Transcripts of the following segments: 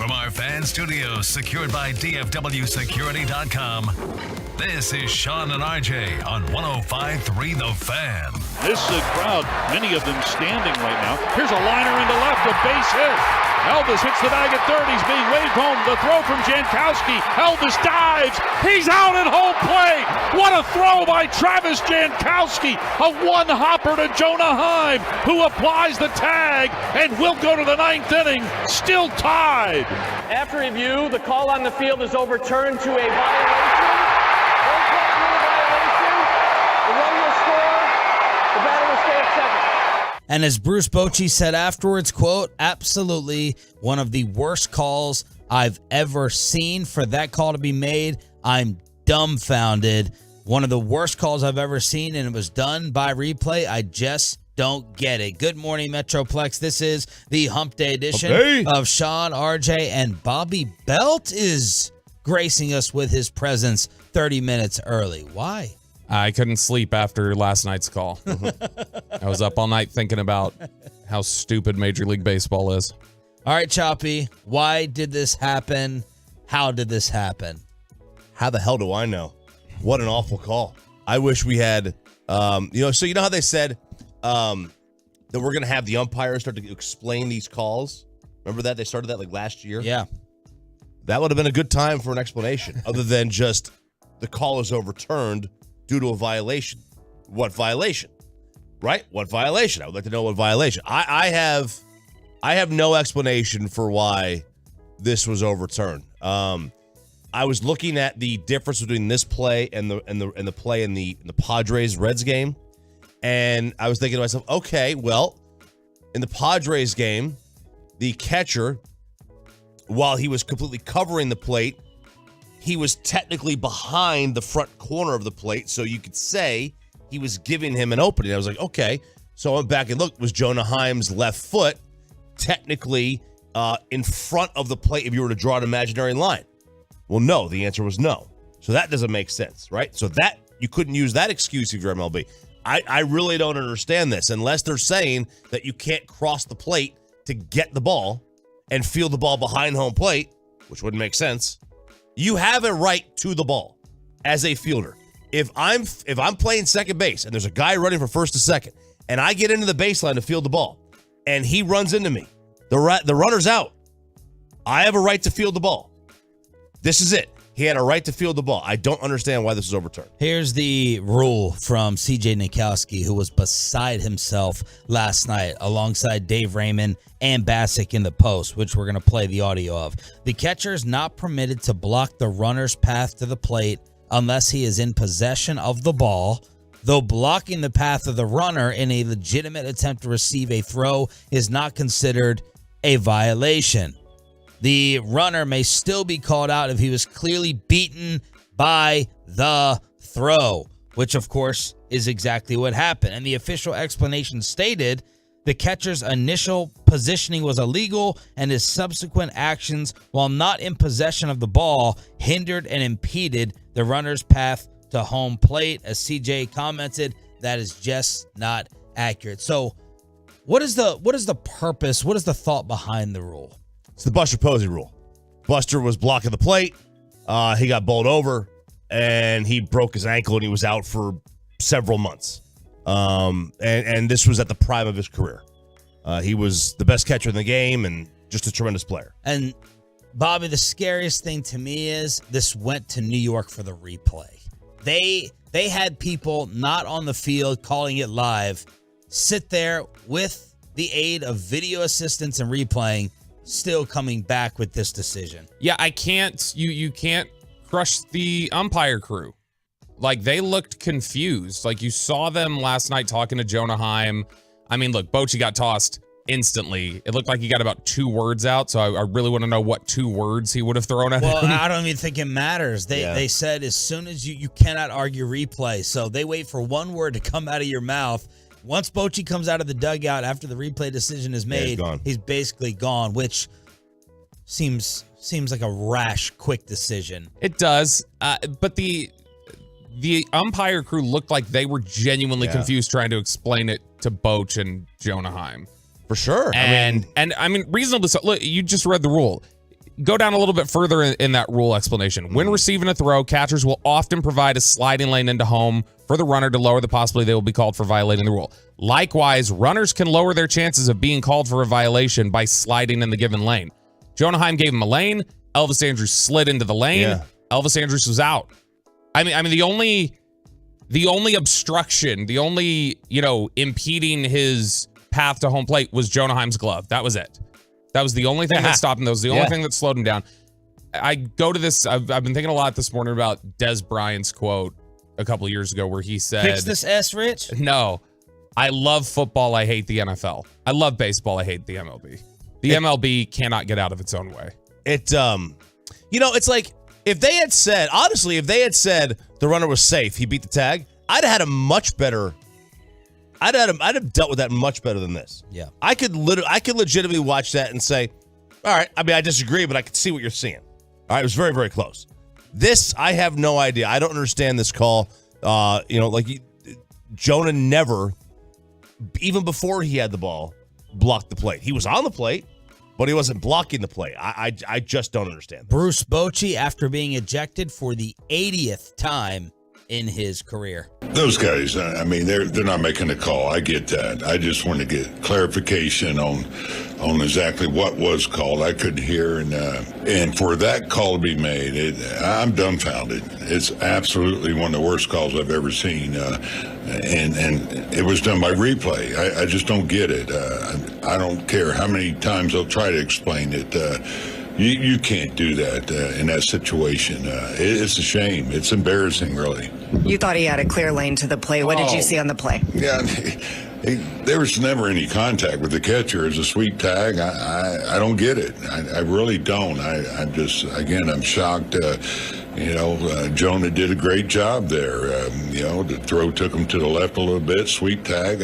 From our fan studios, secured by DFWsecurity.com, this is Sean and RJ on 105.3 The Fan. This crowd, many of them standing right now. Here's a liner into left, a base hit. Elvis hits the bag at third. He's being waved home. The throw from Jankowski. Elvis dives. He's out at home plate. What a throw by Travis Jankowski. A one-hopper to Jonah Heim, who applies the tag and will go to the ninth inning, still tied. After review, the call on the field is overturned to a violation. The run will score. The batter will stay at second. And as Bruce Bochy said afterwards, quote, absolutely one of the worst calls I've ever seen. For that call to be made, I'm dumbfounded. One of the worst calls I've ever seen, and it was done by replay. I just don't get it. Good morning, Metroplex. This is the Hump Day edition of Sean, RJ, and Bobby Belt is gracing us with his presence 30 minutes early. Why? I couldn't sleep after last night's call. I was up all night thinking about how stupid Major League Baseball is. All right, Choppy, why did this happen? How did this happen? How the hell do I know? What an awful call. I wish we had, so you know how they said that we're going to have the umpires start to explain these calls. Remember that? They started that like last year? Yeah. That would have been a good time for an explanation other than just the call is overturned due to a violation. What violation? Right? What violation? I would like to know what violation. I have no explanation for why this was overturned. I was looking at the difference between this play and the play in the Padres Reds game, and I was thinking to myself, okay, well, in the Padres game, the catcher, while he was completely covering the plate, he was technically behind the front corner of the plate, so you could say he was giving him an opening. I was like, okay. So I went back and looked. Was Jonah Heim's left foot technically in front of the plate if you were to draw an imaginary line? Well, no. The answer was no. So that doesn't make sense, right? So that you couldn't use that excuse if you're MLB. I really don't understand this unless they're saying that you can't cross the plate to get the ball and field the ball behind home plate, which wouldn't make sense. You have a right to the ball as a fielder. If I'm playing second base and there's a guy running from first to second, and I get into the baseline to field the ball, and he runs into me, the runner's out. I have a right to field the ball. This is it. He had a right to field the ball. I don't understand why this was overturned. Here's the rule from C.J. Nikowski, who was beside himself last night alongside Dave Raymond and Bassick in the post, which we're going to play the audio of. The catcher is not permitted to block the runner's path to the plate unless he is in possession of the ball, though blocking the path of the runner in a legitimate attempt to receive a throw is not considered a violation. The runner may still be called out if he was clearly beaten by the throw, which of course is exactly what happened. And the official explanation stated the catcher's initial positioning was illegal and his subsequent actions, while not in possession of the ball, hindered and impeded the runner's path to home plate. As CJ commented, that is just not accurate. So what is the purpose? What is the thought behind the rule? It's the Buster Posey rule. Buster was blocking the plate. He got bowled over, and he broke his ankle, and he was out for several months. And this was at the prime of his career. He was the best catcher in the game and just a tremendous player. And, Bobby, the scariest thing to me is this went to New York for the replay. They had people not on the field calling it live sit there with the aid of video assistance and replaying, still coming back with this decision. Yeah, I can't. You can't crush the umpire crew. Like, they looked confused. Like, you saw them last night talking to Jonah Heim. I mean, look, Bochy got tossed instantly. It looked like he got about 2 words out, so I really want to know what 2 words he would have thrown at him. Well, I don't even think it matters. They said as soon as you cannot argue replay, so they wait for 1 word to come out of your mouth. Once Bochy comes out of the dugout after the replay decision is made, he's basically gone, which seems like a rash, quick decision. It does, but the umpire crew looked like they were genuinely confused trying to explain it to Boch and Jonah Heim. For sure. And I mean, reasonably so. Look, you just read the rule. Go down a little bit further in that rule explanation. When receiving a throw, catchers will often provide a sliding lane into home for the runner to lower the possibility they will be called for violating the rule. Likewise, runners can lower their chances of being called for a violation by sliding in the given lane. Jonah Heim gave him a lane. Elvis Andrus slid into the lane. Yeah. Elvis Andrus was out. I mean, the only obstruction, the only, impeding his path to home plate was Jonah Heim's glove. That was it. That was the only thing that stopped him. That was the only thing that slowed him down. I go to this. I've been thinking a lot this morning about Des Bryant's quote a couple of years ago where he said, "Fix this S, Rich." No, I love football. I hate the NFL. I love baseball. I hate the MLB. The MLB cannot get out of its own way. It's like if they had said, honestly, if they had said the runner was safe, he beat the tag, I'd have had a much better. I'd have dealt with that much better than this. Yeah. I could legitimately watch that and say, all right, I mean, I disagree, but I could see what you're seeing. All right, it was very, very close. This, I have no idea. I don't understand this call. Jonah never, even before he had the ball, blocked the plate. He was on the plate, but he wasn't blocking the plate. I just don't understand this. Bruce Bochy, after being ejected for the 80th time in his career. Those guys, I mean, they're not making a call. I get that. I just want to get clarification on exactly what was called. I couldn't hear, and for that call to be made, I'm dumbfounded. It's absolutely one of the worst calls I've ever seen, and it was done by replay. I just don't get it. I don't care how many times they'll try to explain it. You can't do that in that situation. It's a shame. It's embarrassing, really. You thought he had a clear lane to the play. What did you see on the play? Yeah, there was never any contact with the catcher. It's a sweep tag. I don't get it. I really don't. I'm just, again, I'm shocked. Jonah did a great job there. The throw took him to the left a little bit, sweep tag.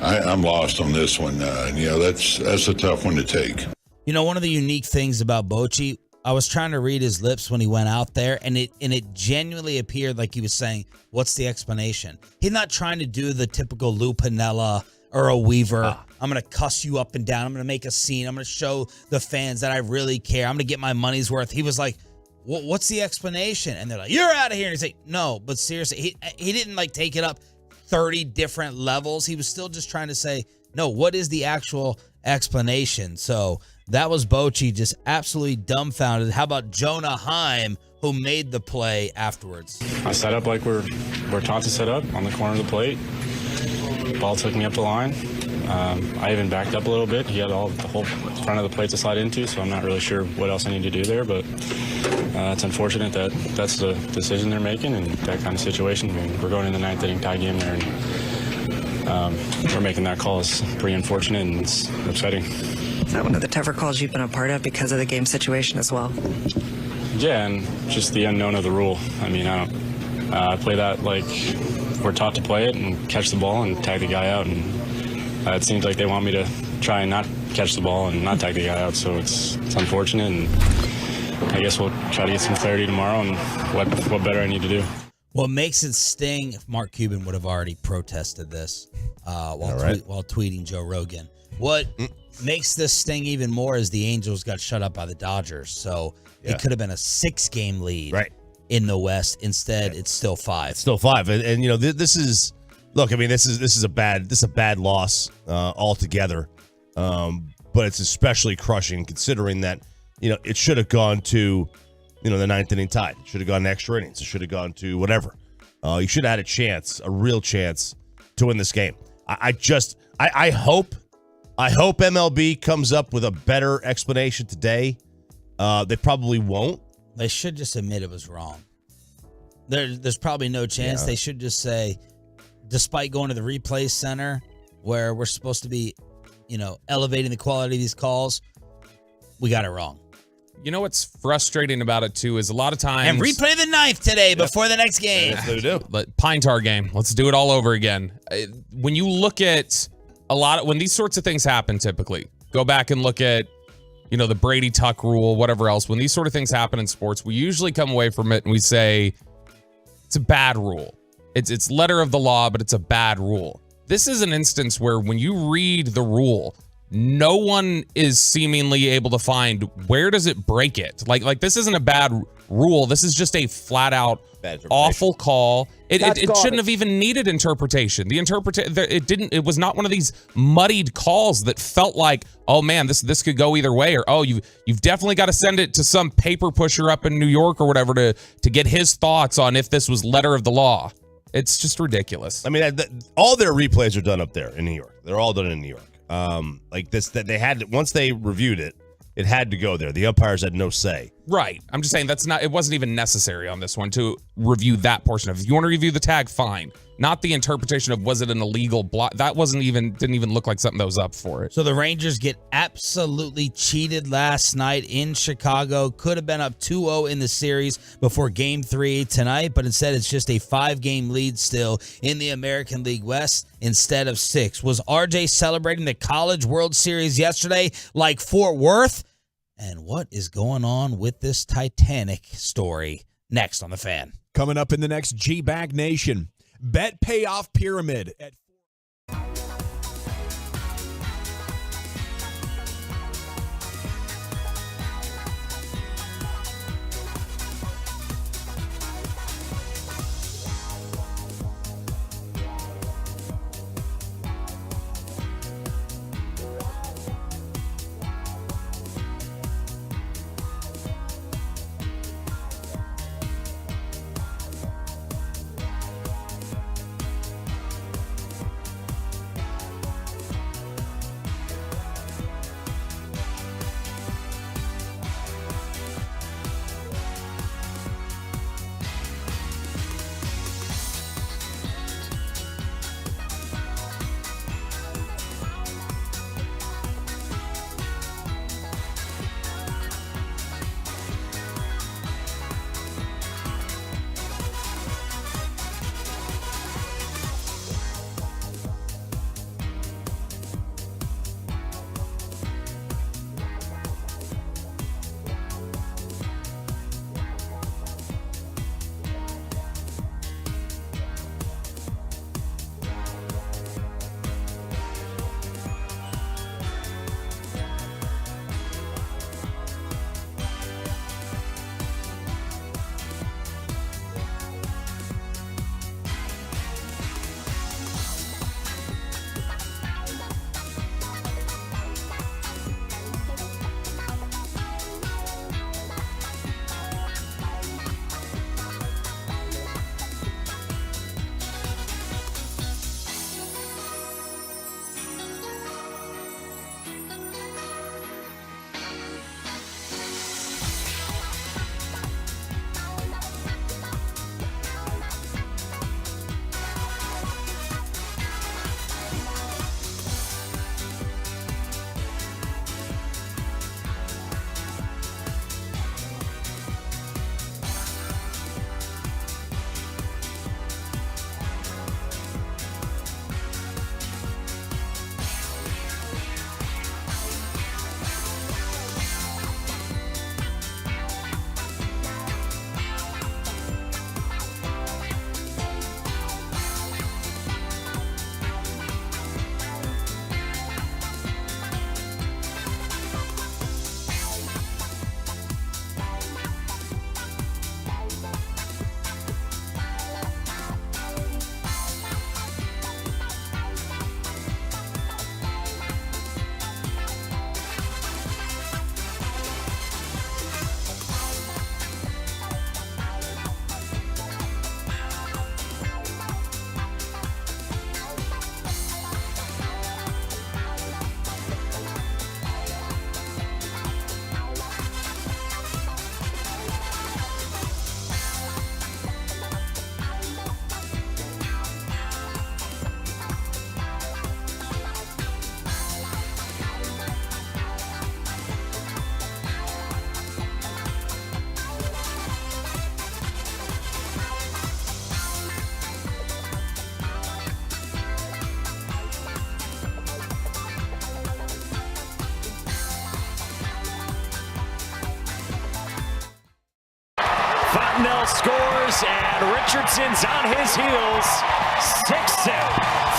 I'm lost on this one. That's a tough one to take. One of the unique things about Bochy, I was trying to read his lips when he went out there, and it genuinely appeared like he was saying, what's the explanation? He's not trying to do the typical Lou Piniella or a Weaver. I'm going to cuss you up and down. I'm going to make a scene. I'm going to show the fans that I really care. I'm going to get my money's worth. He was like, what's the explanation? And they're like, you're out of here. And he's like, no, but seriously, he didn't take it up 30 different levels. He was still just trying to say, no, what is the actual explanation? So that was Bochy, just absolutely dumbfounded. How about Jonah Heim, who made the play afterwards? I set up like we're taught to set up on the corner of the plate. Ball took me up the line. I even backed up a little bit. He had the whole front of the plate to slide into, so I'm not really sure what else I need to do there, but it's unfortunate that that's the decision they're making in that kind of situation. I mean, we're going in the ninth inning tie game there, and we're making that call. Is pretty unfortunate, and it's upsetting. Is that one of the tougher calls you've been a part of because of the game situation as well? Yeah, and just the unknown of the rule. I mean, I play that like we're taught to play it and catch the ball and tag the guy out, and it seems like they want me to try and not catch the ball and not tag the guy out, so it's unfortunate, and I guess we'll try to get some clarity tomorrow on what better I need to do. What makes it sting if Mark Cuban would have already protested this while tweeting Joe Rogan. What makes this sting even more is the Angels got shut up by the Dodgers, so it could have been a 6-game lead in the West. Instead, it's still 5. It's still 5, and this is. Look, I mean, this is a bad loss altogether, but it's especially crushing considering that it should have gone to the ninth inning tie. It should have gone to extra innings. It should have gone to whatever. You should have had a real chance to win this game. I hope MLB comes up with a better explanation today. They probably won't. They should just admit it was wrong. There's probably no chance. They should just say, despite going to the replay center where we're supposed to be, elevating the quality of these calls, we got it wrong. You know what's frustrating about it, too, is a lot of times... And replay the 9th today before the next game. That's what we do. But Pine Tar game. Let's do it all over again. When you look at when these sorts of things happen, typically, go back and look at, the Brady Tuck rule, whatever else. When these sort of things happen in sports, we usually come away from it and we say, it's a bad rule. It's letter of the law, but it's a bad rule. This is an instance where when you read the rule, no one is seemingly able to find where does it break it. Like this isn't a bad rule. This is just a flat out awful call. It shouldn't have even needed interpretation. It was not one of these muddied calls that felt like, oh man, this could go either way, or oh, you've definitely got to send it to some paper pusher up in New York or whatever to get his thoughts on if this was letter of the law. It's just ridiculous. I mean, all their replays are done up there in New York. They're all done in New York. That they had, once they reviewed it, it had to go there. The umpires had no say. Right. I'm just saying it wasn't even necessary on this one to review that portion of it. If you want to review the tag, fine. Not the interpretation of was it an illegal block. That didn't even look like something that was up for it. So the Rangers get absolutely cheated last night in Chicago. Could have been up 2-0 in the series before Game 3 tonight, but instead it's just a 5-game lead still in the American League West instead of 6. Was RJ celebrating the College World Series yesterday like Fort Worth? And what is going on with this Titanic story? Next on The Fan. Coming up in the next G-Bag Nation. Bet payoff pyramid at Whitnell scores, and Richardson's on his heels. 6-7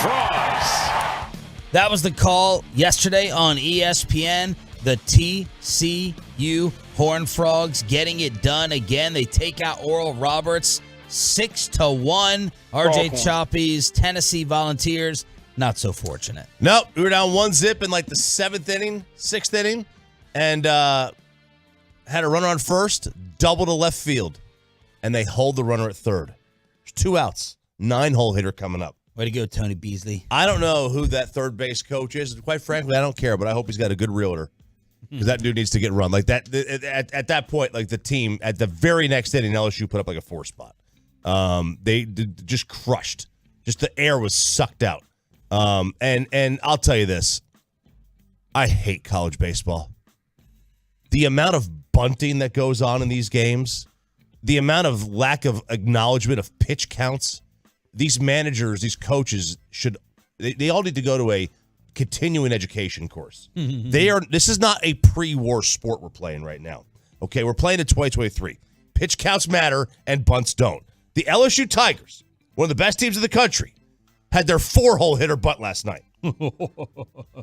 Frogs. That was the call yesterday on ESPN. The TCU Horned Frogs getting it done again. They take out Oral Roberts 6-1. RJ Choppy's Tennessee Volunteers, not so fortunate. Nope, we were down 1-0 in like the 6th inning, and had a runner on first, double to left field, and they hold the runner at third. There's 2 outs, 9-hole hitter coming up. Way to go, Tony Beasley. I don't know who that third base coach is. Quite frankly, I don't care, but I hope he's got a good realtor. Because that dude needs to get run. Like that at that point, like the team at the very next inning, LSU put up like a 4 spot. They just crushed. Just the air was sucked out. And I'll tell you this. I hate college baseball. The amount of bunting that goes on in these games, the amount of lack of acknowledgement of pitch counts, these managers, these coaches they all need to go to a continuing education course. This is not a pre-war sport we're playing right now. Okay, we're playing in 2023. Pitch counts matter and bunts don't. The LSU Tigers, one of the best teams in the country, had their 4-hole hitter bunt last night.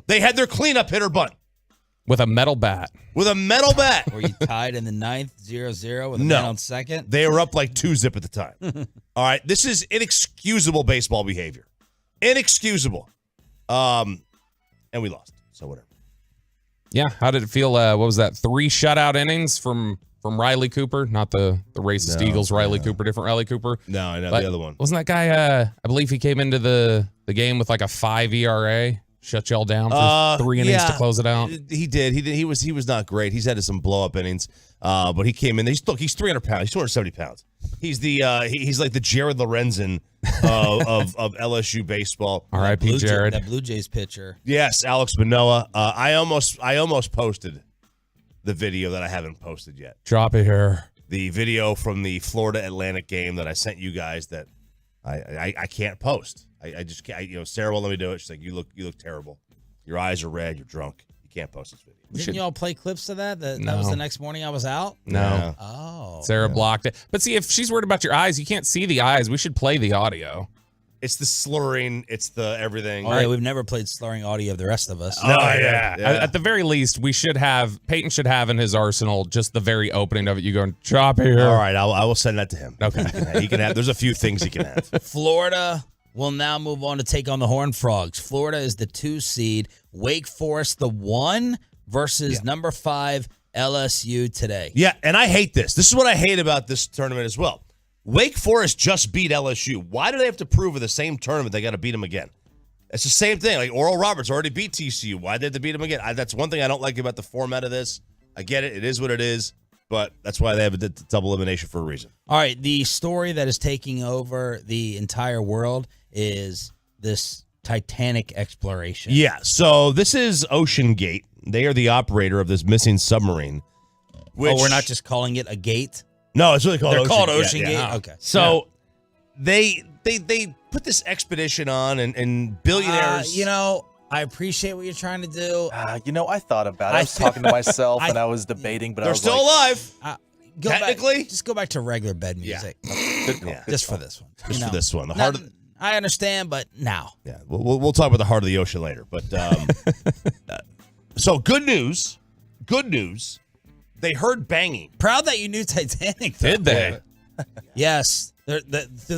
They had their cleanup hitter bunt. With a metal bat. With a metal bat. Were you tied in the 9th, 0-0 with a man on second? They were up like 2-0 at the time. All right, this is inexcusable baseball behavior. Inexcusable. And we lost, so whatever. Yeah, how did it feel? What was that? 3 shutout innings from Riley Cooper, not the racist Eagles. Riley Cooper, different Riley Cooper. No, I know but the other one. Wasn't that guy? I believe he came into the game with like a 5 ERA. Shut y'all down for 3 innings to close it out. He did. He was not great. He's had some blow up innings, but he came in. He's 300 pounds. He's 270 pounds. He's he's like the Jared Lorenzen of LSU baseball. R.I.P. Jared. That Blue Jays pitcher. Yes, Alex Manoah. I almost posted the video that I haven't posted yet. Drop it here. The video from the Florida Atlantic game that I sent you guys that I can't post. I just can't. Sarah won't let me do it. She's like, you look terrible. Your eyes are red. You're drunk. You can't post this video. Didn't y'all play clips of that? That No. was the next morning I was out? No. Oh. Sarah blocked it. But see, if she's worried about your eyes, you can't see the eyes. We should play the audio. It's the slurring. It's the everything. Oh, yeah, we've never played slurring audio of the rest of us. No, yeah. At the very least, Peyton should have in his arsenal just the very opening of it. You going, drop it here. All right, I will send that to him. Okay. He can have. There's a few things he can have. Florida will now move on to take on the Horned Frogs. Florida is the 2 seed. Wake Forest the 1 versus number 5 LSU today. Yeah, and I hate this. This is what I hate about this tournament as well. Wake Forest just beat LSU. Why do they have to prove in the same tournament they got to beat them again? It's the same thing. Like Oral Roberts already beat TCU. Why did they have to beat them again? That's one thing I don't like about the format of this. I get it. It is what it is. But that's why they have a double elimination for a reason. All right, the story that is taking over the entire world is this Titanic exploration. Yeah, so this is Ocean Gate. They are the operator of this missing submarine. We're not just calling it a gate? No, it's really called They're Ocean called Gate. Ocean Gate? Okay. So they put this expedition on and billionaires. I appreciate what you're trying to do. I thought about it. I was talking to myself and I was debating, but they're I was still alive. Technically, just go back to regular bed music. Yeah. Just for this one. Just for this one. The heart of I understand, but now. Yeah, we'll talk about the heart of the ocean later. But so good news. They heard banging. Proud that you knew Titanic. Did they? Yes. Through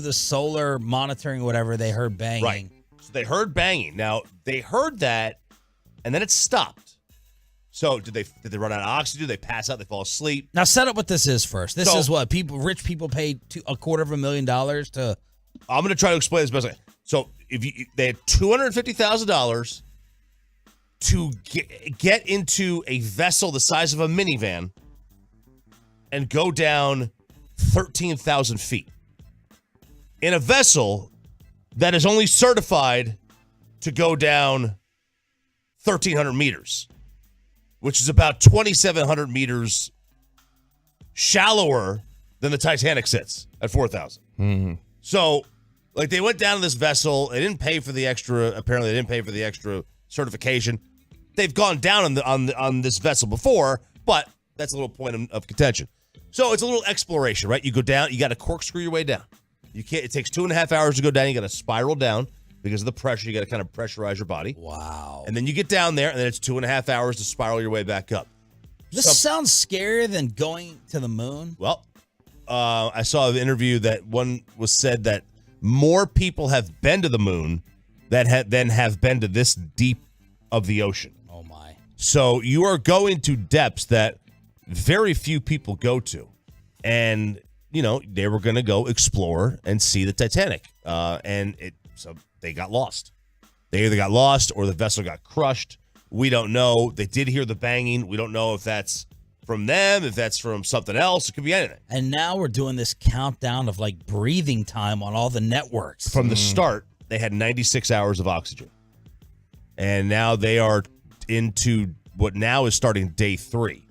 the solar monitoring, whatever, they heard banging. Right. So they heard banging. Now they heard that, and then it stopped. So did they run out of oxygen? Did they pass out? They fall asleep? Now set up what this is first. This is what rich people paid $250,000 to. I'm going to try to explain this best. So they had $250,000 to get into a vessel the size of a minivan and go down 13,000 feet in a vessel that is only certified to go down 1,300 meters, which is about 2,700 meters shallower than the Titanic sits at 4,000. Mm-hmm. So, they went down to this vessel. They didn't pay for the extra. Apparently, they didn't pay for the extra certification. They've gone down on this vessel before, but that's a little point of contention. So it's a little exploration, right? You go down, you got to corkscrew your way down. You can't. It takes 2.5 hours to go down. You got to spiral down because of the pressure. You got to kind of pressurize your body. Wow. And then you get down there, and then it's 2.5 hours to spiral your way back up. This sounds scarier than going to the moon. Well, I saw an interview that one was said that more people have been to the moon than have been to this deep of the ocean. Oh my! So you are going to depths that very few people go to, and they were going to go explore and see the Titanic, so they got lost. They either got lost or the vessel got crushed. We don't know. They did hear the banging. We don't know if that's from them, if that's from something else. It could be anything. And now we're doing this countdown of like breathing time on all the networks. From the start, they had 96 hours of oxygen. And now they are into what now is starting day 3.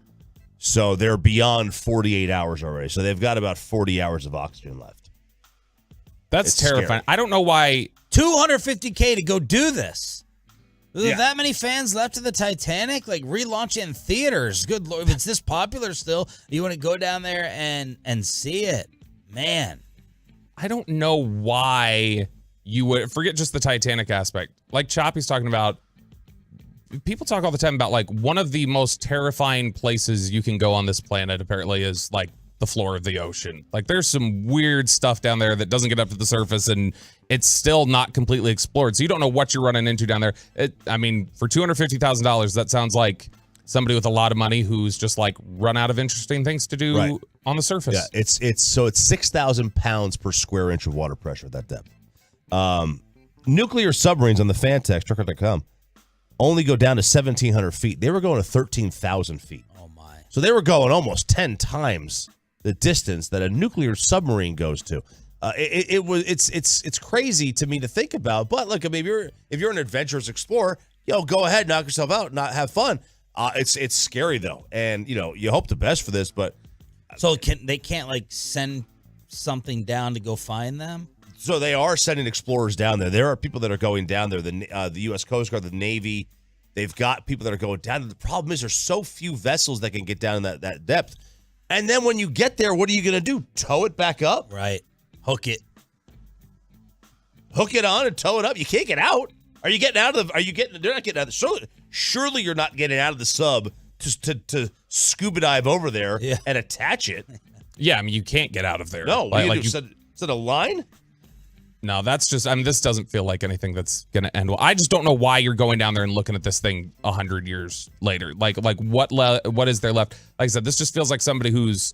So they're beyond 48 hours already. So they've got about 40 hours of oxygen left. That's terrifying. Scary. I don't know why. $250K to go do this. Are there Yeah. that many fans left of the Titanic? Like, relaunch it in theaters. Good Lord. If it's this popular still, you want to go down there and see it. Man. I don't know why you would forget just the Titanic aspect. Like Choppy's talking about, people talk all the time about like one of the most terrifying places you can go on this planet apparently is like the floor of the ocean. Like there's some weird stuff down there that doesn't get up to the surface and it's still not completely explored. So you don't know what you're running into down there. For $250,000, that sounds like somebody with a lot of money who's just like run out of interesting things to do on the surface. Yeah, it's 6,000 pounds per square inch of water pressure at that depth. Nuclear submarines on the Fantex, trucker.com, only go down to 1,700 feet. They were going to 13,000 feet. Oh, my. So they were going almost 10 times the distance that a nuclear submarine goes to. It's crazy to me to think about. But look, I mean, if you're an adventurous explorer, go ahead, knock yourself out, not have fun. It's scary though, and you hope the best for this. But so they can't like send something down to go find them. So they are sending explorers down there. There are people that are going down there. The U.S. Coast Guard, the Navy, they've got people that are going down. The problem is there's so few vessels that can get down that depth. And then when you get there, what are you going to do? Tow it back up? Right. Hook it on and tow it up. You can't get out. Are you getting out of the? They're not getting out of the. Surely you're not getting out of the sub to scuba dive over there and attach it. Yeah, I mean you can't get out of there. No, is it a line? No, that's just. I mean, this doesn't feel like anything that's gonna end well. I just don't know why you're going down there and looking at this thing 100 years later. Like what is there left? Like I said, this just feels like somebody who's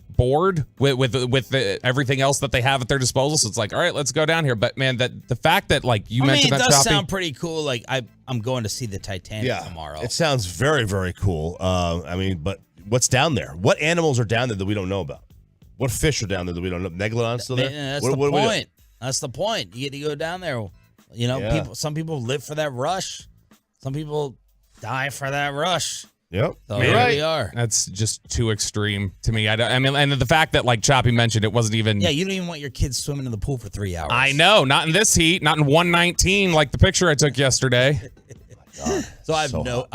bored with everything else that they have at their disposal. So it's like, all right, let's go down here. But man, the fact that like you mentioned it that does shopping, sound pretty cool. Like I'm going to see the Titanic tomorrow. It sounds very, very cool. But what's down there? What animals are down there that we don't know about? What fish are down there that we don't know? Megalodon's still there? That's the point. That's the point. You get to go down there. Some people live for that rush. Some people die for that rush. Yep. So here we are. That's just too extreme to me. I mean, and the fact that like Choppy mentioned it wasn't even. Yeah, you don't even want your kids swimming in the pool for 3 hours. I know, not in this heat, not in 119 like the picture I took yesterday. So I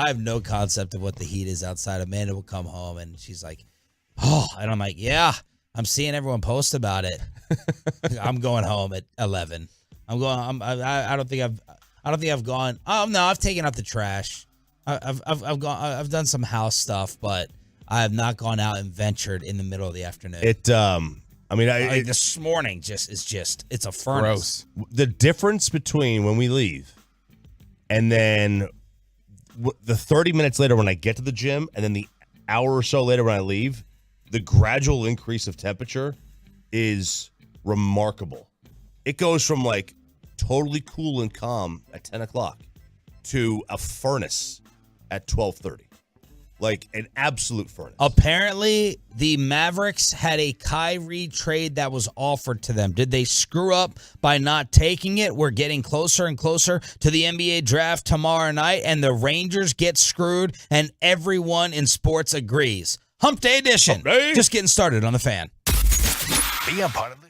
have no concept of what the heat is outside. Amanda will come home and she's like, "Oh," and I'm like, "Yeah, I'm seeing everyone post about it." I'm going home at 11. I don't think I've gone. Oh no, I've taken out the trash. I've done some house stuff, but I have not gone out and ventured in the middle of the afternoon. This morning it's a furnace. Gross. The difference between when we leave and then the 30 minutes later when I get to the gym and then the hour or so later when I leave, the gradual increase of temperature is remarkable. It goes from like totally cool and calm at 10 o'clock to a furnace at 12:30. Like an absolute furnace. Apparently, the Mavericks had a Kyrie trade that was offered to them. Did they screw up by not taking it? We're getting closer and closer to the NBA draft tomorrow night, and the Rangers get screwed, and everyone in sports agrees. Hump Day edition. Just getting started on the Fan. Be a part of the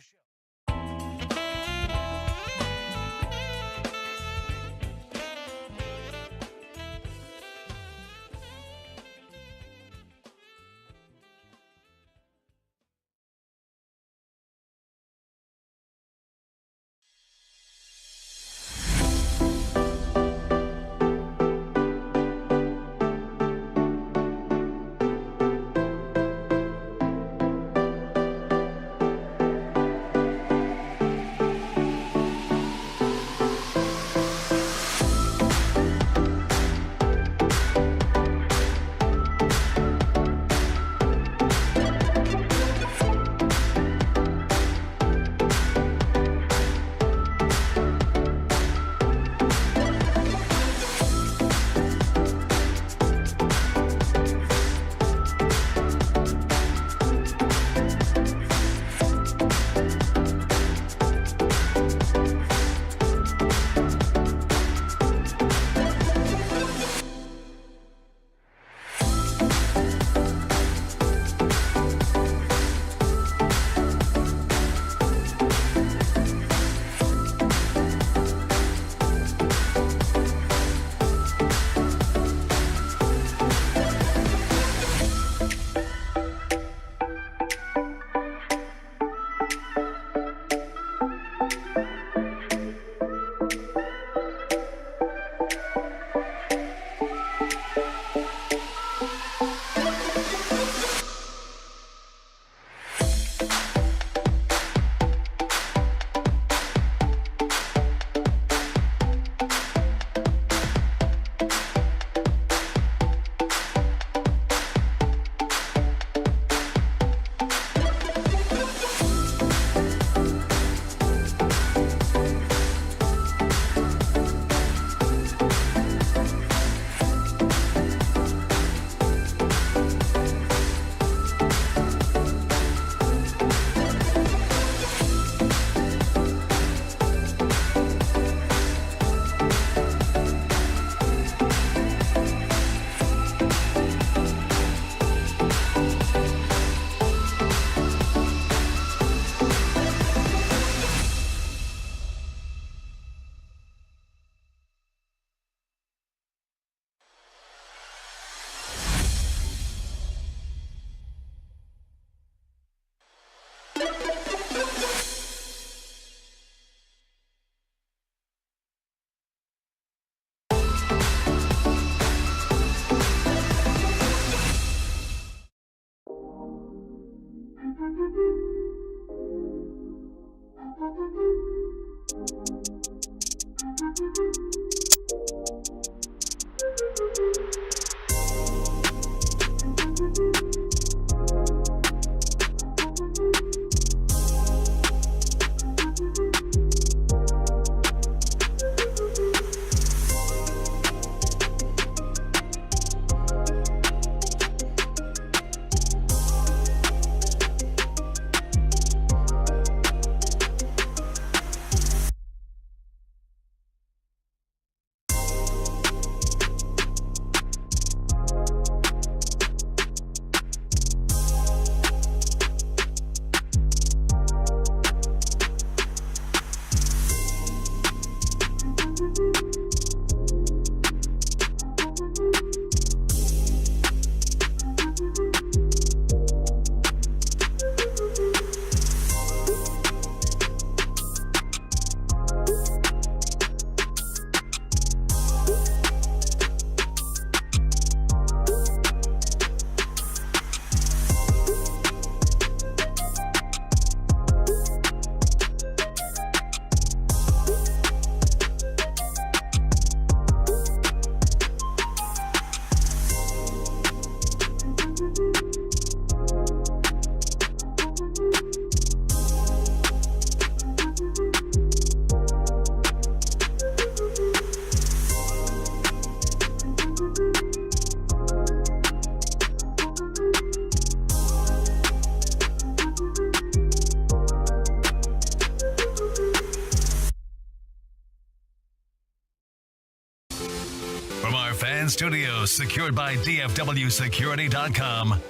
From our fan studios, secured by DFWsecurity.com,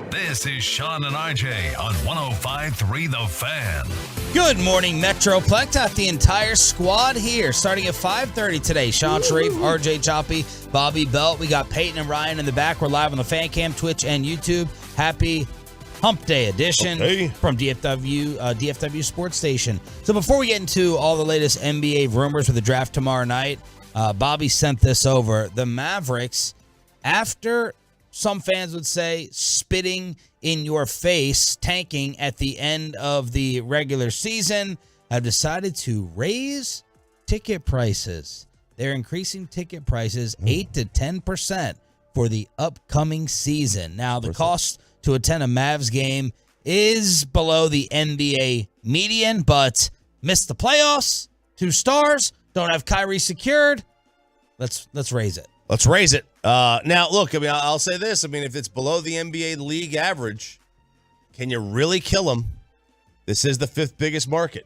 this is Sean and RJ on 105.3 The Fan. Good morning, Metroplex. Got the entire squad here, starting at 5:30 today. Sean Sharif, RJ Choppy, Bobby Belt. We got Peyton and Ryan in the back. We're live on the Fan Cam, Twitch, and YouTube. Happy Hump Day edition from DFW Sports Station. So before we get into all the latest NBA rumors for the draft tomorrow night, Bobby sent this over. The Mavericks, after some fans would say spitting in your face, tanking at the end of the regular season, have decided to raise ticket prices. They're increasing ticket prices 8 to 10% for the upcoming season. Now, the cost to attend a Mavs game is below the NBA median, but missed the playoffs, 2 stars, don't have Kyrie secured. Let's raise it. Let's raise it. Now, look, I mean, I'll say this. I mean, if it's below the NBA league average, can you really kill them? This is the 5th biggest market.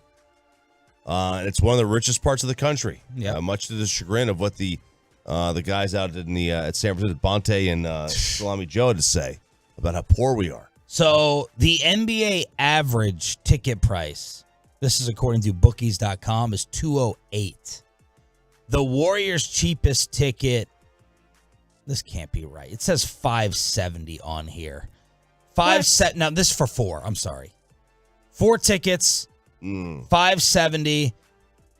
And it's one of the richest parts of the country. Yeah. Much to the chagrin of what the guys out in the at San Francisco, Bonte and Salami Joe had to say about how poor we are. So the NBA average ticket price, this is according to bookies.com, is $208. The Warriors' cheapest ticket, this can't be right. It says $570 on here. Now, this is for 4. I'm sorry. 4 tickets, $570.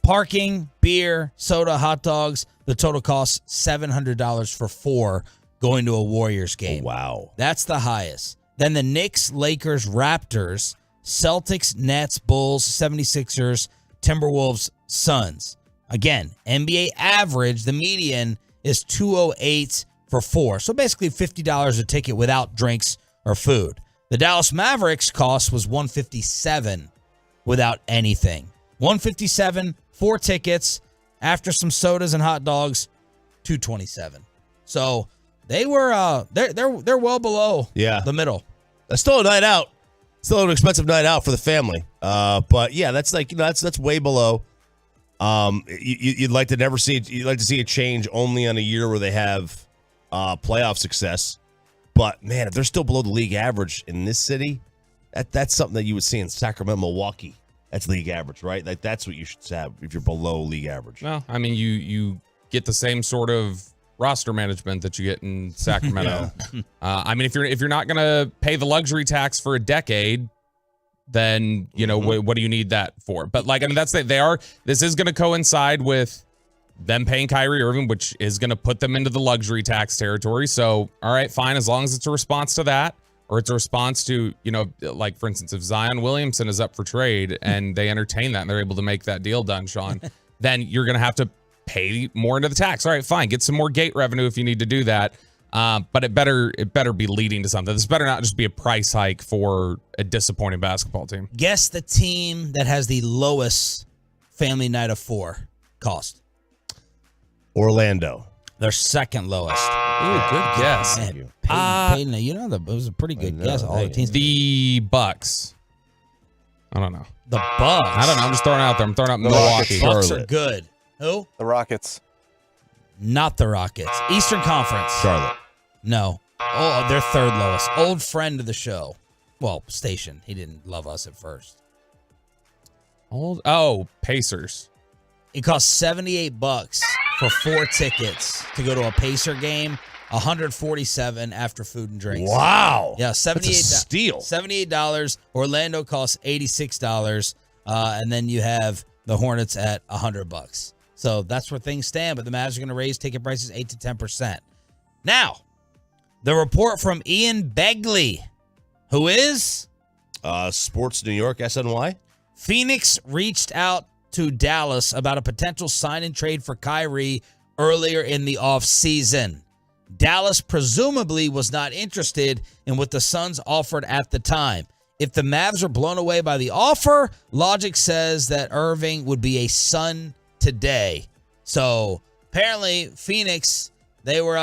Parking, beer, soda, hot dogs. The total cost $700 for 4 going to a Warriors game. Oh, wow. That's the highest. Then the Knicks, Lakers, Raptors, Celtics, Nets, Bulls, 76ers, Timberwolves, Suns. Again, NBA average, the median is $208 for 4. So basically $50 a ticket without drinks or food. The Dallas Mavericks cost was $157 without anything. $157, 4 tickets, after some sodas and hot dogs, $227. So they were they're well below the middle. That's still a night out. Still an expensive night out for the family. But yeah, that's like that's way below. You'd like to see a change only on a year where they have playoff success. But man, if they're still below the league average in this city, that's something that you would see in Sacramento, Milwaukee. That's league average, right? Like that's what you should have if you're below league average. Well, I mean, you get the same sort of roster management that you get in Sacramento. I mean, if you're not gonna pay the luxury tax for a decade, then you know what do you need that for? But like, I mean, this is going to coincide with them paying Kyrie Irving, which is going to put them into the luxury tax territory. So, all right, fine, as long as it's a response to that, or it's a response to, like for instance, if Zion Williamson is up for trade and they entertain that and they're able to make that deal done, Sean, then you're going to have to pay more into the tax. All right, fine. Get some more gate revenue if you need to do that. But it better be leading to something. This better not just be a price hike for a disappointing basketball team. Guess the team that has the lowest family night of 4 cost. Orlando. Their second lowest. Ooh, good guess. Man, Peyton, it was a pretty good guess. All the teams. The Bucks. I don't know. The Bucks. I don't know. I'm just throwing it out there. I'm throwing out Milwaukee. Bucks are good. Who? The Rockets. Not the Rockets. Eastern Conference. Charlotte. No. Oh, they're third lowest. Old friend of the show. Well, station. He didn't love us at first. Pacers. It cost $78 for 4 tickets to go to a Pacer game. $147 after food and drinks. Wow. Yeah, $78. That's a steal. $78. Orlando costs $86. And then you have the Hornets at $100. So that's where things stand. But the Mavs are going to raise ticket prices 8 to 10%. Now, the report from Ian Begley, who is Sports New York, SNY. Phoenix reached out to Dallas about a potential sign and trade for Kyrie earlier in the offseason. Dallas presumably was not interested in what the Suns offered at the time. If the Mavs are blown away by the offer, logic says that Irving would be a Sun today. So apparently Phoenix, they were,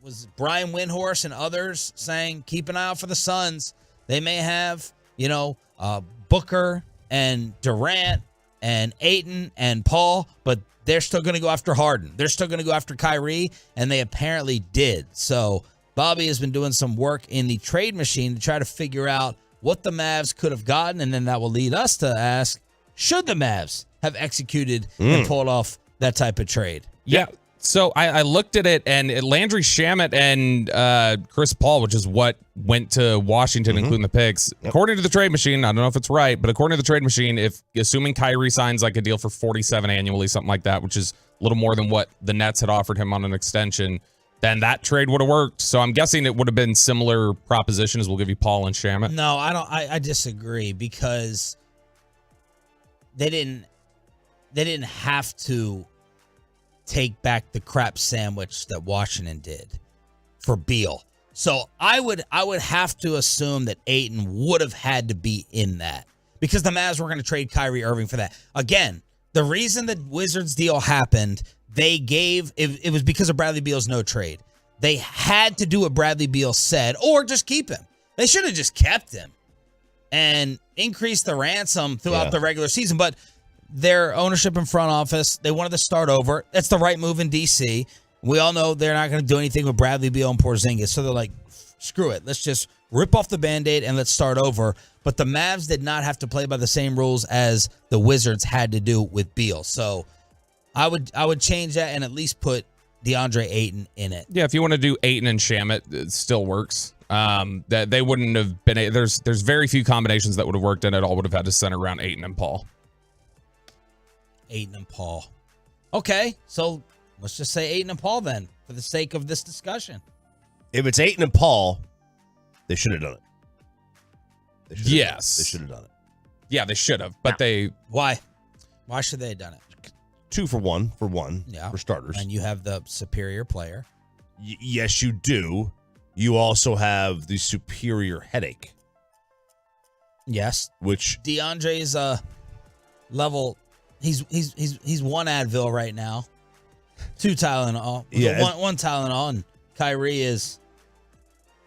was Brian Windhorst and others saying, keep an eye out for the Suns. They may have, Booker and Durant and Ayton and Paul, but they're still going to go after Harden. They're still going to go after Kyrie, and they apparently did. So Bobby has been doing some work in the trade machine to try to figure out what the Mavs could have gotten, and then that will lead us to ask, should the Mavs have executed and pulled off that type of trade? Yeah. So I looked at it, and Landry Shamet and Chris Paul, which is what went to Washington, including the picks. Yep. According to the trade machine, I don't know if it's right, but according to the trade machine, if assuming Kyrie signs like a deal for $47 annually, something like that, which is a little more than what the Nets had offered him on an extension, then that trade would have worked. So I'm guessing it would have been similar proposition as we'll give you Paul and Shamet. No, I don't. I disagree because they didn't have to take back the crap sandwich that Washington did for Beal. So I would have to assume that Ayton would have had to be in that because the Mavs were going to trade Kyrie Irving for that. Again, the reason the Wizards deal happened, it was because of Bradley Beal's no trade. They had to do what Bradley Beal said or just keep him. They should have just kept him and increased the ransom throughout the regular season. But their ownership and front office, they wanted to start over. That's the right move in D.C. We all know they're not going to do anything with Bradley Beal and Porzingis. So they're like, screw it. Let's just rip off the Band-Aid and let's start over. But the Mavs did not have to play by the same rules as the Wizards had to do with Beal. So I would change that and at least put DeAndre Ayton in it. Yeah, if you want to do Ayton and Shamet, it still works. That they wouldn't have been. There's very few combinations that would have worked, and it all would have had to center around Ayton and Paul. Ayton and Paul. Okay, so let's just say Ayton and Paul then, for the sake of this discussion. If it's Ayton and Paul, they should have done it. Yes. They should have done it. Yeah, they should have, but they... Why? Why should they have done it? 2 for one, for starters. And you have the superior player. Yes, you do. You also have the superior headache. Yes. Which... DeAndre's level... He's 1 Advil right now, 2 Tylenol. Yeah, one Tylenol, and Kyrie is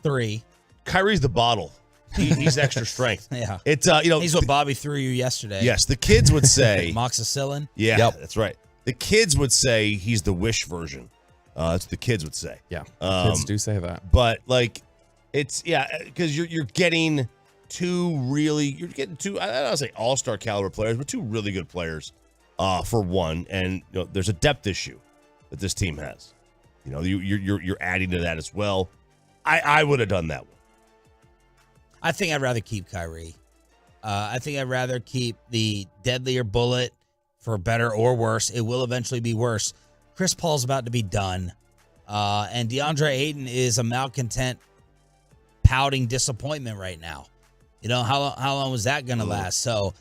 3. Kyrie's the bottle. He's extra strength. Yeah, it's he's what Bobby threw you yesterday. Yes, the kids would say moxicillin. Yeah, that's right. The kids would say he's the Wish version. That's what the kids would say. Yeah, kids do say that. But like, it's because you're getting you're getting 2. I don't want to say all-star caliber players, but 2 really good players. For one, and there's a depth issue that this team has. You're adding to that as well. I would have done that one. I think I'd rather keep Kyrie. I think I'd rather keep the deadlier bullet for better or worse. It will eventually be worse. Chris Paul's about to be done, and DeAndre Ayton is a malcontent pouting disappointment right now. You know, how long was that going to last? So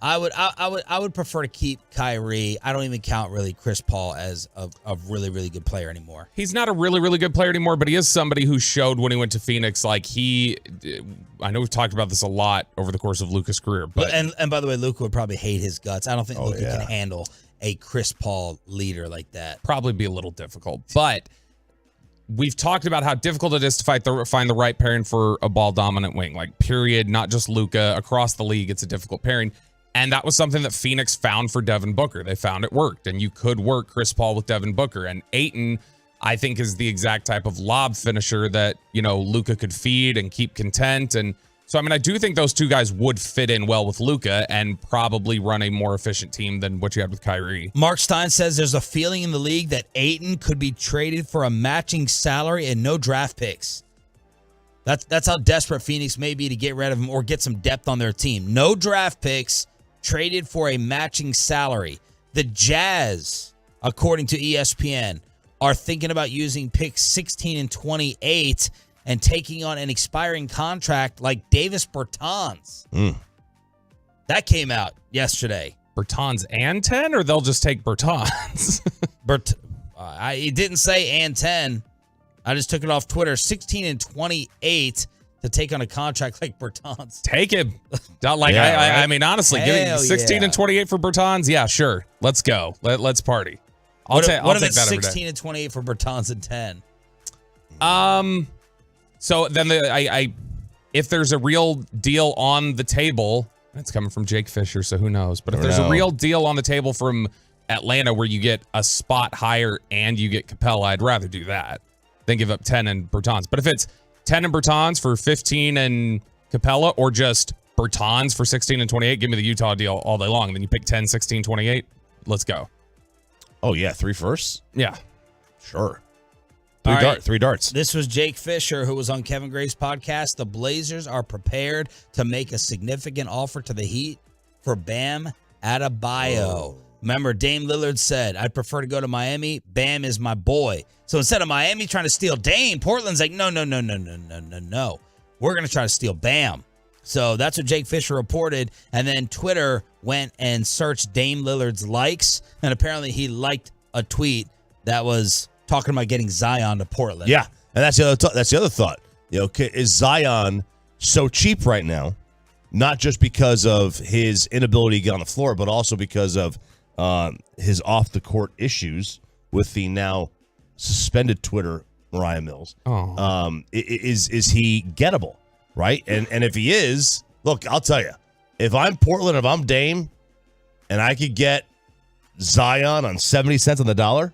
I would prefer to keep Kyrie. I don't even count really Chris Paul as a really, really good player anymore. He's not a really, really good player anymore, but he is somebody who showed when he went to Phoenix, like I know we've talked about this a lot over the course of Luka's career. But and by the way, Luka would probably hate his guts. I don't think Luka can handle a Chris Paul leader like that. Probably be a little difficult. But we've talked about how difficult it is to find the right pairing for a ball-dominant wing. Like, period, not just Luka. Across the league, it's a difficult pairing. And that was something that Phoenix found for Devin Booker. They found it worked. And you could work Chris Paul with Devin Booker. And Ayton, I think, is the exact type of lob finisher that, you know, Luka could feed and keep content. And so, I mean, I do think those two guys would fit in well with Luka and probably run a more efficient team than what you had with Kyrie. Mark Stein says there's a feeling in the league that Ayton could be traded for a matching salary and no draft picks. That's how desperate Phoenix may be to get rid of him or get some depth on their team. No draft picks, traded for a matching salary. The Jazz, according to ESPN, are thinking about using picks 16 and 28 and taking on an expiring contract like Davis Bertans. That came out yesterday. Bertans and 10, or they'll just take Bertans? It didn't say and 10. I just took it off Twitter. 16 and 28 to take on a contract like Bertans. Take him. I mean, honestly, giving 16 and 28 for Bertans, yeah, sure. Let's go. Let's party. I'll take that every day. 16 and 28 for Bertans and 10? So then if there's a real deal on the table, that's coming from Jake Fisher, so who knows? But if there's a real deal on the table from Atlanta where you get a spot higher and you get Capella, I'd rather do that than give up 10 and Bertans. But if it's 10 and Bertans for 15 and Capella, or just Bertans for 16 and 28, give me the Utah deal all day long. And then you pick 10, 16, 28. Let's go. Oh, yeah. 3 firsts? Yeah. Sure. Three darts. This was Jake Fisher, who was on Kevin Graves' podcast. The Blazers are prepared to make a significant offer to the Heat for Bam Adebayo. Remember, Dame Lillard said, I'd prefer to go to Miami. Bam is my boy. So instead of Miami trying to steal Dame, Portland's like, no. We're going to try to steal Bam. So that's what Jake Fisher reported. And then Twitter went and searched Dame Lillard's likes. And apparently he liked a tweet that was talking about getting Zion to Portland. Yeah, and that's the other thought. You know, is Zion so cheap right now? Not just because of his inability to get on the floor, but also because of his off the court issues with the now suspended Twitter Mariah Mills. Is he gettable? Right, and if he is, look, I'll tell you, if I'm Portland, if I'm Dame, and I could get Zion on 70 cents on the dollar.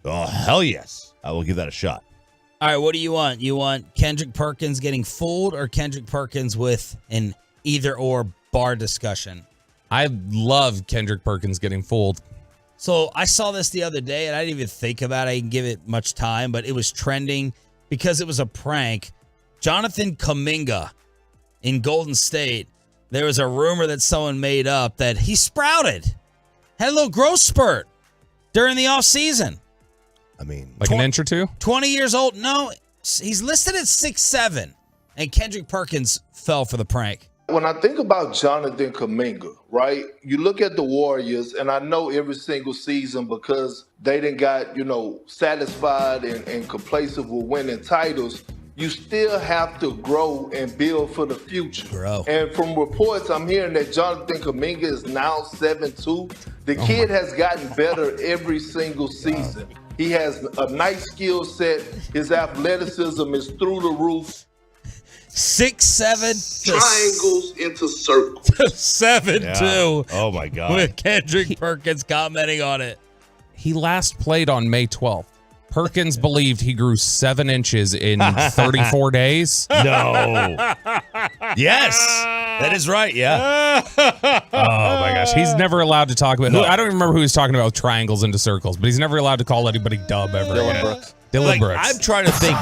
Oh, hell yes. I will give that a shot. All right, what do you want? You want Kendrick Perkins getting fooled or Kendrick Perkins with an either-or bar discussion? I love Kendrick Perkins getting fooled. So I saw this the other day, and I didn't even think about it. I didn't give it much time, but it was trending because it was a prank. Jonathan Kuminga in Golden State, there was a rumor that someone made up that he sprouted, had a little growth spurt during the offseason. I mean, like an inch or two? 20 years old? No, he's listed at 6'7", and Kendrick Perkins fell for the prank. When I think about Jonathan Kuminga, right, you look at the Warriors, and I know every single season because they didn't got, satisfied and complacent with winning titles, you still have to grow and build for the future. And from reports, I'm hearing that Jonathan Kuminga is now 7'2". The kid has gotten better every single season. He has a nice skill set. His athleticism is through the roof. 6'7", triangles into circles. 7'2". Oh my God! With Kendrick Perkins commenting on it. He last played on May 12th. Perkins believed he grew 7 inches in 34 days. No. Yes, that is right. Yeah. Oh my gosh, he's never allowed to talk about. I don't remember who he's talking about with triangles into circles, but he's never allowed to call anybody dub ever. Dylan Brooks. I'm trying to think.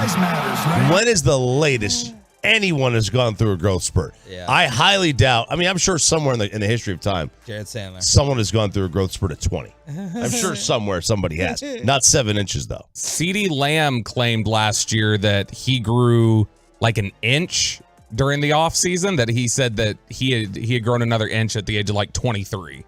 When is the latest anyone has gone through a growth spurt? Yeah. I highly doubt. I mean, I'm sure somewhere in the history of time, Jared Sandler, someone has gone through a growth spurt at 20. I'm sure somewhere somebody has. Not 7 inches though. CeeDee Lamb claimed last year that he grew like an inch during the offseason, that he said that he had grown another inch at the age of like 23.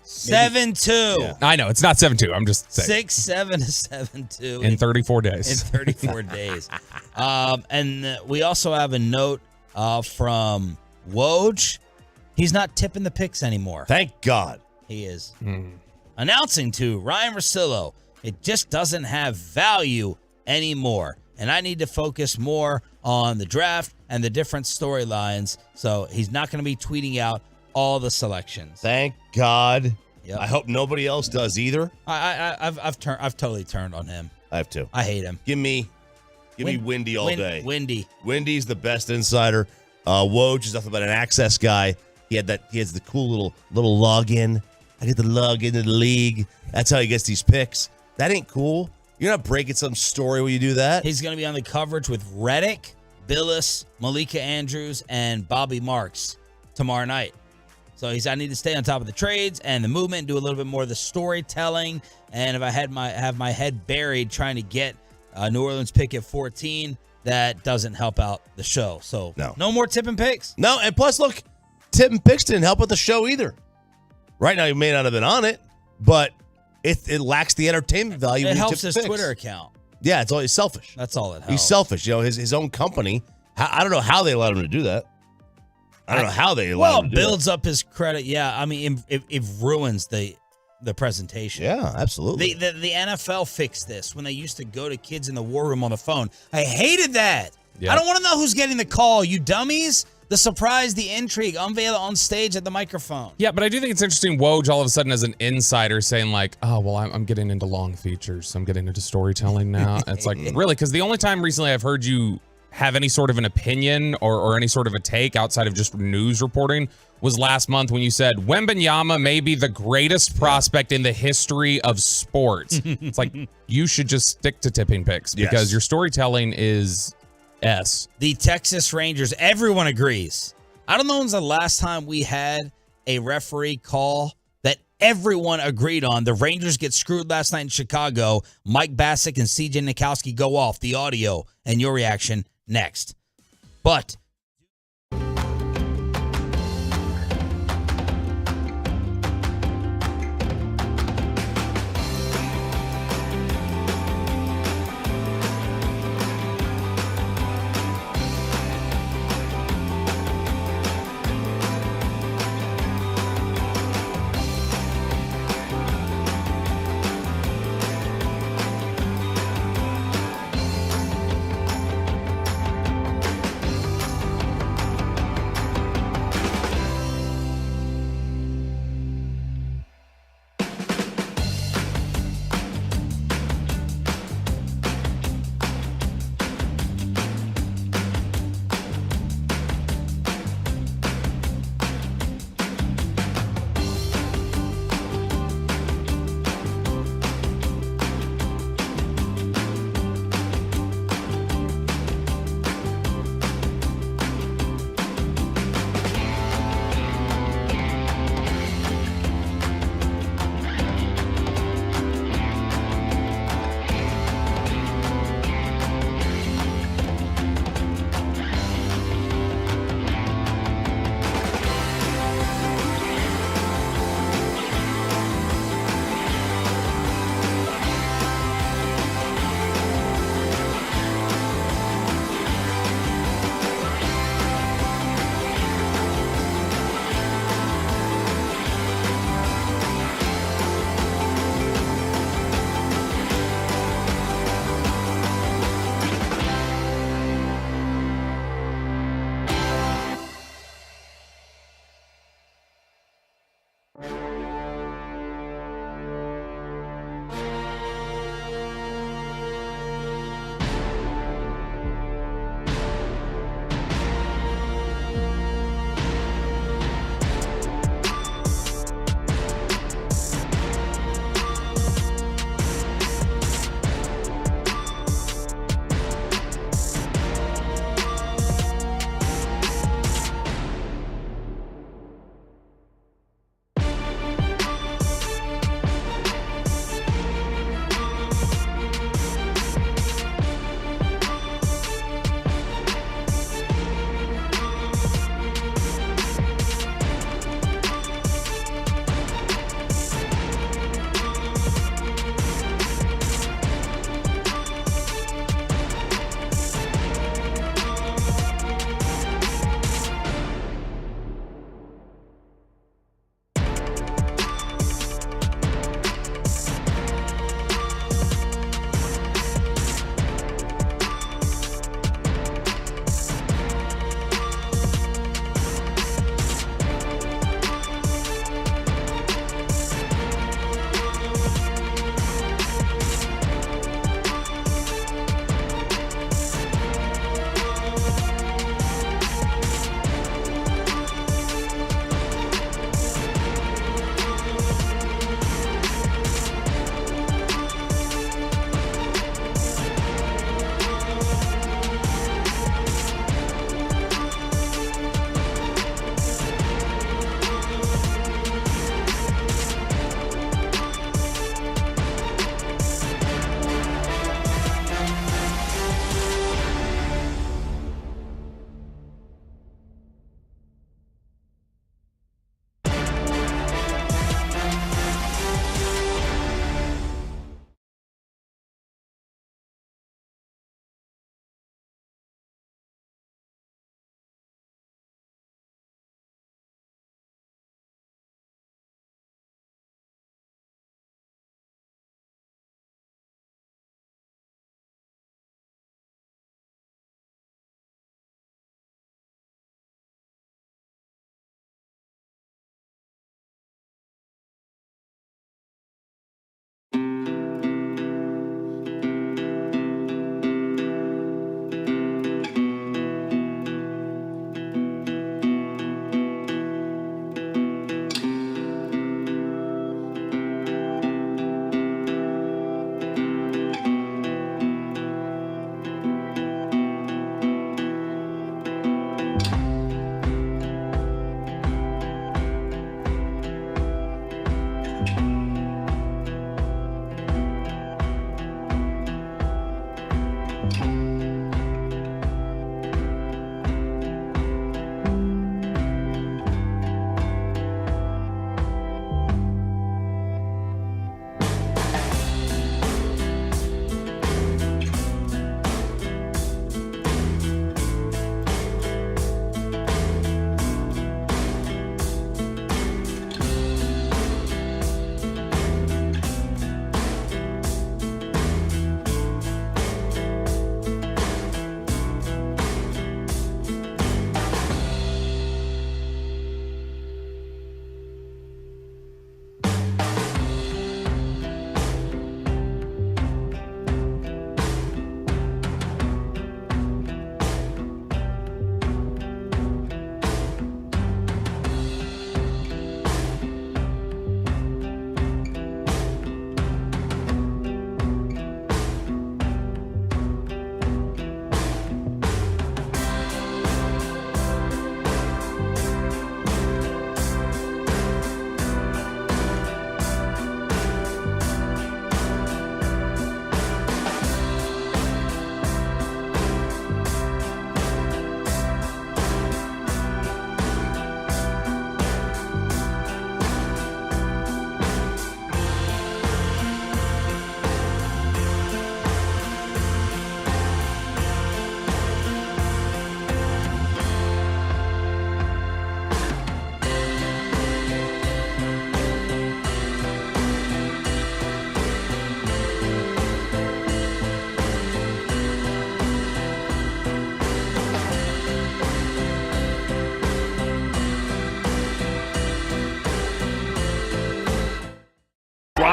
7'2". Yeah. I know it's not 7'2". I'm just saying 6'7" to 7'2" in 34 days. In 34 days. And we also have a note from Woj. He's not tipping the picks anymore. Thank God. He is announcing to Ryan Russillo, it just doesn't have value anymore. And I need to focus more on the draft and the different storylines. So he's not going to be tweeting out all the selections. Thank God. Yep. I hope nobody else does either. I've totally turned on him. I have too. I hate him. Give me Windy all day. Windy's the best insider. Woj is nothing but an access guy. He has the cool little login. I get to log into the league. That's how he gets these picks. That ain't cool. You're not breaking some story when you do that. He's going to be on the coverage with Reddick, Billis, Malika Andrews, and Bobby Marks tomorrow night. So I need to stay on top of the trades and the movement, do a little bit more of the storytelling. And if I have my head buried trying to get New Orleans pick at 14, that doesn't help out the show. So no more tipping picks. No, and plus, look, tipping picks didn't help with the show either. Right now, you may not have been on it, but it lacks the entertainment value. It when you helps tip his picks. Twitter account. Yeah, it's always selfish. That's all it helps. He's selfish. His own company. I don't know how they allowed him to do that. I don't know how they allowed him to do builds up his credit. Yeah, I mean, it ruins the presentation. Yeah, absolutely. The NFL fixed this when they used to go to kids in the war room on the phone. I hated that. Yeah. I don't want to know who's getting the call. You dummies. The surprise, the intrigue, unveil it on stage at the microphone. Yeah, but I do think it's interesting. Woj all of a sudden as an insider saying like, oh, well, I'm getting into long features. I'm getting into storytelling now. And it's like, really? Because the only time recently I've heard you have any sort of an opinion or any sort of a take outside of just news reporting was last month when you said Wembanyama may be the greatest prospect in the history of sports. It's like, you should just stick to tipping picks because your storytelling is S. The Texas Rangers, everyone agrees. I don't know when's the last time we had a referee call that everyone agreed on. The Rangers get screwed last night in Chicago. Mike Bassick and CJ Nikowski go off. The audio and your reaction next. But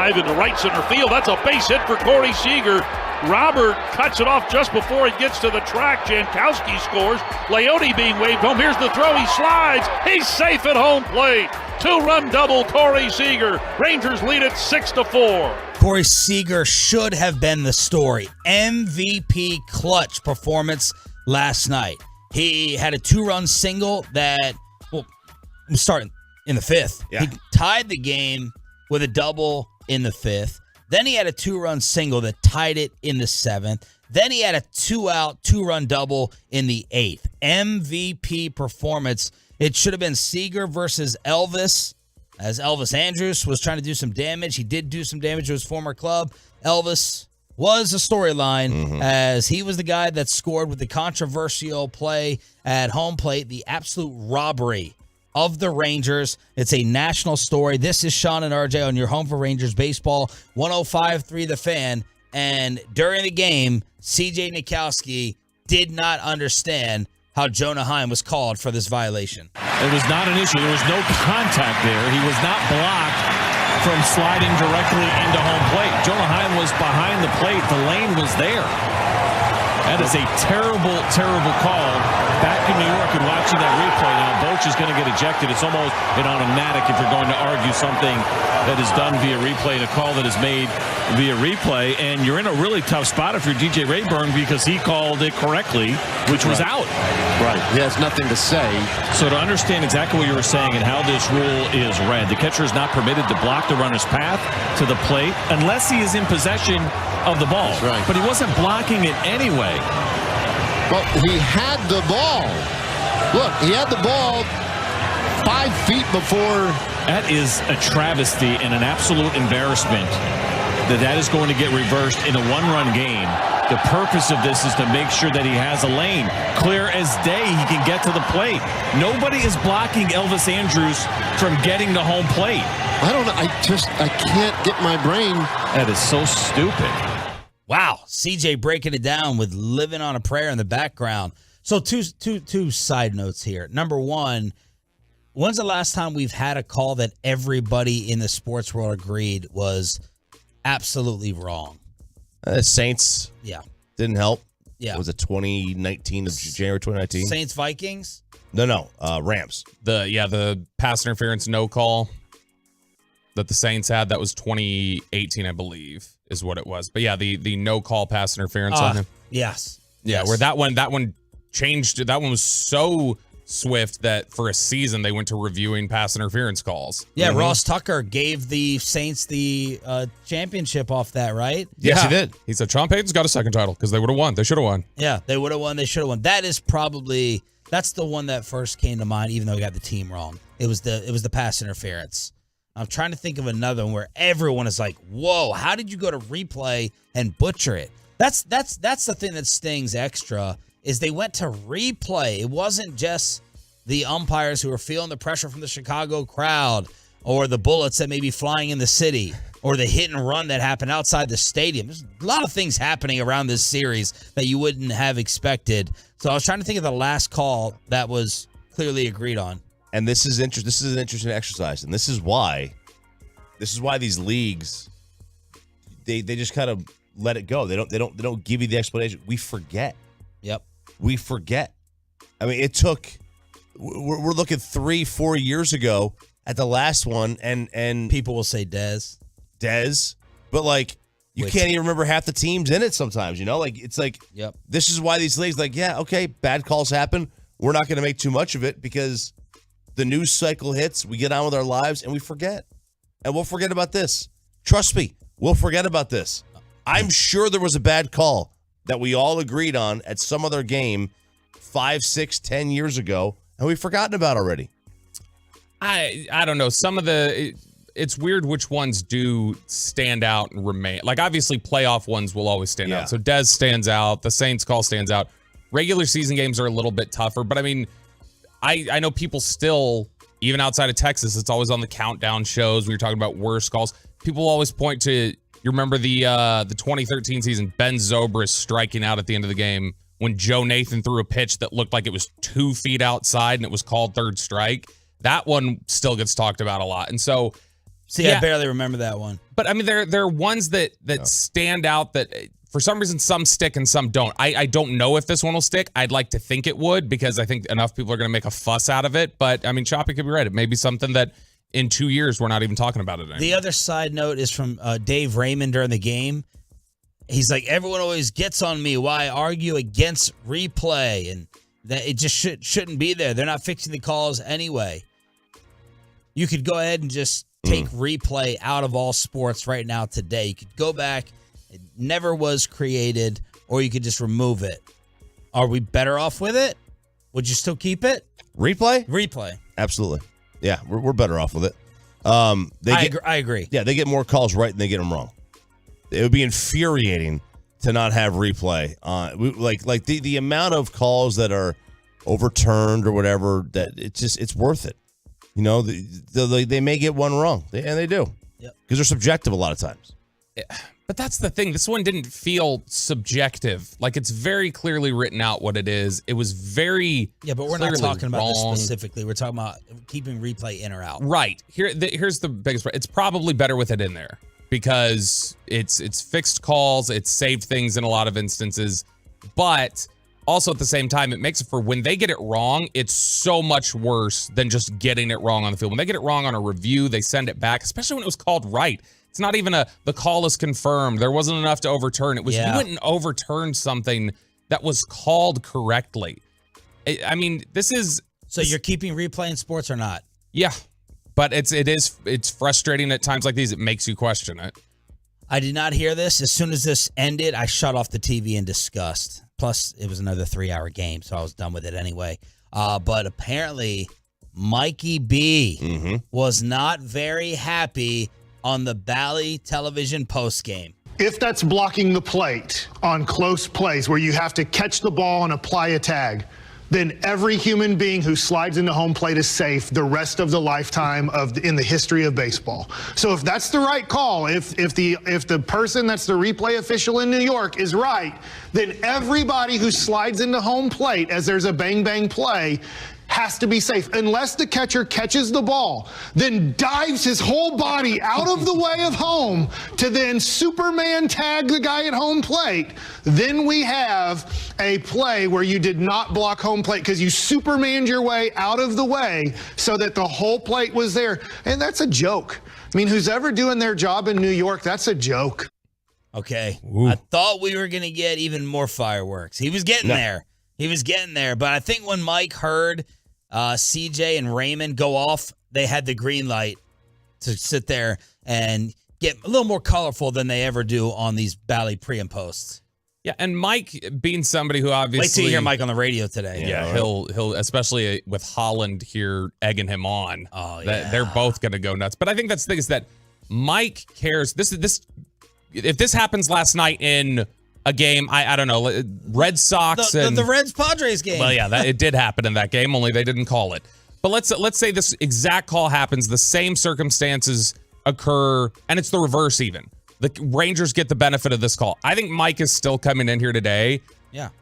drive into right center field. That's a base hit for Corey Seager. Robert cuts it off just before he gets to the track. Jankowski scores. Leone being waved home. Here's the throw. He slides. He's safe at home plate. 2-run double, Corey Seager. Rangers lead it 6-4. Corey Seager should have been the story. MVP clutch performance last night. He had a 2-run single that, well, I'm starting in the 5th. Yeah. He tied the game with a double in the 5th. Then he had a 2-run single that tied it in the 7th. Then he had a 2-out, 2-run double in the 8th. MVP performance. It should have been Seager versus Elvis, as Elvis Andrus was trying to do some damage. He did do some damage to his former club. Elvis was a storyline as he was the guy that scored with the controversial play at home plate, the absolute robbery of the Rangers. It's a national story. This is Sean and RJ on your home for Rangers baseball, 105.3 The Fan. And during the game, CJ Nitkowski did not understand how Jonah Heim was called for this violation. It was not an issue. There was no contact there. He was not blocked from sliding directly into home plate. Jonah Heim was behind the plate. The lane was there. That is a terrible, terrible call. Back in New York and watching that replay, now Boch is going to get ejected. It's almost an automatic if you're going to argue something that is done via replay and a call that is made via replay. And you're in a really tough spot if you're DJ Rayburn because he called it correctly, which was out. Right. He has nothing to say. So to understand exactly what you were saying and how this rule is read, the catcher is not permitted to block the runner's path to the plate unless he is in possession of the ball. That's right. But he wasn't blocking it anyway. Well, he had the ball. Look, he had the ball 5 feet before. That is a travesty and an absolute embarrassment that is going to get reversed in a one-run game. The purpose of this is to make sure that he has a lane. Clear as day, he can get to the plate. Nobody is blocking Elvis Andrus from getting to home plate. I don't know. I can't get my brain. That is so stupid. Wow, CJ breaking it down with Living on a Prayer in the background. So two side notes here. Number one, when's the last time we've had a call that everybody in the sports world agreed was absolutely wrong? Saints. Yeah. Didn't help. Yeah. Was it 2019, January 2019? Saints Vikings? No. Rams. The pass interference no call that the Saints had, that was 2018, I believe, is what it was. But yeah, the no call pass interference on him. Yes. Yeah, Yes. where that one changed. That one was so swift that for a season they went to reviewing pass interference calls. Yeah, Ross Tucker gave the Saints the championship off that, right? Yes, he did. He said Sean Payton's got a second title because they would have won. They should have won. Yeah, they would have won. They should have won. That's the one that first came to mind, even though we got the team wrong. It was the pass interference. I'm trying to think of another one where everyone is like, whoa, how did you go to replay and butcher it? That's the thing that stings extra, is they went to replay. It wasn't just the umpires who were feeling the pressure from the Chicago crowd or the bullets that may be flying in the city or the hit and run that happened outside the stadium. There's a lot of things happening around this series that you wouldn't have expected. So I was trying to think of the last call that was clearly agreed on. And this is This is an interesting exercise, and this is why these leagues they just kind of let it go. They don't give you the explanation. We forget. Yep. We forget. I mean, it took. We're looking 3-4 years ago at the last one, and people will say Dez, but like you can't even remember half the teams in it sometimes. You know, like it's like, yep. This is why these leagues, like, yeah, okay, bad calls happen. We're not going to make too much of it because the news cycle hits. We get on with our lives and we forget, and we'll forget about this. Trust me, we'll forget about this. I'm sure there was a bad call that we all agreed on at some other game 5, 6, 10 years ago, and we've forgotten about already. I don't know. Some of it's weird which ones do stand out and remain. Like, obviously, playoff ones will always stand out. So Dez stands out. The Saints call stands out. Regular season games are a little bit tougher, but I mean, I know people still, even outside of Texas, it's always on the countdown shows when you're talking about worst calls. People always point to, you remember the 2013 season, Ben Zobrist striking out at the end of the game when Joe Nathan threw a pitch that looked like it was 2 feet outside and it was called third strike. That one still gets talked about a lot. And so See, I barely remember that one. But I mean, there are ones that stand out that for some reason some stick and some don't. I don't know if this one will stick. I'd like to think it would because I think enough people are going to make a fuss out of it. But I mean, Choppy could be right. It may be something that in 2 years we're not even talking about it anymore. The other side note is from Dave Raymond during the game. He's like, everyone always gets on me why I argue against replay, and that it just shouldn't be there. They're not fixing the calls anyway. You could go ahead and just take replay out of all sports right now today. You could go back. It never was created, or you could just remove it. Are we better off with it? Would you still keep it? Replay? Replay. Absolutely. Yeah, we're better off with it. I agree. Yeah, they get more calls right than they get them wrong. It would be infuriating to not have replay. Like the amount of calls that are overturned or whatever, that it's worth it. You know, they may get one wrong, and they do. Yep. Because they're subjective a lot of times. Yeah, but that's the thing. This one didn't feel subjective. Like, it's very clearly written out what it is. It was very but we're not talking about this wrong. specifically. We're talking about keeping replay in or out. Right. Here's the biggest part. It's probably better with it in there because it's fixed calls. It's saved things in a lot of instances. But also at the same time, it makes it for when they get it wrong, it's so much worse than just getting it wrong on the field. When they get it wrong on a review, they send it back, especially when it was called right. It's not even the call is confirmed. There wasn't enough to overturn. It was you went and overturned something that was called correctly. I mean, this is... So you're keeping replay in sports or not? Yeah, but it's frustrating at times like these. It makes you question it. I did not hear this. As soon as this ended, I shut off the TV in disgust. Plus, it was another 3-hour game, so I was done with it anyway. But apparently, Mikey B was not very happy on the Bally television postgame. If that's blocking the plate on close plays where you have to catch the ball and apply a tag, then every human being who slides into home plate is safe the rest of the lifetime in the history of baseball. So if that's the right call, if the person that's the replay official in New York is right, then everybody who slides into home plate as there's a bang bang play has to be safe. Unless the catcher catches the ball, then dives his whole body out of the way of home to then Superman tag the guy at home plate, then we have a play where you did not block home plate because you Supermaned your way out of the way so that the whole plate was there. And that's a joke. I mean, who's ever doing their job in New York, that's a joke. Okay. I thought we were going to get even more fireworks. He was getting there. He was getting there. But I think when Mike heard CJ and Raymond go off, they had the green light to sit there and get a little more colorful than they ever do on these Bally pre and posts. Yeah, and Mike being somebody who obviously... Wait till you hear Mike on the radio today. Yeah, he'll especially with Holland here egging him on. Oh, yeah. They're both going to go nuts. But I think that's the thing is that Mike cares. If this happens last night in a game, I don't know, Red Sox the Reds-Padres game. Well, yeah, it did happen in that game, only they didn't call it. But let's say this exact call happens, the same circumstances occur, and it's the reverse even. The Rangers get the benefit of this call. I think Mike is still coming in here today,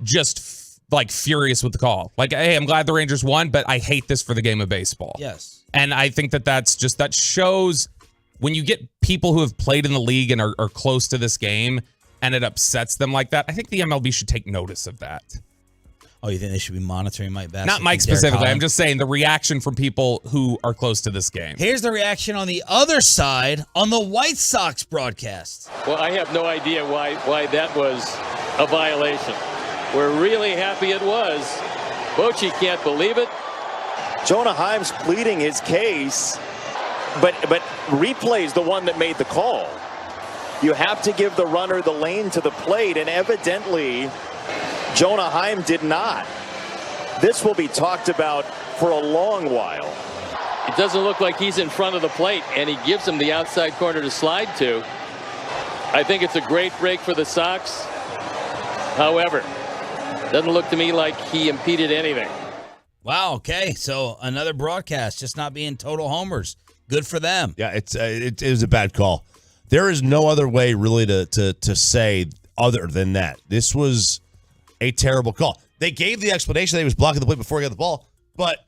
just like furious with the call. Like, hey, I'm glad the Rangers won, but I hate this for the game of baseball. Yes. And I think that shows when you get people who have played in the league and are close to this game, and it upsets them like that, I think the MLB should take notice of that. Oh, you think they should be monitoring Mike Bassett? Not Mike specifically. I'm just saying the reaction from people who are close to this game. Here's the reaction on the other side on the White Sox broadcast. Well, I have no idea why that was a violation. We're really happy it was. Bochy can't believe it. Jonah Heim's pleading his case, but replay is the one that made the call. You have to give the runner the lane to the plate, and evidently Jonah Heim did not. This will be talked about for a long while. It doesn't look like he's in front of the plate, and he gives him the outside corner to slide to. I think it's a great break for the Sox. However, doesn't look to me like he impeded anything. Wow, okay. So another broadcast just not being total homers. Good for them. Yeah, it was a bad call. There is no other way really to say other than that. This was a terrible call. They gave the explanation that he was blocking the plate before he got the ball, but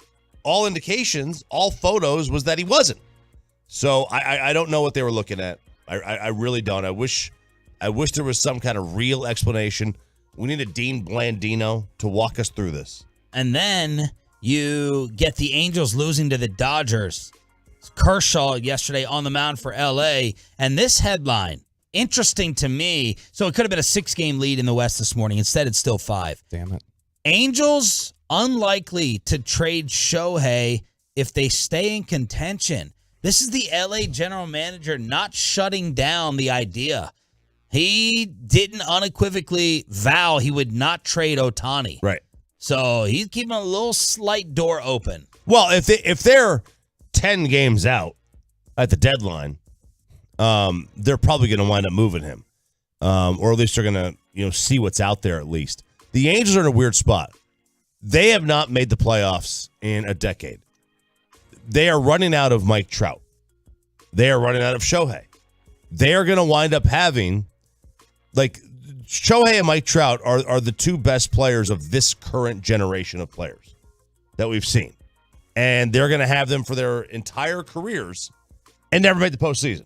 all indications, all photos was that he wasn't. So I don't know what they were looking at. I really don't. I wish there was some kind of real explanation. We need a Dean Blandino to walk us through this. And then you get the Angels losing to the Dodgers. Kershaw yesterday on the mound for L.A. And this headline, interesting to me. So it could have been a 6-game lead in the West this morning. Instead, it's still 5. Damn it. Angels unlikely to trade Shohei if they stay in contention. This is the L.A. general manager not shutting down the idea. He didn't unequivocally vow he would not trade Ohtani. Right. So he's keeping a little slight door open. Well, if they're 10 games out at the deadline, they're probably going to wind up moving him, or at least they're going to see what's out there. At least the Angels are in a weird spot. They have not made the playoffs in a decade. They are running out of Mike Trout. They are running out of Shohei. They are going to wind up having, like, Shohei and Mike Trout are the two best players of this current generation of players that we've seen. And they're going to have them for their entire careers and never made the postseason.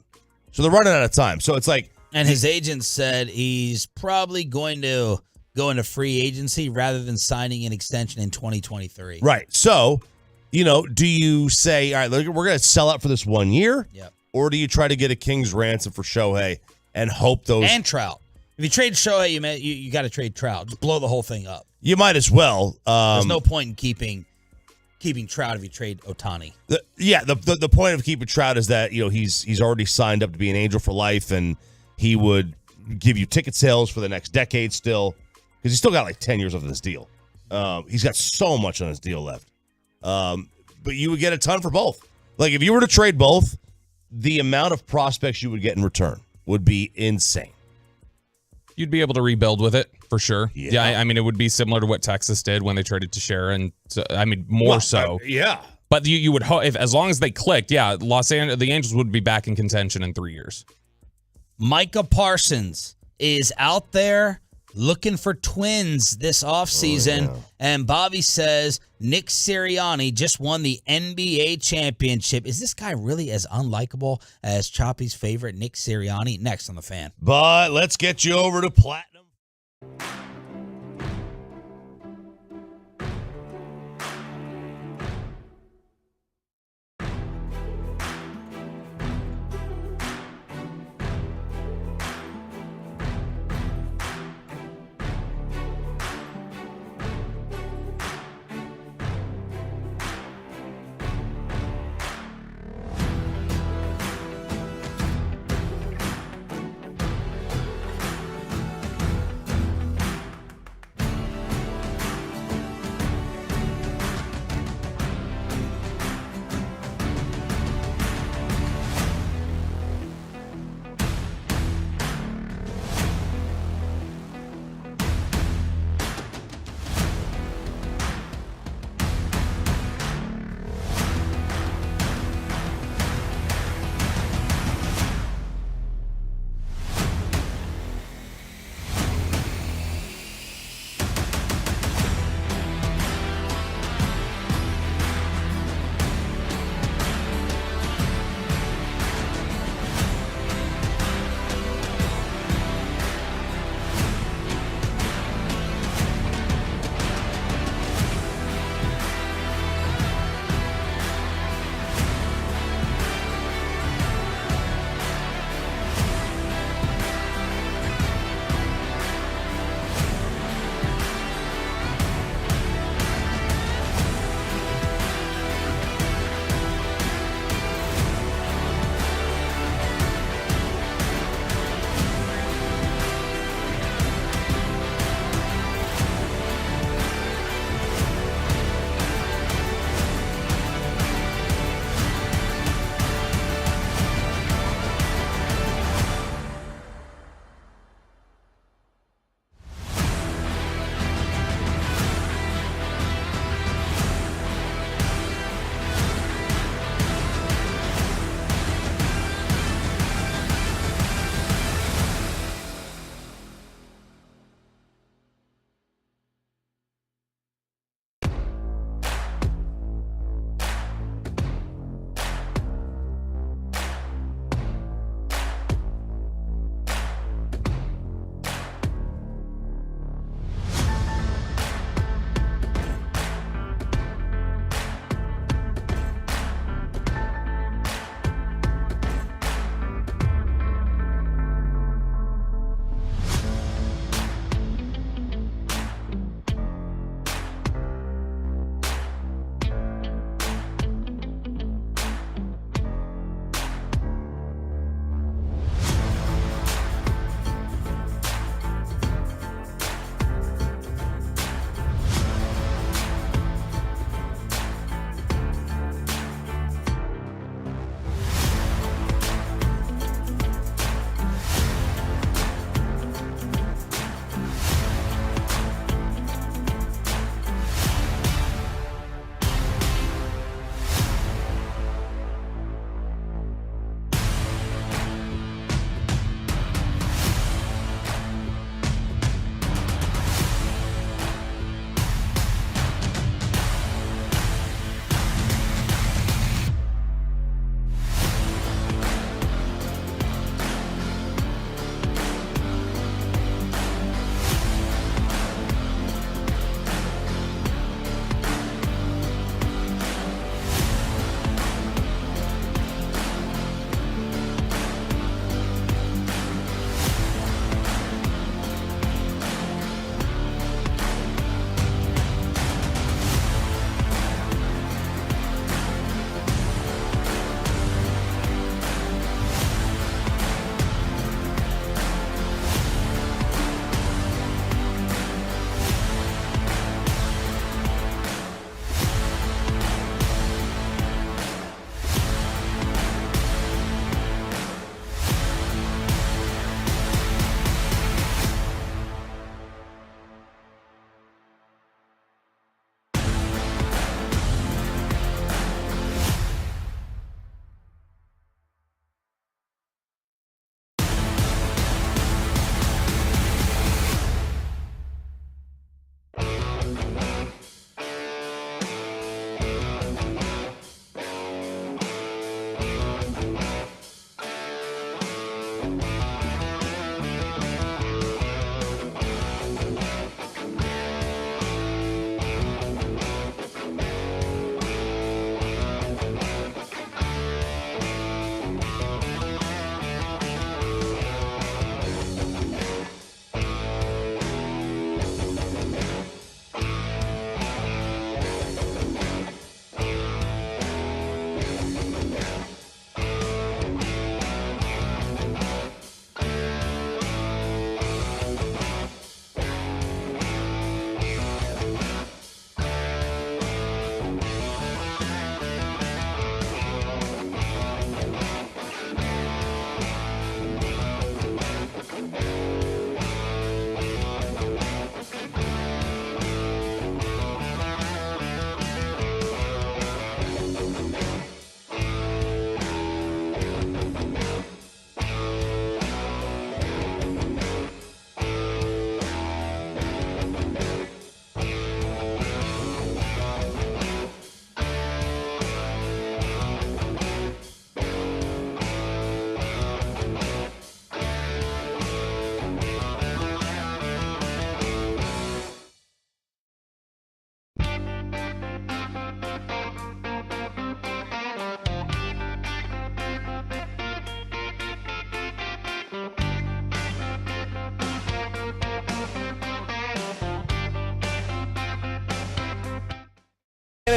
So they're running out of time. So it's like... And his agent said he's probably going to go into free agency rather than signing an extension in 2023. Right. So... do you say, all right, look, we're going to sell out for this 1 year? Yep. Or do you try to get a king's ransom for Shohei and hope those... And Trout. If you trade Shohei, you got to trade Trout. Just blow the whole thing up. You might as well. There's no point in keeping Trout if you trade Ohtani. The point of keeping Trout is that, he's already signed up to be an Angel for life, and he would give you ticket sales for the next decade still, because he's still got like 10 years of this deal. He's got so much on his deal left. But you would get a ton for both. Like, if you were to trade both, the amount of prospects you would get in return would be insane. You'd be able to rebuild with it, for sure. Yeah. I mean, it would be similar to what Texas did when they traded Teixeira, and more so. Yeah. But you would hope, as long as they clicked, the Angels would be back in contention in 3 years. Micah Parsons is out there looking for twins this offseason, and Bobby says Nick Sirianni just won the NBA championship. Is this guy really as unlikable as Choppy's favorite Nick Sirianni? Next on The Fan. But let's get you over to Platinum.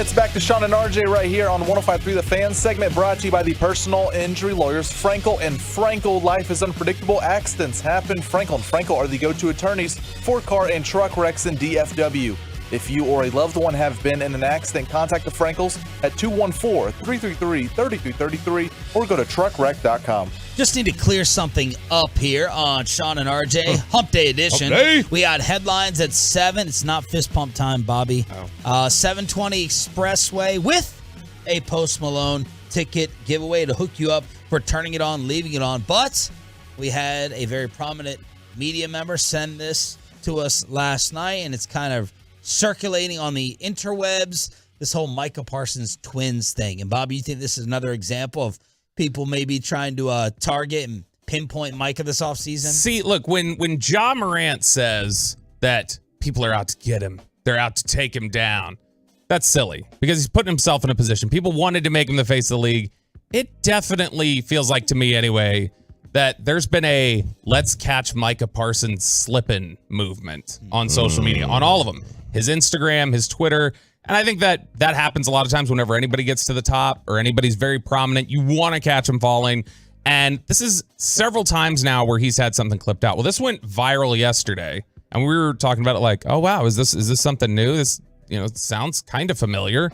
minutes back to Sean and RJ right here on 105.3 The Fan, segment brought to you by the personal injury lawyers Frankel and Frankel. Life is unpredictable. Accidents happen. Frankel and Frankel are the go-to attorneys for car and truck wrecks in DFW. If you or a loved one have been in an accident, contact the Frankels at 214-333-3333 or go to truckwreck.com. Just need to clear something up here on Sean and RJ Hump Day edition. Hump Day. We got headlines at 7. It's not fist pump time, Bobby. 720 Expressway with a Post Malone ticket giveaway to hook you up for turning it on, leaving it on. But we had a very prominent media member send this to us last night, and it's kind of circulating on the interwebs, this whole Micah Parsons twins thing. And Bobby, you think this is another example of people maybe trying to target and pinpoint Micah this offseason? See, look, when Ja Morant says that people are out to get him, they're out to take him down, that's silly because he's putting himself in a position. People wanted to make him the face of the league. It definitely feels like, to me anyway, that there's been a let's catch Micah Parsons slipping movement on social media, on all of them. His Instagram, his Twitter. And I think that happens a lot of times whenever anybody gets to the top or anybody's very prominent. You want to catch them falling. And this is several times now where he's had something clipped out. Well, this went viral yesterday. And we were talking about it like, oh, wow, is this something new? This, it sounds kind of familiar.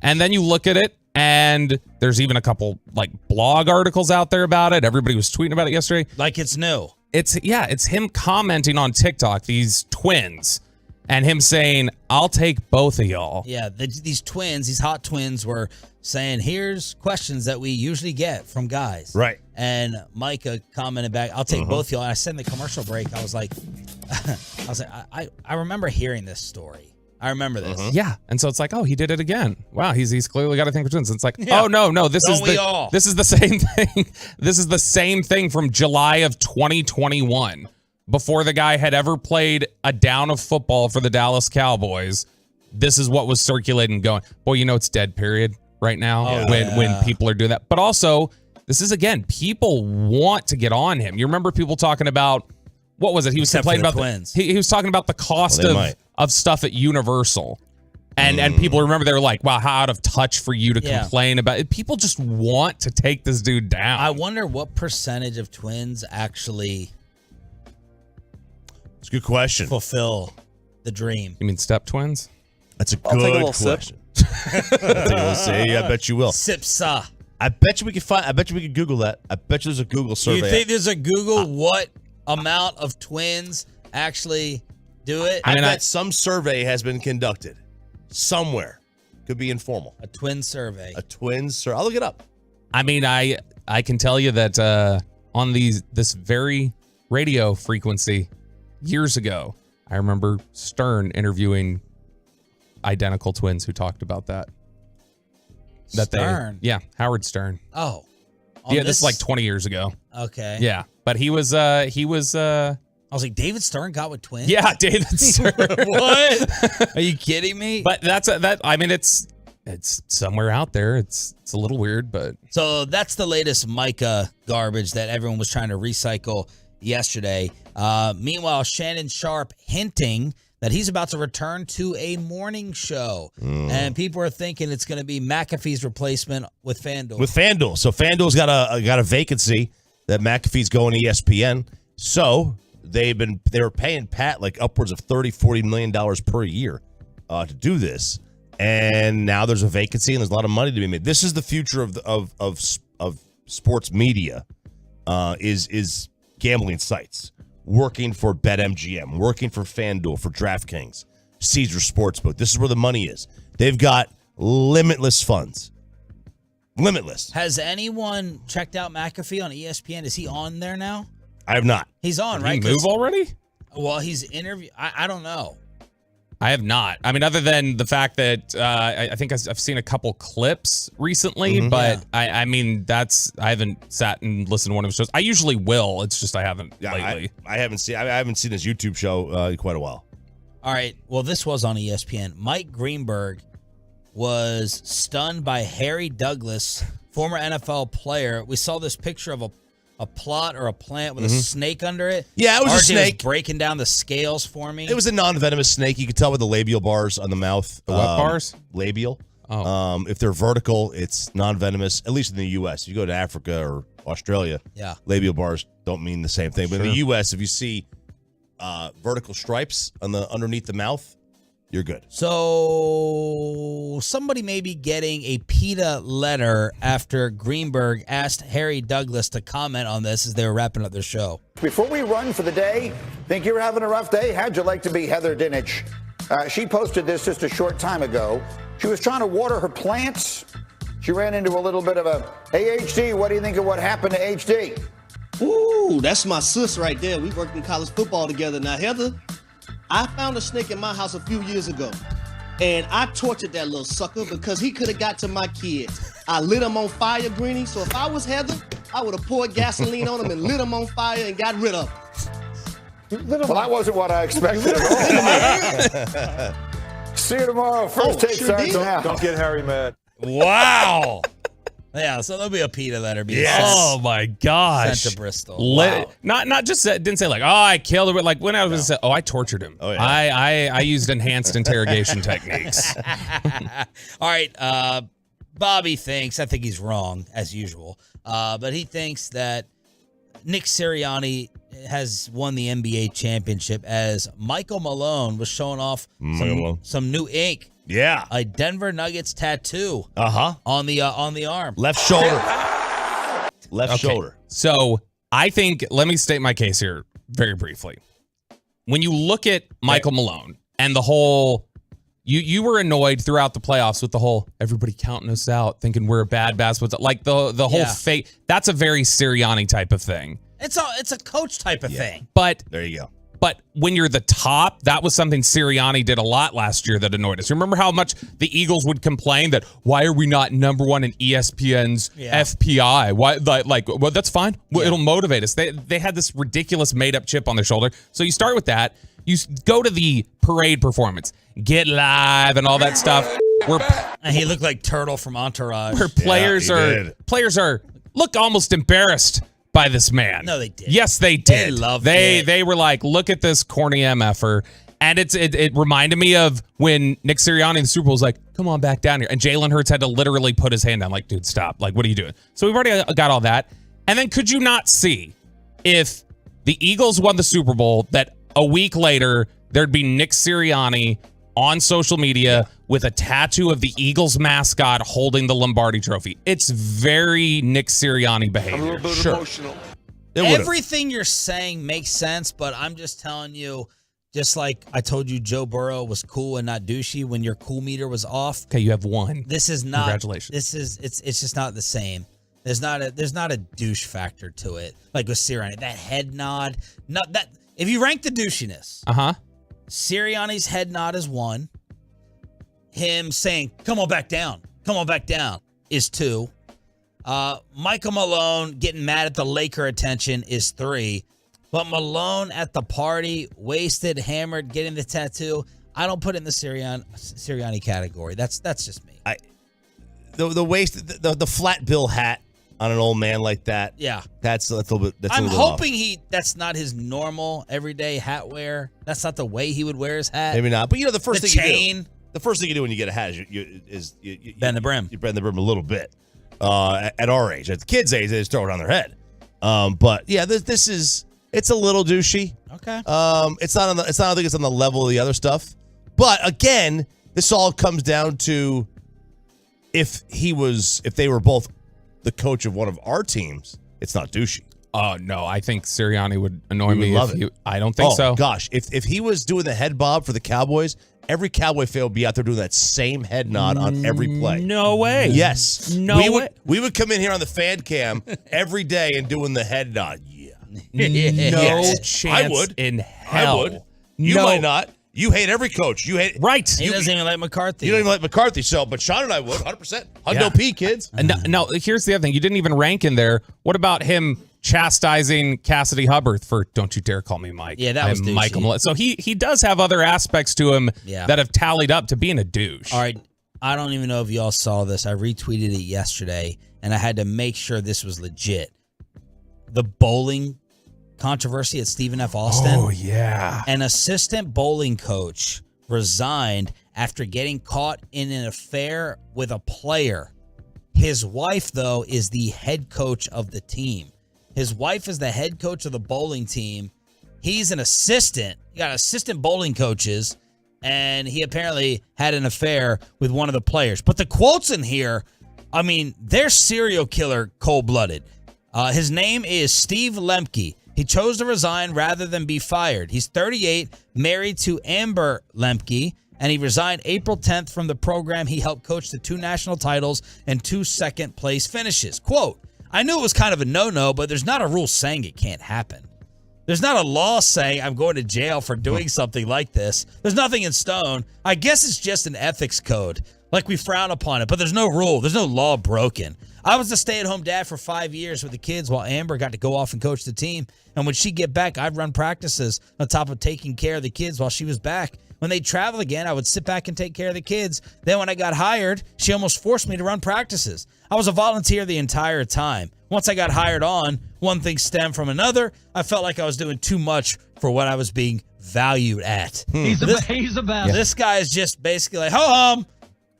And then you look at it, and there's even a couple like blog articles out there about it. Everybody was tweeting about it yesterday. Like it's new. It's him commenting on TikTok, these twins, and him saying, I'll take both of y'all. Yeah, these twins, these hot twins were saying, here's questions that we usually get from guys. Right. And Micah commented back, I'll take both of y'all. And I said in the commercial break, I was like, I remember hearing this story. I remember this. Yeah. And so it's like, oh, he did it again. Wow, he's clearly got a thing for twins. And it's like, oh, no, this is the same thing. This is the same thing from July of 2021. Before the guy had ever played a down of football for the Dallas Cowboys, this is what was circulating going. Boy, it's dead period right now when people are doing that. But also, this is, again, people want to get on him. You remember people talking about, what was it? He was complaining about twins. He was talking about the cost of stuff at Universal. And people remember, they were like, wow, how out of touch for you to complain about it. People just want to take this dude down. I wonder what percentage of twins actually... It's a good question. Fulfill the dream. You mean step twins? That's a I'll take a good little question. I bet you will. Sip-sa. I bet you we could Google that. I bet you there's a Google survey. You think there's a Google what amount of twins actually do it? I bet some survey has been conducted somewhere. Could be informal. A twin survey. I'll look it up. I mean, I can tell you that on this very radio frequency years ago, I remember Stern interviewing identical twins who talked about that. Stern? Howard Stern. Oh. Yeah, this is like 20 years ago. Okay. Yeah, but he was I was like, David Stern got with twins? Yeah, David Stern. What? Are you kidding me? But it's somewhere out there. It's a little weird, but so that's the latest Micah garbage that everyone was trying to recycle yesterday. Meanwhile, Shannon Sharp hinting that he's about to return to a morning show. And people are thinking it's going to be McAfee's replacement with FanDuel. So FanDuel's got a vacancy that McAfee's going to ESPN. So they were paying Pat like upwards of $30-40 million per year to do this. And now there's a vacancy and there's a lot of money to be made. This is the future of sports media, is gambling sites. Working for BetMGM, working for FanDuel, for DraftKings, Caesar Sportsbook. This is where the money is. They've got limitless funds. Limitless. Has anyone checked out McAfee on ESPN? Is he on there now? I have not. He's on, Did right? he move already? Well, he's interviewed. I don't know. I have not. I mean, other than the fact that I think I've seen a couple clips recently, but I mean, I haven't sat and listened to one of his shows. I usually will. It's just I haven't lately. I haven't seen his YouTube show in quite a while. All right. Well, this was on ESPN. Mike Greenberg was stunned by Harry Douglas, former NFL player. We saw this picture of a plot or a plant with a snake under it. Yeah, it was RJ a snake. Was breaking down the scales for me. It was a non-venomous snake. You could tell with the labial bars on the mouth. The what bars? Labial. If they're vertical, it's non-venomous, at least in the U.S. If you go to Africa or Australia, labial bars don't mean the same thing. But in the U.S., if you see vertical stripes on the underneath the mouth, you're good. So somebody may be getting a PETA letter after Greenberg asked Harry Douglas to comment on this as they were wrapping up their show. Before we run for the day, think you're having a rough day? How'd you like to be Heather Dinich? She posted this just a short time ago. She was trying to water her plants. She ran into a little bit of a, hey, HD, what do you think of what happened to HD? Ooh, that's my sis right there. We worked in college football together. Now, Heather, I found a snake in my house a few years ago, and I tortured that little sucker because he could have got to my kids. I lit him on fire, Greenie, so if I was Heather, I would have poured gasoline on him and lit him on fire and got rid of him. Well, that wasn't what I expected at all. See you tomorrow. First take starts now. Don't get Harry mad. Wow. Yeah, so there'll be a PETA letter being sent. Oh my gosh. Sent to Bristol. Wow. Not just didn't say like, oh, I killed him, but like when I was say, oh, I tortured him. Oh, yeah. I used enhanced interrogation techniques. All right, Bobby thinks, I think he's wrong as usual, but he thinks that Nick Sirianni has won the NBA championship as Michael Malone was showing off some new ink. Yeah. A Denver Nuggets tattoo. On the arm. Left shoulder. Left shoulder. So I think, let me state my case here very briefly. When you look at Michael Malone and the whole, you were annoyed throughout the playoffs with the whole everybody counting us out, thinking we're a bad basketball, like the whole fake. That's a very Sirianni type of thing. It's a coach type of thing. But there you go. But when you're the top, that was something Sirianni did a lot last year that annoyed us. Remember how much the Eagles would complain that why are we not number one in ESPN's FPI? Why, like, well, that's fine. Well, it'll motivate us. They had this ridiculous made up chip on their shoulder. So you start with that. You go to the parade performance, get live, and all that stuff. And he looked like Turtle from Entourage. Where players are look almost embarrassed by this man. No, they did. Yes, they They did. loved it. They were like, look at this corny MFer. And it reminded me of when Nick Sirianni in the Super Bowl was like, come on back down here. And Jalen Hurts had to literally put his hand down like, dude, stop. Like, what are you doing? So we've already got all that. And then could you not see if the Eagles won the Super Bowl that a week later there'd be Nick Sirianni on social media with a tattoo of the Eagles mascot holding the Lombardi trophy? It's very Nick Sirianni behavior. I'm a little bit emotional. Everything you're saying makes sense, but I'm just telling you, just like I told you Joe Burrow was cool and not douchey when your cool meter was off. Okay, you have one. This is not. Congratulations. This is it's just not the same. There's not a douche factor to it. Like with Sirianni, that head nod, not that. If you rank the douchiness, Sirianni's head nod is 1. Him saying, come on back down, is 2. Michael Malone getting mad at the Laker attention is 3. But Malone at the party, wasted, hammered, getting the tattoo, I don't put it in the Sirianni category. That's just me. The flat bill hat on an old man like that. Yeah. That's a little bit. I'm hoping that's not his normal everyday hat wear. That's not the way he would wear his hat. Maybe not. But the first thing chain. you do. The first thing you do when you get a hat is you bend the brim. You bend the brim a little bit. At our age, at the kids' age, they just throw it on their head. But yeah, it's a little douchey. Okay. It's not. I don't think it's on the level of the other stuff. But again, this all comes down to if they were both the coach of one of our teams, it's not douchey. Oh no, I think Sirianni would annoy me. I don't Oh think so. Gosh, if he was doing the head bob for the Cowboys, every Cowboy fan would be out there doing that same head nod on every play. No way. Yes. No way. We would come in here on the fan cam every day and doing the head nod. Yeah. No chance I would. in hell. I would. You might not. You hate every coach. You hate He doesn't even like McCarthy. You don't even like McCarthy. So, but Sean and I would 100%. Hundo P, kids. And no, here's the other thing. You didn't even rank in there. What about him chastising Cassidy Hubbard for "Don't you dare call me Mike"? Yeah, that was douchey. Michael. So he does have other aspects to him that have tallied up to being a douche. All right. I don't even know if y'all saw this. I retweeted it yesterday, and I had to make sure this was legit. The bowling controversy at Stephen F. Austin. Oh, yeah. An assistant bowling coach resigned after getting caught in an affair with a player. His wife, though, is the head coach of the team. His wife is the head coach of the bowling team. He's an assistant. You got assistant bowling coaches, and he apparently had an affair with one of the players. But the quotes in here, I mean, they're serial killer cold-blooded. His name is Steve Lemke. He chose to resign rather than be fired. He's 38, married to Amber Lemke, and he resigned April 10th from the program. He helped coach the 2 national titles and 2 second-place finishes. Quote, I knew it was kind of a no-no, but there's not a rule saying it can't happen. There's not a law saying I'm going to jail for doing something like this. There's nothing in stone. I guess it's just an ethics code. Like we frown upon it, but there's no rule. There's no law broken. I was the stay-at-home dad for 5 years with the kids while Amber got to go off and coach the team. And when she'd get back, I'd run practices on top of taking care of the kids while she was back. When they'd travel again, I would sit back and take care of the kids. Then when I got hired, she almost forced me to run practices. I was a volunteer the entire time. Once I got hired on, one thing stemmed from another. I felt like I was doing too much for what I was being valued at. He's a bastard. This guy is just basically like, ho-hum.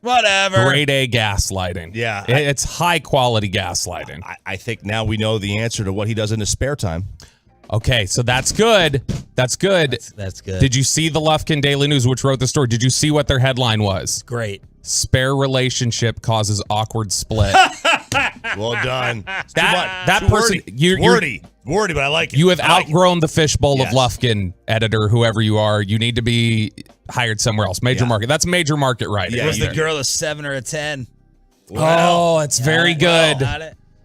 Whatever. Grade A gaslighting. Yeah. It's high quality gaslighting. I think now we know the answer to what he does in his spare time. Okay, so that's good. That's good. That's good. Did you see the Lufkin Daily News, which wrote the story? Did you see what their headline was? Great. Spare relationship causes awkward split. Well done. That person, you're wordy, but I like it. You have outgrown the fishbowl of Lufkin, editor, whoever you are. You need to be hired somewhere else. Major market. That's major market writing. Was the girl a 7 or a 10? Oh, it's very good.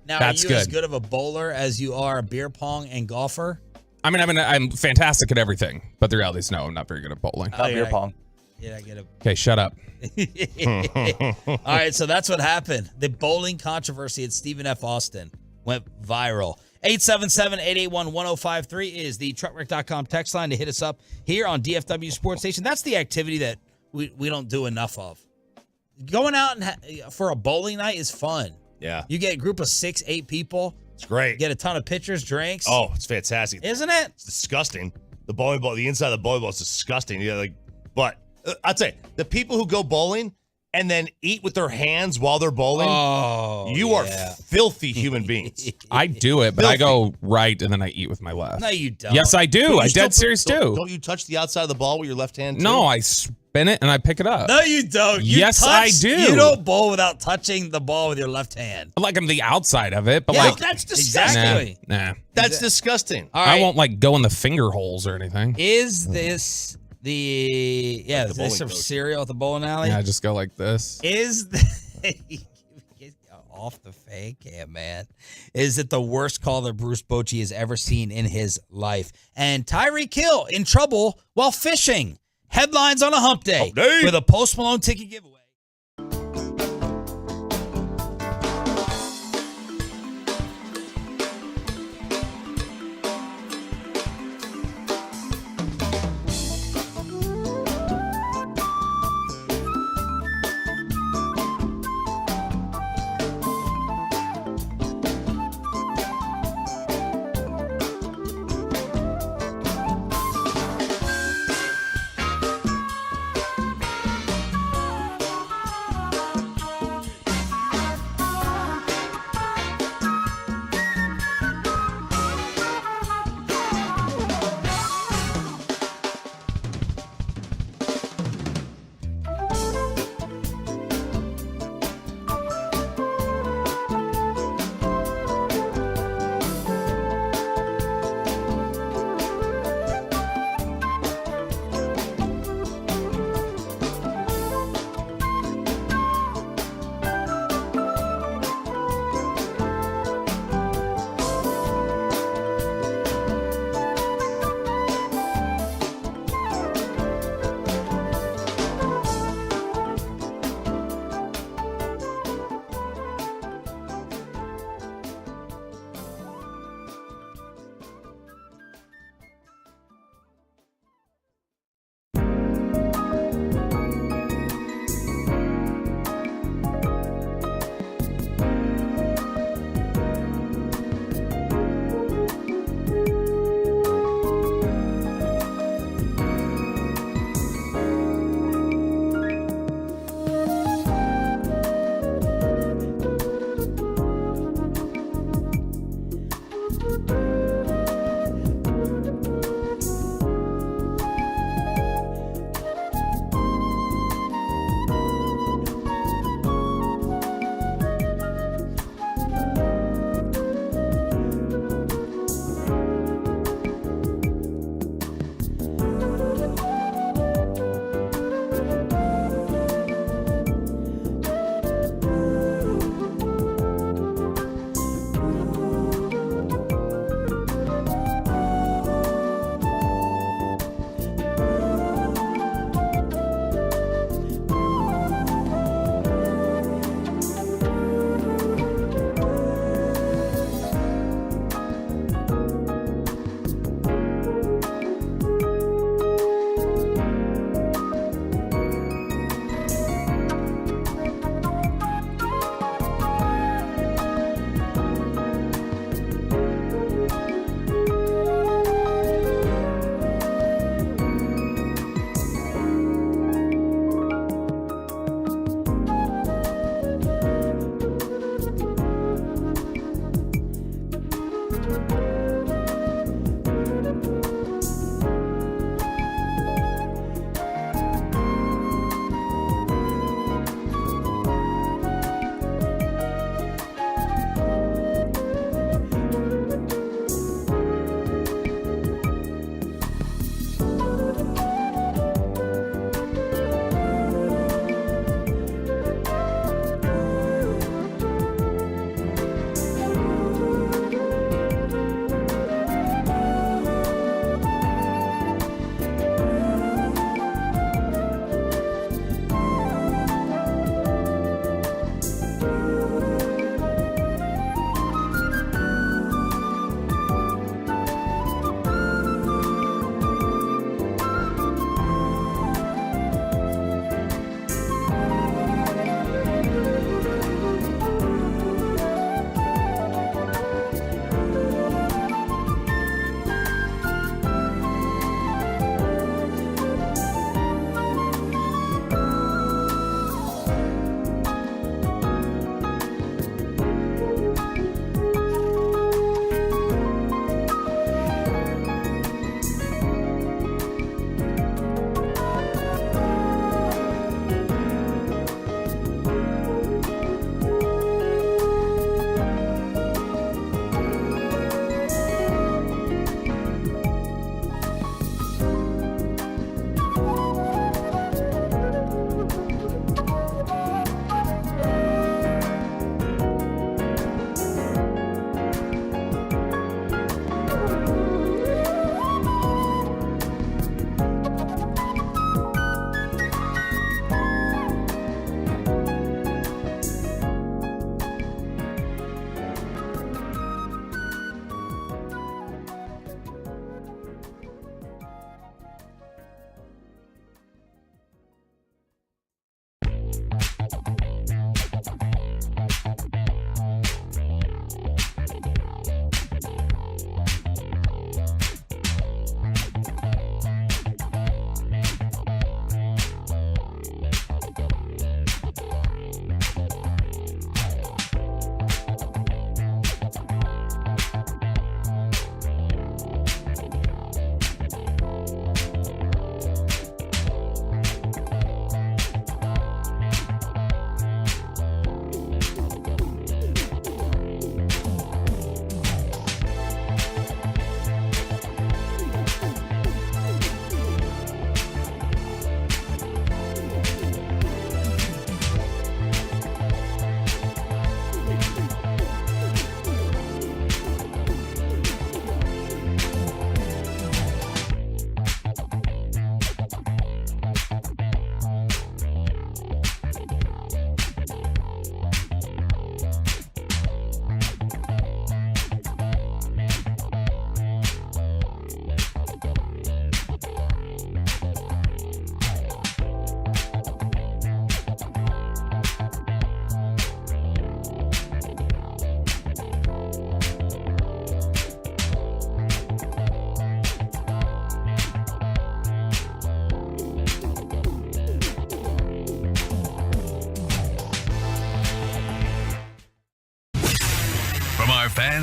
Now, That's are you as good. good of a bowler as you are a beer pong and golfer? I mean, I'm fantastic at everything, but the reality is, no, I'm not very good at bowling. Beer pong. Yeah, I get it. Okay, shut up. All right, so that's what happened. The bowling controversy at Stephen F. Austin went viral. 877-881-1053 is the truckwreck.com text line to hit us up here on DFW Sports Station. That's the activity that we don't do enough of. Going out for a bowling night is fun. Yeah. You get a group of 6-8 people. It's great. Get a ton of pitchers, drinks. Oh, it's fantastic. Isn't it? It's disgusting. The bowling ball, the inside of the bowling ball is disgusting. Yeah, but I'd say the people who go bowling and then eat with their hands while they're bowling, you are filthy human beings. I do it, but I go right and then I eat with my left. No, you don't. Yes, I do. I dead serious do. Don't you touch the outside of the ball with your left hand? Too? No, I spin it and I pick it up. No, you don't. I do. You don't bowl without touching the ball with your left hand. Like I'm the outside of it, but Yeah, like that's disgusting. Nah. That's disgusting. All right. I won't like go in the finger holes or anything. Is this is this some cereal at the bowling alley? Yeah, I just go like this. Is get off the fan cam, man. Is it the worst call that Bruce Bochy has ever seen in his life? And Tyreek Hill in trouble while fishing. Headlines on a hump day with a Post Malone ticket giveaway.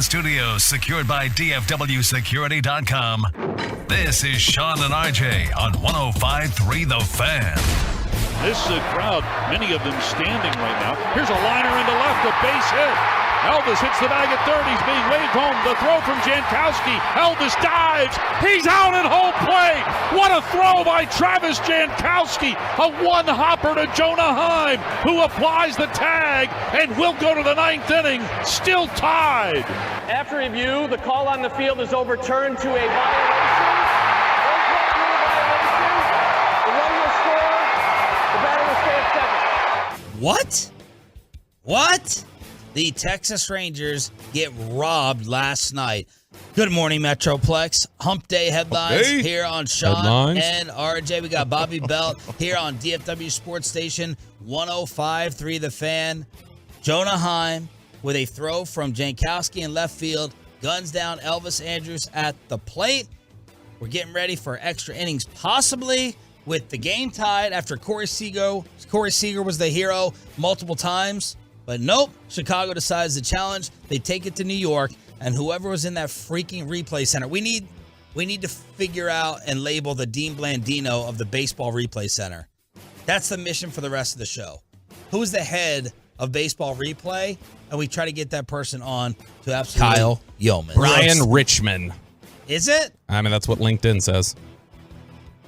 Fan Studios, secured by DFWSecurity.com. This is Sean and RJ on 105.3 The Fan. This crowd, many of them standing right now. Here's a liner into left, a base hit. Elvis hits the bag at third. He's being waved home. The throw from Jankowski. Elvis dives. He's out at home plate. What a throw by Travis Jankowski. A one-hopper to Jonah Heim, who applies the tag and will go to the ninth inning, still tied. After review, the call on the field is overturned to a violation. The runner will score. The batter will stay at second. What? The Texas Rangers get robbed last night. Good morning, Metroplex. Hump Day headlines here on Sean and RJ. We got Bobby Belt here on DFW Sports Station 105.3 The Fan. Jonah Heim with a throw from Jankowski in left field. Guns down Elvis Andrus at the plate. We're getting ready for extra innings, possibly with the game tied after Corey Seager was the hero multiple times. But nope, Chicago decides to challenge. They take it to New York, and whoever was in that freaking replay center, we need to figure out and label the Dean Blandino of the baseball replay center. That's the mission for the rest of the show. Who's the head of baseball replay? And we try to get that person on to absolutely Kyle Yeoman. Brian Richmond. Is it? I mean, that's what LinkedIn says.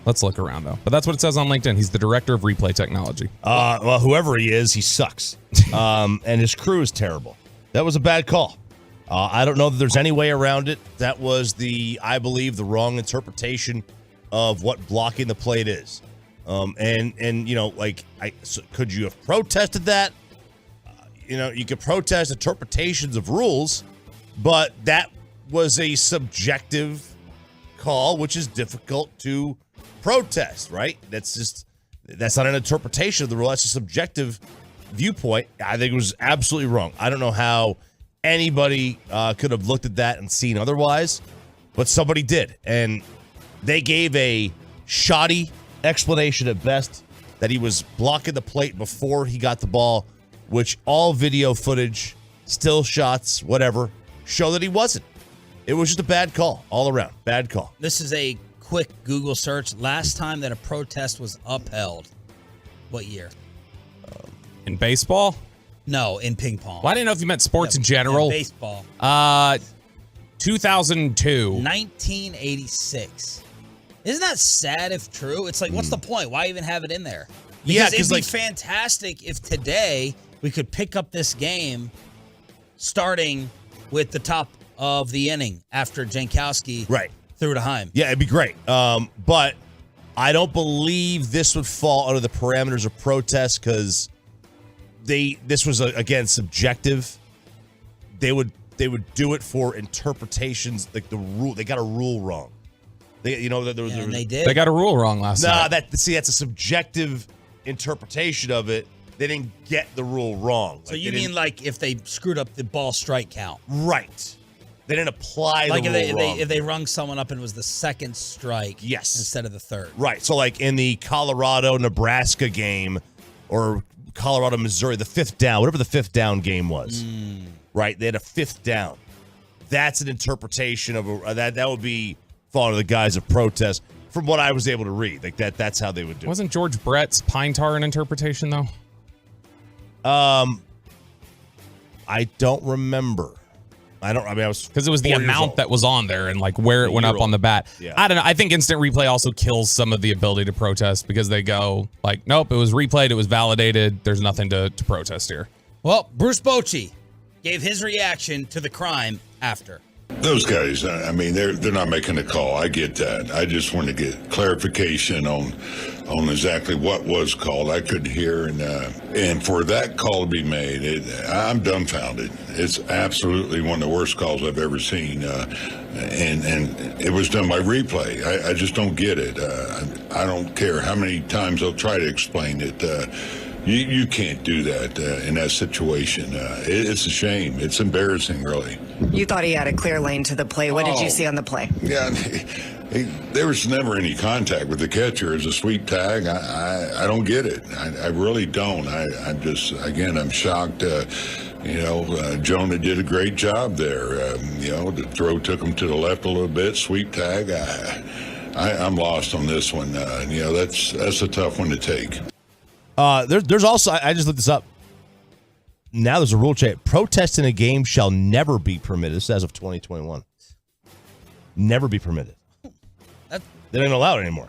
Let's look around, though. But that's what it says on LinkedIn. He's the director of replay technology. Well, whoever he is, he sucks. And his crew is terrible. That was a bad call. I don't know that there's any way around it. That was I believe, the wrong interpretation of what blocking the plate is. And you know, could you have protested that? You could protest interpretations of rules, but that was a subjective call, which is difficult to protest, right? That's not an interpretation of the rule. That's a subjective viewpoint. I think it was absolutely wrong. I don't know how anybody could have looked at that and seen otherwise, but somebody did. And they gave a shoddy explanation at best that he was blocking the plate before he got the ball, which all video footage, still shots, whatever, show that he wasn't. It was just a bad call all around. Bad call. This is a quick Google search. Last time that a protest was upheld, what year? In baseball? No, in ping pong. Well, I didn't know if you meant sports in general. Baseball. 2002. 1986. Isn't that sad if true? It's like, what's the point? Why even have it in there? Yeah, Because it'd be fantastic if today we could pick up this game starting with the top of the inning after Jankowski threw to Heim. Yeah, it'd be great. But I don't believe this would fall under the parameters of protest because this was again subjective. They would do it for interpretations, like the rule. They got a rule wrong. They did. They got a rule wrong last night. That's a subjective interpretation of it. They didn't get the rule wrong. So you mean like if they screwed up the ball strike count? Right. They didn't apply the rule wrong. If they rung someone up and it was the second strike instead of the third. Right. So like in the Colorado-Nebraska game or Colorado-Missouri, the fifth down, whatever the fifth down game was, right? They had a fifth down. That's an interpretation of that would be falling to the guise of protest from what I was able to read. Like that's how they would do it. Wasn't George Brett's pine tar an interpretation, though? I don't remember. I was because it was the amount that was on there and like where it went up on the bat. Yeah. I don't know. I think instant replay also kills some of the ability to protest because they go like, nope, it was replayed, it was validated. There's nothing to protest here. Well, Bruce Bochy gave his reaction to the crime after. Those guys, I mean, they're not making a call. I get that. I just want to get clarification on exactly what was called. I couldn't hear, and for that call to be made, I'm dumbfounded. It's absolutely one of the worst calls I've ever seen, and it was done by replay. I just don't get it. I don't care how many times they'll try to explain it. You can't do that in that situation. It's a shame. It's embarrassing, really. You thought he had a clear lane to the plate. What did you see on the play? Yeah, there was never any contact with the catcher. It's a sweep tag. I don't get it. I really don't. I'm shocked. Jonah did a great job there. The throw took him to the left a little bit, sweep tag. I'm lost on this one. That's a tough one to take. There's also, I just looked this up. Now there's a rule change. Protest in a game shall never be permitted. This is as of 2021. Never be permitted. They don't allow it anymore.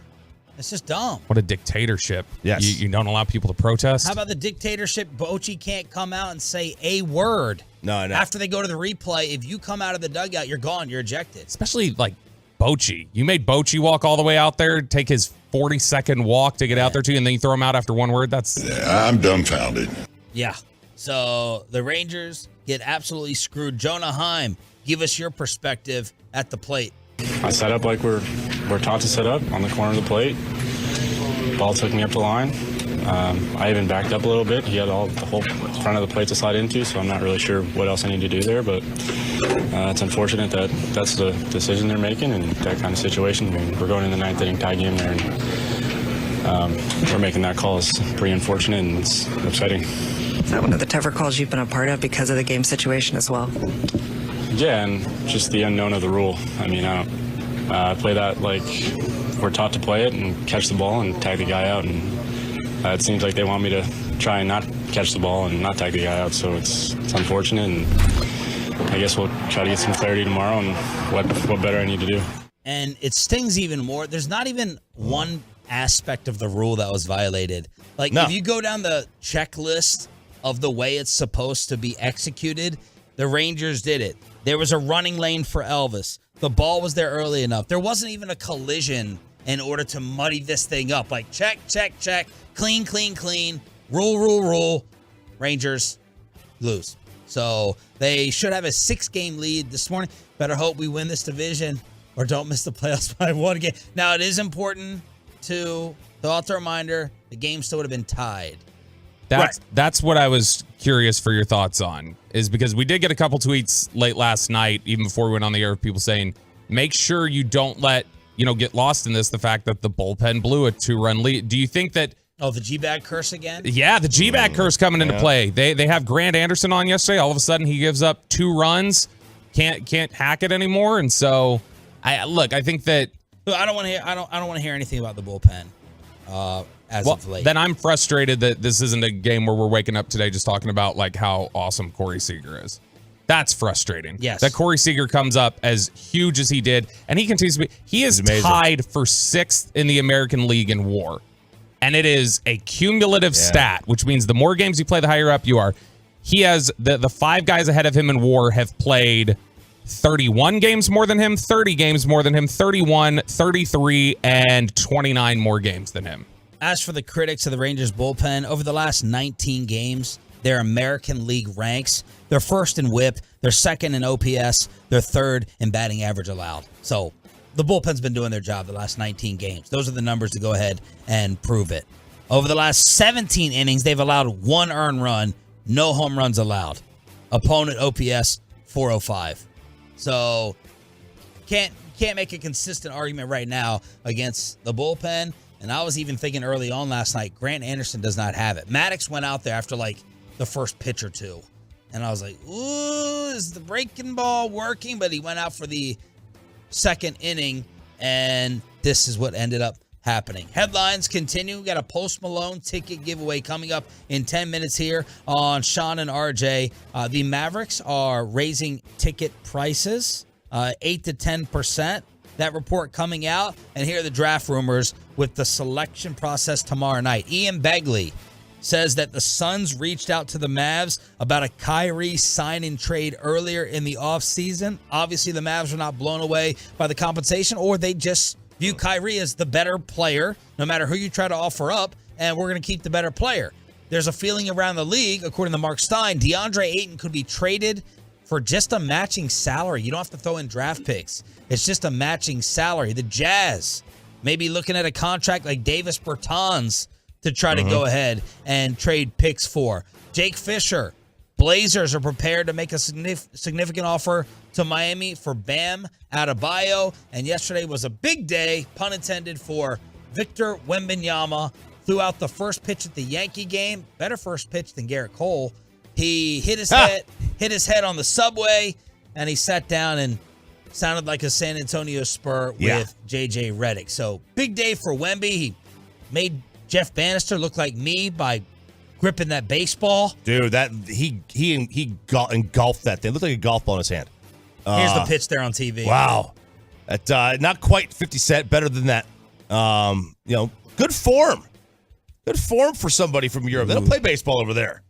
It's just dumb. What a dictatorship. Yes. You don't allow people to protest? How about the dictatorship? Bochy can't come out and say a word. No. After they go to the replay, if you come out of the dugout, you're gone. You're ejected. Especially like Bochy. You made Bochy walk all the way out there, take his 40-second walk to get out there too, and then you throw him out after one word. I'm dumbfounded. Yeah. So the Rangers get absolutely screwed. Jonah Heim, give us your perspective at the plate. I set up like we're taught to set up on the corner of the plate. Ball took me up the line. I even backed up a little bit. He had the whole front of the plate to slide into, so I'm not really sure what else I need to do there. But it's unfortunate that that's the decision they're making in that kind of situation. I mean, we're going in the ninth inning tie game there, and we're making that call. Is pretty unfortunate and it's upsetting. Is that one of the tougher calls you've been a part of because of the game situation as well? Yeah, and just the unknown of the rule. I mean, I play that like we're taught to play it and catch the ball and tag the guy out. And it seems like they want me to try and not catch the ball and not tag the guy out. So it's unfortunate. And I guess we'll try to get some clarity tomorrow on what better I need to do. And it stings even more. There's not even one aspect of the rule that was violated. Like, if you go down the checklist of the way it's supposed to be executed, the Rangers did it. There was a running lane for Elvis. The ball was there early enough. There wasn't even a collision in order to muddy this thing up. Like, check, check, check, clean, clean, clean, rule. Rangers lose. So they should have a 6-game lead this morning. Better hope we win this division or don't miss the playoffs by one game. Now, it is important to throw out the reminder, the game still would have been tied. That's what I was curious for your thoughts on, is because we did get a couple tweets late last night, even before we went on the air, of people saying, make sure you don't get lost in this, the fact that the bullpen blew a 2-run lead. Do you think that... Oh, the G-Bag curse again? Yeah, the G-Bag curse coming into play. They have Grant Anderson on yesterday. All of a sudden, he gives up 2 runs, can't hack it anymore, and so I think that... I don't want to hear anything about the bullpen. As of late. Then I'm frustrated that this isn't a game where we're waking up today just talking about like how awesome Corey Seager is. That's frustrating. Yes. That Corey Seager comes up as huge as he did, and he continues to be. He is tied for 6th in the American League in WAR, and it is a cumulative stat, which means the more games you play, the higher up you are. He has the 5 guys ahead of him in WAR have played 31 games more than him, 30 games more than him, 31, 33, and 29 more games than him. As for the critics of the Rangers bullpen, over the last 19 games, their American League ranks, they're 1st in WHIP, they're 2nd in OPS, they're 3rd in batting average allowed. So the bullpen's been doing their job the last 19 games. Those are the numbers to go ahead and prove it. Over the last 17 innings, they've allowed 1 earned run, no home runs allowed. Opponent OPS 405. So can't make a consistent argument right now against the bullpen. And I was even thinking early on last night, Grant Anderson does not have it. Maddox went out there after like the first pitch or two. And I was like, ooh, is the breaking ball working? But he went out for the 2nd inning, and this is what ended up happening. Headlines continue. We got a Post Malone ticket giveaway coming up in 10 minutes here on Sean and RJ. The Mavericks are raising ticket prices 8 to 10%. That report coming out, and here are the draft rumors with the selection process tomorrow night. Ian Begley says that the Suns reached out to the Mavs about a Kyrie sign-and trade earlier in the offseason. Obviously, the Mavs are not blown away by the compensation, or they just view Kyrie as the better player, no matter who you try to offer up, and we're going to keep the better player. There's a feeling around the league, according to Mark Stein, DeAndre Ayton could be traded for just a matching salary. You don't have to throw in draft picks. It's just a matching salary. The Jazz may be looking at a contract like Davis Bertans to try to go ahead and trade picks for. Jake Fisher, Blazers are prepared to make a significant offer to Miami for Bam Adebayo. And yesterday was a big day, pun intended, for Victor Wembanyama. Threw out the first pitch at the Yankee game. Better first pitch than Garrett Cole. He hit his head on the subway, and he sat down and sounded like a San Antonio Spur with J.J. Redick. So big day for Wemby. He made Jeff Bannister look like me by gripping that baseball. Dude, that he engulfed that thing. It looked like a golf ball in his hand. Here's the pitch there on TV. Wow. Not quite 50 Cent, better than that. Good form. Good form for somebody from Europe. They don't play baseball over there.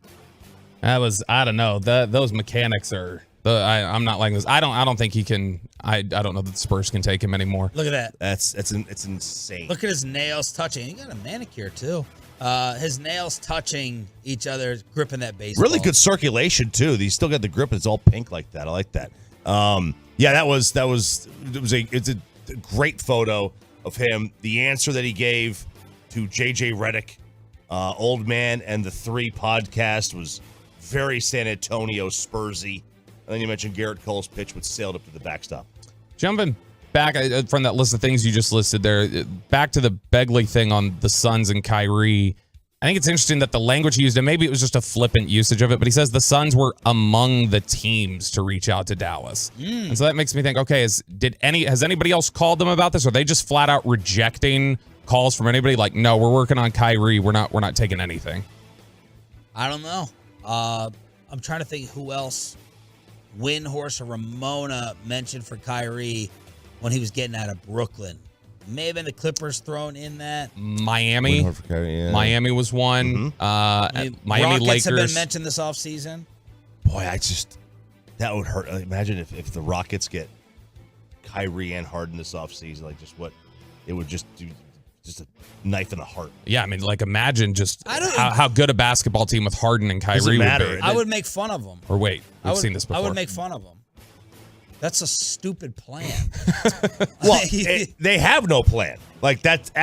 I don't know. Those mechanics are I'm not liking this. I don't think he can. I don't know that the Spurs can take him anymore. Look at that. It's insane. Look at his nails touching. He got a manicure too. His nails touching each other, gripping that baseball. Really good circulation too. He's still got the grip. It's all pink like that. I like that. It's a great photo of him. The answer that he gave to J.J. Redick, Old Man and the Three podcast was very San Antonio Spursy. And then you mentioned Garrett Cole's pitch, which sailed up to the backstop. Jumping back from that list of things you just listed there, back to the Begley thing on the Suns and Kyrie. I think it's interesting that the language he used, and maybe it was just a flippant usage of it, but he says the Suns were among the teams to reach out to Dallas. And so that makes me think, okay, has anybody else called them about this? Or are they just flat out rejecting calls from anybody? Like, no, we're working on Kyrie. We're not taking anything. I don't know. I'm trying to think who else Windhorse or Ramona mentioned for Kyrie when he was getting out of Brooklyn. May have been the Clippers thrown in that. Miami. Miami was one. Miami Rockets Lakers have been mentioned this offseason. Boy, that would hurt. Imagine if the Rockets get Kyrie and Harden this offseason, like just what it would just do. Just a knife in the heart. Yeah, I mean, like imagine just how good a basketball team with Harden and Kyrie would be. I would make fun of them. Or wait, we've seen this before. I would make fun of them. That's a stupid plan. Well, they have no plan. Like that's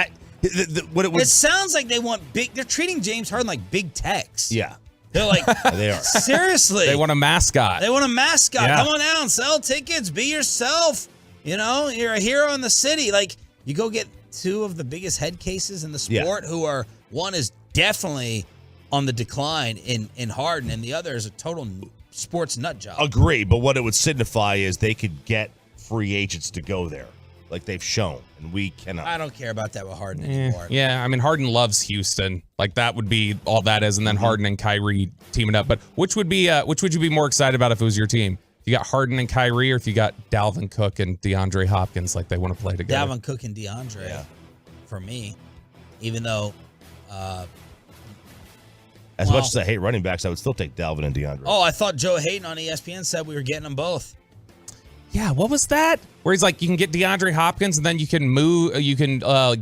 it sounds like they want big. They're treating James Harden like Big Tex. Yeah, they're like they are. Seriously, they want a mascot. They want a mascot. Yeah. Come on down, sell tickets, be yourself. You know, you're a hero in the city. Like you go get two of the biggest head cases in the sport, who are one is definitely on the decline in Harden, and the other is a total sports nut job. Agree, but what it would signify is they could get free agents to go there, like they've shown, and we cannot. I don't care about that with Harden anymore. Yeah, I mean Harden loves Houston. Like that would be all that is, and then Harden and Kyrie teaming up. But which would you be more excited about if it was your team? If you got Harden and Kyrie, or if you got Dalvin Cook and DeAndre Hopkins, like they want to play together? Dalvin Cook and DeAndre, for me, even though. As much as I hate running backs, I would still take Dalvin and DeAndre. Oh, I thought Joe Hayden on ESPN said we were getting them both. Yeah, what was that? Where he's like, you can get DeAndre Hopkins, and then you can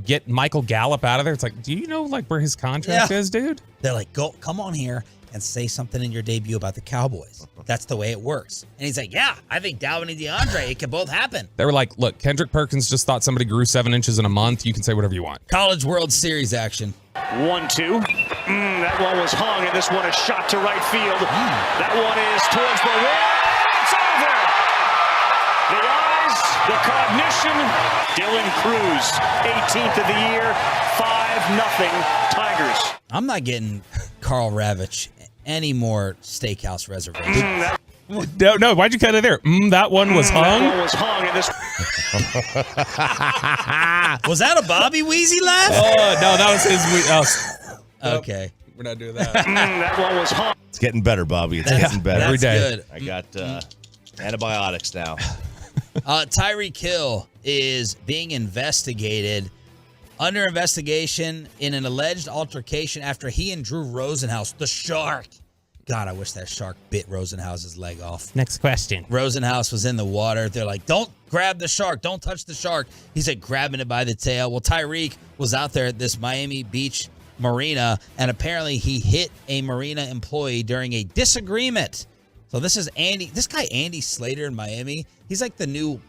get Michael Gallup out of there. It's like, do you know like where his contract is, dude? They're like, come on here and say something in your debut about the Cowboys. That's the way it works. And he's like, yeah, I think Dalvin and DeAndre, it can both happen. They were like, look, Kendrick Perkins just thought somebody grew 7 inches in a month. You can say whatever you want. College World Series action. 1-2. That one was hung, and this one is shot to right field. That one is towards the wall. It's over. The eyes, the cognition. Dylan Cruz, 18th of the year, 5-0 Tigers. I'm not getting Carl Ravitch any more steakhouse reservations. No, why'd you cut it there? That one was hung? That one was hung, and this... Was that a Bobby Weezy laugh? Oh, no, that was his... Okay. We're not doing that. That one was hung. It's getting better, Bobby. It's getting better. Every day. Good. I got antibiotics now. Tyreek Hill is being under investigation in an alleged altercation after he and Drew Rosenhaus, the shark. God, I wish that shark bit Rosenhaus's leg off. Next question. Rosenhaus was in the water. They're like, don't grab the shark. Don't touch the shark. He's like grabbing it by the tail. Well, Tyreek was out there at this Miami Beach marina, and apparently he hit a marina employee during a disagreement. So this guy Andy Slater in Miami. He's like the new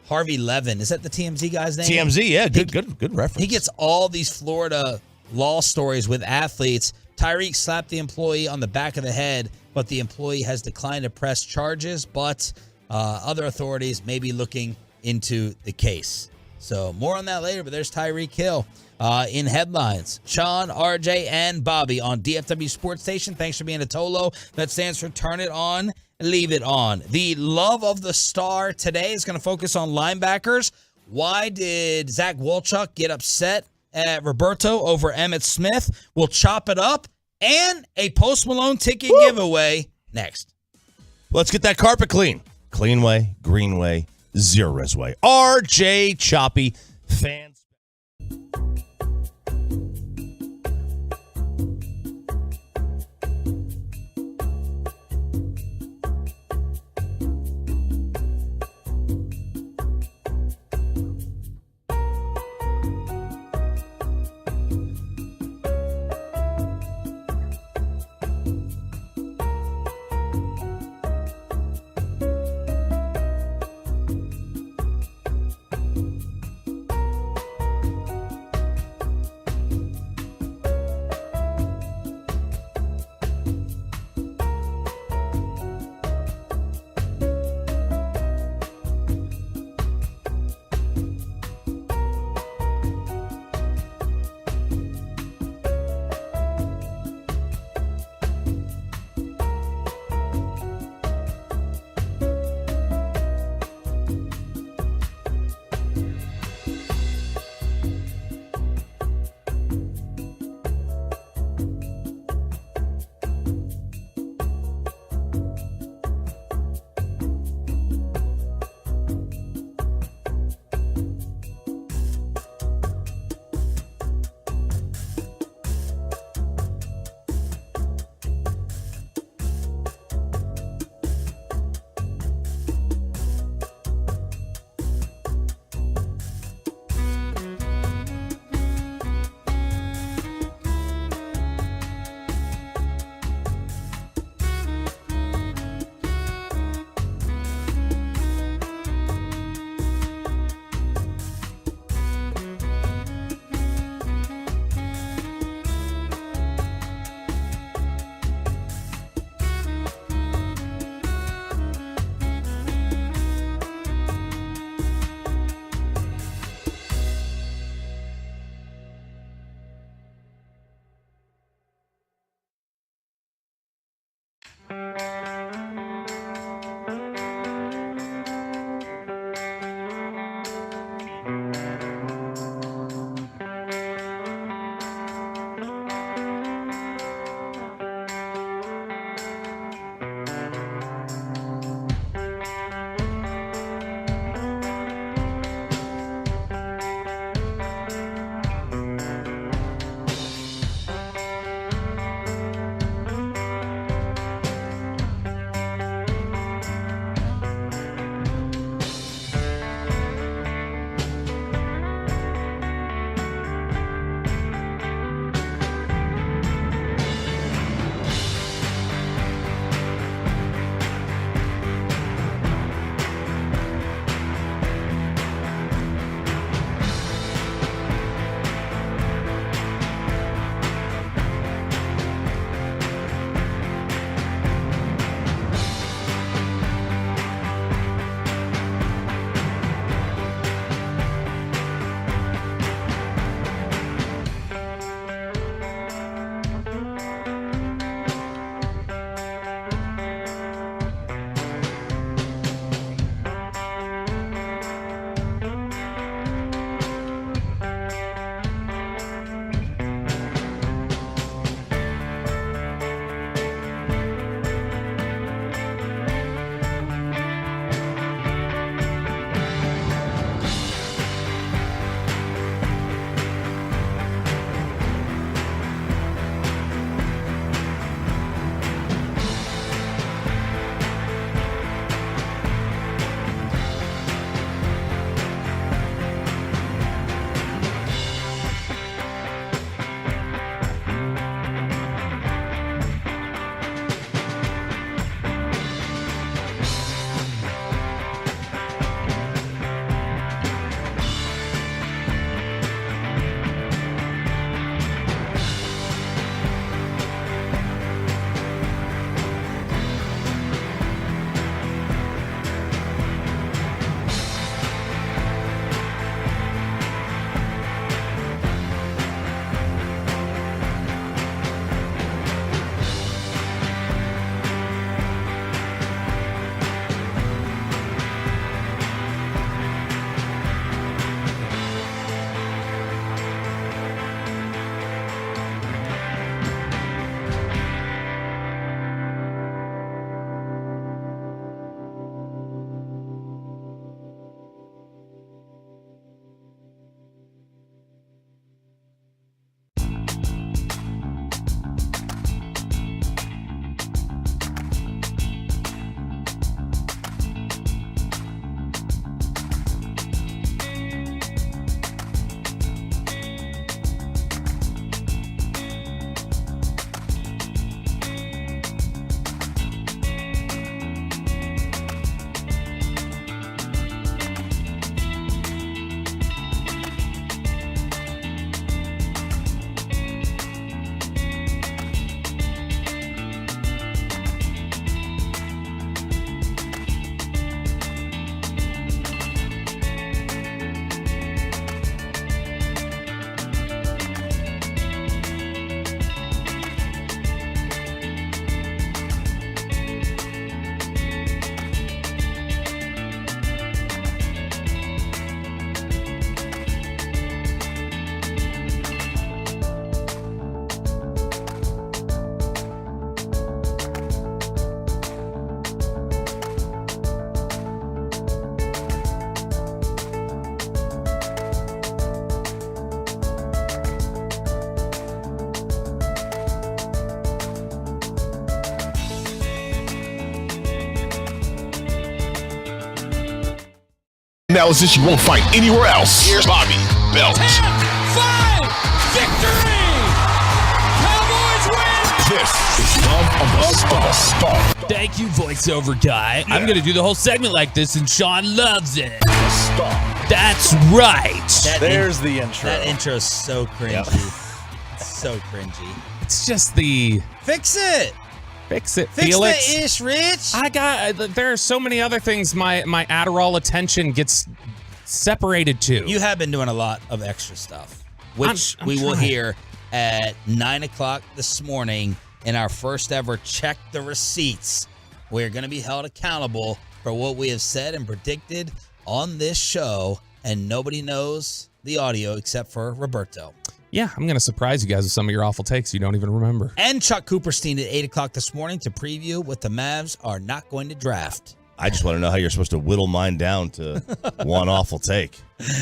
Harvey Levin. Is that the TMZ guy's name? TMZ, yeah, good reference. He gets all these Florida law stories with athletes. Tyreek slapped the employee on the back of the head, but the employee has declined to press charges, but other authorities may be looking into the case. So more on that later, but there's Tyreek Hill in headlines. Sean, RJ, and Bobby on DFW Sports Station. Thanks for being a Tolo. That stands for Turn It On, Leave It On. The love of the star today is going to focus on linebackers. Why did Zach Wolchuk get upset at Roberto over Emmitt Smith? We'll chop it up. And a Post Malone ticket giveaway next. Let's get that carpet clean. Clean way, green way, Zerez way. RJ Choppy, fans. Analysis you won't find anywhere else. Here's Bobby Belt. 10, 5, victory! Cowboys win! This is Love of the Star. Thank you, voiceover guy. I'm going to do the whole segment like this, and Sean loves it. The Star. That's right. There's the intro. That intro is so cringy. It's so cringy. It's just the Fix it. Fix it, Fix Felix. the ish, Rich. There are so many other things my Adderall attention gets separated to. You have been doing a lot of extra stuff, which I'm we will trying. hear at 9 o'clock this morning in our first ever Check the Receipts. We're going to be held accountable for what we have said and predicted on this show, and nobody knows the audio except for Roberto. Yeah, I'm going to surprise you guys with some of your awful takes you don't even remember. And Chuck Cooperstein at 8 o'clock this morning to preview what the Mavs are not going to draft. I just want to know how you're supposed to whittle mine down to one awful take.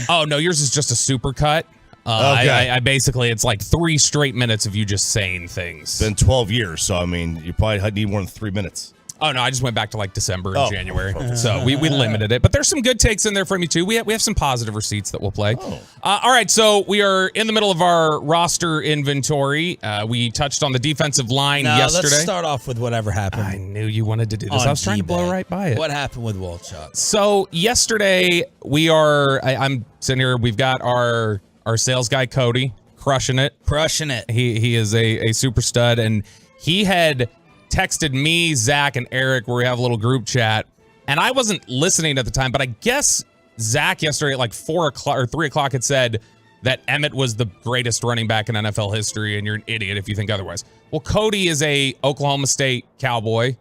Oh, no, yours is just a super cut. Okay. I basically, it's like 3 straight minutes of you just saying things. It's been 12 years, so I mean, you probably need more than 3 minutes. Oh, no, I just went back to like December and January. So we limited it. But there's some good takes in there from you, too. We have some positive receipts that we'll play. All right, so we are in the middle of our roster inventory. We touched on the defensive line yesterday. Let's start off with whatever happened. I knew you wanted to do this. I was trying to blow right by it. What happened with Wolchuk? So yesterday, I'm sitting here. We've got our sales guy, Cody, crushing it. He is a super stud, and he had texted me, Zach, and Eric, where we have a little group chat, and I wasn't listening at the time, but I guess Zach yesterday at like 4 o'clock or 3 o'clock had said that Emmett was the greatest running back in NFL history, and you're an idiot if you think otherwise. Well, Cody is a Oklahoma State Cowboy.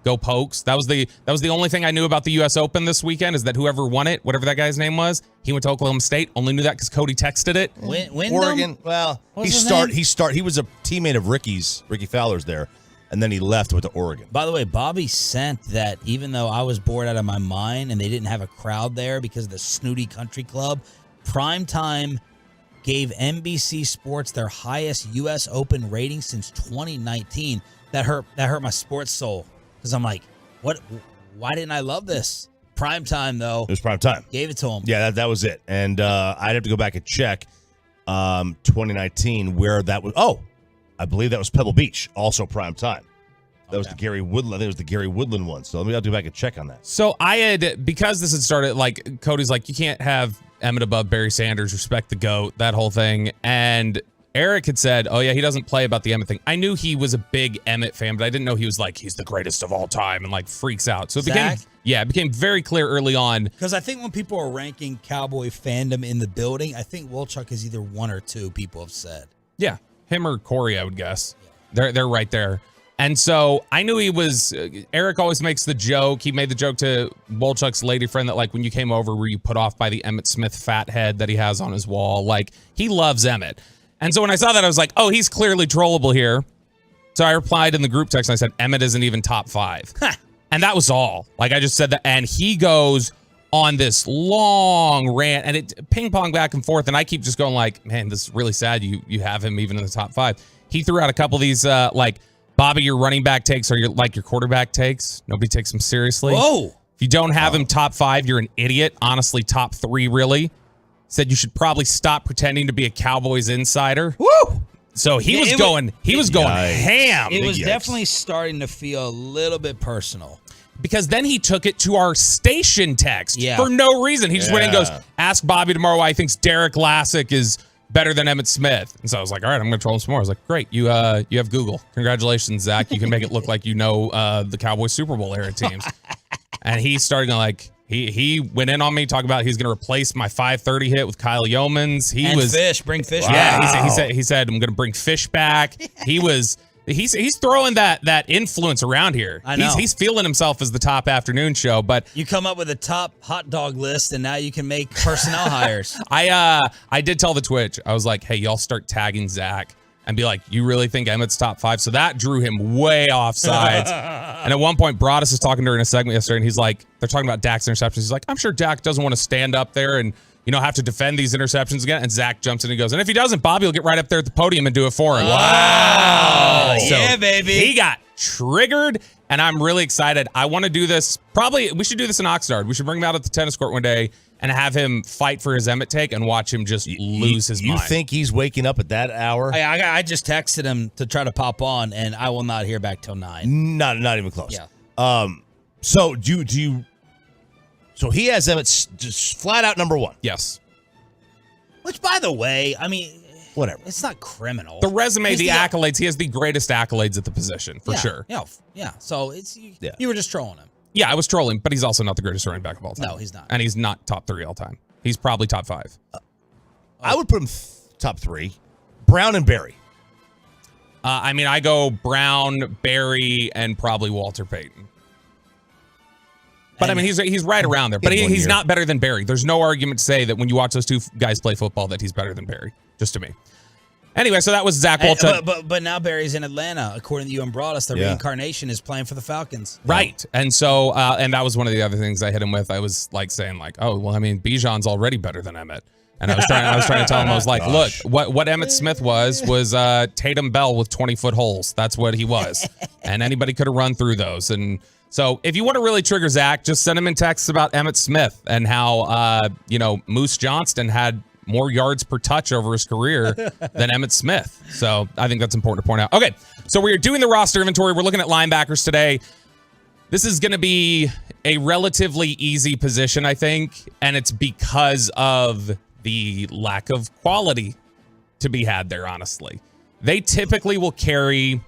Go Pokes. That was the only thing I knew about the U.S. Open this weekend, is that whoever won it, whatever that guy's name was, he went to Oklahoma State. Only knew that because Cody texted it. Oregon. Well, he was a teammate of Ricky Fowler's there, and then he left, went to Oregon. By the way, Bobby sent that even though I was bored out of my mind and they didn't have a crowd there because of the snooty country club, Primetime gave NBC Sports their highest U.S. Open rating since 2019. That hurt my sports soul because I'm like, what? Why didn't I love this? Primetime, though. It was Primetime. Gave it to him. Yeah, that was it. And I'd have to go back and check 2019 where that was. Oh, I believe that was Pebble Beach, also prime time. That was the Gary Woodland. I think it was the Gary Woodland one. So let me go back and check on that. So because this had started, like, Cody's like, you can't have Emmett above Barry Sanders, respect the GOAT, that whole thing. And Eric had said, oh, yeah, he doesn't play about the Emmett thing. I knew he was a big Emmett fan, but I didn't know he was like, he's the greatest of all time and like freaks out. So it became very clear early on. Because I think when people are ranking Cowboy fandom in the building, I think Wolchuk is either 1 or 2, people have said. Yeah. Him or Corey, I would guess. They're right there. And so I knew he was. Eric always makes the joke. He made the joke to Wolchuk's lady friend that, like, when you came over, were you put off by the Emmitt Smith fat head that he has on his wall? Like, he loves Emmett. And so when I saw that, I was like, oh, he's clearly trollable here. So I replied in the group text and I said, Emmett isn't even top 5. And that was all. Like, I just said that. And he goes on this long rant, and it ping pong back and forth, and I keep just going like, man, this is really sad you have him even in the top 5. He threw out a couple of these like, Bobby, your running back takes are your quarterback takes. Nobody takes him seriously. Whoa. If you don't have him top 5, you're an idiot. Honestly, top 3 really. Said you should probably stop pretending to be a Cowboys insider. Woo! So he was going ham. It was definitely starting to feel a little bit personal. Because then he took it to our station text for no reason. He just went in and goes, ask Bobby tomorrow why he thinks Derek Lassick is better than Emmitt Smith. And so I was like, all right, I'm going to troll him some more. I was like, great, you have Google. Congratulations, Zach. You can make it look like you know the Cowboys Super Bowl era teams. And he started going like, he went in on me, talking about he's going to replace my 530 hit with Kyle Yeomans. Bring Fish Yeah, back. he said I'm going to bring Fish back. He's throwing that influence around here. I know. He's feeling himself as the top afternoon show, but you come up with a top hot dog list, and now you can make personnel hires. I did tell the Twitch, I was like, hey, y'all start tagging Zach and be like, you really think Emmett's top 5? So that drew him way off sides. And at one point, Broadus was talking during a segment yesterday, and he's like, they're talking about Dak's interceptions. He's like, I'm sure Dak doesn't want to stand up there and have to defend these interceptions again. And Zach jumps in and goes, and if he doesn't, Bobby will get right up there at the podium and do it for him. Wow. So yeah, baby. He got triggered, and I'm really excited. I want to do this. Probably, we should do this in Oxnard. We should bring him out at the tennis court one day and have him fight for his Emmett take and watch him just lose his mind. You think he's waking up at that hour? I just texted him to try to pop on, and I will not hear back till 9. Not even close. Yeah. So do you? So he has Emmett just flat out number 1. Yes. Which, by the way, I mean, whatever. It's not criminal. The resume, the accolades. He has the greatest accolades at the position for sure. Yeah. So you were just trolling him. Yeah, I was trolling, but he's also not the greatest running back of all time. No, he's not. And he's not top 3 all time. He's probably top 5. I would put him top 3. Brown and Barry. I mean, I go Brown, Barry, and probably Walter Payton. But I mean, he's right around there. But he's not better than Barry. There's no argument to say that when you watch those two guys play football that he's better than Barry, just to me. Anyway, so that was Zach Walton. But now Barry's in Atlanta. According to you and Broadus, the reincarnation is playing for the Falcons. Right. And so, and that was one of the other things I hit him with. I was like saying like, oh, well, I mean, Bijan's already better than Emmett. And I was trying to tell him, I was like, look, what Emmett Smith was Tatum Bell with 20-foot holes. That's what he was. And anybody could have run through those. And so if you want to really trigger Zach, just send him in texts about Emmett Smith and how, Moose Johnston had more yards per touch over his career than Emmett Smith. So I think that's important to point out. Okay, so we are doing the roster inventory. We're looking at linebackers today. This is going to be a relatively easy position, I think, and it's because of the lack of quality to be had there, honestly. They typically will carry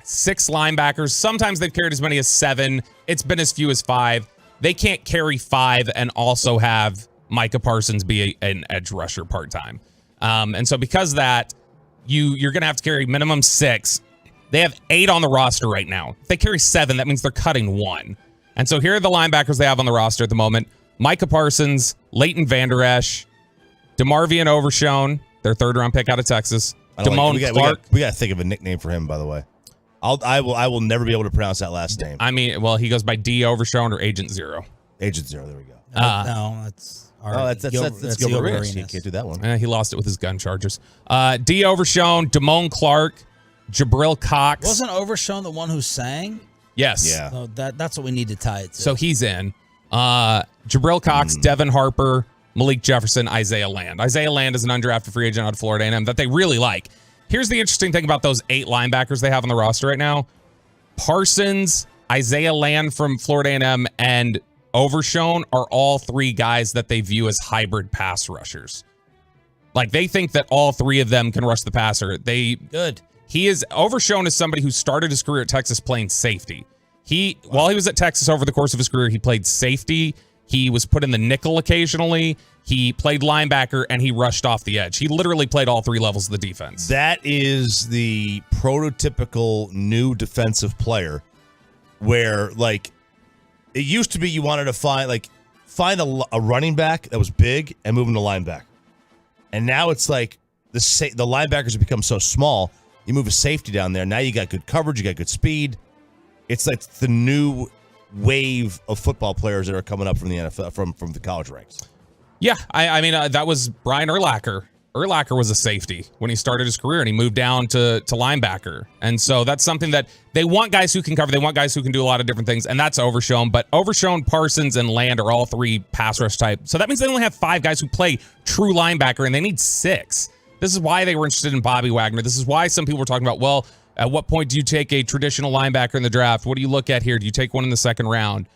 6 linebackers. Sometimes they've carried as many as 7. It's been as few as 5. They can't carry 5 and also have Micah Parsons be an edge rusher part-time. And so because of that, you're going to have to carry minimum 6. They have 8 on the roster right now. If they carry 7, that means they're cutting 1. And so here are the linebackers they have on the roster at the moment. Micah Parsons, Leighton Vander Esch, DeMarvion Overshown, their 3rd-round pick out of Texas. Damone Clark. We got to think of a nickname for him, by the way. I will never be able to pronounce that last name. I mean, well, he goes by D Overshown or Agent Zero. Agent Zero, there we go. No, that's... That's Gilbert Arenas. You can't do that one. He lost it with his gun charges. D. Overshown, Damone Clark, Jabril Cox. Wasn't Overshown the one who sang? Yes. Yeah. So that's what we need to tie it to. So he's in. Jabril Cox, Devin Harper, Malik Jefferson, Isaiah Land. Isaiah Land is an undrafted free agent out of Florida A&M that they really like. Here's the interesting thing about those 8 linebackers they have on the roster right now. Parsons, Isaiah Land from Florida A&M, and Overshown are all 3 guys that they view as hybrid pass rushers. Like, they think that all 3 of them can rush the passer. Overshown is somebody who started his career at Texas playing safety. While he was at Texas over the course of his career, he played safety. He was put in the nickel occasionally. He played linebacker, and he rushed off the edge. He literally played all 3 levels of the defense. That is the prototypical new defensive player where, like, it used to be you wanted to find a running back that was big and move him to linebacker. And now it's like the linebackers have become so small, you move a safety down there. Now you got good coverage, you got good speed. It's like the new wave of football players that are coming up from the NFL, from the college ranks. Yeah, I mean, that was Brian Urlacher. Urlacher was a safety when he started his career, and he moved down to linebacker. And so that's something that they want guys who can cover. They want guys who can do a lot of different things, and that's Overshown. But Overshown, Parsons, and Land are all 3 pass rush type. So that means they only have 5 guys who play true linebacker, and they need 6. This is why they were interested in Bobby Wagner. This is why some people were talking about, well, at what point do you take a traditional linebacker in the draft? What do you look at here? Do you take one in the 2nd round?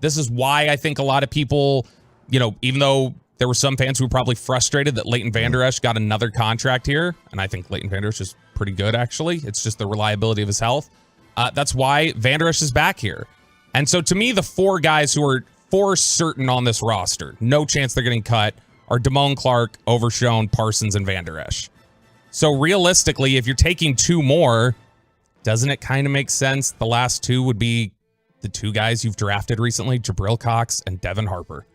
This is why I think a lot of people, even though there were some fans who were probably frustrated that Leighton Vander Esch got another contract here. And I think Leighton Vander Esch is pretty good, actually. It's just the reliability of his health. That's why Vander Esch is back here. And so to me, the 4 guys who are for certain on this roster, no chance they're getting cut, are Damone Clark, Overshown, Parsons, and Vander Esch. So realistically, if you're taking 2 more, doesn't it kind of make sense the last 2 would be the 2 guys you've drafted recently, Jabril Cox and Devin Harper?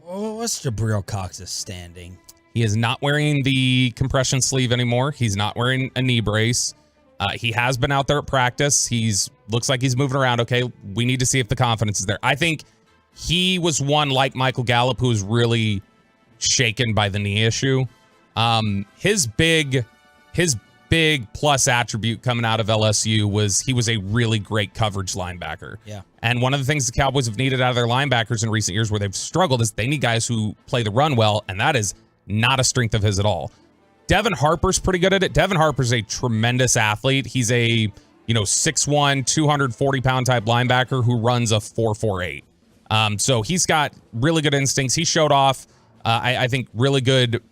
What's Jabril Cox's standing? He is not wearing the compression sleeve anymore. He's not wearing a knee brace. He has been out there at practice. Looks like he's moving around. Okay, we need to see if the confidence is there. I think he was one, like Michael Gallup, who was really shaken by the knee issue. His big big plus attribute coming out of LSU was he was a really great coverage linebacker. Yeah. And one of the things the Cowboys have needed out of their linebackers in recent years where they've struggled is they need guys who play the run well, and that is not a strength of his at all. Devin Harper's pretty good at it. Devin Harper's a tremendous athlete. He's a 6'1", 240-pound type linebacker who runs a 4.48. So he's got really good instincts. He showed off, I think, really good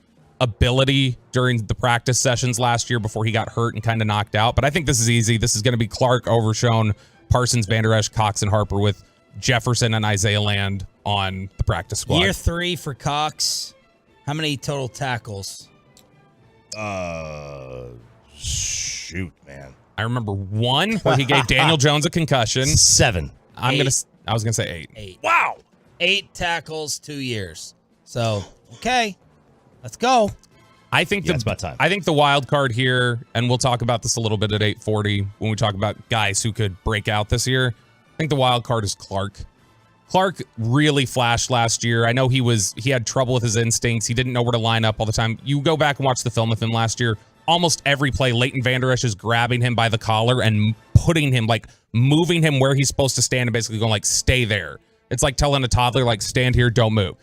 ability during the practice sessions last year before he got hurt and kind of knocked out. But I think this is easy. This is going to be Clark, Overshone, Parsons, Van Der Esch, Cox, and Harper with Jefferson and Isaiah Land on the practice squad. Year 3 for Cox. How many total tackles? Shoot, man. I remember 1 where he gave Daniel Jones a concussion. 7. I was gonna say 8. Wow. 8 tackles, 2 years. So, okay. Let's go. I think it's about time. I think the wild card here, and we'll talk about this a little bit at 8:40 when we talk about guys who could break out this year. I think the wild card is Clark. Clark really flashed last year. I know he had trouble with his instincts. He didn't know where to line up all the time. You go back and watch the film with him last year. Almost every play, Leighton Vander Esch is grabbing him by the collar and putting him, like moving him where he's supposed to stand and basically going like, stay there. It's like telling a toddler, like, stand here, don't move.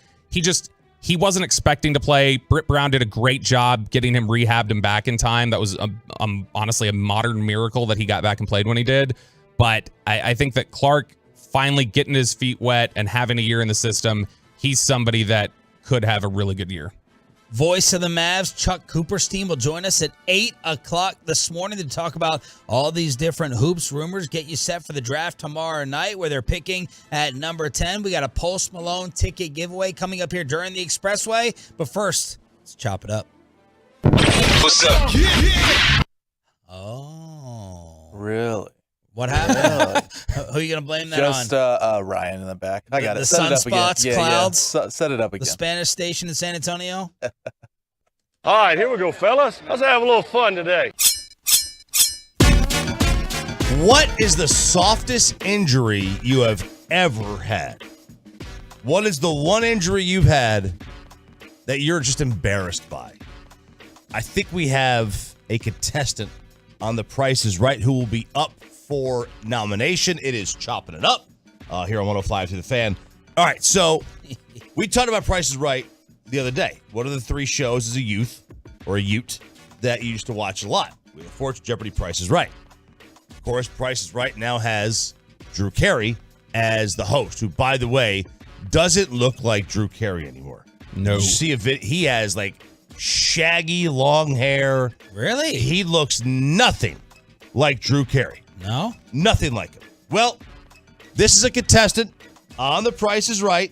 He wasn't expecting to play. Britt Brown did a great job getting him rehabbed and back in time. That was honestly a modern miracle that he got back and played when he did. But I think that Clark finally getting his feet wet and having a year in the system, he's somebody that could have a really good year. Voice of the Mavs, Chuck Cooperstein, will join us at 8 o'clock this morning to talk about all these different hoops rumors. Get you set for the draft tomorrow night where they're picking at number 10. We got a Post Malone ticket giveaway coming up here during the Expressway. But first, let's chop it up. What's up? Oh. Really? What happened? Who are you going to blame that on? Just Ryan in the back. I got it. The Set it up again. sunspots, clouds. Yeah. Set it up again. The Spanish station in San Antonio. All right, here we go, fellas. Let's have a little fun today. What is the softest injury you have ever had? What is the one injury you've had that you're just embarrassed by? I think we have a contestant on The Price is Right who will be up for nomination. It is Chopping It Up here on 105 to the Fan. All right, so we talked about Price is Right the other day. What are the 3 shows as a youth or a ute that you used to watch a lot? We look forward to Jeopardy, Price is Right. Of course, Price is Right now has Drew Carey as the host, who, by the way, doesn't look like Drew Carey anymore. No. You see he has like shaggy long hair. Really? He looks nothing like Drew Carey. No? Nothing like him. Well, this is a contestant on The Price is Right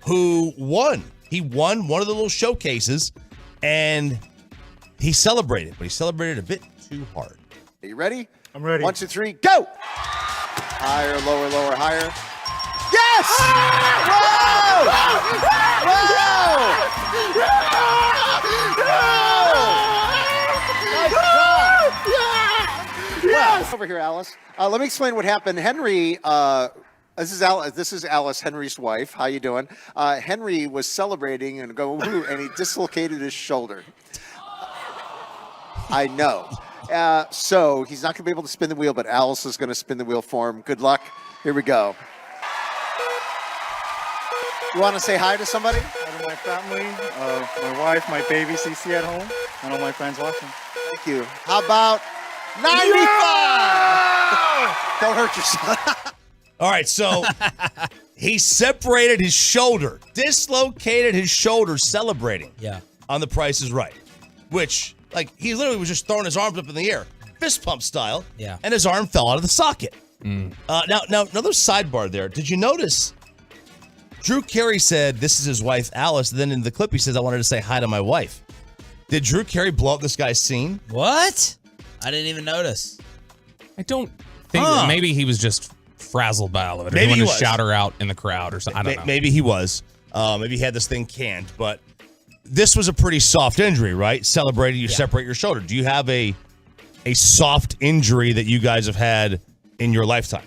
who won. He won one of the little showcases, and he celebrated, but he celebrated a bit too hard. Are you ready? I'm ready. 1, 2, 3, go! Higher, lower, lower, higher. Yes! Yes! Over here, Alice. Let me explain what happened. Henry, this is Alice, Henry's wife. How you doing? Henry was celebrating and going, woo, and he dislocated his shoulder. I know. So he's not going to be able to spin the wheel, but Alice is going to spin the wheel for him. Good luck. Here we go. You want to say hi to somebody? Hi to my family, my wife, my baby CC at home, and all my friends watching. Thank you. How about 95? Don't hurt yourself. All right, so he separated his shoulder, dislocated his shoulder celebrating on The Price is Right, which, like, he literally was just throwing his arms up in the air, fist pump style, and his arm fell out of the socket. Now, another sidebar there. Did you notice Drew Carey said this is his wife, Alice, then in the clip he says, I wanted to say hi to my wife. Did Drew Carey blow up this guy's scene? What? I didn't even notice. I don't think maybe he was just frazzled by all of it. Maybe he he wanted was. to shout her out in the crowd or something. I don't know. Maybe he was. Maybe he had this thing canned, but this was a pretty soft injury, right? Celebrated, you separate your shoulder. Do you have a soft injury that you guys have had in your lifetime?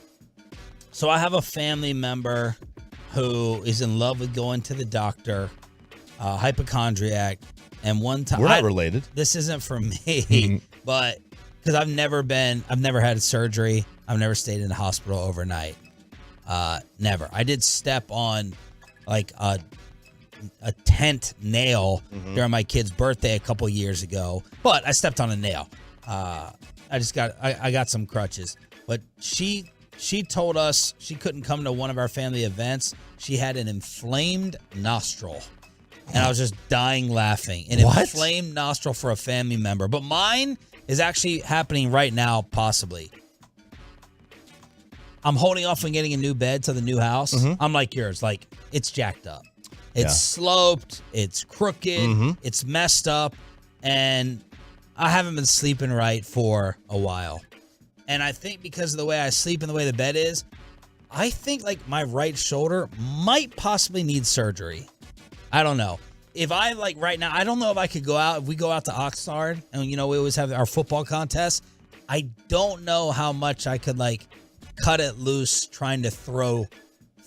So I have a family member who is in love with going to the doctor, hypochondriac, and one time... We're not related. This isn't for me, but because I've never had surgery. I've never stayed in the hospital overnight. Never. I did step on like a tent nail during my kid's birthday a couple years ago, but I stepped on a nail. I got some crutches, but she told us she couldn't come to one of our family events. She had an inflamed nostril. And I was just dying laughing. An inflamed nostril for a family member. But mine is actually happening right now, possibly. I'm holding off on getting a new bed to the new house. I'm like yours. Like, it's jacked up. It's sloped. It's crooked. It's messed up. And I haven't been sleeping right for a while. And I think because of the way I sleep and the way the bed is, I think like my right shoulder might possibly need surgery. I don't know. If I like right now, I don't know if I could go out. If we go out to Oxnard and, we always have our football contest, I don't know how much I could like cut it loose trying to throw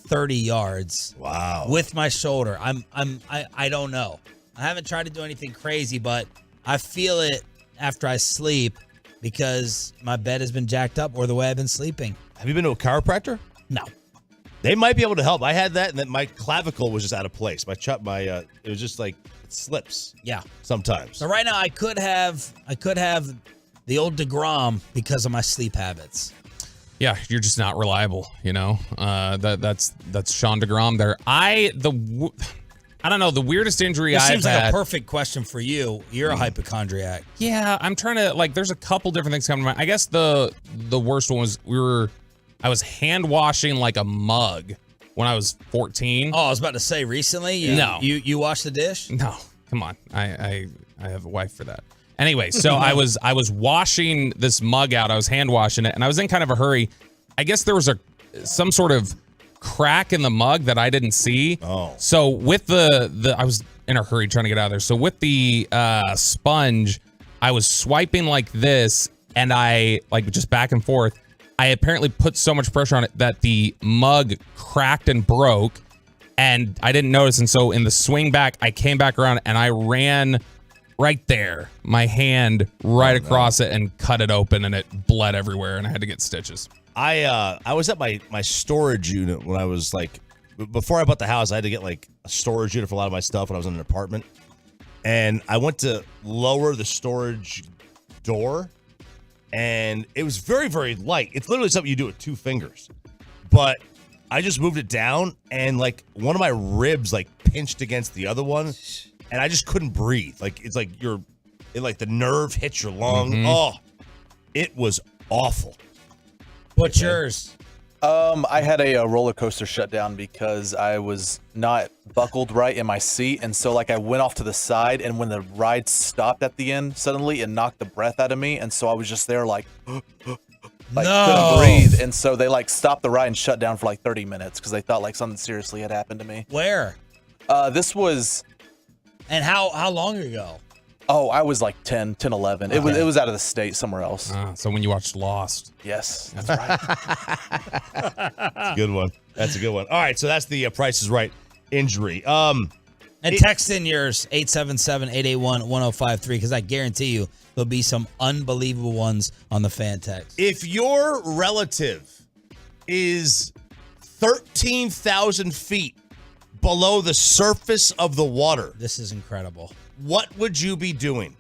30 yards. Wow. With my shoulder. I don't know. I haven't tried to do anything crazy, but I feel it after I sleep because my bed has been jacked up or the way I've been sleeping. Have you been to a chiropractor? No. They might be able to help. I had that, and then my clavicle was just out of place. It was just like it slips. Yeah. Sometimes. So right now I could have the old DeGrom because of my sleep habits. Yeah, you're just not reliable, That's Sean DeGrom there. I don't know, the weirdest injury I've had. Seems like a perfect question for you. You're a hypochondriac. Yeah, I'm trying to there's a couple different things coming to mind. I guess the worst one was I was hand washing like a mug when I was 14. Oh, I was about to say recently. No, you wash the dish? No, come on. I have a wife for that. Anyway, so I was washing this mug out. I was hand washing it, and I was in kind of a hurry. I guess there was some sort of crack in the mug that I didn't see. Oh, so with I was in a hurry trying to get out of there. So with the sponge, I was swiping like this, and I just back and forth. I apparently put so much pressure on it that the mug cracked and broke, and I didn't notice. And so in the swing back, I came back around and I ran right there, my hand right across it and cut it open, and it bled everywhere, and I had to get stitches. I was at my storage unit when I was before I bought the house. I had to get a storage unit for a lot of my stuff when I was in an apartment, and I went to lower the storage door. And it was very, very light. It's literally something you do with 2 fingers. But I just moved it down, and one of my ribs pinched against the other one, and I just couldn't breathe. It's the nerve hits your lung. Oh, it was awful. What's yours? I had a roller coaster shut down because I was not buckled right in my seat, and so I went off to the side, and when the ride stopped at the end, suddenly it knocked the breath out of me, and so I was just there couldn't breathe, and so they stopped the ride and shut down for 30 minutes because they thought something seriously had happened to me. Where? This was. And how long ago? Oh, I was 10, 11. It was out of the state somewhere else. So when you watched Lost. Yes, that's right. That's a good one. That's a good one. All right, so that's the Price is Right injury. And text in yours, 877-881-1053, because I guarantee you there'll be some unbelievable ones on the fan text. If your relative is 13,000 feet below the surface of the water. This is incredible. What would you be doing?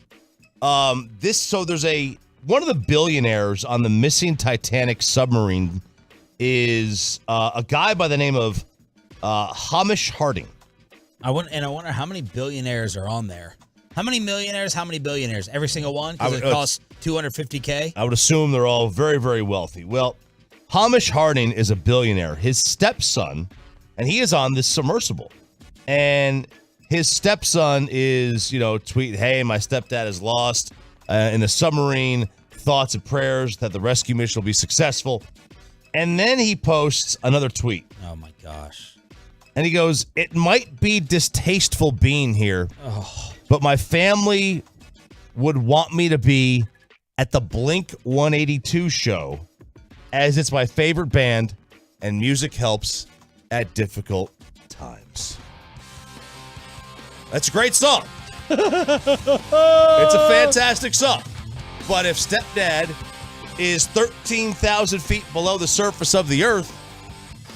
There's one of the billionaires on the missing Titanic submarine is a guy by the name of Hamish Harding. I wonder how many billionaires are on there. How many millionaires? How many billionaires? Every single one? Because it costs $250K. I would assume they're all very, very wealthy. Well, Hamish Harding is a billionaire. His stepson, and he is on this submersible, and his stepson is, tweeting, "Hey, my stepdad is lost in the submarine. Thoughts and prayers that the rescue mission will be successful." And then he posts another tweet. Oh my gosh. And he goes, "It might be distasteful being here, but my family would want me to be at the Blink 182 show, as it's my favorite band and music helps at difficult times." That's a great song. It's a fantastic song. But if stepdad is 13,000 feet below the surface of the earth,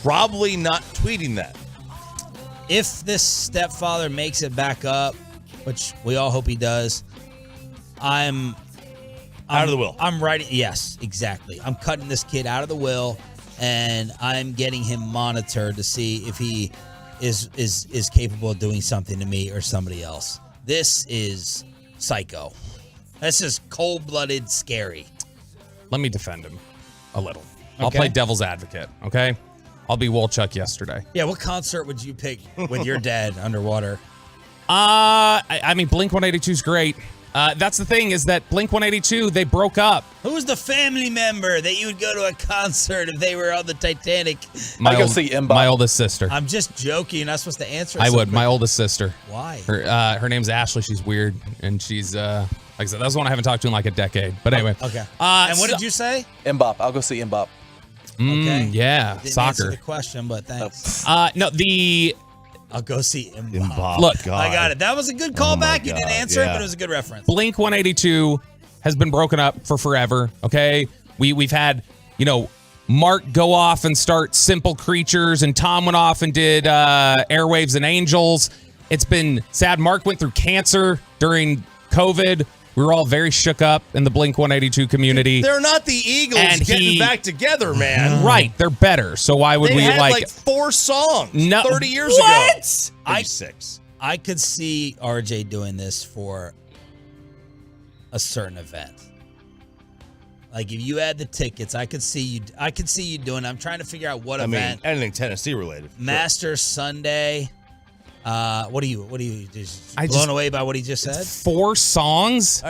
probably not tweeting that. If this stepfather makes it back up, which we all hope he does, I'm out of the will. I'm writing. Yes, exactly. I'm cutting this kid out of the will, and I'm getting him monitored to see if he is capable of doing something to me or somebody else. This is psycho. This is cold-blooded, scary. Let me defend him a little. I'll Okay. play devil's advocate, okay? I'll be Wolchuk yesterday. Yeah, what concert would you pick with your dad underwater? I mean, Blink-182 is great. That's the thing is that Blink-182, they broke up. Who's the family member that you would go to a concert if they were on the Titanic? My oldest sister. I'm just joking. You're not supposed to answer. I so would. quick. My oldest sister. Why? Her name's Ashley. She's weird, and she's like I said, that's one I haven't talked to in like a decade. But anyway. Okay. And what did you say? Mbop. I'll go see Mbop. Okay. Yeah. Didn't Soccer. answer the question, but thanks. No, I'll go see Mbop. Look, I got it. That was a good callback. You didn't answer it, yeah. but it was a good reference. Blink-182 has been broken up for forever. Okay, we've had Mark go off and start Simple Creatures, and Tom went off and did Airwaves and Angels. It's been sad. Mark went through cancer during COVID. We were all very shook up in the Blink-182 community. They're not the Eagles And getting back together, man. Right, they're better. So why would They we had like 4 songs No, 30 years what? ago? I 6. I could see RJ doing this for a certain event. Like if you had the tickets, I could see you doing it. I'm trying to figure out what event. Anything Tennessee related. Masters Sunday. What are you just I blown just- away by what he just said? 4 songs?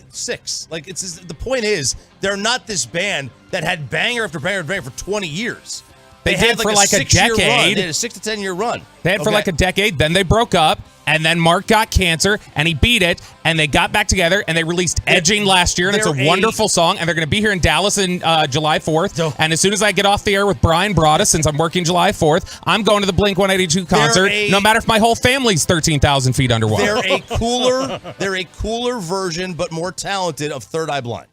6. Like the point is, they're not this band that had banger after banger after banger for 20 years. They had did for like a 6-year run. decade. They had a 6 to 10 year run. They had for like a decade, then they broke up, and then Mark got cancer, and he beat it, and they got back together, and they released Edging last year, and it's a wonderful song, and they're going to be here in Dallas in July 4th, and as soon as I get off the air with Brian Broaddus, since I'm working July 4th, I'm going to the Blink-182 concert, no matter if my whole family's 13,000 feet underwater. They're a cooler version, but more talented of Third Eye Blind.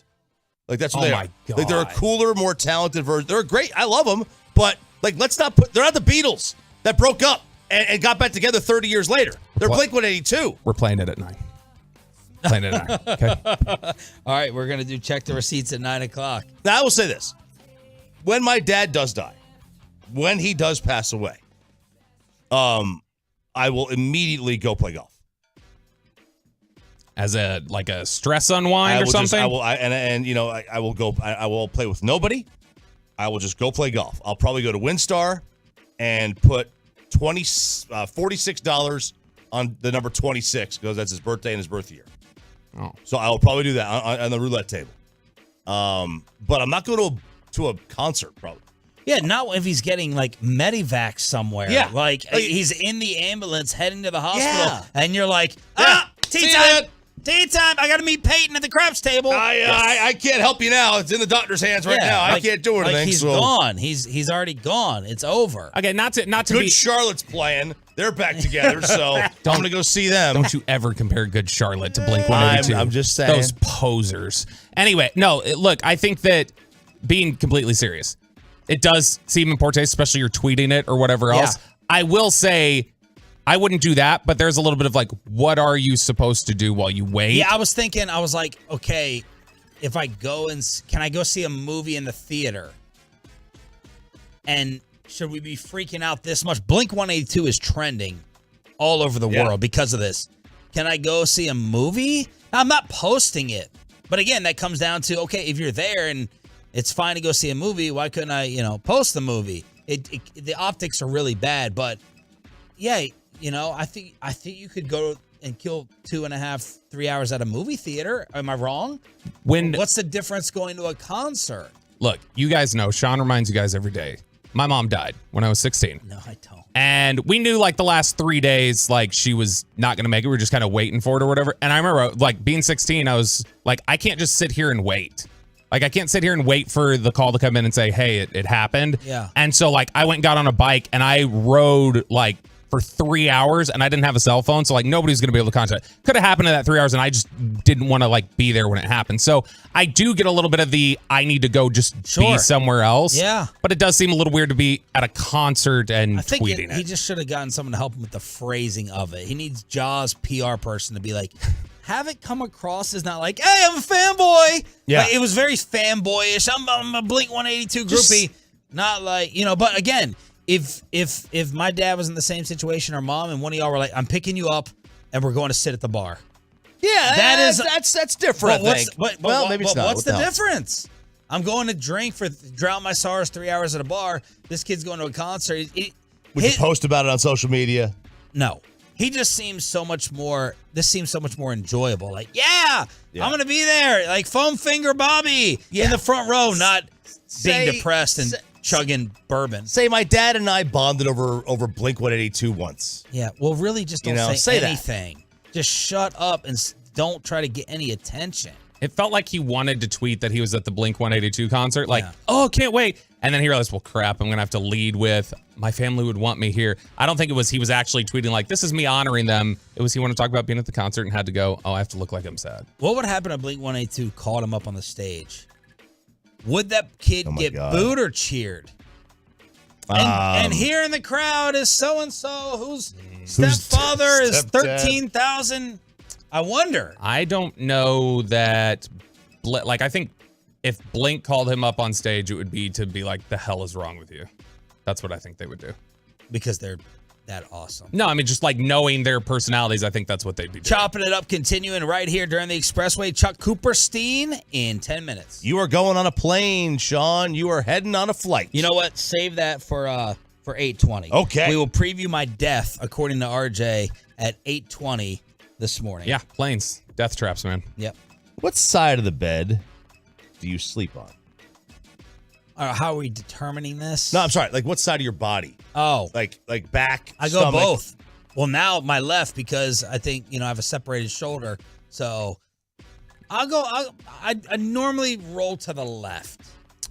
Like that's what Oh they my are. Like they're a cooler, more talented version. They're great. I love them, but like let's not put. They're not the Beatles that broke up and got back together 30 years later. They're Blink-182. We're playing it at 9. Playing it at 9. Okay. All right, we're gonna do check the receipts at 9:00. Now I will say this: when my dad does die, when he does pass away, I will immediately go play golf. As a stress unwind or something? I will go. I will play with nobody. I will just go play golf. I'll probably go to WinStar and put $46 on the number 26 because that's his birthday and his birth year. Oh, so I will probably do that on the roulette table. But I'm not going to a concert probably. Yeah, not if he's getting like Medivac somewhere. Yeah. like he's in the ambulance heading to the hospital, Yeah. and you're like, tea See time. that? Tea time. I got to meet Peyton at the craps table. I can't help you now. It's in the doctor's hands right now. I can't do anything. Like he's so. gone. He's already gone. It's over. Okay, not to Good be Charlotte's playing. They're back together, so I'm going to go see them. Don't you ever compare Good Charlotte to Blink-182. I'm just saying. Those posers. Anyway, no, look, I think that being completely serious, it does seem in poor taste, especially you're tweeting it or whatever else. I will say I wouldn't do that, but there's a little bit of like, what are you supposed to do while you wait? Yeah, I was thinking, I was like, okay, if I go can I go see a movie in the theater? And should we be freaking out this much? Blink-182 is trending all over the world because of this. Can I go see a movie? I'm not posting it. But again, that comes down to, okay, if you're there and it's fine to go see a movie, why couldn't I, post the movie? The optics are really bad, but yeah, I think you could go and kill 2.5, 3 hours at a movie theater. Am I wrong? What's the difference going to a concert? Look, you guys know, Sean reminds you guys every day. My mom died when I was 16. No, I don't. And we knew like the last 3 days, like she was not going to make it. We were just kind of waiting for it or whatever. And I remember like being 16, I was like, I can't just sit here and wait. Like I can't sit here and wait for the call to come in and say, hey, it happened. Yeah. And so like I went and got on a bike and I rode like for 3 hours, and I didn't have a cell phone, so like nobody's going to be able to contact. Could have happened in that 3 hours, and I just didn't want to like be there when it happened. So I do get a little bit of the I need to go just be somewhere else. Yeah. But it does seem a little weird to be at a concert and I think tweeting he just should have gotten someone to help him with the phrasing of it. He needs Jaws' PR person to be like, have it come across as not like, hey, I'm a fanboy. Yeah. Like, it was very fanboyish. I'm a Blink-182 groupie. Not like, but again, if my dad was in the same situation or mom and one of y'all were like, I'm picking you up and we're going to sit at the bar. Yeah, that's different. Maybe it's not. What's the difference? I'm going to drink drown my sorrows 3 hours at a bar. This kid's going to a concert. Would you post about it on social media? No. He just seems so much more. This seems so much more enjoyable. Like, I'm going to be there. Like foam finger Bobby in the front row, not being depressed and chugging bourbon. Say my dad and I bonded over Blink-182 once. Yeah. Well, really, just don't say anything. Just shut up and don't try to get any attention. It felt like he wanted to tweet that he was at the Blink-182 concert. Like, oh, can't wait. And then he realized, well, crap, I'm going to have to lead with, my family would want me here. I don't think he was actually tweeting like, this is me honoring them. It was he wanted to talk about being at the concert and had to go, oh, I have to look like I'm sad. What would happen if Blink-182 called him up on the stage? Would that kid get booed or cheered? And here in the crowd is so-and-so whose stepfather is 13,000. I wonder. I don't know that. I think if Blink called him up on stage, it would be to be like, the hell is wrong with you? That's what I think they would do. Because they're that awesome. No, I mean, just like knowing their personalities, I think that's what they'd be doing. Chopping it up, continuing right here during the Expressway. Chuck Cooperstein in 10 minutes. You are going on a plane, Sean. You are heading on a flight. You know what? Save that for 8:20. Okay. We will preview my death, according to RJ, at 8:20 this morning. Yeah, planes. Death traps, man. Yep. What side of the bed do you sleep on? How are we determining this? No, I'm sorry. Like, what side of your body? Oh. Like back, I go stomach? both. Well, now my left because I think, I have a separated shoulder. So I normally roll to the left,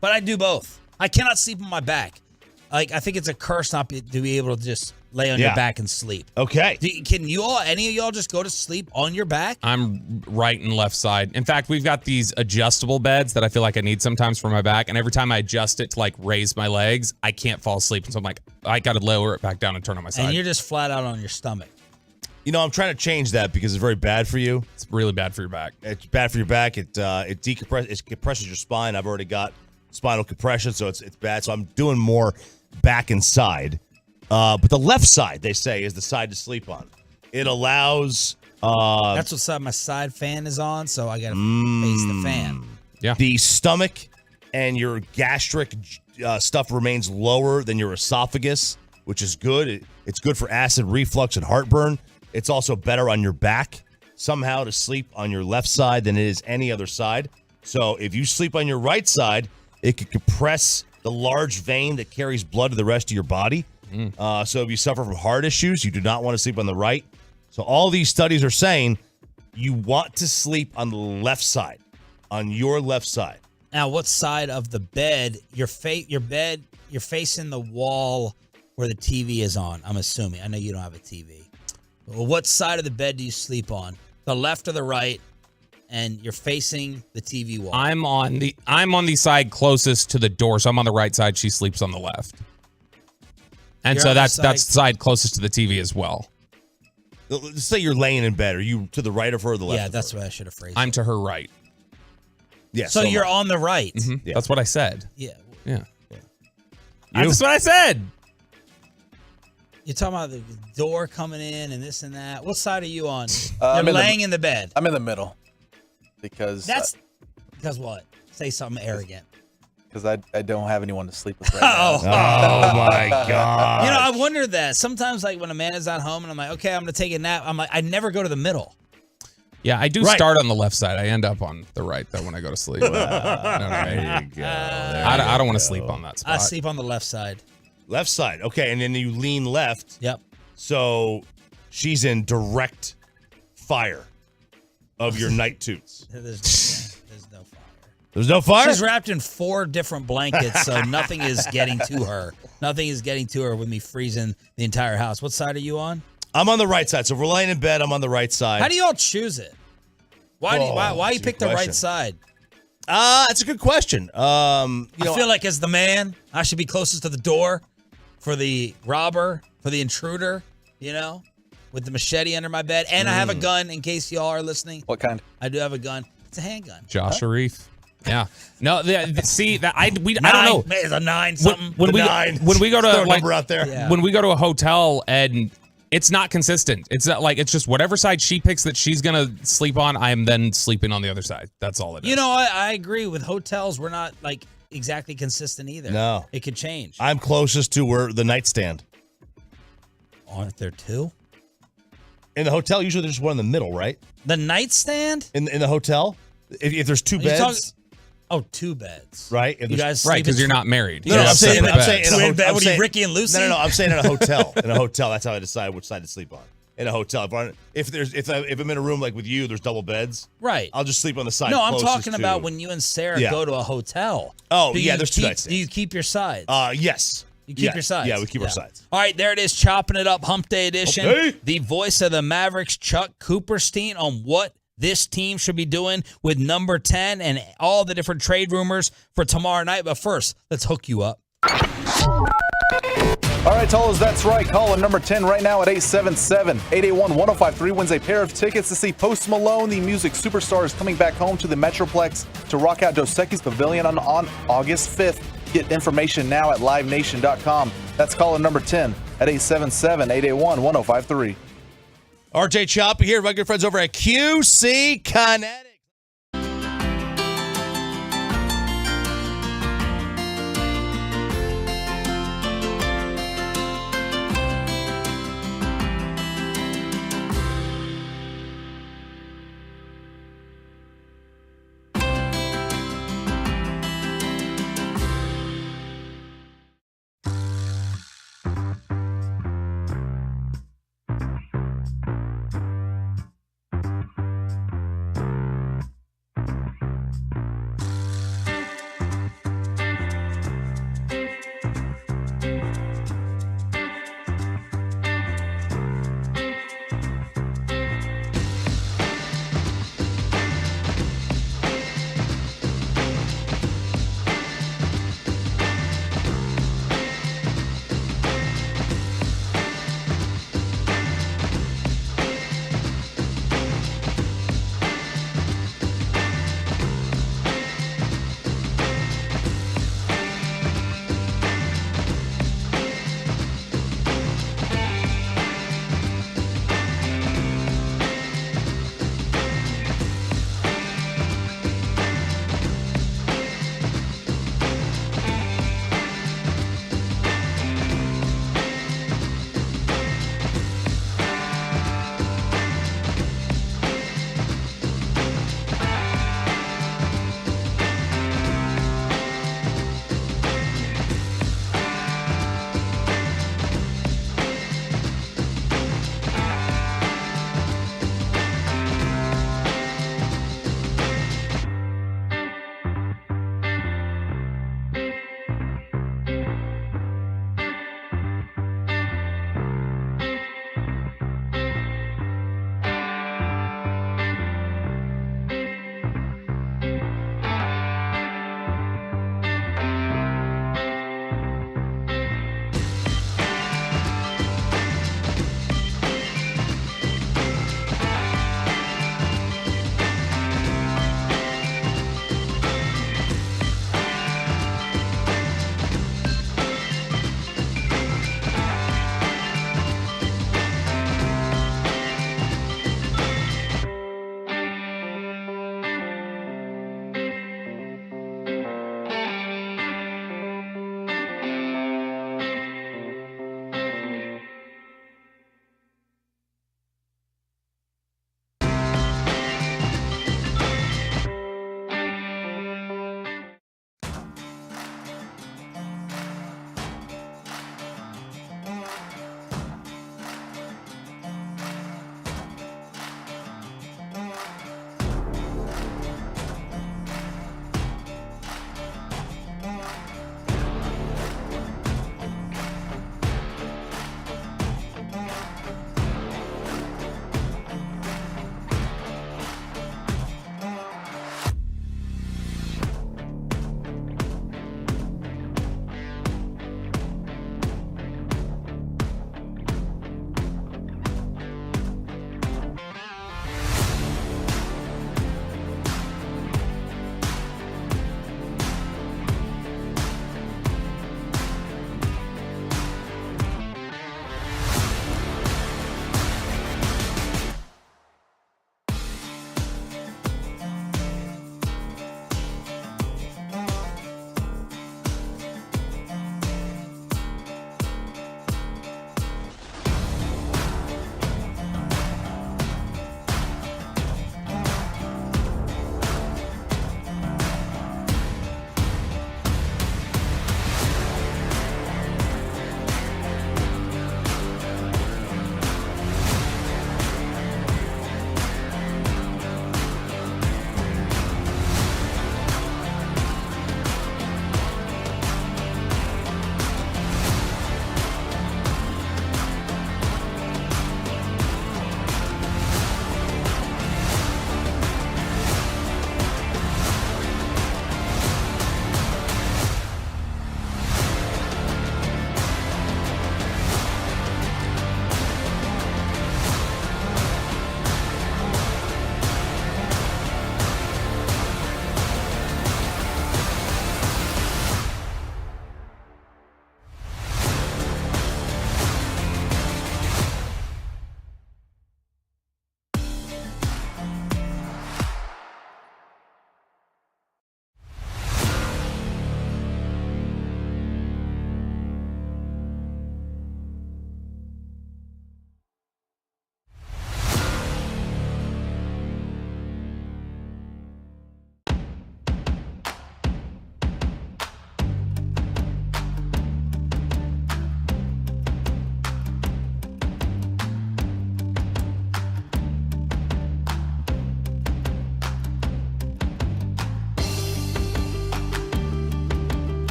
but I do both. I cannot sleep on my back. Like, I think it's a curse not to be able to just lay on your back and sleep. Okay. Can any of y'all just go to sleep on your back? I'm right and left side. In fact, we've got these adjustable beds that I feel like I need sometimes for my back. And every time I adjust it to like raise my legs, I can't fall asleep. And so I'm like, I got to lower it back down and turn on my side. And you're just flat out on your stomach. I'm trying to change that because it's very bad for you. It's really bad for your back. It's bad for your back. It compresses your spine. I've already got spinal compression, so it's bad. So I'm doing more back and side. But the left side, they say, is the side to sleep on. It allows... That's what side my side fan is on, so I got to face the fan. Yeah. The stomach and your gastric stuff remains lower than your esophagus, which is good. It's good for acid reflux and heartburn. It's also better on your back somehow to sleep on your left side than it is any other side. So if you sleep on your right side, it could compress the large vein that carries blood to the rest of your body. So if you suffer from heart issues, you do not want to sleep on the right. So all these studies are saying you want to sleep on the left side, on your left side. Now, what side of the bed? You're facing the wall where the TV is on, I'm assuming. I know you don't have a TV. Well, what side of the bed do you sleep on? The left or the right? And you're facing the TV wall. I'm on the side closest to the door, so I'm on the right side. She sleeps on the left. And You're so on the that's the side- side closest to the TV as well. Let's say you're laying in bed. Are you to the right of her or the left? Yeah, of that's her? what I should have phrased. I'm to her right. Yeah. So you're on the right. Yeah. That's what I said. Yeah. Yeah. That's what I said. You're talking about the door coming in and this and that. What side are you on? I'm You're in the- laying in the bed. I'm in the middle because Because what? Say something arrogant. because I don't have anyone to sleep with right Oh. now. Oh my God. I wonder that sometimes, like when a man is not home and I'm like, okay, I'm gonna take a nap. I'm like, I never go to the middle. Yeah, I do Right. start on the left side. I end up on the right though when I go to sleep. You know what I mean? There you go. I don't want to sleep on that spot. I sleep on the left side. Left side. Okay, and then you lean left. Yep. So she's in direct fire of your night toots. There's no fire. There's no fire? She's wrapped in 4 different blankets, so nothing is getting to her. Nothing is getting to her with me freezing the entire house. What side are you on? I'm on the right side. So if we're laying in bed, I'm on the right side. How do y'all choose it? Why you pick the right side? That's a good question. I feel like as the man, I should be closest to the door for the robber, for the intruder, with the machete under my bed. And I have a gun in case y'all are listening. What kind? I do have a gun. It's a handgun. Josh Arif. Yeah. No, see that I don't know. It's a 9 something. When we go to Throw a number out there. Yeah. When we go to a hotel and it's not consistent. It's not like it's just whatever side she picks that she's gonna sleep on, I am then sleeping on the other side. That's all it is. I agree. With hotels, we're not like exactly consistent either. No. It could change. I'm closest to where the nightstand. Aren't there 2? In the hotel, usually there's one in the middle, right? The nightstand? In the hotel? If there's 2 beds. 2 beds. Right? You guys right, because you're not married. No, I'm saying in a What are you, Ricky and Lucy? No, I'm saying in a hotel. In a hotel, that's how I decide which side to sleep on. In a hotel, if I'm in a room like with you, there's double beds. Right. I'll just sleep on the side. No, I'm closest talking about when you and Sarah go to a hotel. Oh, there's 2 nightstands. Do you keep your sides? Yes. You keep your sides? Yeah, we keep our sides. All right, there it is, chopping it up, Hump Day edition. Okay. The voice of the Mavericks, Chuck Cooperstein, on what this team should be doing with number 10 and all the different trade rumors for tomorrow night. But first, let's hook you up. All right, Tolos, that's right. Call in number 10 right now at 877-881-1053 wins a pair of tickets to see Post Malone. The music superstar is coming back home to the Metroplex to rock out Dos Equis Pavilion on August 5th. Get information now at livenation.com. That's call in number 10 at 877-881-1053. RJ Choppy here, my good friends over at QC Kinetic.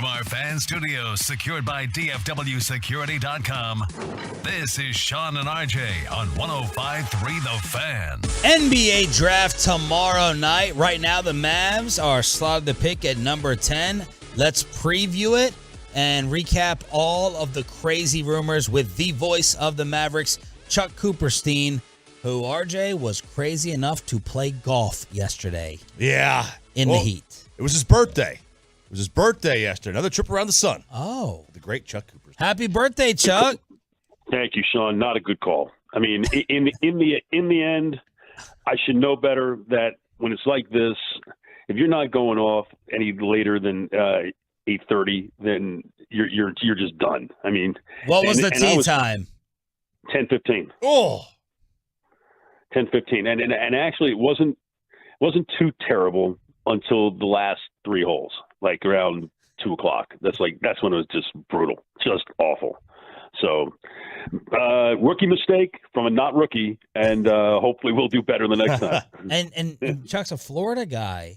From our fan studios, secured by DFWsecurity.com, this is Sean and RJ on 105.3 The Fan. NBA draft tomorrow night. Right now, the Mavs are slotted to pick at number 10. Let's preview it and recap all of the crazy rumors with the voice of the Mavericks, Chuck Cooperstein, who, RJ, was crazy enough to play golf yesterday. Yeah. In the heat. It was his birthday. It was his birthday yesterday. Another trip around the sun. Oh. The great Chuck Cooper. Happy birthday, Chuck. Thank you, Sean. Not a good call. I mean, in the end, I should know better that when it's like this, if you're not going off any later than 8:30, then you're just done. I mean, what was the tee time? 10:15. Oh. 10:15, and actually it wasn't too terrible until the last 3 holes, like around 2:00. That's when it was just brutal, just awful. So, rookie mistake from a not rookie, and hopefully we'll do better the next time. and Chuck's a Florida guy,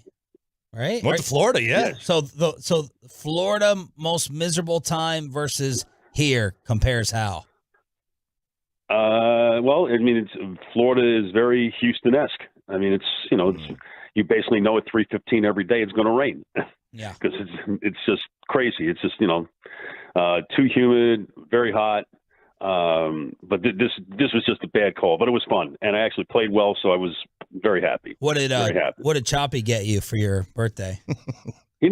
right? Went to Florida, yeah. So Florida most miserable time versus here compares how? Well, I mean, Florida is very Houston-esque. I mean, you basically know at 3:15 every day it's going to rain. Yeah, because it's just crazy. It's just too humid, very hot. But this was just a bad call, but it was fun, and I actually played well, so I was very happy. What did Choppy get you for your birthday? I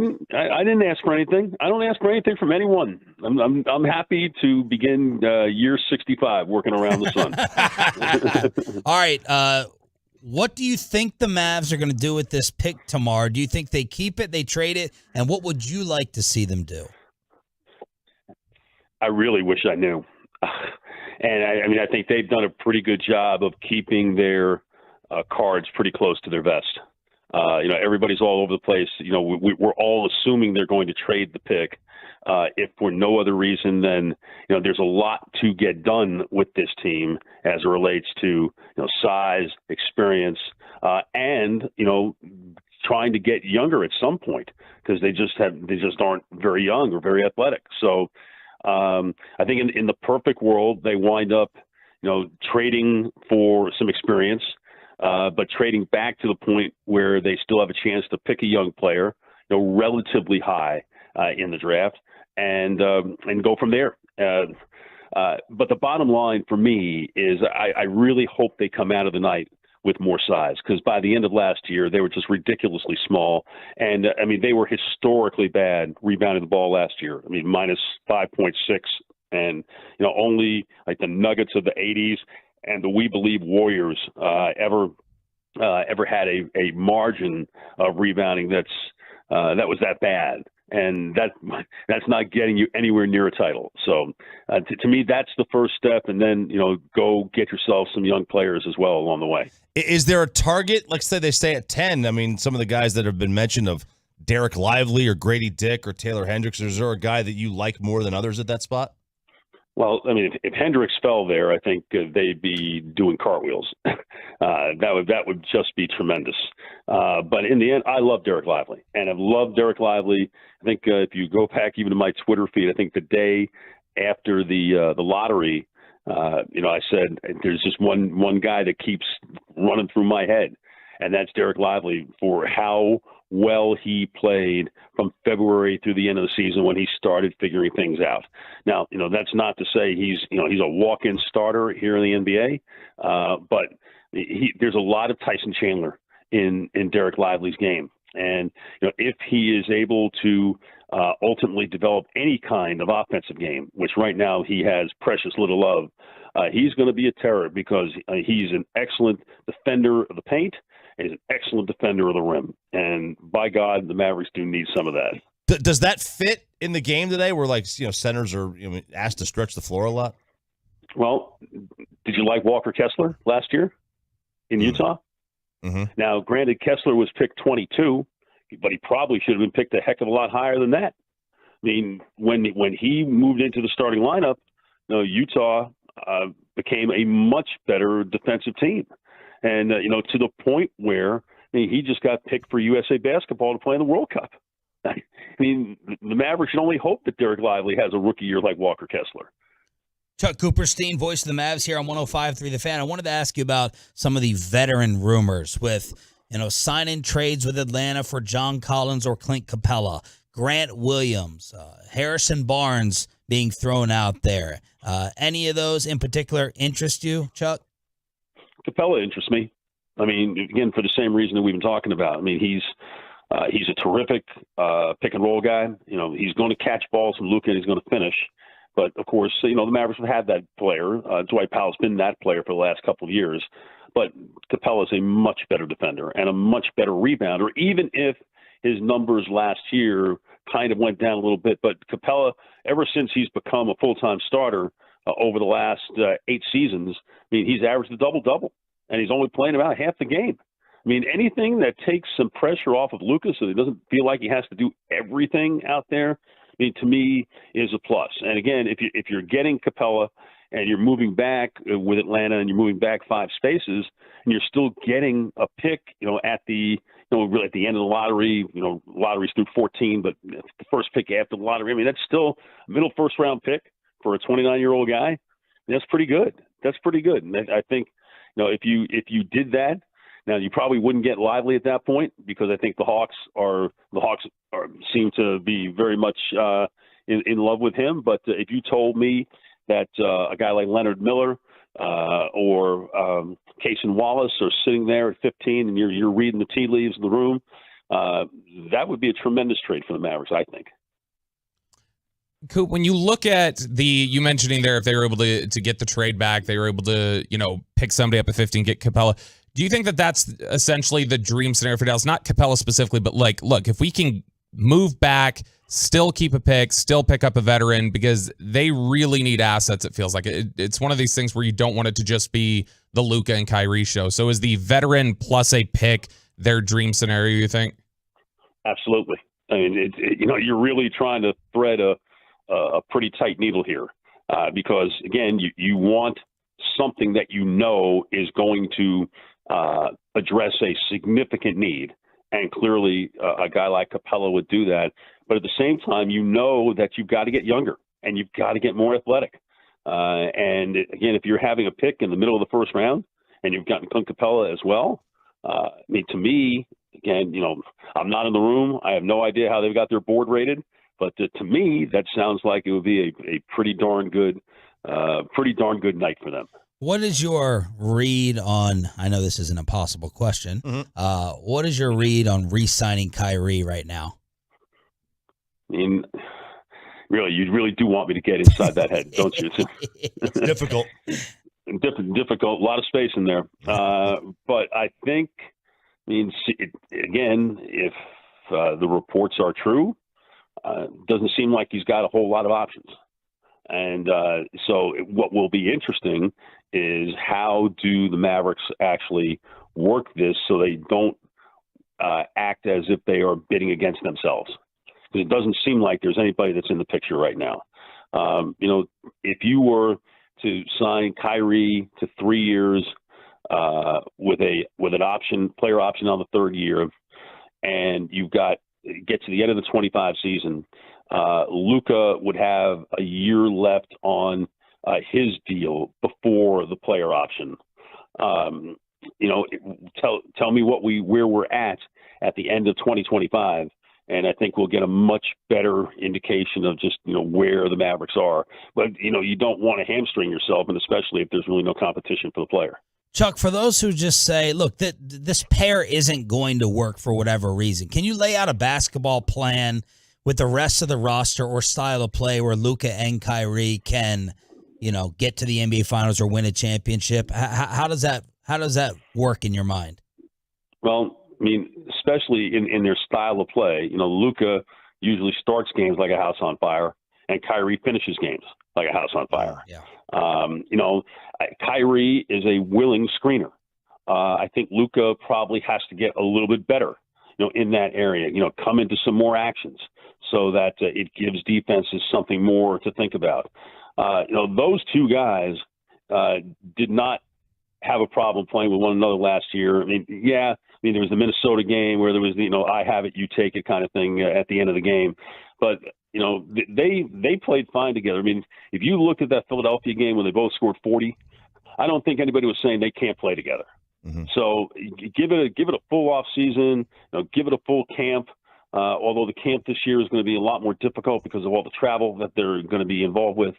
didn't ask for anything. I don't ask for anything from anyone. I'm happy to begin year 65 working around the sun. All right. What do you think the Mavs are going to do with this pick tomorrow? Do you think they keep it, they trade it, and what would you like to see them do? I really wish I knew. And I mean, I think they've done a pretty good job of keeping their cards pretty close to their vest. Everybody's all over the place. We're all assuming they're going to trade the pick. If for no other reason than, there's a lot to get done with this team as it relates to, size, experience, and, trying to get younger at some point because they just aren't very young or very athletic. So I think in the perfect world, they wind up, trading for some experience, but trading back to the point where they still have a chance to pick a young player, relatively high in the draft, and go from there. But the bottom line for me is I really hope they come out of the night with more size, because by the end of last year, they were just ridiculously small. And, I mean, they were historically bad rebounding the ball last year. I mean, minus 5.6, and, only like the Nuggets of the 80s and the We Believe Warriors ever had a margin of rebounding that was that bad. And that's not getting you anywhere near a title. So to me, that's the first step. And then, go get yourself some young players as well along the way. Is there a target? Like, say they stay at 10. I mean, some of the guys that have been mentioned of Derek Lively or Grady Dick or Taylor Hendricks, is there a guy that you like more than others at that spot? Well, I mean, if Hendricks fell there, I think they'd be doing cartwheels. That would just be tremendous. But in the end, I love Derek Lively, and I've loved Derek Lively. I think if you go back even to my Twitter feed, I think the day after the lottery, I said there's just one guy that keeps running through my head, and that's Derek Lively for how well he played from February through the end of the season when he started figuring things out. Now, that's not to say he's a walk-in starter here in the NBA, but there's a lot of Tyson Chandler in Derek Lively's game. And, if he is able to ultimately develop any kind of offensive game, which right now he has precious little of, he's going to be a terror because he's an excellent defender of the paint. He's an excellent defender of the rim. And by God, the Mavericks do need some of that. Does that fit in the game today where, centers are asked to stretch the floor a lot? Well, did you like Walker Kessler last year in Utah? Mm-hmm. Now, granted, Kessler was picked 22, but he probably should have been picked a heck of a lot higher than that. I mean, when he moved into the starting lineup, Utah became a much better defensive team. And, to the point where he just got picked for USA Basketball to play in the World Cup. I mean, the Mavericks should only hope that Derek Lively has a rookie year like Walker Kessler. Chuck Cooperstein, voice of the Mavs here on 105.3 The Fan. I wanted to ask you about some of the veteran rumors with, sign-in trades with Atlanta for John Collins or Clint Capella, Grant Williams, Harrison Barnes being thrown out there. Any of those in particular interest you, Chuck? Capella interests me. I mean, again, for the same reason that we've been talking about. I mean, he's a terrific pick-and-roll guy. He's going to catch balls from Luka and he's going to finish. But, of course, the Mavericks have had that player. Dwight Powell's been that player for the last couple of years. But Capella's a much better defender and a much better rebounder, even if his numbers last year kind of went down a little bit. But Capella, ever since he's become a full-time starter over the last 8 seasons, I mean, he's averaged a double-double, and he's only playing about half the game. I mean, anything that takes some pressure off of Luka so he doesn't feel like he has to do everything out there, I mean, to me, is a plus. And again, if you're getting Capella and you're moving back with Atlanta and you're moving back 5 spaces and you're still getting a pick, at the really at the end of the lottery, lottery's through 14, but the first pick after the lottery, I mean, that's still a middle first round pick for a 29-year-old guy. That's pretty good. That's pretty good. And I think, if you did that, now you probably wouldn't get Lively at that point because I think the Hawks seem to be very much in love with him. But if you told me that a guy like Leonard Miller or Cason Wallace are sitting there at 15 and you're reading the tea leaves in the room, that would be a tremendous trade for the Mavericks, I think. Coop, when you look at you mentioning there, if they were able to get the trade back, they were able to, pick somebody up at 15, get Capella. Do you think that that's essentially the dream scenario for Dallas? Not Capella specifically, but look, if we can move back, still keep a pick, still pick up a veteran, because they really need assets, it feels like. It's one of these things where you don't want it to just be the Luka and Kyrie show. So is the veteran plus a pick their dream scenario, you think? Absolutely. I mean, you're really trying to thread a pretty tight needle here because, again, you want something that is going to address a significant need. And clearly a guy like Capella would do that. But at the same time, that you've got to get younger and you've got to get more athletic. And again, if you're having a pick in the middle of the first round and you've gotten Clint Capella as well, I mean, to me, again, I'm not in the room. I have no idea how they've got their board rated. But to me, that sounds like it would be a pretty darn good night for them. What is your read on, I know this is an impossible question, what is your read on re-signing Kyrie right now? I mean, really, you really do want me to get inside that head, don't you? It's difficult. Difficult, a lot of space in there. But I think, again, if the reports are true, doesn't seem like he's got a whole lot of options. And so what will be interesting is how do the Mavericks actually work this so they don't act as if they are bidding against themselves. Because it doesn't seem like there's anybody that's in the picture right now. If you were to sign Kyrie to 3 years with an option, player option on the third year, and get to the end of the 25 season, Luka would have a year left on his deal before the player option. Tell me where we're at the end of 2025, and I think we'll get a much better indication of just where the Mavericks are. But you don't want to hamstring yourself, and especially if there's really no competition for the player. Chuck, for those who just say, look, this pair isn't going to work for whatever reason, can you lay out a basketball plan with the rest of the roster or style of play where Luka and Kyrie can, get to the NBA Finals or win a championship? How does that work in your mind? Well, especially in their style of play, Luka usually starts games like a house on fire, and Kyrie finishes games like a house on fire. Yeah. Kyrie is a willing screener. I think Luka probably has to get a little bit better, in that area, come into some more actions so that it gives defenses something more to think about. Those two guys did not have a problem playing with one another last year. I mean, there was the Minnesota game where there was the, I have it, you take it kind of thing at the end of the game. But, they played fine together. I mean, if you looked at that Philadelphia game when they both scored 40, I don't think anybody was saying they can't play together. Mm-hmm. So give it a full off season, give it a full camp. Although the camp this year is going to be a lot more difficult because of all the travel that they're going to be involved with.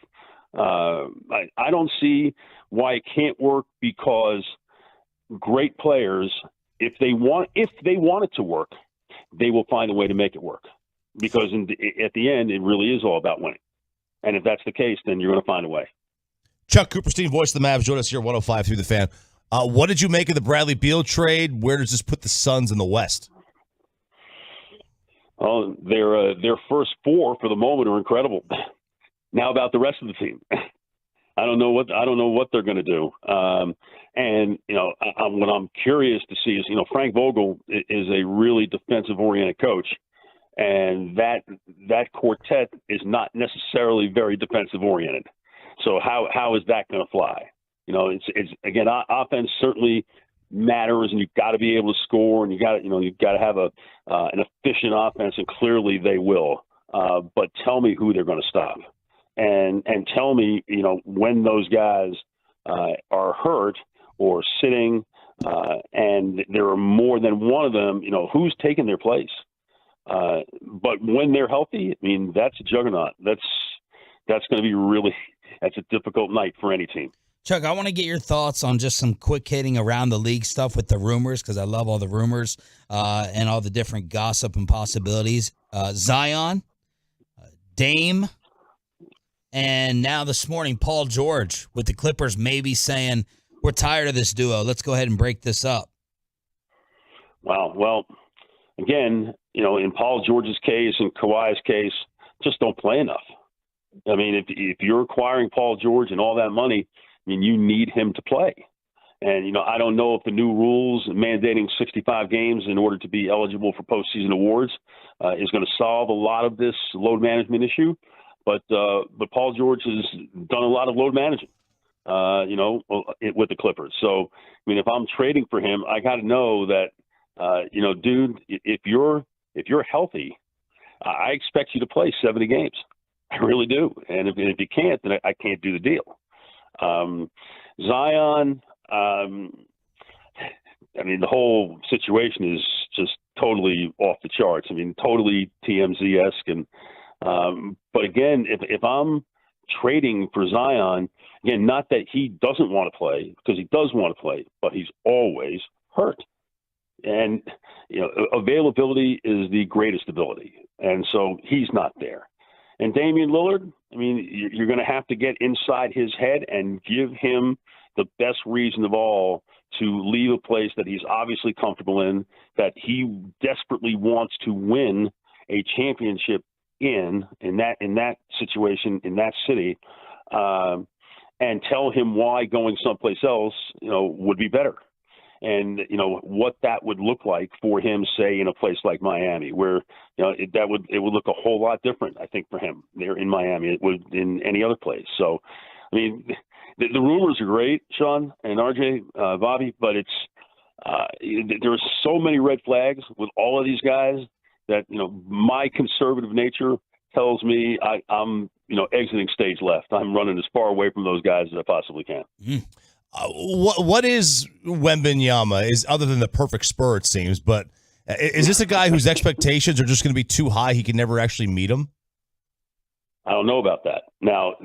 I don't see why it can't work, because great players, if they want it to work, they will find a way to make it work. Because at the end, it really is all about winning. And if that's the case, then you're going to find a way. Chuck Cooperstein, voice of the Mavs, join us here 105 through the Fan. What did you make of the Bradley Beal trade? Where does this put the Suns in the West? Oh, their first four for the moment are incredible. Now about the rest of the team, I don't know what they're going to do. And what I'm curious to see is, Frank Vogel is a really defensive oriented coach, and that quartet is not necessarily very defensive oriented. So how is that going to fly? It's again, offense certainly matters, and you've got to be able to score, and you've got to have an efficient offense, and clearly they will. But tell me who they're going to stop, and tell me, when those guys are hurt or sitting, and there are more than one of them, who's taking their place. But when they're healthy, I mean, that's a juggernaut. That's going to be that's a difficult night for any team. Chuck, I want to get your thoughts on just some quick hitting around the league stuff with the rumors, because I love all the rumors and all the different gossip and possibilities. Zion, Dame, and now this morning, Paul George with the Clippers maybe saying, we're tired of this duo. Let's go ahead and break this up. Wow. Well, again, in Paul George's case and Kawhi's case, just don't play enough. I mean, if you're acquiring Paul George and all that money, I mean, you need him to play. And, I don't know if the new rules mandating 65 games in order to be eligible for postseason awards is going to solve a lot of this load management issue. But Paul George has done a lot of load managing, with the Clippers. So, I mean, if I'm trading for him, I got to know that, dude, if you're healthy, I expect you to play 70 games. I really do. And if you can't, then I can't do the deal. Zion, I mean, the whole situation is just totally off the charts. I mean, totally TMZ-esque. And, but again, if I'm trading for Zion, again, not that he doesn't want to play, because he does want to play, but he's always hurt. And, availability is the greatest ability. And so he's not there. And Damian Lillard, I mean, you're going to have to get inside his head and give him the best reason of all to leave a place that he's obviously comfortable in, that he desperately wants to win a championship in that situation, in that city, and tell him why going someplace else, would be better. And, what that would look like for him, say, in a place like Miami, where, it would look a whole lot different, I think, for him there in Miami. It would in any other place. So, I mean, the rumors are great, Sean and RJ, Bobby, but there are so many red flags with all of these guys that, my conservative nature tells me I'm exiting stage left. I'm running as far away from those guys as I possibly can. Mm. What is Wembanyama, is other than the perfect Spur, it seems, but is this a guy whose expectations are just going to be too high, he can never actually meet them? I don't know about that. Now,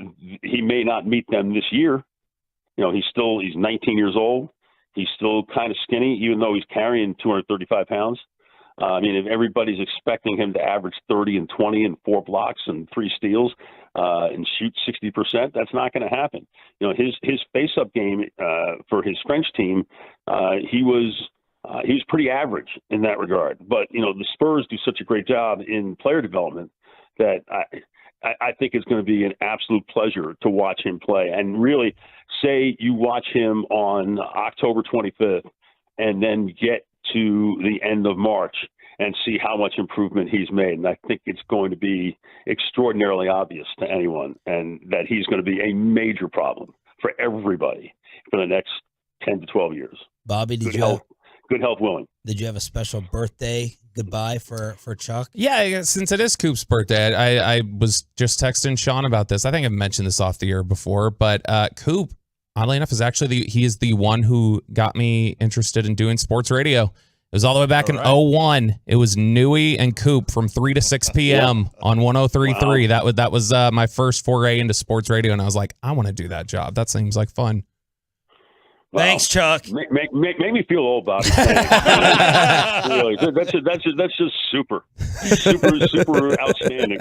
he may not meet them this year. He's 19 years old. He's still kind of skinny, even though he's carrying 235 pounds. I mean, if everybody's expecting him to average 30 and 20 and 4 blocks and 3 steals and shoot 60%, that's not going to happen. His face-up game for his French team, he was pretty average in that regard. But the Spurs do such a great job in player development that I think it's going to be an absolute pleasure to watch him play. And really, say you watch him on October 25th, and then get to the end of March and see how much improvement he's made. And I think it's going to be extraordinarily obvious to anyone, and that he's going to be a major problem for everybody for the next 10 to 12 years. Bobby, good health willing. Did you have a special birthday goodbye for Chuck? Yeah, since it is Coop's birthday, I was just texting Sean about this. I think I've mentioned this off the air before, but Coop, oddly enough, is actually he is the one who got me interested in doing sports radio. It was all the way back in 2001. It was Newey and Coop from 3 to 6 p.m. on 103.3. Wow. That was my first foray into sports radio, and I was like, I want to do that job. That seems like fun. Wow. Thanks, Chuck. Make me feel old, Bobby. Really, that's just super outstanding.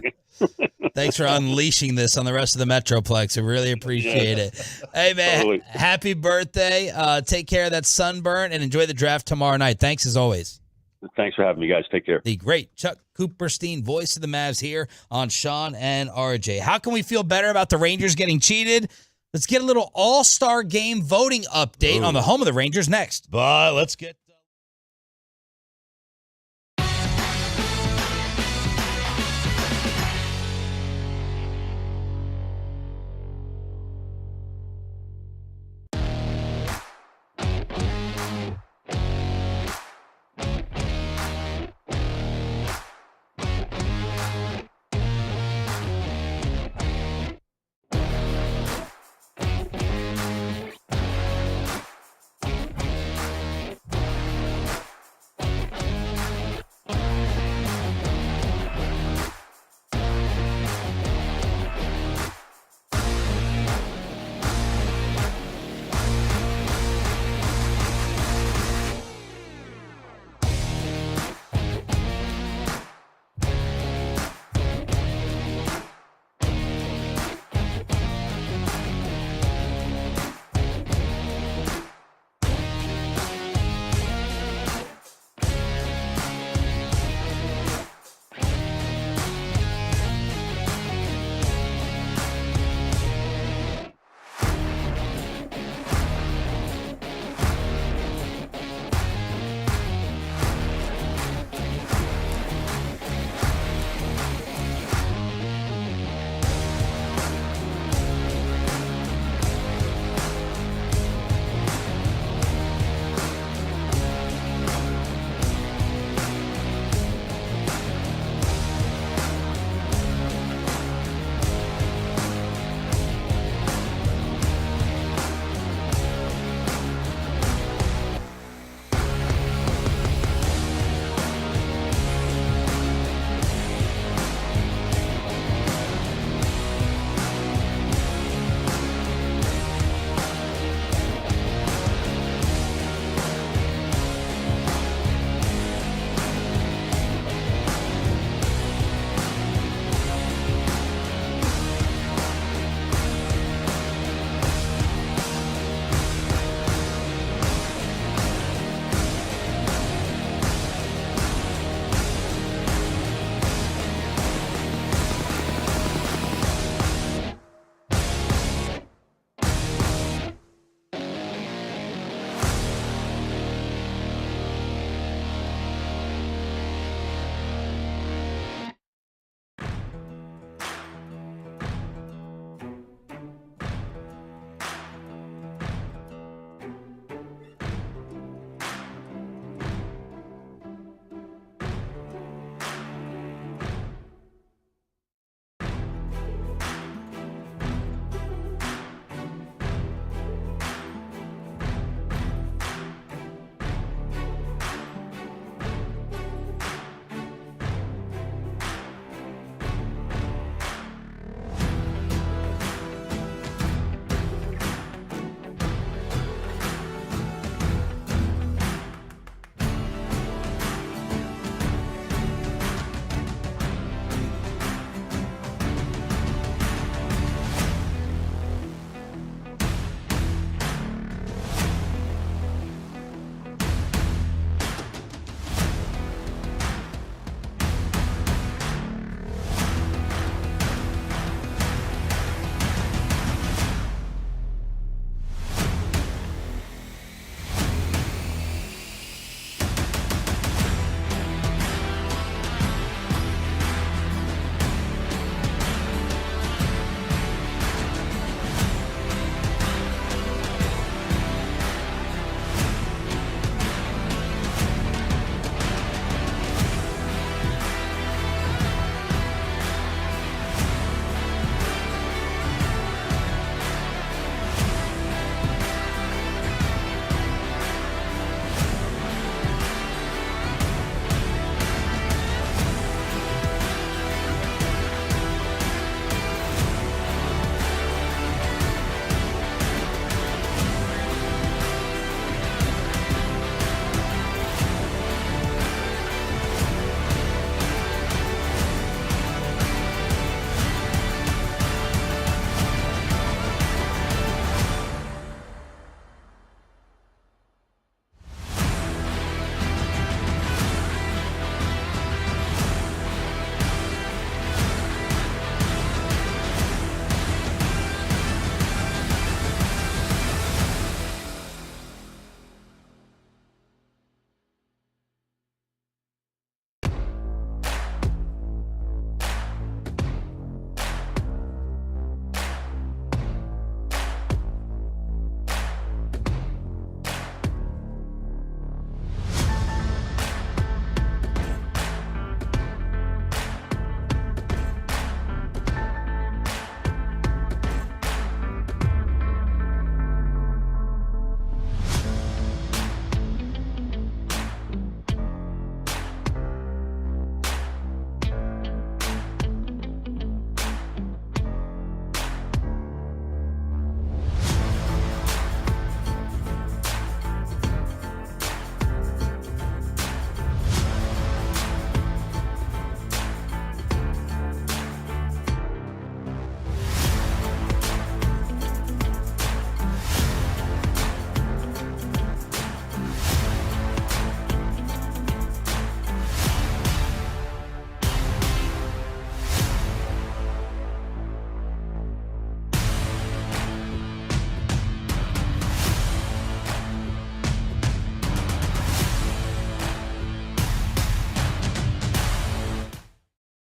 Thanks for unleashing this on the rest of the Metroplex. I really appreciate it. Hey, man, totally. Happy birthday. Take care of that sunburn and enjoy the draft tomorrow night. Thanks as always. Thanks for having me, guys. Take care. The great Chuck Cooperstein, voice of the Mavs, here on Sean and RJ. How can we feel better about the Rangers getting cheated? Let's get a little All-Star Game voting update on the home of the Rangers next. But let's get...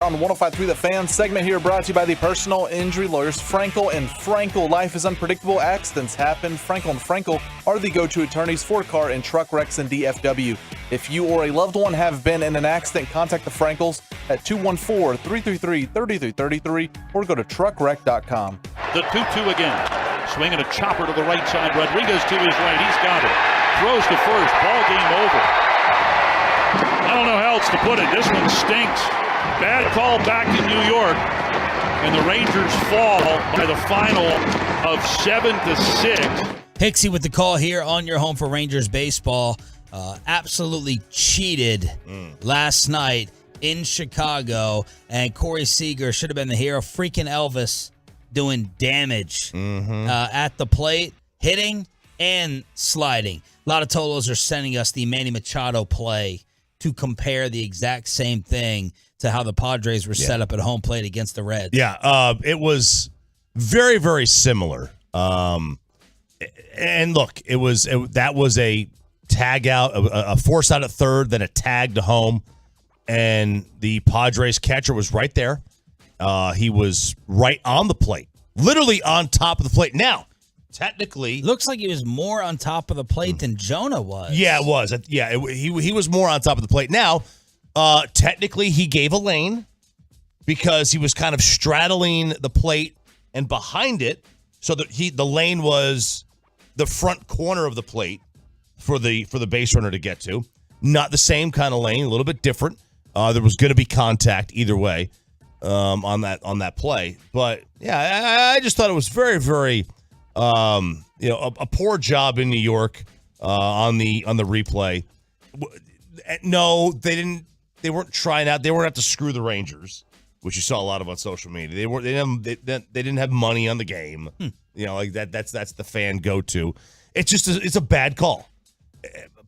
On 105.3 The Fan segment here brought to you by the personal injury lawyers Frankel and Frankel. Life is unpredictable. Accidents happen. Frankel and Frankel are the go-to attorneys for car and truck wrecks in DFW. If you or a loved one have been in an accident, contact the Frankels at 214-333-3333 or go to truckwreck.com. The 2-2 again. Swinging a chopper to the right side. Rodriguez to his right. He's got it. Throws to first. Ball game over. I don't know how else to put it. This one stinks. Bad call back in New York, and the Rangers fall by the final of 7-6. Hixie with the call here on your home for Rangers baseball. Absolutely cheated last night in Chicago, and Corey Seager should have been the hero. Freaking Elvis doing damage at the plate, hitting and sliding. A lot of Tolos are sending us the Manny Machado play to compare the exact same thing to how the Padres were set up at home plate against the Reds. Yeah, it was very, very similar. And look, that was a tag out, a force out at third, then a tag to home, and the Padres catcher was right there. He was right on the plate, literally on top of the plate. Now, technically, looks like he was more on top of the plate than Jonah was. Yeah, it was. Yeah, he was more on top of the plate. Now, technically, he gave a lane because he was kind of straddling the plate and behind it, so that the lane was the front corner of the plate for the base runner to get to. Not the same kind of lane, a little bit different. There was going to be contact either way on that play, but yeah, I just thought it was very, very a poor job in New York on the replay. No, they didn't. They weren't trying out. They weren't out to screw the Rangers, which you saw a lot of on social media. They didn't have money on the game. Like that. That's the fan go to. It's just it's a bad call.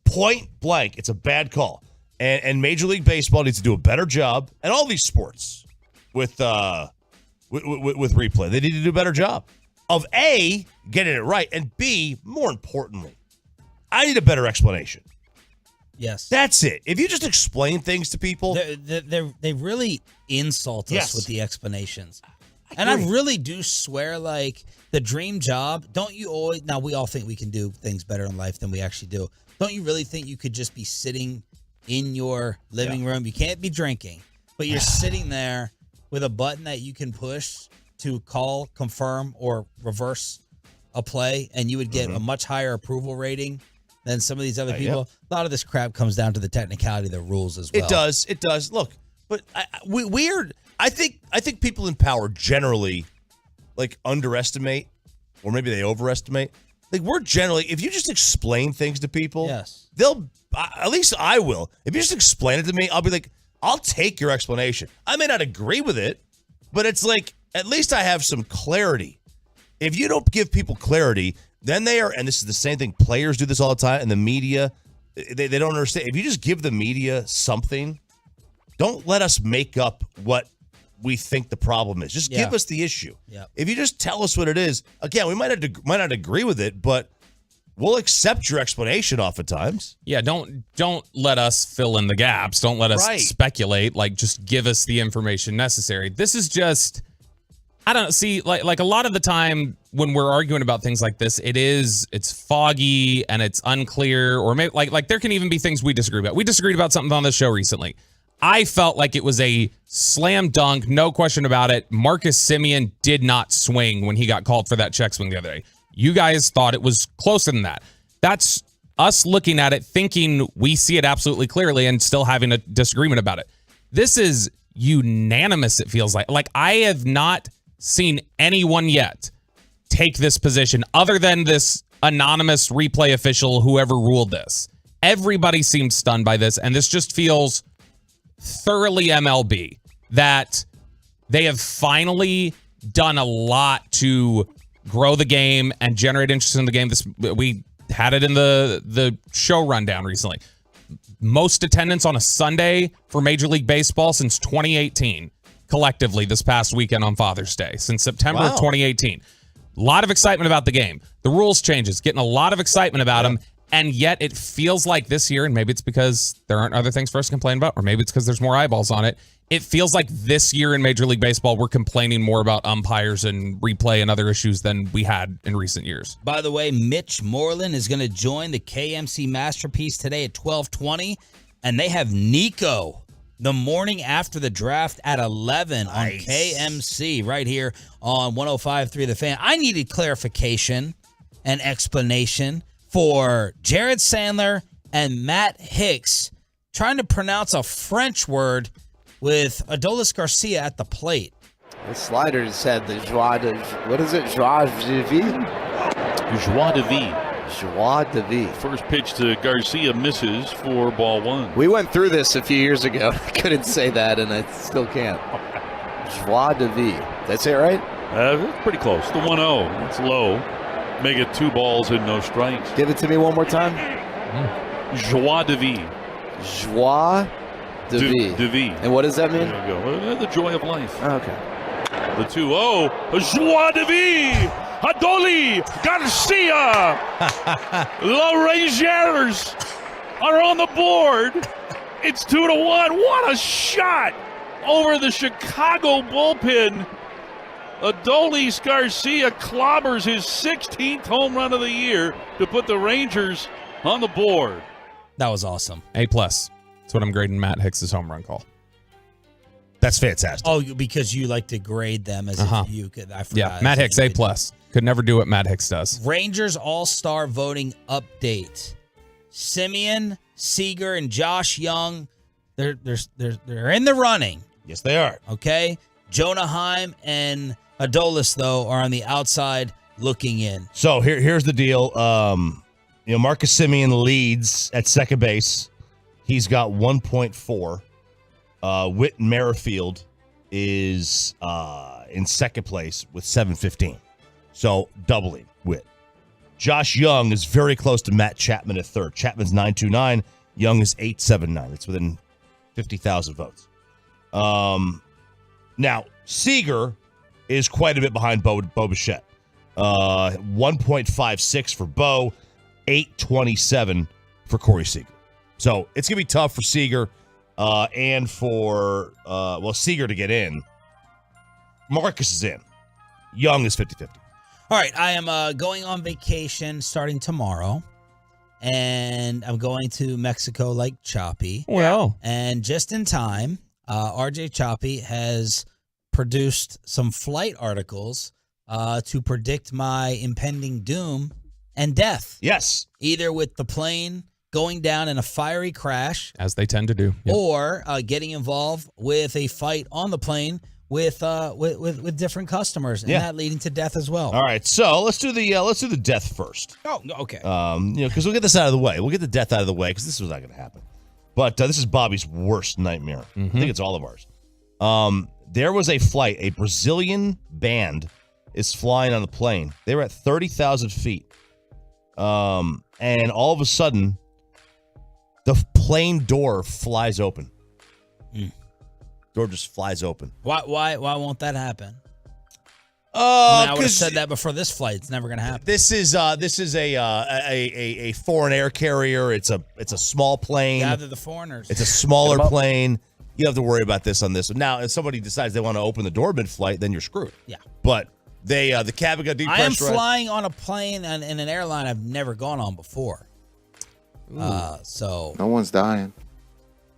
Point blank, it's a bad call. And Major League Baseball needs to do a better job, and all these sports with replay. They need to do a better job of A, getting it right, and B, more importantly, I need a better explanation. Yes. That's it. If you just explain things to people. They really insult us with the explanations. And I really do swear, like, the dream job, don't you always, now we all think we can do things better in life than we actually do. Don't you really think you could just be sitting in your living room? You can't be drinking, but you're sitting there with a button that you can push to call, confirm, or reverse a play, and you would get a much higher approval rating than some of these other people. A lot of this crap comes down to the technicality of the rules as well. It does. Look, but I think people in power generally like underestimate, or maybe they overestimate. Like, we're generally, if you just explain things to people, they'll, at least I will. If you just explain it to me, I'll be like, I'll take your explanation. I may not agree with it, but it's like, at least I have some clarity. If you don't give people clarity, then they are, and this is the same thing, players do this all the time, and the media, they don't understand. If you just give the media something, don't let us make up what we think the problem is. Just give us the issue. If you just tell us what it is, again, we might not agree with it, but we'll accept your explanation oftentimes. Yeah, don't let us fill in the gaps. Don't let us speculate. Like, just give us the information necessary. This is just, I don't see, like a lot of the time when we're arguing about things like this, it's foggy and it's unclear, or maybe like there can even be things we disagree about. We disagreed about something on this show recently. I felt like it was a slam dunk, no question about it. Marcus Semien did not swing when he got called for that check swing the other day. You guys thought it was closer than that. That's us looking at it, thinking we see it absolutely clearly and still having a disagreement about it. This is unanimous, it feels like. Like, I have not seen anyone yet take this position other than this anonymous replay official, whoever ruled this. Everybody seemed stunned by this, and this just feels thoroughly MLB, that they have finally done a lot to grow the game and generate interest in the game. We had it in the show rundown recently. Most attendance on a Sunday for Major League Baseball since 2018, collectively this past weekend on Father's Day, since September of 2018. A lot of excitement about the game. The rules changes, getting a lot of excitement about them, And yet it feels like this year, and maybe it's because there aren't other things for us to complain about, or maybe it's because there's more eyeballs on it. It feels like this year in Major League Baseball, we're complaining more about umpires and replay and other issues than we had in recent years. By the way, Mitch Moreland is going to join the KMC Masterpiece today at 12:20, and they have Nico the morning after the draft at 11 on KMC right here on 105.3 The Fan. I needed clarification and explanation for Jared Sandler and Matt Hicks trying to pronounce a French word with Adolis Garcia at the plate. The sliders had the joie de, what is it? Joie de vie? Joie de vie. Joie de vie. First pitch to Garcia misses for ball one. We went through this a few years ago. I couldn't say that, and I still can't. Joie de vie. That's it, right? That's pretty close. The 1-0. That's low. Make it 2 balls and no strikes. Give it to me one more time. Joie de vie. Joie de vie. De vie. And what does that mean? There you go. The joy of life. Okay. The 2-0. Joie de vie. Adoli Garcia. The Rangers are on the board. It's 2-1. What a shot over the Chicago bullpen. Adolis Garcia clobbers his 16th home run of the year to put the Rangers on the board. That was awesome. A+. That's what I'm grading Matt Hicks' home run call. That's fantastic. Oh, because you like to grade them as if you could. I forgot. Yeah, Matt Hicks, A+. Could never do what Matt Hicks does. Rangers All-Star voting update. Simeon, Seager, and Josh Young, they're in the running. Yes, they are. Okay? Jonah Heim and Adolis, though, are on the outside looking in. So here's the deal. Marcus Simeon leads at second base. He's got 1.4. Whit Merrifield is in second place with 715. So doubling Whit. Josh Young is very close to Matt Chapman at third. Chapman's 929. Young is 879. It's within 50,000 votes. Now, Seager is quite a bit behind Bo Bichette. 1.56 for Bo, 827 for Corey Seager. So it's going to be tough for Seager and for, Seager to get in. Marcus is in. Young is 50-50. All right, I am going on vacation starting tomorrow, and I'm going to Mexico like Choppy. Well. And just in time, RJ Choppy has produced some flight articles to predict my impending doom and death. Yes. Either with the plane going down in a fiery crash, as they tend to do, or getting involved with a fight on the plane with different customers, and that leading to death as well. All right, so let's do the death first. Oh, okay. Because we'll get this out of the way. We'll get the death out of the way because this was not going to happen. But this is Bobby's worst nightmare. I think it's all of ours. There was a flight. A Brazilian band is flying on the plane. They were at 30,000 feet. And all of a sudden, the plane door flies open. Door just flies open. Why won't that happen? I would have said that before this flight. It's never going to happen. This is a foreign air carrier. It's a small plane. Gather the foreigners. It's a smaller plane. You have to worry about this on this one. Now, if somebody decides they want to open the door mid-flight, then you're screwed. Yeah. But the cabin got depressurized. I am flying on a plane in an airline I've never gone on before. So no one's dying.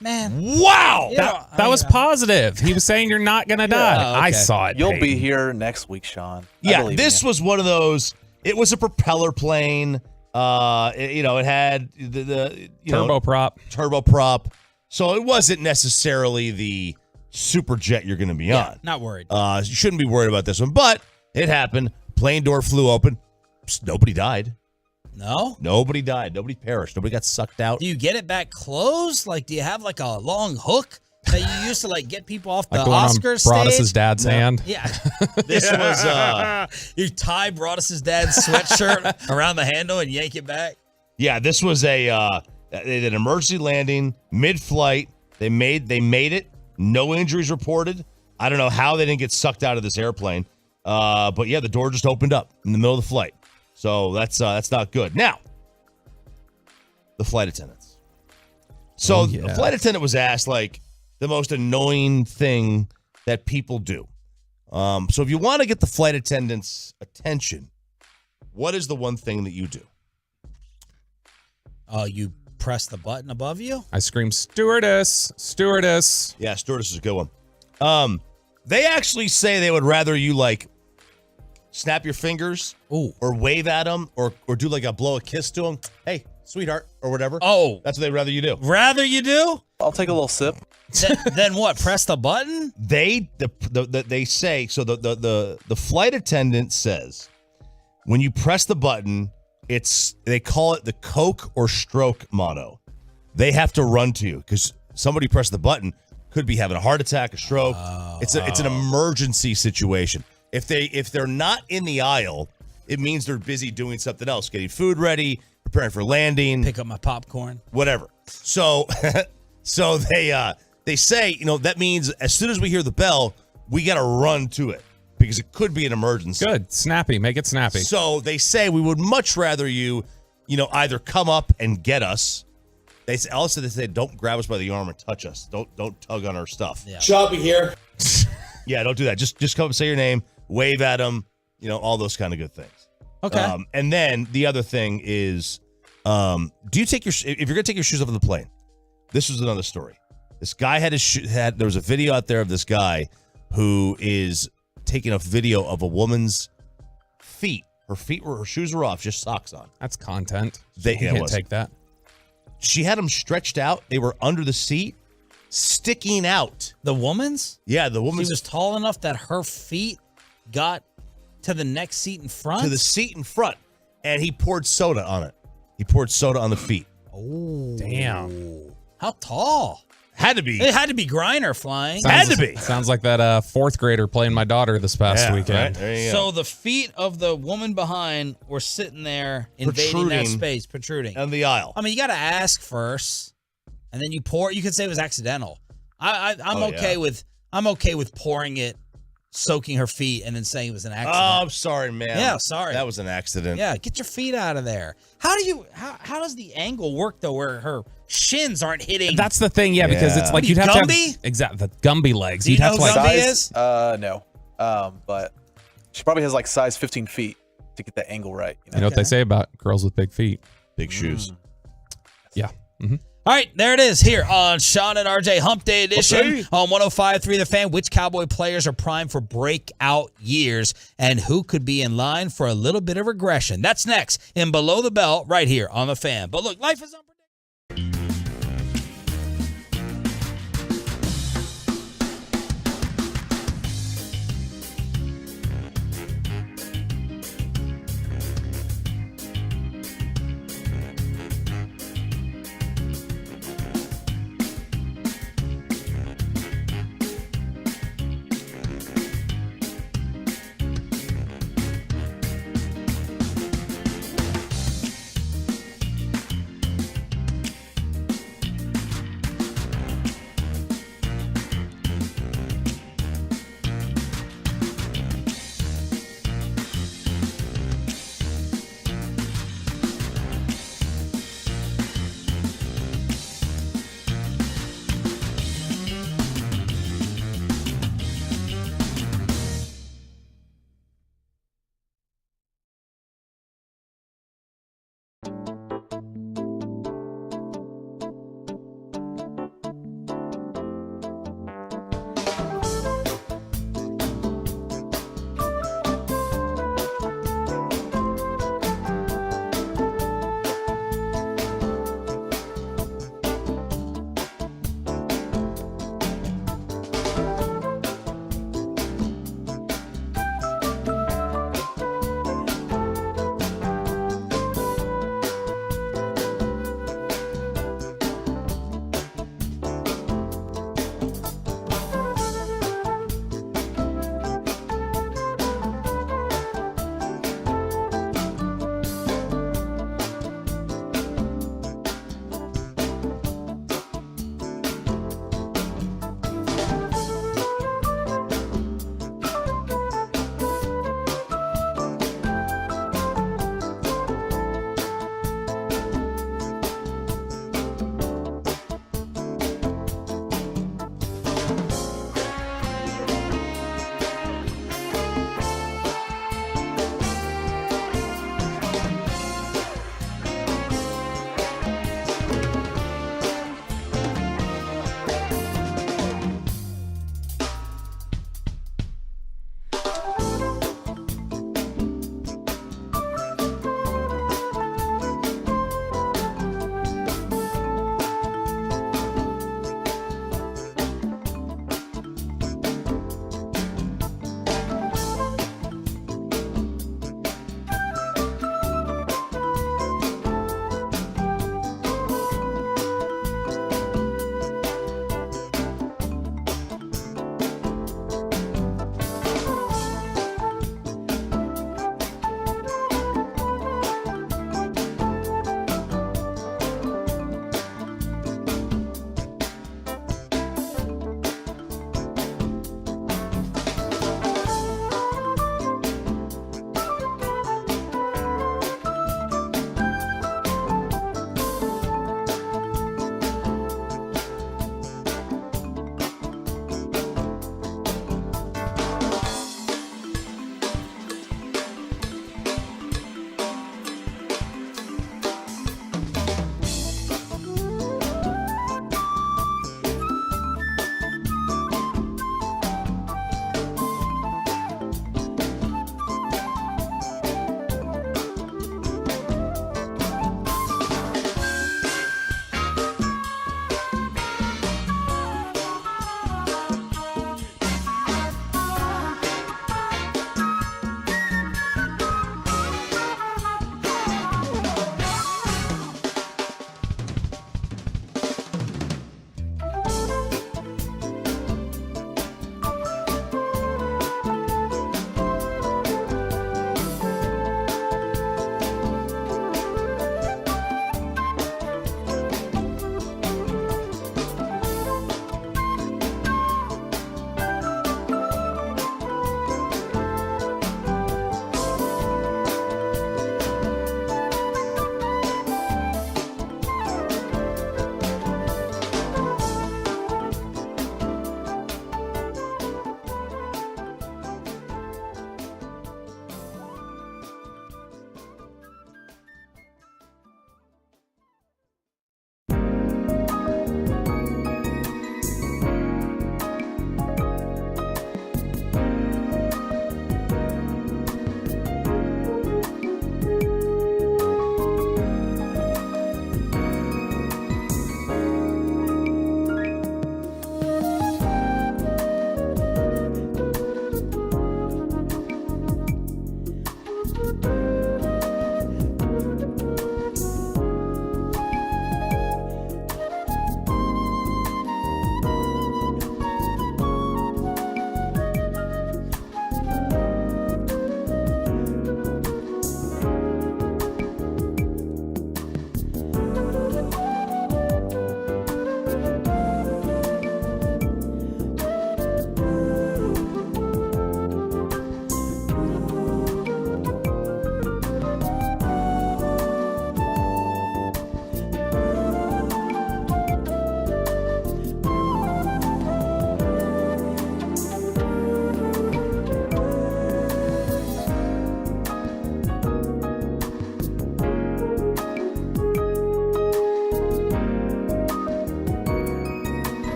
Man. Wow. That was positive. He was saying you're not going to die. okay. I saw it. You'll Peyton. be here next week, Sean. Yeah, this was one of those. It was a propeller plane. It had the turboprop. So it wasn't necessarily the super jet you're going to be on. Not worried. You shouldn't be worried about this one, but it happened. Plane door flew open. Nobody died. No? Nobody died. Nobody perished. Nobody got sucked out. Do you get it back closed? Like, do you have like a long hook that you used to like get people off the Like the one on Oscar stage? Broadus's dad's hand? Yeah. This was you tie Broadus's dad's sweatshirt around the handle and yank it back. Yeah, this was they did an emergency landing mid-flight. They made it. No injuries reported. I don't know how they didn't get sucked out of this airplane. But yeah, the door just opened up in the middle of the flight. So that's not good. Now, the flight attendants. So the flight attendant was asked, like, the most annoying thing that people do. So if you want to get the flight attendants' attention, what is the one thing that you do? You press the button above you? I scream, stewardess, stewardess. Yeah, stewardess is a good one. They actually say they would rather you, like, snap your fingers or wave at them or do, like, blow a kiss to them. Hey, sweetheart, or whatever. Oh. That's what they'd rather you do. Rather you do? I'll take a little sip. Then what? Press the button? They say, so the flight attendant says, when you press the button, they call it the Coke or stroke motto. They have to run to you because somebody pressed the button, could be having a heart attack, a stroke. It's an emergency situation. If they're not in the aisle, it means they're busy doing something else, getting food ready, preparing for landing, pick up my popcorn, whatever. So they say, that means as soon as we hear the bell, we got to run to it because it could be an emergency. Good. Snappy. Make it snappy. So they say we would much rather you either come up and get us. They say don't grab us by the arm and touch us. Don't tug on our stuff. Yeah. Shelby here. Yeah, don't do that. Just come and say your name, wave at them, all those kind of good things. Okay. And then the other thing is, do you take if you're gonna take your shoes off of the plane? This was another story. This guy there was a video out there of this guy who is taking a video of a woman's feet. Her shoes were off, just socks on. That's content. You can't take that. She had them stretched out. They were under the seat, sticking out. The woman's? Yeah, the woman's. She was tall enough that her feet got to the next seat in front? To the seat in front. And he poured soda on it. He poured soda on the feet. Oh. Damn. How tall? Had to be. It had to be Griner flying. Had to be. Sounds like that fourth grader playing my daughter this past weekend. Right, there you So go. the feet of the woman behind were sitting there, invading that space, protruding. On the aisle. I mean, you got to ask first, and then you pour. You could say it was accidental. I'm okay with pouring it, soaking her feet, and then saying it was an accident. Oh, I'm sorry, man. Yeah, sorry. That was an accident. Yeah, get your feet out of there. How does the angle work though, where her shins aren't hitting? That's the thing, because it's like you'd have to have exactly the Gumby legs. Do you You'd know have to who like Gumby is? No. But she probably has like size 15 feet to get the angle right. You know what they say about girls with big feet? Big shoes. Yeah. Mm-hmm. All right, there it is here on Sean and RJ Hump Day Edition on 105.3 The Fan. Which Cowboy players are primed for breakout years and who could be in line for a little bit of regression? That's next in Below the Bell right here on The Fan. But look, life is unpredictable.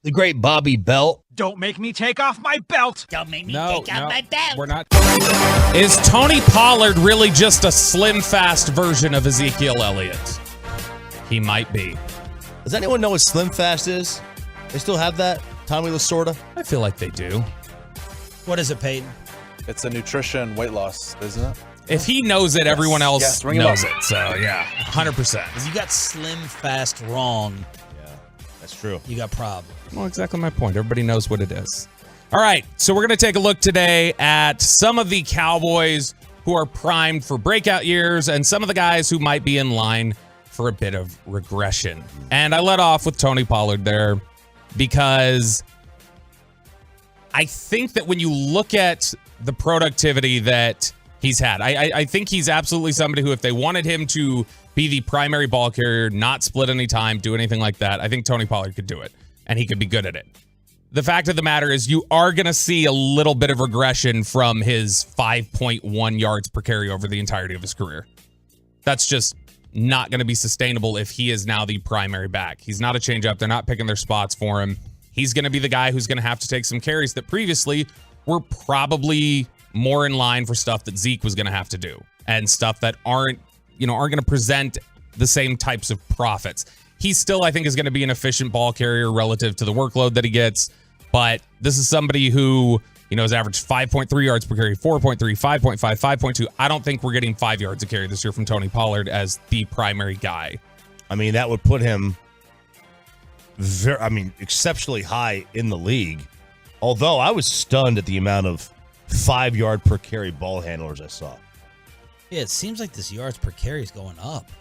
The great Bobby Belt. Don't make me take off my belt. Don't make me take off my belt. We're not. Is Tony Pollard really just a slim, fast version of Ezekiel Elliott? He might be. Does anyone know what Slim Fast is? They still have that? Tommy Lasorda? I feel like they do. What is it, Peyton? It's a nutrition weight loss, isn't it? If he knows it, everyone else knows it. it. So, yeah, 100%. Because you got slim, fast, wrong. That's true. You got problems. Well, exactly my point. Everybody knows what it is. All right, so we're going to take a look today at some of the Cowboys who are primed for breakout years and some of the guys who might be in line for a bit of regression. And I let off with Tony Pollard there because I think that when you look at the productivity that he's had, I think he's absolutely somebody who, if they wanted him to be the primary ball carrier, not split any time, do anything like that, I think Tony Pollard could do it, and he could be good at it. The fact of the matter is you are going to see a little bit of regression from his 5.1 yards per carry over the entirety of his career. That's just not going to be sustainable if he is now the primary back. He's not a change-up. They're not picking their spots for him. He's going to be the guy who's going to have to take some carries that previously were probably more in line for stuff that Zeke was going to have to do and stuff that aren't going to present the same types of profits. He still, I think, is going to be an efficient ball carrier relative to the workload that he gets. But this is somebody who, has averaged 5.3 yards per carry, 4.3, 5.5, 5.2. I don't think we're getting 5 yards a carry this year from Tony Pollard as the primary guy. I mean, that would put him exceptionally high in the league. Although I was stunned at the amount of 5 yard per carry ball handlers I saw. Yeah, it seems like this yards per carry is going up.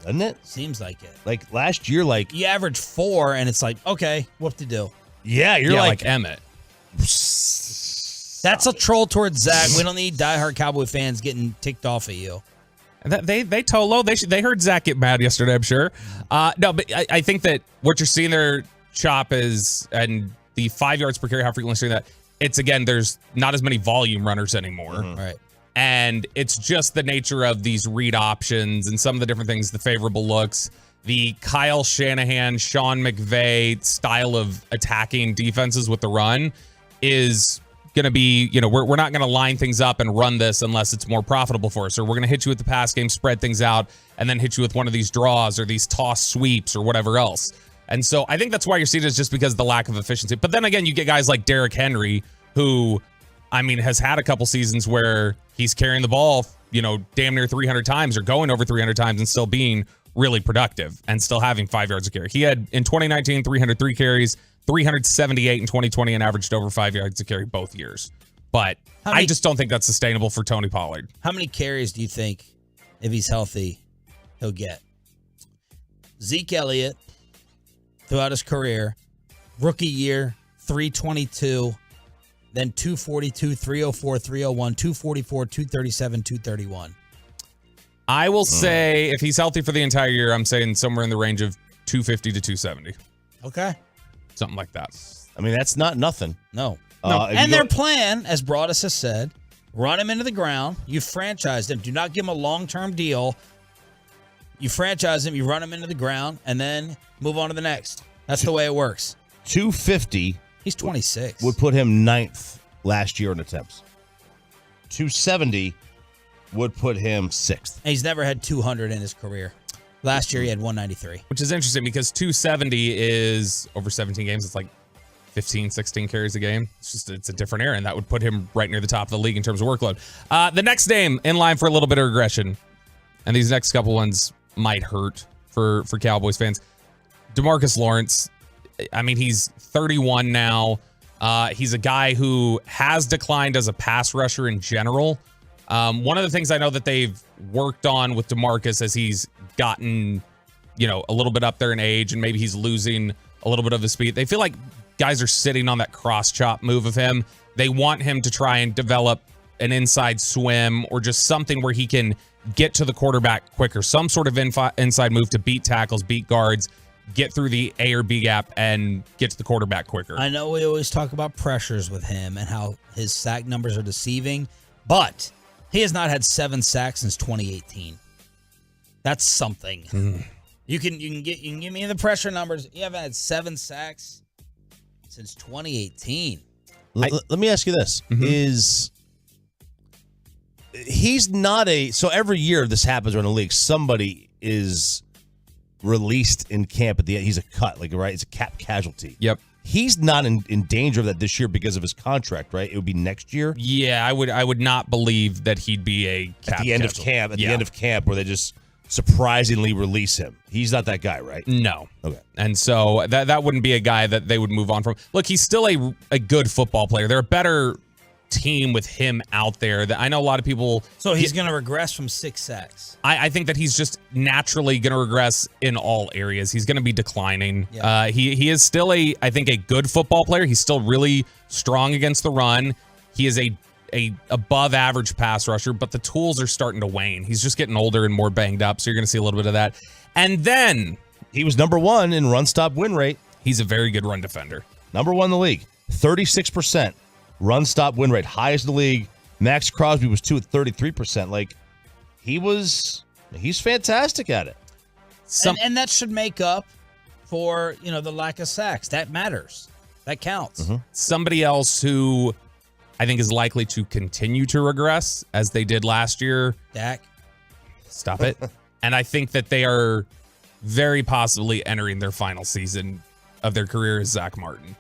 Doesn't it? Seems like it. Like last year, you average 4, and it's like, okay, what to do? Yeah, you're like Emmett. That's a troll towards Zach. We don't need diehard Cowboy fans getting ticked off at you. They Tolo. They heard Zach get mad yesterday, I'm sure. No, but I think that what you're seeing there, Chop, is, and the 5 yards per carry, how frequently you're seeing that, it's, again, there's not as many volume runners anymore. Mm-hmm. Right. And it's just the nature of these read options and some of the different things, the favorable looks, the Kyle Shanahan, Sean McVay style of attacking defenses with the run is going to be, we're not going to line things up and run this unless it's more profitable for us. Or we're going to hit you with the pass game, spread things out, and then hit you with one of these draws or these toss sweeps or whatever else. And so I think that's why you're seeing it is just because of the lack of efficiency. But then again, you get guys like Derrick Henry, who, has had a couple seasons where he's carrying the ball, damn near 300 times or going over 300 times and still being really productive and still having 5 yards a carry. He had, in 2019, 303 carries, 378 in 2020, and averaged over 5 yards a carry both years. But I just don't think that's sustainable for Tony Pollard. How many carries do you think, if he's healthy, he'll get? Zeke Elliott, throughout his career, rookie year, 322, then 242, 304, 301, 244, 237, 231. I will say, if he's healthy for the entire year, I'm saying somewhere in the range of 250 to 270. Okay. Something like that. That's not nothing. No. And their plan, as Broadus has said, run him into the ground. You franchise him. Do not give him a long-term deal. You franchise him, you run him into the ground, and then move on to the next. That's the way it works. 250. He's 26. Would put him 9th last year in attempts. 270 would put him 6th. And he's never had 200 in his career. Last year he had 193. Which is interesting because 270 is over 17 games. It's like 15, 16 carries a game. It's a different era, and that would put him right near the top of the league in terms of workload. The next name in line for a little bit of regression, and these next couple ones might hurt for Cowboys fans. DeMarcus Lawrence, he's 31 now. He's a guy who has declined as a pass rusher in general. One of the things I know that they've worked on with DeMarcus as he's gotten, a little bit up there in age and maybe he's losing a little bit of his speed. They feel like guys are sitting on that cross chop move of him. They want him to try and develop an inside swim or just something where he can get to the quarterback quicker. Some sort of inside move to beat tackles, beat guards, get through the A or B gap and get to the quarterback quicker. I know we always talk about pressures with him and how his sack numbers are deceiving, but he has not had 7 sacks since 2018. That's something. You can give me the pressure numbers. You haven't had 7 sacks. since 2018. Let me ask you this. He's not so every year this happens around the league, somebody is released in camp at the end. He's a cut, right? It's a cap casualty. Yep. He's not in danger of that this year because of his contract, right? It would be next year. Yeah, I would not believe that he'd be a cap at the end casualty. of camp. At the end of camp, where they just surprisingly release him. He's not that guy, right? No. Okay. And so that wouldn't be a guy that they would move on from. Look, he's still a good football player. They're a better team with him out there. I know a lot of people. So he's going to regress from 6 sacks. I think that he's just naturally going to regress in all areas. He's going to be declining. Yeah. He is still I think a good football player. He's still really strong against the run. He is a above average pass rusher, but the tools are starting to wane. He's just getting older and more banged up, so you're going to see a little bit of that. And then he was number 1 in run stop win rate. He's a very good run defender. Number 1 in the league, 36% run stop win rate, highest in the league. Max Crosby was 2 at 33%. He's fantastic at it. And that should make up for, the lack of sacks. That matters. That counts. Mm-hmm. Somebody else who I think is likely to continue to regress as they did last year. Dak. Stop it. And I think that they are very possibly entering their final season of their career is Zach Martin.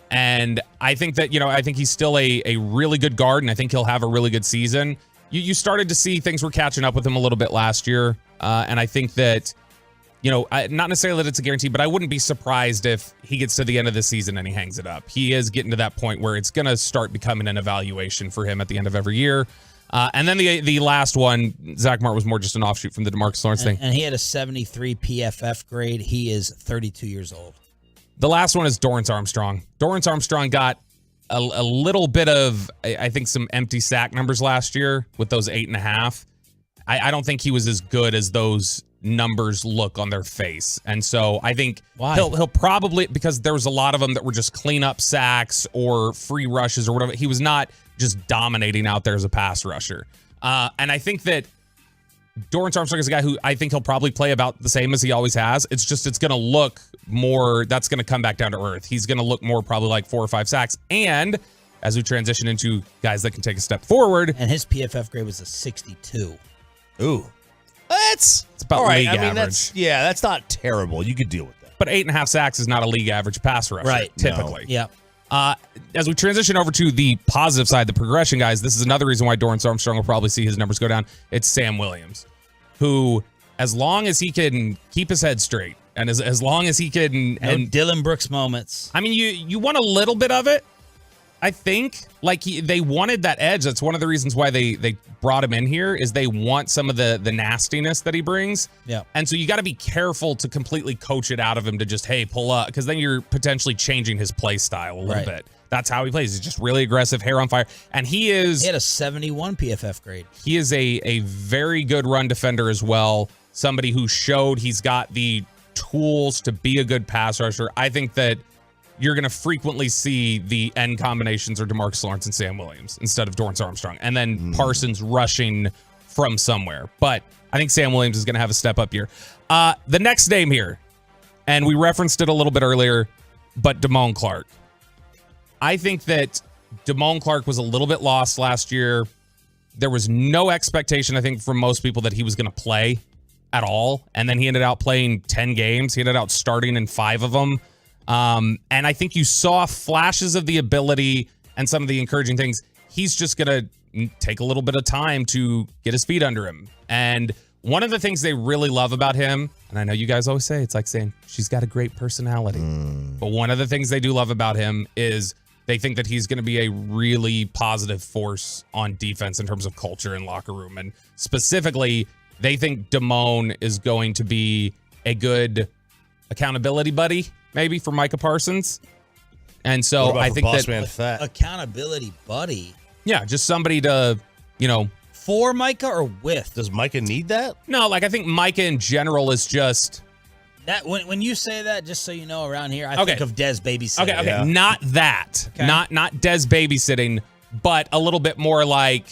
And I think that, I think he's still a really good guard, and I think he'll have a really good season. You started to see things were catching up with him a little bit last year. And I think that, not necessarily that it's a guarantee, but I wouldn't be surprised if he gets to the end of the season and he hangs it up. He is getting to that point where it's going to start becoming an evaluation for him at the end of every year. And then the last one, Zach Martin was more just an offshoot from the DeMarcus Lawrence thing. And he had a 73 PFF grade. He is 32 years old. The last one is Dorrance Armstrong. Dorrance Armstrong got a little bit of, I think, some empty sack numbers last year with those 8.5. I don't think he was as good as those numbers look on their face. And so I think he'll probably, because there was a lot of them that were just cleanup sacks or free rushes or whatever. He was not just dominating out there as a pass rusher. And I think that Dorrance Armstrong is a guy who I think he'll probably play about the same as he always has. It's just, it's going to look more, that's going to come back down to earth. He's going to look more probably like 4 or 5 sacks. And as we transition into guys that can take a step forward. And his PFF grade was a 62. Ooh. It's about league average. That's not terrible. You could deal with that. But 8.5 sacks is not a league average pass rusher, right? Typically. No. Yeah. As we transition over to the positive side, the progression guys, this is another reason why Dorrance Armstrong will probably see his numbers go down. It's Sam Williams, who, as long as he can keep his head straight, and as long as he can, and Dylan Brooks moments. I mean, you want a little bit of it. I think they wanted that edge. That's one of the reasons why they brought him in here, is they want some of the nastiness that he brings. Yeah. And so you got to be careful to completely coach it out of him to just, hey, pull up, because then you're potentially changing his play style a little bit. That's how he plays. He's just really aggressive, hair on fire. And he had a 71 PFF grade. He is a very good run defender as well. Somebody who showed he's got the tools to be a good pass rusher. I think that you're going to frequently see the end combinations are DeMarcus Lawrence and Sam Williams instead of Dorrance Armstrong, and then Parsons rushing from somewhere. But I think Sam Williams is going to have a step up year. The next name here, and we referenced it a little bit earlier, but Damone Clark. I think that Damone Clark was a little bit lost last year. There was no expectation, I think, from most people that he was going to play at all. And then he ended up playing 10 games. He ended up starting in 5 of them. And I think you saw flashes of the ability and some of the encouraging things. He's just going to take a little bit of time to get his feet under him. And one of the things they really love about him, and I know you guys always say, it's like saying, she's got a great personality. But one of the things they do love about him is they think that he's going to be a really positive force on defense in terms of culture and locker room. And specifically, they think Damone is going to be a good accountability buddy, maybe, for Micah Parsons. And so I think that accountability buddy. Yeah, just somebody to, for Micah or with. Does Micah need that? No, I think Micah in general is just that. When you say that, just so you know, around here, I think of Dez babysitting. Okay, yeah. Not that, not Dez babysitting, but a little bit more like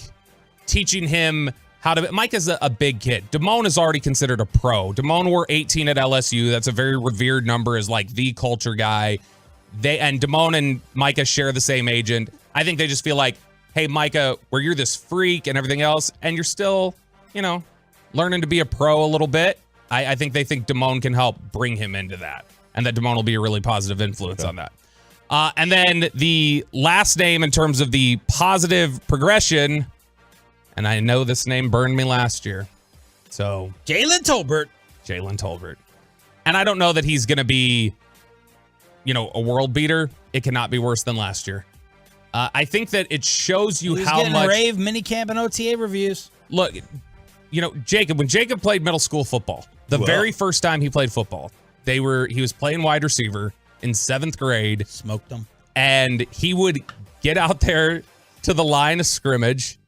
teaching him Micah's a big kid. Damone is already considered a pro. Damone wore 18 at LSU. That's a very revered number as like the culture guy. Damone and Micah share the same agent. I think they just feel like, hey, Micah, where you're this freak and everything else, and you're still, learning to be a pro a little bit. I think they think Damone can help bring him into that, and that Damone will be a really positive influence on that. And then the last name in terms of the positive progression, and I know this name burned me last year. So Jalen Tolbert. And I don't know that he's going to be, a world beater. It cannot be worse than last year. I think that it shows you how much rave minicamp and OTA reviews. Look, Jacob, when Jacob played middle school football, very first time he played football, he was playing wide receiver in 7th grade. Smoked him. And he would get out there to the line of scrimmage,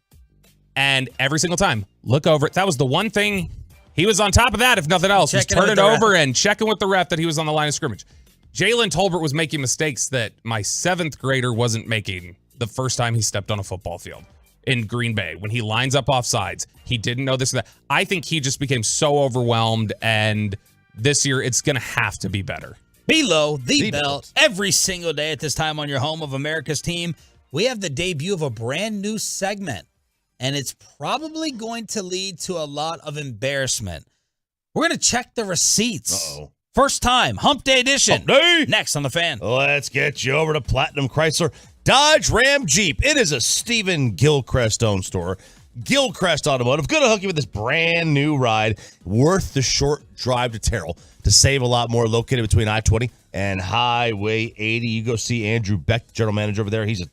and every single time, look over it. That was the one thing. He was on top of that, if nothing else. Just turn it over and checking with the ref that he was on the line of scrimmage. Jalen Tolbert was making mistakes that my 7th grader wasn't making the first time he stepped on a football field in Green Bay. When he lines up off sides, he didn't know this and that. I think he just became so overwhelmed, and this year it's going to have to be better. Below the belt, every single day at this time on your home of America's team, we have the debut of a brand new segment, and it's probably going to lead to a lot of embarrassment. We're going to check the receipts. Uh-oh. First time, Hump Day edition. Hump Day. Next on The Fan. Let's get you over to Platinum Chrysler Dodge Ram Jeep. It is a Stephen Gilchrist-owned store. Gilchrist Automotive. Going to hook you with this brand new ride worth the short drive to Terrell to save a lot more. Located between I-20 and Highway 80. You go see Andrew Beck, general manager over there. He's a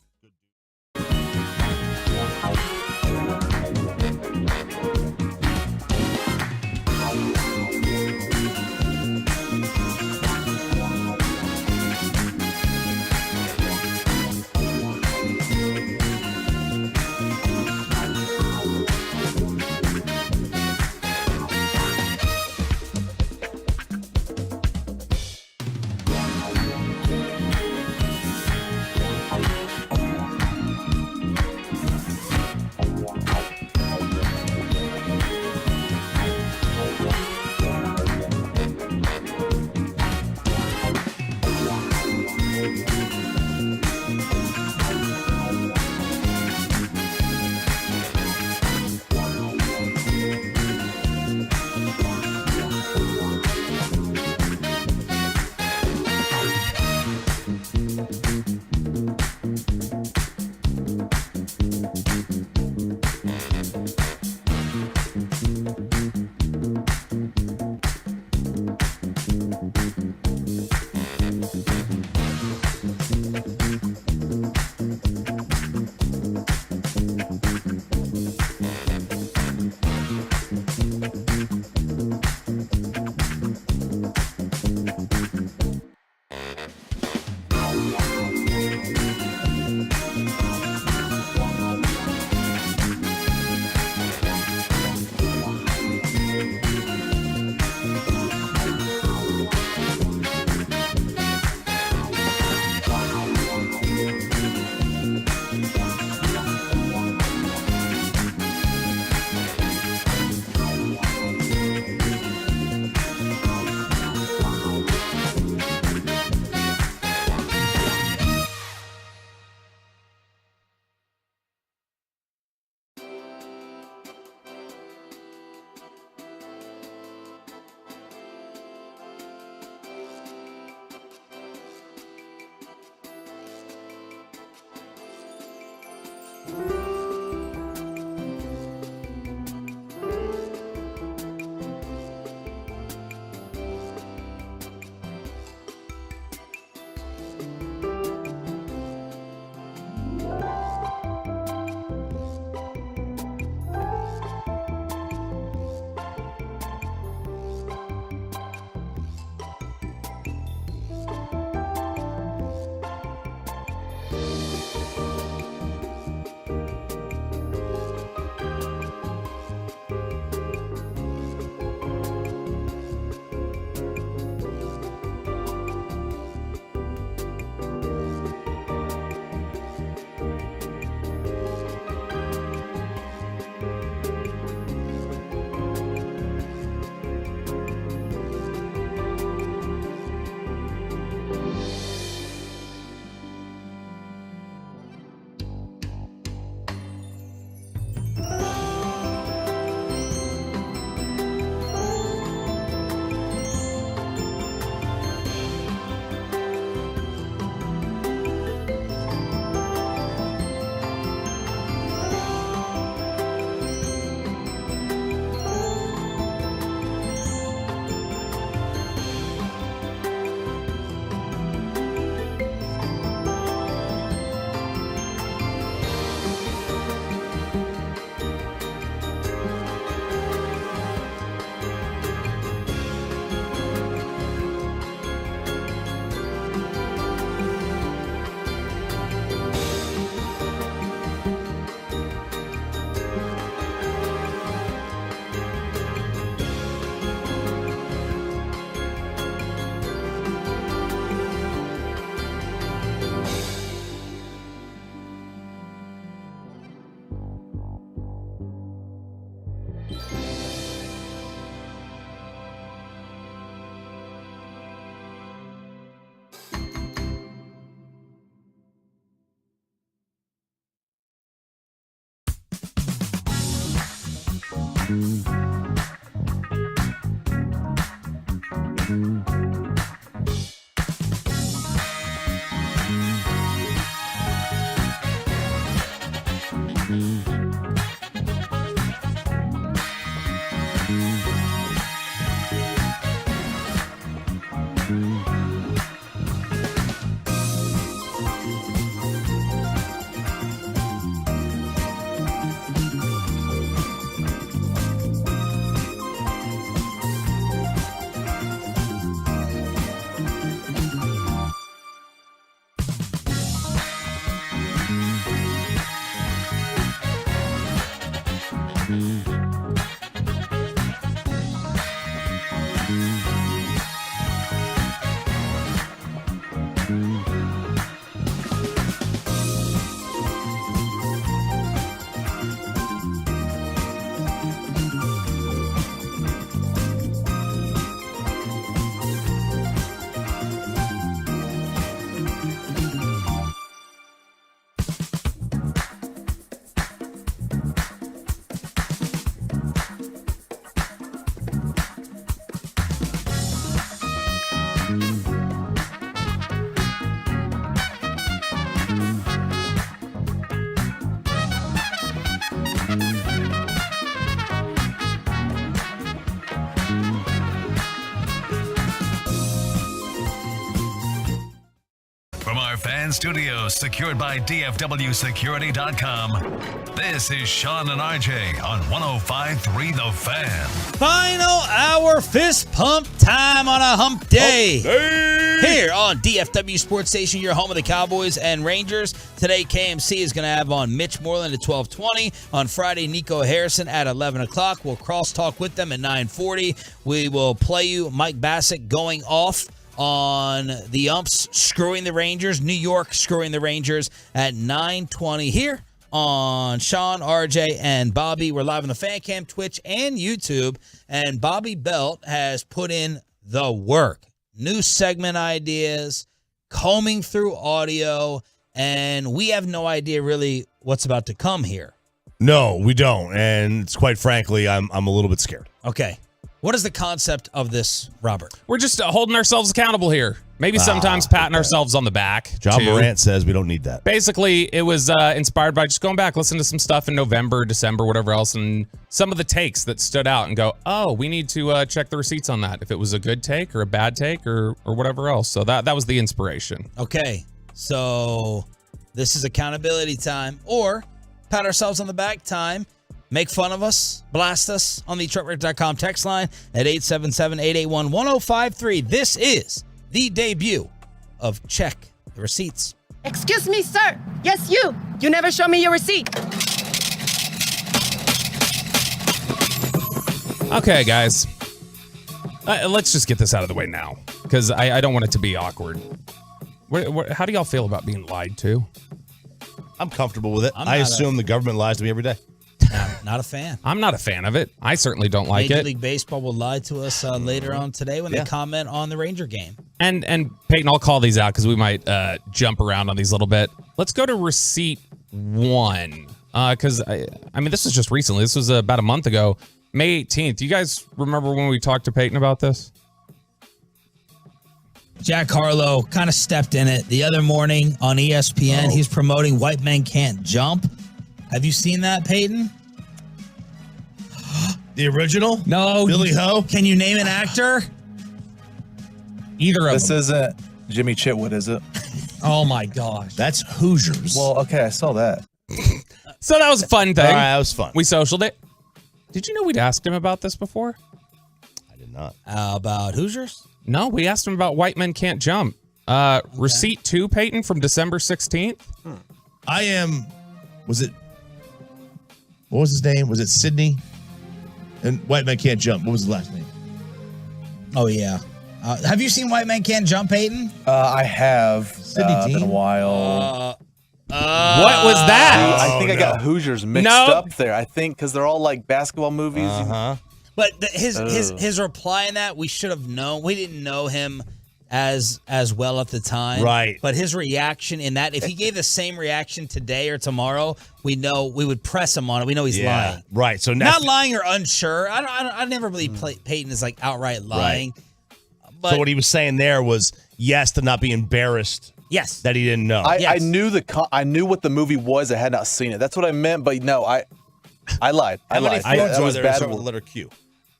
From our fan studios, secured by DFWsecurity.com, this is Sean and RJ on 105.3 The Fan. Final hour fist pump time on a hump day. Here on DFW Sports Station, your home of the Cowboys and Rangers. Today, KMC is going to have on Mitch Moreland at 12:20. On Friday, Nico Harrison at 11 o'clock. We'll crosstalk with them at 9:40. We will play you Mike Bassett going off on the umps screwing the Rangers, New York screwing the Rangers at 9:20 here on Sean, RJ, and Bobby. We're live on the Fan Cam, Twitch, and YouTube, and Bobby Belt has put in the work. New segment ideas, combing through audio, and we have no idea really what's about to come here. No, we don't, and it's quite frankly, I'm a little bit scared. Okay. What is the concept of this, Robert? We're just holding ourselves accountable here. Maybe sometimes patting ourselves on the back. John Morant says we don't need that. Basically, it was inspired by just going back, listening to some stuff in November, December, whatever else, and some of the takes that stood out and go, oh, we need to check the receipts on that, if it was a good take or a bad take or whatever else. So that was the inspiration. Okay, so this is accountability time or pat ourselves on the back time. Make fun of us, blast us on the TruckRick.com text line at 877-881-1053. This is the debut of Check the Receipts. Excuse me, sir. Yes, you. You never show me your receipt. Okay, guys. Let's just get this out of the way now, because I don't want it to be awkward. How do y'all feel about being lied to? I'm comfortable with it. I assume the government lies to me every day. Not a fan. I'm not a fan of it. I certainly don't like Major it. League Baseball will lie to us later on today when they comment on the Ranger game. And Peyton, I'll call these out because we might jump around on these a little bit. Let's go to receipt 1. Because, I mean, this was just recently. This was about a month ago, May 18th. Do you guys remember when we talked to Peyton about this? Jack Harlow kind of stepped in it the other morning on ESPN. He's promoting White Men Can't Jump. Have you seen that, Peyton? The original? No. Billy Ho? Can you name an actor? Either of This them. isn't Jimmy Chitwood, is it? Oh, my gosh. That's Hoosiers. Well, okay, I saw that. So that was a fun thing. All right, that was fun. We socialed it. Did you know we'd asked him about this before? I did not. About Hoosiers? No, we asked him about White Men Can't Jump. Receipt 2, Peyton, from December 16th. What was his name? Was it Sidney? And White Man Can't Jump. What was his last name? Oh, yeah. Have you seen White Men Can't Jump, Peyton? I have. Sidney Been a Dean? while. What was that? I think I got Hoosiers mixed up there. I think because they're all like basketball movies. But his reply in that, we should have known. We didn't know him as well at the time. Right. But his reaction in that, if he gave the same reaction today or tomorrow, we would press him on it. We know he's lying. Right. So not lying or unsure. I never believe Peyton is like outright lying. Right. But so what he was saying there was yes to not be embarrassed. Yes. That he didn't know. I knew I knew what the movie was. I had not seen it. That's what I meant. But no, I lied. How many That was there bad. start with the letter Q?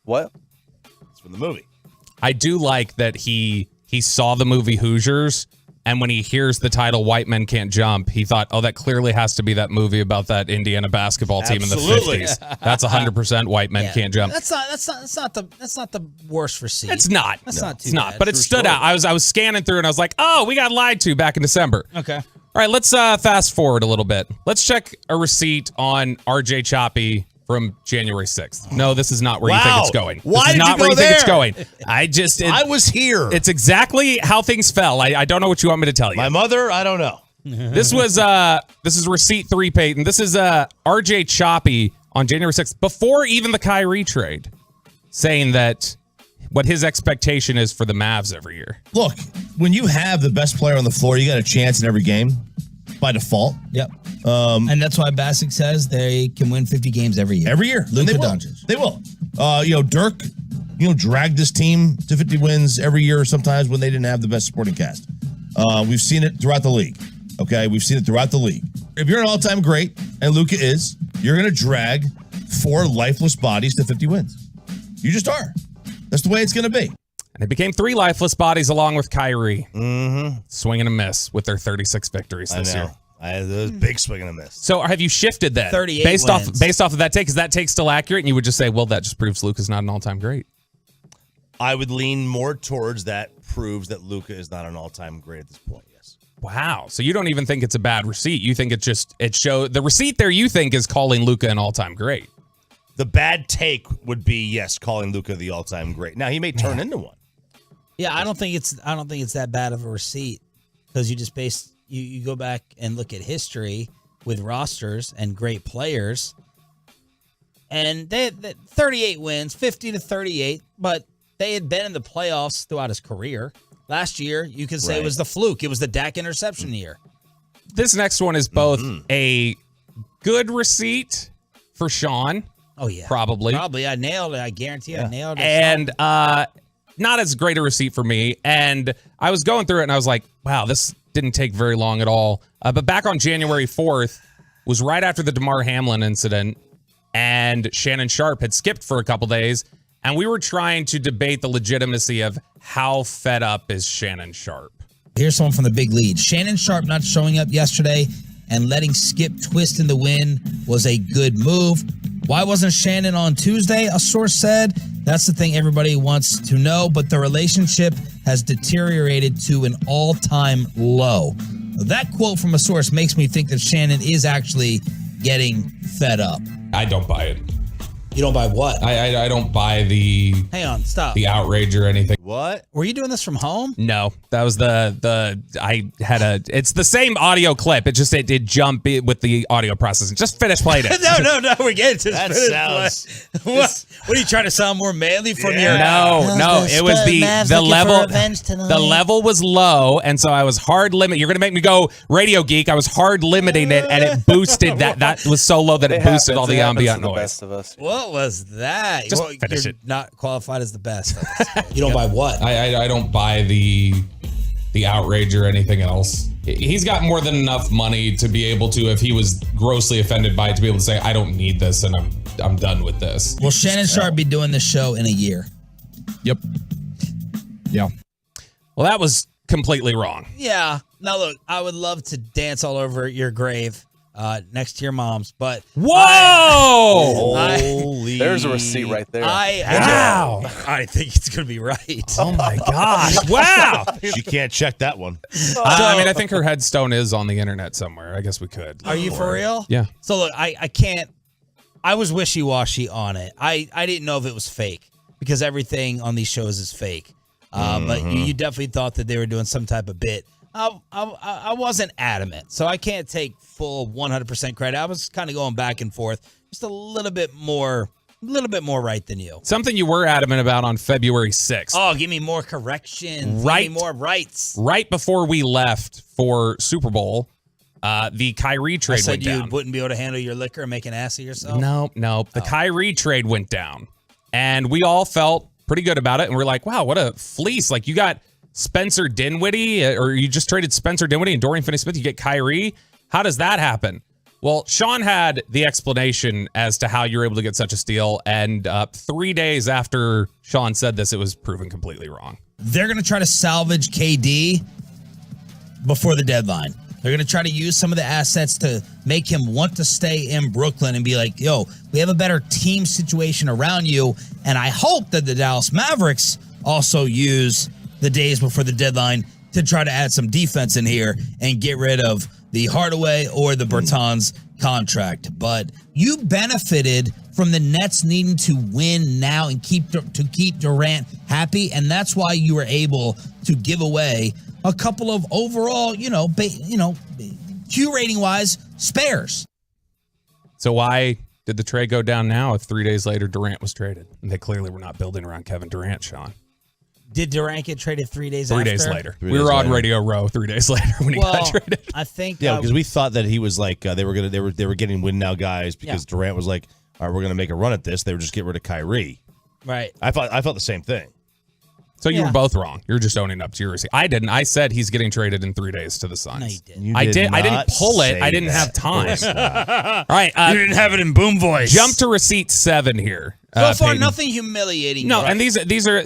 What? It's from the movie. I do like that he saw the movie Hoosiers, and when he hears the title "White Men Can't Jump," he thought, "Oh, that clearly has to be that movie about that Indiana basketball team Absolutely. in the '50s." That's 100% White Men Can't Jump. That's not the worst receipt. It's not. That's not too It's not. bad. But it stood out. I was scanning through and I was like, "Oh, we got lied to back in December." Okay. All right, let's fast forward a little bit. Let's check a receipt on RJ Choppy from January 6th. No, this is not where you think it's going. Why this is did not you where go think it's there? going. I was here. It's exactly how things fell. I don't know what you want me to tell you. My mother, I don't know. This is receipt 3, Peyton. This is RJ Choppy on January 6th, before even the Kyrie trade, saying that what his expectation is for the Mavs every year. Look, when you have the best player on the floor, you got a chance in every game by default. Yep. And that's why Bassick says they can win 50 games every year. Every year. Luka They will. Doncic. They will. Dirk, dragged this team to 50 wins every year, sometimes when they didn't have the best supporting cast. We've seen it throughout the league. Okay, we've seen it throughout the league. If you're an all-time great, and Luka is, you're going to drag 4 lifeless bodies to 50 wins. You just are. That's the way it's going to be. And it became 3 lifeless bodies along with Kyrie. Mm-hmm. Swing and a miss with their 36 victories this year. I had those big swing and a miss. So have you shifted that 38 based wins. off of that take? Is that take still accurate? And you would just say, well, that just proves Luka's not an all-time great. I would lean more towards that proves that Luka is not an all-time great at this point. Yes. Wow. So you don't even think it's a bad receipt. You think it showed the receipt there you think is calling Luka an all-time great. The bad take would be, yes, calling Luka the all-time great. Now, he may turn into one. Yeah, I don't think it's that bad of a receipt because you just you go back and look at history with rosters and great players, and they had 38 wins, 50-38, but they had been in the playoffs throughout his career. Last year, you could say it was the fluke. It was the Dak interception year. This next one is both a good receipt for Sean. Oh, yeah. Probably. I nailed it. I guarantee I nailed it. And not as great a receipt for me. And I was going through it and I was like, wow, this didn't take very long at all. But back on January 4th was right after the DeMar Hamlin incident, and Shannon Sharpe had skipped for a couple days, and we were trying to debate the legitimacy of how fed up is Shannon Sharpe. Here's someone from the big lead. Shannon Sharpe not showing up yesterday and letting Skip twist in the win was a good move. Why wasn't Shannon on Tuesday? A source said that's the thing everybody wants to know, but the relationship has deteriorated to an all-time low. That quote from a source makes me think that Shannon is actually getting fed up. I don't buy it. You don't buy what? I don't buy the... Hang on, stop. The outrage or anything. What? Were you doing this from home? No, that was it's the same audio clip. It just, it jumped with the audio processing. Just finish playing it. No, we're getting to That sounds... What are you trying to sound more manly from your... No, it was the level. The level was low, and so I was hard limit. You're going to make me go radio geek. I was hard limiting it, and it boosted that. That was so low that it boosted all the ambient noise. Best of us. What was that? Just finish you're it. Not qualified as the best. You don't buy what? I don't buy the outrage or anything else. He's got more than enough money to be able to, if he was grossly offended by it, to be able to say, I don't need this and I'm done with this. Will Shannon Sharpe be doing this show in a year? Yep. Yeah. Well, that was completely wrong. Yeah. Now look, I would love to dance all over your grave next to your mom's, but whoa! Holy! There's a receipt right there. Wow! I think it's gonna be right. Oh my gosh! Wow! She can't check that one. I mean, I think her headstone is on the internet somewhere. I guess we could. Are you for real? Yeah. So look, I can't. I was wishy-washy on it. I didn't know if it was fake because everything on these shows is fake. But you definitely thought that they were doing some type of bit I wasn't adamant, so I can't take full 100% credit. I was kind of going back and forth, just a little bit more right than you. Something you were adamant about on February 6th. Oh, give me more corrections. Right. Give me more rights. Right before we left for Super Bowl, the Kyrie trade went down. I said you wouldn't be able to handle your liquor and make an ass of yourself? No. The Kyrie trade went down. And we all felt pretty good about it. And we're like, wow, what a fleece. Like, you got Spencer Dinwiddie, or you just traded Spencer Dinwiddie and Dorian Finney-Smith. You get Kyrie. How does that happen? Well, Sean had the explanation as to how you were able to get such a steal. And 3 days after Sean said this, it was proven completely wrong. They're going to try to salvage KD before the deadline. They're going to try to use some of the assets to make him want to stay in Brooklyn and be like, yo, we have a better team situation around you. And I hope that the Dallas Mavericks also use the days before the deadline to try to add some defense in here and get rid of the Hardaway or the Bertans contract. But you benefited from the Nets needing to win now and keep Durant happy. And that's why you were able to give away a couple of overall, Q rating wise spares. So why did the trade go down now if 3 days later Durant was traded? And they clearly were not building around Kevin Durant, Sean. Did Durant get traded 3 days after? 3 days later. We were on Radio Row 3 days later when he got traded. I think because we thought that he was like they were getting win now guys because Durant was like, all right, we're gonna make a run at this. They would just get rid of Kyrie. Right. I felt the same thing. So you were both wrong. You're just owning up to your receipt. I didn't. I said he's getting traded in 3 days to the Suns. No, you didn't. I didn't pull it. I didn't have time. All right. You didn't have it in boom voice. Jump to receipt 7 here. So far, Peyton. nothing humiliating. No, right? and these are.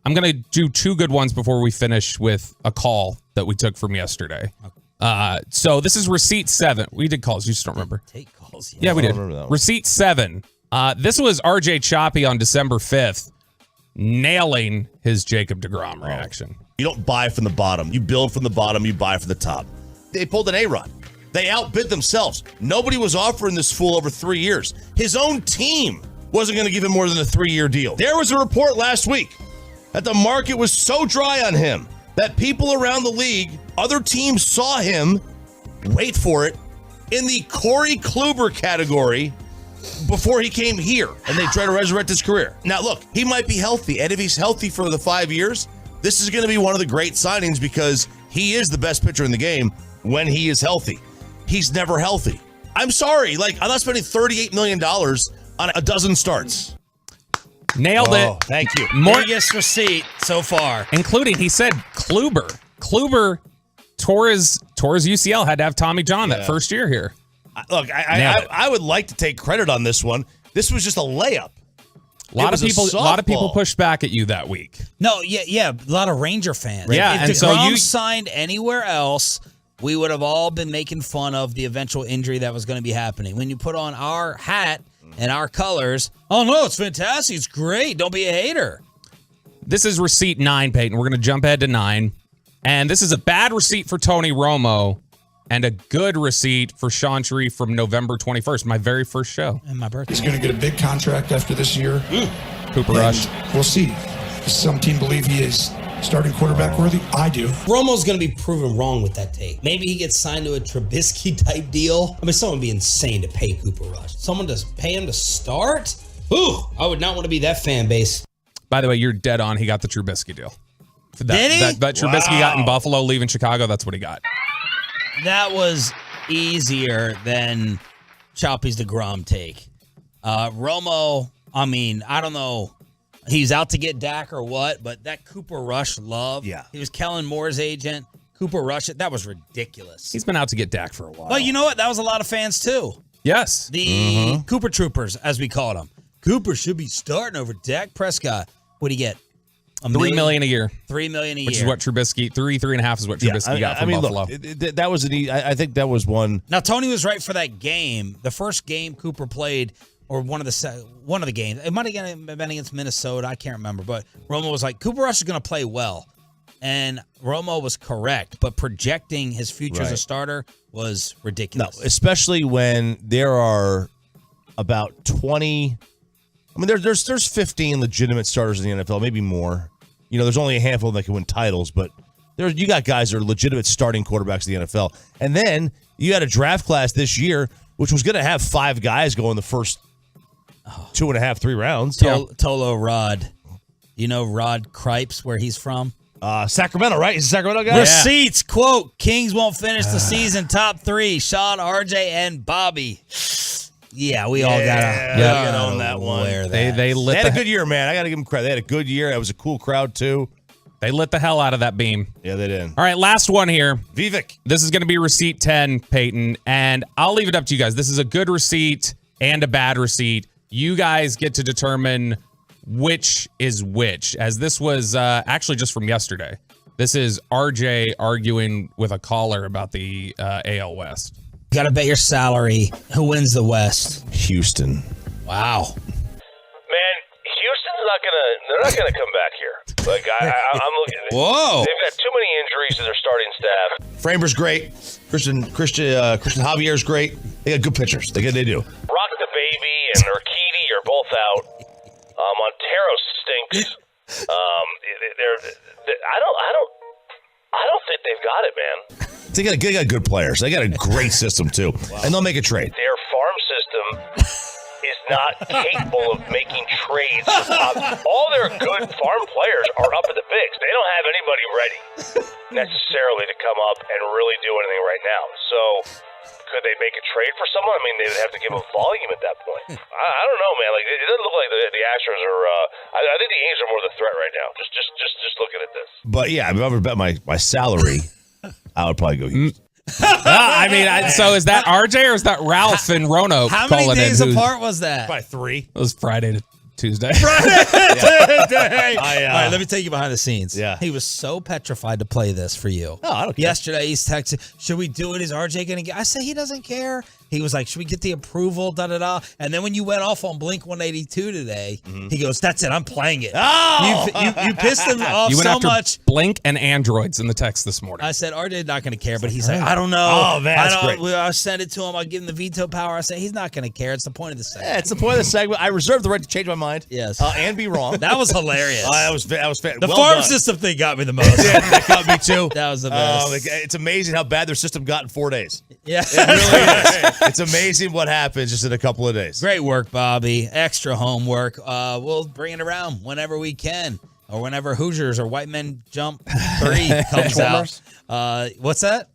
I'm gonna do 2 good ones before we finish with a call that we took from yesterday. Okay. So this is receipt 7. We did calls. You just don't remember. Take calls. Yeah, we did. Receipt 7. This was RJ Choppy on December 5th. Nailing his Jacob deGrom reaction. You don't buy from the bottom. You build from the bottom. You buy from the top. They pulled an A-Rod. They outbid themselves. Nobody was offering this fool over 3 years. His own team wasn't going to give him more than a 3-year deal. There was a report last week that the market was so dry on him that people around the league, other teams saw him, wait for it, in the Corey Kluber category before he came here, and they try to resurrect his career. Now, look, he might be healthy, and if he's healthy for the 5 years, this is going to be one of the great signings because he is the best pitcher in the game when he is healthy. He's never healthy. I'm sorry. I'm not spending $38 million on a dozen starts. Nailed it. Thank you. Biggest receipt so far. Including, he said, Kluber. Kluber tore his UCL, had to have Tommy John that first year here. Look, I would like to take credit on this one. This was just a layup. A lot of people pushed back at you that week. No, yeah, a lot of Ranger fans. Yeah, if and so DeGrom you signed anywhere else, we would have all been making fun of the eventual injury that was going to be happening. When you put on our hat and our colors, oh no, it's fantastic, it's great. Don't be a hater. This is receipt 9, Peyton. We're going to jump ahead to 9, and this is a bad receipt for Tony Romo. And a good receipt for Sean Sharif from November 21st, my very first show. And my birthday. He's going to get a big contract after this year. Cooper Rush. We'll see. Does some team believe he is starting quarterback worthy? I do. Romo's going to be proven wrong with that take. Maybe he gets signed to a Trubisky-type deal. I mean, someone would be insane to pay Cooper Rush. Someone to pay him to start? Ooh, I would not want to be that fan base. By the way, you're dead on. He got the Trubisky deal. Did he? That Trubisky got in Buffalo, leaving Chicago, that's what he got. That was easier than Choppy's DeGrom take. Romo, I mean, I don't know. He's out to get Dak or what, but that Cooper Rush love. Yeah. He was Kellen Moore's agent. Cooper Rush, that was ridiculous. He's been out to get Dak for a while. Well, you know what? That was a lot of fans, too. Yes. The Cooper Troopers, as we called them. Cooper should be starting over Dak Prescott. What'd he get? $3 million a year. $3 million a year. Which is what Trubisky, 3.5 is what Trubisky got from Buffalo. Look, that was I think that was one. Now, Tony was right for that game. The first game Cooper played, or one of the games, it might have been against Minnesota. I can't remember. But Romo was like, Cooper Rush is going to play well. And Romo was correct. But projecting his future as a starter was ridiculous. No, especially when there are about 20. I mean, there's 15 legitimate starters in the NFL, maybe more. You know, there's only a handful that can win titles, but You got guys that are legitimate starting quarterbacks in the NFL. And then you had a draft class this year, which was going to have 5 guys go in the first 2.5, 3 rounds. Tolo Rod. You know Rod Cripes, where he's from? Sacramento, right? He's a Sacramento guy? Receipts, quote, Kings won't finish the season top 3. Sean, RJ, and Bobby. Yeah, we all gotta own that one. They They had a good year, man. I got to give them credit. They had a good year. It was a cool crowd, too. They lit the hell out of that beam. Yeah, they did. All right, last one here. Vivek. This is going to be receipt 10, Peyton, and I'll leave it up to you guys. This is a good receipt and a bad receipt. You guys get to determine which is which, as this was actually just from yesterday. This is RJ arguing with a caller about the AL West. You got to bet your salary. Who wins the West? Houston. Wow. Man, Houston's they're not gonna come back here. Like I'm looking. Whoa. They've got too many injuries to their starting staff. Framer's great. Christian Javier's great. They got good pitchers. They do. Rock the Baby and Urquidy are both out. Montero stinks. I don't think they've got it, man. They got good players. They got a great system too, and they'll make a trade. Their farm system is not capable of making trades. All their good farm players are up at the bigs. They don't have anybody ready necessarily to come up and really do anything right now. So could they make a trade for someone? I mean, they would have to give a volume at that point. I don't know, man. Like it doesn't look like the Astros are. I think the Angels are more the threat right now. Just looking at this. But yeah, if I ever bet my salary, I would probably go Houston. So is that RJ or is that Ralph and Roanoke? How many days apart was that? Probably 3. It was Friday to Tuesday. All right, let me take you behind the scenes. Yeah. He was so petrified to play this for you. Oh, I don't care. Yesterday, he's texting, should we do it? Is RJ going to get? I said, he doesn't care. He was like, should we get the approval? Da-da-da. And then when you went off on Blink 182 today, he goes, that's it. I'm playing it. Oh! You pissed him off You went so after much. Blink and Androids in the text this morning. I said, RJ's not going to care, but he's like, I don't know. Oh, man, that's great. I'll send it to him. I'll give him the veto power. I said, he's not going to care. It's the point of the segment. Yeah, it's the point of the segment. I reserve the right to change my mind. Yes. And be wrong. That was hilarious. That was The well farm done. system thing got me the most. Yeah, that got me too. That was the best. It's amazing how bad their system got in 4 days. Yeah. It really is. It's amazing what happens just in a couple of days. Great work, Bobby. Extra homework. We'll bring it around whenever we can, or whenever Hoosiers or White Men Jump 3 comes out. What's that?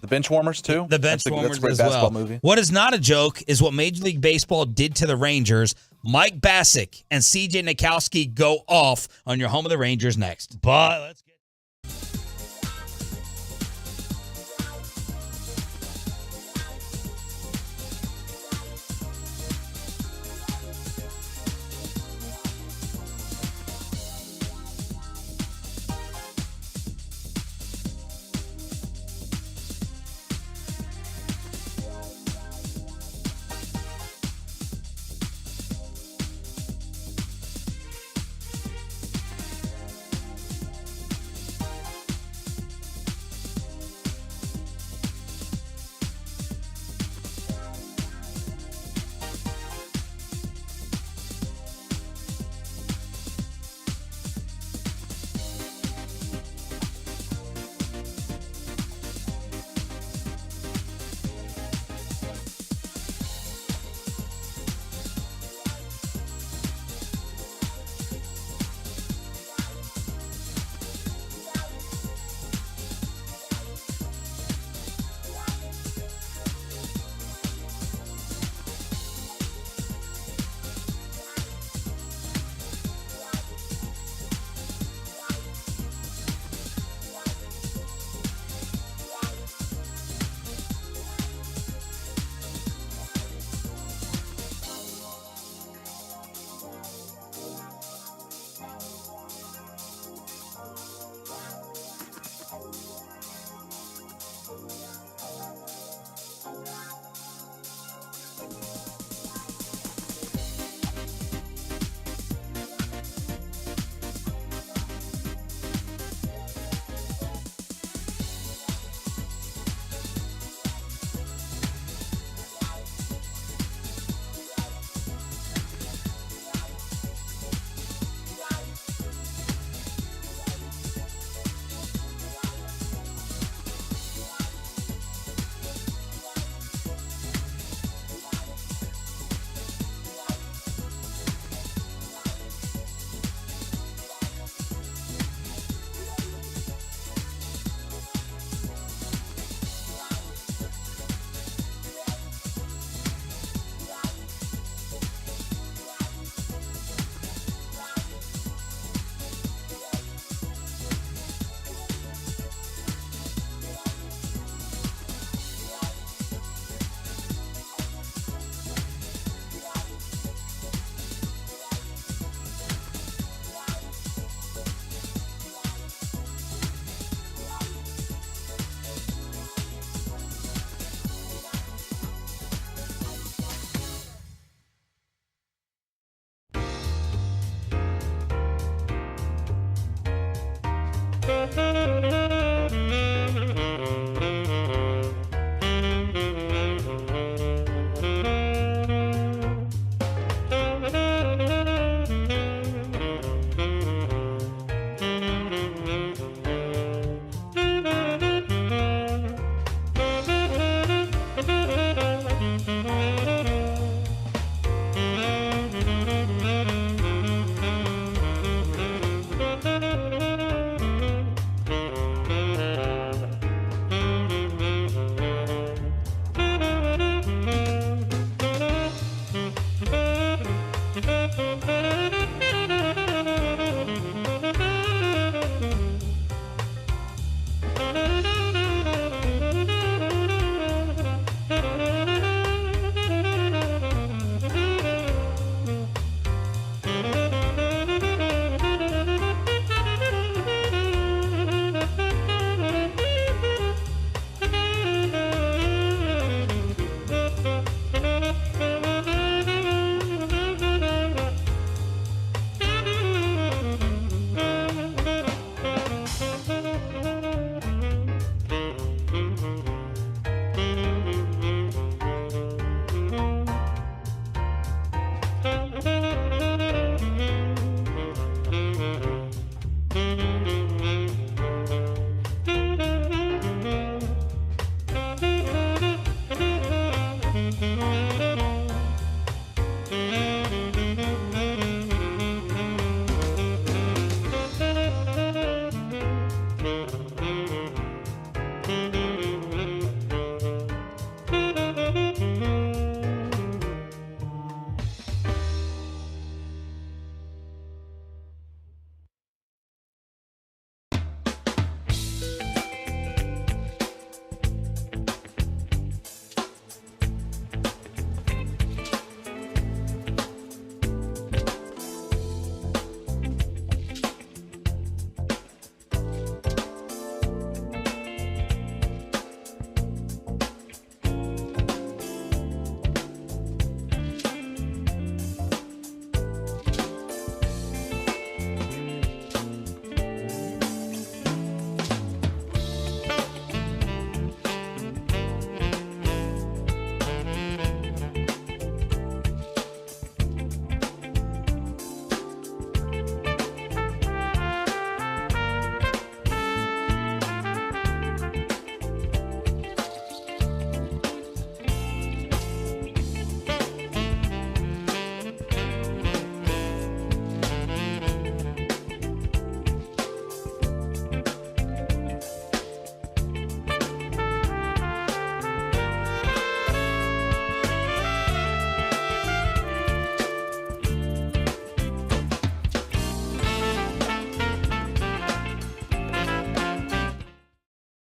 The bench warmers too. The bench That's warmers a great as basketball well. movie. What is not a joke is what Major League Baseball did to the Rangers. Mike Bassick and CJ Nikowski go off on your home of the Rangers next. But let's get.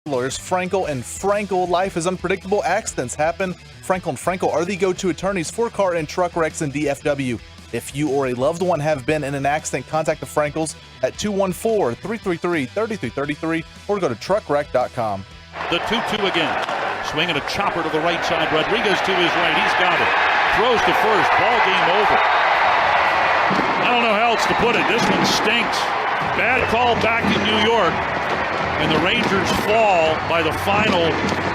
Lawyers Frankel and Frankel. Life is unpredictable. Accidents happen. Frankel and Frankel are the go-to attorneys for car and truck wrecks in DFW. If you or a loved one have been in an accident, contact the Frankels at 214-333-3333 or go to truckwreck.com. The 2-2 again. Swinging a chopper to the right side. Rodriguez to his right. He's got it. Throws to first. Ball game over. I don't know how else to put it. This one stinks. Bad call back in New York. And the Rangers fall by the final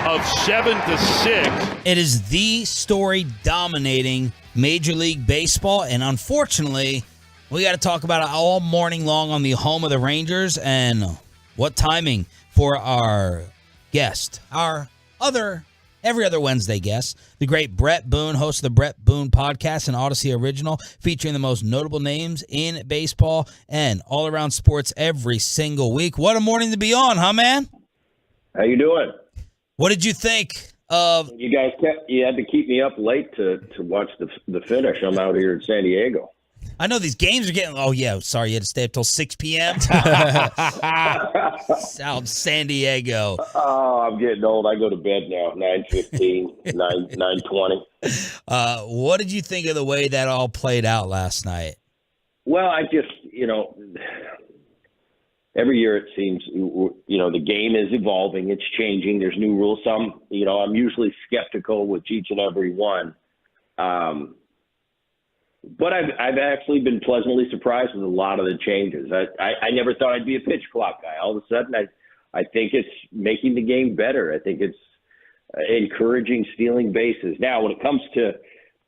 of 7-6. It is the story dominating Major League Baseball, and unfortunately, we got to talk about it all morning long on the home of the Rangers. And what timing for our guest, our every other Wednesday guest, the great Brett Boone, host of the Brett Boone Podcast, an Odyssey original, featuring the most notable names in baseball and all-around sports every single week. What a morning to be on, huh, man? How you doing? What did you think of... You guys you had to keep me up late to watch the finish. I'm out here in San Diego. I know these games are getting... Oh, yeah, sorry, you had to stay up till 6 p.m.? South San Diego. Oh, I'm getting old. I go to bed now, 9:15, 9:20. What did you think of the way that all played out last night? Well, I just, every year it seems, the game is evolving. It's changing. There's new rules. Some, I'm usually skeptical with each and every one. But I've actually been pleasantly surprised with a lot of the changes. I never thought I'd be a pitch clock guy. All of a sudden, I think it's making the game better. I think it's encouraging stealing bases. Now, when it comes to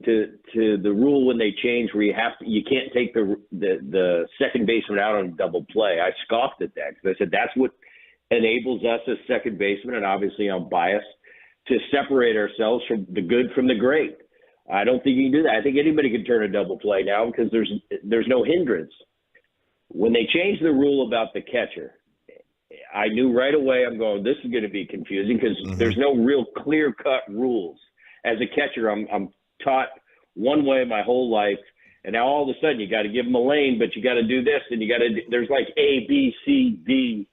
the rule when they change where you can't take the second baseman out on a double play, I scoffed at that because I said that's what enables us as second basemen, and obviously I'm biased, to separate ourselves from the good from the great. I don't think you can do that. I think anybody can turn a double play now because there's no hindrance. When they changed the rule about the catcher, I knew right away I'm going, this is going to be confusing because there's no real clear-cut rules. As a catcher, I'm taught one way my whole life, And now all of a sudden you got to give them a lane, but you got to do this, and you got to. There's like A, B, C, D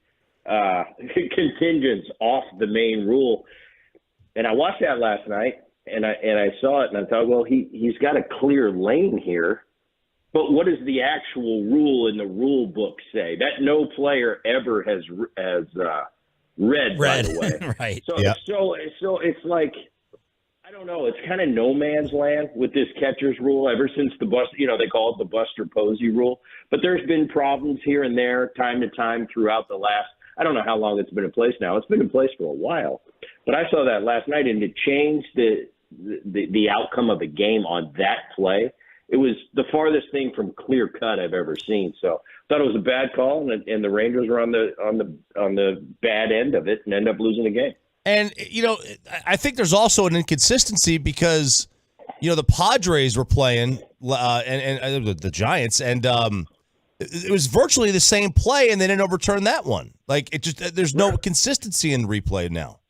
contingents off the main rule. And I watched that last night, and I saw it, and I thought, well, he's got a clear lane here, but what does the actual rule in the rule book say? That no player ever has read, by the way. Right. So it's like, I don't know. It's kind of no man's land with this catcher's rule ever since they call it the Buster Posey rule. But there's been problems here and there, time to time, throughout the last. I don't know how long it's been in place now. It's been in place for a while. But I saw that last night, and it changed the outcome of the game on that play. It was the farthest thing from clear cut I've ever seen. So I thought it was a bad call, and the Rangers were on the bad end of it and end up losing the game. And, I think there's also an inconsistency because, the Padres were playing and the Giants, and it was virtually the same play, and they didn't overturn that one. Like, there's no consistency in replay now.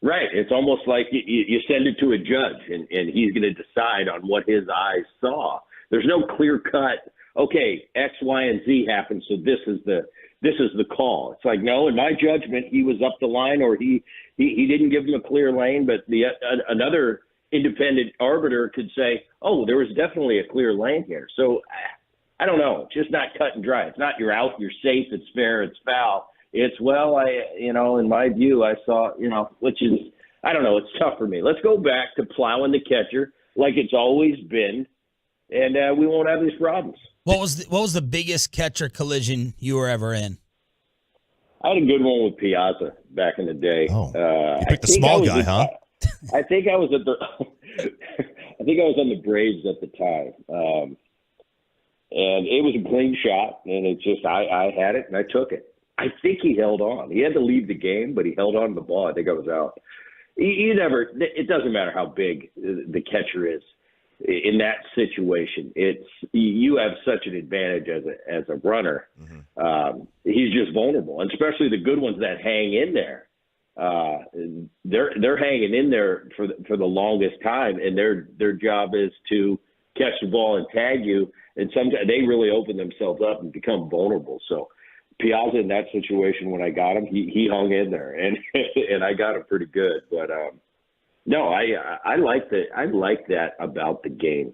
Right. It's almost like you send it to a judge, and he's going to decide on what his eyes saw. There's no clear cut, okay, X, Y, and Z happened, so this is the call. It's like, no, in my judgment, he was up the line, or he didn't give him a clear lane, but another independent arbiter could say, oh, there was definitely a clear lane here. So I don't know. It's just not cut and dry. It's not you're out, you're safe, it's fair, it's foul. It's, in my view, I saw, which is, I don't know, it's tough for me. Let's go back to plowing the catcher like it's always been, and we won't have these problems. What was the biggest catcher collision you were ever in? I had a good one with Piazza back in the day. Oh, you picked the small guy, huh? I think I was I think I was on the Braves at the time, and it was a clean shot, and it's just I had it and I took it. I think he held on. He had to leave the game, but he held on to the ball. I think I was out. It doesn't matter how big the catcher is in that situation. You have such an advantage as a runner. Mm-hmm. He's just vulnerable, and especially the good ones that hang in there. They're hanging in there for the longest time, and their job is to catch the ball and tag you. And sometimes they really open themselves up and become vulnerable. So Piazza in that situation, when I got him, he hung in there, and and I got him pretty good. But no, I like that about the game.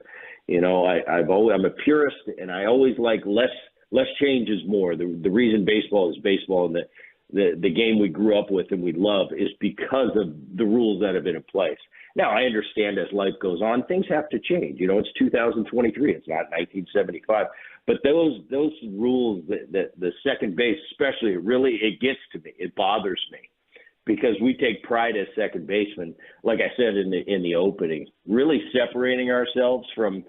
I'm a purist, and I always like less change is more. The reason baseball is baseball, and the game we grew up with and we love is because of the rules that have been in place. Now, I understand as life goes on, things have to change. It's 2023. It's not 1975. But those rules, that the second base especially, it gets to me. It bothers me because we take pride as second basemen, like I said in the opening, really separating ourselves from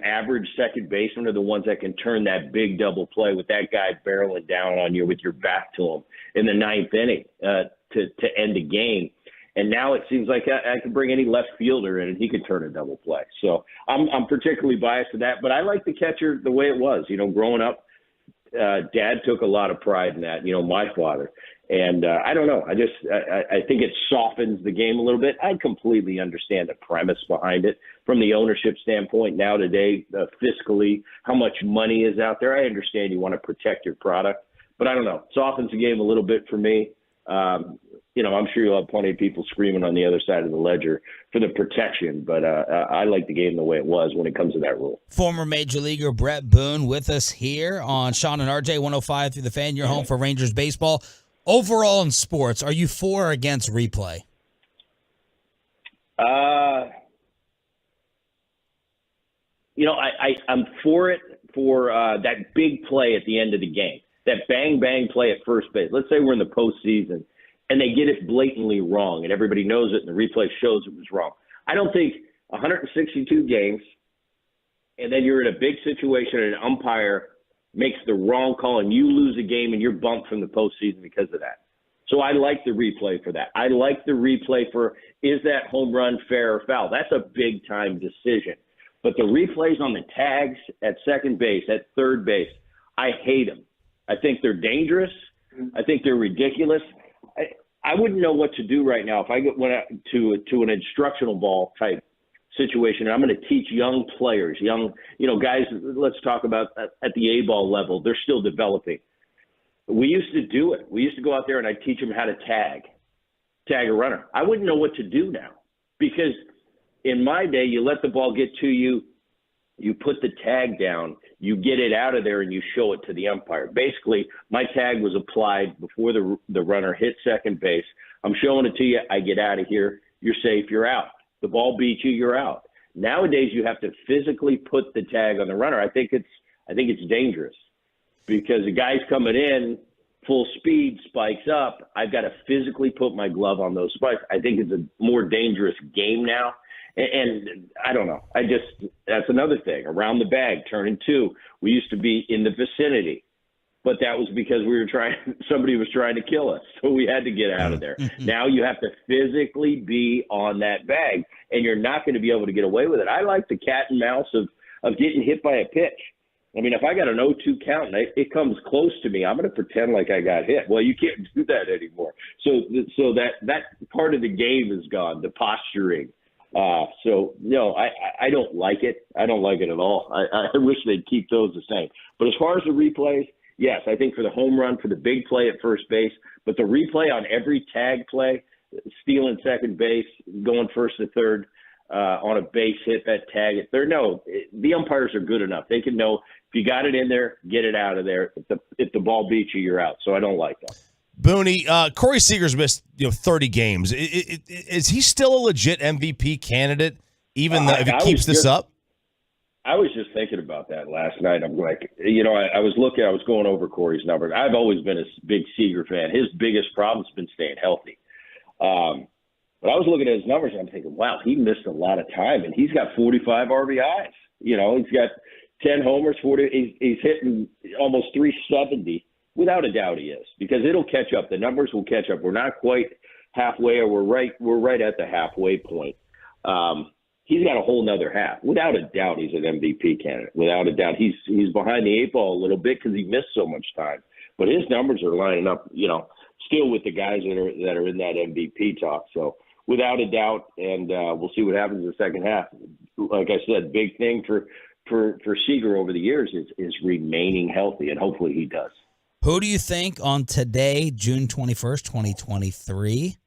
average second basemen are the ones that can turn that big double play with that guy barreling down on you with your back to him in the ninth inning to end a game. And now it seems like I can bring any left fielder in and he can turn a double play. So I'm particularly biased to that. But I like the catcher the way it was. Growing up, Dad took a lot of pride in that, my father. And I don't know. I think it softens the game a little bit. I completely understand the premise behind it from the ownership standpoint now today, fiscally, how much money is out there. I understand you want to protect your product. But I don't know. It softens the game a little bit for me. I'm sure you'll have plenty of people screaming on the other side of the ledger for the protection, but I like the game the way it was when it comes to that rule. Former Major Leaguer Brett Boone with us here on Sean and RJ 105 through the Fan. Your home for Rangers baseball. Overall in sports, are you for or against replay? I'm for it for that big play at the end of the game, that bang play at first base. Let's say we're in the postseason and they get it blatantly wrong, and everybody knows it, and the replay shows it was wrong. I don't think 162 games, and then you're in a big situation, and an umpire makes the wrong call, and you lose a game, and you're bumped from the postseason because of that. So I like the replay for that. I like the replay for, is that home run fair or foul? That's a big-time decision. But the replays on the tags at second base, at third base, I hate them. I think they're dangerous. I think they're ridiculous. I wouldn't know what to do right now if I went out to an instructional ball type situation. And I'm going to teach young players, guys, let's talk about at the A-ball level. They're still developing. We used to do it. We used to go out there and I'd teach them how to tag a runner. I wouldn't know what to do now because in my day, you let the ball get to you, you put the tag down, you get it out of there, and you show it to the umpire. Basically, my tag was applied before the runner hit second base. I'm showing it to you. I get out of here. You're safe. You're out. The ball beats you. You're out. Nowadays, you have to physically put the tag on the runner. I think it's dangerous because the guy's coming in full speed, spikes up. I've got to physically put my glove on those spikes. I think it's a more dangerous game now. And I don't know. That's another thing. Around the bag, turning two. We used to be in the vicinity, but that was because somebody was trying to kill us. So we had to get out of there. Now you have to physically be on that bag, and you're not going to be able to get away with it. I like the cat and mouse of getting hit by a pitch. I mean, if I got an 0-2 count and it comes close to me, I'm going to pretend like I got hit. Well, you can't do that anymore. So that part of the game is gone, the posturing. I don't like it. I don't like it at all. I wish they'd keep those the same. But as far as the replays, yes, I think for the home run, for the big play at first base, but the replay on every tag play, stealing second base, going first to third, on a base hit, that tag at third. No, the umpires are good enough. They can know if you got it in there, get it out of there. If the ball beats you, you're out. So I don't like that. Booney, Corey Seager's missed 30 games. Is he still a legit MVP candidate, even if he keeps this up? I was just thinking about that last night. I'm like, I was going over Corey's numbers. I've always been a big Seager fan. His biggest problem's been staying healthy. But I was looking at his numbers and I'm thinking, wow, he missed a lot of time, and he's got 45 RBIs. He's got 10 homers, 40. He's hitting almost 370. Without a doubt he is, because it'll catch up. The numbers will catch up. We're not quite halfway, or we're right at the halfway point. He's got a whole nother half. Without a doubt, he's an MVP candidate. Without a doubt. He's behind the eight ball a little bit because he missed so much time. But his numbers are lining up, still with the guys that are in that MVP talk. So without a doubt, and we'll see what happens in the second half. Like I said, big thing for Seager over the years is remaining healthy, and hopefully he does. Who do you think on today, June 21st, 2023,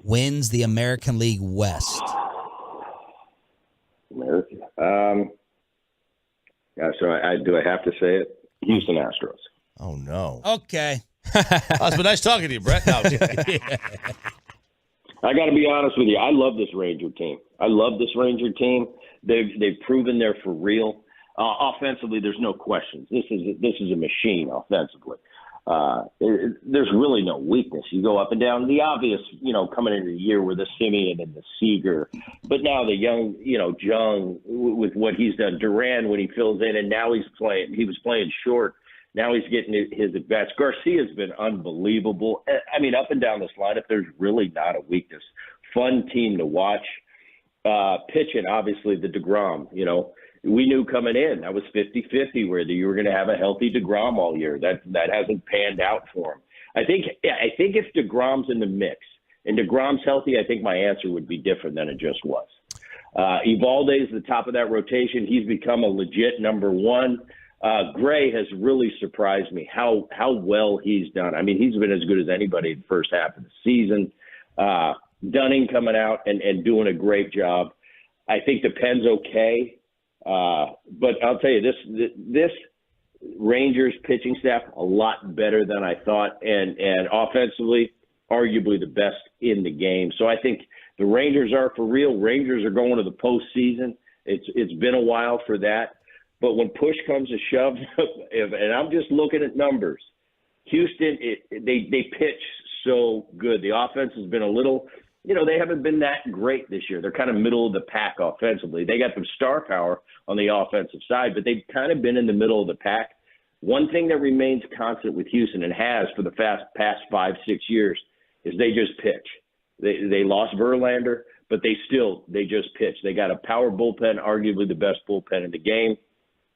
wins the American League West? America. So do I have to say it? Houston Astros. Oh, no. Okay. It's been nice talking to you, Brett. No, I got to be honest with you. I love this Ranger team. They've proven they're for real. Offensively, there's no questions. This is a machine offensively. There's really no weakness. You go up and down. The obvious, coming into the year with the Simeon and the Seager, but now the young, Jung with what he's done. Duran when he fills in, and now he was playing short. Now he's getting his at-bats. Garcia's been unbelievable. I mean, up and down this lineup, there's really not a weakness. Fun team to watch. Pitching, obviously, the DeGrom, we knew coming in that was 50-50 whether you were going to have a healthy DeGrom all year. That hasn't panned out for him. I think if DeGrom's in the mix and DeGrom's healthy, I think my answer would be different than it just was. Evalde is the top of that rotation. He's become a legit number one. Gray has really surprised me how well he's done. I mean, he's been as good as anybody in the first half of the season. Dunning coming out and doing a great job. I think the pen's okay. But I'll tell you, this Rangers pitching staff a lot better than I thought, and offensively, arguably the best in the game. So I think the Rangers are for real. Rangers are going to the postseason. It's been a while for that, but when push comes to shove, and I'm just looking at numbers, Houston they pitch so good. The offense has been a little. They haven't been that great this year. They're kind of middle of the pack offensively. They got some star power on the offensive side, but they've kind of been in the middle of the pack. One thing that remains constant with Houston and has for the past 5-6 years is they just pitch. They lost Verlander, but they just pitch. They got a power bullpen, arguably the best bullpen in the game.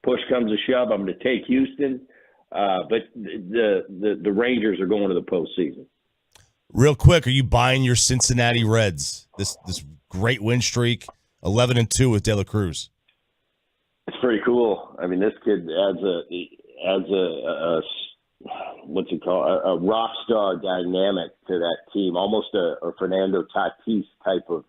Push comes to shove, I'm going to take Houston, but the Rangers are going to the postseason. Real quick, are you buying your Cincinnati Reds? This great win streak 11-2 with De La Cruz. It's pretty cool. I mean, this kid adds a what's it called? A rock star dynamic to that team, almost a Fernando Tatis type of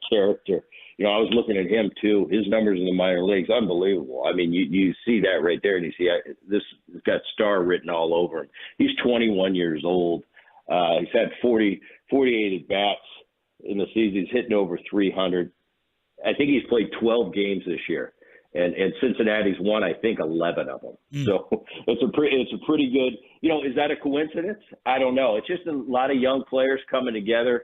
character. You know, I was looking at him too. His numbers in the minor leagues, unbelievable. I mean, you see that right there, and you see this has got star written all over him. He's 21 years old. He's had 48 at bats in the season. He's hitting over 300. I think he's played 12 games this year, and Cincinnati's won, I think, 11 of them. So it's a pretty good. You know, is that a coincidence? I don't know. It's just a lot of young players coming together.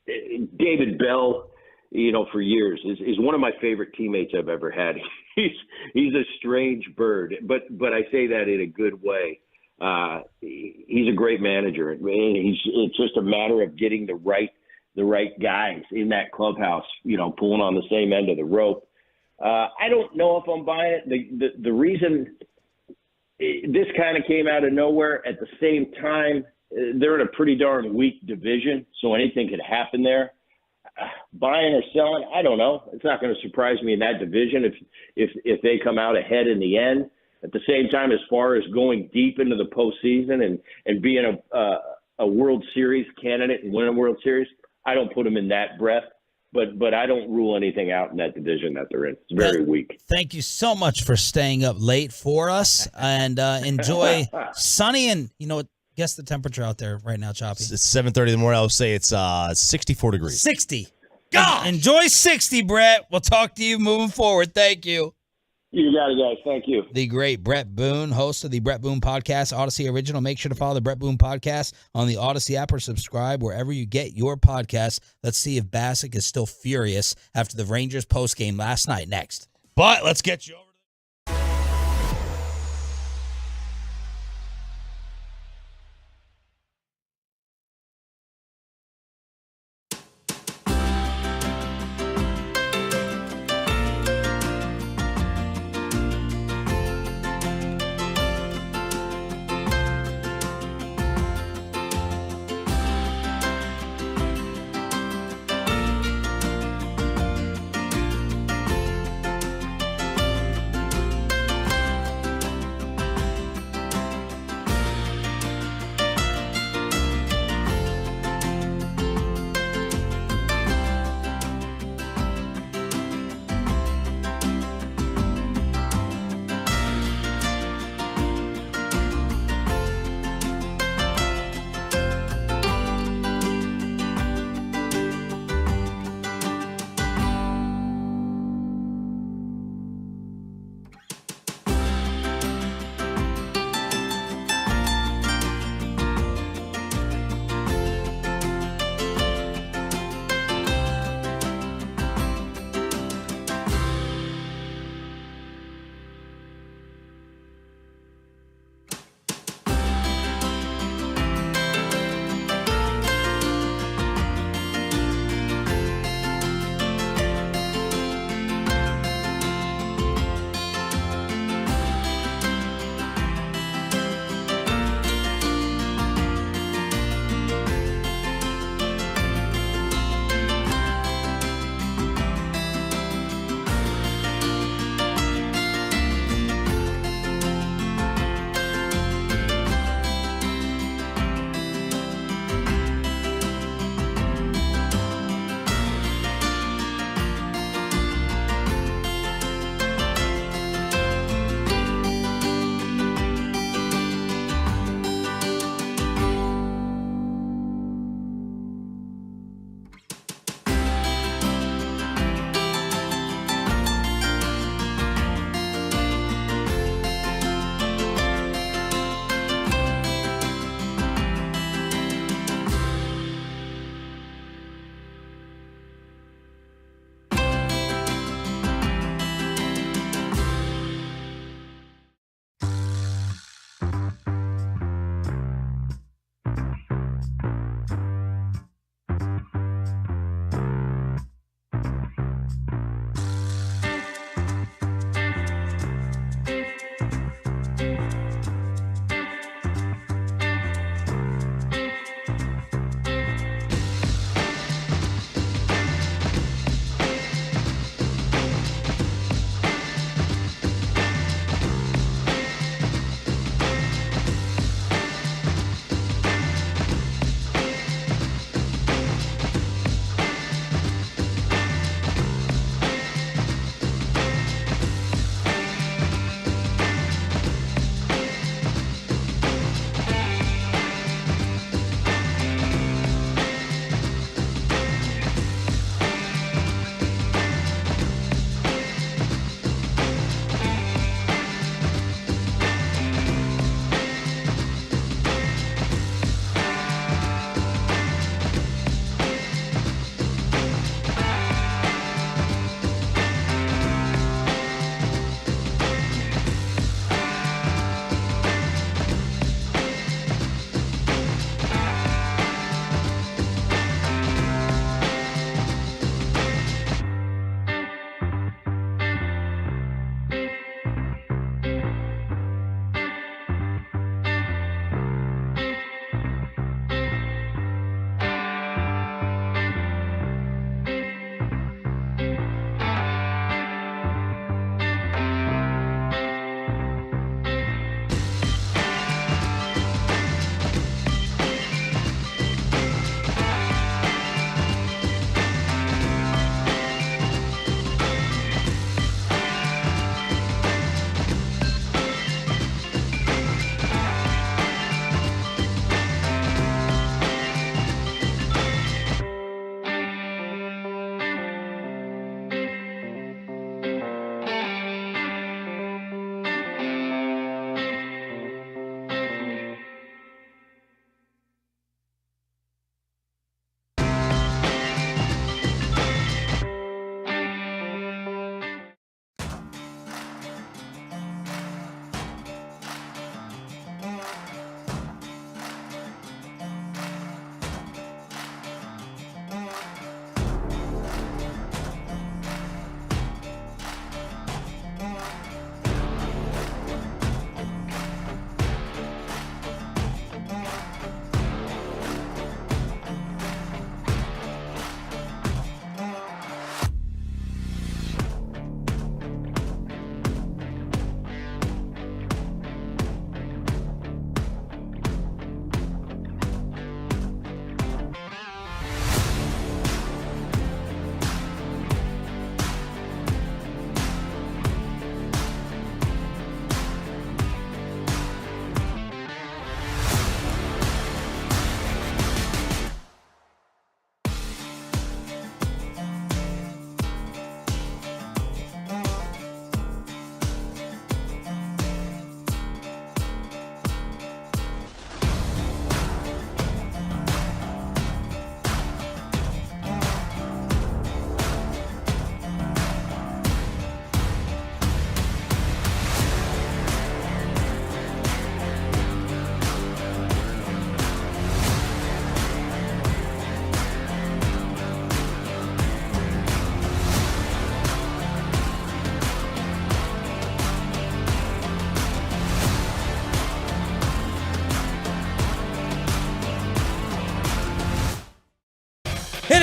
David Bell, you know, for years is one of my favorite teammates I've ever had. He's a strange bird, but I say that in a good way. He's a great manager. It's just a matter of getting the right guys in that clubhouse, you know, pulling on the same end of the rope. I don't know if I'm buying it. The reason this kind of came out of nowhere, at the same time, they're in a pretty darn weak division, so anything could happen there. Buying or selling, I don't know. It's not going to surprise me in that division if they come out ahead in the end. At the same time, as far as going deep into the postseason and being a World Series candidate and winning a World Series, I don't put them in that breath. But I don't rule anything out in that division that they're in. It's very weak. Thank you so much for staying up late for us, and enjoy sunny and, you know, guess the temperature out there right now, Choppy. It's 7:30 in the morning. I would say it's 64 degrees. 60. God, enjoy 60, Brett. We'll talk to you moving forward. Thank you. You got it, guys. Thank you. The great Brett Boone, host of the Brett Boone Podcast, Odyssey Original. Make sure to follow the Brett Boone Podcast on the Odyssey app or subscribe wherever you get your podcasts. Let's see if Bassick is still furious after the Rangers postgame last night. Next. But let's get you over.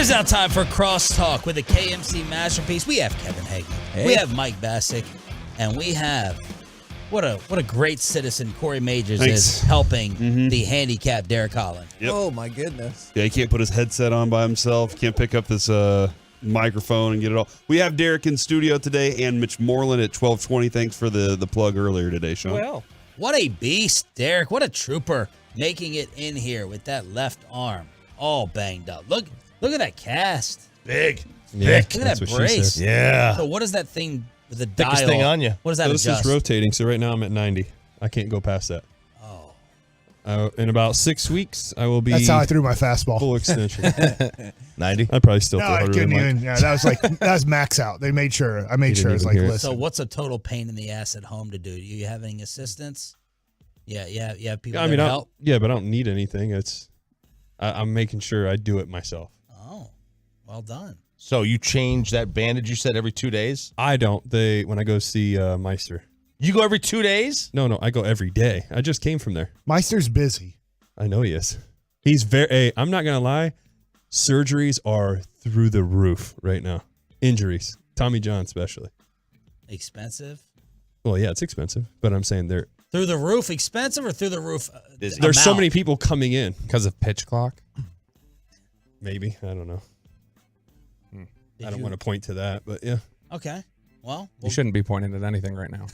is now time for Crosstalk with the KMC Masterpiece. We have Kevin Hagan. We have Mike Bassick. And we have, what a great citizen Corey Majors is helping the handicapped Derek Holland. Yep. Oh, my goodness. Yeah, he can't put his headset on by himself. Can't pick up this microphone and get it all. We have Derek in studio today and Mitch Moreland at 12:20. Thanks for the plug earlier today, Sean. Well, what a beast, Derek. What a trooper making it in here with that left arm all banged up. Look at that cast. Big. Yeah, Look at that brace. Yeah. So what is that thing with the Thickest dial? thing on you. What does that This adjust? is rotating, so right now I'm at 90. I can't go past that. In about 6 weeks, I will be. That's how I threw my fastball. Full extension. 90. I probably still No, throw I harder couldn't than Mike. even. Yeah, that was max out. They made sure. I made He sure. didn't It's even like, hear it. listen. So what's a total pain in the ass at home to do? Do you have any assistance? Yeah, people I that mean, help. yeah, but I don't need anything. I'm making sure I do it myself. Oh, well done. So you change that bandage you said every 2 days? I don't. When I go see Meister. You go every 2 days? No, I go every day. I just came from there. Meister's busy. I know he is. He's very. Hey, I'm not gonna lie. Surgeries are through the roof right now. Injuries, Tommy John especially. Expensive? Well, yeah, it's expensive, but I'm saying they're Through the roof expensive or through the roof? There's so many people coming in because of pitch clock. Maybe, I don't know. I don't want to point to that, but yeah. Okay. Well, You shouldn't be pointing at anything right now.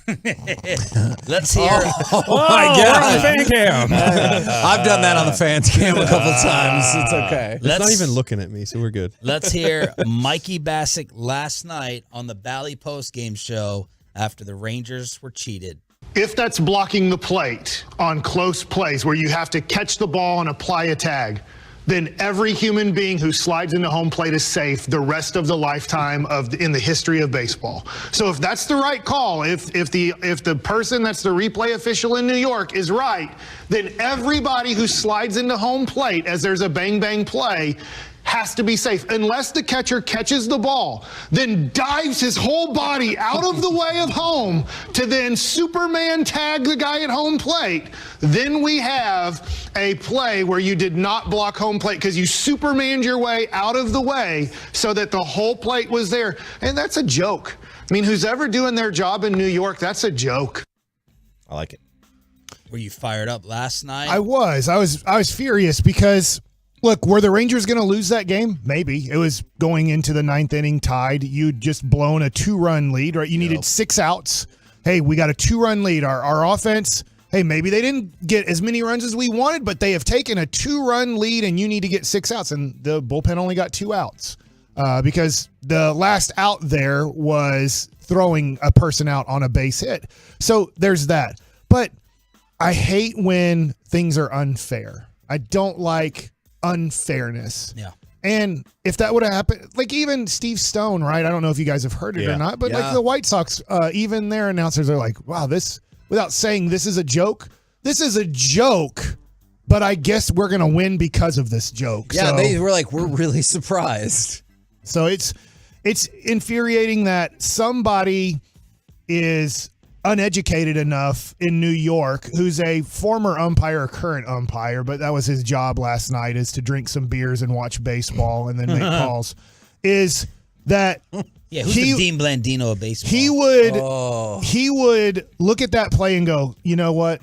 let's hear. Oh my God. Fan cam. I've done that on the fans cam a couple times. It's okay. It's not even looking at me, so we're good. Let's hear Mikey Bassick last night on the Bally Post Game Show after the Rangers were cheated. If that's blocking the plate on close plays where you have to catch the ball and apply a tag, then every human being who slides into home plate is safe the rest of the lifetime in the history of baseball. So if that's the right call, if the person that's the replay official in New York is right, then everybody who slides into home plate as there's a bang bang play has to be safe unless the catcher catches the ball, then dives his whole body out of the way of home to then Superman tag the guy at home plate. Then we have a play where you did not block home plate because you Supermaned your way out of the way so that the whole plate was there. And that's a joke. I mean, who's ever doing their job in New York, that's a joke. I like it. Were you fired up last night? I was furious because, look, were the Rangers going to lose that game? Maybe. It was going into the ninth inning tied. You'd just blown a 2-run lead, right? You needed 6 outs. Hey, we got a 2-run lead. Our offense, hey, maybe they didn't get as many runs as we wanted, but they have taken a 2-run lead and you need to get 6 outs. And the bullpen only got 2 outs because the last out there was throwing a person out on a base hit. So there's that. But I hate when things are unfair. I don't like unfairness. Yeah. And if that would have happened, like even Steve Stone, right? I don't know if you guys have heard it or not, but like the White Sox, even their announcers are like, wow, this, without saying this is a joke, but I guess we're going to win because of this joke. Yeah, so, they were like, we're really surprised. So it's infuriating that somebody is uneducated enough in New York, who's a former umpire or current umpire, but that was his job last night, is to drink some beers and watch baseball and then make calls, is that yeah, who's the Dean Blandino of baseball? He would look at that play and go, you know what?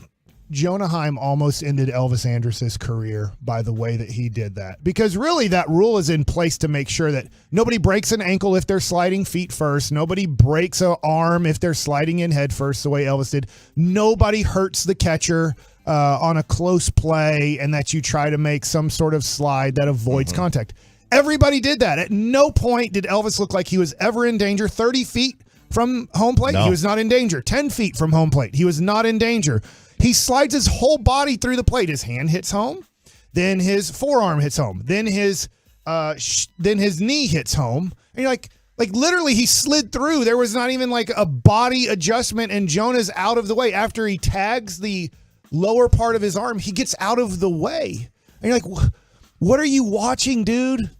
Jonah Heim almost ended Elvis Andrus' career by the way that he did that. Because really that rule is in place to make sure that nobody breaks an ankle if they're sliding feet first. Nobody breaks an arm if they're sliding in head first the way Elvis did. Nobody hurts the catcher on a close play and that you try to make some sort of slide that avoids contact. Everybody did that. At no point did Elvis look like he was ever in danger. 30 feet from home plate, he was not in danger. 10 feet from home plate, he was not in danger. He slides his whole body through the plate. His hand hits home, then his forearm hits home, then his knee hits home. And you're like literally he slid through. There was not even like a body adjustment, and Jonah's out of the way. After he tags the lower part of his arm, he gets out of the way. And you're like, what are you watching, dude?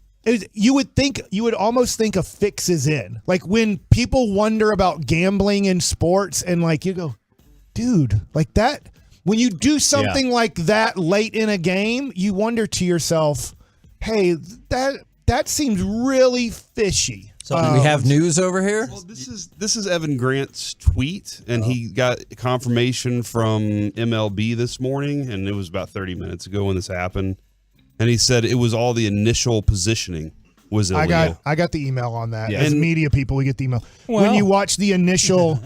You would almost think a fix is in. Like when people wonder about gambling in sports and like you go, dude, like that, when you do something like that late in a game, you wonder to yourself, hey, that seems really fishy. So do we have news over here? Well, this is Evan Grant's tweet, and he got confirmation from MLB this morning, and it was about 30 minutes ago when this happened. And he said it was all the initial positioning was illegal. I got the email on that. Yeah. As And- media people, we get the email. Well- When you watch the initial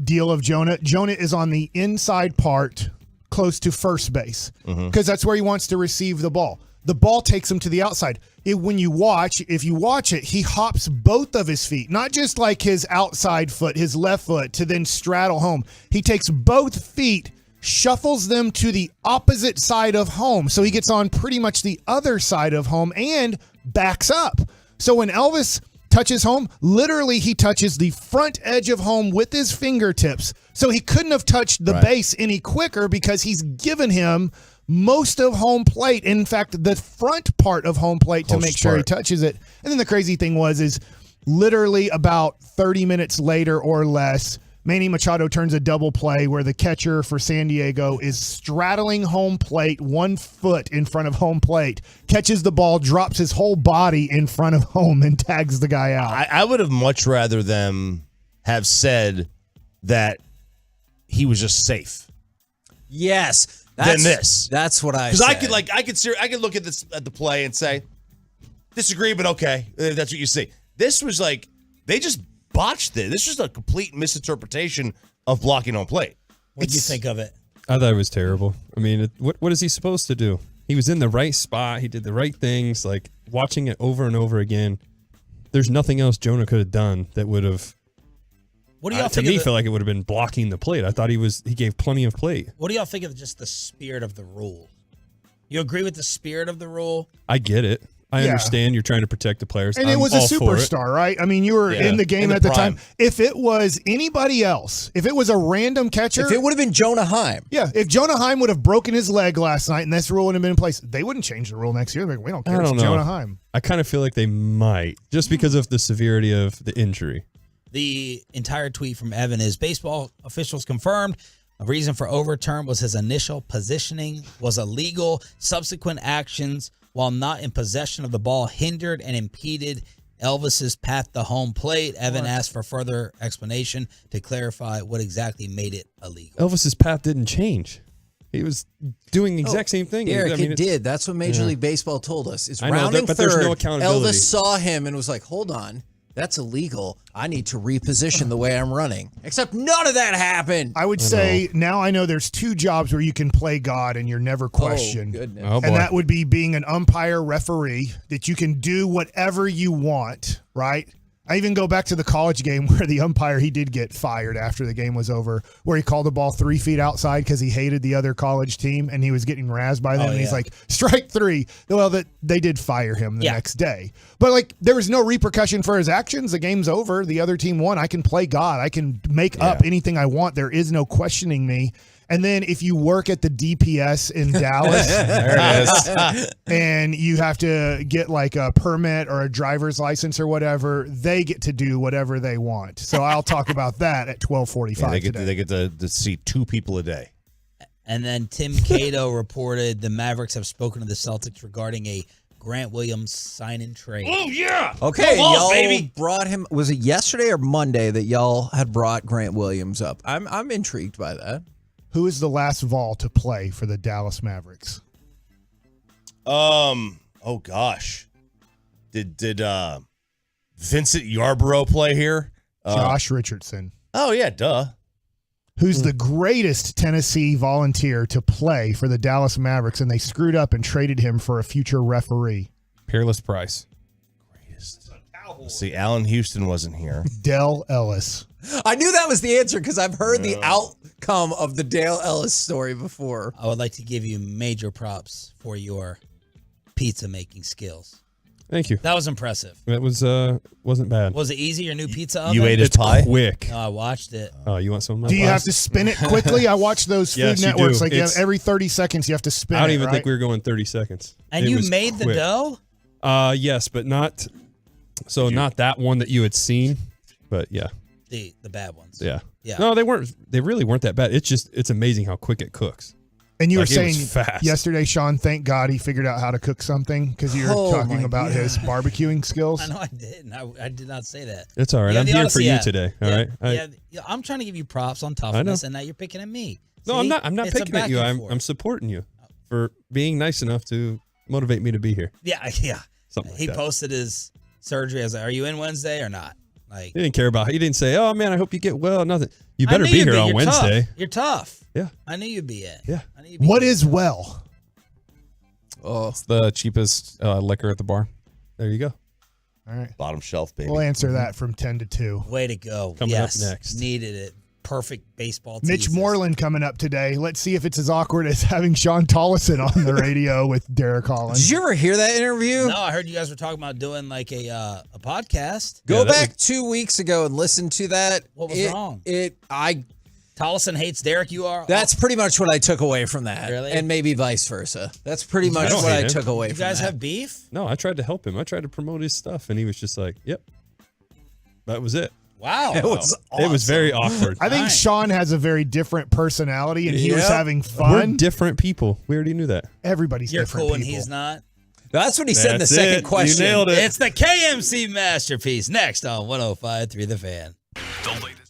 deal of Jonah is on the inside part close to first base because that's where he wants to receive the ball. The ball takes him to the outside. If you watch it, he hops both of his feet, not just like his outside foot, his left foot, to then straddle home. He takes both feet, shuffles them to the opposite side of home. So he gets on pretty much the other side of home and backs up. So when Elvis touches home, literally he touches the front edge of home with his fingertips. So he couldn't have touched the base any quicker because he's given him most of home plate. In fact, the front part of home plate to make sure he touches it. And then the crazy thing is literally about 30 minutes later or less, Manny Machado turns a double play where the catcher for San Diego is straddling home plate 1 foot in front of home plate, catches the ball, drops his whole body in front of home, and tags the guy out. I would have much rather them have said that he was just safe. Yes. Than this. That's what I Because said. I could look at this at the play and say, disagree, but okay. That's what you see. This was like, they just botched it. This was a complete misinterpretation of blocking on plate. What do you think of it? I thought it was terrible. I mean, what is he supposed to do? He was in the right spot. He did the right things. Like, watching it over and over again, there's nothing else Jonah could have done that would have, What do y'all to think me, of the- feel like it would have been blocking the plate. I thought he gave plenty of plate. What do y'all think of just the spirit of the rule? You agree with the spirit of the rule? I get it. I Yeah. understand you're trying to protect the players. And it I'm was a all for it. superstar, right? I mean, you were in the game In the at the prime. time. If it was anybody else, if it was a random catcher. If it would have been Jonah Heim. Yeah, if Jonah Heim would have broken his leg last night and this rule would have been in place, they wouldn't change the rule next year. Like, we don't care. I don't It's know. Jonah Heim. I kind of feel like they might, just because of the severity of the injury. The entire tweet from Evan is baseball officials confirmed a reason for overturn was his initial positioning was illegal. Subsequent actions while not in possession of the ball hindered and impeded Elvis's path to home plate. Evan asked for further explanation to clarify what exactly made it illegal. Elvis's path didn't change. He was doing the exact same thing. Derek, I mean, it did. That's what Major League Baseball told us. It's I know, rounding but third. there's no accountability. Elvis saw him and was like, hold on. That's illegal. I need to reposition the way I'm running. Except none of that happened. I would say now I know there's 2 jobs where you can play God and you're never questioned. goodness. Oh, boy. And that would be being an umpire referee, that you can do whatever you want, right? I even go back to the college game where the umpire, he did get fired after the game was over, where he called the ball 3 feet outside because he hated the other college team and he was getting razzed by them. Oh, and he's yeah. like, strike 3. Well, they did fire him the next day. But like, there was no repercussion for his actions. The game's over. The other team won. I can play God. I can make up anything I want. There is no questioning me. And then if you work at the DPS in Dallas, There it is. and you have to get like a permit or a driver's license or whatever, they get to do whatever they want. So I'll talk about that at 12:45 They get to see 2 people a day. And then Tim Cato reported the Mavericks have spoken to the Celtics regarding a Grant Williams sign and trade. Oh, yeah. Okay, Go Wolves, y'all baby. brought him. Was it yesterday or Monday that y'all had brought Grant Williams up? I'm intrigued by that. Who is the last Vol to play for the Dallas Mavericks? Oh gosh. Did Vincent Yarborough play here? Josh Richardson. Oh yeah, duh. Who's the greatest Tennessee volunteer to play for the Dallas Mavericks, and they screwed up and traded him for a future referee. Peerless Price. See, Allen Houston wasn't here. Dell Ellis. I knew that was the answer because I've heard the outcome of the Dale Ellis story before. I would like to give you major props for your pizza making skills. Thank you. That was impressive. That was wasn't bad. Was it easy, your new pizza oven? You ate his It's pie? quick. No, I watched it. Oh, you want some? of my Do you pies? have to spin it quickly? I watch those Food Yes, you Networks. do. Like It's- every 30 seconds, you have to spin it. I don't even right? think we were going 30 seconds. And It you was made the quick. dough? Yes, but not. So not that one that you had seen, but yeah, The bad ones. yeah. Yeah. No, they weren't. They really weren't that bad. It's just it's amazing how quick it cooks. And you were Like, it saying was fast. yesterday, Sean, thank God he figured out how to cook something because you were talking about his barbecuing skills. I know I didn't. I did not say that. It's all right. You have I'm the here Odyssey for you app. today. All right. Yeah, I'm trying to give you props on toughness, and now you're picking at me. No, See? I'm not. I'm not It's a picking at back you. and I'm forth. I'm supporting you for being nice enough to motivate me to be here. Yeah. Something like He that. posted his surgery. I was like, "Are you in Wednesday or not?" Like, He didn't care about. He didn't say, "Oh man, I hope you get well." Nothing. You better I knew be you'd here on You're Wednesday. Tough. You're tough. Yeah. I knew you'd be in. Yeah. What is well? Oh, it's the cheapest liquor at the bar. There you go. All right. Bottom shelf, baby. We'll answer that from 10 to 2. Way to go. Coming up yes. next. Needed it. Perfect baseball Mitch teases. Moreland coming up today. Let's see if it's as awkward as having Sean Tollison on the radio with Derek Collins. Did you ever hear that interview? No, I heard you guys were talking about doing like a podcast. Go back 2 weeks ago and listen to that. What was wrong? Tollison hates Derek. You are. That's pretty much what I took away from that. Really? And maybe vice versa. That's pretty I much don't what hate I him. took away You from guys that. have beef? No, I tried to help him. I tried to promote his stuff, and he was just like, "Yep." That was it. Wow. It was It was very awkward. I think Sean has a very different personality, and he was having fun. We're different people. We already knew that. Everybody's You're different cool and people. he's not. That's what he said in the That's second it. question. You nailed it. It's the KMC masterpiece. Next on 105.3 The Fan. The latest.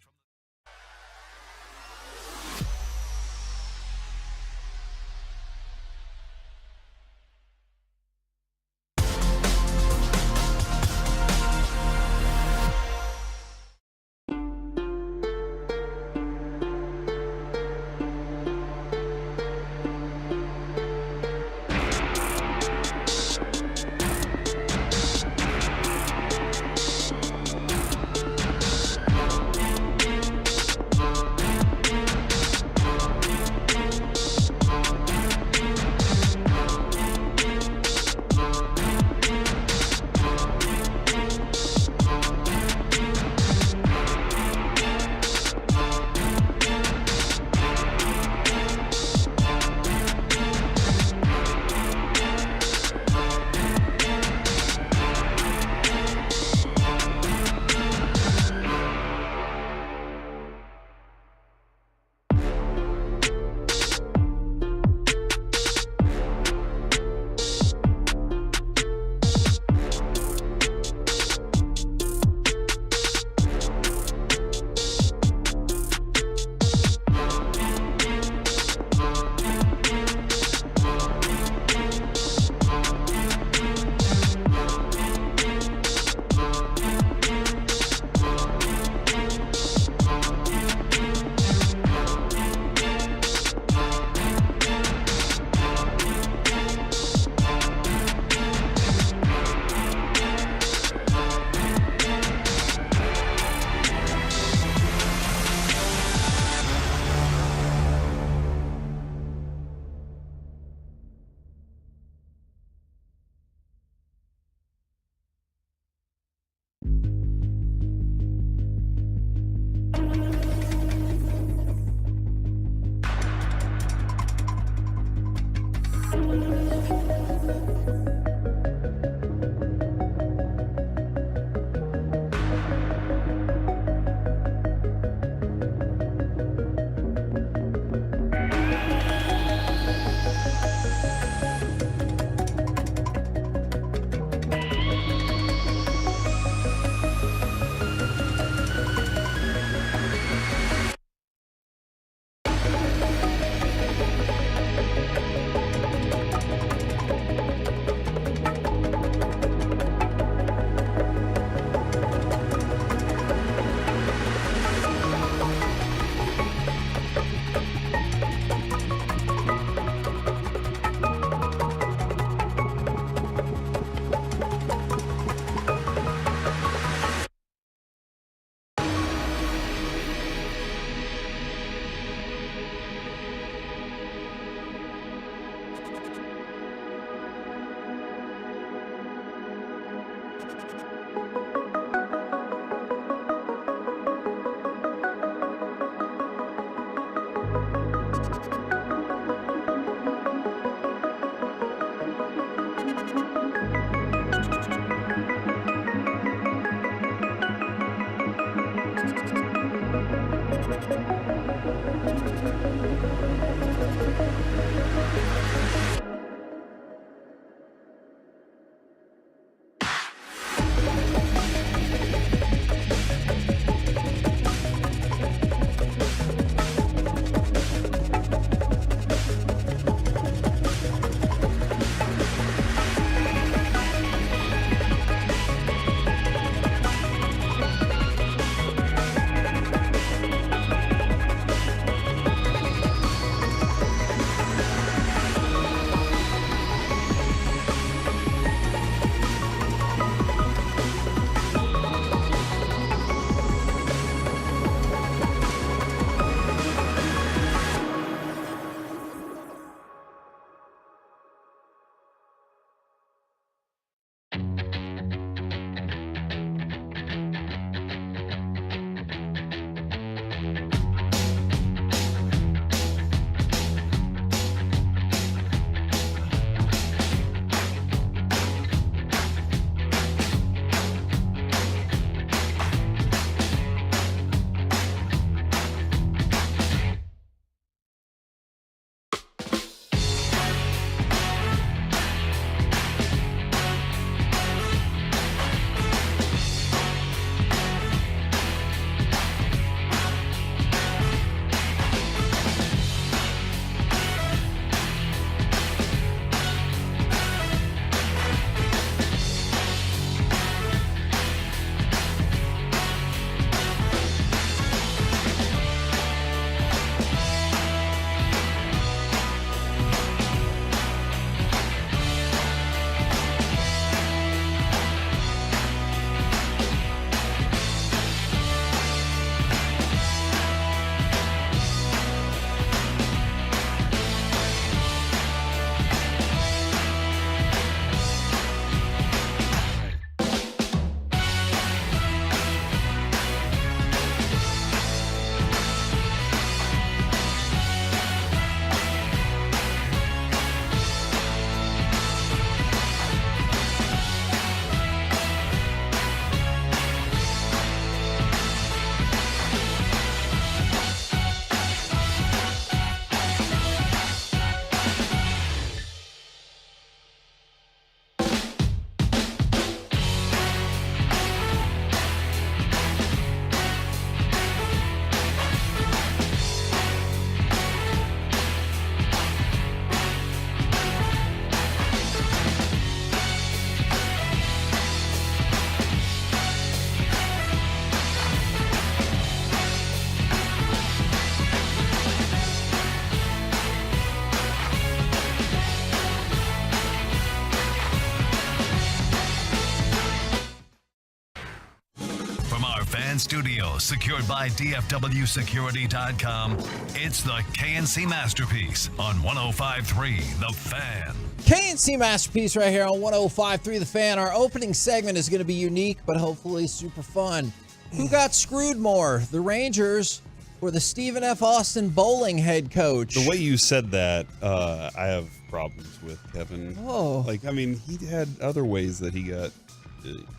Studio, secured by DFWsecurity.com. It's the KNC Masterpiece on 105.3 The Fan. KNC Masterpiece right here on 105.3 The Fan. Our opening segment is going to be unique, but hopefully super fun. Who got screwed more, the Rangers or the Stephen F. Austin bowling head coach? The way you said that, I have problems with, Kevin. Oh. Like, I mean, he had other ways that he got...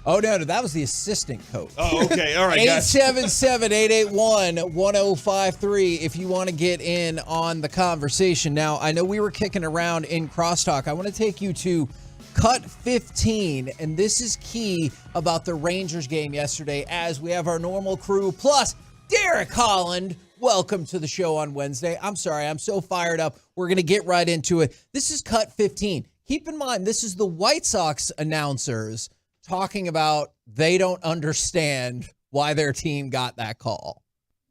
Oh, no, that was the assistant coach. Oh, okay. All right, 877-881-1053 if you want to get in on the conversation. Now, I know we were kicking around in crosstalk. I want to take you to Cut 15, and this is key about the Rangers game yesterday as we have our normal crew, plus Derek Holland. Welcome to the show on Wednesday. I'm sorry, I'm so fired up. We're going to get right into it. This is Cut 15. Keep in mind, this is the White Sox announcers talking about they don't understand why their team got that call.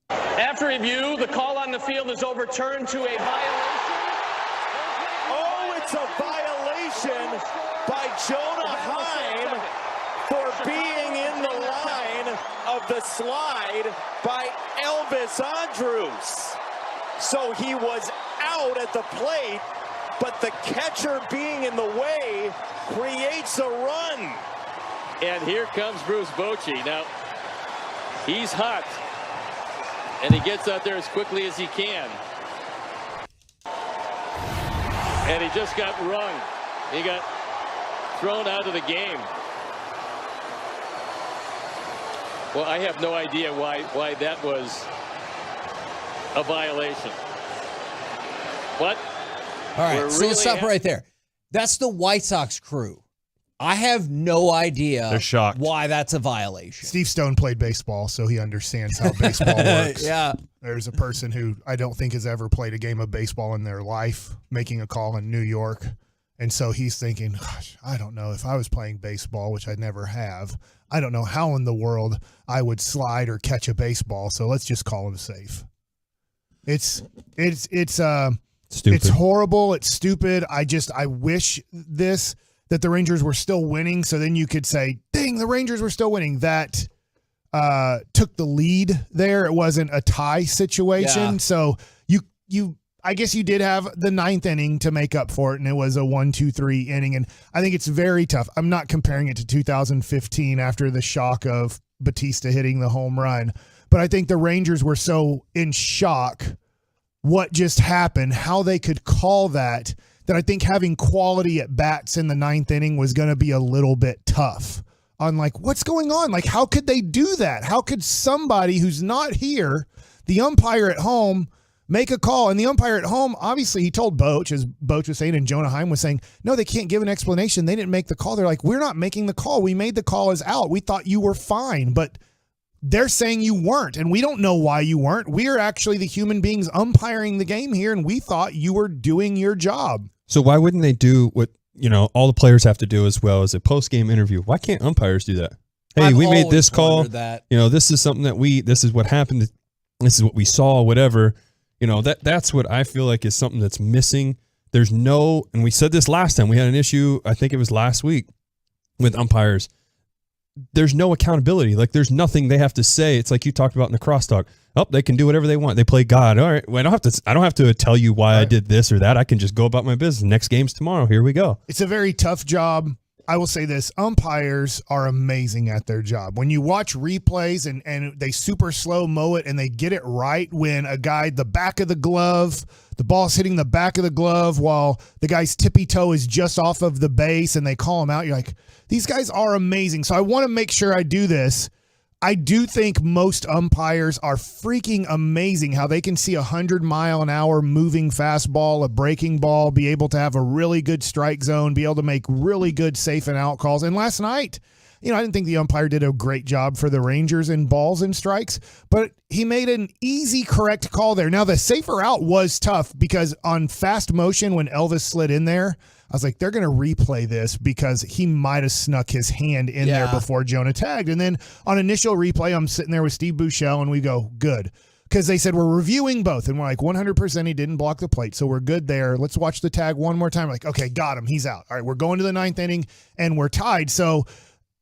After review, the call on the field is overturned to a violation. Oh, it's a violation by Jonah Heim for being in the line of the slide by Elvis Andrus. So he was out at the plate, but the catcher being in the way creates a run. And here comes Bruce Bochy. Now, he's hot, and he gets out there as quickly as he can. And he just got rung. He got thrown out of the game. Well, I have no idea why that was a violation. What? All right, so let's stop right there. That's the White Sox crew. I have no idea They're shocked. why that's a violation. Steve Stone played baseball, so he understands how baseball works. Yeah. There's a person who I don't think has ever played a game of baseball in their life making a call in New York. And so he's thinking, gosh, I don't know if I was playing baseball, which I never have. I don't know how in the world I would slide or catch a baseball. So let's just call him safe. It's Stupid. It's horrible. It's stupid. I wish that the Rangers were still winning. So then you could say, dang, the Rangers were still winning. That took the lead there. It wasn't a tie situation. Yeah. So I guess you did have the ninth inning to make up for it, and it was a 1-2-3 inning. And I think it's very tough. I'm not comparing it to 2015 after the shock of Batista hitting the home run, but I think the Rangers were so in shock what just happened, how they could call that I think having quality at bats in the ninth inning was going to be a little bit tough on like, what's going on? Like, how could they do that? How could somebody who's not here, the umpire at home, make a call? And the umpire at home, obviously he told Boch, as Boch was saying, and Jonah Heim was saying, no, they can't give an explanation. They didn't make the call. They're like, we're not making the call. We made the call as out. We thought you were fine, but they're saying you weren't, and we don't know why you weren't. We're actually the human beings umpiring the game here, and we thought you were doing your job. So why wouldn't they do what, all the players have to do as well as a post-game interview? Why can't umpires do that? Hey, we made this call. That. This is something that this is what happened. This is what we saw, whatever. That's what I feel like is something that's missing. There's no, and we said this last time, we had an issue, I think it was last week, with umpires. There's no accountability. Like, there's nothing they have to say. It's like you talked about in the crosstalk. Oh, they can do whatever they want. They play God. All right. Well, I don't have to tell you why I did this or that. I can just go about my business. Next game's tomorrow. Here we go. It's a very tough job. I will say this, umpires are amazing at their job. When you watch replays and they super slow-mo it and they get it right when a guy, the back of the glove, the ball's hitting the back of the glove while the guy's tippy toe is just off of the base and they call him out, you're like, these guys are amazing. So I want to make sure I do this. I do think most umpires are freaking amazing how they can see 100-mile-an-hour moving fastball, a breaking ball, be able to have a really good strike zone, be able to make really good safe and out calls. And last night, I didn't think the umpire did a great job for the Rangers in balls and strikes, but he made an easy, correct call there. Now, the safer out was tough because on fast motion when Elvis slid in there, I was like, they're going to replay this because he might have snuck his hand in there before Jonah tagged. And then on initial replay, I'm sitting there with Steve Buechele and we go, good. Because they said, we're reviewing both. And we're like, 100% he didn't block the plate. So we're good there. Let's watch the tag one more time. We're like, okay, got him. He's out. All right, we're going to the ninth inning and we're tied. So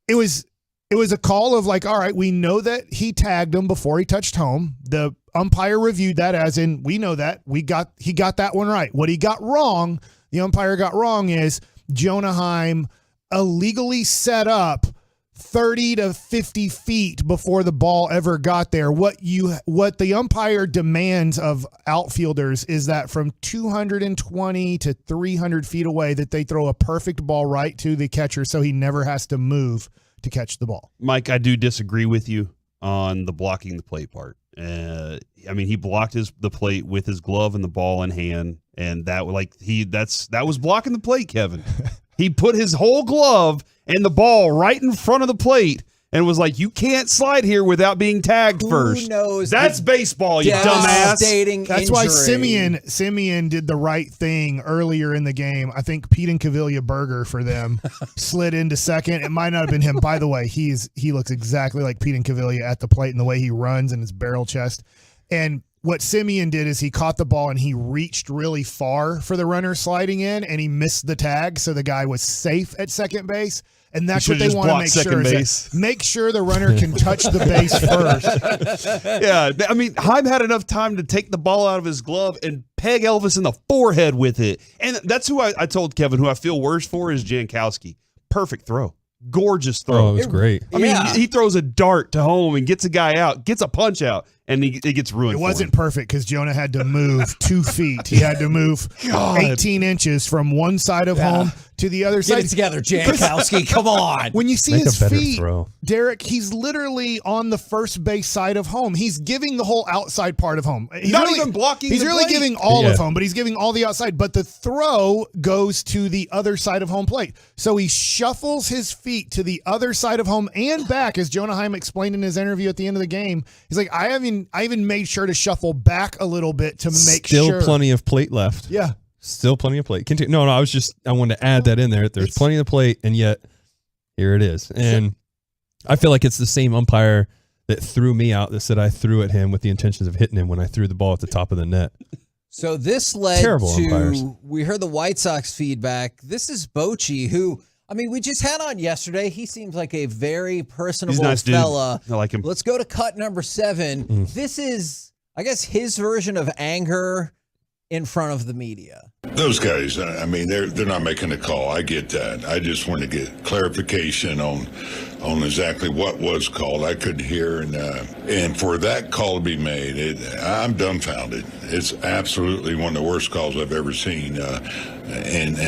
it was a call of like, all right, we know that he tagged him before he touched home. The umpire reviewed that as in, we know that. He got that one right. What he got wrong, the umpire got wrong, is Jonah Heim illegally set up 30 to 50 feet before the ball ever got there. What the umpire demands of outfielders is that from 220 to 300 feet away that they throw a perfect ball right to the catcher so he never has to move to catch the ball. Mike, I do disagree with you on the blocking the plate part. He blocked the plate with his glove and the ball in hand, and that was blocking the plate, Kevin. He put his whole glove and the ball right in front of the plate and was like, you can't slide here without being tagged first. Who knows? That's baseball, you dumbass. That's why Simeon did the right thing earlier in the game. I think Pete and Cavilla Berger for them slid into second. It might not have been him. By the way, he looks exactly like Pete and Cavilla at the plate in the way he runs and his barrel chest. And what Simeon did is he caught the ball and he reached really far for the runner sliding in and he missed the tag. So the guy was safe at second base. And that's what they want to make sure is make sure the runner can touch the base first. Yeah. Heim had enough time to take the ball out of his glove and peg Elvis in the forehead with it. And that's who I told Kevin, who I feel worse for is Jankowski. Perfect throw. Gorgeous throw. Oh, it was great. He throws a dart to home and gets a guy out, gets a punch out, and it gets ruined. It wasn't perfect because Jonah had to move 2 feet. He had to move 18 inches from one side of home to the other side. Get it together, Jankowski. Come on. When you see Make his a better feet, throw. Derek, he's literally on the first base side of home. He's giving the whole outside part of home. He's Not even blocking He's the really plate. giving all of home, but he's giving all the outside. But the throw goes to the other side of home plate. So he shuffles his feet to the other side of home and back, as Jonah Heim explained in his interview at the end of the game. He's like, I even made sure to shuffle back a little bit to make Still sure. plenty of plate left. Yeah. Still plenty of plate. Continue. No, I wanted to add that in there. There's plenty of plate, and yet here it is. And I feel like it's the same umpire that threw me out that said I threw at him with the intentions of hitting him when I threw the ball at the top of the net. So this led Terrible to, umpires. we heard the White Sox feedback. This is Bochy, who, I mean, we just had on yesterday. He seems like a very personable He's a nice dude. fella. I like him. Let's go to cut number 7. This is, I guess, his version of anger in front of the media. Those guys, I mean, they're not making a call. I get that. I just want to get clarification on exactly what was called. I couldn't hear, and for that call to be made, I'm dumbfounded. It's absolutely one of the worst calls I've ever seen, and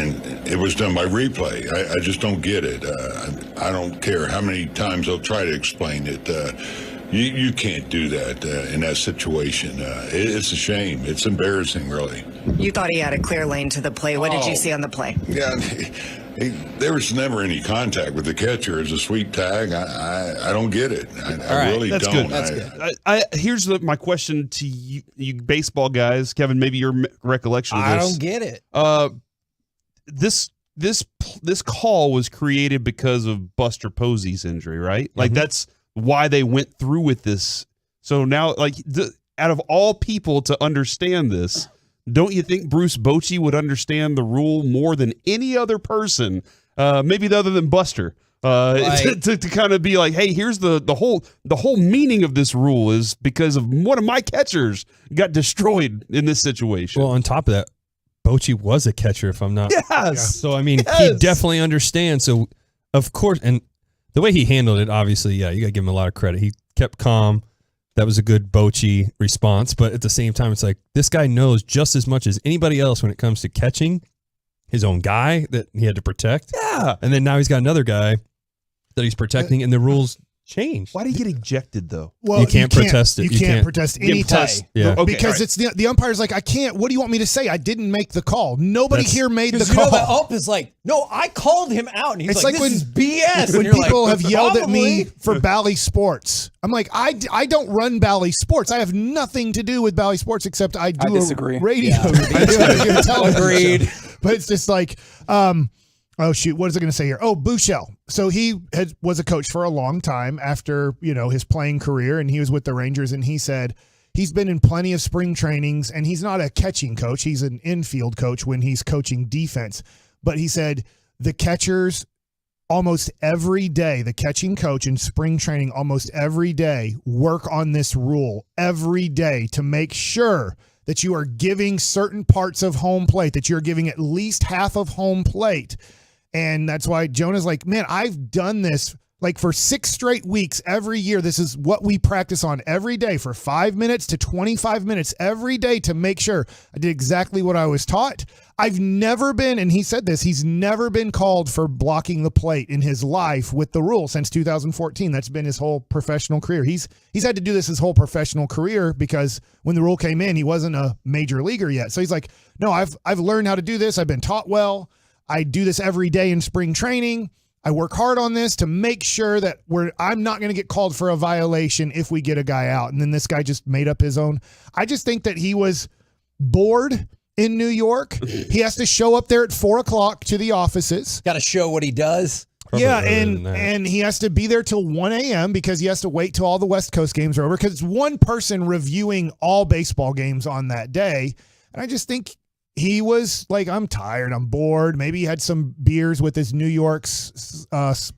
it was done by replay. I just don't get it. I don't care how many times they'll try to explain it. You can't do that in that situation. It's a shame. It's embarrassing, really. You thought he had a clear lane to the plate. What did you see on the play? Yeah, there was never any contact with the catcher. It's a sweep tag. I don't get it. I really That's don't. good. That's good. Here's my question to you baseball guys. Kevin, maybe your recollection of this. I don't get it. This call was created because of Buster Posey's injury, right? Like that's why they went through with this. So now, like, out of all people to understand this, don't you think Bruce Bochy would understand the rule more than any other person, maybe other than Buster, to kind of be like, hey, here's the whole meaning of this rule is because of one of my catchers got destroyed in this situation. Well, on top of that, Bochy was a catcher, if I'm not. Yes. So, I mean, he definitely understands. So, of course, and the way he handled it, obviously, yeah, you got to give him a lot of credit. He kept calm. That was a good Bochy response. But at the same time, it's like this guy knows just as much as anybody else when it comes to catching his own guy that he had to protect. Yeah. And then now he's got another guy that he's protecting, and the rules changed. Why did he get ejected, though? Well, you can't protest it. You can't protest any play. Yeah. Okay, because it's the umpire's like, I can't. What do you want me to say? I didn't make the call. Nobody here made the call. You know, the ump is like, no, I called him out. And he's It's like, like this is BS. When And you're people like, have yelled at me probably. for Bally Sports, I'm like, I don't run Bally Sports. I have nothing to do with Bally Sports except I do disagree. a radio. Yeah. I do a television Agreed. show. But it's just like, oh shoot, what is it going to say here? Oh, Buechel. So he was a coach for a long time after his playing career, and he was with the Rangers. And he said he's been in plenty of spring trainings, and he's not a catching coach. He's an infield coach when he's coaching defense. But he said the catchers almost every day, the catching coach in spring training almost every day work on this rule every day to make sure that you are giving certain parts of home plate, that you're giving at least half of home plate. And that's why Jonah's like, man, I've done this like for 6 straight weeks every year. This is what we practice on every day for 5 minutes to 25 minutes every day to make sure I did exactly what I was taught. I've never been, and he said this, he's never been called for blocking the plate in his life with the rule since 2014. That's been his whole professional career. He's had to do this his whole professional career because when the rule came in, he wasn't a major leaguer yet. So he's like, no, I've learned how to do this. I've been taught well. I do this every day in spring training. I work hard on this to make sure that I'm not going to get called for a violation if we get a guy out. And then this guy just made up his own. I just think that he was bored in New York. He has to show up there at 4:00 to the offices. Got to show what he does. Yeah, and he has to be there till 1 a.m. because he has to wait till all the West Coast games are over because it's one person reviewing all baseball games on that day. And I just think he was like, I'm tired, I'm bored. Maybe he had some beers with his New York's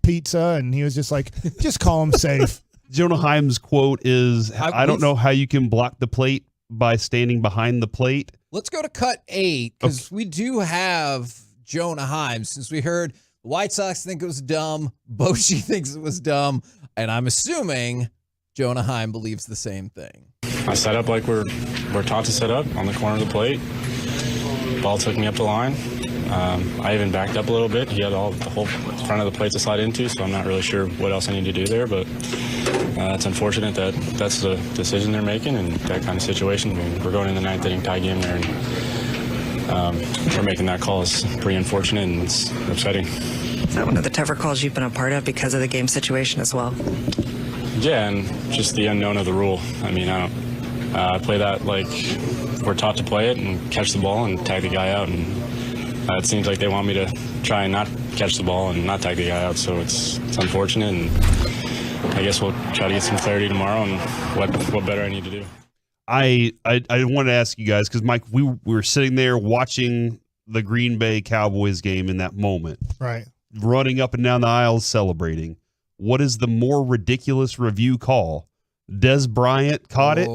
pizza, and he was just like, just call him safe. Jonah Heim's quote is, I don't know how you can block the plate by standing behind the plate. Let's go to cut 8 because we do have Jonah Heim. Since we heard the White Sox think it was dumb, Bochy thinks it was dumb, and I'm assuming Jonah Heim believes the same thing. I set up like we're taught to set up on the corner of the plate. Ball took me up the line. I even backed up a little bit. He had the whole front of the plate to slide into, so I'm not really sure what else I need to do there. But it's unfortunate that that's the decision they're making in that kind of situation. I mean, we're going in the 9th inning tie game there, and we're making that call is pretty unfortunate and it's upsetting. Is that one of the tougher calls you've been a part of because of the game situation as well? Yeah, and just the unknown of the rule. I mean, I play that like we're taught to play it and catch the ball and tag the guy out. And it seems like they want me to try and not catch the ball and not tag the guy out. So it's unfortunate. And I guess we'll try to get some clarity tomorrow on what better I need to do. I want to ask you guys, because, Mike, we were sitting there watching the Green Bay Cowboys game in that moment. Right. Running up and down the aisles celebrating. What is the more ridiculous review call? Des Bryant caught it?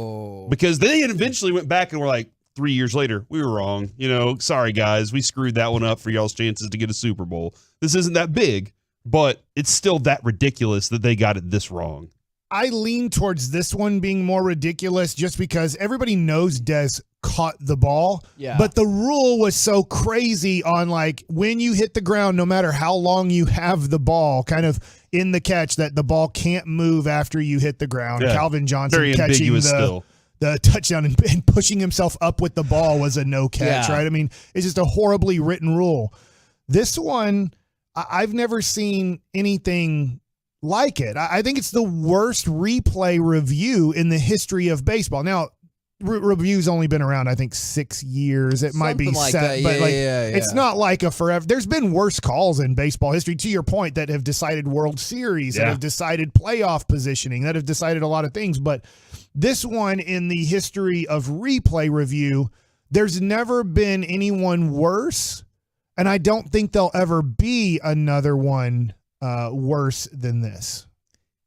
Because they eventually went back and were like, 3 years later, we were wrong. Sorry, guys. We screwed that one up for y'all's chances to get a Super Bowl. This isn't that big, but it's still that ridiculous that they got it this wrong. I lean towards this one being more ridiculous just because everybody knows Des caught the ball. Yeah. But the rule was so crazy on like when you hit the ground, no matter how long you have the ball, kind of in the catch, that the ball can't move after you hit the ground. Yeah. Calvin Johnson Very catching ambiguous still. The touchdown and pushing himself up with the ball was a no catch, Yeah. right? I mean, it's just a horribly written rule. This one, I've never seen anything like it. I think it's the worst replay review in the history of baseball. Now, review's only been around, I think, 6 years. It might be Something like set, that. but Yeah. it's not like a forever. There's been worse calls in baseball history, to your point, that have decided World Series, that have decided playoff positioning, that have decided a lot of things. But this one, in the history of replay review, there's never been anyone worse, and I don't think there'll ever be another one worse than this.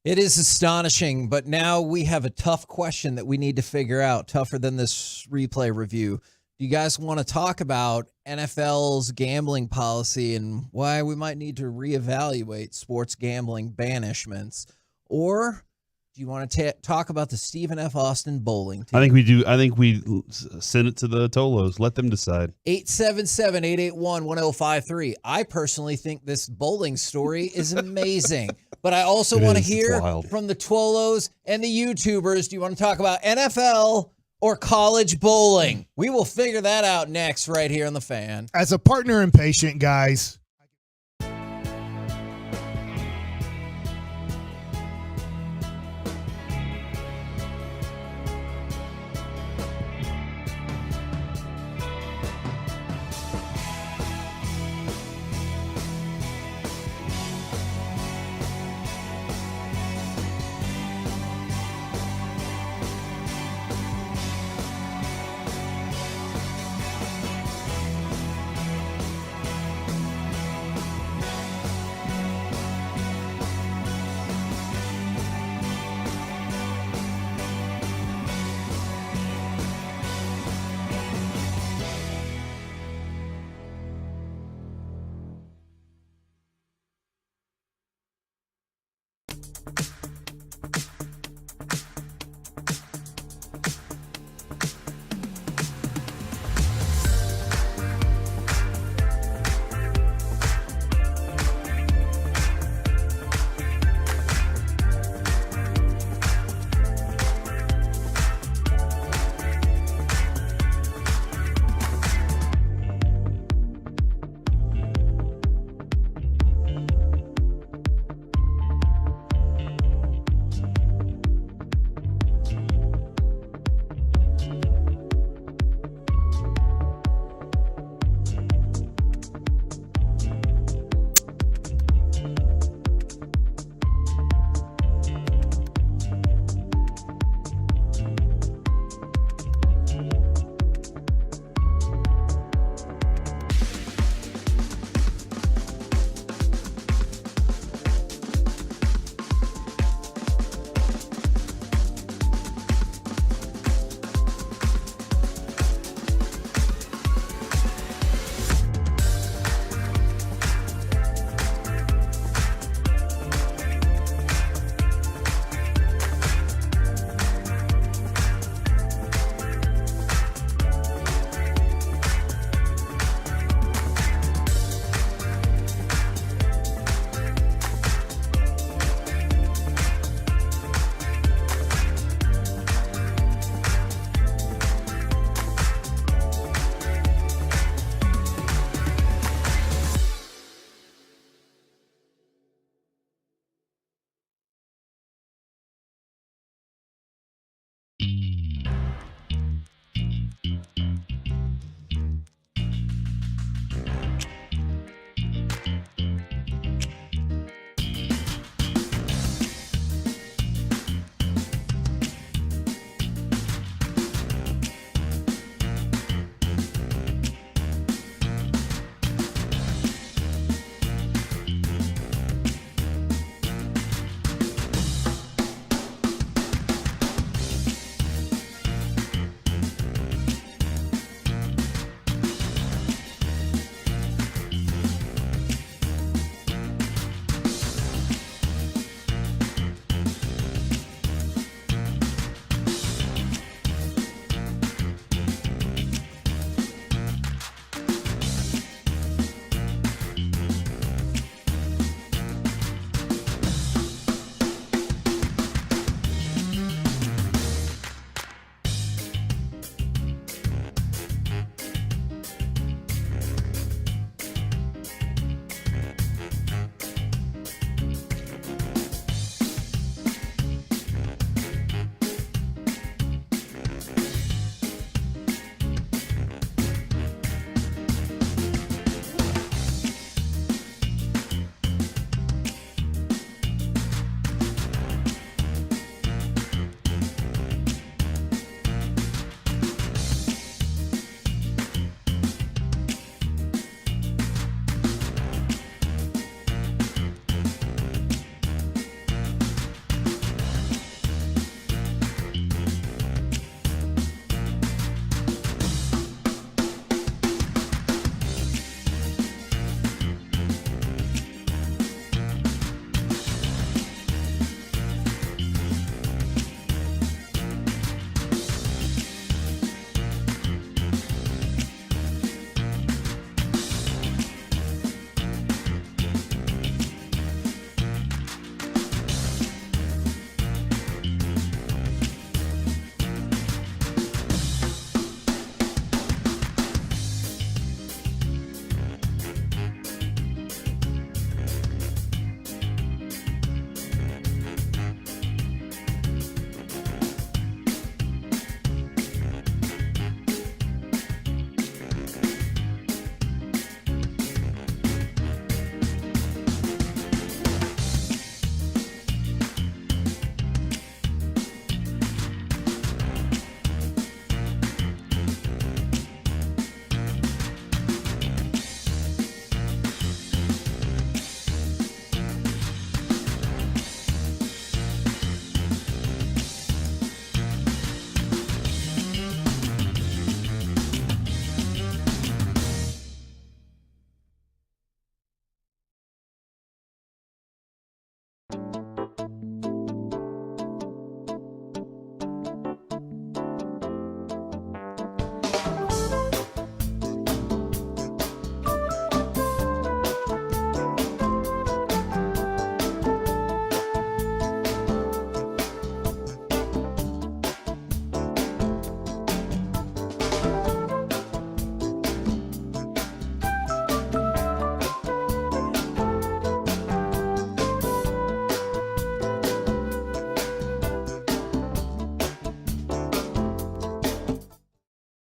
It is astonishing, but now we have a tough question that we need to figure out, tougher than this replay review. Do you guys want to talk about NFL's gambling policy and why we might need to reevaluate sports gambling banishments? Or do you want to talk about the Stephen F. Austin bowling team? I think we do. I think we send it to the Tolos. Let them decide. 877-881-1053. I personally think this bowling story is amazing. But I also want to hear from the Tolos and the YouTubers. Do you want to talk about NFL or college bowling? We will figure that out next right here on The Fan. As a partner and patient, guys,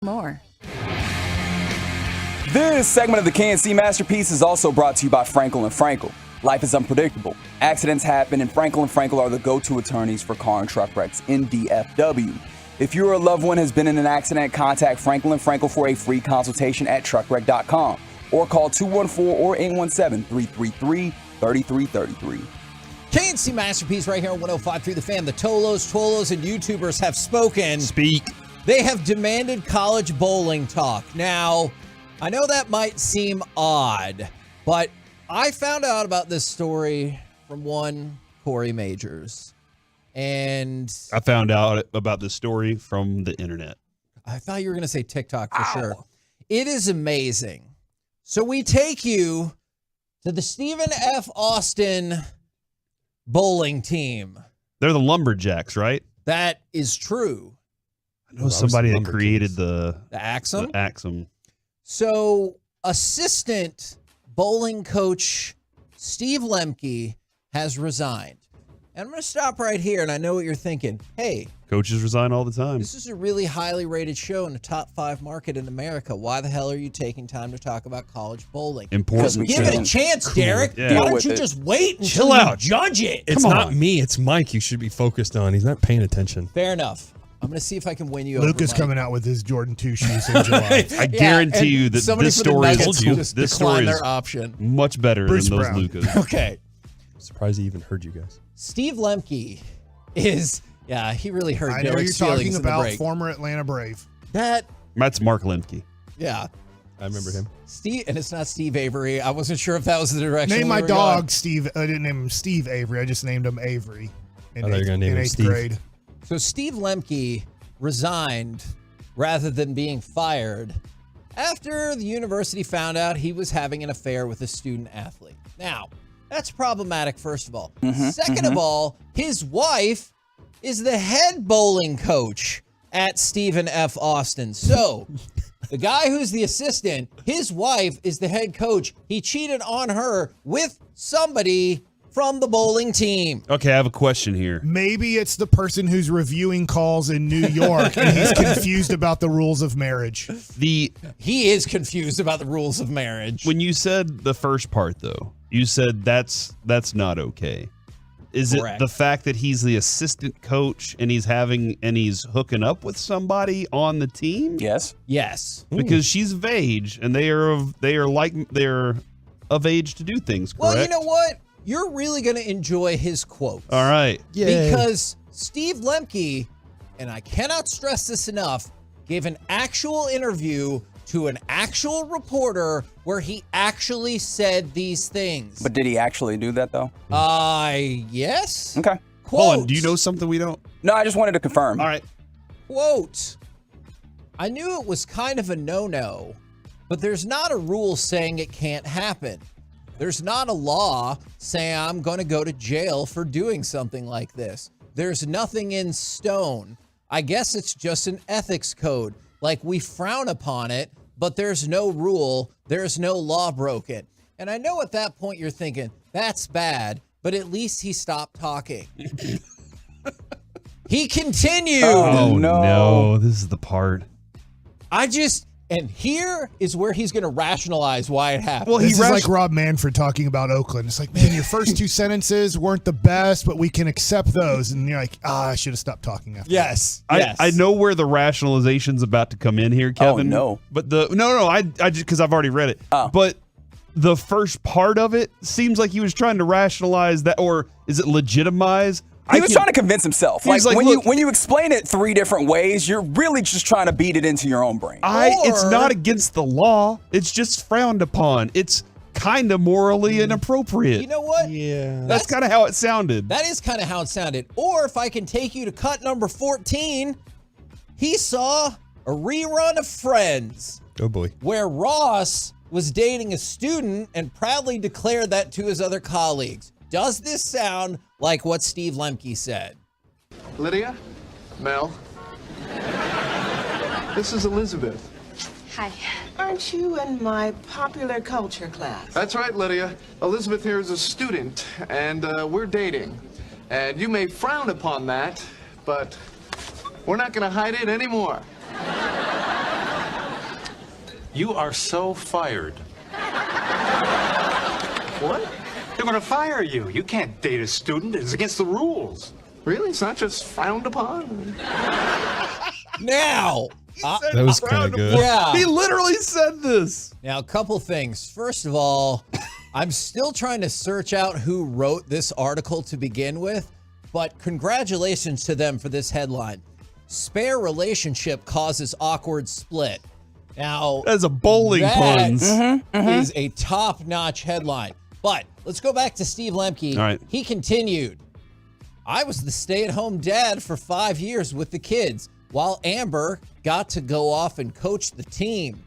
more. This segment of the KNC Masterpiece is also brought to you by Frankel & Frankel. Life is unpredictable. Accidents happen, and Frankel & Frankel are the go-to attorneys for car and truck wrecks in DFW. If you or a loved one has been in an accident, contact Frankel & Frankel for a free consultation at truckwreck.com or call 214 or 817-333-3333. KNC Masterpiece right here on 105.3 The Fan. The Tolos, and YouTubers have spoken. Speak. They have demanded college bowling talk. Now, I know that might seem odd, but I found out about this story from one Corey Majors. And I found out about this story from the internet. I thought you were going to say TikTok for sure. It is amazing. So we take you to the Stephen F. Austin bowling team. They're the Lumberjacks, right? That is true. I know somebody that created the Axum. The Axum. So assistant bowling coach Steve Lemke has resigned. And I'm going to stop right here, and I know what you're thinking. Hey, Coaches resign all the time. this is a really highly rated show in a top 5 market in America. Why the hell are you taking time to talk about college bowling? Important. Give it a chance, Derek. Yeah. Why don't you just wait until Chill you out. judge it? It's not me. It's Mike you should be focused on. He's not paying attention. Fair enough. I'm going to see if I can win you Luke is over, Mike. coming out with his Jordan 2 shoes in July. I guarantee you that somebody this for the story Nuggets is just this declined story their is option. much better Bruce than those Brown. Lucas. Okay. Surprised he even heard you guys. Steve Lemke is, he really hurt I know Derek's you're talking feelings in the about break. former Atlanta Brave. That's Mark Lemke. Yeah. I remember him. Steve, and it's not Steve Avery. I wasn't sure if that was the direction. Name we my were dog going. Steve. I didn't name him Steve Avery. I just named him Avery in I thought you were gonna name him 8th Steve. grade. So Steve Lemke resigned rather than being fired after the university found out he was having an affair with a student athlete. Now, that's problematic, first of all. Second of all, his wife is the head bowling coach at Stephen F. Austin. So the guy who's the assistant, his wife is the head coach. He cheated on her with somebody from the bowling team. Okay, I have a question here. Maybe it's the person who's reviewing calls in New York and he's confused about the rules of marriage. He is confused about the rules of marriage. When you said the first part, though, you said that's not okay. Is Correct. it the fact that he's the assistant coach and he's hooking up with somebody on the team? Yes. Yes. Because she's of age and they're of age to do things, correct? Well, you know what? You're really going to enjoy his quotes. All right. Because Steve Lemke, and I cannot stress this enough, gave an actual interview to an actual reporter where he actually said these things. But did he actually do that, though? Yes. Okay. Hold on. Do you know something we don't? No, I just wanted to confirm. All right. Quote, I knew it was kind of a no-no, but there's not a rule saying it can't happen. There's not a law saying I'm going to go to jail for doing something like this. There's nothing in stone. I guess it's just an ethics code. Like we frown upon it, but there's no rule. There's no law broken. And I know at that point you're thinking, that's bad, but at least he stopped talking. He continued. Oh, no. This is the part. And here is where he's going to rationalize why it happened. Well, this is like Rob Manfred talking about Oakland. It's like, man, your first 2 sentences weren't the best, but we can accept those. And you're like, I should have stopped talking after. Yes. I know where the rationalization's about to come in here, Kevin. no. But I just because I've already read it. But the first part of it seems like he was trying to rationalize that, or is it legitimize? He was trying to convince himself. He's like, when look, you explain it 3 different ways, you're really just trying to beat it into your own brain. It's not against the law. It's just frowned upon. It's kind of morally inappropriate. You know what? Yeah. That's kind of how it sounded. That is kind of how it sounded. Or if I can take you to cut number 14, he saw a rerun of Friends. Oh, boy. Where Ross was dating a student and proudly declared that to his other colleagues. Does this sound like what Steve Lemke said? Lydia, Mel, this is Elizabeth. Hi. Aren't you in my popular culture class? That's right, Lydia. Elizabeth here is a student, and we're dating. And you may frown upon that, but we're not going to hide it anymore. You are so fired. What? They're going to fire you. You can't date a student. It's against the rules. Really? It's not just frowned upon? Now, That was kind of good. yeah. He literally said this. Now, a couple things. First of all, I'm still trying to search out who wrote this article to begin with, but congratulations to them for this headline. Spare relationship causes awkward split. Now, That's a bowling puns. is a top-notch headline. But let's go back to Steve Lemke. All right. He continued, I was the stay-at-home dad for 5 years with the kids, while Amber got to go off and coach the team.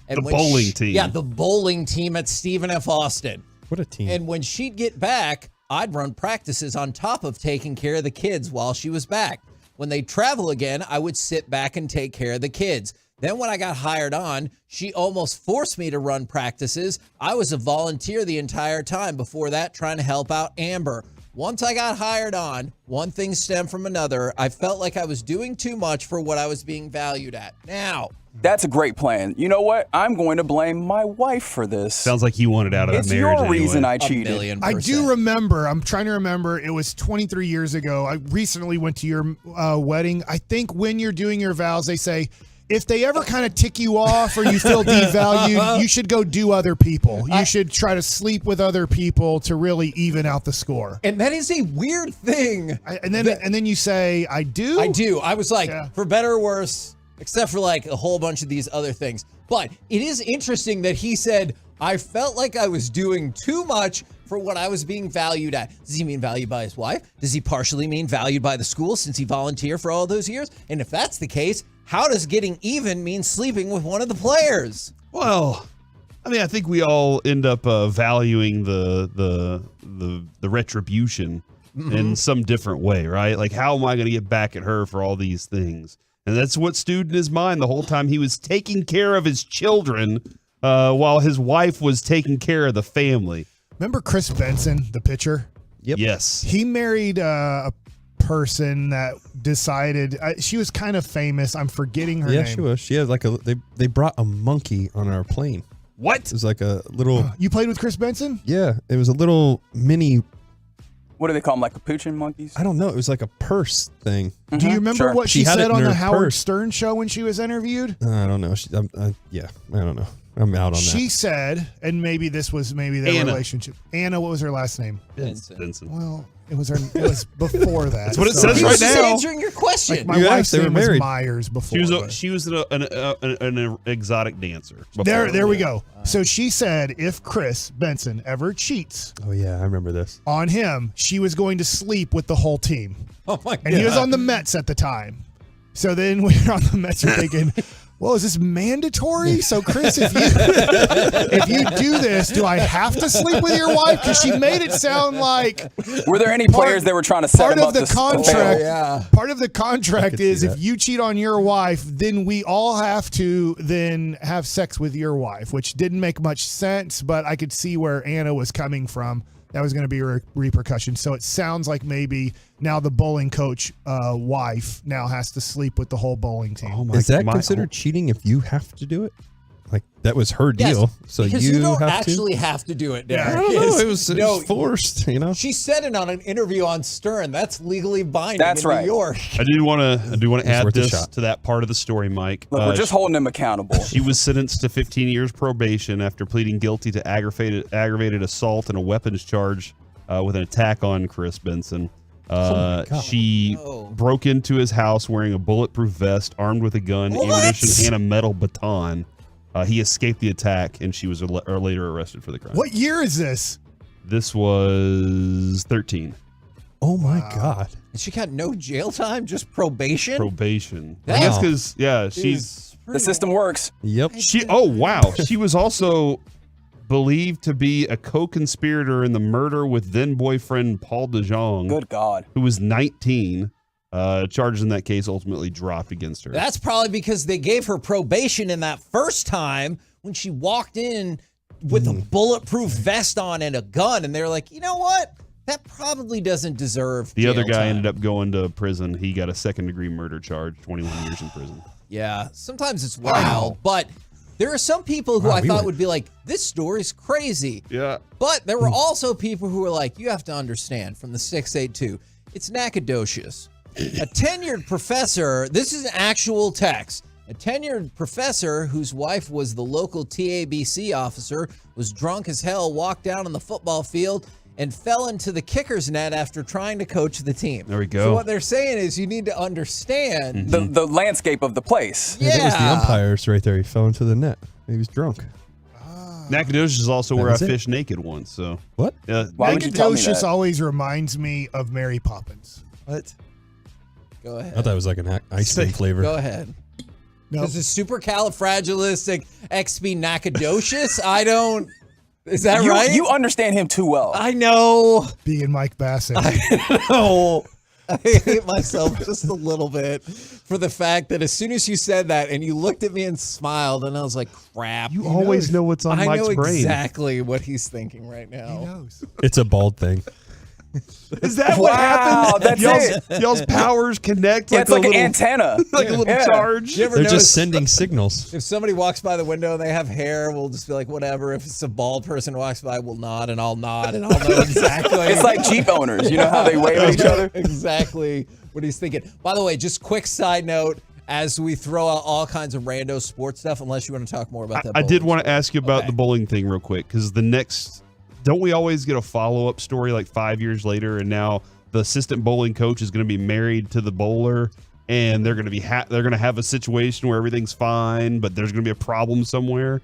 And The when bowling team. Yeah, the bowling team at Stephen F. Austin. What a team. And when she'd get back, I'd run practices on top of taking care of the kids while she was back. When they'd travel again, I would sit back and take care of the kids. Then when I got hired on, she almost forced me to run practices. I was a volunteer the entire time before that, trying to help out Amber. Once I got hired on, one thing stemmed from another. I felt like I was doing too much for what I was being valued at. Now, That's a great plan. You know what? I'm going to blame my wife for this. Sounds like you wanted out of that It's marriage. your reason anyway. I cheated. I do remember. I'm trying to remember. It was 23 years ago. I recently went to your wedding. I think when you're doing your vows, they say, if they ever kind of tick you off or you feel devalued, you should go do other people. You should try to sleep with other people to really even out the score. and that is a weird thing. And then you say, I do? I do. I was like, for better or worse, except for like a whole bunch of these other things. But it is interesting that he said, I felt like I was doing too much for what I was being valued at. Does he mean valued by his wife? Does he partially mean valued by the school since he volunteered for all those years? And if that's the case, how does getting even mean sleeping with one of the players? Well, I mean, I think we all end up valuing the retribution in some different way, right? Like, how am I going to get back at her for all these things? And that's what stewed in his mind the whole time he was taking care of his children while his wife was taking care of the family. Remember Chris Benson, the pitcher? Yep. Yes. He married a person that decided she was kind of famous. I'm forgetting her name. Yeah, she was. She had like they brought a monkey on our plane. What? It was like a little. You played with Chris Benson? Yeah, it was a little mini. What do they call them, like capuchin monkeys? I don't know. It was like a purse thing. Do you remember what she had said it in on the her Howard purse. Stern show when she was interviewed? I don't know. Yeah, I don't know. I'm out on She that. said, and maybe this was their Anna. relationship. Anna, what was her last name? Benson. Well, it was before that. That's what it So- says He right was just now. answering your question. Like my You wife's asked, they were name was married. Myers before. She was an exotic dancer. There we go. So she said if Chris Benson ever cheats Oh yeah, I remember this. on him, she was going to sleep with the whole team. Oh my God. And he was on the Mets at the time. So then when you're on the Mets, you're thinking, well, is this mandatory? So Chris, if you do this, do I have to sleep with your wife? Because she made it sound like Were there any players that were trying to set part him of up the to fail? contract. Part of the contract see is if that. you cheat on your wife, then we all have to then have sex with your wife, which didn't make much sense, but I could see where Anna was coming from. That was going to be a repercussion. So it sounds like maybe now the bowling coach wife now has to sleep with the whole bowling team. Oh Is that considered cheating if you have to do it? Like that was her Yes, deal, so because you don't have actually to. have to do it. Yeah. I Derek. don't know. It was No, forced, you know. she said it on an interview on Stern. That's legally binding That's in right. New York. I do want to add worth a this shot. to that part of the story, Mike. Look, we're just holding him accountable. She was sentenced to 15 years probation after pleading guilty to aggravated assault and a weapons charge with an attack on Chris Benson. She broke into his house wearing a bulletproof vest, armed with a gun, ammunition, and a metal baton. He escaped the attack, and she was later arrested for the crime. What year is this? This was 13. Oh my God! And she got no jail time, just probation. Probation. Wow. I guess because, she's... The system works. Yep. Wow. She was also believed to be a co-conspirator in the murder with then-boyfriend Paul DeJong. Good God. Who was 19. Charges in that case ultimately dropped against her. That's probably because they gave her probation in that first time when she walked in with a bulletproof vest on and a gun, and they're like, you know what? That probably doesn't deserve The other jail guy time. ended up going to prison. He got a second-degree murder charge, 21 years in prison. Yeah, sometimes it's wild, but There are some people who Wow, I we thought went- would be like, this story's crazy. Yeah. But there were also people who were like, you have to understand, from the 682, it's Nacogdoches. A tenured professor, this is an actual text. A tenured professor whose wife was the local TABC officer was drunk as hell, walked down on the football field, and fell into the kicker's net after trying to coach the team. There we go. So what they're saying is you need to understand The landscape of the place. Yeah. That was the umpires right there. He fell into the net. He was drunk. Nacogdoches is also That where I was it? fished naked once. So What? Why would you tell me Nacogdoches that? always reminds me of Mary Poppins. what? Go I ahead. thought that was like an ice cream flavor. Go ahead. No, This is supercalifragilisticexpialidocious. I don't. Is that You, right? you understand him too well. I know. being Mike Bassett. No. I hate myself just a little bit for the fact that as soon as you said that and you looked at me and smiled, and I was like, crap. You always know what's on I Mike's know brain. exactly what he's thinking right He now. knows. It's a bald thing. Is that what Wow, happens? that's Y'all's powers connect Yeah, like it's like a an little, antenna. like a little Yeah. charge. You ever They're notice just sending signals. if somebody walks by the window and they have hair, we'll just be like, whatever. If it's a bald person who walks by, we'll nod and I'll nod and I'll know exactly. It's like Jeep owners. You know how they wave at each other? Exactly what he's thinking. By the way, just quick side note as we throw out all kinds of rando sports stuff, unless you want to talk more about that. I did bowling want to stuff. ask you about Okay. the bowling thing real quick because the next, don't we always get a follow-up story like 5 years later, and now the assistant bowling coach is going to be married to the bowler, and they're going to be they're going to have a situation where everything's fine, but there's going to be a problem somewhere.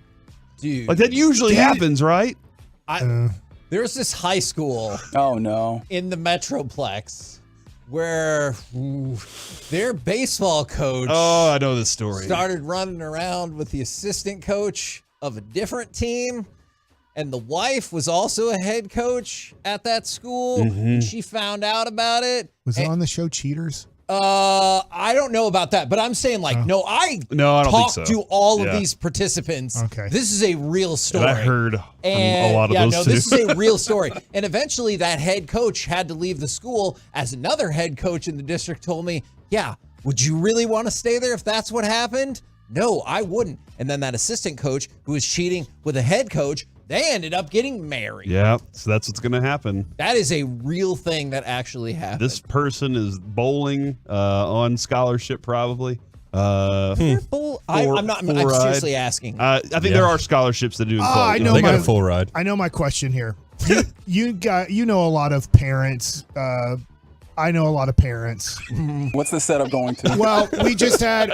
Dude, Like that usually happens, right? there's this high school Oh, no. in the Metroplex where their baseball coach Oh, I know this story. started running around with the assistant coach of a different team. And the wife was also a head coach at that school. And she found out about it. Was it on the show Cheaters? I don't know about that, but I'm saying I No, I don't think talked so. to all of Yeah. these participants. Okay. This is a real story. And I heard And a lot of yeah, those no, too. this is a real story. And eventually that head coach had to leave the school, as another head coach in the district told me, yeah, would you really want to stay there if that's what happened? No, I wouldn't. And then that assistant coach who was cheating with a head coach, they ended up getting married. Yeah, so that's what's going to happen. That is a real thing that actually happened. This person is bowling on scholarship, probably. I'm seriously asking. I think there are scholarships that do. I know They got my a full ride. I know my question here. You know a lot of parents. I know a lot of parents. What's the setup going to? Well, we just had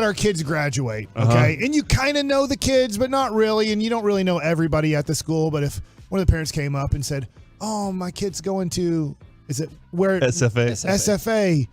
our kids graduate, okay? And you kind of know the kids, but not really, and you don't really know everybody at the school. But if one of the parents came up and said, "Oh, my kid's going to SFA.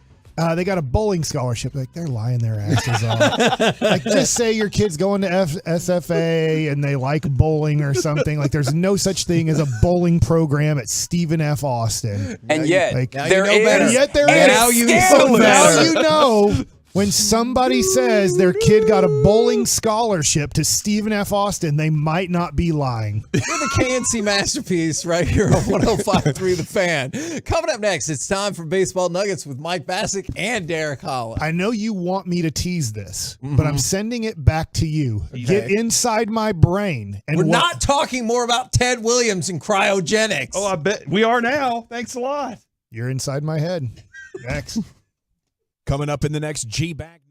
They got a bowling scholarship." Like, they're lying their asses off. Like, just say your kid's going to SFA and they like bowling or something. Like, there's no such thing as a bowling program at Stephen F. Austin. And yet, Like, there and is. yet there and is. it's you scandalous. Now you know when somebody says their kid got a bowling scholarship to Stephen F. Austin, they might not be lying. We're the KNC Masterpiece right here on 105.3 The Fan. Coming up next, it's time for Baseball Nuggets with Mike Bassick and Derek Holland. I know you want me to tease this, but I'm sending it back to you. Get inside my brain. And We're not talking more about Ted Williams and cryogenics. Oh, I bet we are now. Thanks a lot. You're inside my head. Next. Coming up in the next G-Bag.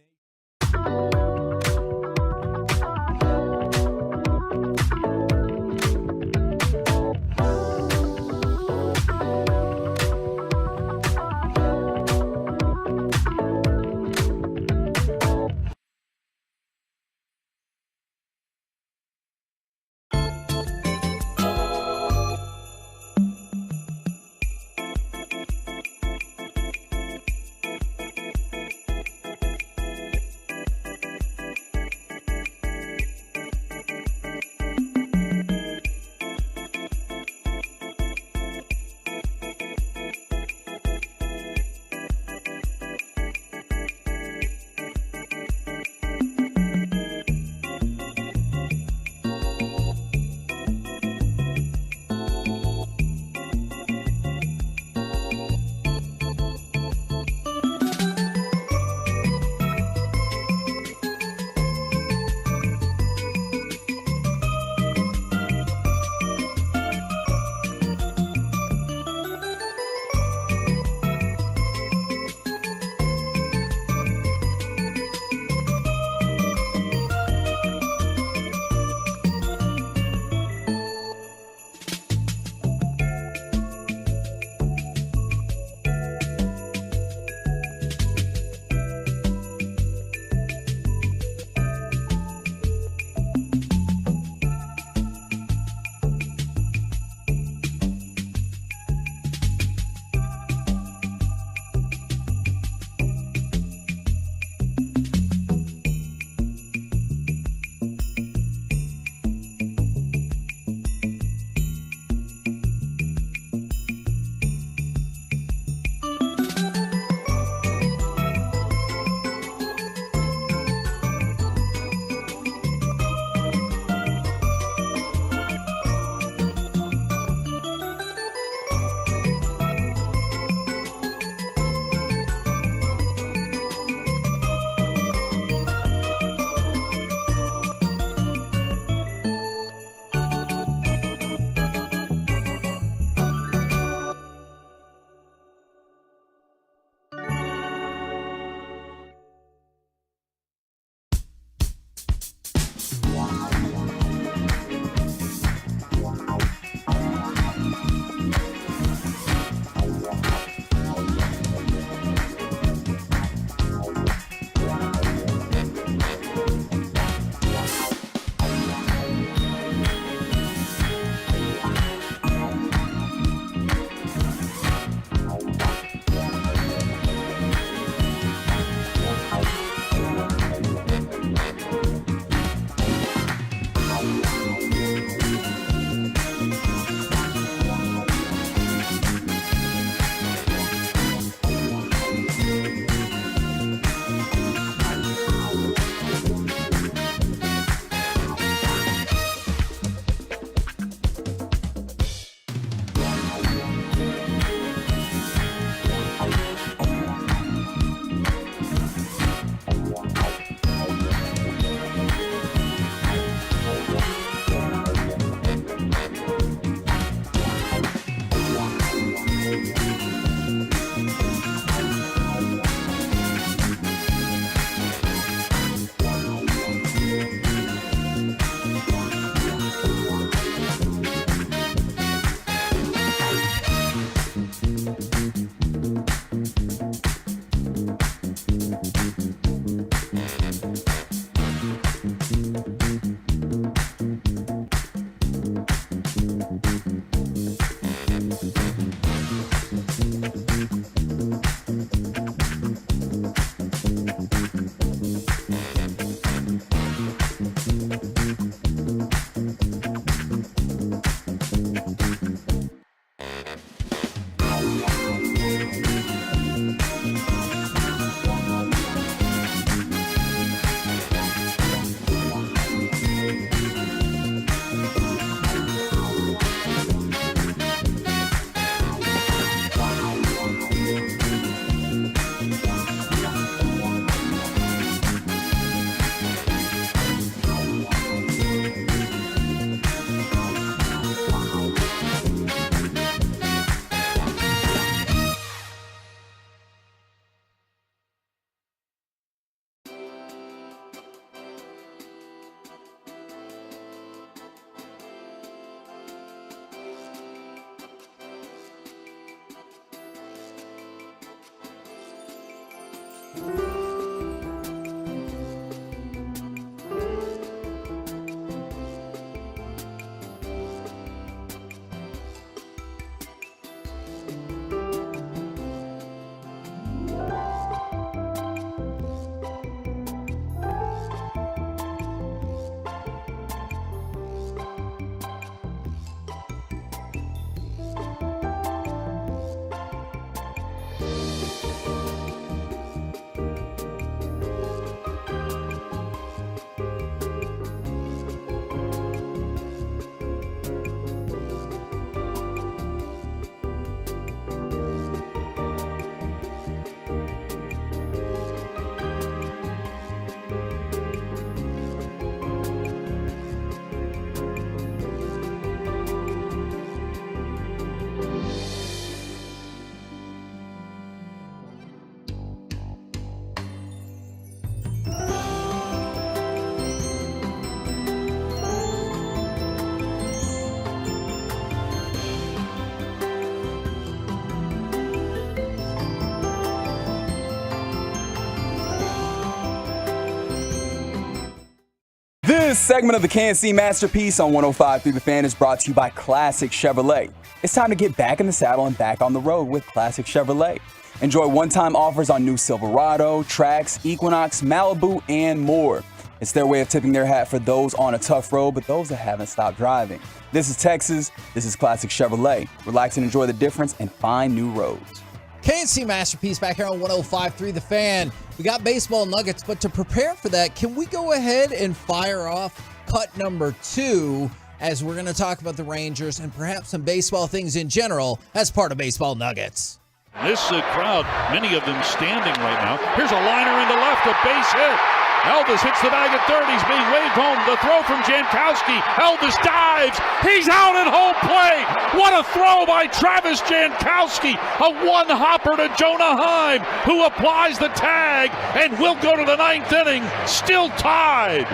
This segment of the KNC Masterpiece on 105.3 The Fan is brought to you by Classic Chevrolet. It's time to get back in the saddle and back on the road with Classic Chevrolet. Enjoy one-time offers on new Silverado, Trax, Equinox, Malibu, and more. It's their way of tipping their hat for those on a tough road, but those that haven't stopped driving. This is Texas. This is Classic Chevrolet. Relax and enjoy the difference and find new roads. KNC Masterpiece back here on 105.3 The Fan. We got baseball nuggets, but to prepare for that, can we go ahead and fire off cut number 2 as we're going to talk about the Rangers and perhaps some baseball things in general as part of Baseball Nuggets. This crowd, many of them standing right now. Here's a liner into left, a base hit. Elvis hits the bag at third. He's being waved home. The throw from Jankowski. Elvis dives. He's out at home plate. What a throw by Travis Jankowski. A one-hopper to Jonah Heim, who applies the tag and will go to the 9th inning, still tied.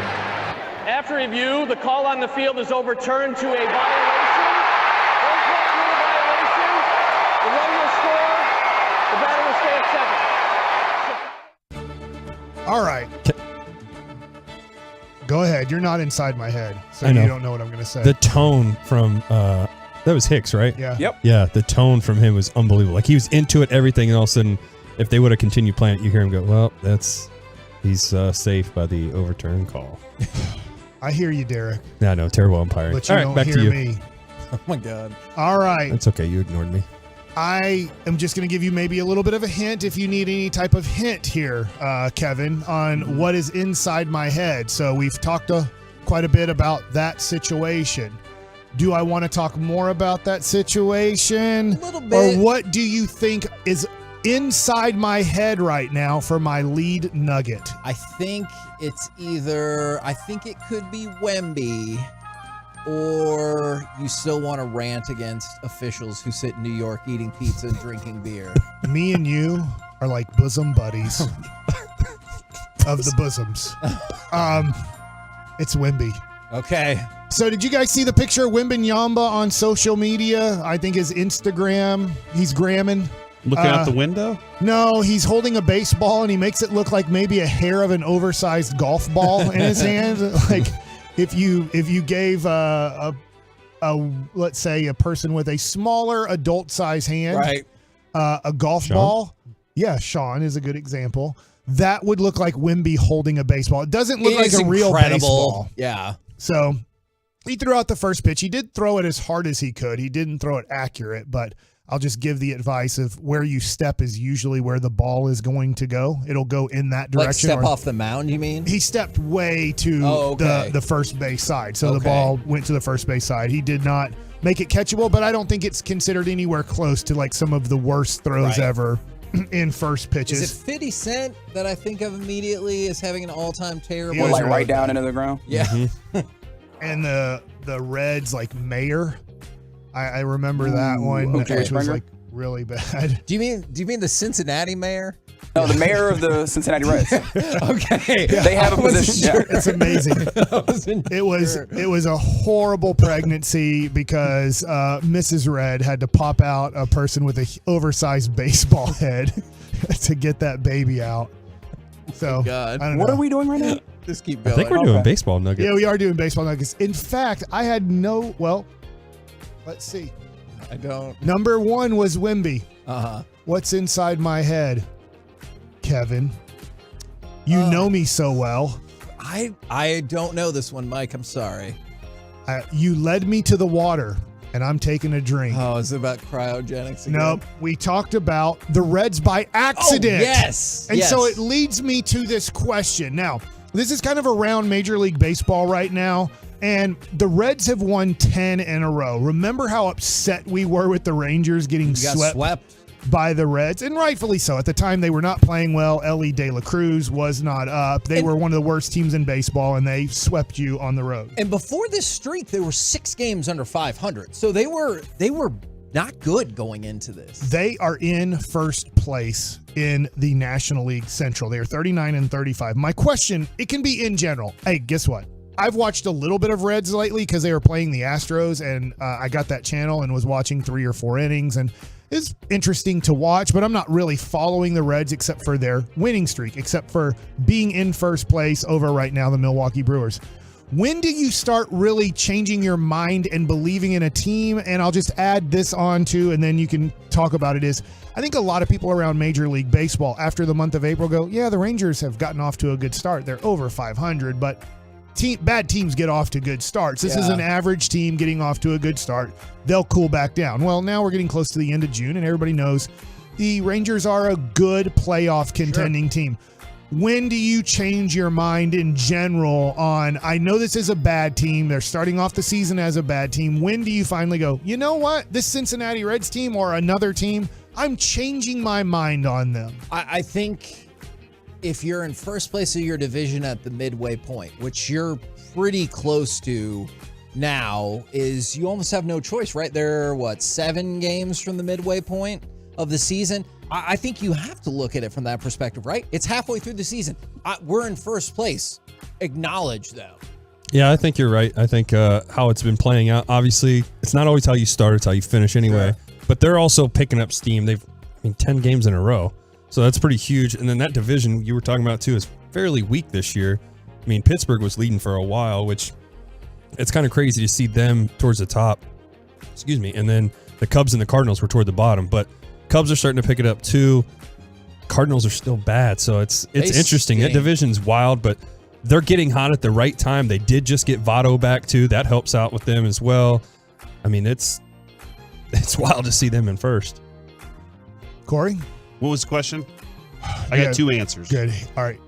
After review, the call on the field is overturned to a violation. The runner will score. The batter will stay at second. All right. Go ahead. You're not inside my head, so I know. you don't know what I'm going to say. The tone from that was Hicks, right? Yeah. Yep. Yeah, the tone from him was unbelievable. Like he was into it, everything, and all of a sudden, if they would have continued playing it, you hear him go, "Well, he's safe by the overturn call." I hear you, Derek. Yeah, no, terrible umpiring. But you all right, don't back hear to you. me. Oh, my God. All right. That's okay. You ignored me. I am just going to give you maybe a little bit of a hint if you need any type of hint here, Kevin, on what is inside my head. So we've talked quite a bit about that situation. Do I want to talk more about that situation? A little bit. Or what do you think is inside my head right now for my lead nugget? I think it could be Wemby, or you still want to rant against officials who sit in New York eating pizza and drinking beer. Me and you are like bosom buddies of the bosoms. It's Wemby. Okay. So did you guys see the picture of Wembanyama on social media? I think his Instagram. He's gramming. Looking out the window? No, he's holding a baseball and he makes it look like maybe a hair of an oversized golf ball in his hand. Like if you gave a let's say a person with a smaller adult size hand, right, a golf Sean? ball. Yeah, Sean is a good example. That would look like Wemby holding a baseball. It doesn't look like a real baseball. Yeah. So he threw out the first pitch. He did throw it as hard as he could. He didn't throw it accurate, but I'll just give the advice of where you step is usually where the ball is going to go. It'll go in that direction. Like step off the mound, you mean? He stepped way to the first base side. So the ball went to the first base side. He did not make it catchable, but I don't think it's considered anywhere close to like some of the worst throws ever in first pitches. Is it 50 Cent that I think of immediately as having an all-time terrible? Yeah, Or like really right down bad. into the ground? Yeah. And the Reds like Mayor. I remember that one, okay. which was Springer? like really bad. Do you mean the Cincinnati mayor? No, the mayor of the Cincinnati Reds. Okay. They have a position. Sure. It's amazing. It was a horrible pregnancy because Mrs. Red had to pop out a person with an oversized baseball head to get that baby out. So God. I don't What know. are we doing right now? Just keep I going. think we're doing baseball nuggets. Yeah, we are doing baseball nuggets. In fact, I had let's see. I don't. Number 1 was Wemby. Uh-huh. What's inside my head, Kevin? You know me so well. I don't know this one, Mike. I'm sorry. You led me to the water, and I'm taking a drink. Oh, is it about cryogenics again? Nope. We talked about the Reds by accident. Oh, yes. And yes. so it leads me to this question. Now, this is kind of around Major League Baseball right now, and the Reds have won 10 in a row. Remember how upset we were with the Rangers getting swept by the Reds? And rightfully so. At the time, they were not playing well. Ellie De La Cruz was not up. They were one of the worst teams in baseball, and they swept you on the road. And before this streak, they were 6 games under 500. So they were not good going into this. They are in first place in the National League Central. They are 39-35. My question, it can be in general. Hey, guess what? I've watched a little bit of Reds lately because they were playing the Astros, and I got that channel and was watching 3 or 4 innings, and it's interesting to watch, but I'm not really following the Reds except for their winning streak, except for being in first place over right now the Milwaukee Brewers. When do you start really changing your mind and believing in a team? And I'll just add this on too, and then you can talk about it, is I think a lot of people around Major League Baseball after the month of April go, yeah, the Rangers have gotten off to a good start. They're over 500, but bad teams get off to good starts. This is an average team getting off to a good start. They'll cool back down. Well, now we're getting close to the end of June, and everybody knows the Rangers are a good playoff contending team. When do you change your mind in general on, I know this is a bad team, they're starting off the season as a bad team. When do you finally go, you know what, this Cincinnati Reds team or another team, I'm changing my mind on them? I think if you're in first place of your division at the midway point, which you're pretty close to now, is you almost have no choice, right? They're, 7 games from the midway point of the season? I think you have to look at it from that perspective, right? It's halfway through the season. We're in first place. Acknowledge, though. Yeah, I think you're right. I think how it's been playing out, obviously, it's not always how you start, it's how you finish anyway. Sure. But they're also picking up steam. They've, 10 games in a row. So that's pretty huge. And then that division you were talking about, too, is fairly weak this year. Pittsburgh was leading for a while, which it's kind of crazy to see them towards the top. Excuse me. And then the Cubs and the Cardinals were toward the bottom. But Cubs are starting to pick it up, too. Cardinals are still bad. So it's interesting. That division's wild, but they're getting hot at the right time. They did just get Votto back, too. That helps out with them as well. It's wild to see them in first. Corey? What was the question? I got 2 answers. Good. All right.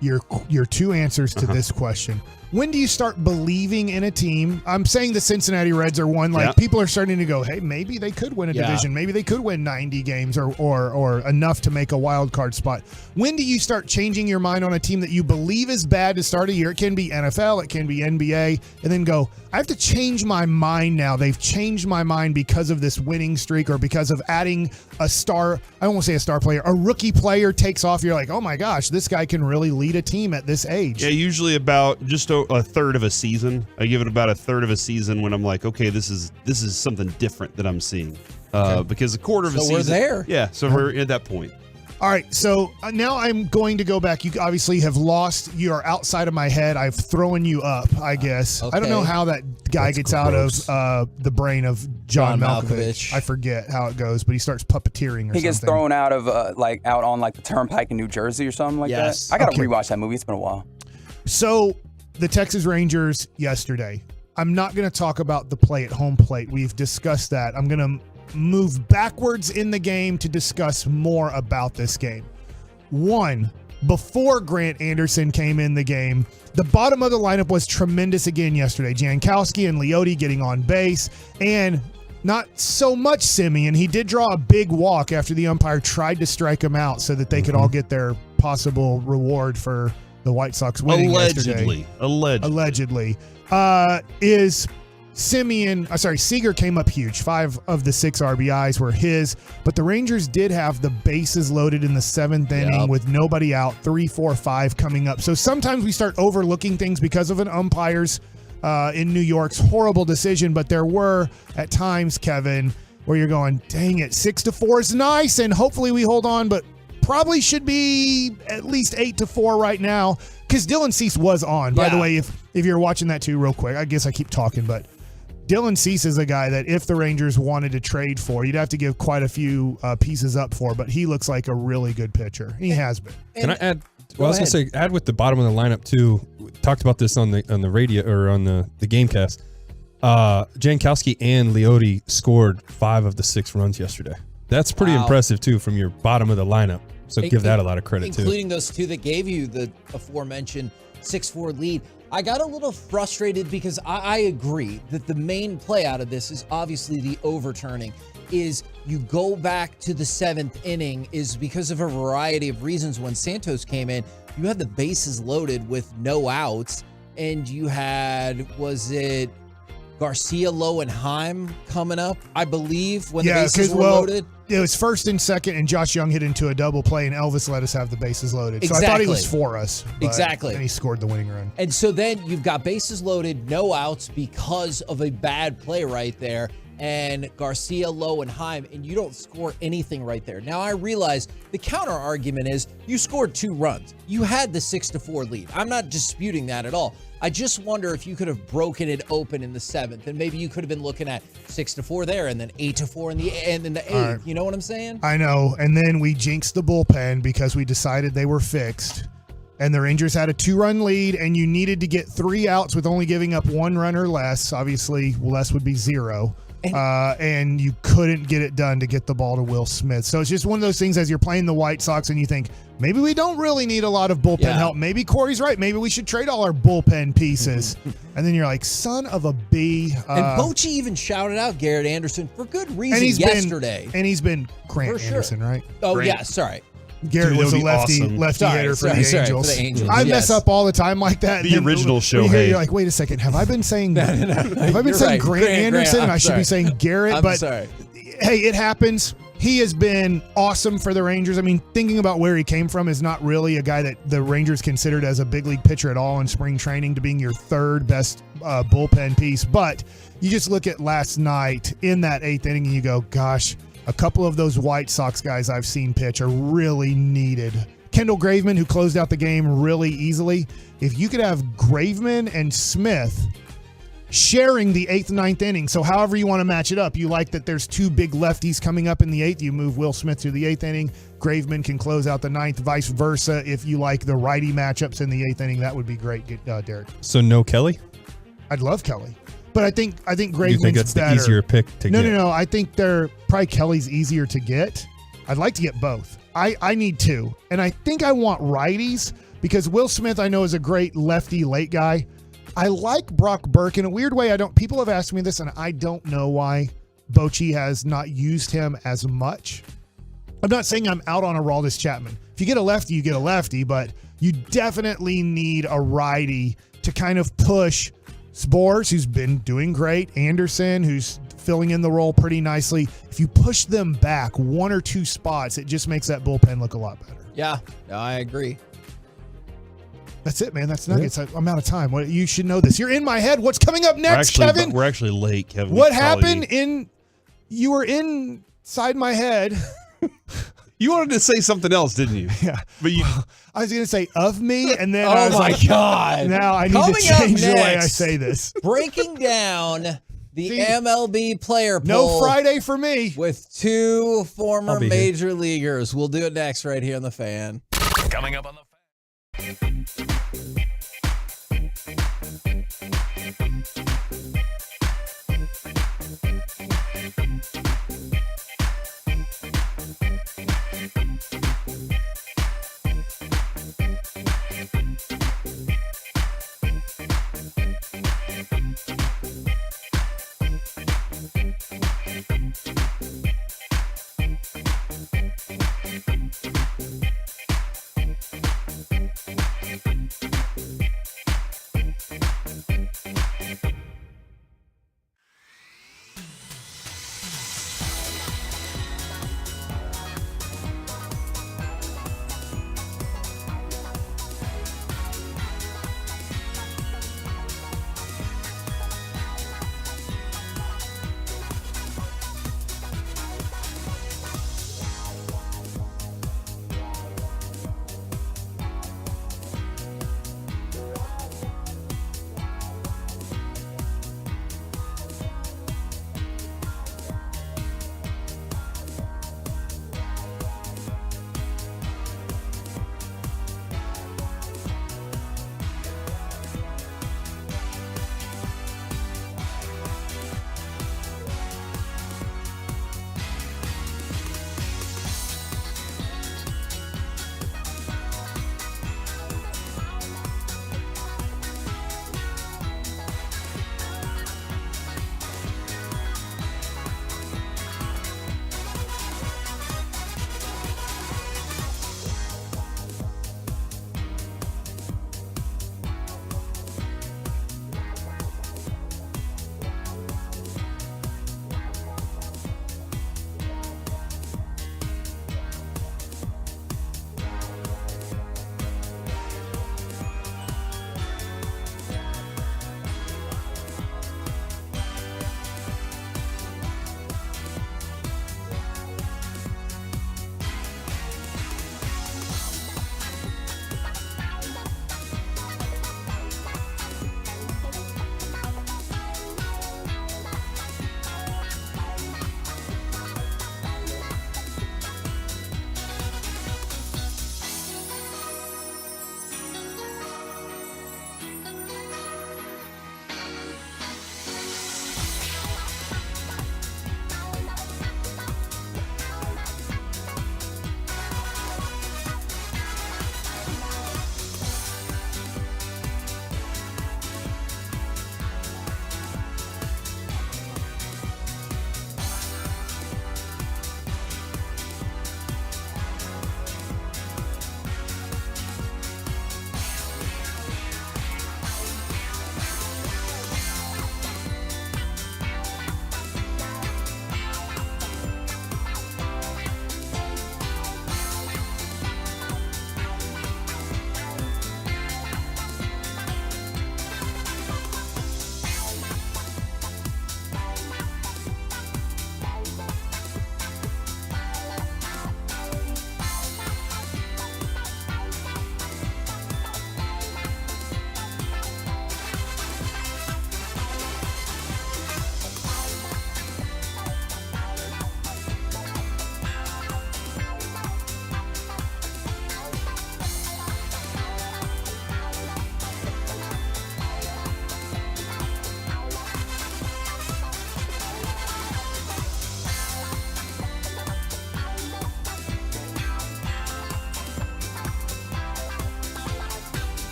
Your 2 answers to this question. When do you start believing in a team? I'm saying the Cincinnati Reds are one. People are starting to go, hey, maybe they could win a division. Maybe they could win 90 games or enough to make a wild card spot. When do you start changing your mind on a team that you believe is bad to start a year? It can be NFL, it can be NBA, and then go, I have to change my mind now. They've changed my mind because of this winning streak or because of adding a star. I don't want to say a star player. A rookie player takes off. You're like, oh my gosh, this guy can really lead a team at this age. Yeah, usually about just a third of a season. I give it about a third of a season when I'm like, okay, this is something different that I'm seeing. Because a quarter of a season. So we're there. Yeah, so we're at that point. All right, so now I'm going to go back. You obviously have lost. You are outside of my head. I've thrown you up, I guess. I don't know how that guy gets gross. Out of the brain of John Malkovich. I forget how it goes, but he starts puppeteering or something. He gets thrown out of out on the Turnpike in New Jersey or something like that. I got to rewatch that movie. It's been a while. So the Texas Rangers yesterday. I'm not going to talk about the play at home plate. We've discussed that. I'm going to move backwards in the game to discuss more about this game. One, before Grant Anderson came in the game, the bottom of the lineup was tremendous again yesterday. Jankowski and Leote getting on base, and not so much Semien. He did draw a big walk after the umpire tried to strike him out so that they could all get their possible reward for the White Sox winning yesterday. Allegedly. Is Semien, Seager came up huge. 5 of the 6 RBIs were his, but the Rangers did have the bases loaded in the 7th inning with nobody out, 3, 4, 5 coming up. So sometimes we start overlooking things because of an umpire's in New York's horrible decision, but there were at times, Kevin, where you're going, dang it, 6-4 is nice, and hopefully we hold on, but probably should be at least 8-4 right now, because Dylan Cease was on. By the way, if you're watching that too, real quick, I guess I keep talking, but Dylan Cease is a guy that if the Rangers wanted to trade for, you'd have to give quite a few pieces up for, but he looks like a really good pitcher. He has been. Can I add? Well, I was going to say, add with the bottom of the lineup too. We talked about this on the radio or on the Gamecast. Jankowski and Leote scored 5 of the 6 runs yesterday. That's pretty impressive too from your bottom of the lineup. So give that a lot of credit too. Including those 2 that gave you the aforementioned 6-4 lead. I got a little frustrated because I agree that the main play out of this is obviously the overturning. Is you go back to the 7th inning is because of a variety of reasons. When Santos came in, you had the bases loaded with no outs, and you had, was it Garcia, Lowe, and Heim coming up, I believe, when the bases were loaded? It was 1st and 2nd, and Josh Young hit into a double play, and Elvis let us have the bases loaded. So I thought he was for us. Exactly. And he scored the winning run. And so then you've got bases loaded, no outs because of a bad play right there. and Garcia, Lowe, and Heim, and you don't score anything right there. Now, I realize the counter argument is you scored 2 runs. You had the 6-4 lead. I'm not disputing that at all. I just wonder if you could have broken it open in the 7th, and maybe you could have been looking at 6-4 there, and then 8-4 in the 8th. Right. You know what I'm saying? I know. And then we jinxed the bullpen because we decided they were fixed. And the Rangers had a 2-run lead, and you needed to get 3 outs with only giving up 1 run or less. Obviously, less would be 0. And you couldn't get it done to get the ball to Will Smith. So it's just one of those things as you're playing the White Sox and you think, maybe we don't really need a lot of bullpen help. Maybe Corey's right. Maybe we should trade all our bullpen pieces. And then you're like, son of a B. And Bochy even shouted out Garrett Anderson for good reason yesterday. He's been Grant Anderson, right? Oh, yeah. Sorry. Garrett was a lefty hitter for the Angels. I mess up all the time like that. The original Shohei. You're like, wait a second. Have I been saying Have I been saying Grant Anderson? And I should be saying Garrett. But hey, it happens. He has been awesome for the Rangers. I mean, thinking about where he came from is not really a guy that the Rangers considered as a big league pitcher at all in spring training to being your 3rd best bullpen piece. But you just look at last night in that 8th inning and you go, gosh, a couple of those White Sox guys I've seen pitch are really needed. Kendall Graveman, who closed out the game really easily. If you could have Graveman and Smith sharing the 8th and 9th inning, so however you want to match it up, you like that there's 2 big lefties coming up in the 8th, you move Will Smith to the 8th inning, Graveman can close out the 9th, vice versa. If you like the righty matchups in the 8th inning, that would be great, Derek. So no Kelly? I'd love Kelly. But I think Graveman's you think that's better. the easier pick to get? No. I think probably Kelly's easier to get. I'd like to get both. I need 2. And I think I want righties because Will Smith I know is a great lefty late guy. I like Brock Burke in a weird way. People have asked me this and I don't know why Bochy has not used him as much. I'm not saying I'm out on Aroldis Chapman. If you get a lefty, you get a lefty, but you definitely need a righty to kind of push Spores, who's been doing great, Anderson, who's filling in the role pretty nicely. If you push them back 1 or 2 spots, it just makes that bullpen look a lot better. Yeah, I agree. That's it, man. That's Nuggets. I'm out of time. You should know this. You're in my head. What's coming up next, Kevin? We're actually late, Kevin. What happened you were inside my head. You wanted to say something else, didn't you? Yeah. But I was going to say of me, and then oh I was my God. Now I need to change the way I say this. Breaking down the MLB player poll. No Friday for me. With 2 former major leaguers. We'll do it next right here on The Fan. Coming up on The Fan.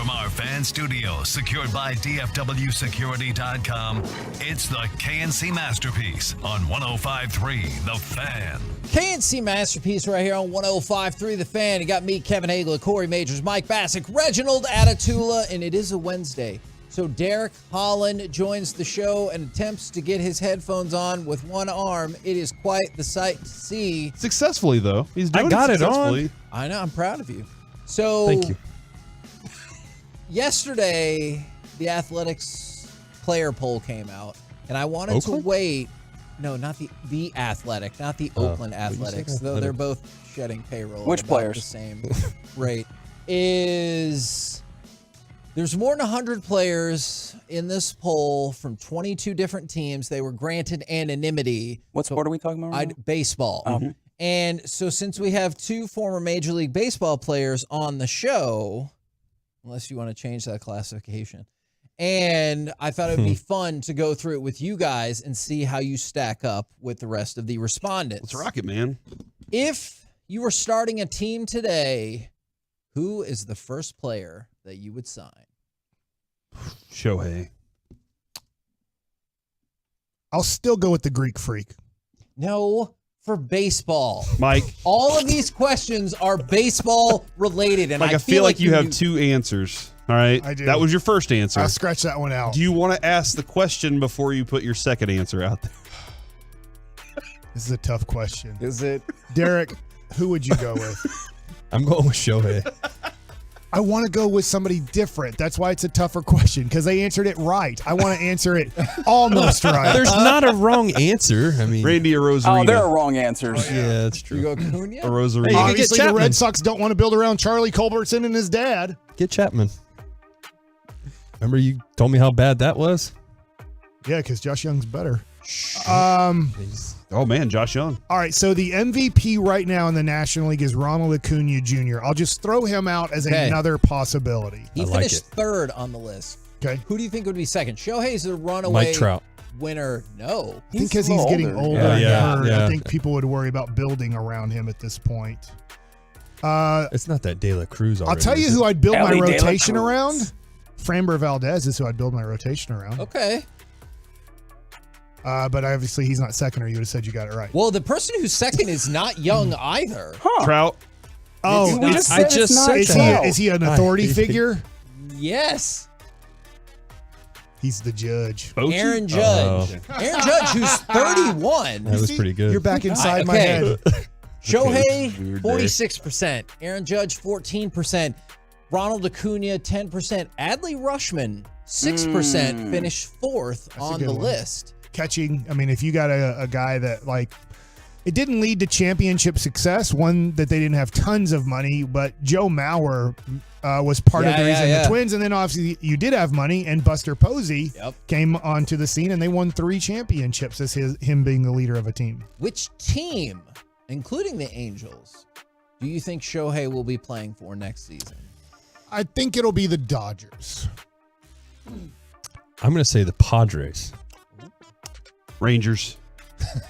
From our fan studio, secured by DFWsecurity.com, it's the KNC Masterpiece on 105.3 The Fan. KNC Masterpiece right here on 105.3 The Fan. You got me, Kevin Hagler, Corey Majors, Mike Bassick, Reginald Atatula, and it is a Wednesday. So Derek Holland joins the show and attempts to get his headphones on with one arm. It is quite the sight to see. Successfully, though. He's doing got it it on. successfully. I know. I'm proud of you. So Thank you. Yesterday, the Athletics player poll came out, and I wanted Oakland? to wait. No, not the Athletic, not the Oakland Athletics, though they're both shedding payroll. Which at about players? The same rate. There's more than 100 players in this poll from 22 different teams. They were granted anonymity. What sport are we talking about right now? Baseball. Oh. And so since we have two former Major League Baseball players on the show, unless you want to change that classification, and I thought it would be fun to go through it with you guys and see how you stack up with the rest of the respondents. Let's rock it, man. If you were starting a team today, who is the first player that you would sign? Shohei. I'll still go with the Greek Freak. No, for baseball. Mike. All of these questions are baseball related, and Like, I feel like you have two answers. All right. I do. That was your first answer. I'll scratch that one out. Do you want to ask the question before you put your second answer out there? This is a tough question. Is it? Derek, who would you go with? I'm going with Shohei. I want to go with somebody different. That's why it's a tougher question, because they answered it right. I want to answer it almost right. There's not a wrong answer. I mean, Randy Arozarena. Oh, there are wrong answers. yeah, that's true. You go Cunha? Arozarena. Hey, you could get Obviously, the Chapman. Red Sox don't want to build around Charlie Culbertson and his dad. Get Chapman. Remember you told me how bad that was? Yeah, because Josh Young's better. Oh, man, Josh Young. All right, so the MVP right now in the National League is Ronald Acuna Jr. I'll just throw him out as Okay. another possibility. He finished third on the list. Okay. Who do you think would be second? Shohei's a runaway Mike Trout. winner. No. I think because he's getting older Yeah, and yeah, hurt, yeah. I think people would worry about building around him at this point. It's not that De La Cruz already. I'll tell you is who it? I'd build my Ellie De La rotation Cruz. around. Framber Valdez is who I'd build my rotation around. Okay. But obviously he's not second, or you would have said you got it right. Well, the person who's second is not young either. Trout. Oh, We just said it's not Trout. is he an authority figure? Yes. He's the judge. Bochy? Aaron Judge. Aaron Judge, who's 31. That was pretty good. You're back inside my head. Shohei, Weird day. 46%. Aaron Judge, 14%. Ronald Acuna, 10%. Adley Rushman, 6%, finished fourth a on good the one. list. Catching, I mean, if you got a guy that, like, it didn't lead to championship success, one that they didn't have tons of money, but Joe Mauer was part of the reason the Twins, and then obviously you did have money, and Buster Posey came onto the scene, and they won 3 championships as him being the leader of a team. Which team, including the Angels, do you think Shohei will be playing for next season? I think it'll be the Dodgers. I'm going to say the Padres. Rangers.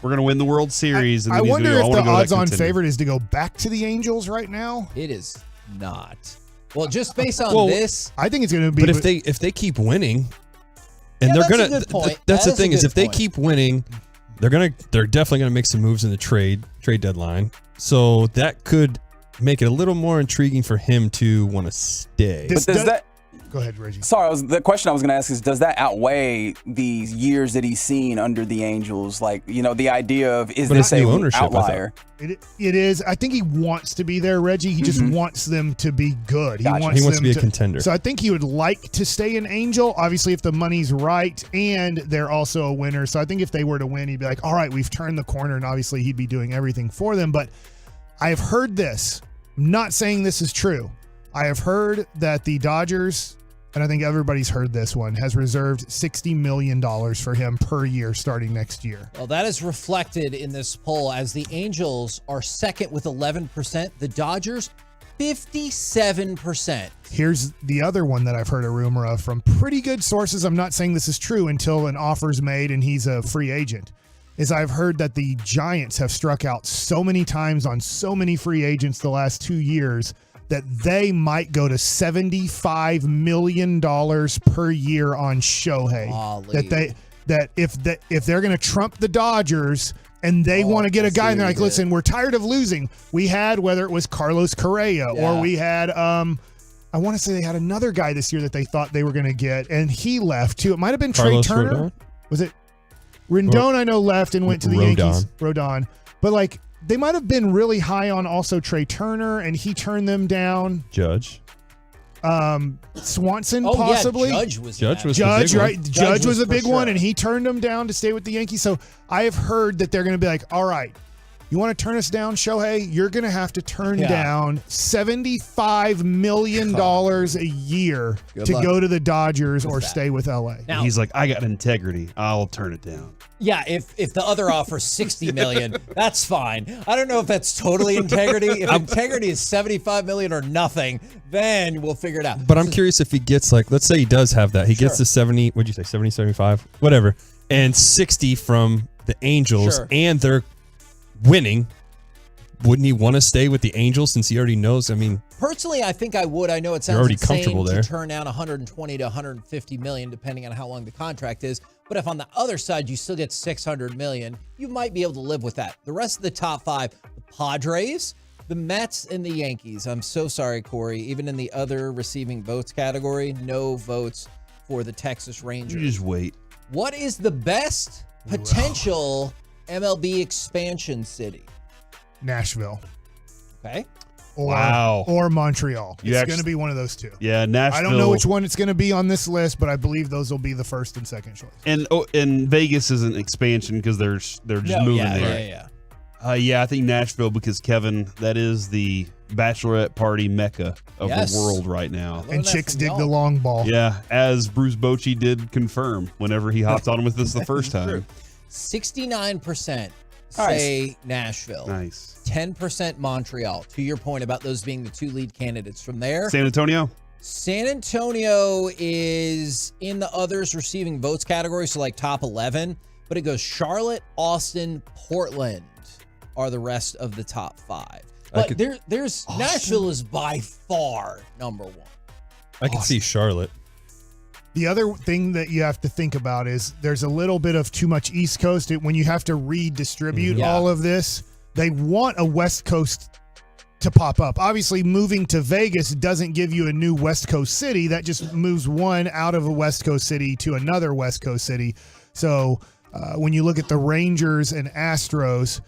We're going to win the World Series. And I then he's wonder gonna go, if "I the wanna go that odds-on contender." favorite is to go back to the Angels right now. It is not. Well, just based on Well, this, I think it's going to be. But if they keep winning, and Yeah, they're that's a gonna, good point. that's That the is a thing is good if they point. keep winning, they're definitely gonna make some moves in the trade deadline. So that could make it a little more intriguing for him to want to stay. But does that? Go ahead, Reggie. Sorry, the question I was going to ask is, does that outweigh the years that he's seen under the Angels? Like, you know, the idea of, is But this it's a new ownership, I thought. outlier? It is. I think he wants to be there, Reggie. He just wants them to be good. Gotcha. Wants He wants to them be a contender. So I think he would like to stay an Angel, obviously, if the money's right and they're also a winner. So I think if they were to win, he'd be like, all right, we've turned the corner, and obviously he'd be doing everything for them. But I have heard this. I'm not saying this is true. I have heard that the Dodgers, and I think everybody's heard this one, has reserved $60 million for him per year starting next year. well, that is reflected in this poll as the Angels are second with 11%. The Dodgers, 57%. Here's the other one that I've heard a rumor of from pretty good sources. I'm not saying this is true until an offer's made and he's a free agent. Is I've heard that the Giants have struck out so many times on so many free agents the last 2 years that they might go to $75 million per year on Shohei. Golly. That if they're going to trump the Dodgers and they want to get a guy, and they're like, listen, we're tired of losing. We had, whether it was Carlos Correa or we had, I want to say they had another guy this year that they thought they were going to get, and he left too. It might have been Trey Turner. Rodon? Was it Rendon? I know left and went to the Yankees. Rodon. But like, they might have been really high on also Trey Turner, and he turned them down. Judge. Swanson, possibly. Yeah, Judge was right? Judge was a big one, and he turned them down to stay with the Yankees. So I have heard that they're going to be like, all right, you want to turn us down, Shohei? You're going to have to turn down $75 million a year to go to the Dodgers or stay with LA. Now, he's like, I got integrity. I'll turn it down. Yeah, if the other offer's $60 million, that's fine. I don't know if that's totally integrity. If integrity is $75 million or nothing, then we'll figure it out. But I'm curious if he gets, like, let's say he does have that. He gets the 70, what'd you say, 70, 75, whatever, and 60 from the Angels, and they're winning. Wouldn't he want to stay with the Angels since he already knows? I mean, personally, I think I would. I know it sounds already insane comfortable there. to turn down 120 to 150 million, depending on how long the contract is. But if on the other side you still get 600 million, you might be able to live with that. The rest of the top five, the Padres, the Mets, and the Yankees. I'm so sorry, Corey. Even in the other receiving votes category, no votes for the Texas Rangers. You just wait. What is the best potential MLB expansion city? Nashville. Okay. Or Montreal. You It's going to be one of those two. Yeah, Nashville. I don't know which one it's going to be on this list, but I believe those will be the first and second choice. And Vegas is an expansion because they're just moving there. I think Nashville because Kevin, that is the bachelorette party mecca of the world right now. And chicks dig the long ball. Yeah, as Bruce Bochy did confirm whenever he hopped on with this the first time. 69% say Nashville. Nice. 10% Montreal. To your point about those being the two lead candidates from there. San Antonio? San Antonio is in the others receiving votes category, so like top 11. But it goes Charlotte, Austin, Portland are the rest of the top five. But there's Nashville is by far number one. I can see Charlotte. The other thing that you have to think about is there's a little bit of too much East Coast. When you have to redistribute all of this, they want a West Coast to pop up. Obviously, moving to Vegas doesn't give you a new West Coast city. That just moves one out of a West Coast city to another West Coast city. So when you look at the Rangers and Astros,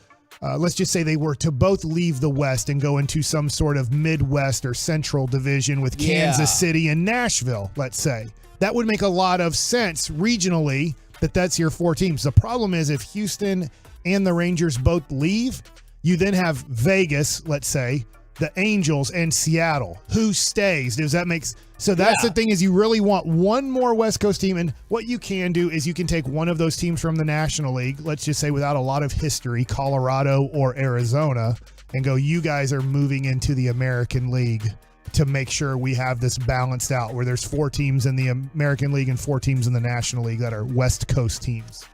let's just say they were to both leave the West and go into some sort of Midwest or Central division with Kansas City and Nashville, let's say. That would make a lot of sense regionally that's your four teams. The problem is if Houston and the Rangers both leave, you then have Vegas, let's say, the Angels, and Seattle. Who stays? Does that make sense? So that's the thing is you really want one more West Coast team. And what you can do is you can take one of those teams from the National League, let's just say without a lot of history, Colorado or Arizona, and go, you guys are moving into the American League to make sure we have this balanced out where there's 4 teams in the American League and 4 teams in the National League that are West Coast teams.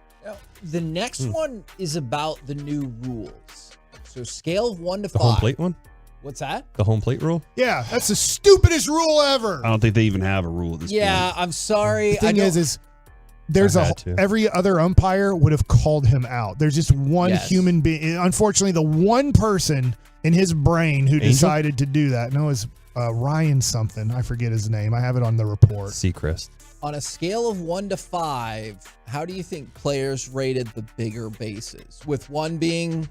The next one is about the new rules. So scale of 1 to 5. The home plate one? What's that? The home plate rule? Yeah, that's the stupidest rule ever. I don't think they even have a rule at this point. Yeah, I'm sorry. The thing is there's every other umpire would have called him out. There's just one human being. Unfortunately, the one person in his brain who decided to do that. No, it was Ryan something. I forget his name. I have it on the report. Seacrest. On a scale of 1 to 5, how do you think players rated the bigger bases? With 1 being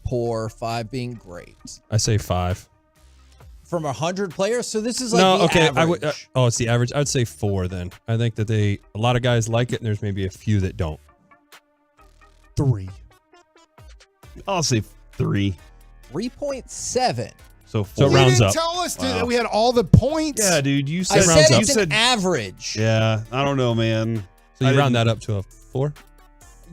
poor, 5 being great. I say 5. From 100 players? So this is like the average. I would. It's the average. I'd say 4 then. I think that a lot of guys like it, and there's maybe a few that don't. 3. I'll say 3. 3.7. So 4. it rounds up. Tell us that we had all the points. Yeah, dude. You said I said it's an average. Yeah, I don't know, man. So you round that up to a 4?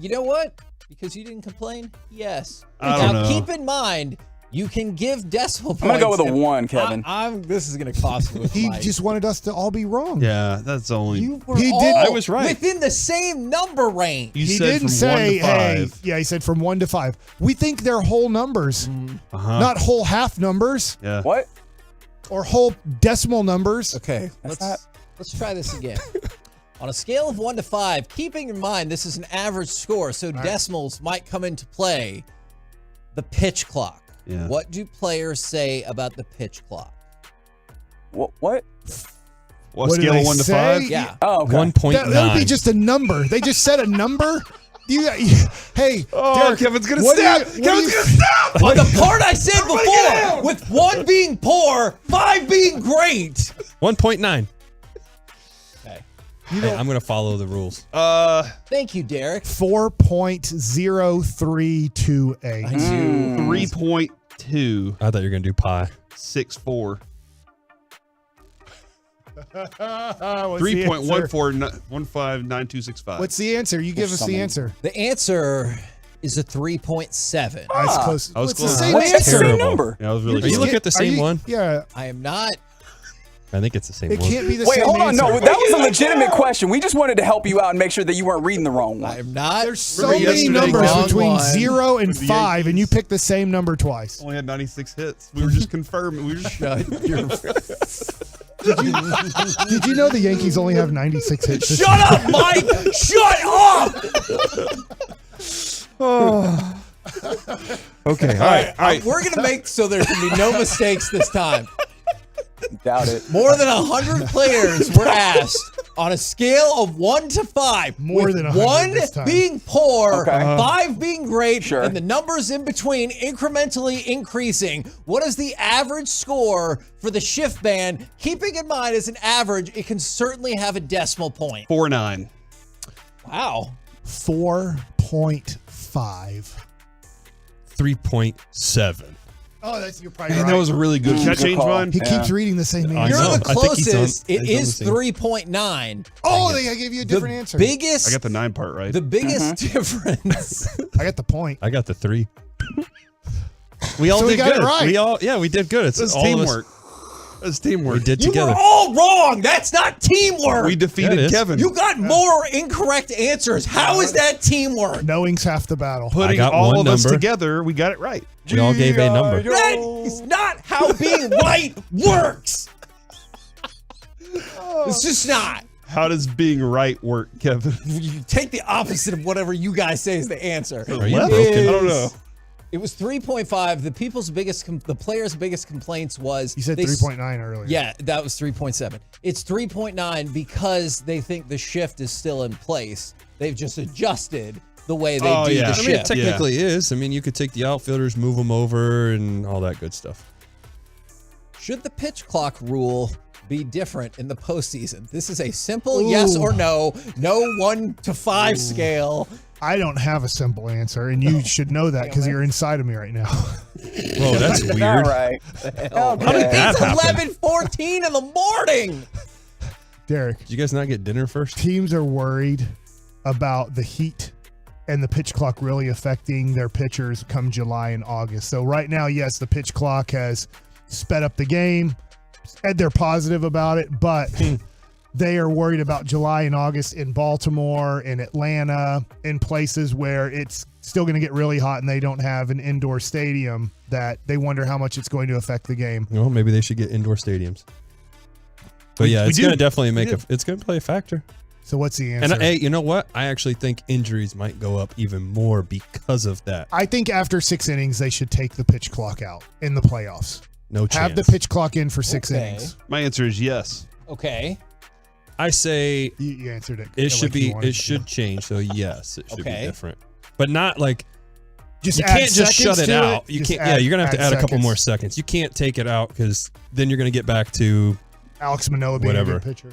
You know what? Because you didn't complain? Yes. I don't know. Keep in mind, you can give decimal points. I'm going to go with a 1, Kevin. This is going to cost me. He just wanted us to all be wrong. Yeah, that's only. You were I was right. Within the same number range. You he said didn't from say, 1 to 5. hey, yeah, he said from 1 to 5. We think they're whole numbers, not whole half numbers. Yeah. What? or whole decimal numbers. Okay, let's try this again. On a scale of 1 to 5, keeping in mind this is an average score, so decimals might come into play. The pitch clock. Yeah. What do players say about the pitch clock? What? What What do scale they of 1 to say? 5? Yeah. Oh, okay. 1.9. That would be just a number. They just said a number. Hey, Derek, Kevin's gonna what do snap. you- what Kevin's do you- gonna snap. On the part I said before, with 1 being poor, 5 being great. 1.9. Okay. Hey, I'm going to follow the rules. Thank you, Derek. 4.0328. 3.2. I thought you were going to do pi. 6.4. What's the answer? 3.14159265. What's the answer? You give us the answer. The answer is a 3.7. I was close. I was It's close. the same What's the answer. same number? Yeah, I was really Are you close. looking at the same one? Yeah. I am not. I think it's the same It one. can't be the Wait, same hold on. answer. No, that was a legitimate question. We just wanted to help you out and make sure that you weren't reading the wrong I one. am not. There's so Remember many yesterday, numbers wrong between one. 0 and With the 5, and you Yankees. picked the same number twice. Only had 96 hits. We were just confirming. We were just Shut your Did you know the Yankees only have 96 hits? this Shut up, Mike! Shut up! Okay, all right. We're going to make so there can be no mistakes this time. Doubt it. More than 100 players were asked on a scale of 1 to 5. More with than 100 1 this time. being poor, Okay. 5 being great, Sure. and the numbers in between incrementally increasing. What is the average score for the shift band? Keeping in mind as an average, it can certainly have a decimal point. 4.9. Wow. 4.5. 3.7. Oh, you're probably Man, right. that was a really good. Can I Good change call. mine? He keeps reading the same I answer. know. You're the I think he's on- closest. It he's on is the same. 3.9. Oh, they gave you a different the answer. Biggest, I got the 9 part right. the biggest difference. I got the point. I got the 3. We all So we did got it good. right. We did good. It's That's all of us- teamwork. That's teamwork. We did You together. were all wrong. That's not teamwork. We Yeah, it defeated is. Kevin. You got more incorrect answers. How is that teamwork? Knowing's half the battle. Putting got all one of us number. together, we got it right. We all gave a number. That is not how being right works. It's just not. How does being right work, Kevin? You take the opposite of whatever you guys say is the answer. Are you Left? broken? I don't know. It was 3.5. The the players' biggest complaints was You said they 3.9 earlier. Yeah, that was 3.7. It's 3.9 because they think the shift is still in place. They've just adjusted the way they do the I shift. mean, it technically is. I mean, you could take the outfielders, move them over, and all that good stuff. Should the pitch clock rule be different in the postseason? This is a simple yes or no 1 to 5 scale. I don't have a simple answer, and you should know that because you're inside of me right now. Whoa, that's weird. All right. How did that It's happen? 11:14 in the morning. Derek, Did you guys not get dinner first? teams are worried about the heat and the pitch clock really affecting their pitchers come July and August. So right now, yes, the pitch clock has sped up the game, and they're positive about it, but they are worried about July and August in Baltimore, in Atlanta, in places where it's still going to get really hot and they don't have an indoor stadium, that they wonder how much it's going to affect the game. Well, maybe they should get indoor stadiums. But yeah, it's going to definitely it's going to play a factor. So what's the answer? And hey, you know what? I actually think injuries might go up even more because of that. I think after 6 innings, they should take the pitch clock out in the playoffs. No chance. Have the pitch clock in for 6 Okay. innings. My answer is yes. Okay. I say You answered it. it should like you be. wanted It to. should change. So yes, it should Okay. be different, but not like Just you add can't just shut seconds it to out. You Just can't. Yeah, you're gonna have to add a couple seconds. more seconds. You can't take it out because then you're gonna get back to Alex Manoah being Whatever. a good pitcher.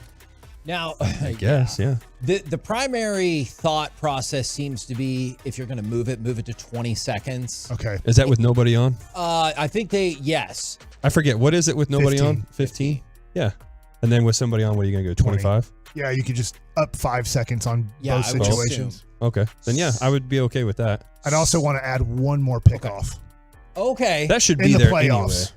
Now, I guess. Yeah. the primary thought process seems to be if you're going to move it to 20 seconds. Okay. Is that with nobody on? I think yes. I forget. What is it with nobody 15. on? 15. Yeah. And then with somebody on, what are you gonna go? 25. Yeah, you could just up 5 seconds on Yeah, both I would situations. Okay. Then yeah, I would be okay with that. I'd also want to add one more pickoff. Okay. That should In be the there playoffs.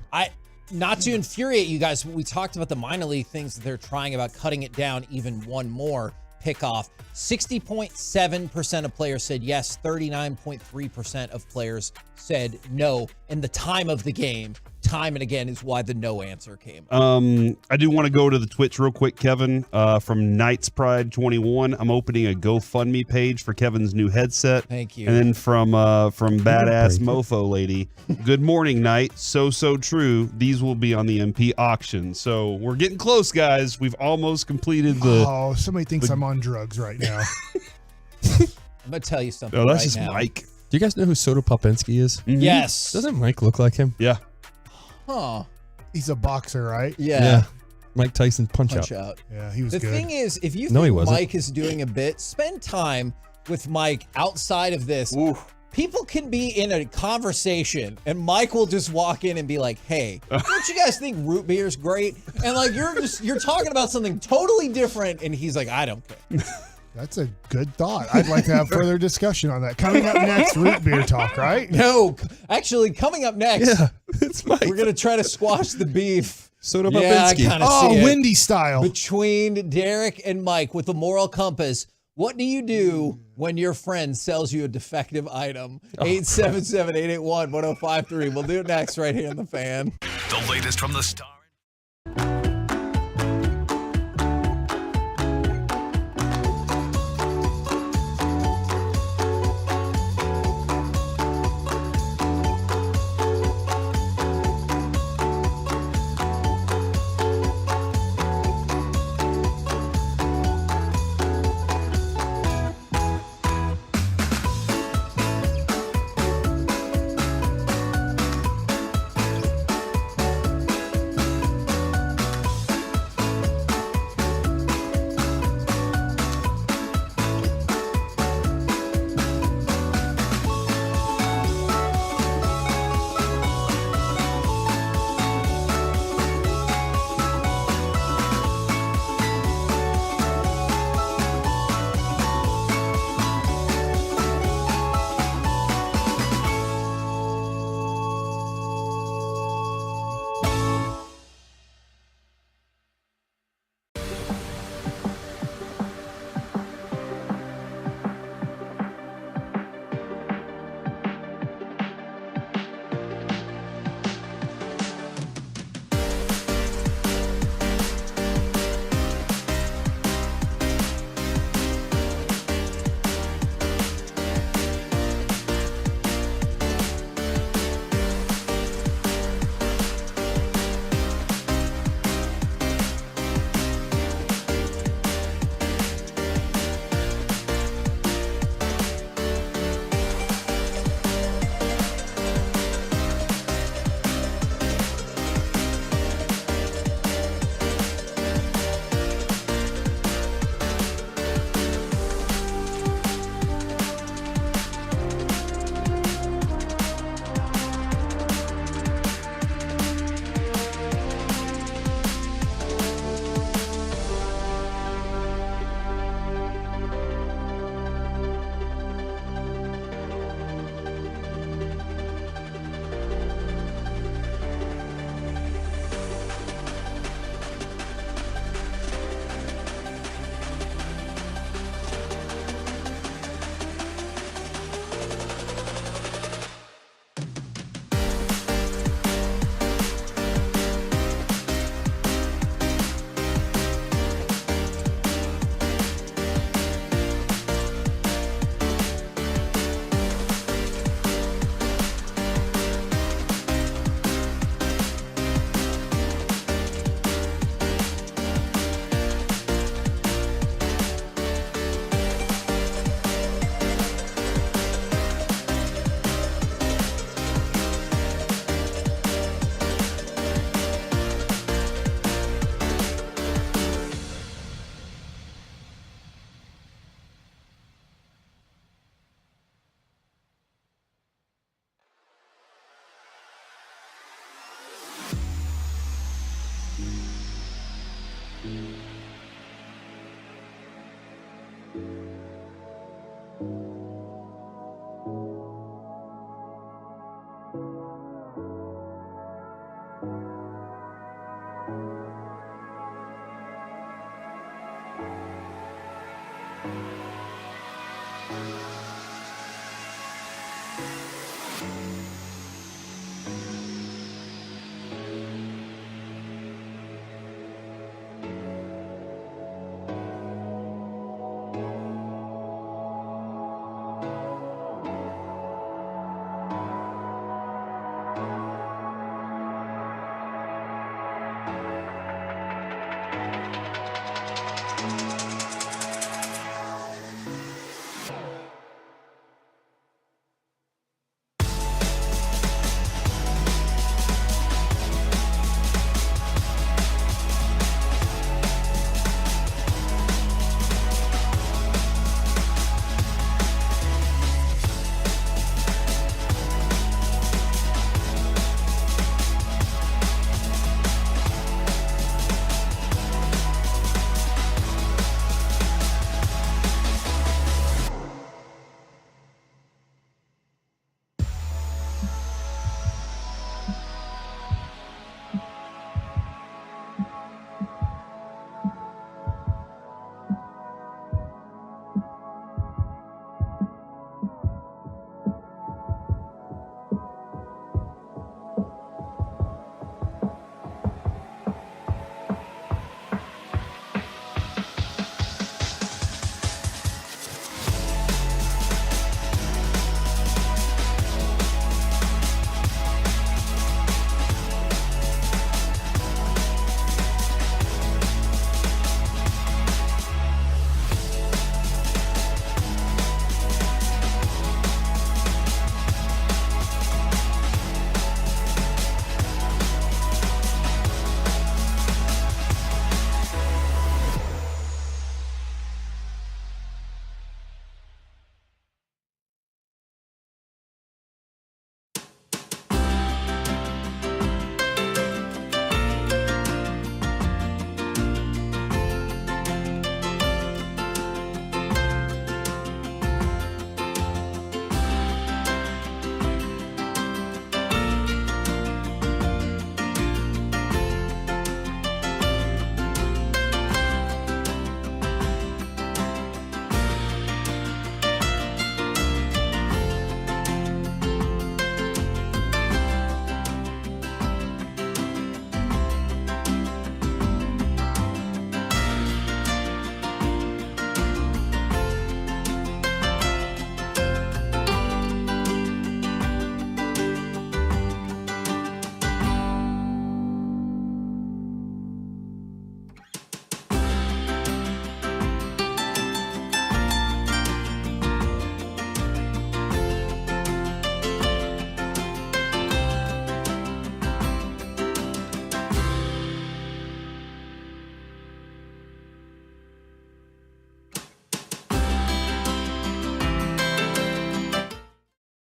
Not to infuriate you guys, we talked about the minor league things that they're trying about cutting it down even one more pickoff. 60.7% of players said yes. 39.3% of players said no in the time of the game. time and again is why the no answer came. I do want to go to the Twitch real quick, Kevin. From Knights Pride 21, I'm opening a GoFundMe page for Kevin's new headset. Thank you. And then from Badass Mofo Lady, good morning, Knight. So true. These will be on the MP auction. So we're getting close, guys. We've almost completed the. Oh, somebody thinks I'm on drugs right now. I'm gonna tell you something. Oh, that's right just now. Mike. Do you guys know who Soto Popensky is? Mm-hmm. Yes. Doesn't Mike look like him? Yeah. Huh. He's a boxer, right? Yeah. Mike Tyson punch out. Yeah, he was The good. thing is, if you No, he think wasn't. Mike is doing a bit, spend time with Mike outside of this. People can be in a conversation and Mike will just walk in and be like, hey, don't you guys think root beer is great? And like you're talking about something totally different and he's like, I don't care. That's a good thought. I'd like to have further discussion on that. Coming up next, root beer talk, right? No, actually coming up next, it's Mike. We're going to try to squash the beef. Soto Yeah, I Popensky. kind of Oh, see it. Wendy style. Between Derek and Mike with the moral compass. What do you do when your friend sells you a defective item? 877-881-1053. We'll do it next right here in the Fan. The latest from the Star.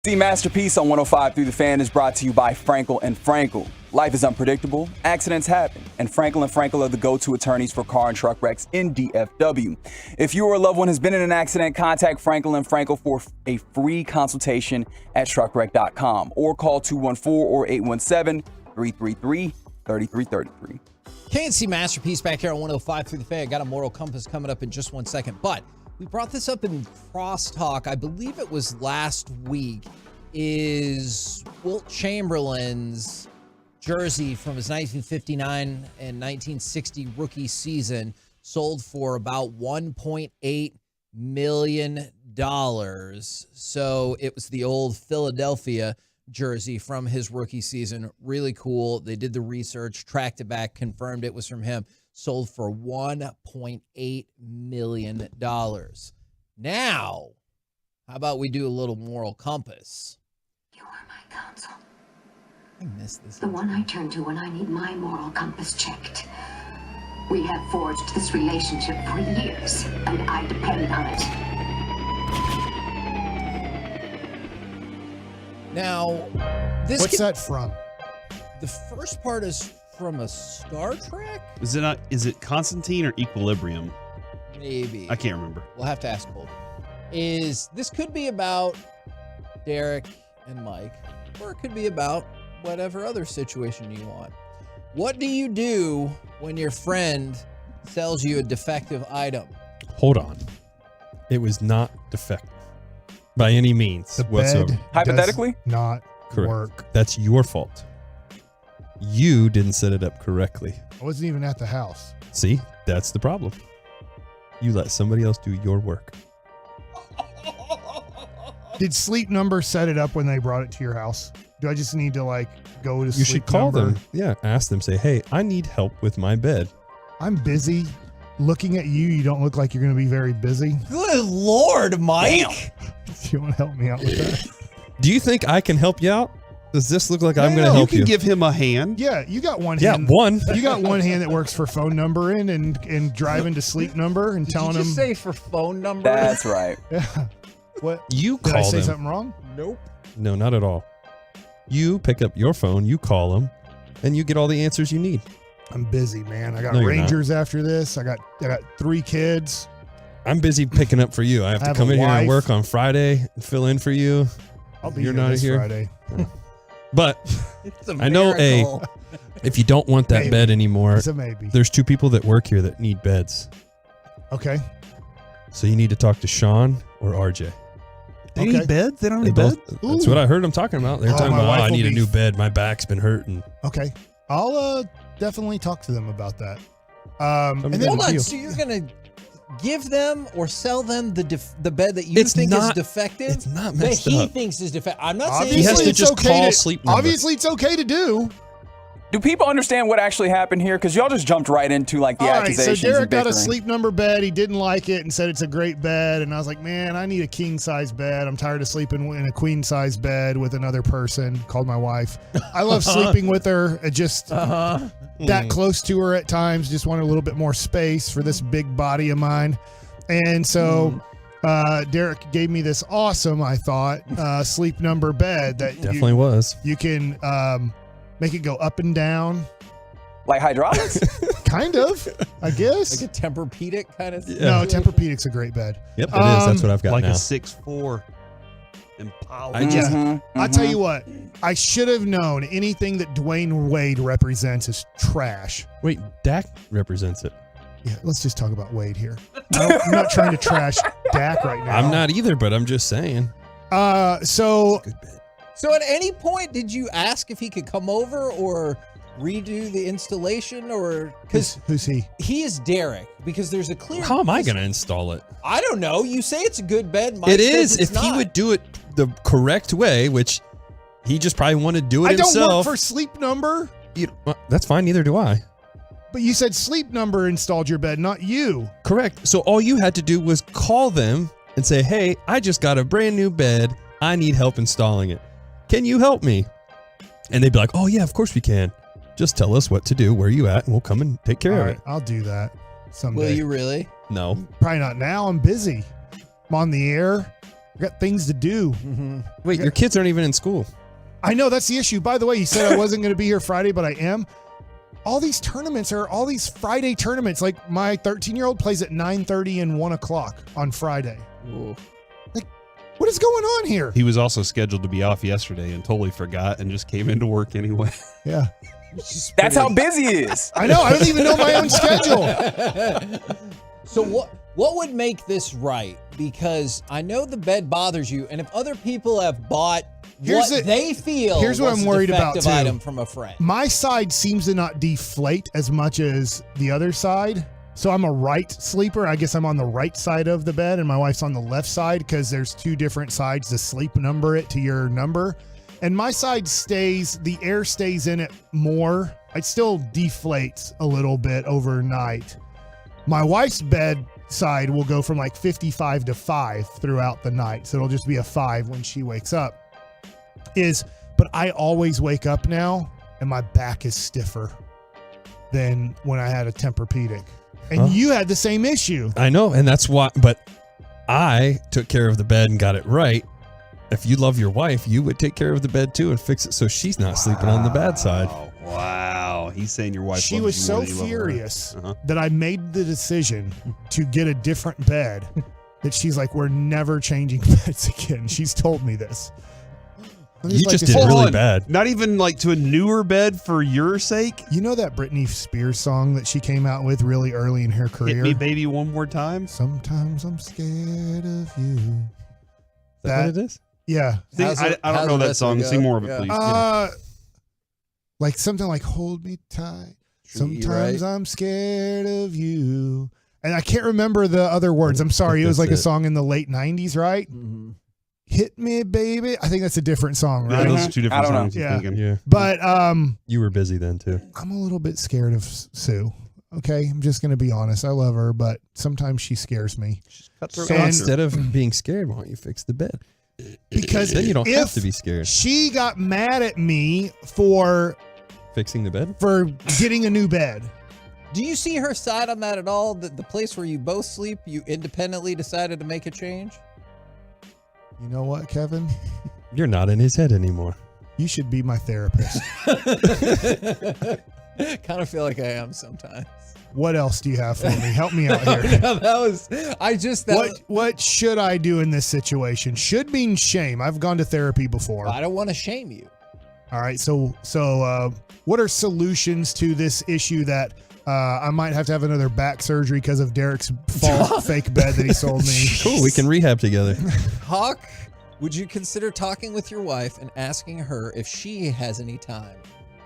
The Masterpiece on 105.3 The Fan is brought to you by Frankel and Frankel. Life is unpredictable, accidents happen, and Frankel and Frankel are the go-to attorneys for car and truck wrecks in DFW. If you or a loved one has been in an accident, contact Frankel and Frankel for a free consultation at truckwreck.com or call 214 or 817-333-3333. KNC Masterpiece back here on 105.3 The Fan. Got a moral compass coming up in just 1 second, but we brought this up in Crosstalk. I believe it was last week. Is Wilt Chamberlain's jersey from his 1959 and 1960 rookie season sold for about $1.8 million. So it was the old Philadelphia jersey from his rookie season. Really cool. They did the research, tracked it back, confirmed it was from him. Sold for $1.8 million. Now, how about we do a little moral compass? You are my counsel. I missed this. The one I turn to when I need my moral compass checked. We have forged this relationship for years, and I depend on it. Now, What's that from? The first part is from a Star Trek? Is it Constantine or Equilibrium? Maybe. I can't remember. We'll have to ask both. This could be about Derek and Mike, or it could be about whatever other situation you want. What do you do when your friend sells you a defective item? Hold on. It was not defective by any means The whatsoever. bed Hypothetically? does not Correct. work. That's your fault. You didn't set it up correctly. I wasn't even at the house. See, that's the problem. You let somebody else do your work. Did Sleep Number set it up when they brought it to your house? Do I just need to go to You Sleep should call Number? them. Yeah, ask them. Say, hey, I need help with my bed. I'm busy. Looking at you, you don't look like you're going to be very busy. Good Lord, Mike. Do you want to help me out with that? Do you think I can help you out? Does this look like I'm going to help you? You can give him a hand. Yeah, you got one Yeah, hand. one. You got one hand that works for phone numbering and driving to Sleep Number and telling Did you them. just say for phone number? That's right. Yeah. What? You Did I call say them. something wrong? Nope. No, not at all. You pick up your phone, you call them, and you get all the answers you need. I'm busy, man. I got No, you're Rangers after this. I got 3 kids. I'm busy picking up for you. I have to Have come a in here and wife. work on Friday and fill in for you. I'll be You're here not this here. Friday. But It's a I know miracle. if you don't want that Maybe. bed anymore, It's a maybe. there's 2 people that work here that need beds. Okay. So you need to talk to Sean or RJ. They Okay. need beds? They don't They need both. beds? That's Ooh. what I heard them talking about. They're Oh, talking my about, wife I will need a be- new bed. My back's been hurting. Okay. I'll definitely talk to them about that. And then Hold on. deal. So you're going to give them or sell them the bed that you It's think not- is defective? it's not that messed he up. thinks is defective. I'm not saying obviously He has to it's just okay call to, Sleep Number. Obviously, it's okay to do. Do people understand what actually happened here? Because y'all just jumped right into the All right, accusations. so Derek and got a bickering. Sleep Number bed. He didn't like it and said it's a great bed. And I was like, man, I need a king size bed. I'm tired of sleeping in a queen size bed with another person. Called my wife. I love sleeping with her. It just that close to her at times. Just wanted a little bit more space for this big body of mine. And so Derek gave me this awesome, I thought, Sleep Number bed that Definitely was. you can make it go up and down. Like hydraulics? Kind of, I guess. like a Tempur-Pedic kind of thing? No, Tempur-Pedic's a great bed. Yep, it is. That's what I've got Like now. a 6'4" Impala. I just- I tell you what, I should have known anything that Dwayne Wade represents is trash. Wait, Dak represents it. Yeah, let's just talk about Wade here. I'm not trying to trash Dak right now. I'm not either, but I'm just saying. So Good bed. So at any point, did you ask if he could come over or redo the installation? Or because who's he? he is Derek, because there's a clear. How am I going to install it? I don't know. You say it's a good bed. Mike It says is. it's If he not. would do it the correct way, which he just probably wanted to do it I don't himself. work for Sleep Number, That's fine. Neither do I. but you said Sleep Number installed your bed, not you. Correct. So all you had to do was call them and say, hey, I just got a brand new bed. I need help installing it. Can you help me? And they'd be like, oh, yeah, of course we can. Just tell us what to do, where you at, and we'll come and take care All of right, it. I'll do that someday. Will you really? No. Probably not now. I'm busy. I'm on the air. got things to do. Wait, your kids aren't even in school. I know, that's the issue. By the way, you said I wasn't going to be here Friday, but I am. All these tournaments are all these Friday tournaments. Like my 13-year-old plays at 9:30 and 1 o'clock on Friday. Ooh. Like, what is going on here? He was also scheduled to be off yesterday and totally forgot and just came into work anyway. Yeah. That's how busy he is. I know. I don't even know my own schedule. So what would make this right? Because I know the bed bothers you, and if other people have bought they feel here's what I'm worried about too. Item from a friend. My side seems to not deflate as much as the other side. So I'm a right sleeper. I guess I'm on the right side of the bed and my wife's on the left side because there's two different sides to sleep number it to your number. And my side the air stays in it more. It still deflates a little bit overnight. My wife's bed side will go from like 55 to 5 throughout the night. So it'll just be a 5 when she wakes up. But I always wake up now and my back is stiffer than when I had a Tempur-Pedic. And you had the same issue. I know, and that's why. But I took care of the bed and got it right. If you love your wife, you would take care of the bed too and fix it so she's not sleeping on the bad side. Wow. He's saying your wife She was so furious that I made the decision to get a different bed that she's like, we're never changing beds again. She's told me this. You just did really bad. Not even like to a newer bed for your sake? You know that Britney Spears song that she came out with really early in her career? Hit me, baby, one more time. Sometimes I'm scared of you. Is that what it is? Yeah. I don't know that song. Sing more of it, please. Like something like "Hold Me Tight." Sometimes I'm scared of you, and I can't remember the other words. I'm sorry. It was like a song in the late '90s, right? Mm-hmm. Hit me, baby. I think that's a different song, right? Yeah, those are two different songs. Yeah. But you were busy then too. I'm a little bit scared of Sue. Okay, I'm just gonna be honest. I love her, but sometimes she scares me. So instead of being scared, why don't you fix the bed? Because then you don't have to be scared. She got mad at me for fixing the bed, for getting a new bed. Do you see her side on that at all? The place where you both sleep, you independently decided to make a change? You know what, Kevin? You're not in his head anymore. You should be my therapist. Kind of feel like I am sometimes. What else do you have for me? Help me out here. No, what should I do in this situation? Should mean shame. I've gone to therapy before. I don't want to shame you. All right. So what are solutions to this issue that I might have to have another back surgery because of Derek's false fake bed that he sold me? Cool. We can rehab together. Hawk, would you consider talking with your wife and asking her if she has any time,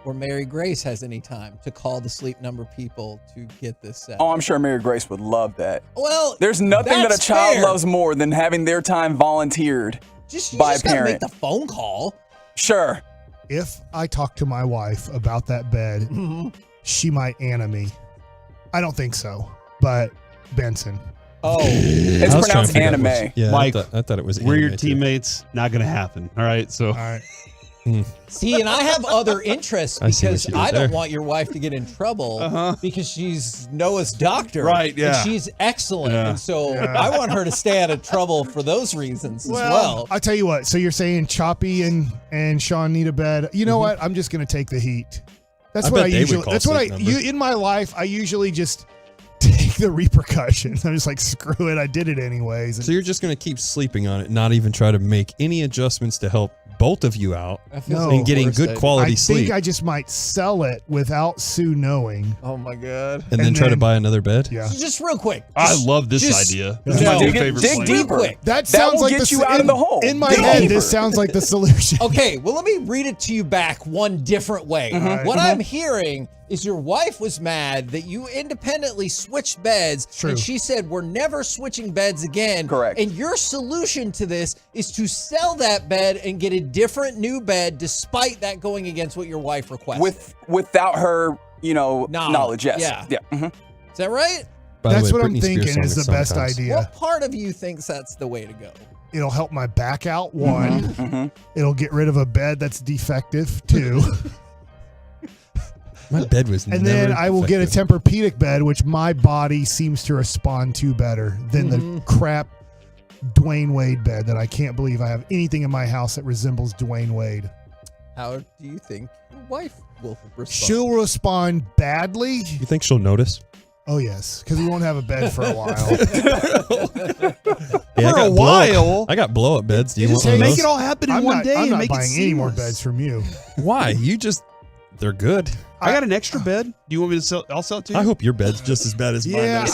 or Mary Grace has any time, to call the Sleep Number people to get this set? Oh, I'm sure Mary Grace would love that. Well, there's nothing that a child fair. loves more than having their time volunteered by a parent. Make the phone call. Sure. If I talk to my wife about that bed, she might Anna me. I don't think so, but Benson. Oh, it's pronounced anime. Yeah, Mike, I thought it was. We're your anime, too. teammates. Not going to happen. All right. So. All right. See, and I have other interests I see what because you did I don't there. want your wife to get in trouble because she's Noah's doctor. Right, yeah. And she's excellent. Yeah. And so I want her to stay out of trouble for those reasons as well. I'll tell you what. So you're saying Choppy and Sean need a bed. You know what? I'm just going to take the heat. That's what I usually. That's what in my life. I usually just take the repercussions. I'm just like, screw it. I did it anyways. So you're just going to keep sleeping on it, not even try to make any adjustments to help both of you out and getting good quality sleep. I think I just might sell it without Sue knowing. Oh my God. And then try to buy another bed? Yeah. Just real quick. I love this idea. This is my new favorite dig plan. deeper. Quick. That sounds will like get you out of the hole. In my Dig head, deeper. this sounds like the solution. Okay, well, let me read it to you back one different way. What I'm hearing is your wife was mad that you independently switched beds. True. And she said, we're never switching beds again. Correct. And your solution to this is to sell that bed and get a different new bed, despite that going against what your wife requested. Without her, knowledge. Yes. Yeah. Mhm. Is that right? By the That's way, what I'm Britney Spears thinking song is the best sometimes. idea. What part of you thinks that's the way to go? It'll help my back out, one. Mhm. It'll get rid of a bed that's defective, two. My bed was And then I will get a Tempur-Pedic bed, which my body seems to respond to better than the crap Dwayne Wade bed that I can't believe I have anything in my house that resembles Dwayne Wade. How do you think your wife will respond? She'll respond badly. You think she'll notice? Oh, yes, because we won't have a bed for a while. Yeah, For a while? I got blow up beds. Do you want Just one of make those? it all happen in one day and I'm make it not buying any more seamless. beds from you. Why? They're good. I got an extra bed. Do you want me to sell? I'll sell it to you. I hope your bed's just as bad as mine. Yeah,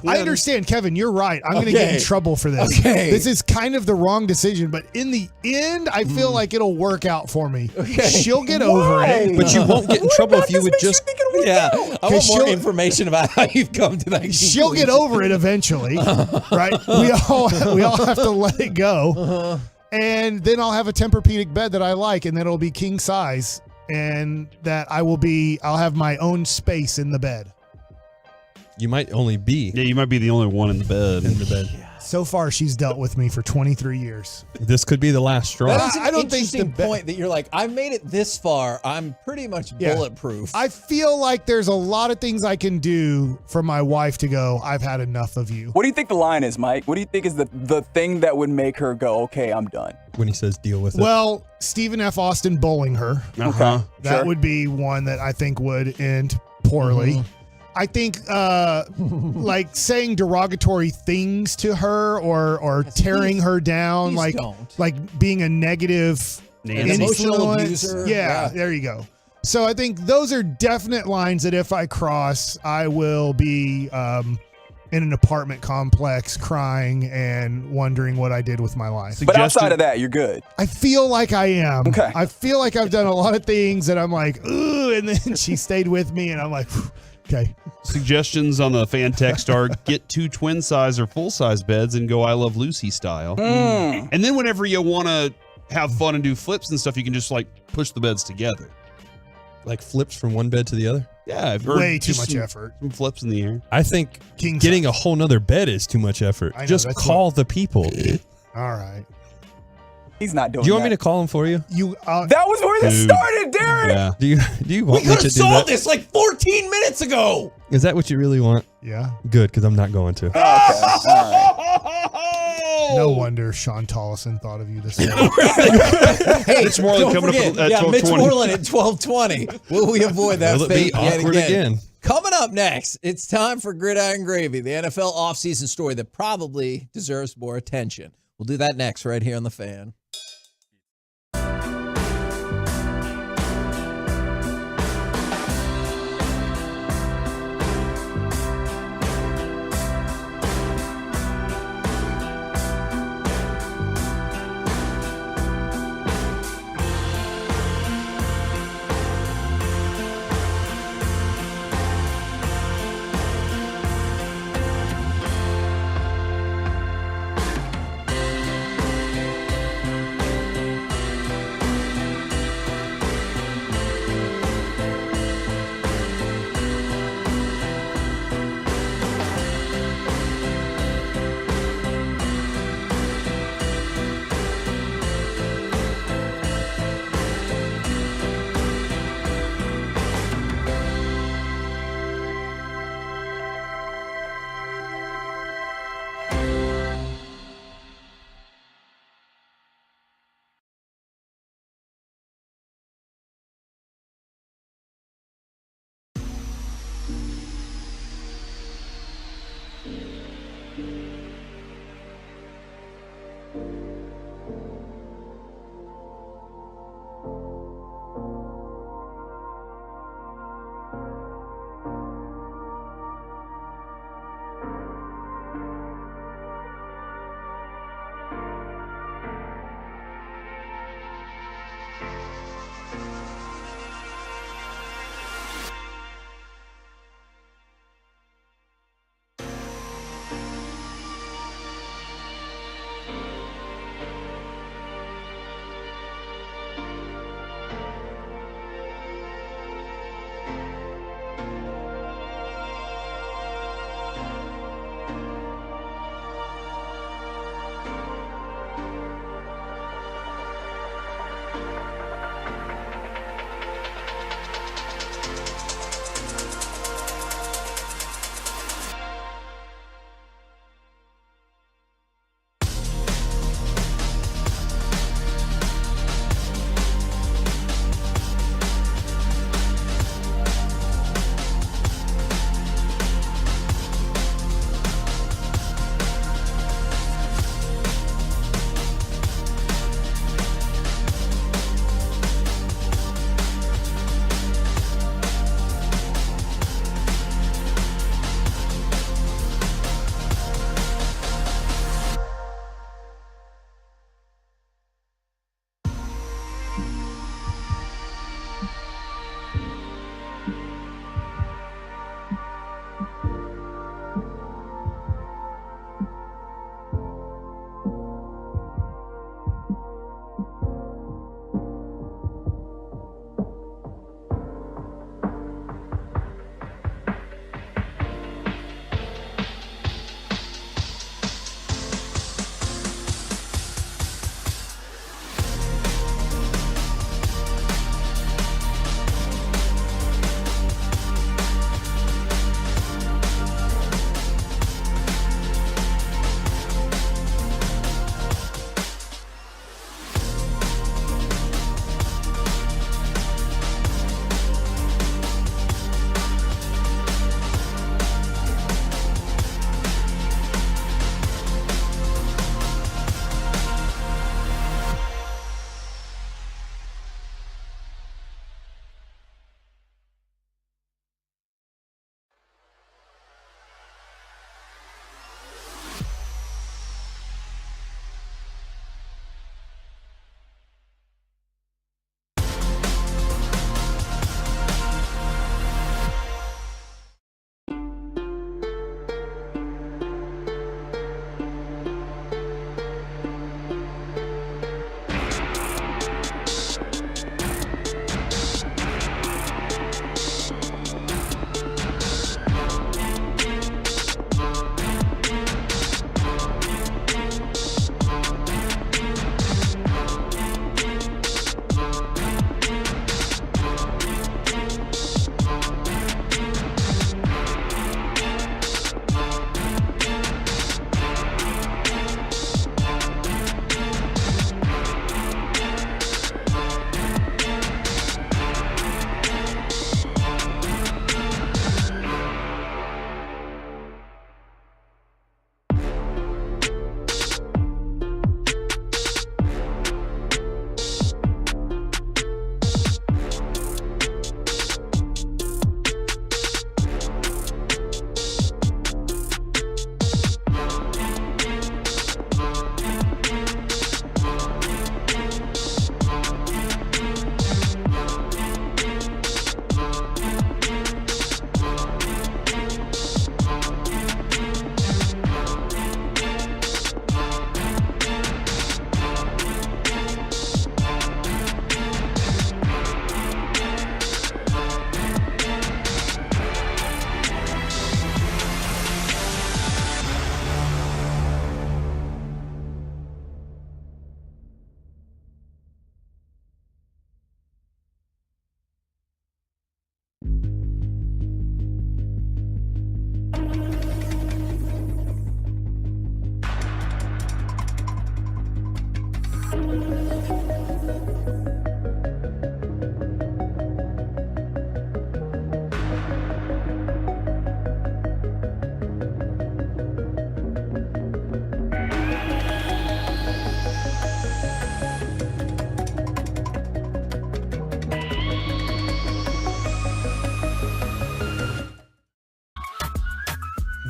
I understand, Kevin. You're right. I'm going to get in trouble for this. Okay. This is kind of the wrong decision, but in the end, I feel like it'll work out for me. Okay. She'll get over it. But you won't get in trouble if you would just. Yeah, I want 'Cause more she'll- information about how you've come to that. She'll get conclusion. over it eventually, right? We all have to let it go, and then I'll have a Tempur-Pedic bed that I like, and then it'll be king size, and that I'll have my own space in the bed. You might only be. Yeah, you might be the only one in the bed. So far, she's dealt with me for 23 years. This could be the last straw. That is an I don't think interesting the point that you're like, I've made it this far. I'm pretty much Yeah. bulletproof. I feel like there's a lot of things I can do for my wife to go, I've had enough of you. What do you think the line is, Mike? What do you think is the thing that would make her go, okay, I'm done? When he says deal with it. Well, Stephen F. Austin bowling her. Uh-huh. That Sure. would be one that I think would end poorly. I think like saying derogatory things to her or tearing her down, please like don't. like being a negative Nancy. Emotional influence. abuser. Yeah, Yeah. there you go. So I think those are definite lines that if I cross, I will be in an apartment complex crying and wondering what I did with my life. But outside of that, you're good. I feel like I am. Okay. I feel like I've done a lot of things that I'm like, ooh, and then she stayed with me and I'm like, whew, okay. Suggestions on the fan text are get 2 twin size or full size beds and go I Love Lucy style. And then whenever you want to have fun and do flips and stuff, you can just like push the beds together. Like flips from one bed to the other? Yeah. or Way too just much some- effort. Some flips in the air. I think King getting size. a whole nother bed is too much effort. I know, Just that's call the people. All right. He's not doing Do you want that. me to call them for you? You That was where this Dude. started, Darren. Yeah. Do you want we me could to have do solved that? this like 14 minutes ago. Is that what you really want? Yeah. Good, because I'm not going to. Okay. All right. No wonder Sean Tollison thought of you this morning. Hey, Mitch Moreland don't coming forget, up at Mitch 12:20. Moreland at 12:20. Will we avoid that Will it be fate yet awkward again? Coming up next, it's time for Gridiron Gravy, the NFL offseason story that probably deserves more attention. We'll do that next right here on The Fan.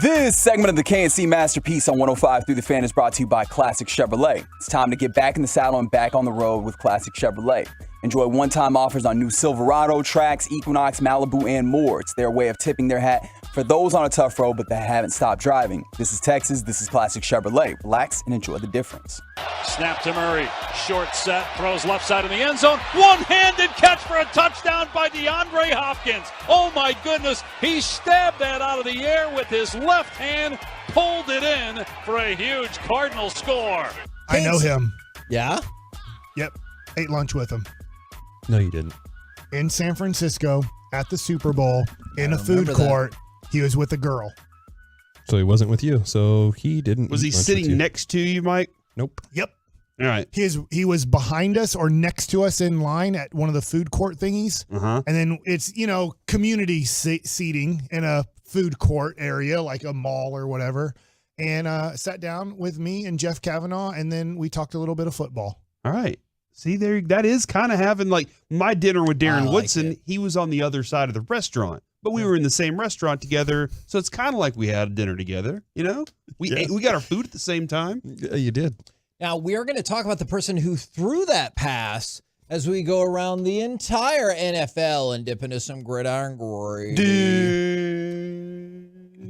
This segment of the KNC Masterpiece on 105 Through the Fan is brought to you by Classic Chevrolet. It's time to get back in the saddle and back on the road with Classic Chevrolet. Enjoy one-time offers on new Silverado, Trax, Equinox, Malibu, and more. It's their way of tipping their hat for those on a tough road but that haven't stopped driving. This is Texas. This is Classic Chevrolet. Relax and enjoy the difference. Snap to Murray. Short set. Throws left side in the end zone. One-handed catch for a touchdown by DeAndre Hopkins. Oh, my goodness. He stabbed that out of the air with his left hand. Pulled it in for a huge Cardinal score. I know him. Yeah? Yep. Ate lunch with him. No, you didn't. In San Francisco at the Super Bowl in a food court. He was with a girl. So he wasn't with you. So he didn't. Was he eat lunch with sitting you. next to you, Mike? Nope. Yep. All right. He was behind us or next to us in line at one of the food court thingies. Uh-huh. And then it's, community seating in a food court area like a mall or whatever. And sat down with me and Jeff Kavanaugh, and then we talked a little bit of football. All right. See, there, that is kind of having like my dinner with Darren Woodson. He was on the other side of the restaurant, but we were in the same restaurant together. So it's kind of like we had a dinner together, We got our food at the same time. Yeah, you did. Now, we are going to talk about the person who threw that pass as we go around the entire NFL and dip into some gridiron gravy.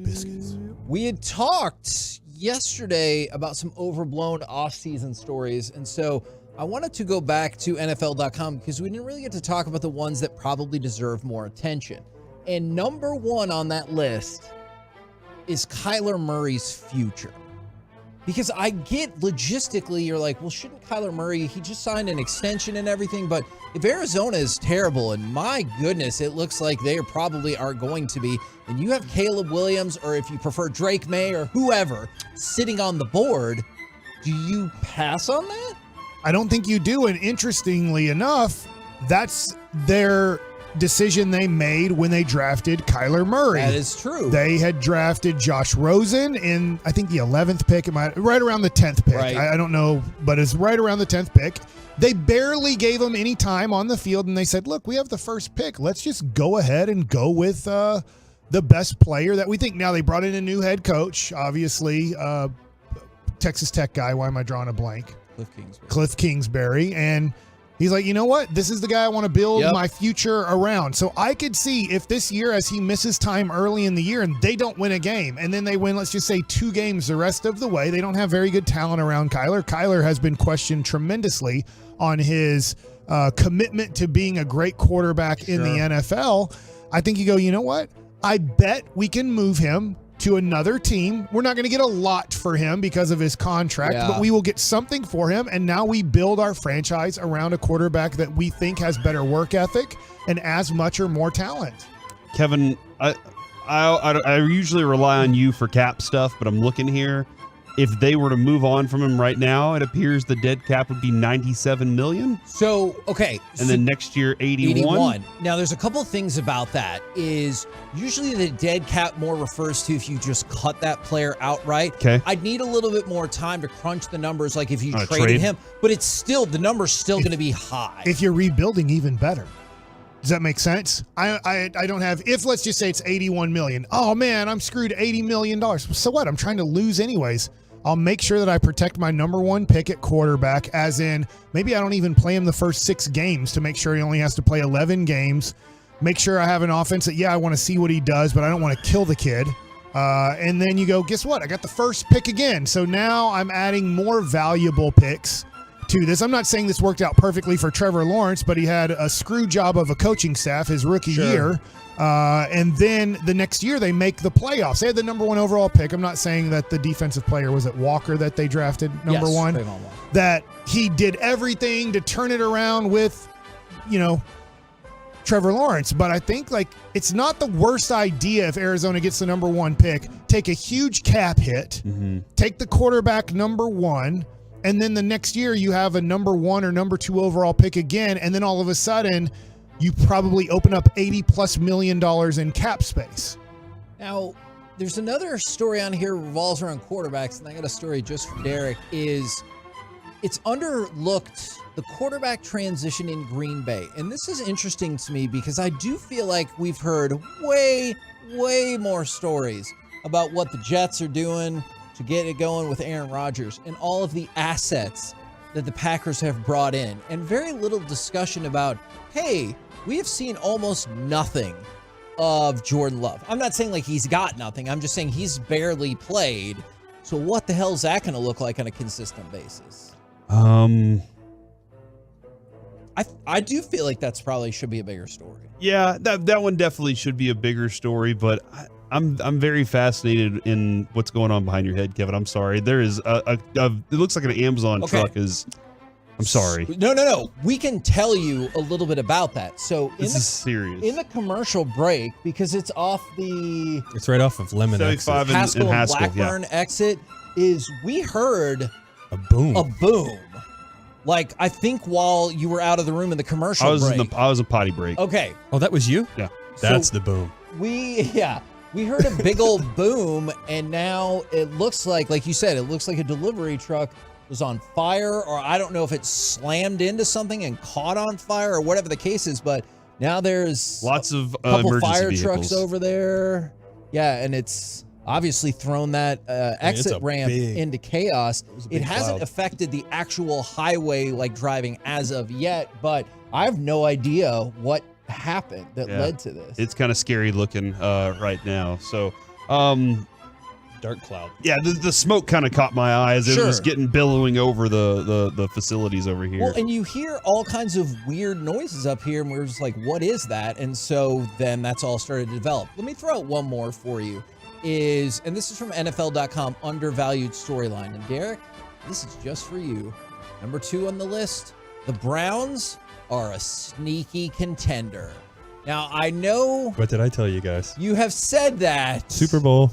Biscuits. We had talked yesterday about some overblown offseason stories, and so I wanted to go back to NFL.com because we didn't really get to talk about the ones that probably deserve more attention. And number one on that list is Kyler Murray's future. Because I get logistically, you're like, well, shouldn't Kyler Murray, he just signed an extension and everything, but if Arizona is terrible, and my goodness, it looks like they probably are going to be, and you have Caleb Williams, or if you prefer Drake May or whoever, sitting on the board, do you pass on that? I don't think you do. And interestingly enough, that's their decision they made when they drafted Kyler Murray. That is true. They had drafted Josh Rosen in, I think, the 11th pick. Right around the 10th pick. Right. I don't know, but it's right around the 10th pick. They barely gave him any time on the field, and they said, look, we have the first pick. Let's just go ahead and go with the best player that we think. Now, they brought in a new head coach, obviously, Texas Tech guy. Why am I drawing a blank? Cliff Kingsbury. And he's like, you know what? This is the guy I want to build my future around. So I could see if this year, as he misses time early in the year and they don't win a game, and then they win, let's just say 2 games the rest of the way, they don't have very good talent around Kyler. Kyler has been questioned tremendously on his commitment to being a great quarterback in the NFL. I think you go, you know what? I bet we can move him to another team. We're not going to get a lot for him because of his contract, but we will get something for him. And now we build our franchise around a quarterback that we think has better work ethic and as much or more talent. Kevin, I usually rely on you for cap stuff, but I'm looking here. If they were to move on from him right now, it appears the dead cap would be $97 million. So, okay. And then next year, 81. Now, there's a couple of things about that. Is usually the dead cap more refers to if you just cut that player outright. Okay. I'd need a little bit more time to crunch the numbers, like if you traded him. But it's still, the number's still going to be high. If you're rebuilding, even better. Does that make sense? I don't have, if let's just say it's $81 million. Oh, man, I'm screwed $80 million. So what? I'm trying to lose anyways. I'll make sure that I protect my number 1 pick at quarterback, as in maybe I don't even play him the first 6 games to make sure he only has to play 11 games. Make sure I have an offense that, I want to see what he does, but I don't want to kill the kid. And then you go, guess what? I got the first pick again. So now I'm adding more valuable picks to this. I'm not saying this worked out perfectly for Trevor Lawrence, but he had a screw job of a coaching staff his rookie year. And then the next year they make the playoffs. They had the number 1 overall pick. I'm not saying that the defensive player was at Walker that they drafted number 1. That he did everything to turn it around with, Trevor Lawrence. But I think it's not the worst idea if Arizona gets the number 1 pick, take a huge cap hit, take the quarterback number 1, and then the next year you have a number 1 or number 2 overall pick again, and then all of a sudden you probably open up $80+ million in cap space. Now, there's another story on here revolves around quarterbacks, and I got a story just for Derek, is it's underlooked, the quarterback transition in Green Bay. And this is interesting to me because I do feel like we've heard way more stories about what the Jets are doing to get it going with Aaron Rodgers and all of the assets that the Packers have brought in, and very little discussion about, hey, we have seen almost nothing of Jordan Love. I'm not saying like he's got nothing. I'm just saying he's barely played. So what the hell is that going to look like on a consistent basis? I do feel like that's probably should be a bigger story. Yeah, that one definitely should be a bigger story, but I'm very fascinated in what's going on behind your head, Kevin. I'm sorry. There is it looks like an Amazon truck is. I'm sorry. No. We can tell you a little bit about that. So This is serious. In the commercial break, because it's off the It's right off of Lemon exit. 75 Haskell and Haskell, Blackburn exit, is we heard a boom. Like, I think while you were out of the room in the commercial break. I was a potty break. Okay. Oh, that was you? Yeah. That's the boom. We heard a big old boom, and now it looks like you said, it looks like a delivery truck was on fire, or I don't know if it slammed into something and caught on fire or whatever the case is, but now there's lots of a couple emergency fire vehicles trucks over there. Yeah, and it's obviously thrown that exit ramp into chaos. It hasn't affected the actual highway like driving as of yet, but I have no idea what happened that led to this. It's kind of scary looking right now. So, dark cloud. Yeah, the smoke kind of caught my eye as it was getting billowing over the facilities over here. Well, and you hear all kinds of weird noises up here, and we're just like, what is that? And so then that's all started to develop. Let me throw out one more for you. And this is from NFL.com, undervalued storyline. And Derek, this is just for you. Number 2 on the list, the Browns are a sneaky contender. Now, I know... What did I tell you guys? You have said that. Super Bowl.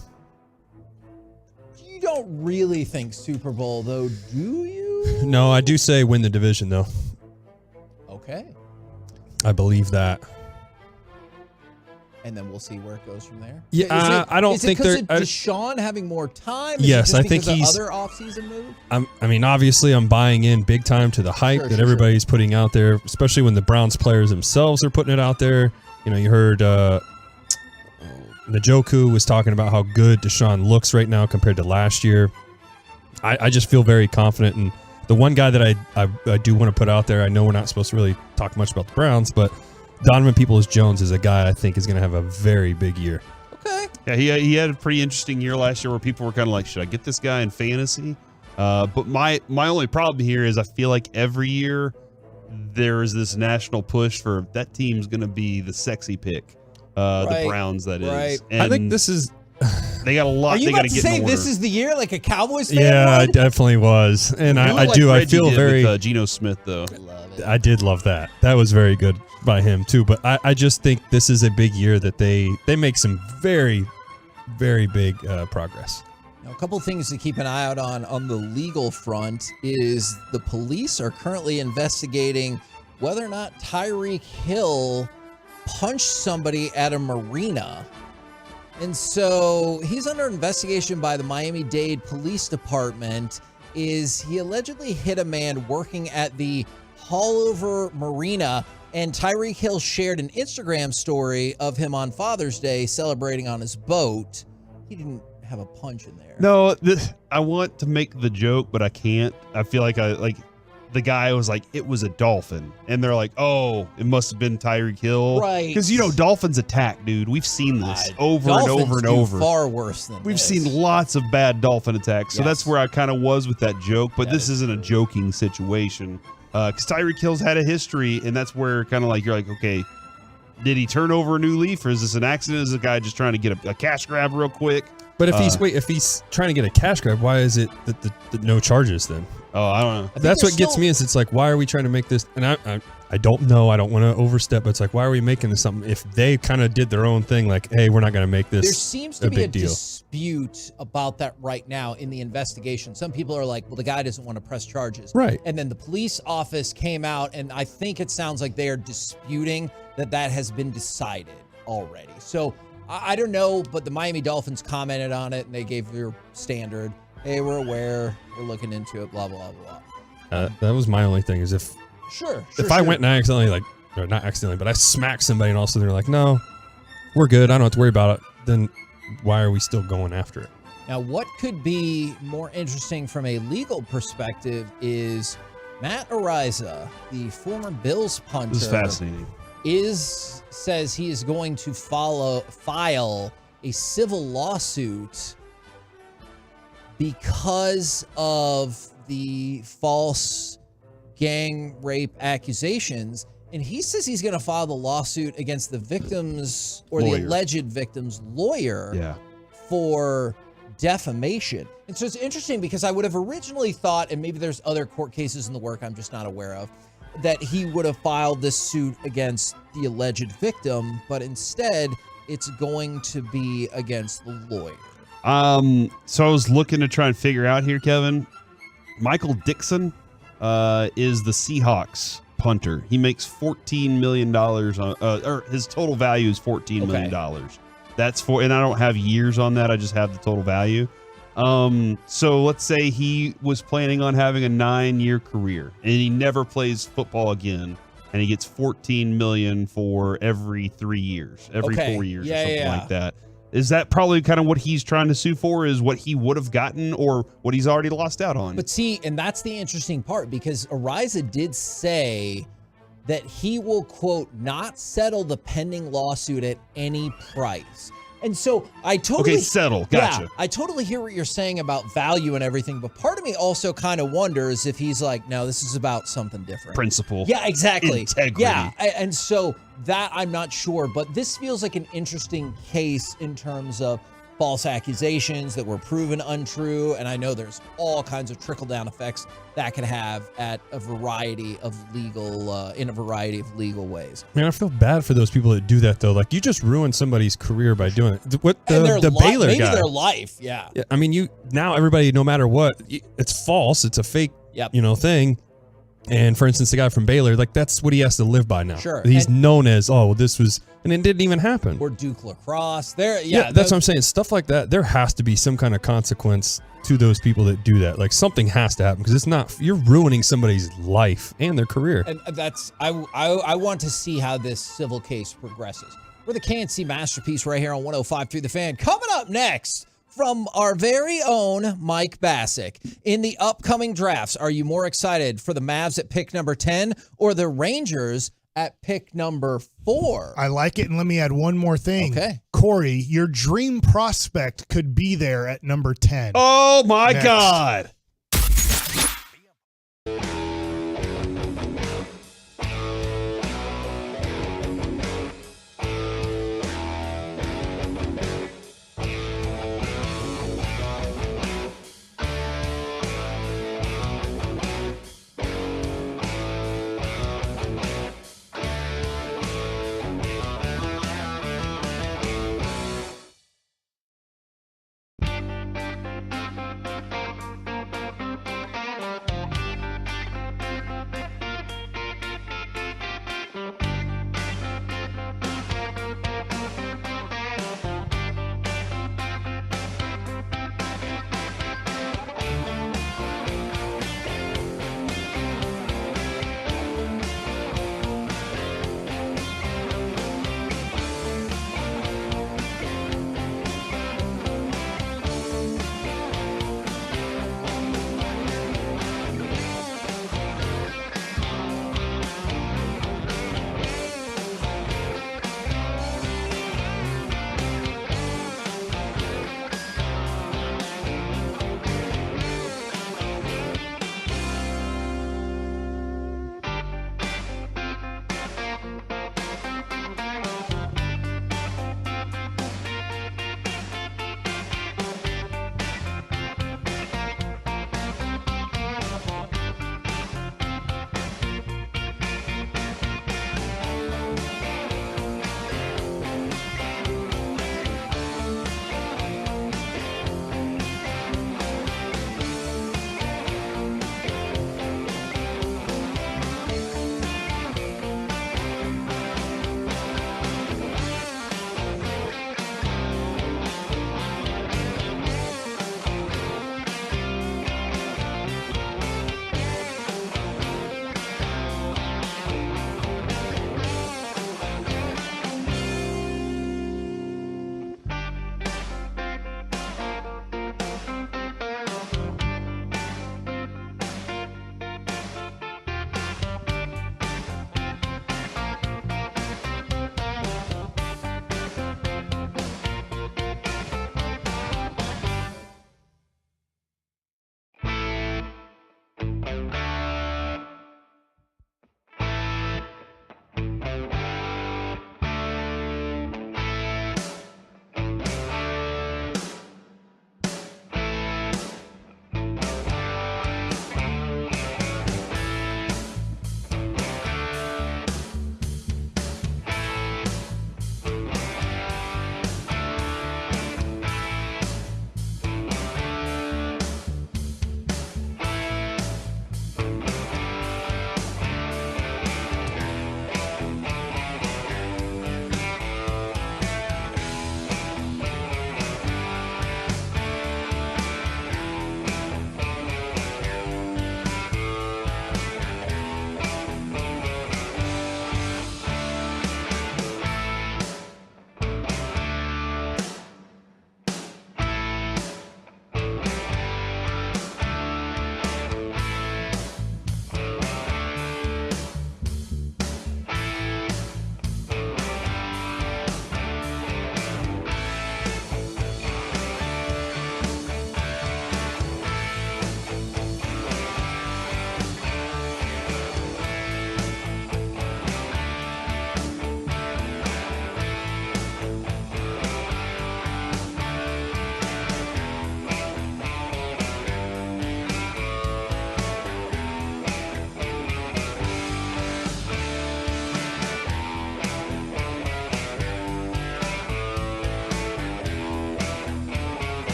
You don't really think Super Bowl, though, do you? No, I do say win the division, though. Okay. I believe that. And then we'll see where it goes from there. Yeah, I don't think they're... Is it because of Deshaun having more time? Yes, I think he's... other offseason move? I mean, obviously, I'm buying in big time to the hype that everybody's putting out there, especially when the Browns players themselves are putting it out there. You know, you heard Njoku was talking about how good Deshaun looks right now compared to last year. I just feel very confident. And the one guy that I do want to put out there, I know we're not supposed to really talk much about the Browns, but Donovan Peoples-Jones is a guy I think is going to have a very big year. Okay. Yeah, he had a pretty interesting year last year where people were kind of like, should I get this guy in fantasy? But my only problem here is I feel like every year there is this national push for that team's going to be the sexy pick. The Browns, that is. Right. And I think this is... They got a lot. Are you they about got to get say in order. this is the year like a Cowboys fan? Yeah, I would? definitely was. And I do. I feel very... with, Geno Smith, though. I did love that. That was very good by him, too. But I just think this is a big year that they make some very, very big progress. Now, a couple things to keep an eye out on the legal front is the police are currently investigating whether or not Tyreek Hill punched somebody at a marina. And so he's under investigation by the Miami-Dade Police Department. He allegedly hit a man working at the Hallover Marina, and Tyreek Hill shared an Instagram story of him on Father's Day celebrating on his boat. He didn't have a punch in there. No, I want to make the joke, but I can't. I feel like the guy was like, it was a dolphin. And they're like, oh, it must have been Tyreek Hill. Right. Because, dolphins attack, dude. We've seen this over and over and over. Far worse than We've seen lots of bad dolphin attacks. So that's where I kind of was with that joke. But this isn't a joking situation. Because Tyreek Hill's had a history, and that's where kind of like you're like, okay, did he turn over a new leaf, or is this an accident? Is the guy just trying to get a cash grab real quick? But if he's trying to get a cash grab, why is it that the no charges then? Oh, I don't know. That's what gets me is it's like, why are we trying to make this? And I don't know. I don't want to overstep, but it's like, why are we making this something? If they kind of did their own thing, like, hey, we're not going to make this There seems to be a big deal. dispute about that right now in the investigation. Some people are like, well, the guy doesn't want to press charges. Right. And then the police office came out, and I think it sounds like they are disputing that has been decided already. So I don't know, but the Miami Dolphins commented on it, and they gave their standard, hey, we're aware, we're looking into it, blah, blah, blah. That was my only thing is if I went and I accidentally or not accidentally, but I smacked somebody and also they're like, no, we're good. I don't have to worry about it. Then why are we still going after it? Now, what could be more interesting from a legal perspective is Matt Ariza, the former Bills punter. This is fascinating. Says he is going to file a civil lawsuit because of the false gang rape accusations. And he says he's going to file the lawsuit against the victims or the alleged victim's lawyer for defamation. And so it's interesting because I would have originally thought, and maybe there's other court cases in the work I'm just not aware of, that he would have filed this suit against the alleged victim, but instead it's going to be against the lawyer. So I was looking to try and figure out here, Kevin. Michael Dixon is the Seahawks punter. He makes $14 million or his total value is $14 million. That's and I don't have years on that. I just have the total value. So let's say he was planning on having a 9-year career and he never plays football again, and he gets $14 million for every 3 years, every 4 years or something like that. Is that probably kind of what he's trying to sue for, is what he would have gotten or what he's already lost out on? But see, and that's the interesting part, because Ariza did say that he will, quote, not settle the pending lawsuit at any price. And so I totally settle. Gotcha. Yeah, I totally hear what you're saying about value and everything, but part of me also kind of wonders if he's like, no, this is about something different. Principle. Yeah, exactly. Integrity. Yeah, and so that I'm not sure, but this feels like an interesting case in terms of false accusations that were proven untrue, and I know there's all kinds of trickle-down effects that could have at a variety of legal, in a variety of legal ways. Man, I feel bad for those people that do that though. Like, you just ruined somebody's career by doing it. What the Baylor maybe guy? Their life, yeah. I mean, now everybody, no matter what, it's false. It's a fake, thing. And for instance, the guy from Baylor, like, that's what he has to live by now. Sure. He's known as, this was, and it didn't even happen. Or Duke lacrosse. That's what I'm saying. Stuff like that, there has to be some kind of consequence to those people that do that. Like, something has to happen, because it's not, you're ruining somebody's life and their career. And that's, I want to see how this civil case progresses. We're the KNC Masterpiece right here on 105.3 The Fan. Coming up next, from our very own Mike Bassick. In the upcoming drafts, are you more excited for the Mavs at pick number 10 or the Rangers at pick number 4? I like it, and let me add one more thing. Okay. Corey, your dream prospect could be there at number 10. Oh, my God.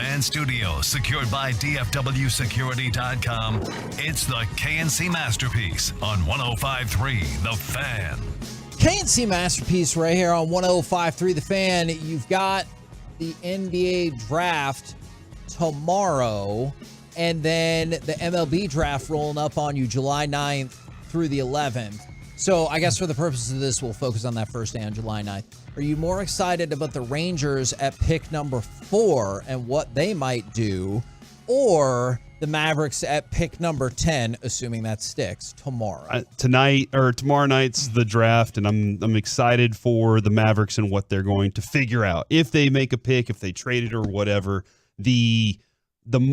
fan studio, secured by DFWsecurity.com, it's the KNC Masterpiece on 105.3 The Fan. KNC Masterpiece right here on 105.3 The Fan. You've got the NBA draft tomorrow, and then the MLB draft rolling up on you July 9th through the 11th. So I guess for the purposes of this, we'll focus on that first day on July 9th. Are you more excited about the Rangers at pick number 4 and what they might do, or the Mavericks at pick number 10, assuming that sticks, tomorrow? Tomorrow night's the draft, and I'm excited for the Mavericks and what they're going to figure out. If they make a pick, if they trade it or whatever.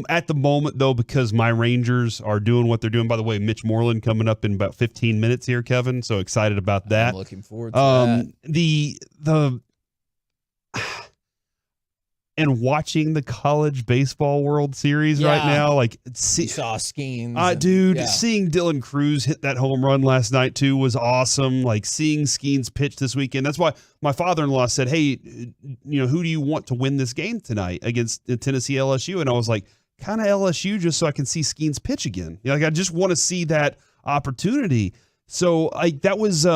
At the moment, though, because my Rangers are doing what they're doing. By the way, Mitch Moreland coming up in about 15 minutes here, Kevin. So excited about that. I'm looking forward to that. And watching the college baseball World Series right now, like you saw Skeens. Seeing Dylan Cruz hit that home run last night too was awesome. Like seeing Skeens pitch this weekend. That's why my father-in-law said, "Hey, who do you want to win this game tonight against Tennessee LSU?" And I was like, kind of LSU, just so I can see Skeens pitch again. I just want to see that opportunity. So that was.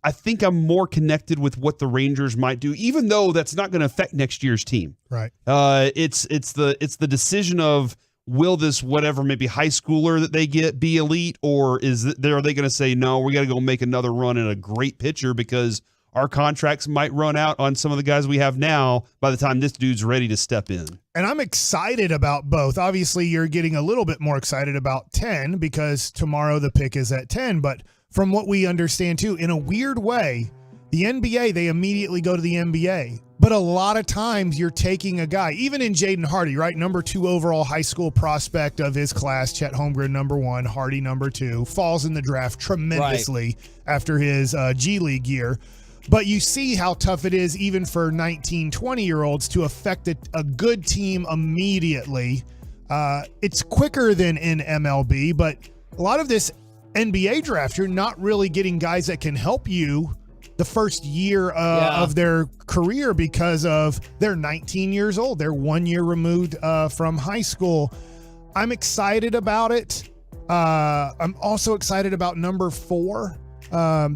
I think I'm more connected with what the Rangers might do, even though that's not going to affect next year's team. Right. It's the decision of, will this whatever maybe high schooler that they get be elite, or are they going to say, no, we got to go make another run at a great pitcher because our contracts might run out on some of the guys we have now by the time this dude's ready to step in. And I'm excited about both. Obviously, you're getting a little bit more excited about 10 because tomorrow the pick is at 10, but from what we understand, too, in a weird way, the NBA, they immediately go to the NBA. But a lot of times you're taking a guy, even in Jaden Hardy, right? Number 2 overall high school prospect of his class, Chet Holmgren, number 1, Hardy, number 2, falls in the draft tremendously after his G League year. But you see how tough it is even for 19, 20-year-olds to affect a good team immediately. It's quicker than in MLB, but a lot of this NBA draft, you're not really getting guys that can help you the first year of their career because of they're 19 years old. They're 1 year removed from high school. I'm excited about it. I'm also excited about number 4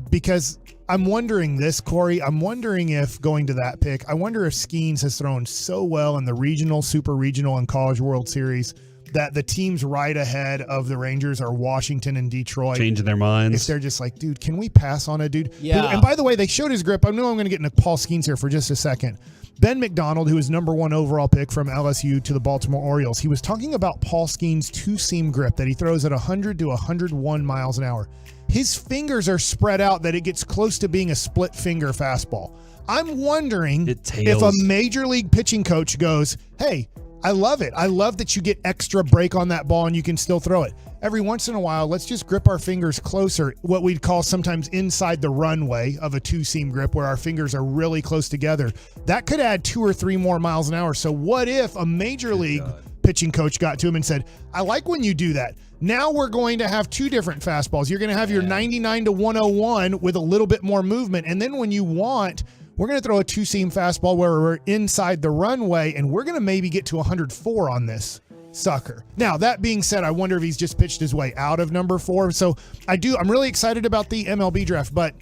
because I'm wondering this, Corey. I'm wondering if going to that pick, I wonder if Skeens has thrown so well in the regional, super regional, and college World Series that the teams right ahead of the Rangers are Washington and Detroit. Changing their minds. If they're just like, dude, can we pass on a dude? Yeah. And by the way, they showed his grip. I know I'm going to get into Paul Skeens here for just a second. Ben McDonald, who is number 1 overall pick from LSU to the Baltimore Orioles, he was talking about Paul Skeens' 2-seam grip that he throws at 100 to 101 miles an hour. His fingers are spread out that it gets close to being a split finger fastball. I'm wondering if a major league pitching coach goes, hey, I love it. I love that you get extra break on that ball and you can still throw it. Every once in a while, let's just grip our fingers closer, what we'd call sometimes inside the runway of a 2-seam grip where our fingers are really close together. That could add 2 or 3 more miles an hour. So what if a major league pitching coach got to him and said, I like when you do that. Now we're going to have 2 different fastballs. You're going to have your 99 to 101 with a little bit more movement. And then when you want, we're going to throw a 2-seam fastball where we're inside the runway, and we're going to maybe get to 104 on this sucker. Now, that being said, I wonder if he's just pitched his way out of number 4. So I'm really excited about the MLB draft, but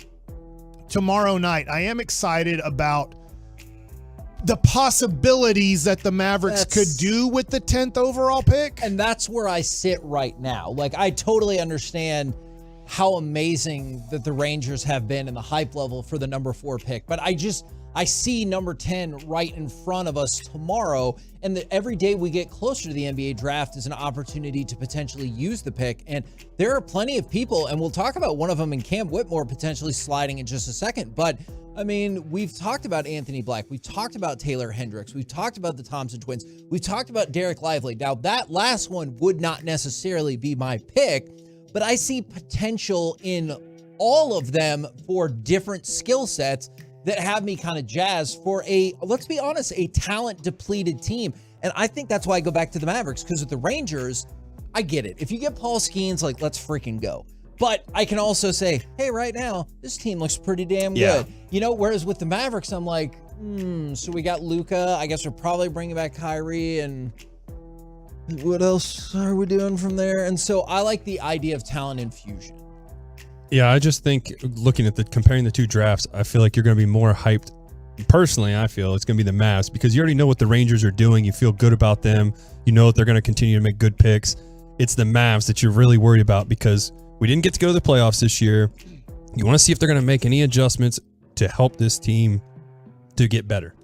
tomorrow night, I am excited about the possibilities that the Mavericks could do with the 10th overall pick. And that's where I sit right now. Like, I totally understand how amazing that the Rangers have been in the hype level for the number 4 pick. But I see number 10 right in front of us tomorrow. And that every day we get closer to the NBA draft is an opportunity to potentially use the pick. And there are plenty of people, and we'll talk about one of them in Cam Whitmore potentially sliding in just a second. But I mean, we've talked about Anthony Black. We've talked about Taylor Hendricks. We've talked about the Thompson twins. We've talked about Derek Lively. Now, that last one would not necessarily be my pick, but I see potential in all of them for different skill sets that have me kind of jazzed for let's be honest, a talent-depleted team. And I think that's why I go back to the Mavericks, because with the Rangers, I get it. If you get Paul Skeens, like, let's freaking go. But I can also say, hey, right now, this team looks pretty damn good. You know, whereas with the Mavericks, I'm like, So we got Luka. I guess we're probably bringing back Kyrie, and what else are we doing from there? And so I like the idea of talent infusion. Yeah, I just think looking at comparing the two drafts, I feel like you're going to be more hyped. Personally, I feel it's going to be the Mavs because you already know what the Rangers are doing. You feel good about them. You know that they're going to continue to make good picks. It's the Mavs that you're really worried about because we didn't get to go to the playoffs this year. You want to see if they're going to make any adjustments to help this team to get better.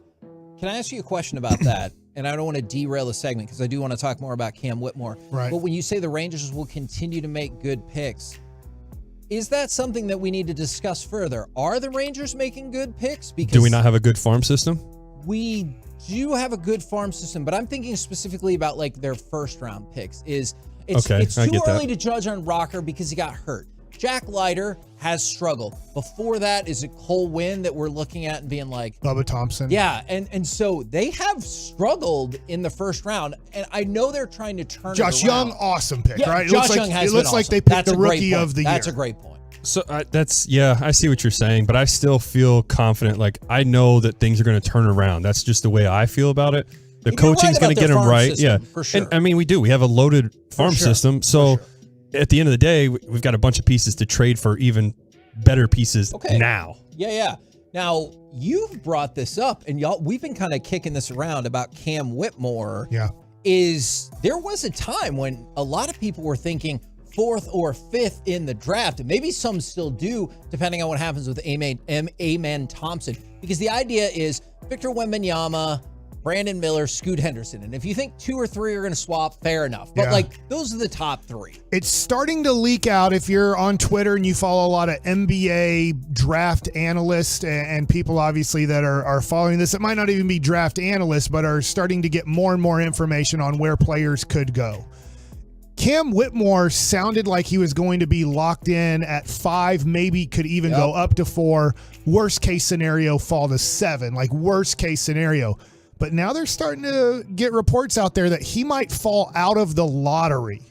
Can I ask you a question about that? And I don't want to derail the segment because I do want to talk more about Cam Whitmore. Right. But when you say the Rangers will continue to make good picks, is that something that we need to discuss further? Are the Rangers making good picks? Because do we not have a good farm system? We do have a good farm system, but I'm thinking specifically about like their first round picks. It's too early to judge on Rocker because he got hurt. Jack Leiter has struggled. Before that, is it Cole Winn that we're looking at and being like Bubba Thompson? Yeah, and so they have struggled in the first round, and I know they're trying to turn Josh it around. Young, awesome pick, Yeah, right? Josh Young has it looks been like awesome. they picked That's the a great rookie point. of the year. That's a great point. So I see what you're saying, but I still feel confident. Like I know that things are going to turn around. That's just the way I feel about it. The coaching's going to get them right. System, yeah, for sure. And I mean, we do. We have a loaded farm system. So at the end of the day, we've got a bunch of pieces to trade for even better pieces now. Yeah. Now, you've brought this up, and we've been kind of kicking this around about Cam Whitmore. Yeah. There was a time when a lot of people were thinking 4th or 5th in the draft, and maybe some still do, depending on what happens with Amen Thompson, because the idea is Victor Wembanyama, Brandon Miller, Scoot Henderson. And if you think 2 or 3 are going to swap, fair enough. But those are the top 3. It's starting to leak out if you're on Twitter and you follow a lot of NBA draft analysts and people obviously that are following this. It might not even be draft analysts, but are starting to get more and more information on where players could go. Cam Whitmore sounded like he was going to be locked in at 5, maybe could even go up to 4. Worst case scenario, fall to 7, like worst case scenario. But now they're starting to get reports out there that he might fall out of the lottery.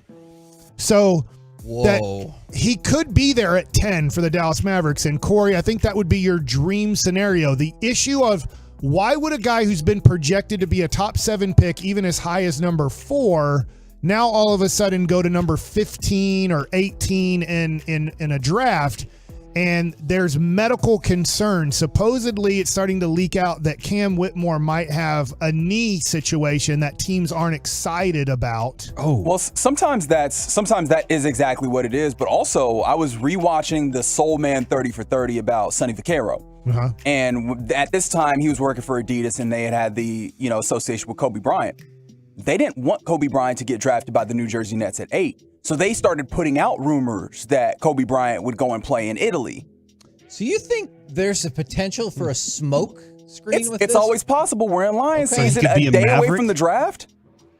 So that he could be there at 10 for the Dallas Mavericks. And Corey, I think that would be your dream scenario. The issue of why would a guy who's been projected to be a top 7 pick, even as high as number 4, now all of a sudden go to number 15 or 18 in a draft? And there's medical concern. Supposedly, it's starting to leak out that Cam Whitmore might have a knee situation that teams aren't excited about. Well, sometimes that is exactly what it is. But also, I was rewatching the Soul Man 30 for 30 about Sonny Vaccaro. Uh-huh. And at this time, he was working for Adidas, and they had the association with Kobe Bryant. They didn't want Kobe Bryant to get drafted by the New Jersey Nets at 8. So they started putting out rumors that Kobe Bryant would go and play in Italy. So you think there's a potential for a smoke screen with this? It's always possible. We're in Lions So he season, could be a a day away Maverick? from the draft.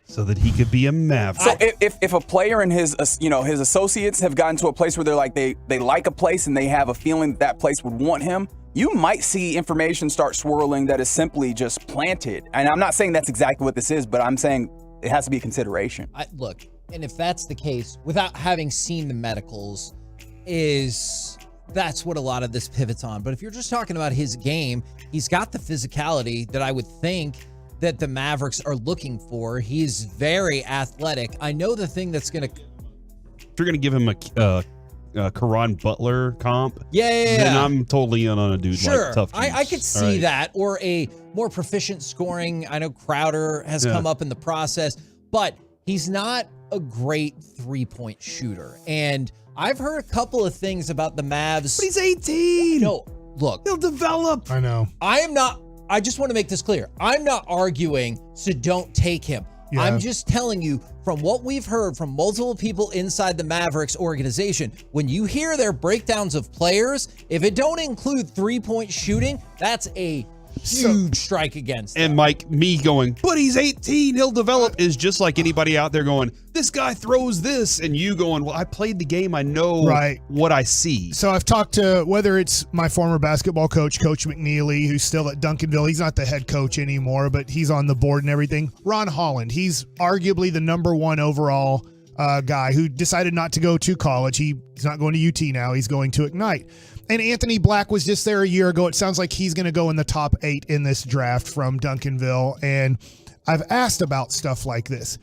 So that he could be a Maverick. So if a player and his associates have gotten to a place where they're like they like a place and they have a feeling that place would want him, you might see information start swirling that is simply just planted. And I'm not saying that's exactly what this is, but I'm saying it has to be a consideration. Look, and if that's the case, without having seen the medicals, that's what a lot of this pivots on. But if you're just talking about his game, he's got the physicality that I would think that the Mavericks are looking for. He's very athletic. I know the thing that's going to... If you're going to give him a Caron Butler comp, Yeah. then I'm totally in on a dude Sure, like Tough Juice. I could see that, or a more proficient scoring. I know Crowder has come up in the process, but he's not a great 3-point shooter. And I've heard a couple of things about the Mavs. But he's 18. No, look. He'll develop. I know. I just want to make this clear. I'm not arguing, so don't take him. Yeah. I'm just telling you from what we've heard from multiple people inside the Mavericks organization, when you hear their breakdowns of players, if it don't include 3-point shooting, that's a huge strike against them. And Mike, me going, but he's 18, he'll develop, is just like anybody out there going, this guy throws this, and you going, well, I played the game, I know what I see. So I've talked to, whether it's my former basketball coach, Coach McNeely, who's still at Duncanville. He's not the head coach anymore, but he's on the board and everything. Ron Holland, he's arguably the number 1 overall guy who decided not to go to college. He's not going to UT now. He's going to Ignite. And Anthony Black was just there a year ago. It sounds like he's going to go in the top 8 in this draft from Duncanville. And I've asked about stuff like this.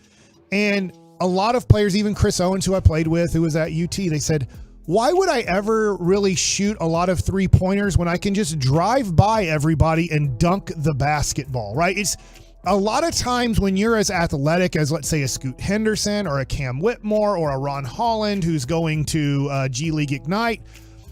And a lot of players, even Chris Owens, who I played with, who was at UT, they said, why would I ever really shoot a lot of 3-pointers when I can just drive by everybody and dunk the basketball, right? It's a lot of times when you're as athletic as, let's say, a Scoot Henderson or a Cam Whitmore or a Ron Holland who's going to G League Ignite,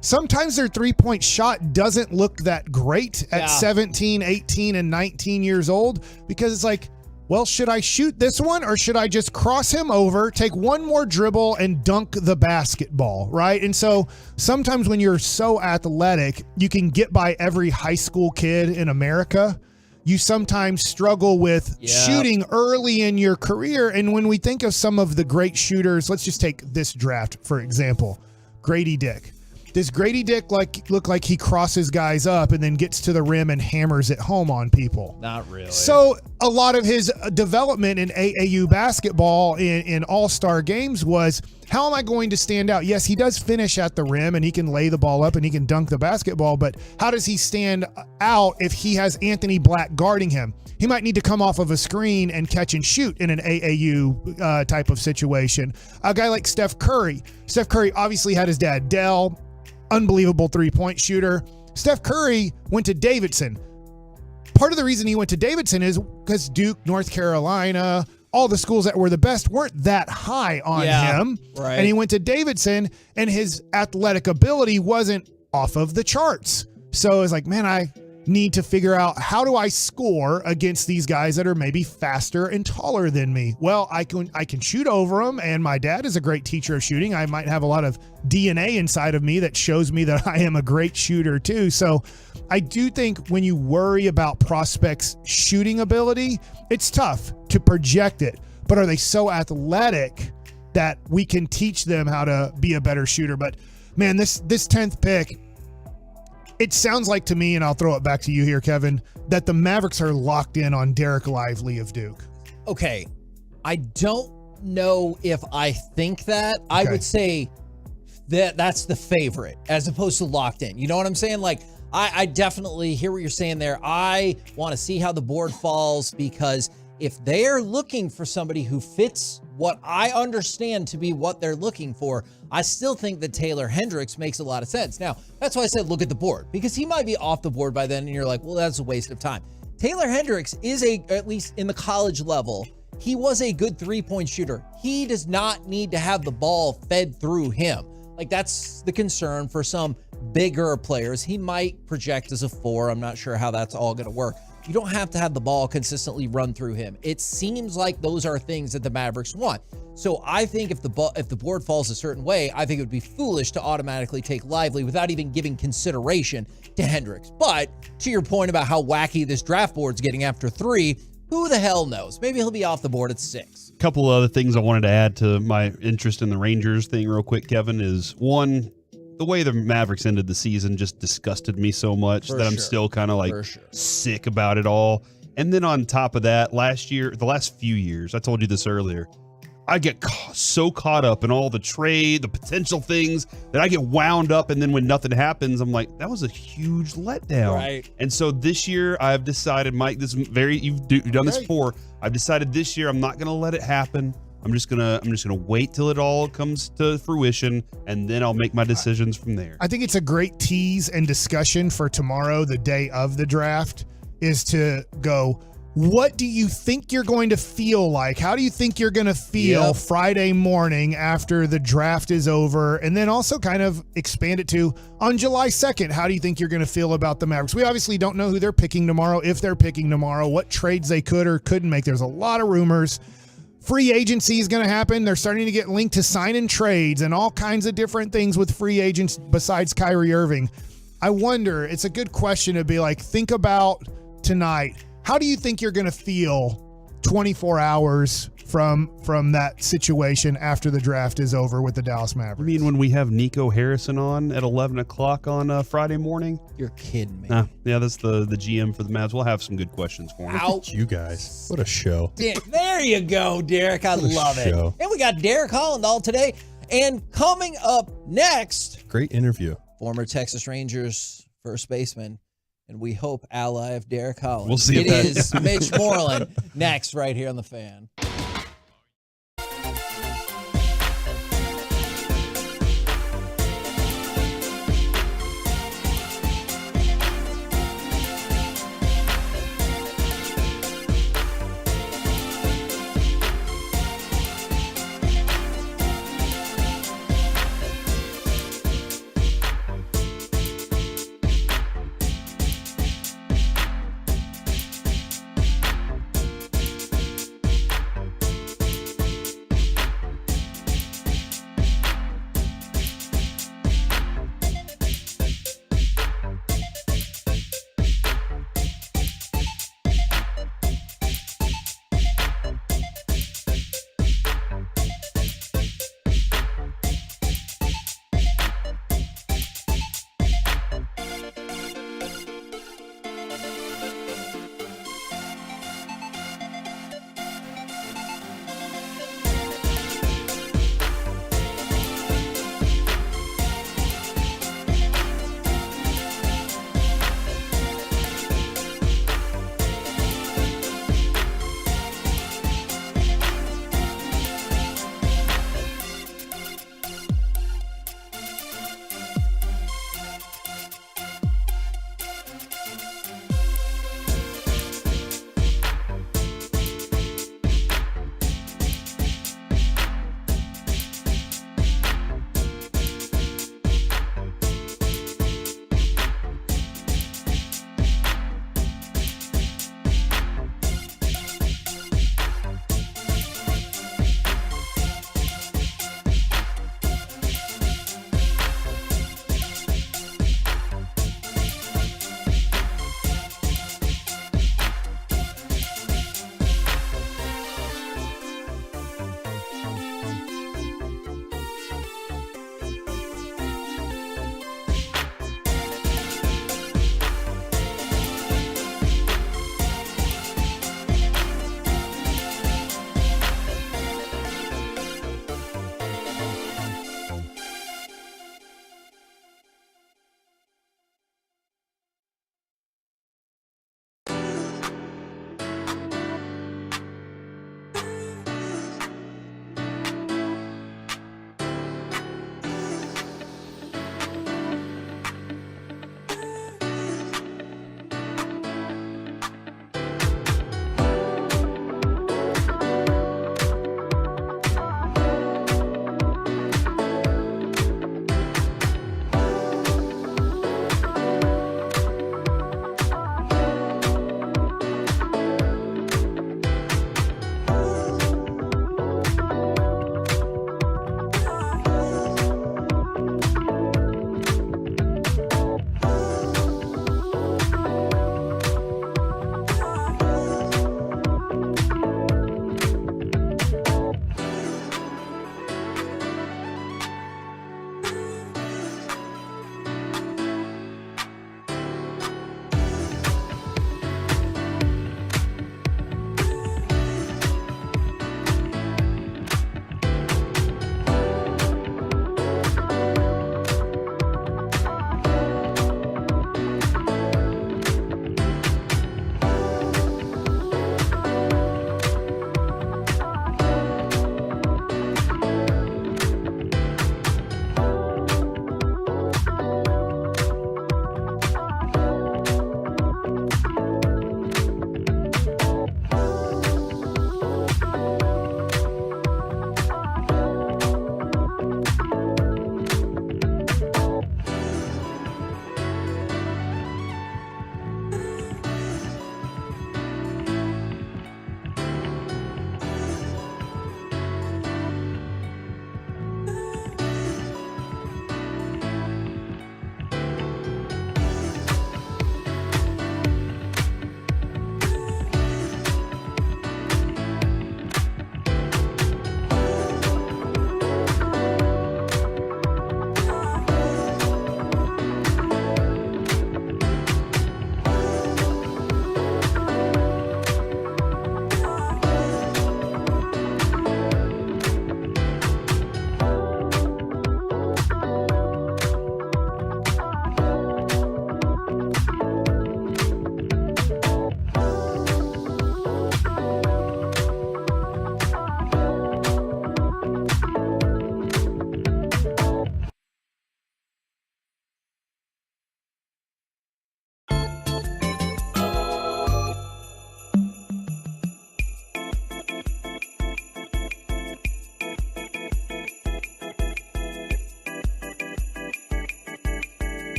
sometimes their 3-point shot doesn't look that great at 17, 18, and 19 years old because it's like, well, should I shoot this one or should I just cross him over, take one more dribble and dunk the basketball, right? And so sometimes when you're so athletic, you can get by every high school kid in America. You sometimes struggle with shooting early in your career. And when we think of some of the great shooters, let's just take this draft, for example, Grady Dick. Does Grady Dick look like he crosses guys up and then gets to the rim and hammers it home on people? Not really. So a lot of his development in AAU basketball in all-star games was, how am I going to stand out? Yes, he does finish at the rim and he can lay the ball up and he can dunk the basketball, but how does he stand out if he has Anthony Black guarding him? He might need to come off of a screen and catch and shoot in an AAU type of situation. A guy like Steph Curry. Steph Curry obviously had his dad, Dell, unbelievable 3-point shooter. Steph Curry went to Davidson. Part of the reason he went to Davidson is because Duke, North Carolina, all the schools that were the best weren't that high on him. Right. And he went to Davidson and his athletic ability wasn't off of the charts. So it's like, man, I need to figure out, how do I score against these guys that are maybe faster and taller than me? Well, I can shoot over them, and my dad is a great teacher of shooting. I might have a lot of DNA inside of me that shows me that I am a great shooter too. So I do think when you worry about prospects' shooting ability, it's tough to project it. But are they so athletic that we can teach them how to be a better shooter? But man, this 10th pick, it sounds like to me, and I'll throw it back to you here, Kevin, that the Mavericks are locked in on Derek Lively of Duke. Okay. I don't know if I think that. Okay. I would say that's the favorite as opposed to locked in. You know what I'm saying? Like, I definitely hear what you're saying there. I want to see how the board falls, because if they are looking for somebody who fits what I understand to be what they're looking for, I still think that Taylor Hendricks makes a lot of sense. Now, that's why I said look at the board, because he might be off the board by then and you're like, well, that's a waste of time. Taylor Hendricks is at least in the college level, he was a good 3-point shooter. He does not need to have the ball fed through him. Like, that's the concern for some bigger players. He might project as a 4. I'm not sure how that's all going to work. You don't have to have the ball consistently run through him. It seems like those are things that the Mavericks want. So I think if the board falls a certain way, I think it would be foolish to automatically take Lively without even giving consideration to Hendricks. But to your point about how wacky this draft board's getting after 3, who the hell knows? Maybe he'll be off the board at 6. A couple other things I wanted to add to my interest in the Rangers thing real quick, Kevin, is one, the way the Mavericks ended the season just disgusted me so much that I'm still kind of like sick about it all. And then on top of that, the last few years, I told you this earlier, I get so caught up in all the trade, the potential things, that I get wound up, and then when nothing happens, I'm like, that was a huge letdown. Right. And so this year, I've decided, Mike, you've done this before. I've decided this year I'm not going to let it happen. I'm just gonna wait till it all comes to fruition, and then I'll make my decisions from there. I think it's a great tease and discussion for tomorrow, the day of the draft, is to go, what do you think you're going to feel like? How do you think you're going to feel Friday morning after the draft is over? And then also kind of expand it to, on July 2nd, how do you think you're going to feel about the Mavericks? We obviously don't know who they're picking tomorrow, if they're picking tomorrow, what trades they could or couldn't make. There's a lot of rumors. Free agency is going to happen. They're starting to get linked to sign and trades and all kinds of different things with free agents besides Kyrie Irving. I wonder, it's a good question to be like, think about tonight. How do you think you're going to feel 24 hours from that situation after the draft is over with the Dallas Mavericks? You mean when we have Nico Harrison on at 11 o'clock on Friday morning? You're kidding me. Yeah, that's the GM for the Mavs. We'll have some good questions for him. Look at you guys. What a show. There you go, Derek. I love it. Show. And we got Derek Hollandall today. And coming up next, great interview. former Texas Rangers first baseman, and we hope ally of Derek Holland. We'll see It if that- is Mitch Moreland next right here on The Fan.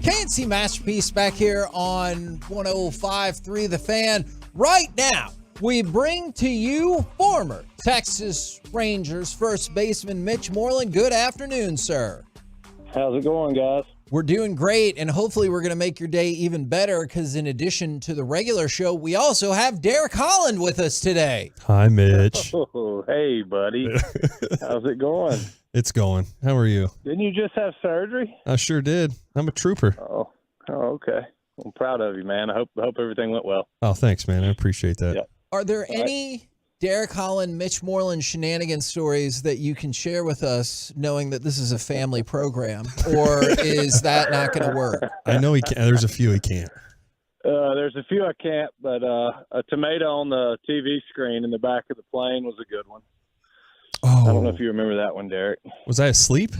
KNC Masterpiece back here on 105.3 The Fan. Right now, we bring to you former Texas Rangers first baseman Mitch Moreland. Good afternoon, sir. How's it going, guys? We're doing great, and hopefully we're going to make your day even better because in addition to the regular show, we also have Derek Holland with us today. Hi, Mitch. Oh, hey, buddy. How's it going? It's going. How are you? Didn't you just have surgery? I sure did. I'm a trooper. Oh, okay. I'm proud of you, man. I hope everything went well. Oh, thanks, man. I appreciate that. Yeah. Are there any Derek Holland, Mitch Moreland shenanigans stories that you can share with us, knowing that this is a family program, or is that not going to work? I know he can. There's a few he can't. There's a few I can't, but a tomato on the TV screen in the back of the plane was a good one. Oh, I don't know if you remember that one, Derek. Was I asleep?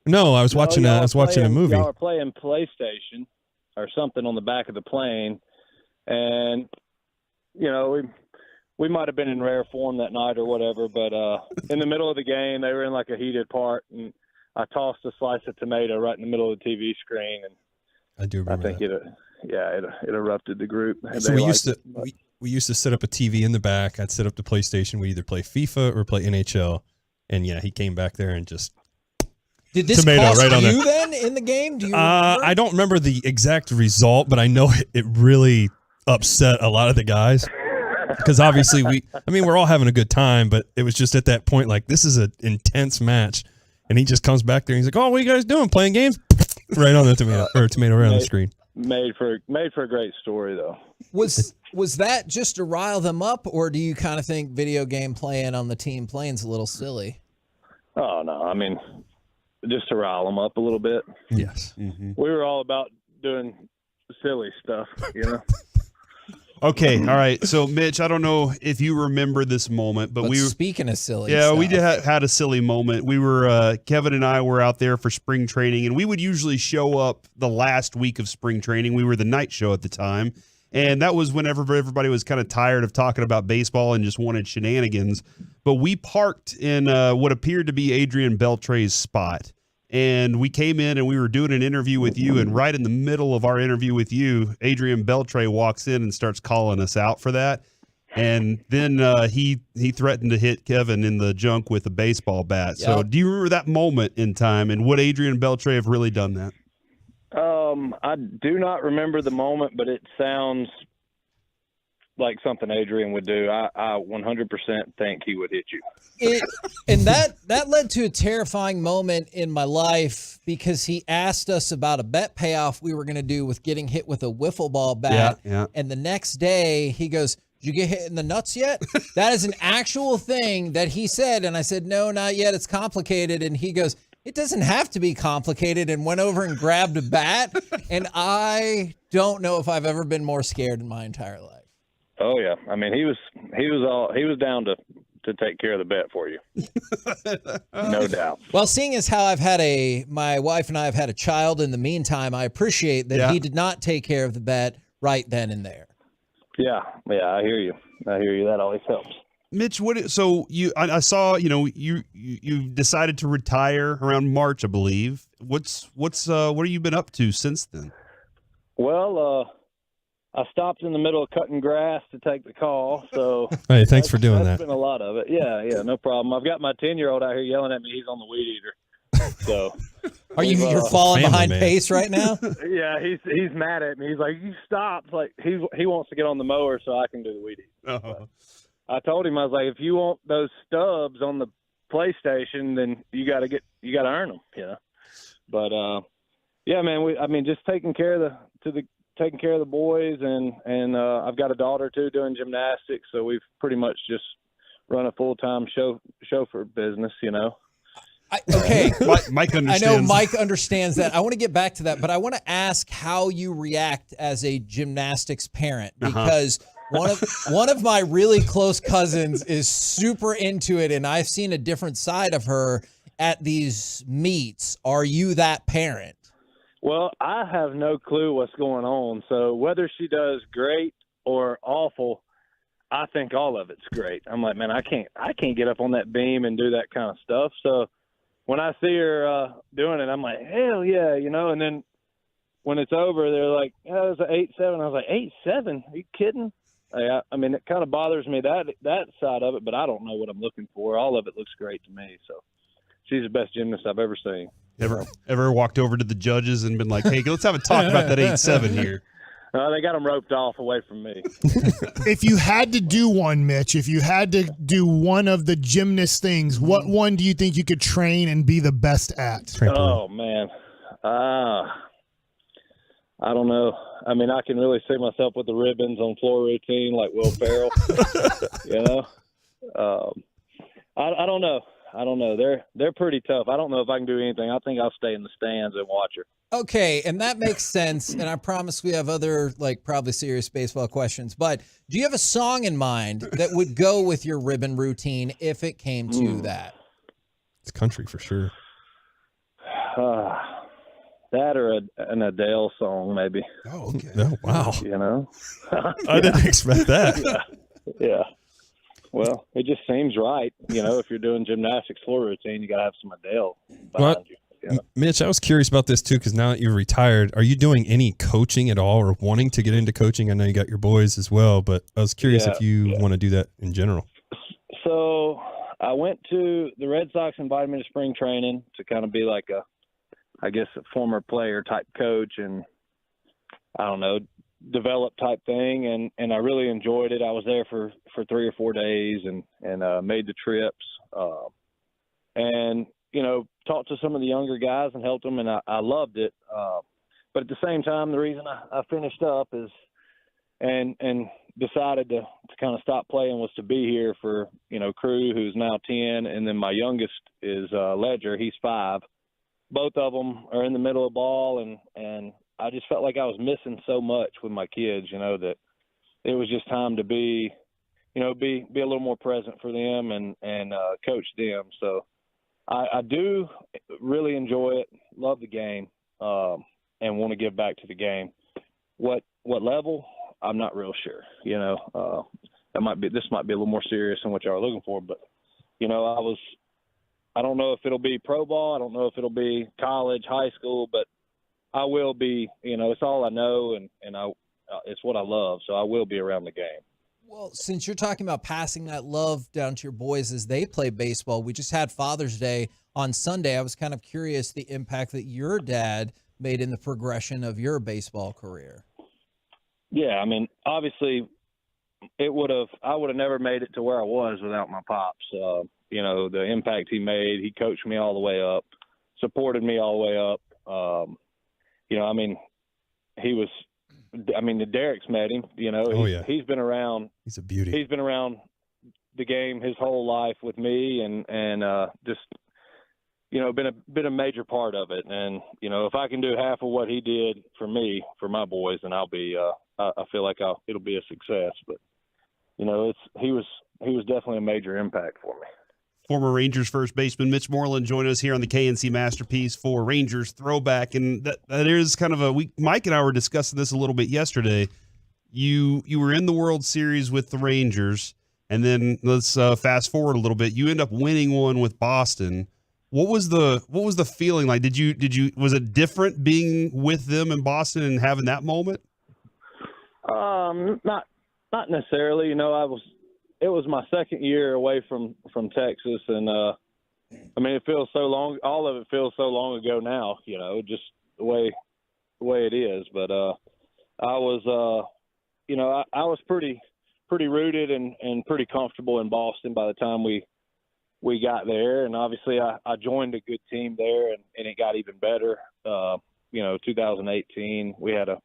No, I was watching. I was watching a movie. Y'all were playing PlayStation or something on the back of the plane, and we might have been in rare form that night or whatever, but in the middle of the game, they were in like a heated part, and I tossed a slice of tomato right in the middle of the TV screen, and I do remember. I think it erupted the group. So we used to set up a TV in the back. I'd set up the PlayStation. We either play FIFA or play NHL, and yeah, he came back there and just did this tomato cost right on you there. then in the game? Do you remember? I don't remember the exact result, but I know it really upset a lot of the guys. Because obviously we're all having a good time, but it was just at that point, like, this is an intense match. And he just comes back there and he's like, oh, what are you guys doing? Playing games? Right on the tomato right on the screen. Made for a great story, though. Was that just to rile them up, or do you kind of think video game playing on the team plane's a little silly? Oh, no. I mean, just to rile them up a little bit. Yes. Mm-hmm. We were all about doing silly stuff, Okay, all right. So, Mitch, I don't know if you remember this moment, but we were speaking of silly. Yeah, stuff. we had a silly moment. We were Kevin and I were out there for spring training, and we would usually show up the last week of spring training. We were the night show at the time, and that was whenever everybody was kind of tired of talking about baseball and just wanted shenanigans. But we parked in what appeared to be Adrian Beltre's spot. And we came in and we were doing an interview with you, and right in the middle of our interview with you, Adrian Beltre walks in and starts calling us out for that. And then he threatened to hit Kevin in the junk with a baseball bat. Yep. So do you remember that moment in time, and would Adrian Beltre have really done that? I do not remember the moment, but it sounds like something Adrian would do. I 100% think he would hit you. And that led to a terrifying moment in my life because he asked us about a bet payoff we were going to do with getting hit with a wiffle ball bat. Yeah. And the next day he goes, "Did you get hit in the nuts yet?" That is an actual thing that he said. And I said, "No, not yet. It's complicated." And he goes, "It doesn't have to be complicated," and went over and grabbed a bat. And I don't know if I've ever been more scared in my entire life. Oh yeah, I mean he was down to take care of the bet for you, no doubt. Well, seeing as how my wife and I have had a child in the meantime, I appreciate that he did not take care of the bet right then and there. Yeah, I hear you. That always helps. Mitch, I saw you decided to retire around March, I believe. What have you been up to since then? Well, I stopped in the middle of cutting grass to take the call. So hey, thanks for doing that. That's been a lot of it. Yeah, no problem. I've got my 10-year-old out here yelling at me. He's on the weed eater. So you're falling behind pace right now? Yeah, he's mad at me. He's like, "You stop!" Like he wants to get on the mower so I can do the weed eater. Oh. I told him, I was like, if you want those stubs on the PlayStation, then you got to earn them, But yeah, man, just taking care of the boys, and I've got a daughter too doing gymnastics, so we've pretty much just run a full-time chauffeur business, Okay. Mike understands. I know Mike understands that. I want to get back to that, but I want to ask how you react as a gymnastics parent, because one of my really close cousins is super into it, and I've seen a different side of her at these meets. Are you that parent? Well, I have no clue what's going on. So whether she does great or awful, I think all of it's great. I'm like, man, I can't get up on that beam and do that kind of stuff. So when I see her doing it, I'm like, hell yeah, And then when it's over, they're like, "Oh, it was an 8-7." I was like, 8-7? Are you kidding? I mean, it kind of bothers me that side of it, but I don't know what I'm looking for. All of it looks great to me. So she's the best gymnast I've ever seen. Ever walked over to the judges and been like, "Hey, let's have a talk about that 8-7 here"? They got them roped off away from me. If you had to do one, Mitch, if you had to do one of the gymnast things, what one do you think you could train and be the best at? Oh, man. I don't know. I mean, I can really see myself with the ribbons on floor routine like Will Ferrell. You know? I don't know. I don't know. They're pretty tough. I don't know if I can do anything. I think I'll stay in the stands and watch her. Okay, and that makes sense. And I promise we have other, like, probably serious baseball questions. But do you have a song in mind that would go with your ribbon routine if it came to that? It's country for sure. That or an Adele song, maybe. Oh, okay. Oh, wow. You know? I didn't expect that. Yeah. Well, it just seems right. You know, if you're doing gymnastics floor routine, you got to have some Adele behind you. Yeah. Mitch, I was curious about this too, because now that you're retired, are you doing any coaching at all or wanting to get into coaching? I know you got your boys as well, but I was curious if you want to do that in general. So I went to the Red Sox, invited me to spring training to kind of be like a former player type coach and, I don't know, develop type thing. And I really enjoyed it. I was there for 3 or 4 days and made the trips. And, you know, talked to some of the younger guys and helped them, and I loved it. But at the same time, the reason I finished up is and decided to kind of stop playing was to be here for, you know, Crew, who's now 10, and then my youngest is Ledger. He's 5. Both of them are in the middle of ball, and I just felt like I was missing so much with my kids, you know, that it was just time to be a little more present for them and coach them. So I do really enjoy it, love the game, and want to give back to the game. What level? I'm not real sure. You know, this might be a little more serious than what y'all are looking for, but you know, I don't know if it'll be pro ball. I don't know if it'll be college, high school, but I will be. You know, it's all I know, and it's what I love. So I will be around the game. Well, since you're talking about passing that love down to your boys as they play baseball, we just had Father's Day on Sunday. I was kind of curious the impact that your dad made in the progression of your baseball career. Yeah, I mean, obviously, I would have never made it to where I was without my pops. You know, the impact he made. He coached me all the way up, supported me all the way up. You know, I mean, the Derek's met him, you know. He's been around. He's a beauty. He's been around the game his whole life with me and just, you know, been a major part of it. And, you know, if I can do half of what he did for me, for my boys, then I'll be, I feel like it'll be a success. But, you know, he was definitely a major impact for me. Former Rangers first baseman Mitch Moreland joined us here on the KNC Masterpiece for Rangers Throwback. And that is kind of Mike and I were discussing this a little bit yesterday. You were in the World Series with the Rangers, and then let's fast forward a little bit. You end up winning one with Boston. What was the feeling like? Was it different being with them in Boston and having that moment? Not necessarily. You know, it was my second year away from Texas, and I mean, it feels so long. All of it feels so long ago now. You know, just the way it is. But I was, you know, I was pretty rooted and pretty comfortable in Boston by the time we got there, and obviously I joined a good team there, and it got even better. You know, 2018, we had a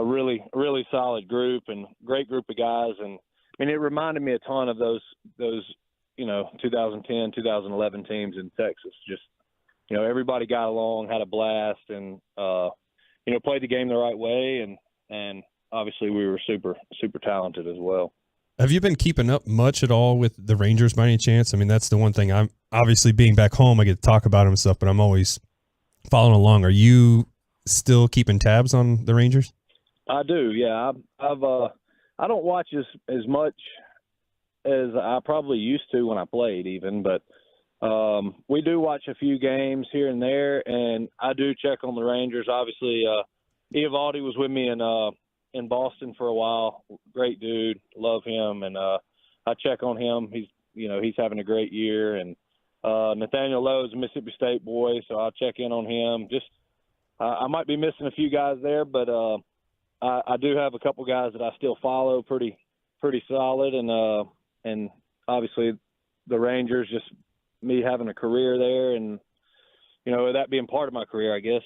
really solid group and great group of guys, and I mean, it reminded me a ton of those, you know, 2010, 2011 teams in Texas. Just, you know, everybody got along, had a blast, and, you know, played the game the right way. And obviously we were super, super talented as well. Have you been keeping up much at all with the Rangers by any chance? I mean, that's the one thing I'm obviously being back home. I get to talk about them and stuff, but I'm always following along. Are you still keeping tabs on the Rangers? I do. Yeah. I don't watch as much as I probably used to when I played even, but we do watch a few games here and there, and I do check on the Rangers. Obviously, Eovaldi was with me in Boston for a while. Great dude, love him, and I check on him. He's having a great year, and Nathaniel Lowe is a Mississippi State boy, so I'll check in on him. Just I might be missing a few guys there, but I do have a couple guys that I still follow pretty solid, and obviously the Rangers, just me having a career there, and that being part of my career, I guess.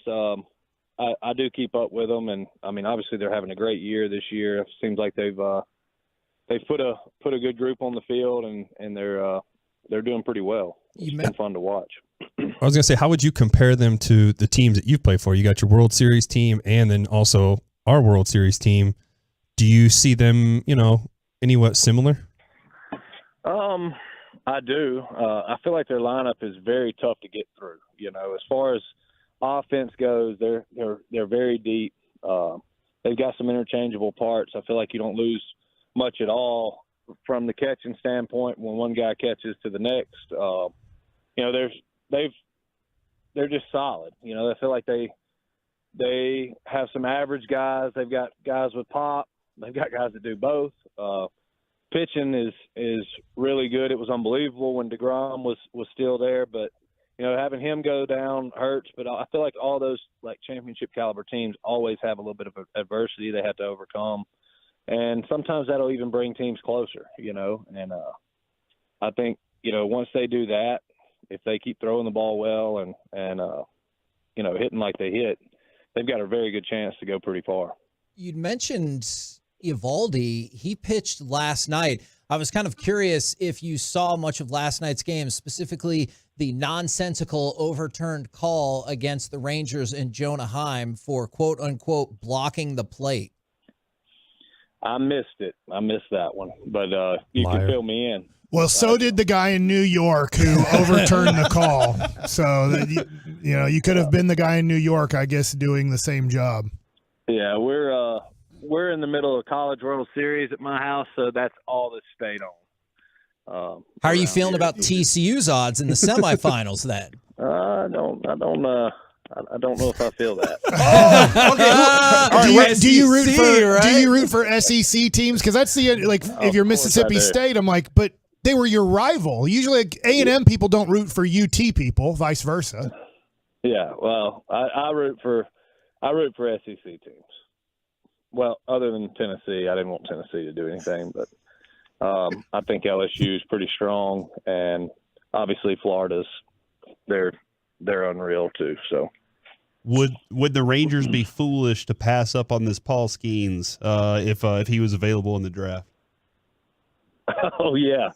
I do keep up with them, and I mean, obviously they're having a great year this year. It seems like they've put a good group on the field, and they're doing pretty well. It's been fun to watch. I was gonna say, how would you compare them to the teams that you've played for? You got your World Series team, and then also our World Series team. Do you see them, anywhat similar? I do. I feel like their lineup is very tough to get through. As far as offense goes, they're very deep. They've got some interchangeable parts. I feel like you don't lose much at all from the catching standpoint when one guy catches to the next. They're just solid. I feel like they have some average guys. They've got guys with pop. They've got guys that do both. Pitching is really good. It was unbelievable when DeGrom was still there, but having him go down hurts. But I feel like all those championship caliber teams always have a little bit of adversity they have to overcome, and sometimes that'll even bring teams closer. And I think once they do that, if they keep throwing the ball well and hitting like they hit, they've got a very good chance to go pretty far. You'd mentioned Eovaldi. He pitched last night. I was kind of curious if you saw much of last night's game, specifically the nonsensical overturned call against the Rangers and Jonah Heim for quote unquote blocking the plate. I missed it. I missed that one, but you can fill me in. Well, so did the guy in New York who overturned the call. So, you could have been the guy in New York, I guess, doing the same job. Yeah, we're in the middle of College World Series at my house, so that's all that stayed on. How are you feeling about TCU's odds in the semifinals then? I don't know if I feel that. Do you root for SEC teams? Because that's if you're Mississippi State, I'm like, but they were your rival. Usually A&M people don't root for UT people, vice versa. Yeah, well, I root for SEC teams. Well, other than Tennessee, I didn't want Tennessee to do anything, but I think LSU is pretty strong, and obviously Florida's they're unreal too. So, would the Rangers be foolish to pass up on this Paul Skeens if he was available in the draft? Oh yeah.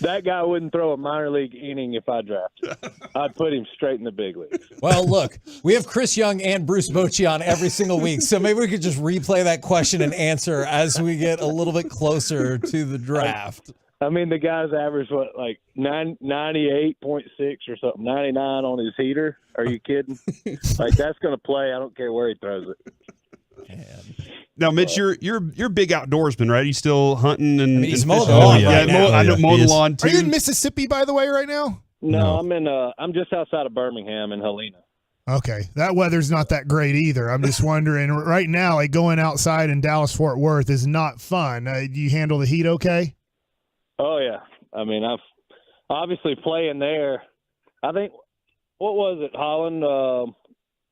That guy wouldn't throw a minor league inning if I drafted him. I'd put him straight in the big leagues. Well, look, we have Chris Young and Bruce Bochy on every single week, so maybe we could just replay that question and answer as we get a little bit closer to the draft. I mean, the guy's average 98.6 or something, 99 on his heater. Are you kidding? That's going to play. I don't care where he throws it. Man. Now, Mitch, you're big outdoorsman, right? You still hunting and he's mowing the lawn right now. I know mowing the lawn too. Are you in Mississippi, by the way, right now? No. I'm just outside of Birmingham in Helena. Okay, that weather's not that great either. I'm just wondering right now, going outside in Dallas-Fort Worth is not fun. Do you handle the heat okay? Oh yeah, I mean I've obviously playing there. I think what was it, Holland?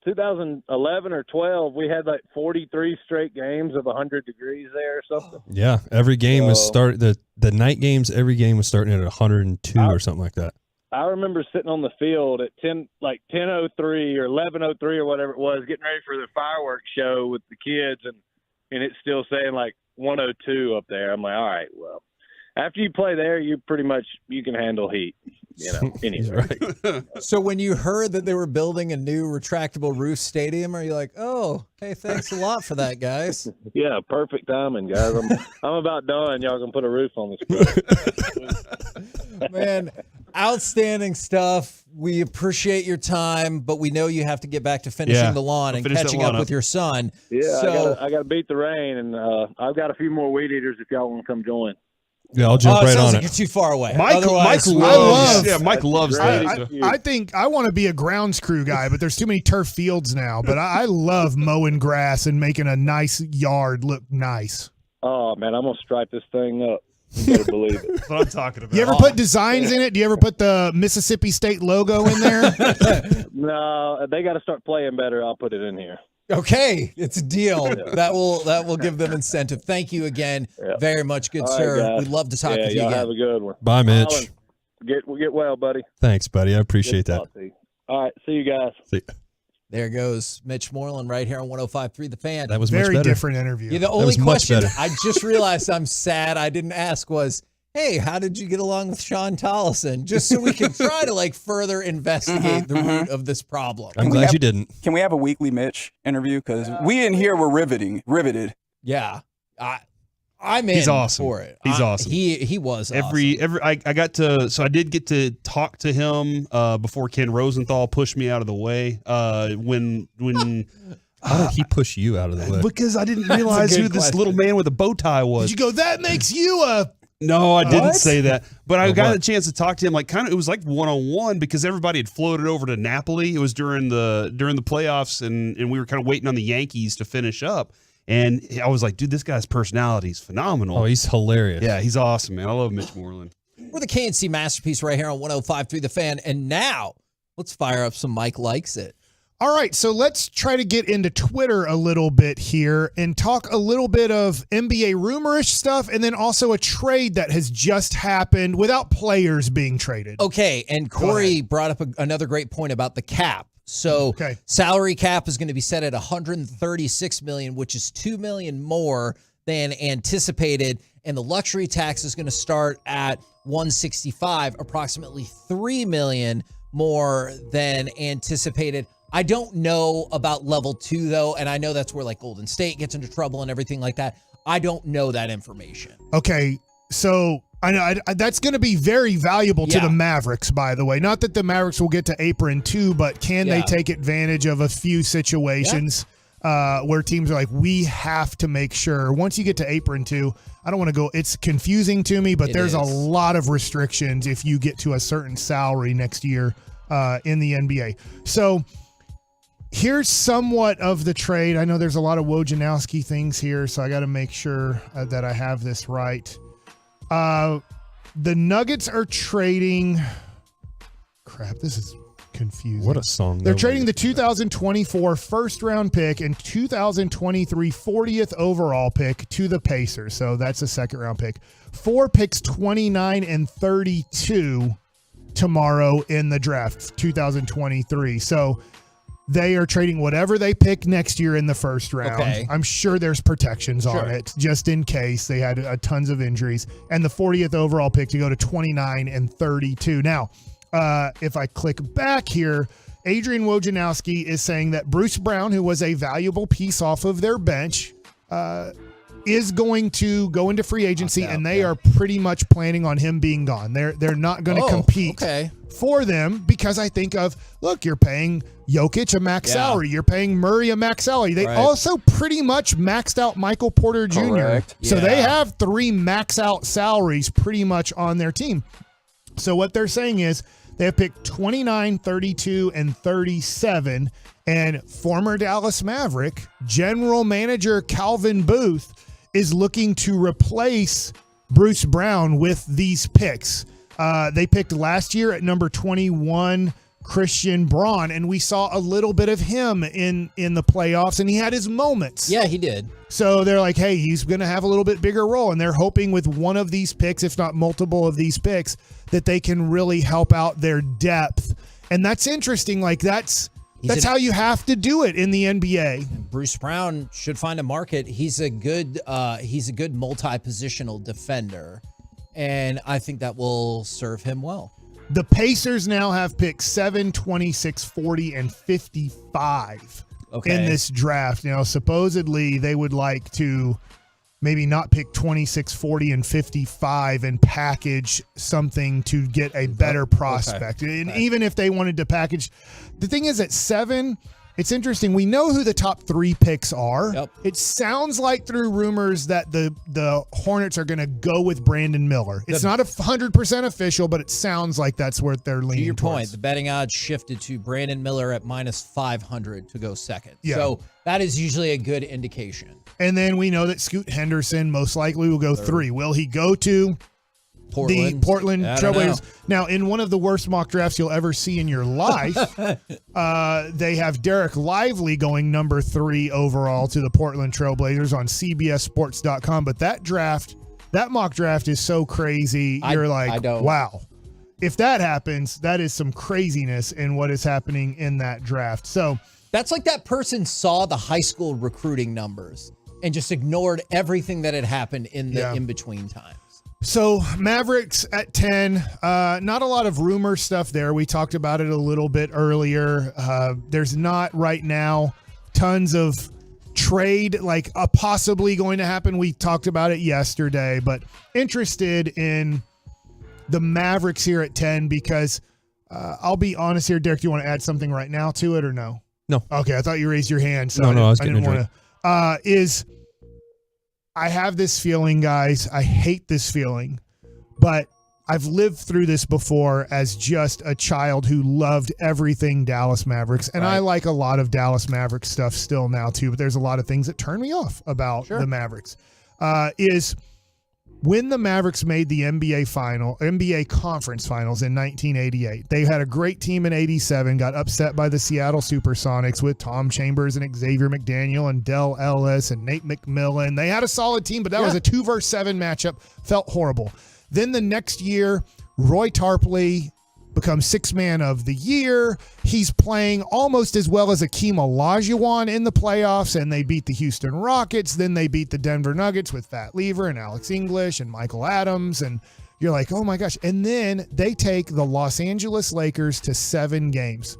2011 or 12, we had 43 straight games of 100 degrees there or something. Yeah, every game was the night games. Every game was starting at 102 or something like that. I remember sitting on the field at 10:03 or 11:03 or whatever it was, getting ready for the fireworks show with the kids, and it's still saying 102 up there. I'm like, all right, well, after you play there, you can handle heat. Anyway. Right. So when you heard that they were building a new retractable roof stadium, are you like, oh, hey, thanks a lot for that, guys? Yeah, perfect timing, guys. I'm about done. Y'all can put a roof on this. Man, outstanding stuff. We appreciate your time, but we know you have to get back to finishing the lawn and catching up with your son. Yeah, so I got to beat the rain, and I've got a few more weed eaters if y'all want to come join. Yeah, I'll jump right on like it. you're too far away. Mike Otherwise, loves that. I think I want to be a grounds crew guy, but there's too many turf fields now. But I love mowing grass and making a nice yard look nice. Oh man, I'm gonna stripe this thing up. You better believe it. That's what I'm talking about. You ever put designs in it? Do you ever put the Mississippi State logo in there? No, they got to start playing better. I'll put it in here. Okay, it's a deal. That will give them incentive. Thank you again very much, good All sir. right, guys. We'd love to talk Yeah, with you y'all again. have a good one. Bye, Mitch. Colin, get well, buddy. Thanks, buddy. I appreciate Good to that. talk to you. All right, see you guys. See ya. There goes Mitch Moreland right here on 105.3 The Fan. That was much Very better. different interview. Yeah, the That only was much question better. I just realized I'm sad I didn't ask was, hey, how did you get along with Sean Tollison? Just so we can try to further investigate the root of this problem. I'm glad you didn't. Can we have a weekly Mitch interview? Because we in here were riveted. Yeah. I'm in He's awesome. for it. He's awesome. He was awesome. I did get to talk to him before Ken Rosenthal pushed me out of the way. When How did he push you out of the way? because I didn't realize who this question. little man with a bow tie was. Did you go, that makes you a... No, I didn't What? say that. But I got what? a chance to talk to him. It was like one-on-one because everybody had floated over to Napoli. It was during the playoffs, and we were kind of waiting on the Yankees to finish up. And I was like, dude, this guy's personality is phenomenal. Oh, he's hilarious. Yeah, he's awesome, man. I love Mitch Moreland. We're the KNC Masterpiece right here on 105.3 The Fan. And now, let's fire up some Mike Likes It. All right, so let's try to get into Twitter a little bit here and talk a little bit of NBA rumorish stuff and then also a trade that has just happened without players being traded. Okay, and Corey brought up another great point about the cap. So salary cap is going to be set at $136 million, which is $2 million more than anticipated, and the luxury tax is going to start at $165, approximately $3 million more than anticipated. I don't know about level 2 though, and I know that's where Golden State gets into trouble and everything like that. I don't know that information. Okay, so I know that's going to be very valuable to the Mavericks, by the way. Not that the Mavericks will get to apron 2, but can they take advantage of a few situations where teams are like, we have to make sure. Once you get to apron 2, I don't want to go. It's confusing to me, but there's a lot of restrictions if you get to a certain salary next year in the NBA. So here's somewhat of the trade. I know there's a lot of Wojnarowski things here, so I got to make sure that I have this right. The Nuggets are trading. Crap, this is confusing. What a song. They're trading the 2024 first round pick and 2023 40th overall pick to the Pacers. So that's a second round pick. 4 picks, 29 and 32 tomorrow in the draft, 2023. So they are trading whatever they pick next year in the first round. Okay. I'm sure there's protections on it just in case they had tons of injuries. And the 40th overall pick to go to 29 and 32. Now, if I click back here, Adrian Wojnarowski is saying that Bruce Brown, who was a valuable piece off of their bench, is going to go into free agency, and they are pretty much planning on him being gone. They're not going to compete for them because I think of, look, you're paying Jokic a max salary. You're paying Murray a max salary. They also pretty much maxed out Michael Porter Jr. Correct. So they have 3 max out salaries pretty much on their team. So what they're saying is they have picked 29, 32, and 37, and former Dallas Maverick general manager Calvin Booth is looking to replace Bruce Brown with these picks. They picked last year at number 21 Christian Braun, and we saw a little bit of him in the playoffs, and he had his moments. Yeah, he did. So they're like, hey, he's going to have a little bit bigger role, and they're hoping with one of these picks, if not multiple of these picks, that they can really help out their depth. And that's interesting. That's how you have to do it in the NBA. Bruce Brown should find a market. He's a good multi-positional defender, and I think that will serve him well. The Pacers now have picked 7, 26, 40, and 55 in this draft. Now, supposedly they would like to maybe not pick 26, 40, and 55 and package something to get a better prospect. And even if they wanted to package, the thing is at 7, it's interesting. We know who the top 3 picks are. Yep. It sounds like through rumors that the Hornets are going to go with Brandon Miller. It's not 100% official, but it sounds like that's where they're leaning To your towards. point, the betting odds shifted to Brandon Miller at -500 to go second. Yeah. So that is usually a good indication. And then we know that Scoot Henderson most likely will go 3. Will he go to the Portland I don't Trailblazers? Now, in one of the worst mock drafts you'll ever see in your life, they have Derek Lively going number 3 overall to the Portland Trailblazers on CBSSports.com. But that mock draft is so crazy. You're wow. If that happens, that is some craziness in what is happening in that draft. So that's like that person saw the high school recruiting numbers and just ignored everything that had happened in the in-between times. So Mavericks at 10, not a lot of rumor stuff there. We talked about it a little bit earlier. There's not right now tons of trade like possibly going to happen. We talked about it yesterday, but interested in the Mavericks here at 10 because I'll be honest here. Derek, do you want to add something right now to it or no? No. Okay, I thought you raised your hand. So No, I was getting a want to. I have this feeling, guys. I hate this feeling, but I've lived through this before as just a child who loved everything Dallas Mavericks. And I like a lot of Dallas Mavericks stuff still now too, but there's a lot of things that turn me off about the Mavericks. Is when the Mavericks made the NBA conference finals in 1988, they had a great team in 87, got upset by the Seattle Supersonics with Tom Chambers and Xavier McDaniel and Del Ellis and Nate McMillan. They had a solid team, but that was a 2-versus-7 matchup. Felt horrible. Then the next year, Roy Tarpley becomes 6th man of the year. He's playing almost as well as Akeem Olajuwon in the playoffs, and they beat the Houston Rockets. Then they beat the Denver Nuggets with Fat Lever and Alex English and Michael Adams, and you're like, oh my gosh. And then they take the Los Angeles Lakers to 7 games.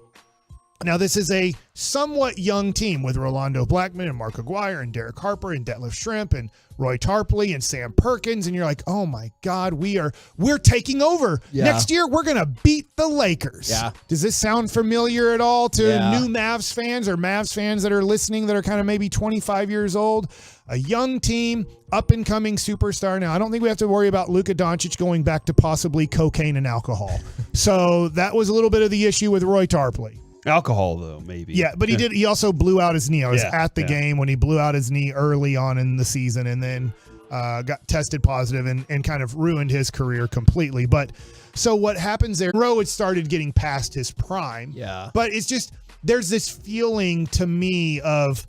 Now, this is a somewhat young team with Rolando Blackman and Mark Aguirre and Derek Harper and Detlef Schrempf and Roy Tarpley and Sam Perkins. And you're like, oh my God, we're taking over. Yeah. Next year, we're going to beat the Lakers. Yeah. Does this sound familiar at all to new Mavs fans or Mavs fans that are listening that are kind of maybe 25 years old? A young team, up-and-coming superstar. Now, I don't think we have to worry about Luka Doncic going back to possibly cocaine and alcohol. So that was a little bit of the issue with Roy Tarpley. Alcohol, though, maybe. Yeah, but he also blew out his knee. I was Yeah, at the game when he blew out his knee early on in the season and then got tested positive and kind of ruined his career completely. But so what happens there, Rowe had started getting past his prime. Yeah. But it's just, there's this feeling to me of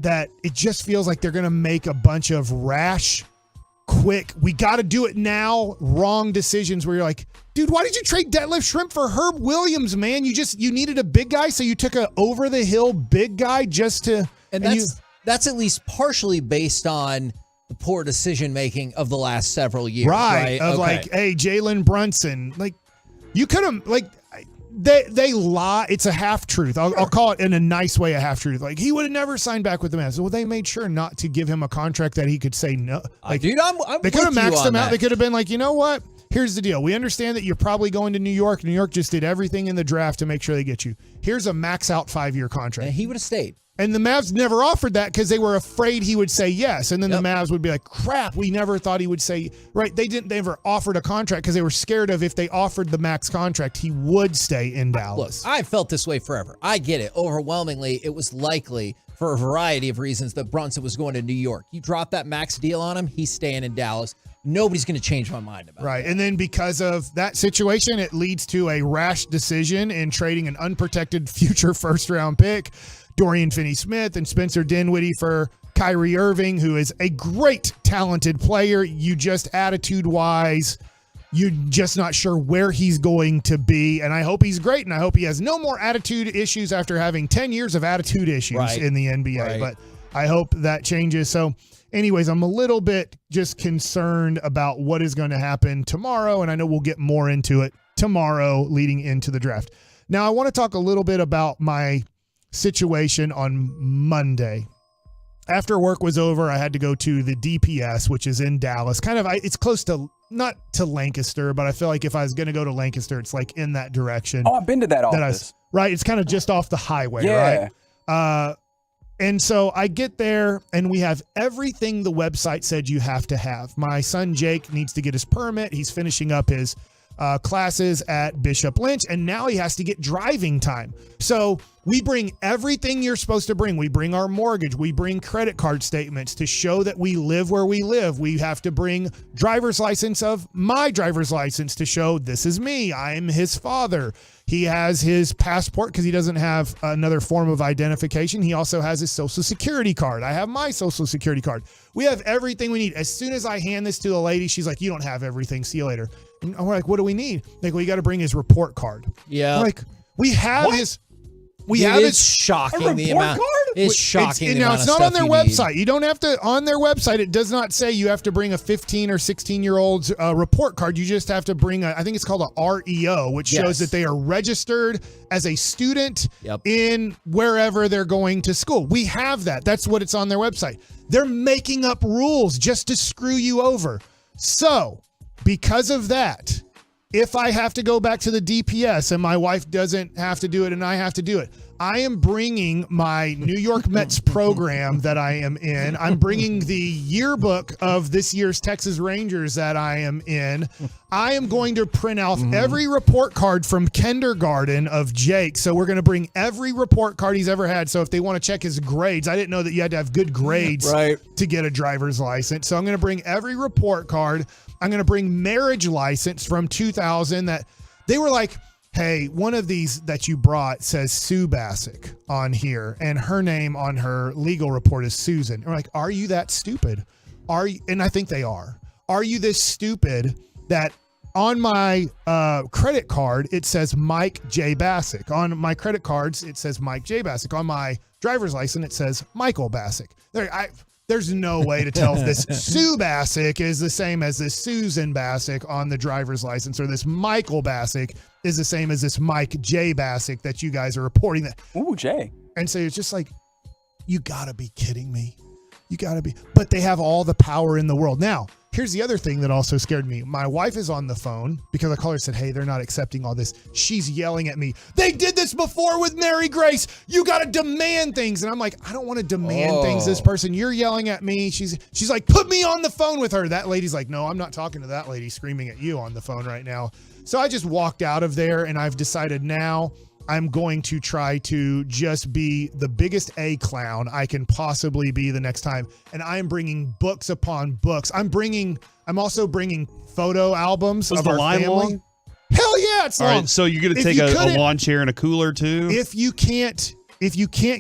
that it just feels like they're going to make a bunch of rash, quick, we got to do it now, wrong decisions where you're like, dude, why did you trade Detlef Schrempf for Herb Williams, man? You needed a big guy, so you took a over-the-hill big guy just to... And that's at least partially based on the poor decision-making of the last several years. Right. Like, hey, Jalen Brunson. Like, you could have... Like, they lie. It's a half-truth. I'll call it in a nice way a half-truth. Like, he would have never signed back with the Mavs. Well, they made sure not to give him a contract that he could say no. Like, dude, I'm they could have with you maxed on him out. that. They could have been like, you know what? Here's the deal. We understand that you're probably going to New York. New York just did everything in the draft to make sure they get you. Here's a max out 5-year contract. And he would have stayed. And the Mavs never offered that because they were afraid he would say yes. And then the Mavs would be like, crap, we never thought he would say, right. They never offered a contract because they were scared of if they offered the max contract, he would stay in Dallas. Look, I felt this way forever. I get it. Overwhelmingly, it was likely for a variety of reasons that Brunson was going to New York. You drop that max deal on him, he's staying in Dallas. Nobody's going to change my mind about it. Right. And then because of that situation, it leads to a rash decision in trading an unprotected future first-round pick, Dorian Finney-Smith and Spencer Dinwiddie for Kyrie Irving, who is a great, talented player. You just attitude-wise, you're just not sure where he's going to be. And I hope he's great, and I hope he has no more attitude issues after having 10 years of attitude issues in the NBA. Right. But I hope that changes. So anyways, I'm a little bit just concerned about what is going to happen tomorrow, and I know we'll get more into it tomorrow leading into the draft. Now, I want to talk a little bit about my situation on Monday. After work was over, I had to go to the DPS, which is in Dallas. It's close to, not to Lancaster, but I feel like if I was going to go to Lancaster, it's like in that direction. Oh, I've been to that office. right? It's kind of just off the highway, Yeah. right? And so I get there, and we have everything the website said you have to have. My son Jake needs to get his permit. He's finishing up his classes at Bishop Lynch, and now he has to get driving time. So we bring everything you're supposed to bring. We bring our mortgage. We bring credit card statements to show that we live where we live. We have to bring driver's license of my driver's license to show this is me. I'm his father. He has his passport because he doesn't have another form of identification. He also has his social security card. I have my social security card. We have everything we need. As soon as I hand this to the lady, she's like, you don't have everything. See you later. And we're like, what do we need? Like, well, you got to bring his report card. Yeah. Like, we have his. It is shocking the amount. It's shocking. The amount it's of not on stuff their you website. need. You don't have to, on their website, it does not say you have to bring a 15 or 16-year-old's report card. You just have to bring I think it's called a REO, which shows that they are registered as a student in wherever they're going to school. We have that. That's what it's on their website. They're making up rules just to screw you over. So, because of that, if I have to go back to the DPS and my wife doesn't have to do it and I have to do it, I am bringing my New York Mets program that I am in. I'm bringing the yearbook of this year's Texas Rangers that I am in. I am going to print out every report card from kindergarten of Jake. So we're going to bring every report card he's ever had. So if they want to check his grades, I didn't know that you had to have good grades to get a driver's license. So I'm going to bring every report card. I'm going to bring marriage license from 2000 that they were like, hey, one of these that you brought says Sue Bassick on here, and her name on her legal report is Susan. And we're like, are you that stupid? Are you? And I think they are. Are you this stupid that on my credit card, it says Mike J. Bassick. On my credit cards, it says Mike J. Bassick. On my driver's license, it says Michael Bassick. There's no way to tell if this Sue Bassick is the same as this Susan Bassick on the driver's license, or this Michael Bassick is the same as this Mike J. Bassick that you guys are reporting that. Ooh, Jay. And so it's just like, you gotta be kidding me. You gotta be. But they have all the power in the world. Now, here's the other thing that also scared me. My wife is on the phone because I called her and said, hey, they're not accepting all this. She's yelling at me. They did this before with Mary Grace. You got to demand things. And I'm like, I don't want to demand things. This person, you're yelling at me. She's like, put me on the phone with her. That lady's like, no, I'm not talking to that lady screaming at you on the phone right now. So I just walked out of there, and I've decided now I'm going to try to just be the biggest A clown I can possibly be the next time. And I am bringing books upon books. I'm also bringing photo albums of our family. Long? Hell yeah, it's long. All right, so you're going to take a lawn chair and a cooler too? If you can't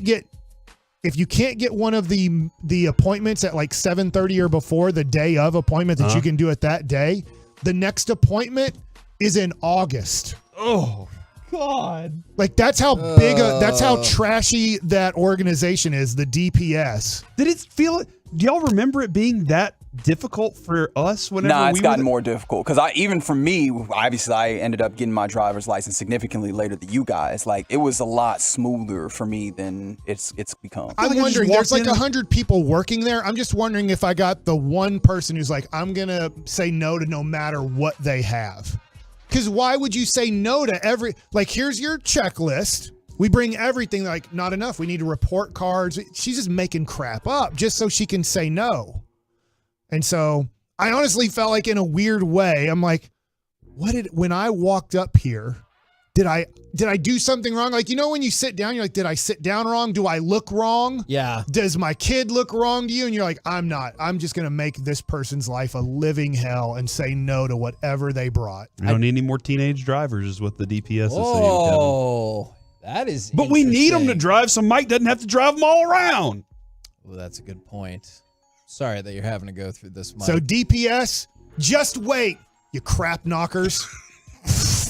get one of the appointments at like 7:30 or before the day of appointment that you can do it that day, the next appointment is in August. Oh, God. Like that's how big that's how trashy that organization is, the DPS. Did it feel, do y'all remember it being that difficult for us whenever Nah, it's gotten more difficult. Because even for me, obviously I ended up getting my driver's license significantly later than you guys. Like it was a lot smoother for me than it's become. I'm wondering, there's like 100 people working there. I'm just wondering if I got the one person who's like, I'm going to say no to no matter what they have. Because why would you say no to every, like, here's your checklist. We bring everything, like, not enough. We need report cards. She's just making crap up just so she can say no. And so I honestly felt like in a weird way, I'm like, when I walked up here, did I do something wrong? Like, you know, when you sit down, you're like, did I sit down wrong? Do I look wrong? Yeah. Does my kid look wrong to you? And you're like, I'm not. I'm just going to make this person's life a living hell and say no to whatever they brought. We don't need any more teenage drivers is what the DPS is saying. Oh, that is But we need them to drive so Mike doesn't have to drive them all around. Well, that's a good point. Sorry that you're having to go through this, Mike. So DPS, just wait, you crap knockers.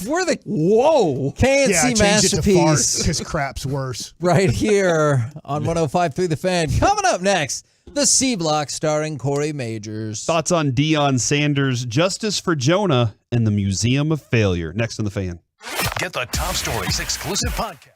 We're the KNC masterpiece. Because crap's worse. Right here on 105.3 The Fan. Coming up next, the C Block starring Corey Majors. Thoughts on Deion Sanders' Justice for Jonah and the Museum of Failure. Next on The Fan. Get the top stories exclusive podcast.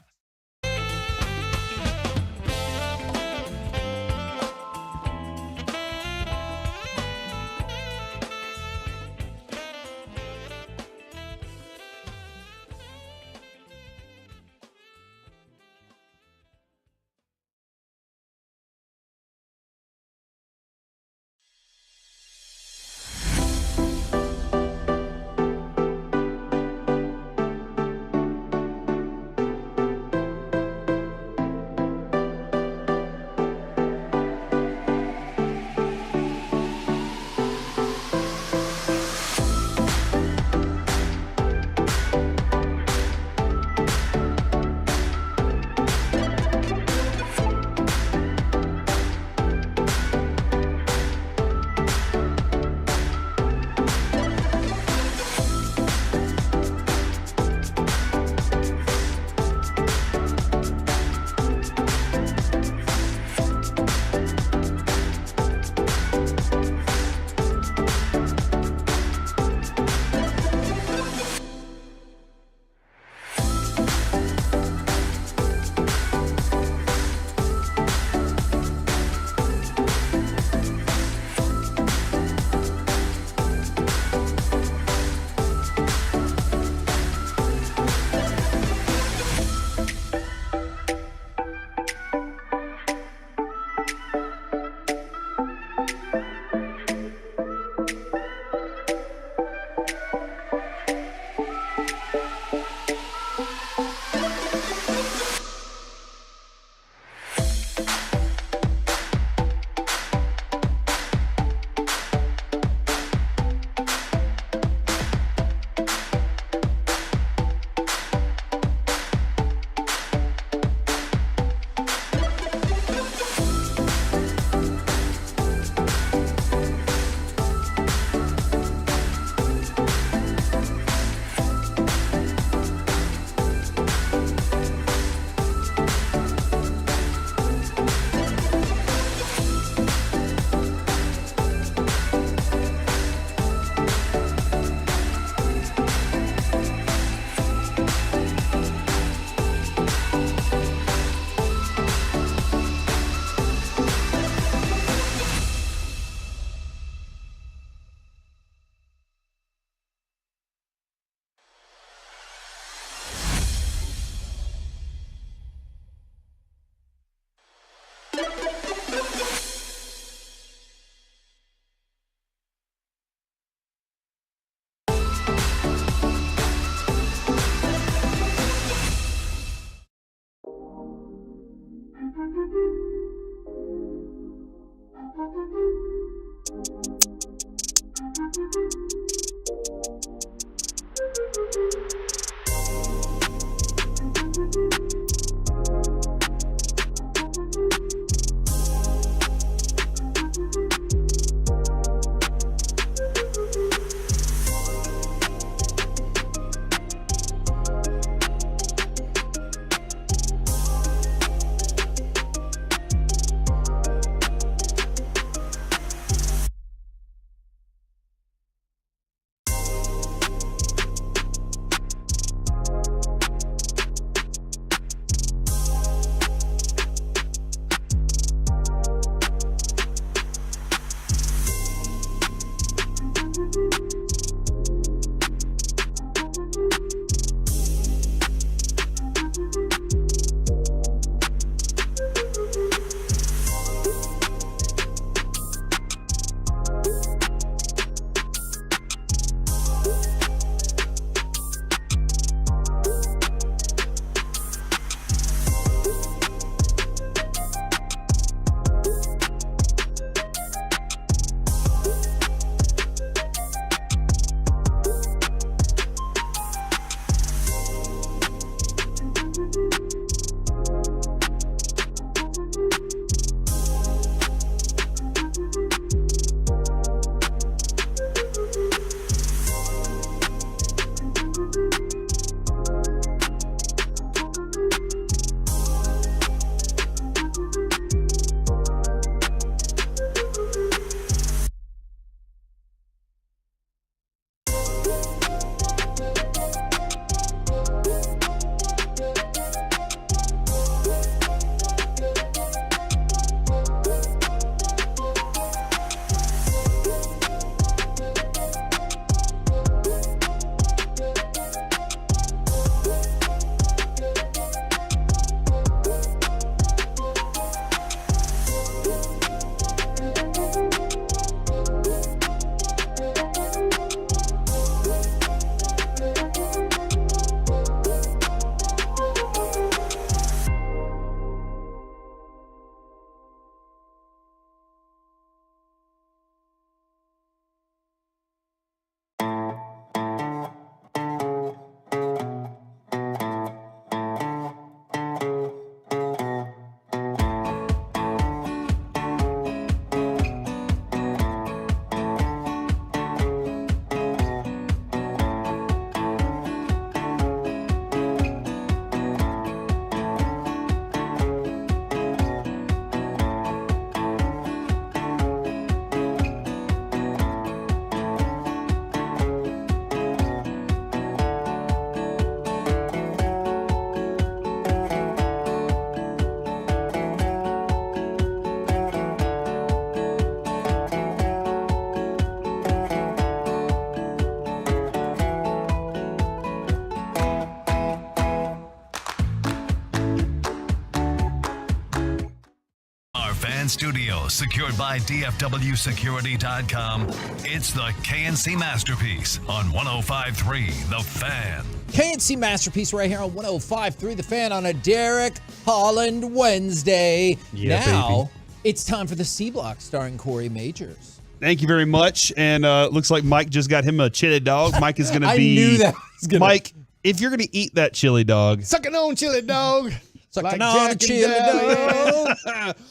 Studio, secured by DFWsecurity.com. It's the KNC Masterpiece on 105.3 The Fan. KNC Masterpiece right here on 105.3 The Fan on a Derek Holland Wednesday. Yeah, now, baby. It's time for the C Block starring Corey Majors. Thank you very much. And looks like Mike just got him a chili dog. Mike is going to I be. knew that was gonna... Mike, if you're going to eat that chili dog. Sucking on chili dog. Sucking on chili dog.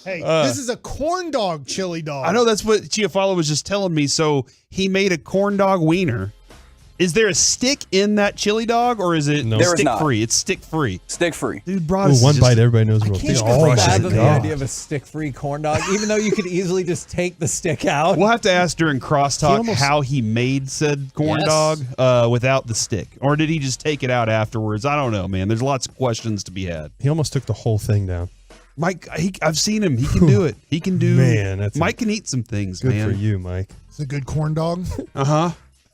Hey, this is a corn dog chili dog. I know that's what Chiafalo was just telling me. So he made a corn dog wiener. Is there a stick in that chili dog, or is it stick free? It's stick free. Stick free. Dude, bros, one bite, everybody knows I real can't fathom the idea of a stick-free corn dog, even though you could easily just take the stick out. We'll have to ask during crosstalk how he made said corn dog without the stick, or did he just take it out afterwards? I don't know, man. There's lots of questions to be had. He almost took the whole thing down. Mike, I've seen him. He can do it. He can do. Man, Mike can eat some things. Good man. for you, Mike. It's a good corn dog. Uh-huh.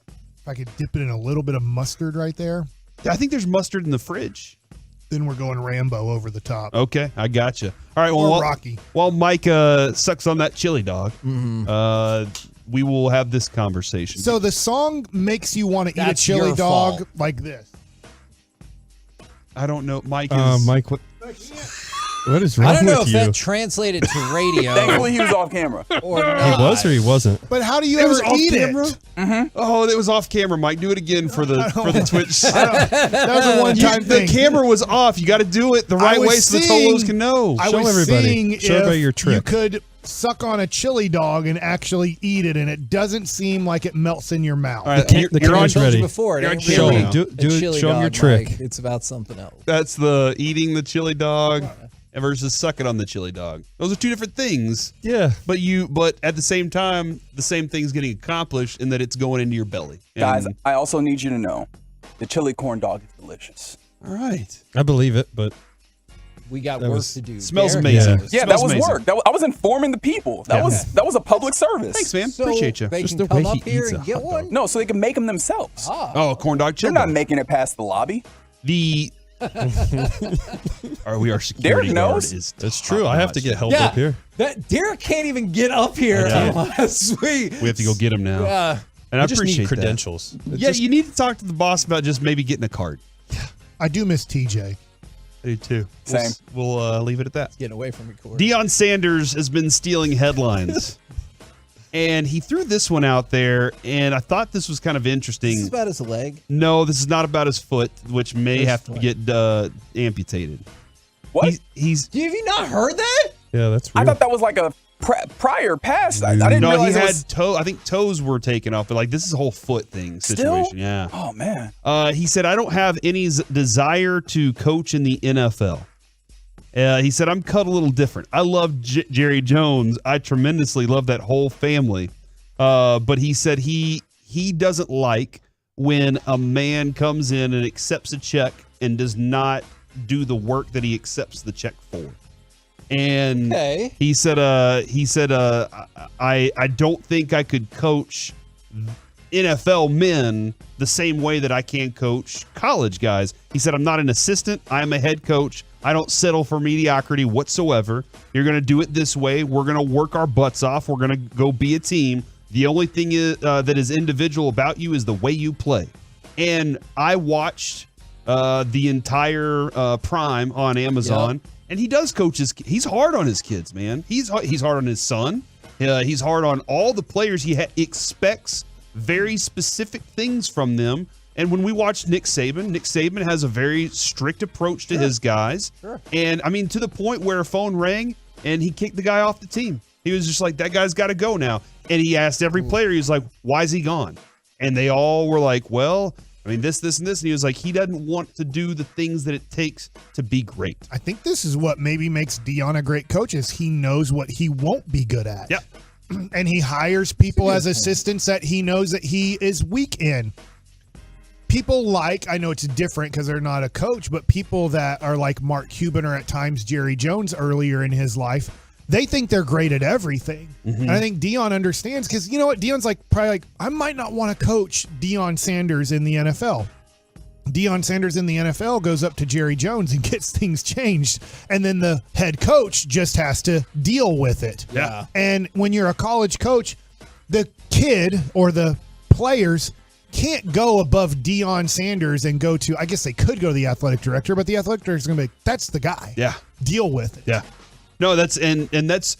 If I could dip it in a little bit of mustard right there. I think there's mustard in the fridge. Then we're going Rambo over the top. Okay, I gotcha. All right, well, or Rocky. While Mike sucks on that chili dog, we will have this conversation. So the song makes you want to eat a chili dog like this. I don't know. Mike is... Mike, what? What is wrong I don't know with if you? that translated to radio. Thankfully, he was off camera. Or He not. was or he wasn't? But how do you It was ever off eat camera? it? Oh, it was off camera, Mike. Do it again for the Twitch. That was a one-time thing. The camera was off. You got to do it the right way so the Tolos can know. I Show was everybody. seeing Show everybody your if trick. you could suck on a chili dog and actually eat it, and it doesn't seem like it melts in your mouth. All right, The camera's ready. Before, it You're ain't on camera really now. Do a it. chili Show 'em your dog, trick. Mike. It's about something else. That's the eating the chili dog versus sucking on the chili dog. Those are two different things. Yeah. But at the same time, the same thing's getting accomplished in that it's going into your belly. Guys, And- I also need you to know the chili corn dog is delicious. all right. I believe it, but We got That work was- to do. Smells Derek amazing. knows. Yeah, Smells that was amazing. work. I was informing the people. That was a public service. Thanks, man. So Appreciate you. they Just can the way come he up here eats a and get hot dog. one. No, so they can make them themselves. Oh, corn dog They're chili not dog. making it past the lobby. The our security Derek guard knows. is that's true. I have to get help Yeah, up here. that Derek can't even get up here. I know. Last week. We have to go get him now. And I I just appreciate need credentials. that. Yeah, you need to talk to the boss about just maybe getting a card. I do miss TJ. I do too. Same. We'll leave it at that. Getting away from me, Corey. Deion Sanders has been stealing headlines. And he threw this one out there, and I thought this was kind of interesting. This is about his leg. No, this is not about his foot, which may His have to foot. get amputated. What? He's Have you not heard that? Yeah, that's I real. thought that was like a prior past. I didn't no, he realize it had was. toe. I think toes were taken off, but like this is a whole foot thing Still? situation. Yeah. Oh man. He said, I don't have any desire to coach in the NFL. He said, I'm cut a little different. I love Jerry Jones. I tremendously love that whole family. But he said he doesn't like when a man comes in and accepts a check and does not do the work that he accepts the check for. And Okay. he said, I don't think I could coach NFL men the same way that I can coach college guys. He said, I'm not an assistant. I'm a head coach. I don't settle for mediocrity whatsoever. You're going to do it this way. We're going to work our butts off. We're going to go be a team. The only thing that is individual about you is the way you play. And I watched the entire Prime on Amazon, and he does coach he's hard on his kids, man. He's hard on his son. He's hard on all the players. He expects very specific things from them. And when we watch Nick Saban has a very strict approach to his guys. Sure. And I mean, to the point where a phone rang and he kicked the guy off the team. He was just like, that guy's got to go now. And he asked every player, he was like, why is he gone? And they all were like, well, I mean, this, and this. And he was like, he doesn't want to do the things that it takes to be great. I think this is what maybe makes Deion a great coach is he knows what he won't be good at. Yep. And he hires people as assistants that he knows that he is weak in. People like, I know it's different because they're not a coach, but people that are like Mark Cuban or at times Jerry Jones earlier in his life, they think they're great at everything. Mm-hmm. And I think Deion understands because you know what? Deion's probably like, I might not want to coach Deion Sanders in the NFL. Deion Sanders in the NFL goes up to Jerry Jones and gets things changed. And then the head coach just has to deal with it. Yeah. And when you're a college coach, the kid or the players can't go above Deion Sanders and go to, I guess they could go to the athletic director, but the athletic director is going to be like, that's the guy. Yeah. Deal with it. Yeah. No, that's and that's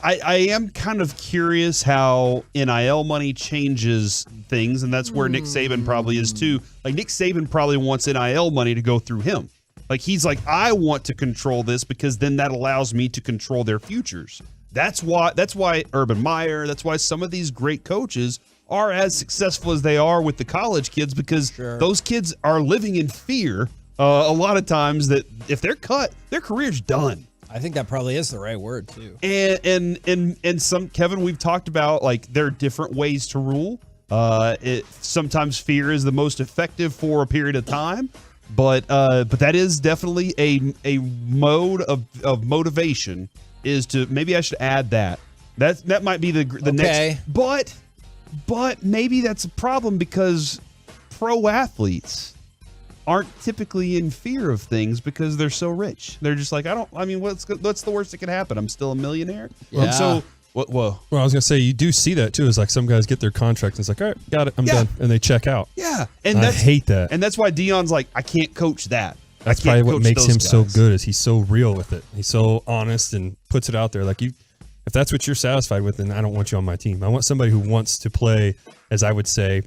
I am kind of curious how NIL money changes things, and that's where Nick Saban probably is too. Like Nick Saban probably wants NIL money to go through him. Like he's like, I want to control this because then that allows me to control their futures. That's why Urban Meyer, that's why some of these great coaches are as successful as they are with the college kids because those kids are living in fear a lot of times that if they're cut, their career's done. I think that probably is the right word too. And some, Kevin, we've talked about like there are different ways to rule. Sometimes fear is the most effective for a period of time, but that is definitely a mode of motivation. Is to maybe I should add that might be the next. But maybe that's a problem because pro athletes aren't typically in fear of things because they're so rich. They're just like, what's the worst that could happen? I'm still a millionaire. Yeah. So, whoa. Well, I was going to say, you do see that too. Is like some guys get their contract and it's like, all right, got it, I'm done. And they check out. Yeah. I hate that. And that's why Deion's like, I can't coach that. That's probably what makes him so good. Is he's so real with it. He's so honest and puts it out there. Like, if that's what you're satisfied with, then I don't want you on my team. I want somebody who wants to play, as I would say,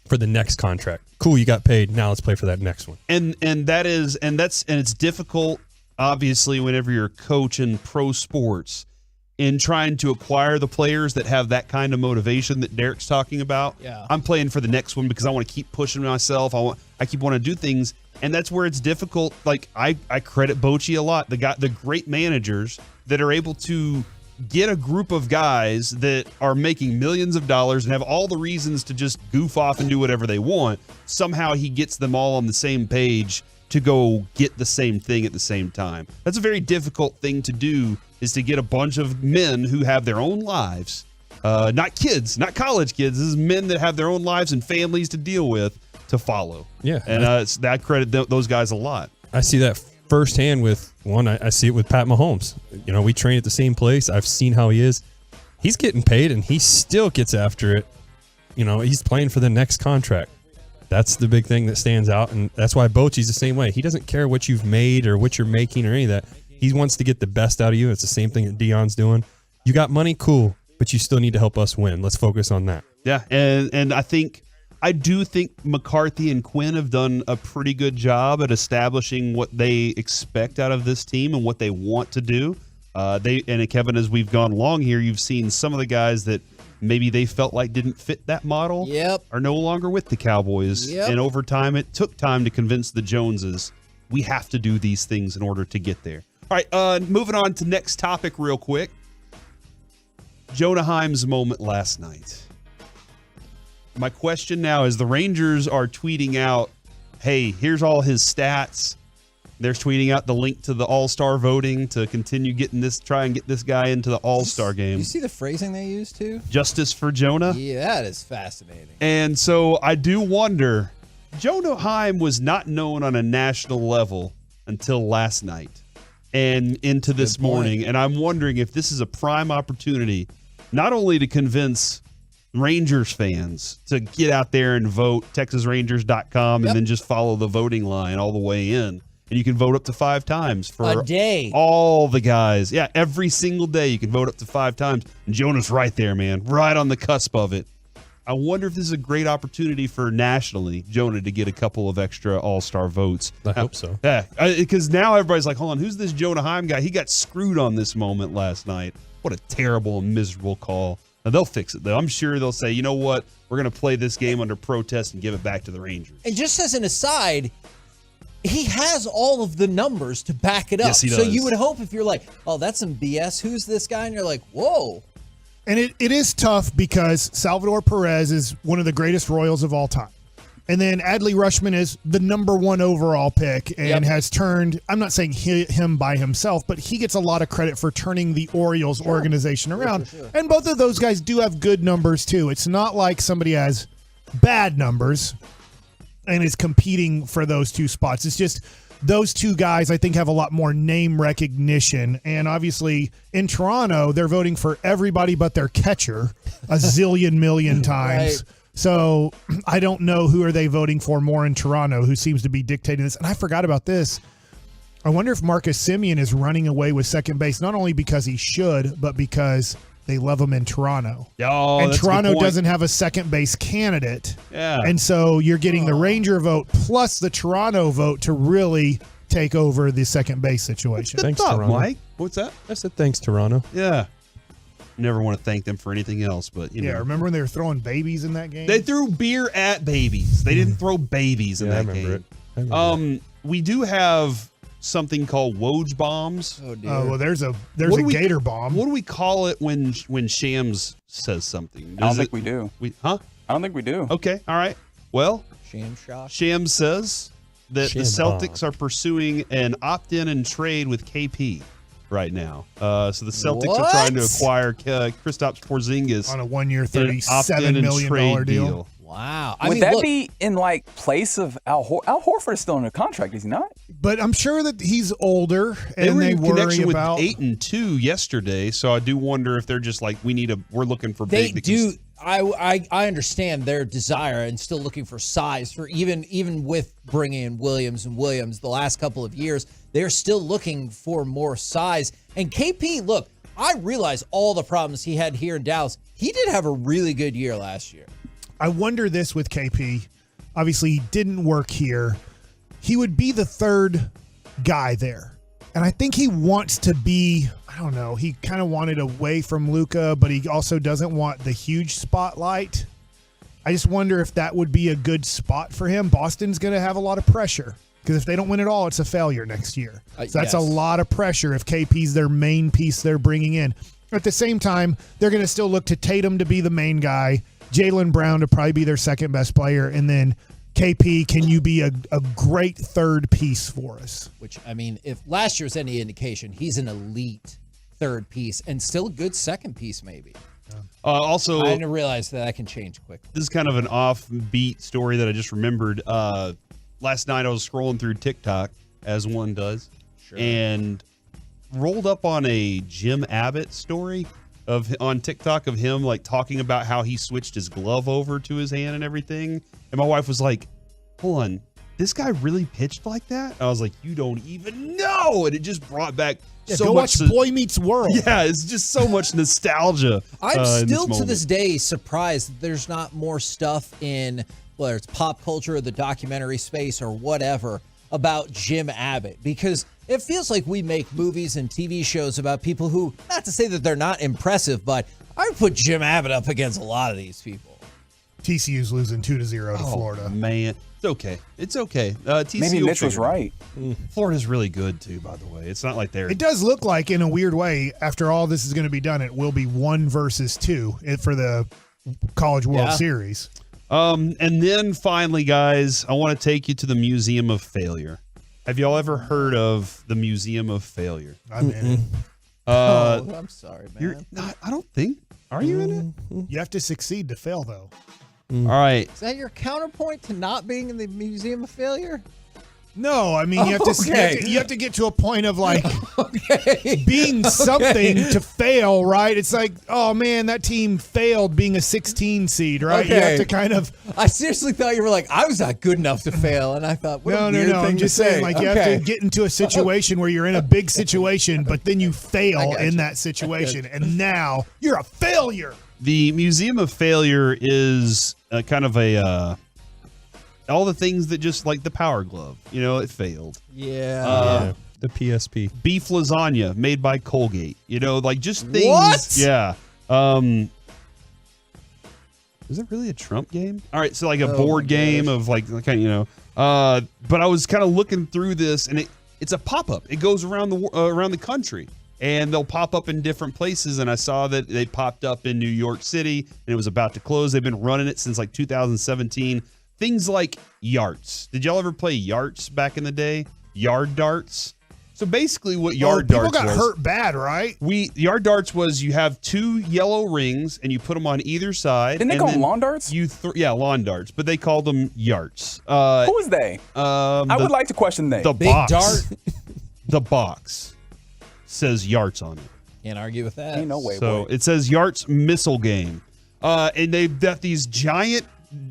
for the next contract. Cool, you got paid. Now let's play for that next one. And it's difficult, obviously, whenever you're a coach in pro sports, in trying to acquire the players that have that kind of motivation that Derek's talking about. Yeah. I'm playing for the next one because I want to keep pushing myself. I keep wanting to do things, and that's where it's difficult. Like, I credit Bochy a lot. The great managers that are able to get a group of guys that are making millions of dollars and have all the reasons to just goof off and do whatever they want. Somehow he gets them all on the same page to go get the same thing at the same time. That's a very difficult thing to do, is to get a bunch of men who have their own lives, not kids, not college kids. This is men that have their own lives and families to deal with, to follow. Yeah. And I credit those guys a lot. I see that firsthand with one. I see it with Pat Mahomes. You know, we train at the same place. I've seen how he is. He's getting paid, and he still gets after it. You know, he's playing for the next contract. That's the big thing that stands out, and that's why Bochy's the same way. He doesn't care what you've made or what you're making or any of that. He wants to get the best out of you. It's the same thing that Deion's doing. You got money, cool, but you still need to help us win. Let's focus on that. Yeah, and I do think McCarthy and Quinn have done a pretty good job at establishing what they expect out of this team and what they want to do. Kevin, as we've gone along here, you've seen some of the guys that maybe they felt like didn't fit that model are no longer with the Cowboys. And over time, it took time to convince the Joneses we have to do these things in order to get there. All right, moving on to next topic real quick. Jonah Heim's moment last night. My question now is, the Rangers are tweeting out, hey, here's all his stats. They're tweeting out the link to the All-Star voting to continue try and get this guy into the All-Star game. You see the phrasing they use too? Justice for Jonah? Yeah, that is fascinating. And so I do wonder, Jonah Heim was not known on a national level until last night and into this morning. And I'm wondering if this is a prime opportunity, not only to convince Rangers fans to get out there and vote, TexasRangers.com, and then just follow the voting line all the way in. And you can vote up to 5 times for a day. All the guys. Yeah, every single day you can vote up to 5 times. And Jonah's right there, man, right on the cusp of it. I wonder if this is a great opportunity for nationally Jonah to get a couple of extra All-Star votes. I hope so. Yeah, because now everybody's like, hold on, who's this Jonah Heim guy? He got screwed on this moment last night. What a terrible and miserable call. Now, they'll fix it, though. I'm sure they'll say, you know what? We're going to play this game under protest and give it back to the Rangers. And just as an aside, he has all of the numbers to back it up. Yes, he does. So you would hope, if you're like, oh, that's some BS. Who's this guy? And you're like, whoa. And it is tough because Salvador Perez is one of the greatest Royals of all time. And then Adley Rutschman is the number 1 overall pick and has turned, I'm not saying him by himself, but he gets a lot of credit for turning the Orioles organization around. Sure. And both of those guys do have good numbers too. It's not like somebody has bad numbers and is competing for those 2 spots. It's just those 2 guys, I think, have a lot more name recognition. And obviously in Toronto, they're voting for everybody but their catcher a zillion million times. Right. So I don't know who are they voting for more in Toronto, who seems to be dictating this. And I forgot about this. I wonder if Marcus Semien is running away with second base, not only because he should, but because they love him in Toronto. Oh, and that's Toronto a good point. doesn't have a second base candidate. Yeah. And so you're getting the Ranger vote plus the Toronto vote to really take over the second base situation. Thanks, Toronto. Mike. What's that? I said thanks, Toronto. Yeah. Never want to thank them for anything else, but you know. Remember when they were throwing babies in that game? They threw beer at babies. They didn't throw babies in that game. I remember it. We do have something called Woj bombs. Oh, dear. Well, there's a gator bomb. What do we call it when Shams says something? I don't think we do. I don't think we do. Okay, all right. Well, Shams says that the Celtics are pursuing an opt-in and trade with KP right now. So the Celtics are trying to acquire Kristaps Porzingis on a 1-year, $37 million deal. Wow. Would that be in place of Al Horford? Al Horford is still under contract, is he not? But I'm sure that he's older, and they worry about 8 and 2 yesterday. So I do wonder if they're just like, we're looking for big. I understand their desire and still looking for size for even with bringing in Williams the last couple of years, they're still looking for more size. And KP, look, I realize all the problems he had here in Dallas. He did have a really good year last year. I wonder this with KP. Obviously, he didn't work here. He would be the third guy there. And I think he wants to be, I don't know, he kind of wanted away from Luka, but he also doesn't want the huge spotlight. I just wonder if that would be a good spot for him. Boston's going to have a lot of pressure because if they don't win it all, it's a failure next year. So that's a lot of pressure if KP's their main piece they're bringing in. At the same time, they're going to still look to Tatum to be the main guy, Jaylen Brown to probably be their second best player, and then KP, can you be a great third piece for us? Which, I mean, if last year's any indication, he's an elite third piece and still a good second piece maybe. Also, I didn't realize that can change quickly. This is kind of an offbeat story that I just remembered. Last night I was scrolling through TikTok, as one does, and rolled up on a Jim Abbott story on TikTok of him like talking about how he switched his glove over to his hand and everything. And my wife was like, hold on, this guy really pitched like that? I was like, you don't even know. And it just brought back so much. Watch Boy Meets World. Yeah, it's just so much nostalgia. I'm still to this day surprised that there's not more stuff in, whether it's pop culture or the documentary space or whatever, about Jim Abbott, because it feels like we make movies and TV shows about people who, not to say that they're not impressive, but I would put Jim Abbott up against a lot of these people. TCU's losing 2-0 to Florida. Man, it's okay. It's okay. TCU Maybe Mitch was right. Florida's really good too, by the way. It's not like they're. It does look like, in a weird way, after all this is going to be done, it will be 1 versus 2 for the College World Series. And then finally, guys, I want to take you to the Museum of Failure. Have y'all ever heard of the Museum of Failure? I'm in it. I'm sorry, man. I don't think. Are you in it? You have to succeed to fail, though. All right. Is that your counterpoint to not being in the Museum of Failure? No, I mean, you have to get to a point of like being something to fail, right? It's like, oh man, that team failed being a 16 seed, right? Okay. You have to kind of. I seriously thought you were like, I was not good enough to fail, and I thought, what a weird thing I'm just saying, like, you have Okay. to get into a situation where you're in a big situation, but then you fail in that situation, and now you're a failure. The Museum of Failure is kind of a all the things that just like the Power Glove, it failed. Yeah. The PSP. Beef lasagna made by Colgate, like just things. What? Yeah. Is it really a Trump game? All right, so like a board game of like kind of but I was kind of looking through this, and it's a pop up. It goes around the country. And they'll pop up in different places. And I saw that they popped up in New York City, and it was about to close. They've been running it since like 2017. Things like yards. Did y'all ever play yards back in the day? Yard darts. So basically, what yard darts was? People got hurt bad, right? Yard darts was you have 2 yellow rings and you put them on either side. Didn't they call them lawn darts? Lawn darts, but they called them yards. Who was they? I would like to question they. The Big box. dart. The box says yards on it. Can't argue with that. Ain't no way. So it says Yarts Missile Game. And they've got these giant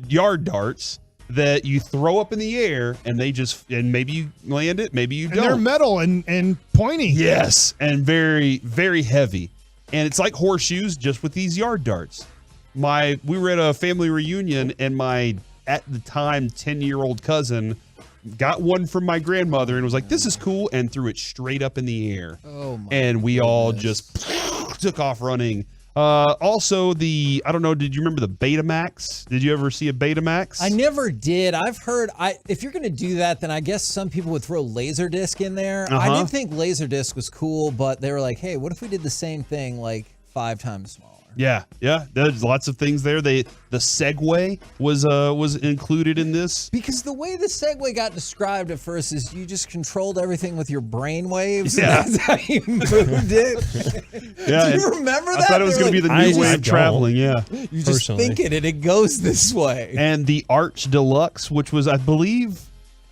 yard darts that you throw up in the air, and maybe you land it, maybe you don't. They're metal and pointy. Yes, and very, very heavy. And it's like horseshoes, just with these yard darts. We were at a family reunion, and my, at the time, 10-year-old cousin got one from my grandmother and was like, this is cool, and threw it straight up in the air. Oh my and we all just took off running. Also, I don't know, did you remember the Betamax? Did you ever see a Betamax? I never did. I've heard, if you're going to do that, then I guess some people would throw Laserdisc in there. I did think Laserdisc was cool, but they were like, hey, what if we did the same thing like 5 times smaller? Yeah. There's lots of things there. The Segway was included in this. Because the way the Segway got described at first is you just controlled everything with your brain waves. Yeah. That's how you moved it. Yeah, Do you remember that? I thought it was going to be the new way of traveling. Yeah. You just think it and it goes this way. And the Arch Deluxe, which was, I believe,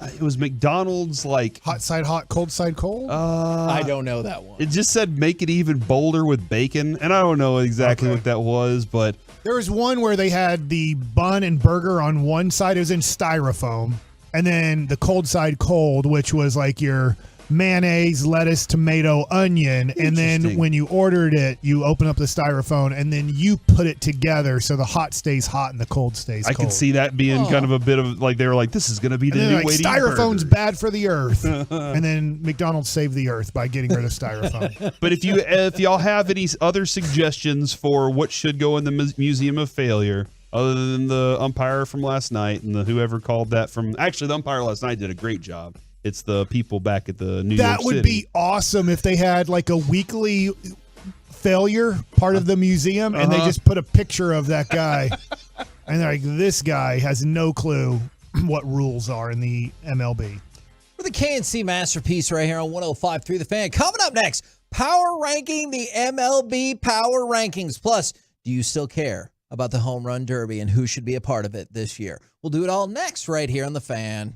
it was McDonald's like hot side hot, cold side cold. I don't know that one. It just said make it even bolder with bacon, and I don't know exactly what that was, but There was one where they had the bun and burger on one side. It was in styrofoam. And then the cold side cold, which was like your mayonnaise, lettuce, tomato, onion. And then when you ordered it, you open up the styrofoam and then you put it together so the hot stays hot and the cold stays cold. I could see that being kind of a bit of like, they were like, this is going to be the new way to eat styrofoam's burgers. bad for the earth. And then McDonald's saved the earth by getting rid of styrofoam. But if y'all have any other suggestions for what should go in the Museum of Failure, other than the umpire from last night and the whoever called that from, actually the umpire last night did a great job. It's the people back at the New York City. That would be awesome if they had like a weekly failure part of the museum and they just put a picture of that guy. And they're like, this guy has no clue what rules are in the MLB. For the KNC Masterpiece right here on 105.3 The Fan. Coming up next, power ranking the MLB power rankings. Plus, do you still care about the Home Run Derby and who should be a part of it this year? We'll do it all next right here on The Fan.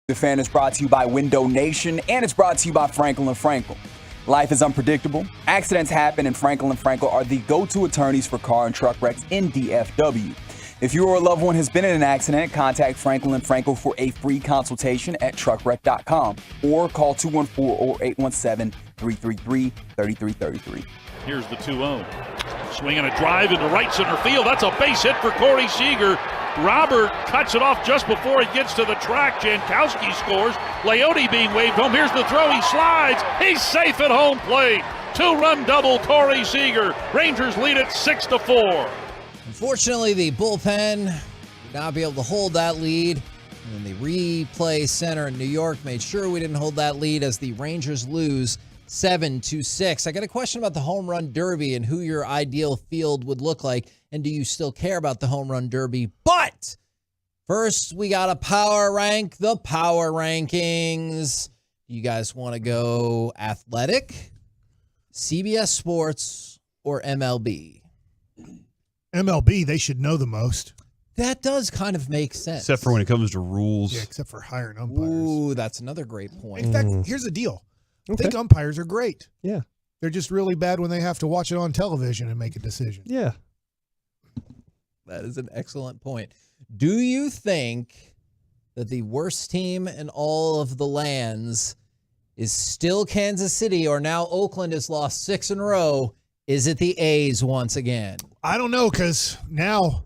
The Fan is brought to you by Window Nation, and it's brought to you by Frankel & Frankel. Life is unpredictable. Accidents happen, and Frankel & Frankel are the go-to attorneys for car and truck wrecks in DFW. If you or a loved one has been in an accident, contact Frankel & Frankel for a free consultation at truckwreck.com or call 214 or 817-333-3333. Here's the 2-0. Swinging a drive into right center field. That's a base hit for Corey Seager. Robert cuts it off just before it gets to the track. Jankowski scores. Leote being waved home. Here's the throw. He slides. He's safe at home plate. 2-run double, Corey Seager. Rangers lead it 6-4. Unfortunately, the bullpen did not be able to hold that lead. And the replay center in New York made sure we didn't hold that lead as the Rangers lose 7-6. I got a question about the home run derby and who your ideal field would look like. And do you still care about the home run derby? But first, we got to power rank the power rankings. You guys want to go Athletic, CBS Sports, or MLB? MLB, they should know the most. That does kind of make sense. Except for when it comes to rules. Yeah, except for hiring umpires. Ooh, that's another great point. In fact, here's the deal. I Okay. think umpires are great. Yeah. They're just really bad when they have to watch it on television and make a decision. Yeah. That is an excellent point. Do you think that the worst team in all of the lands is still Kansas City, or now Oakland has lost 6 in a row? Is it the A's once again? I don't know, because now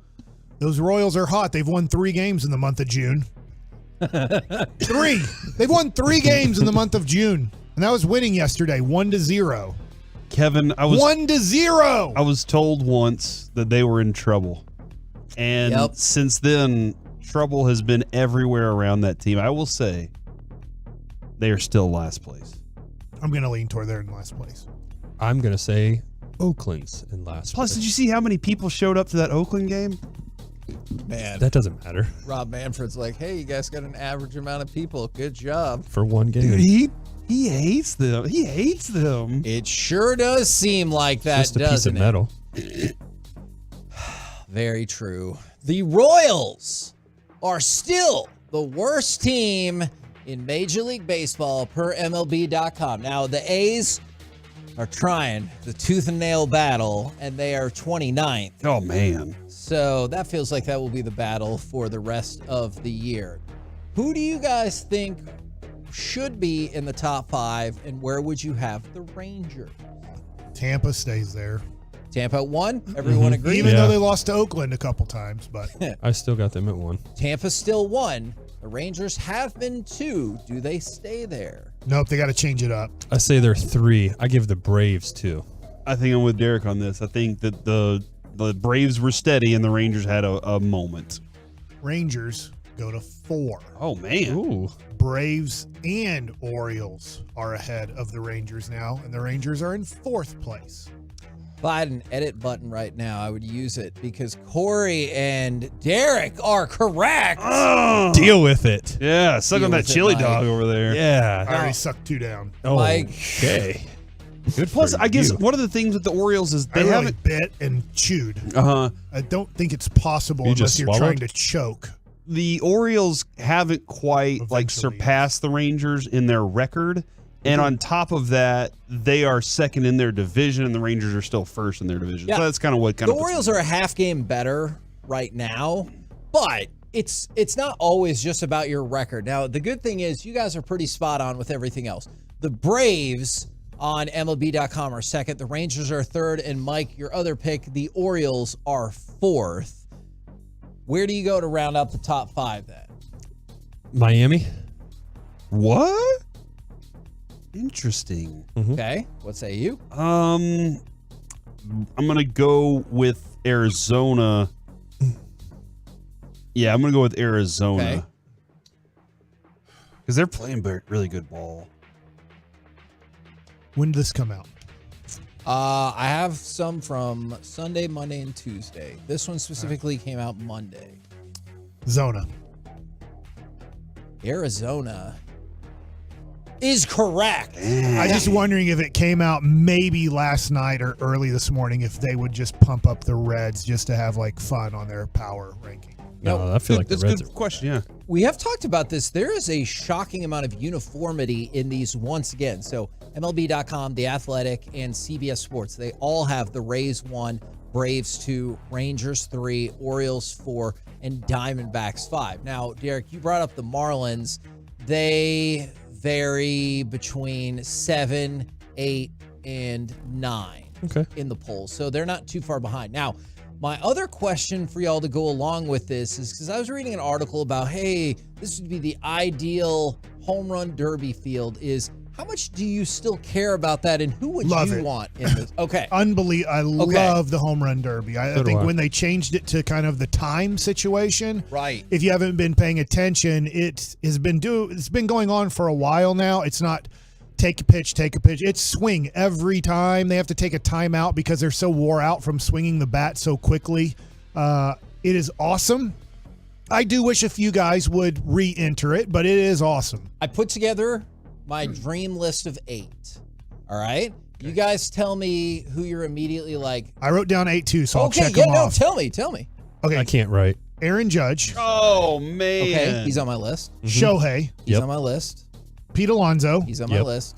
those Royals are hot. They've won 3 games in the month of June. 3. They've won 3 games in the month of June. And that was winning yesterday, 1-0. Kevin, I was 1-0. I was told once that they were in trouble. And since then, trouble has been everywhere around that team. I will say they are still last place. I'm going to lean toward they're in last place. I'm going to say Oakland's in last Plus, place. did you see how many people showed up to that Oakland game? Man, That doesn't matter Rob Manfred's like, hey, you guys got an average amount of people. Good job. for one game. Dude, he hates them. He hates them. It sure does seem like that, Just a piece of doesn't it? metal. Very true. The Royals are still the worst team in Major League Baseball per MLB.com. Now, the A's are trying the tooth and nail battle, and they are 29th. Oh, man. So that feels like that will be the battle for the rest of the year. Who do you guys think should be in the top 5, and where would you have the Rangers? Tampa stays there. Tampa at 1? Everyone agrees? Even though they lost to Oakland a couple times, but I still got them at 1. Tampa's still 1. The Rangers have been 2. Do they stay there? Nope, they got to change it up. I say they're 3. I give the Braves 2. I think I'm with Derek on this. I think that the Braves were steady and the Rangers had a moment. Rangers go to 4. Oh, man. Ooh. Braves and Orioles are ahead of the Rangers now, and the Rangers are in 4th place. If I had an edit button right now, I would use it because Corey and Derek are correct. Deal with it. Yeah, suck on that chili Mike. dog over there. Yeah. I already sucked 2 down. Oh, Mike. okay. Good Plus, for I guess you. one of the things with the Orioles is I they really haven't. bit and chewed. Uh-huh. I don't think it's possible You unless just you're swallowed? trying to choke. The Orioles haven't quite surpassed the Rangers in their record. And on top of that, they are second in their division, and the Rangers are still first in their division. Yeah. So that's kind of what The Orioles are a half game better right now, but it's not always just about your record. Now, the good thing is you guys are pretty spot on with everything else. The Braves on MLB.com are second. The Rangers are third. And Mike, your other pick, the Orioles are 4th. Where do you go to round out the top 5 then? Miami. What? Interesting. Okay. What say you? I'm gonna go with Arizona. Yeah, I'm gonna go with Arizona. Okay. Because they're playing really good ball. When did this come out? I have some from Sunday, Monday, and Tuesday. This one specifically came out Monday. Zona. Arizona is correct. I just wondering if it came out maybe last night or early this morning, if they would just pump up the Reds just to have like fun on their power ranking. No, I feel like the That's a Reds good question. Yeah. We have talked about this. There is a shocking amount of uniformity in these once again. So MLB.com, The Athletic, and CBS Sports, they all have the Rays 1, Braves 2, Rangers 3, Orioles 4, and Diamondbacks 5. Now, Derek, you brought up the Marlins. They vary between 7, 8, and 9 in the polls. So they're not too far behind. Now, my other question for y'all to go along with this is because I was reading an article about, hey, this would be the ideal home run derby field. Is how much do you still care about that, and who would Love you it. want in this? Okay. Unbelievable. I love the home run derby. I So do think I. when they changed it to kind of the time situation, Right. if you haven't been paying attention, it's been going on for a while now. It's not take a pitch. It's swing every time. They have to take a timeout because they're so wore out from swinging the bat so quickly. It is awesome. I do wish a few guys would re-enter it, but it is awesome. I put together my dream list of 8. All right. You guys tell me who you're immediately like. I wrote down 8 too, so I'll Okay. check Yeah. them No. off. Tell me. Okay. I can't write. Aaron Judge, Oh man. Okay. He's on my list. Shohei, He's Yep. on my list. Pete Alonso. He's on my Yep. list.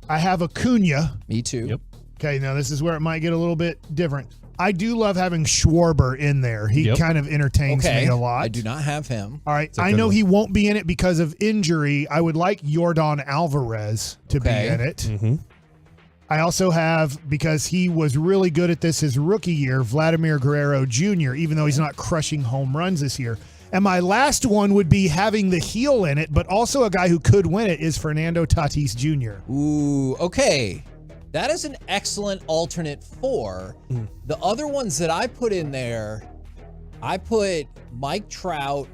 I have Acuna. Me too. Yep. Okay, now this is where it might get a little bit different. I do love having Schwarber in there. He Yep. kind of entertains Okay. me a lot. I do not have him. All right, a I good know one. he won't be in it because of injury. I would like Yordan Alvarez to Okay. be in it. Mm-hmm. I also have, because he was really good at this his rookie year, Vladimir Guerrero Jr., even though he's not crushing home runs this year. And my last one would be having the heel in it, but also a guy who could win it is Fernando Tatis Jr. Ooh, okay. That is an excellent alternate 4. The other ones that I put in there, I put Mike Trout,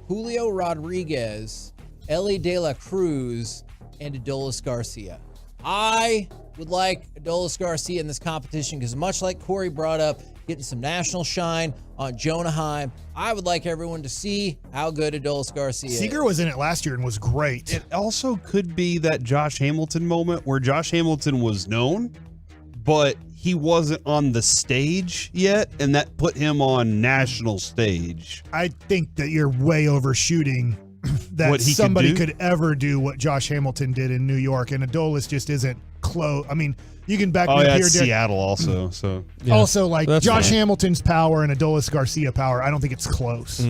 Julio Rodriguez, Ellie De La Cruz, and Adolis Garcia. I would like Adolis Garcia in this competition because much like Corey brought up, getting some national shine on Jonah Heim, I would like everyone to see how good Adolis Garcia is. Seager was in it last year and was great. It also could be that Josh Hamilton moment where Josh Hamilton was known, but he wasn't on the stage yet, and that put him on national stage. I think that you're way overshooting that What he could somebody do? could ever do what Josh Hamilton did in New York, and Adolis just isn't close. I mean, you can back me Oh up yeah, here, it's Derek. Seattle also. So Also, like That's Josh fine. Hamilton's power and Adolis Garcia power, I don't think it's close.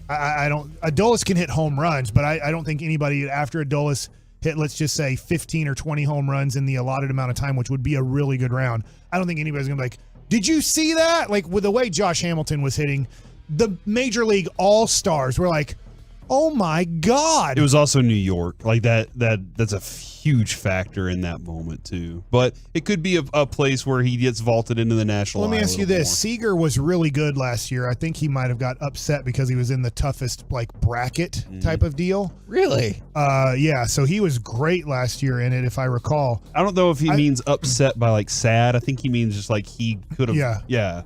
I don't. Adolis can hit home runs, but I don't think anybody after Adolis hit, let's just say 15 or 20 home runs in the allotted amount of time, which would be a really good round. I don't think anybody's gonna be like, did you see that? Like with the way Josh Hamilton was hitting, the Major League All-Stars were like, Oh my God! It was also New York. Like that's a huge factor in that moment too. But it could be a place where he gets vaulted into the national. Let me eye a ask you little this: Seager was really good last year. I think he might have got upset because he was in the toughest bracket type of deal. Really? Yeah. So he was great last year in it, if I recall. I don't know if he means upset by sad. I think he means just he could have. Yeah.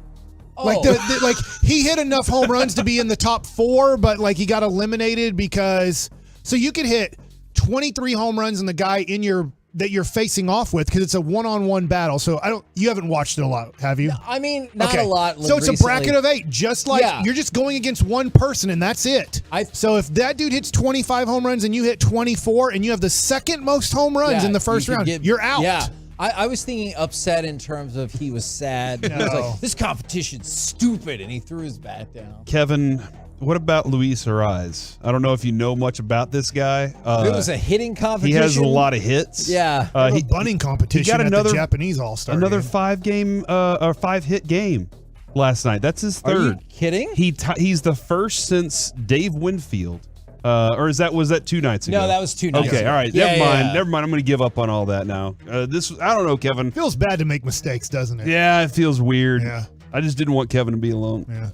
Like he hit enough home runs to be in the top 4, but he got eliminated because you could hit 23 home runs in the guy that you're facing off with because it's a one-on-one battle. So you haven't watched it a lot, have you? I mean, not a lot. So it's a bracket of 8, just you're just going against one person and that's it. So if that dude hits 25 home runs and you hit 24 and you have the second most home runs in the first round, you're out. Yeah. I was thinking upset in terms of he was sad. He was like, this competition's stupid, and he threw his bat down. Kevin, what about Luis Ariz? I don't know if you know much about this guy. It was a hitting competition. He has a lot of hits. Yeah. A bunting competition he got at the Japanese All-Star Another game. 5-hit game last night. That's his third. Are you kidding? He's the first since Dave Winfield. Or was that 2 nights ago? No, that was 2 nights ago. Okay, all right. Never mind. Never mind. I'm going to give up on all that now. I don't know, Kevin. Feels bad to make mistakes, doesn't it? Yeah, it feels weird. Yeah. I just didn't want Kevin to be alone. Yeah.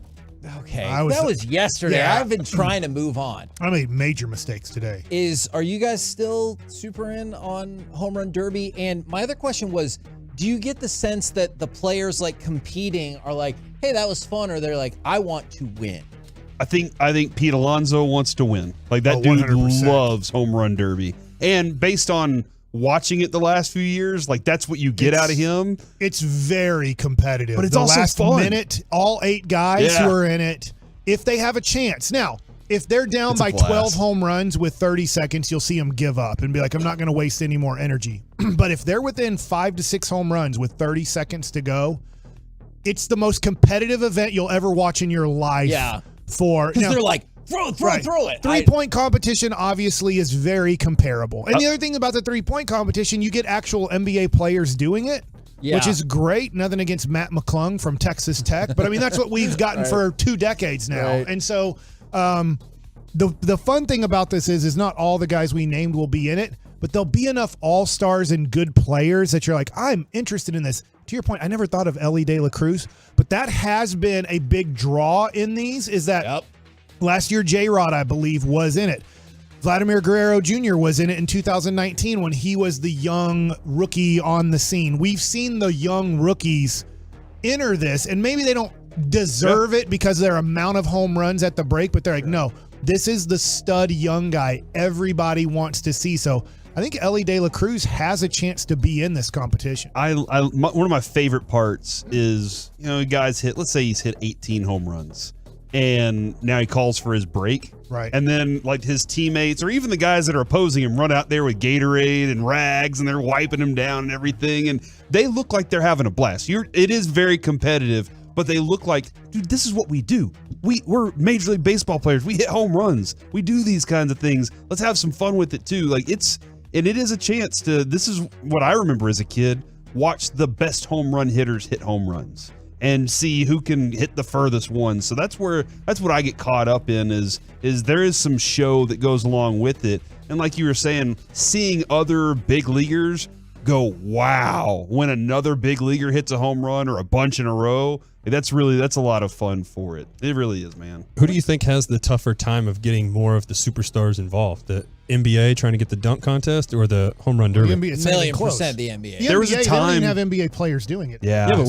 Okay. That was yesterday. Yeah. I've been trying to move on. I made major mistakes today. Are you guys still super in on Home Run Derby? And my other question was, do you get the sense that the players competing are like, hey, that was fun, or they're like, I want to win? I think Pete Alonso wants to win. That dude 100%. loves Home Run Derby. And based on watching it the last few years, that's what you get out of him. It's very competitive. But it's the also last fun. minute, all 8 guys who are in it, if they have a chance. Now, if they're down It's a by blast. 12 home runs with 30 seconds, you'll see them give up and be like, I'm not going to waste any more energy. But if they're within 5 to 6 home runs with 30 seconds to go, it's the most competitive event you'll ever watch in your life. Yeah. Because they're like, throw it. 3-point competition obviously is very comparable. And the other thing about the 3-point competition, you get actual NBA players doing it, which is great. Nothing against Matt McClung from Texas Tech, but I mean, that's what we've gotten for 2 decades now. Right. And so the fun thing about this is not all the guys we named will be in it, but there'll be enough all-stars and good players that you're like, I'm interested in this. To your point, I never thought of Ellie De La Cruz, but that has been a big draw in these, is that last year J-Rod, I believe, was in it. Vladimir Guerrero Jr. was in it in 2019 when he was the young rookie on the scene. We've seen the young rookies enter this, and maybe they don't deserve it because of their amount of home runs at the break, but they're like, no, this is the stud young guy everybody wants to see. So I think Ellie De La Cruz has a chance to be in this competition. One of my favorite parts is, guys let's say he's hit 18 home runs and now he calls for his break. Right. And then his teammates or even the guys that are opposing him run out there with Gatorade and rags and they're wiping him down and everything. And they look like they're having a blast. It is very competitive, but they look like, dude, this is what we do. We're Major League Baseball players. We hit home runs. We do these kinds of things. Let's have some fun with it too. And it is a chance to, this is what I remember as a kid, watch the best home run hitters hit home runs and see who can hit the furthest one. So that's what I get caught up in is there is some show that goes along with it. And like you were saying, seeing other big leaguers go, wow, when another big leaguer hits a home run or a bunch in a row, that's a lot of fun for it. It really is, man. Who do you think has the tougher time of getting more of the superstars involved? The NBA trying to get the dunk contest or the home run derby? The NBA, it's not even close. 1,000,000% the NBA. There was a time they don't even have NBA players doing it. Yeah, but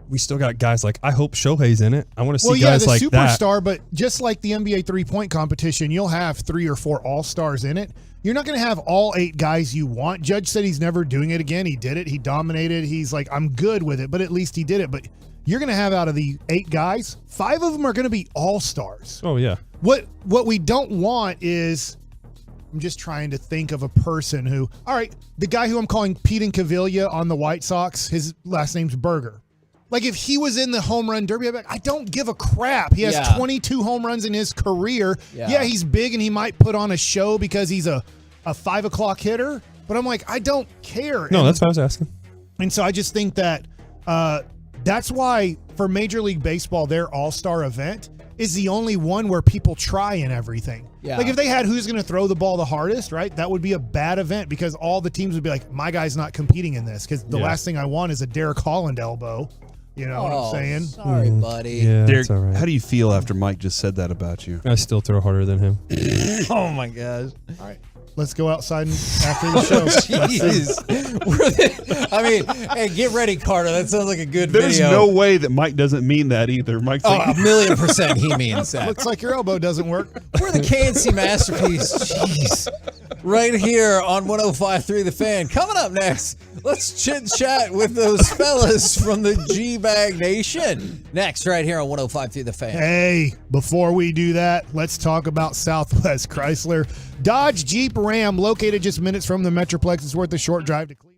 we still got guys like, I hope Shohei's in it. I want to see guys the like superstar, that. but just like the NBA 3-point competition, you'll have 3 or 4 all-stars in it. You're not going to have all 8 guys you want. Judge said he's never doing it again. He did it. He dominated. He's like, I'm good with it, but at least he did it. But you're going to have out of the 8 guys, 5 of them are going to be all-stars. Oh, yeah. What we don't want is, I'm just trying to think of a person who, all right, the guy who I'm calling Pete Incaviglia on the White Sox, his last name's Berger. Like, if he was in the home run derby, I'd be like, I don't give a crap. He has 22 home runs in his career. Yeah, he's big and he might put on a show because he's a 5 o'clock hitter. But I'm like, I don't care. No, that's what I was asking. And so I just think that that's why for Major League Baseball, their all-star event is the only one where people try and everything. Yeah. Like if they had who's going to throw the ball the hardest, right? That would be a bad event because all the teams would be like, my guy's not competing in this because the last thing I want is a Derek Holland elbow. You know what I'm saying? Sorry, buddy. Yeah, Derek, that's all right. how do you feel after Mike just said that about you? I still throw harder than him. Oh my gosh. All right. Let's go outside after the show. Jeez. I mean, hey, get ready, Carter. That sounds like a good There's video. no way that Mike doesn't mean that either. Mike's like, 1,000,000% he means that. Looks like your elbow doesn't work. We're the KNC Masterpiece. Jeez. Right here on 105.3 The Fan. Coming up next, let's chit-chat with those fellas from the G-Bag Nation. Next, right here on 105.3 The Fan. Hey, before we do that, let's talk about Southwest Chrysler. Dodge, Jeep, Ram, located just minutes from the Metroplex. It's worth a short drive to Cleveland.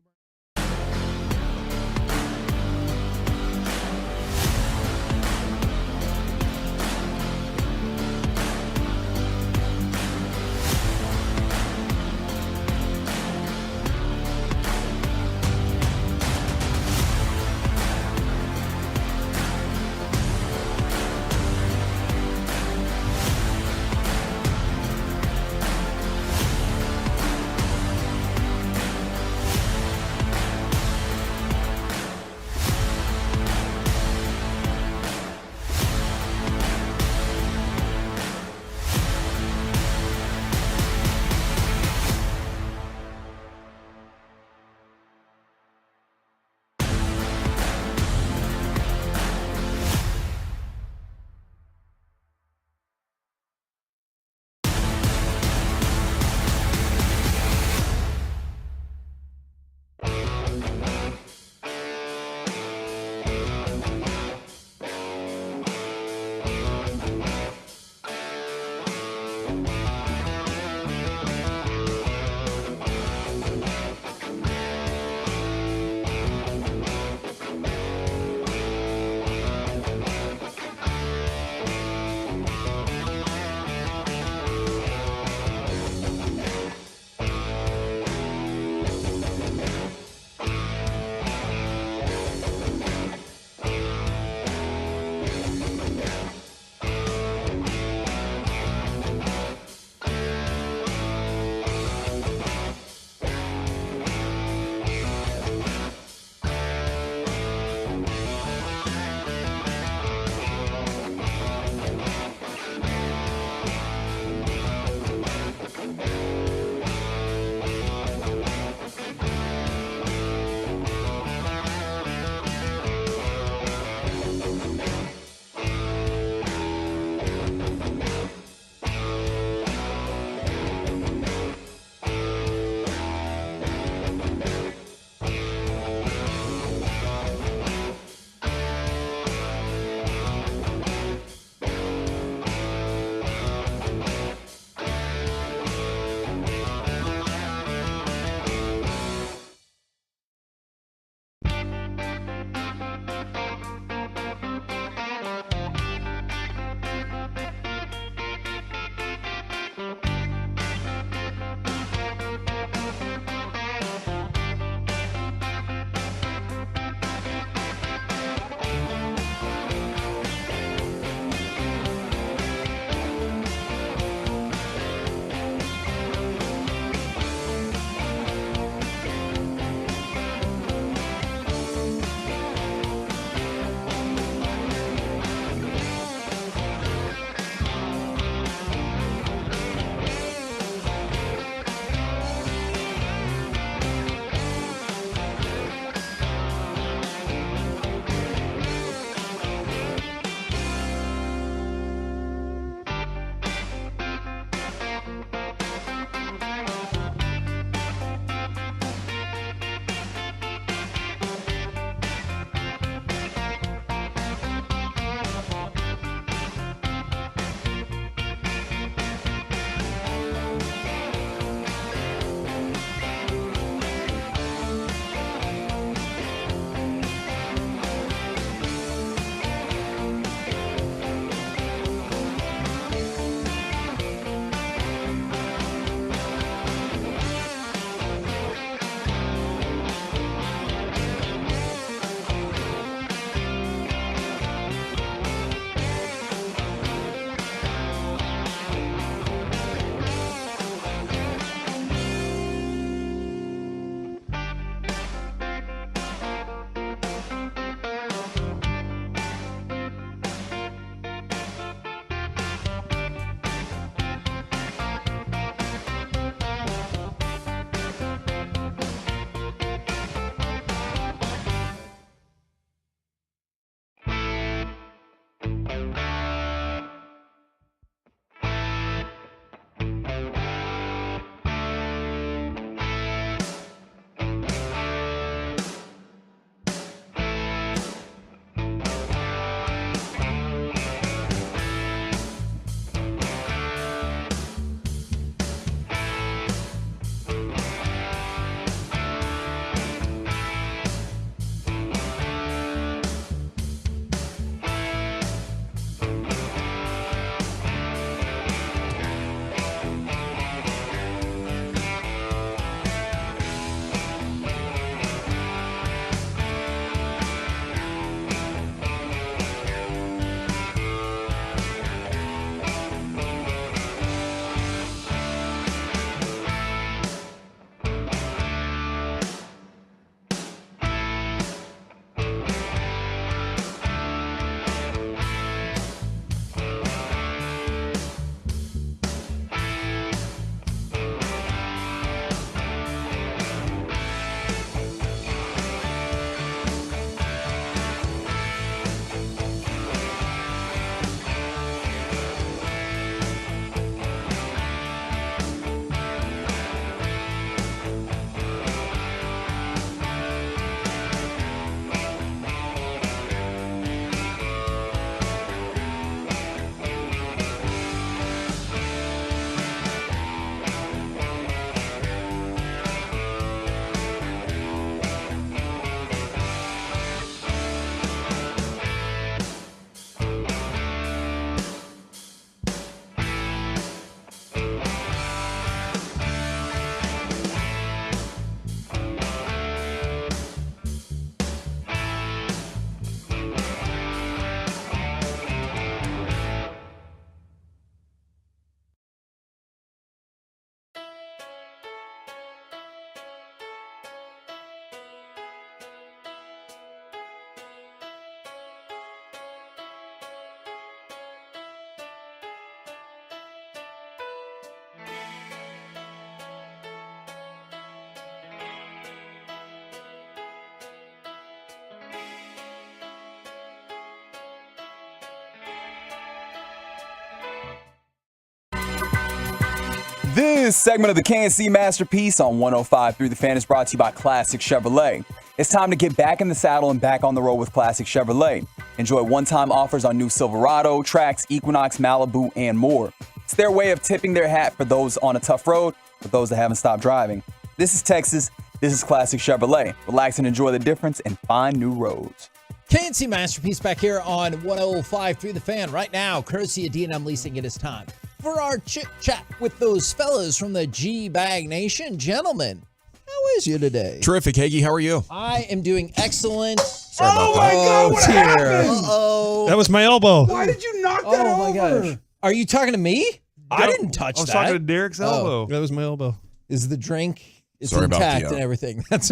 This segment of the K&C Masterpiece on 105.3 The Fan is brought to you by Classic Chevrolet. It's time to get back in the saddle and back on the road with Classic Chevrolet. Enjoy one-time offers on new Silverado, Trax, Equinox, Malibu, and more. It's their way of tipping their hat for those on a tough road, for those that haven't stopped driving. This is Texas. This is Classic Chevrolet. Relax and enjoy the difference and find new roads. K&C Masterpiece back here on 105.3 The Fan. Right now, courtesy of D&M Leasing, it is time for our chit-chat with those fellas from the G-Bag Nation. Gentlemen, how is you today? Terrific, Hagee. How are you? I am doing excellent. Sorry about that. my God, what happened? Uh-oh. That was my elbow. Why did you knock that Oh, my over? gosh. Are you talking to me? I didn't touch I was that. talking to Derek's elbow. That was my elbow. Is the drink Sorry about intact the, and everything? That's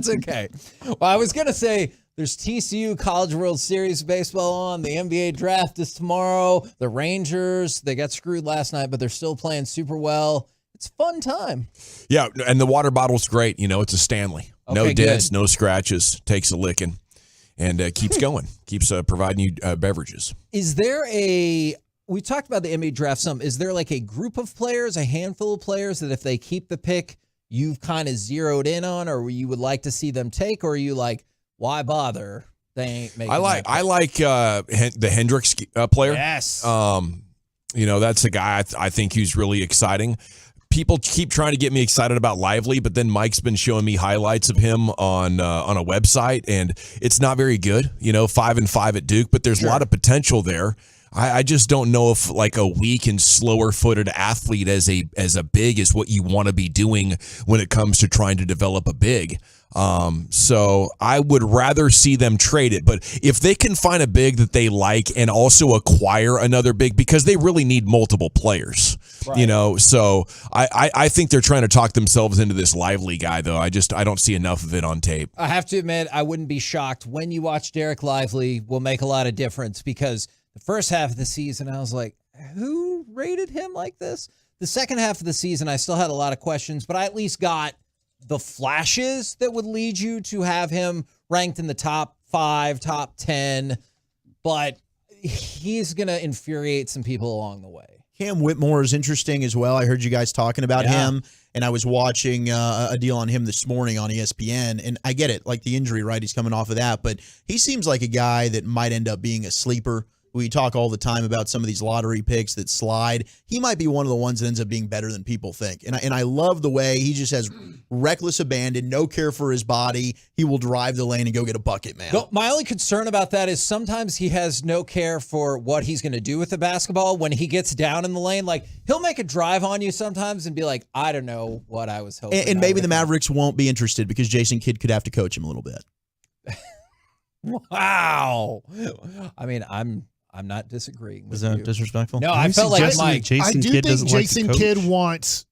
okay. Well, I was going to say, there's TCU College World Series baseball on. The NBA draft is tomorrow. The Rangers, they got screwed last night, but they're still playing super well. It's a fun time. Yeah, and the water bottle's great. You know, it's a Stanley. No Okay, dents, good. no scratches. Takes a licking, and keeps going. Keeps providing you beverages. Is there we talked about the NBA draft some. Is there like a group of players, a handful of players that if they keep the pick, you've kind of zeroed in on, or you would like to see them take, or are you like, why bother? They ain't making I like the Hendricks player. Yes. You know, that's a guy I think who's really exciting. People keep trying to get me excited about Lively, but then Mike's been showing me highlights of him on a website, and it's not very good. You know, 5-5 at Duke, but there's a lot of potential there. I just don't know if like a weak and slower footed athlete as a big is what you want to be doing when it comes to trying to develop a big. So I would rather see them trade it. But if they can find a big that they like and also acquire another big, because they really need multiple players, you know, so I think they're trying to talk themselves into this Lively guy, though. I don't see enough of it on tape. I have to admit, I wouldn't be shocked when you watch Derek Lively will make a lot of difference, because the first half of the season, I was like, who rated him like this? The second half of the season, I still had a lot of questions, but I at least got the flashes that would lead you to have him ranked in the top 5, top 10, but he's going to infuriate some people along the way. Cam Whitmore is interesting as well. I heard you guys talking about him, and I was watching a deal on him this morning on ESPN, and I get it, like the injury, right? He's coming off of that, but he seems like a guy that might end up being a sleeper. We talk all the time about some of these lottery picks that slide. He might be one of the ones that ends up being better than people think. And I love the way he just has reckless abandon, no care for his body. He will drive the lane and go get a bucket, man. No, my only concern about that is sometimes he has no care for what he's going to do with the basketball when he gets down in the lane. Like, he'll make a drive on you sometimes and be like, I don't know what I was hoping. And maybe the Mavericks won't be interested because Jason Kidd could have to coach him a little bit. Wow. I mean, I'm not disagreeing with Is that you. disrespectful? No, I felt like Mike. I do think Jason Kidd wants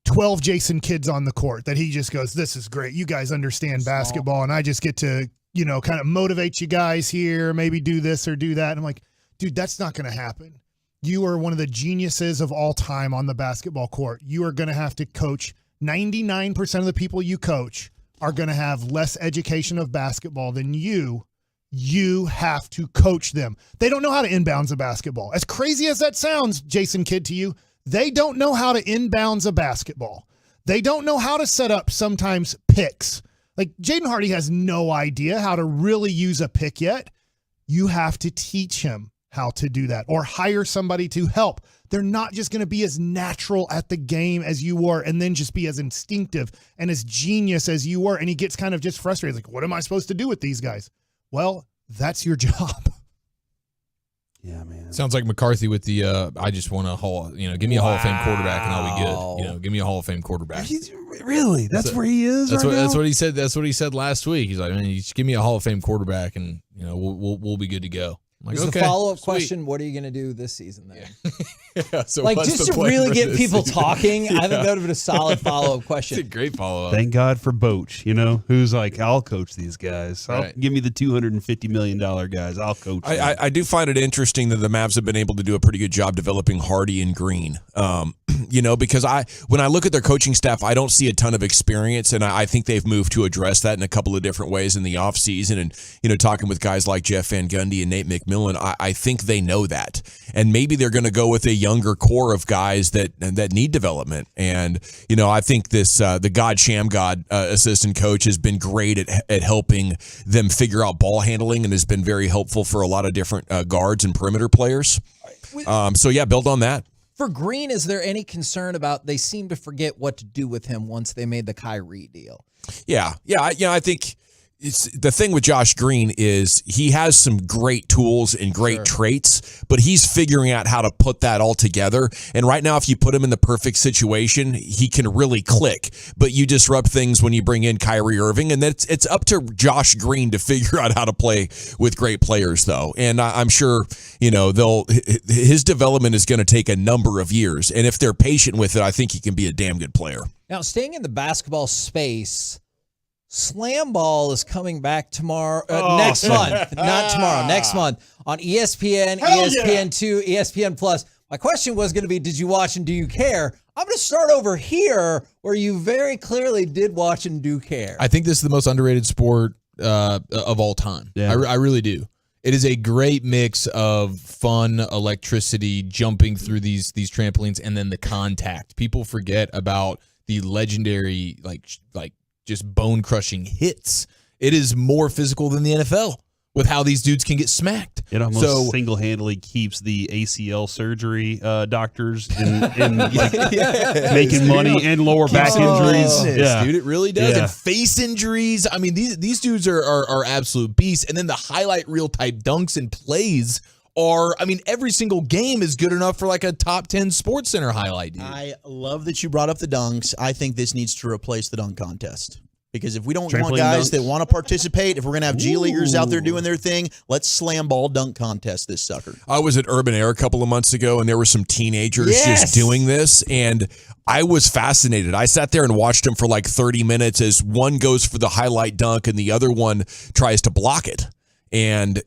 12 Jason Kidds on the court, that he just goes, this is great. You guys understand basketball, and I just get to, you know, kind of motivate you guys here, maybe do this or do that. And I'm like, dude, that's not going to happen. You are one of the geniuses of all time on the basketball court. You are going to have to coach. 99% of the people you coach are going to have less education of basketball than you. You have to coach them. They don't know how to inbounds a basketball. As crazy as that sounds, Jason Kidd, to you, they don't know how to inbounds a basketball. They don't know how to set up sometimes picks. Like, Jaden Hardy has no idea how to really use a pick yet. You have to teach him how to do that, or hire somebody to help. They're not just going to be as natural at the game as you were and then just be as instinctive and as genius as you were. And he gets kind of just frustrated. Like, what am I supposed to do with these guys? Well, that's your job. Yeah, man. Sounds like McCarthy with the I just want to give me a Hall of Fame quarterback and I'll be good. You know, give me a Hall of Fame quarterback. Really? That's where he is right now? That's what he said. That's what he said last week. He's like, man, you just give me a Hall of Fame quarterback and we'll be good to go. I'm like, The follow-up question, what are you going to do this season then? Yeah, so like, what's just the to plan really for get this people season? talking, I think Yeah. that would have been a solid follow-up question. It's a great follow-up. Thank God for Boach, who's like, I'll coach these guys. Give me the $250 million guys. I'll coach them. I do find it interesting that the Mavs have been able to do a pretty good job developing Hardy and Green. Because when I look at their coaching staff, I don't see a ton of experience, and I think they've moved to address that in a couple of different ways in the offseason. And, talking with guys like Jeff Van Gundy and Nate McMillan, McMillan, I think they know that. And maybe they're going to go with a younger core of guys that need development. And, I think this the God Shamgod assistant coach has been great at helping them figure out ball handling and has been very helpful for a lot of different guards and perimeter players. Build on that. For Green, is there any concern about they seem to forget what to do with him once they made the Kyrie deal? Yeah. I think the thing with Josh Green is he has some great tools and great traits, but he's figuring out how to put that all together. And right now, if you put him in the perfect situation, he can really click. But you disrupt things when you bring in Kyrie Irving, and it's up to Josh Green to figure out how to play with great players, though. And I'm sure his development is going to take a number of years. And if they're patient with it, I think he can be a damn good player. Now, staying in the basketball space, Slam Ball is coming back tomorrow, next month, not tomorrow, next month on ESPN, ESPN2, ESPN Plus. My question was going to be, did you watch and do you care? I'm going to start over here where you very clearly did watch and do care. I think this is the most underrated sport of all time. Yeah. I really do. It is a great mix of fun, electricity, jumping through these trampolines, and then the contact. People forget about the legendary, like just bone-crushing hits. It is more physical than the NFL with how these dudes can get smacked. It almost single-handedly keeps the ACL surgery doctors in making money and lower back injuries. Dude, it really does. And face injuries. I mean, these dudes are absolute beasts. And then the highlight reel type dunks and plays are, every single game is good enough for like a top 10 Sports Center highlight, dude. I love that you brought up the dunks. I think this needs to replace the dunk contest. Because if we don't want guys that want to participate, if we're going to have G Leaguers out there doing their thing, let's slam ball dunk contest this sucker. I was at Urban Air a couple of months ago, and there were some teenagers just doing this, and I was fascinated. I sat there and watched them for like 30 minutes as one goes for the highlight dunk and the other one tries to block it. And,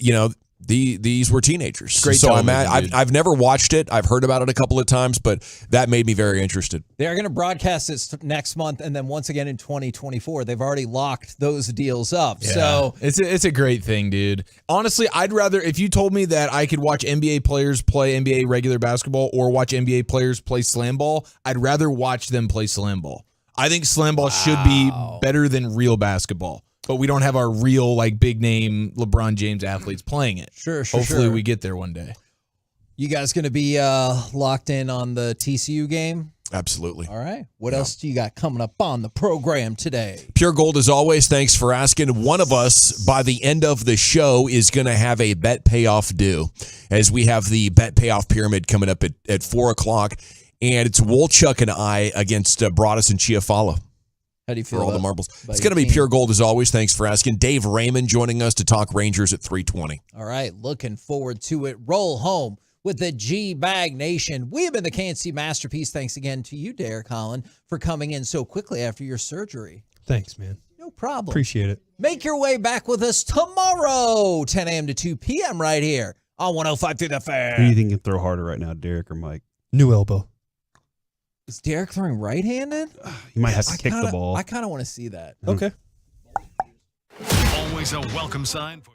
these were teenagers. Great so I've never watched it. I've heard about it a couple of times, but that made me very interested. They're going to broadcast this next month, and then once again in 2024. They've already locked those deals up. Yeah. So it's a great thing, dude. Honestly, I'd rather, if you told me that I could watch NBA players play NBA regular basketball or watch NBA players play slam ball, I'd rather watch them play slam ball. I think slam ball should be better than real basketball. But we don't have our real, big name LeBron James athletes playing it. Sure. Hopefully we get there one day. You guys going to be locked in on the TCU game? Absolutely. All right. What else do you got coming up on the program today? Pure Gold, as always, thanks for asking. One of us, by the end of the show, is going to have a bet payoff due, as we have the bet payoff pyramid coming up at 4 o'clock, and it's Wolchuk and I against Broadus and Chiafala. How do you feel for all the marbles? It's going to be Pure Gold as always. Thanks for asking. Dave Raymond joining us to talk Rangers at 3:20. All right, looking forward to it. Roll home with the G-Bag Nation. We have been the KNC Masterpiece. Thanks again to you, Derek Holland, for coming in so quickly after your surgery. Thanks, man. No problem. Appreciate it. Make your way back with us tomorrow, 10 a.m. to 2 p.m. right here on 105.3 The Fan. Who do you think can throw harder right now, Derek or Mike? New elbow. Is Derek throwing right-handed? You might have to kick the ball. I kind of want to see that. Okay. Always a welcome sign for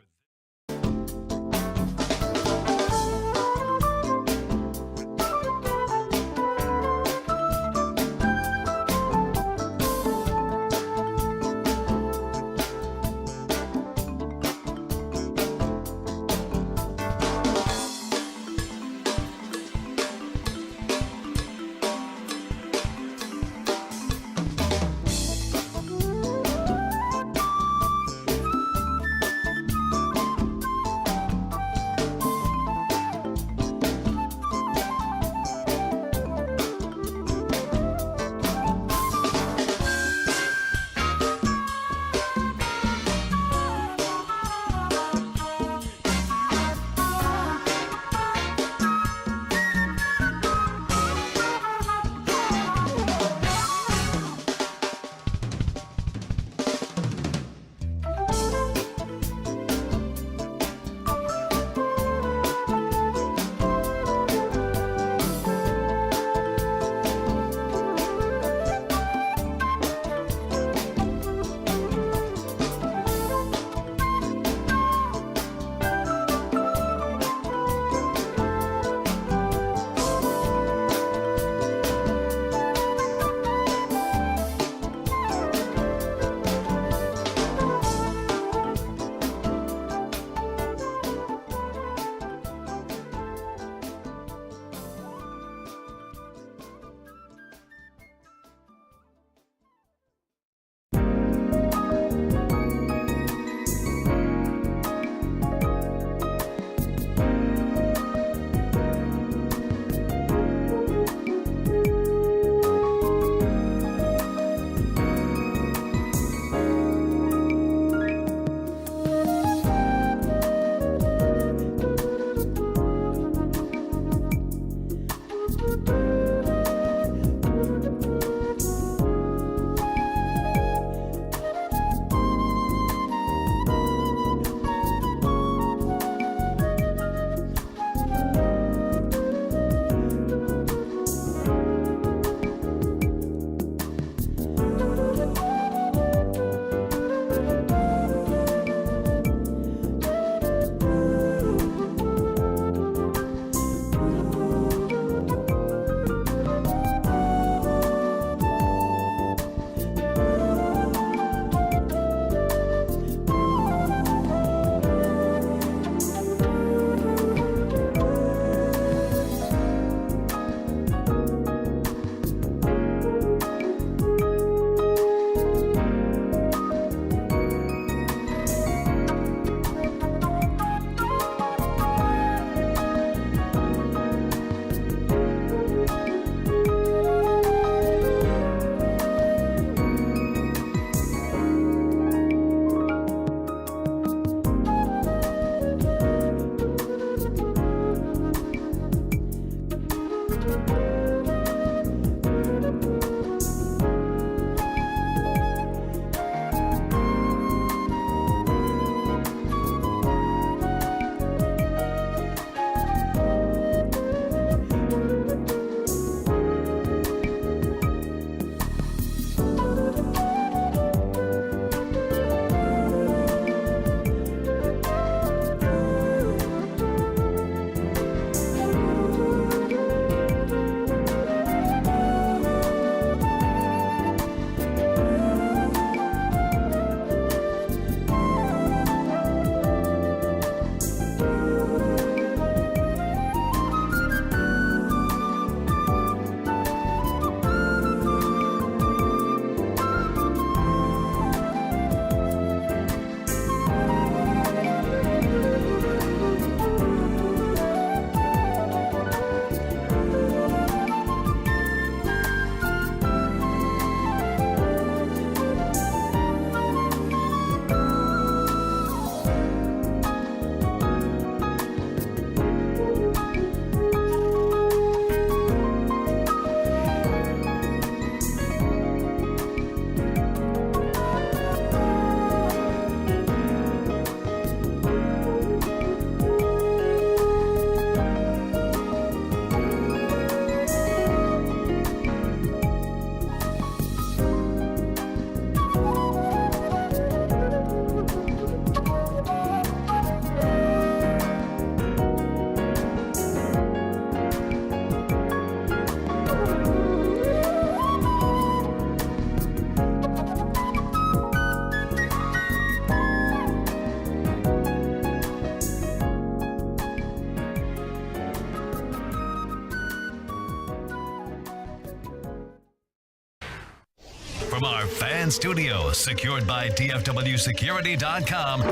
fan studio, secured by DFWsecurity.com.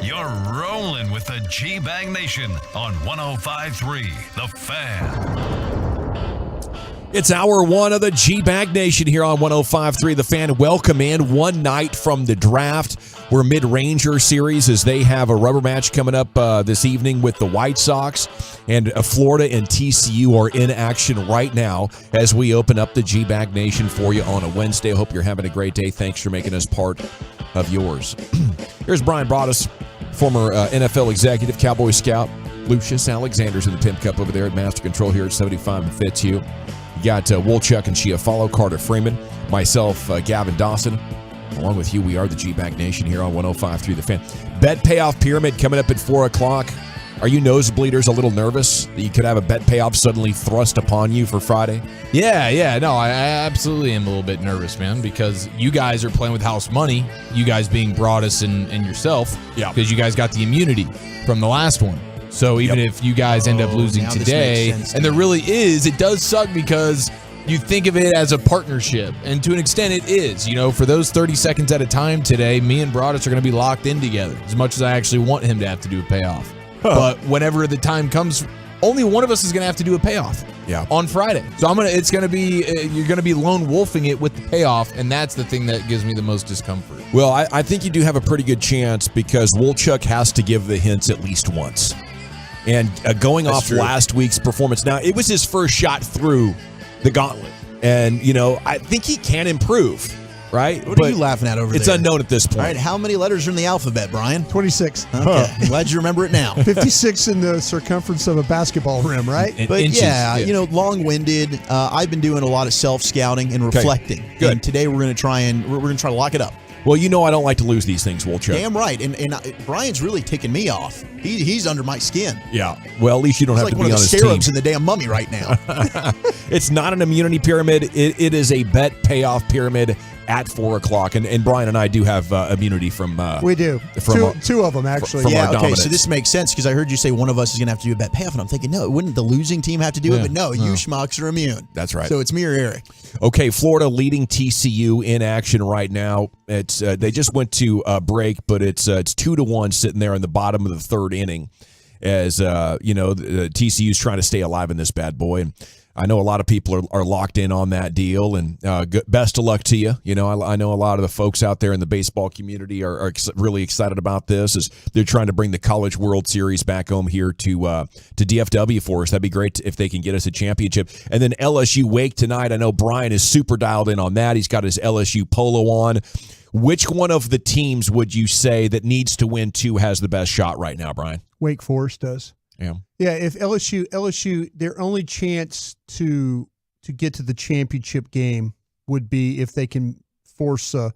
You're rolling with the G-Bag Nation on 105.3 The Fan. It's hour one of the G-Bag Nation here on 105.3 The Fan. Welcome in one night from the draft. We're mid-Ranger series as they have a rubber match coming up this evening with the White Sox. And Florida and TCU are in action right now as we open up the G-Bag Nation for you on a Wednesday. I hope you're having a great day. Thanks for making us part of yours. Here's Brian Broaddus, former NFL executive, Cowboy scout. Lucius Alexander's in the Tim Cup over there at Master Control here at 75 and Fitzhugh. You got Wolchuk and Chia Follow, Carter Freeman, myself, Gavin Dawson. Along with you, we are the G-Bag Nation here on 105.3 The Fan. Bet payoff pyramid coming up at 4 o'clock. Are you nosebleeders a little nervous that you could have a bet payoff suddenly thrust upon you for Friday? Yeah. No, I absolutely am a little bit nervous, man, because you guys are playing with house money, you guys being Broaddus and yourself, because you guys got the immunity from the last one. So even if you guys end up losing today, and there really is, it does suck because you think of it as a partnership, and to an extent it is. You know, for those 30 seconds at a time today, me and Broaddus are going to be locked in together, as much as I actually want him to have to do a payoff. But whenever the time comes, only one of us is going to have to do a payoff on Friday. So you're going to be lone wolfing it with the payoff, and that's the thing that gives me the most discomfort. Well, I think you do have a pretty good chance because Wolchuk has to give the hints at least once. And going off last week's performance, now it was his first shot through the gauntlet. And, you know, I think he can improve, right? What are you laughing at over there? It's unknown at this point. All right, how many letters are in the alphabet, Brian? 26. Okay, I'm glad you remember it now. 56 in the circumference of a basketball rim, right? But inches, you know, long-winded. I've been doing a lot of self-scouting and reflecting. Good. And today we're going to try to lock it up. Well, you know I don't like to lose these things, Wolchuk. Damn right. And Brian's really ticking me off. He's under my skin. Yeah. Well, at least you don't have to be on his team. It's like one of the scarabs in the damn mummy right now. It's not an immunity pyramid. It is a bet payoff pyramid at 4 o'clock. And Brian and I do have immunity from we do. Two of them, actually. Yeah, okay, so this makes sense because I heard you say one of us is going to have to do a bet payoff, and I'm thinking, no, wouldn't the losing team have to do it? But no, you schmucks are immune. That's right. So it's me or Eric. Okay, Florida leading TCU in action right now. It's they just went to break, but it's 2-1 sitting there in the bottom of the third inning as, you know, the TCU's trying to stay alive in this bad boy. And I know a lot of people are locked in on that deal, and best of luck to you. You know, I know a lot of the folks out there in the baseball community are really excited about this as they're trying to bring the College World Series back home here to DFW for us. That'd be great if they can get us a championship. And then LSU Wake tonight. I know Brian is super dialed in on that. He's got his LSU polo on. Which one of the teams would you say that needs to win two has the best shot right now, Brian? Wake Forest does. Yeah, if LSU, their only chance to get to the championship game would be if they can force a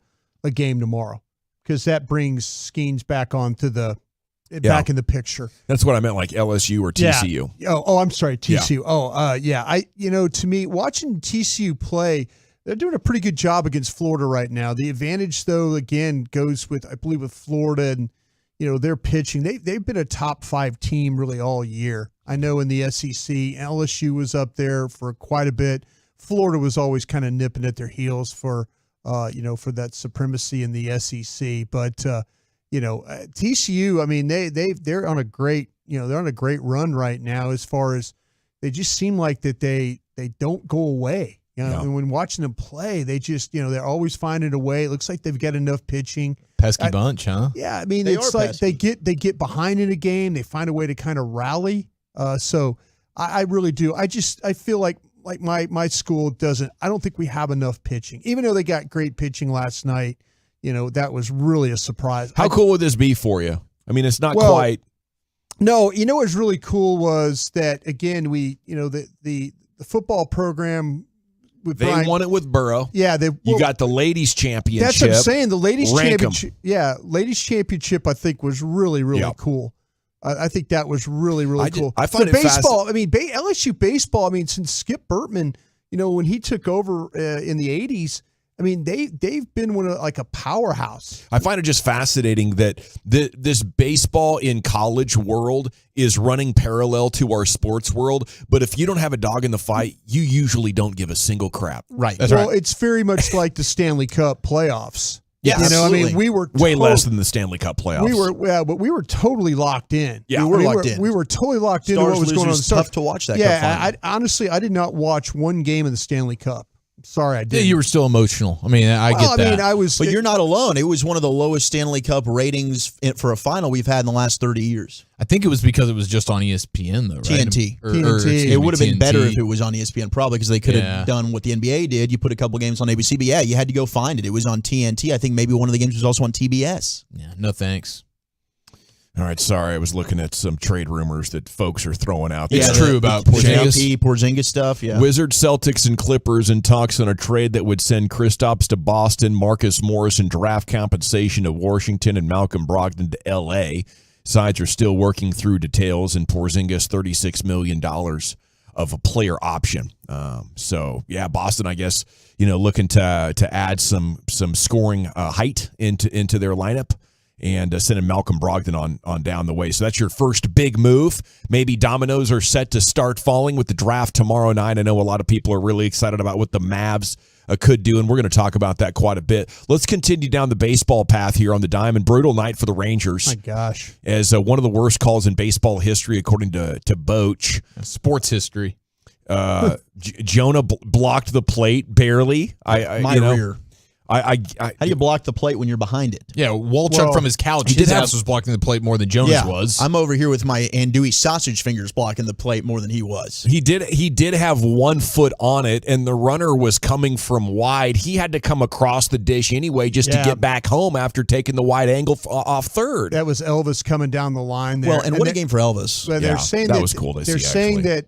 game tomorrow, because that brings Skeens back onto back in the picture. That's what I meant, like LSU or TCU. Yeah. Oh, I'm sorry, TCU. Yeah. To me, watching TCU play, they're doing a pretty good job against Florida right now. The advantage, though, again, goes with, I believe, with Florida and, you know, their pitching. They've been a top 5 team really all year. I know in the SEC, LSU was up there for quite a bit. Florida was always kind of nipping at their heels for that supremacy in the SEC. But TCU, I mean, they're on a great, they're on a great run right now as far as they just seem like that they don't go away. And when watching them play, they just, they're always finding a way. It looks like they've got enough pitching. Pesky bunch, huh? Yeah, I mean, it's like they get behind in a game, they find a way to kind of rally. So I really do. I feel like my school doesn't. I don't think we have enough pitching, even though they got great pitching last night. That was really a surprise. How cool would this be for you? I mean, it's not quite. No, what was really cool was that again the football program. They won it with Burrow. Yeah, you got the ladies championship. That's what I'm saying. The ladies Rank championship. 'em. Yeah, ladies championship. I think was really cool. I think that was really cool. I find it baseball. I mean, LSU baseball. I mean, since Skip Bertman, when he took over in the '80s, I mean, they've been like a powerhouse. I find it just fascinating that this baseball in college world is running parallel to our sports world. But if you don't have a dog in the fight, you usually don't give a single crap. Right. Well, it's very much like the Stanley Cup playoffs. Yeah, absolutely. I mean, we were way less than the Stanley Cup playoffs. But we were totally locked in. Yeah, we were locked in. We were totally locked into what was going on. Tough to watch that. Yeah, honestly, I did not watch one game of the Stanley Cup. Sorry, I didn't. Yeah, you were still emotional. I mean, I get that. I was. But you're not alone. It was one of the lowest Stanley Cup ratings for a final we've had in the last 30 years. I think it was because it was just on ESPN, though, right? TNT. It would have been better if it was on ESPN, probably, because they could have done what the NBA did. You put a couple games on ABC, but you had to go find it. It was on TNT. I think maybe one of the games was also on TBS. Yeah, no thanks. All right, sorry, I was looking at some trade rumors that folks are throwing out there. It's true about Porzingis stuff, yeah. Wizards, Celtics, and Clippers in talks on a trade that would send Kristaps to Boston, Marcus Morris in draft compensation to Washington, and Malcolm Brogdon to L.A. Sides are still working through details, and Porzingis $36 million of a player option. So, yeah, Boston, I guess, looking to add some scoring height into their lineup. And sending Malcolm Brogdon on down the way. So that's your first big move. Maybe dominoes are set to start falling with the draft tomorrow night. I know a lot of people are really excited about what the Mavs could do, and we're going to talk about that quite a bit. Let's continue down the baseball path here on the Diamond. Brutal night for the Rangers. My gosh. As one of the worst calls in baseball history, according to Boch. Sports history. Jonah blocked the plate barely. Rear. How do you block the plate when you're behind it? Yeah, Walchuk from his couch, his ass was blocking the plate more than Jonas was. I'm over here with my andouille sausage fingers blocking the plate more than he was. He did have 1 foot on it, and the runner was coming from wide. He had to come across the dish anyway just to get back home after taking the wide angle off third. That was Elvis coming down the line there. Well, and what a game for Elvis. Well, they're saying that was cool to see. They're saying that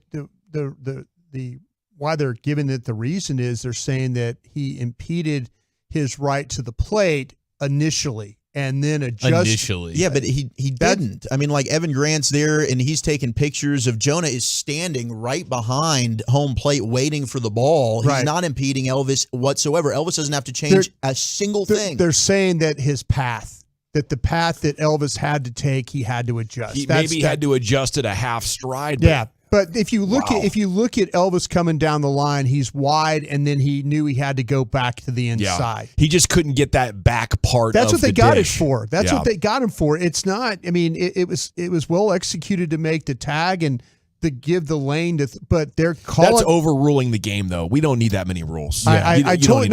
the why they're giving it the reason is they're saying that he impeded his right to the plate initially and then adjusted. Yeah, but he didn't. I mean, like Evan Grant's there and he's taking pictures of Jonah is standing right behind home plate waiting for the ball. He's not impeding Elvis whatsoever. Elvis doesn't have to change a single thing. They're saying that the path that Elvis had to take, he had to adjust. He had to adjust at a half stride. Yeah. But if you look at Elvis coming down the line, he's wide, and then he knew he had to go back to the inside. Yeah. He just couldn't get that back part. That's what they got it dish. for. That's what they got him for. It's not. I mean, it was well executed to make the tag and to give the lane to. But they're calling. That's overruling the game, though. We don't need that many rules. I totally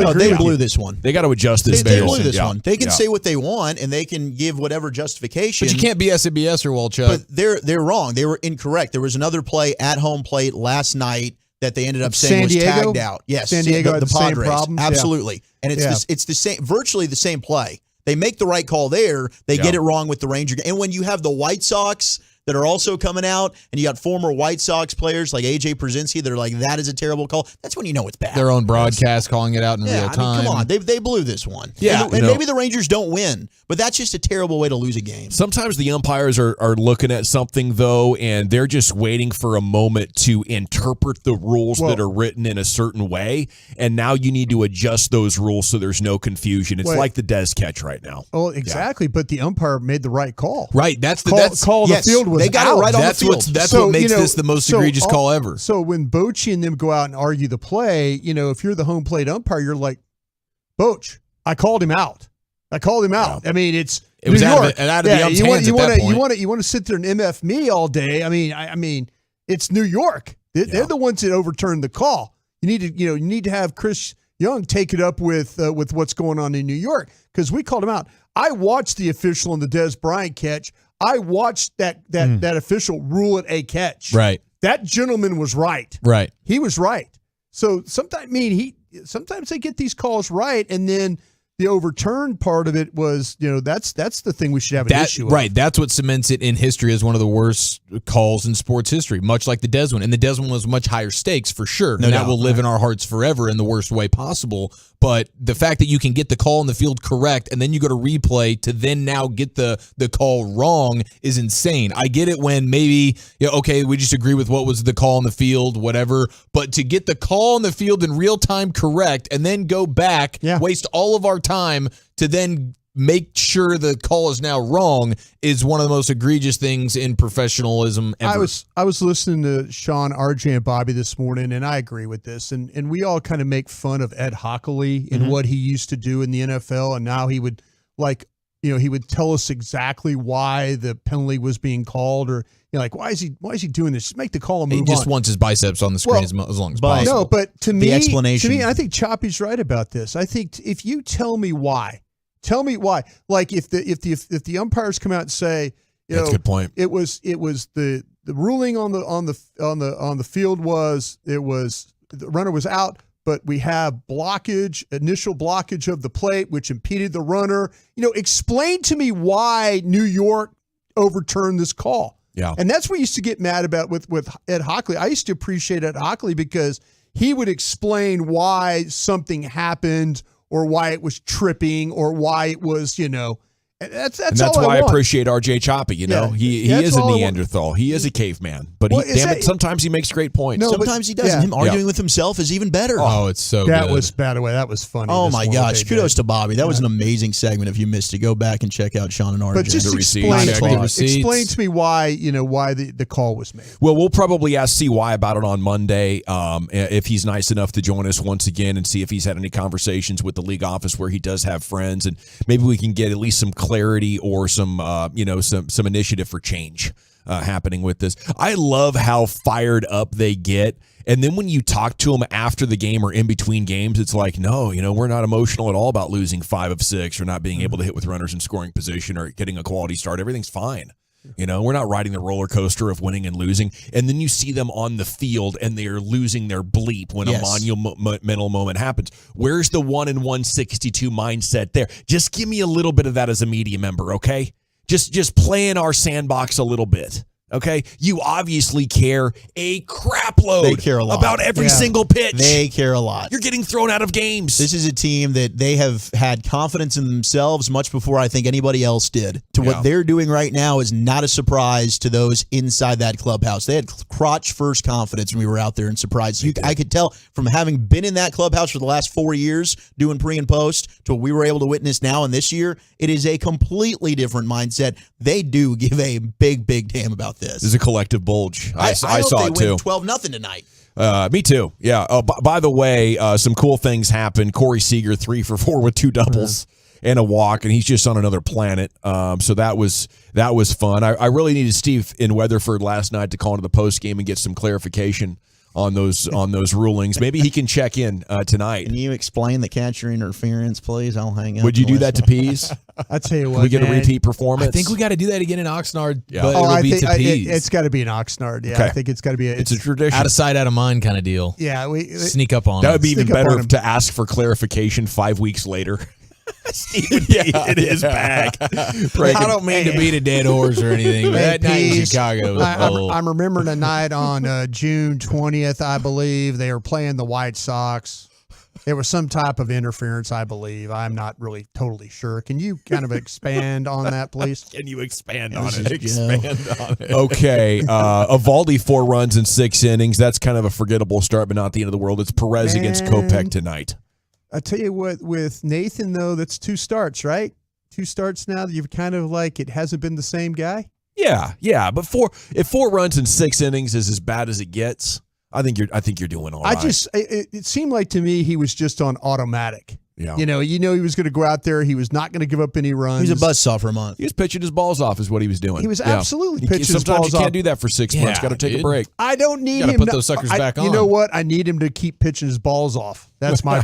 agree. They blew this one. They got to adjust this. They blew this one. They can say what they want and they can give whatever justification. But you can't BS a BS or Walchuk. But they're wrong. They were incorrect. There was another play at home plate last night that they ended up saying was tagged out. Yes, San Diego had the Padres. same problems. Absolutely, and it's the same, virtually the same play. They make the right call there. They get it wrong with the Ranger. And when you have the White Sox that are also coming out, and you got former White Sox players like A.J. Przinsky that are like, that is a terrible call, that's when you know it's bad. Their own broadcast calling it out in real time. Come on. They blew this one. Yeah. And maybe the Rangers don't win, but that's just a terrible way to lose a game. Sometimes the umpires are looking at something, though, and they're just waiting for a moment to interpret the rules that are written in a certain way, and now you need to adjust those rules so there's no confusion. It's like the Des catch right now. Oh, exactly, but the umpire made the right call. Right, that's call the field was they got out. it right on the field. That's what makes this the most egregious call ever. So when Bochy and them go out and argue the play, if you're the home plate umpire, you're like, Boch, I called him out. Yeah. I mean, it was New York. out of the ump's hands at that point. You want to sit there and MF me all day. I mean, it's New York. They're the ones that overturned the call. You need to have Chris Young take it up with what's going on in New York, because we called him out. I watched the official on the Des Bryant catch. I watched that official rule it a catch. Right. That gentleman was right. Right. He was right. So sometimes they get these calls right, and then the overturned part of it was, that's the thing we should have an issue with. Right. That's what cements it in history as one of the worst calls in sports history, much like the Des one. And the Des one was much higher stakes for sure. And that will live in our hearts forever in the worst way possible. But the fact that you can get the call in the field correct and then you go to replay to then now get the call wrong is insane. I get it when maybe, okay, we just agree with what was the call in the field, whatever. But to get the call in the field in real time correct and then go back, waste all of our time to then make sure the call is now wrong is one of the most egregious things in professionalism ever. I was listening to Sean, RJ, and Bobby this morning, and I agree with this. And we all kind of make fun of Ed Hockley and what he used to do in the NFL, and now he would he would tell us exactly why the penalty was being called, or why is he doing this? Just make the call and move on. He just wants his biceps on the screen as long as possible. No, but to me, I think Choppy's right about this. I think if you tell me why. Like if the umpires come out and say, that's a good point. It was the ruling on the field was the runner was out, but we have initial blockage of the plate, which impeded the runner. Explain to me why New York overturned this call. Yeah. And that's what we used to get mad about with Ed Hockley. I used to appreciate Ed Hockley because he would explain why something happened, or why it was tripping, or why it was, that's why I appreciate RJ Choppy. He is a Neanderthal. He is a caveman. But sometimes he makes great points. Sometimes he doesn't. Him arguing with himself is even better. Oh, it's so that good. was, by the way, that was funny. Oh my gosh. Kudos to Bobby. That was an amazing segment. If you missed it, go back and check out Sean and RJ. But just explain to me why, why the call was made. Well, we'll probably ask CY about it on Monday, if he's nice enough to join us once again, and see if he's had any conversations with the league office where he does have friends, and maybe we can get at least some clarity or some initiative for change happening with this. I love how fired up they get. And then when you talk to them after the game or in between games, it's like, no, we're not emotional at all about losing 5 of 6 or not being able to hit with runners in scoring position or getting a quality start. Everything's fine. We're not riding the roller coaster of winning and losing. And then you see them on the field and they're losing their bleep when a monumental moment happens. Where's the 1 in 162 mindset there? Just give me a little bit of that as a media member, okay? Just play in our sandbox a little bit. Okay, you obviously care a crap load. They care a lot about every single pitch. They care a lot. You're getting thrown out of games. This is a team that they have had confidence in themselves much before I think anybody else did. What they're doing right now is not a surprise to those inside that clubhouse. They had crotch first confidence when we were out there and surprised. I could tell from having been in that clubhouse for the last 4 years doing pre and post to what we were able to witness now and this year. It is a completely different mindset. They do give a big damn about this. This is a collective bulge. I saw it too. 12-0 tonight. Me too. Yeah. By the way, some cool things happened. Corey Seager 3 for 4 with 2 doubles and a walk, and he's just on another planet. So that was fun. I really needed Steve in Weatherford last night to call into the post game and get some clarification on those rulings. Maybe he can check in tonight. Can you explain the catcher interference, please? I'll hang out. Would you do that to Pease? I tell you what, can we get a repeat performance? I think we got to do that again in Oxnard. Yeah. But it'll be to Pease. It's got to be in Oxnard. Yeah, okay. I think it's got to be. It's a tradition. Out of sight, out of mind kind of deal. Yeah, we sneak up on. That would be even better to ask for clarification 5 weeks later. Steve would be in his bag. I don't mean to beat a dead horse or anything, but that night in Chicago was bold. I'm remembering a night on June 20th, I believe. They were playing the White Sox. There was some type of interference, I believe. I'm not really totally sure. Can you kind of expand on that, please? Can you expand on it? Okay. Evaldi 4 runs in 6 innings. That's kind of a forgettable start, but not the end of the world. It's Perez against Kopech tonight. I tell you what, with Nathan, though, that's 2 starts, right? 2 starts now that you've kind of like, it hasn't been the same guy? Yeah. But if 4 runs in 6 innings is as bad as it gets, I think you're doing all right. It seemed like to me he was just on automatic. Yeah. He was going to go out there. He was not going to give up any runs. He's a buzzsaw for a month. He was pitching his balls off is what he was doing. He was absolutely pitching his balls off. Sometimes you can't do that for 6 months. Got to take a break. I don't need him. Got to put those suckers back on. You know what? I need him to keep pitching his balls off. That's my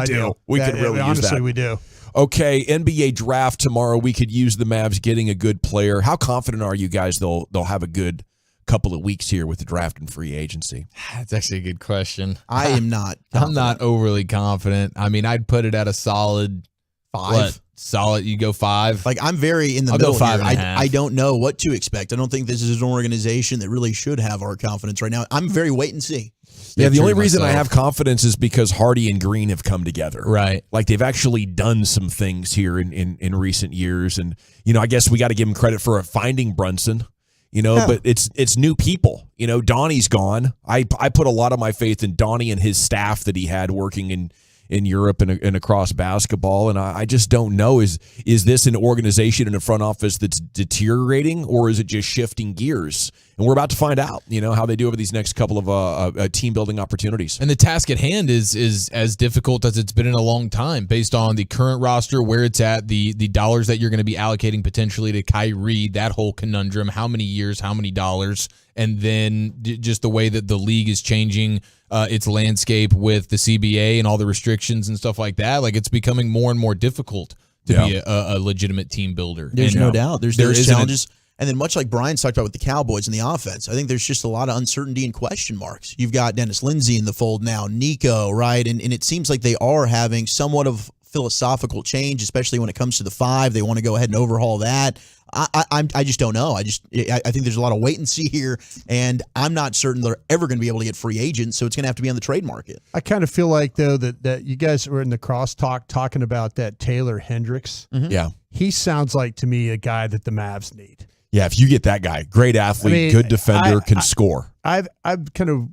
deal. We could really use that. Honestly, we do. Okay, NBA draft tomorrow. We could use the Mavs getting a good player. How confident are you guys they'll have a good couple of weeks here with the draft and free agency? That's actually a good question. I am not confident. I'm not overly confident. I mean, I'd put it at a solid 5. solid. You go 5. Like, I'm very in the I'll middle go 5 here. and a half. I don't know what to expect. I don't think this is an organization that really should have our confidence right now. I'm very wait and see. Yeah, the only reason I have confidence is because Hardy and Green have come together. Right. Like, they've actually done some things here in recent years. And, I guess we got to give them credit for finding Brunson, but it's new people. Donnie's gone. I put a lot of my faith in Donnie and his staff that he had working in Europe and across basketball. And I just don't know, is this an organization in a front office that's deteriorating, or is it just shifting gears? And we're about to find out, how they do over these next couple of team building opportunities. And the task at hand is as difficult as it's been in a long time, based on the current roster, where it's at, the dollars that you're going to be allocating potentially to Kyrie, that whole conundrum, how many years, how many dollars, and then just the way that the league is changing its landscape with the CBA and all the restrictions and stuff like that. Like, it's becoming more and more difficult to be a legitimate team builder. There's no doubt. There's isn't challenges. And then, much like Brian's talked about with the Cowboys and the offense, I think there's just a lot of uncertainty and question marks. You've got Dennis Lindsey in the fold now, Nico, right? And it seems like they are having somewhat of philosophical change, especially when it comes to the 5. They want to go ahead and overhaul that. I just don't know. I think there's a lot of wait and see here, and I'm not certain they're ever going to be able to get free agents, so it's going to have to be on the trade market. I kind of feel like, though, that you guys were in the crosstalk talking about that Taylor Hendricks. Mm-hmm. Yeah. He sounds like to me a guy that the Mavs need. Yeah, if you get that guy, great athlete, good defender, can score. I've kind of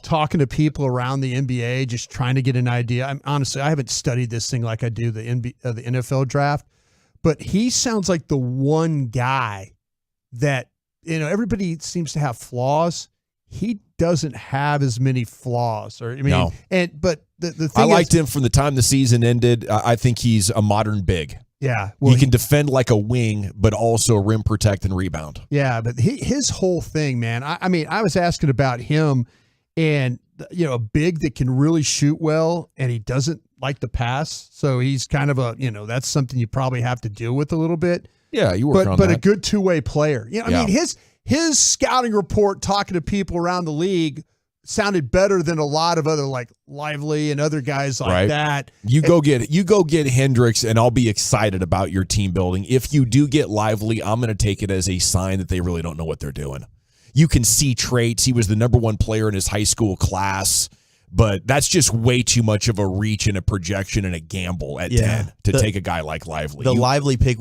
talking to people around the NBA, just trying to get an idea. Honestly, I haven't studied this thing like I do the NFL draft, but he sounds like the one guy that, everybody seems to have flaws. He doesn't have as many flaws. But the thing I liked him from the time the season ended. I think he's a modern big. Yeah. He can defend like a wing, but also rim protect and rebound. Yeah, but his whole thing, man, I was asking about him, and, a big that can really shoot well, and he doesn't like to pass. So he's kind of that's something you probably have to deal with a little bit. Yeah, you work on that. But that. A good two-way player. His scouting report, talking to people around the league, sounded better than a lot of other, like Lively and other guys like that. You go get Hendricks, and I'll be excited about your team building. If you do get Lively, I'm going to take it as a sign that they really don't know what they're doing. You can see traits. He was the number 1 player in his high school class, but that's just way too much of a reach and a projection and a gamble at 10 to take a guy like Lively. The Lively pick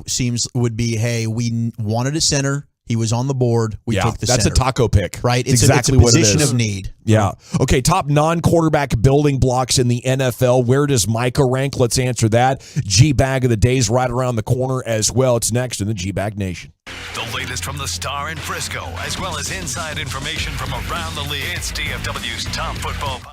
would be, hey, we wanted a center. He was on the board. We took the center. That's a taco pick. Right? It's exactly what it is. It's a position of need. Yeah. Okay, top non-quarterback building blocks in the NFL. Where does Micah rank? Let's answer that. G-Bag of the Day's right around the corner as well. It's next in the G-Bag Nation. The latest from the Star in Frisco, as well as inside information from around the league. It's DFW's Top Football Podcast.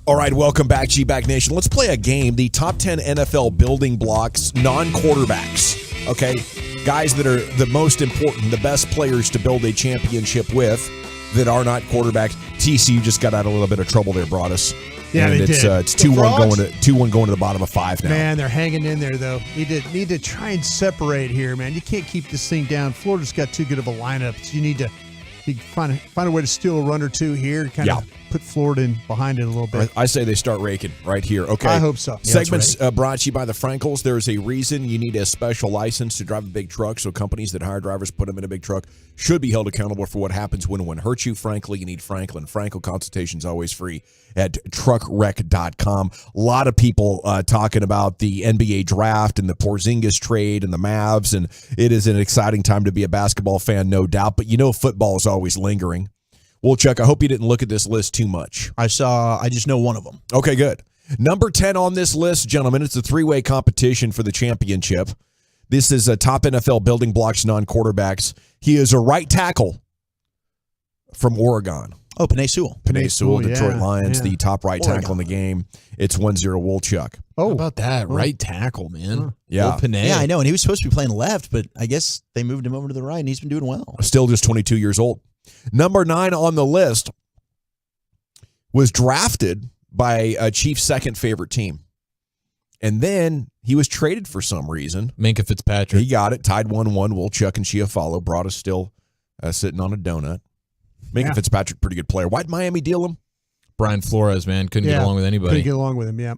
All right, welcome back, G-Back Nation. Let's play a game. The top 10 NFL building blocks, non-quarterbacks. Okay, guys that are the most important, the best players to build a championship with that are not quarterbacks. TCU just got out of a little bit of trouble there, Broadus. Yeah, and they it's, did. It's 2-1 going to the bottom of 5 now. Man, they're hanging in there, though. Need to try and separate here, man. You can't keep this thing down. Florida's got too good of a lineup. So you need to find a way to steal a run or two here, kind of put Florida in behind it a little bit. I say they start raking right here. Okay. I hope so. Yeah, Segments brought to you by the Frankels. There's a reason you need a special license to drive a big truck, so companies that hire drivers, put them in a big truck, should be held accountable for what happens when one hurts you. Frankly, you need Franklin. Frankel consultation is always free at truckwreck.com. A lot of people talking about the NBA draft and the Porzingis trade and the Mavs, and it is an exciting time to be a basketball fan, no doubt. But football is always lingering. Well, Chuck, I hope you didn't look at this list too much. I just know one of them. Okay, good. Number 10 on this list, gentlemen, it's a 3-way competition for the championship. This is a top NFL building blocks, non-quarterbacks. He is a right tackle from Oregon. Oh, Penei Sewell. Penei Sewell, Detroit Lions, the top right tackle in the game. It's 1-0 Wolchuk. Oh, how about that? Right tackle, man. Yeah. Penei. Yeah, I know. And he was supposed to be playing left, but I guess they moved him over to the right, and he's been doing well. Still just 22 years old. Number 9 on the list was drafted by a Chiefs' second favorite team. And then he was traded for some reason. Minkah Fitzpatrick. He got it. Tied 1-1. Wolchuk and Chiafalo. Brought us still sitting on a donut. Minkah Fitzpatrick, pretty good player. Why'd Miami deal him? Brian Flores, man. Couldn't get along with anybody. Couldn't get along with him, yeah.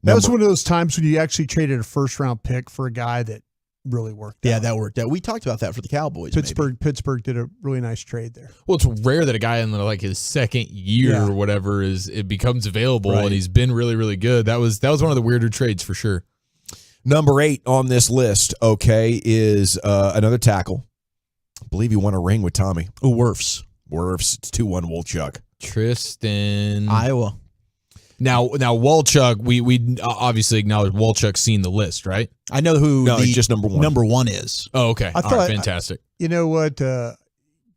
That was one of those times when you actually traded a first-round pick for a guy that really worked out. Yeah, that worked out. We talked about that for the Cowboys. Pittsburgh did a really nice trade there. Well, it's rare that a guy in his second year or whatever it becomes available, and he's been really, really good. That was one of the weirder trades for sure. Number 8 on this list, is another tackle. I believe he won a ring with Tommy. Oh, Wirfs. It's 2-1 Wolchuk. Tristan. Iowa. Now Wolchuk, we obviously acknowledge Wolchuk's seen the list, right? I know who he's just number 1. Number 1 is. Oh, okay. I thought, fantastic. You know what,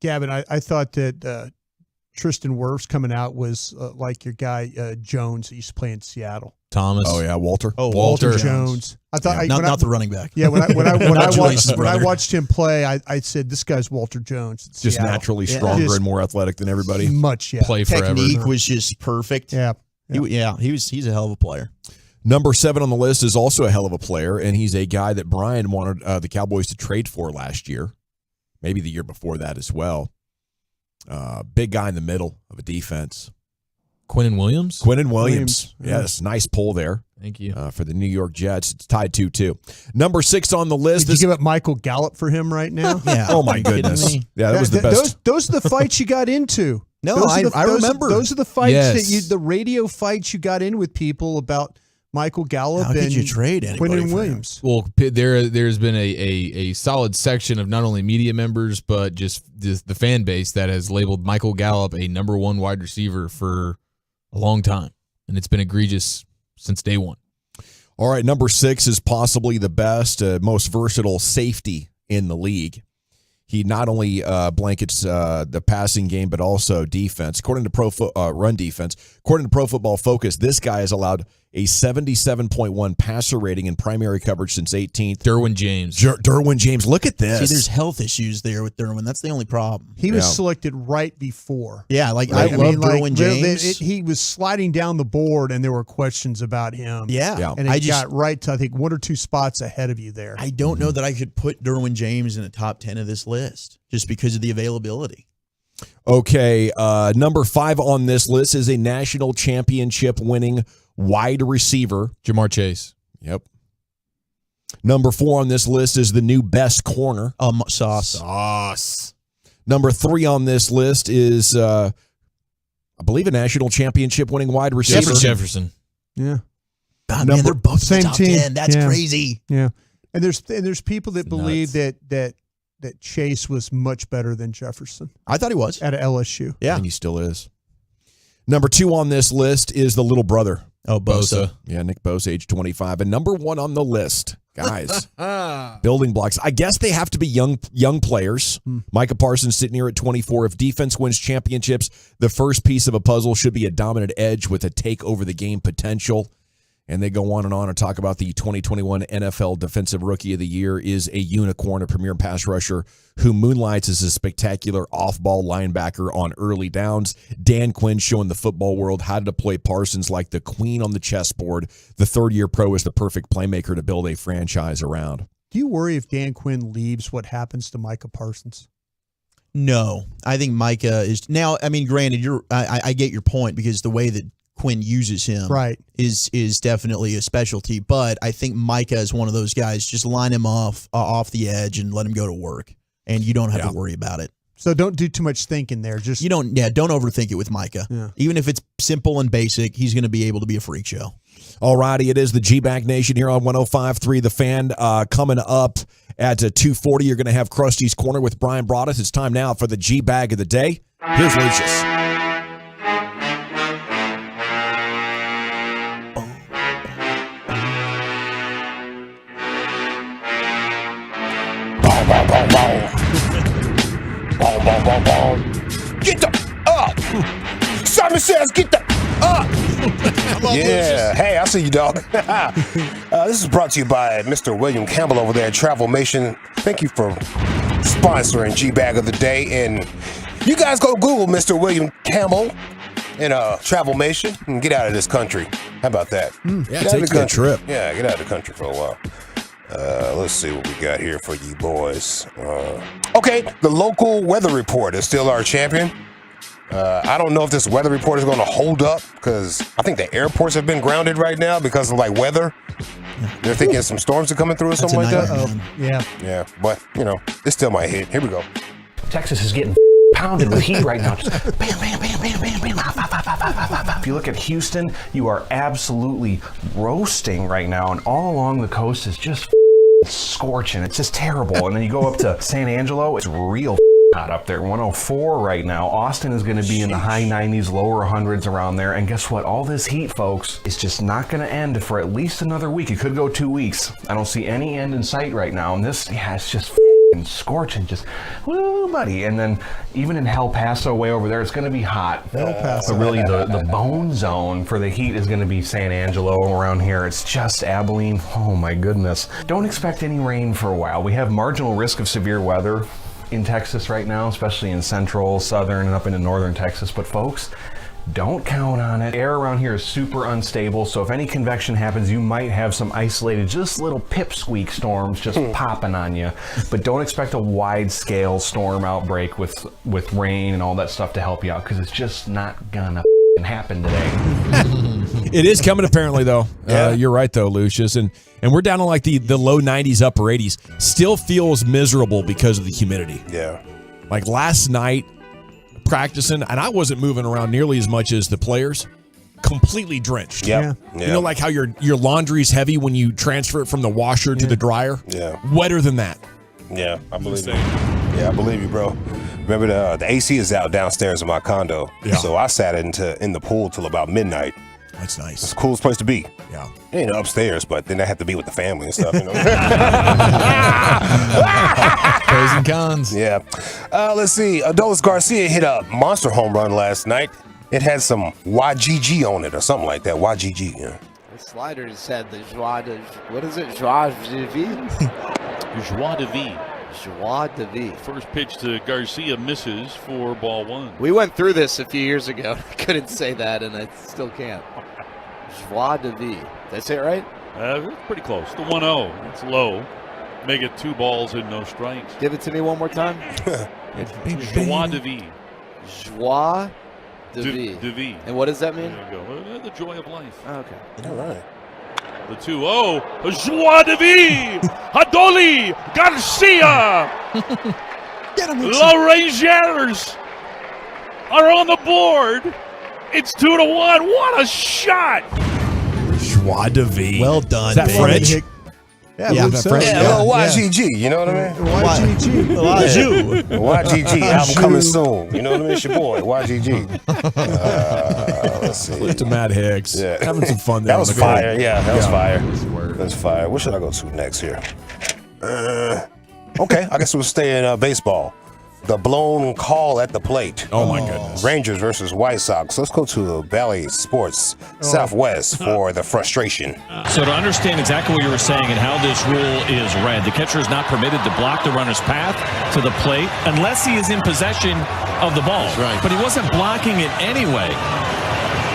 Gavin, I thought that Tristan Wirfs coming out was like your guy Jones that used to play in Seattle. Thomas. Oh yeah, Walter. Oh, Walter Jones. I thought not the running back. Yeah, when I watched him play, I said this guy's Walter Jones. Just Seattle. naturally stronger and more athletic than everybody. Much, Play forever. Technique was just perfect. Yeah. He's a hell of a player. Number 7 on the list is also a hell of a player, and he's a guy that Brian wanted the Cowboys to trade for last year, maybe the year before that as well. Big guy in the middle of a defense. Quinnen Williams? Quinnen Williams. Yes, nice pull there. Thank you. For the New York Jets. It's tied 2-2. Number 6 on the list. Did you give up Michael Gallup for him right now? Yeah. Oh, my goodness. Yeah, that was the best. Those are the fights you got into. No, I remember. Those are the fights the radio fights you got in with people about Michael Gallup. How could you trade anybody Quinnen for Williams? Well, there's been a solid section of not only media members but just the fan base that has labeled Michael Gallup a number 1 wide receiver for a long time, and it's been egregious since day one. All right, number 6 is possibly the best, most versatile safety in the league. He not only blankets the passing game, but also defense. According to run defense, according to Pro Football Focus, this guy has allowed a 77.1 passer rating in primary coverage since 18th. Derwin James. Derwin James. Look at this. See, there's health issues there with Derwin. That's the only problem. He was selected right before. Yeah, I love Derwin James. He was sliding down the board, and there were questions about him. Yeah. And he got right to, I think, 1 or 2 spots ahead of you there. I don't know that I could put Derwin James in the top 10 of this list just because of the availability. Okay, number 5 on this list is a national championship winning wide receiver. Jamar Chase. Yep. Number 4 on this list is the new best corner. Sauce. Number 3 on this list is, I believe, a national championship winning wide receiver. Jefferson. Yeah. God, man, they're both same top team. 10. That's crazy. Yeah. And there's people that believe that Chase was much better than Jefferson. I thought he was. At LSU. Yeah. And he still is. Number 2 on this list is the little brother. Oh, Bosa. Yeah, Nick Bosa, age 25. And number 1 on the list Guys, building blocks. I guess they have to be young players. Micah Parsons sitting here at 24. If defense wins championships, the first piece of a puzzle should be a dominant edge with a take over the game potential. And they go on and talk about the 2021 NFL Defensive Rookie of the Year is a unicorn, a premier pass rusher who moonlights as a spectacular off-ball linebacker on early downs. Dan Quinn showing the football world how to deploy Parsons like the queen on the chessboard. The third-year pro is the perfect playmaker to build a franchise around. Do you worry if Dan Quinn leaves, what happens to Micah Parsons? No, I think Micah is now. I mean, granted, I get your point because the way that Quinn uses him is definitely a specialty, but I think Micah is one of those guys. Just line him off the edge and let him go to work, and you don't have to worry about it. So don't do too much thinking there. Just don't overthink it with Micah. Yeah. Even if it's simple and basic, he's going to be able to be a freak show. All righty, it is the G-Bag Nation here on 105.3 The Fan. Coming up at 2:40, you're going to have Krusty's Corner with Brian Broaddus. It's time now for the G-Bag of the day. Here's Lucius. Get the up. Simon says, get the up. Yeah. Hey, I see you, dog. This is brought to you by Mr. William Campbell over there at Travelmation. Thank you for sponsoring G-Bag of the Day. And you guys go Google Mr. William Campbell and Travelmation and get out of this country. How about that? Yeah, take a trip. Yeah, get out of the country for a while. Let's see what we got here for you boys. Okay, the local weather report is still our champion. I don't know if this weather report is going to hold up because I think the airports have been grounded right now because of like weather. They're thinking some storms are coming through or something like that. Yeah, but you know, it still might hit. Here we go. Texas is getting pounded with heat right now. Just bam, bam, bam, bam, bam, bam. If you look at Houston, you are absolutely roasting right now, and all along the coast is just scorching. It's just terrible. And then you go up to San Angelo, it's real hot up there. 104 right now. Austin is going to be in the high 90s, lower 100s around there. And guess what? All this heat, folks, is just not going to end for at least another week. It could go 2 weeks. I don't see any end in sight right now. And this, it's just scorching, just woo, buddy. And then even in El Paso, way over there, it's going to be hot. El Paso. But really, the bone zone for the heat is going to be San Angelo around here. It's just Abilene. Oh my goodness. Don't expect any rain for a while. We have marginal risk of severe weather in Texas right now, especially in central, southern, and up into northern Texas. But folks, don't count on it. Air around here is super unstable, so if any convection happens, you might have some isolated, just little pipsqueak storms just popping on you. But don't expect a wide-scale storm outbreak with rain and all that stuff to help you out, because it's just not gonna happen today. It is coming apparently, though. You're right, though, Lucius. And we're down in like the low 90s, upper 80s. Still feels miserable because of the humidity. Yeah. Like last night, practicing, and I wasn't moving around nearly as much as the players. Completely drenched. Yep. You know, like how your laundry's heavy when you transfer it from the washer to the dryer? Yeah. Wetter than that. Yeah, I believe you. Yeah, I believe you, bro. Remember the AC is out downstairs in my condo. Yeah. So I sat in the pool till about midnight. That's nice. It's the coolest place to be. Yeah. You know, upstairs, but then I have to be with the family and stuff, you know. Pros and cons. Yeah. Let's see. Adolis Garcia hit a monster home run last night. It had some YGG on it or something like that. YGG, yeah. The sliders had the joie de... What is it? Joie de vie? Joie de vie. Joie de vie. First pitch to Garcia misses for ball one. We went through this a few years ago. I couldn't say that, and I still can't. Joie de vie. Did I say it right? Pretty close. The 1-0. It's low. Make it 2 balls and no strikes. Give it to me one more time. Joie de vie. Joie de vie. De vie. And what does that mean? There you go. The joy of life. Oh, okay. All right. The 2-0. Joie de vie. Adoli Garcia. The Rangers are on the board. It's 2-1. What a shot! Joie de vie. Well done. Is that baby. French? Yeah, that French? Yeah, a little YGG, you know what I mean? YGG. YGG, album coming soon. You know what I mean? It's your boy, YGG. Let's see. Salute to Matt Hicks. Yeah. Having some fun there. That was fire. Yeah, that was fire. weapons fired. What should I go to next here? Okay, I guess we'll stay in baseball. The blown call at the plate. Oh my goodness. Rangers versus White Sox. Let's go to Valley Sports Southwest for the frustration. So to understand exactly what you were saying and how this rule is read, the catcher is not permitted to block the runner's path to the plate unless he is in possession of the ball. Right. But he wasn't blocking it anyway.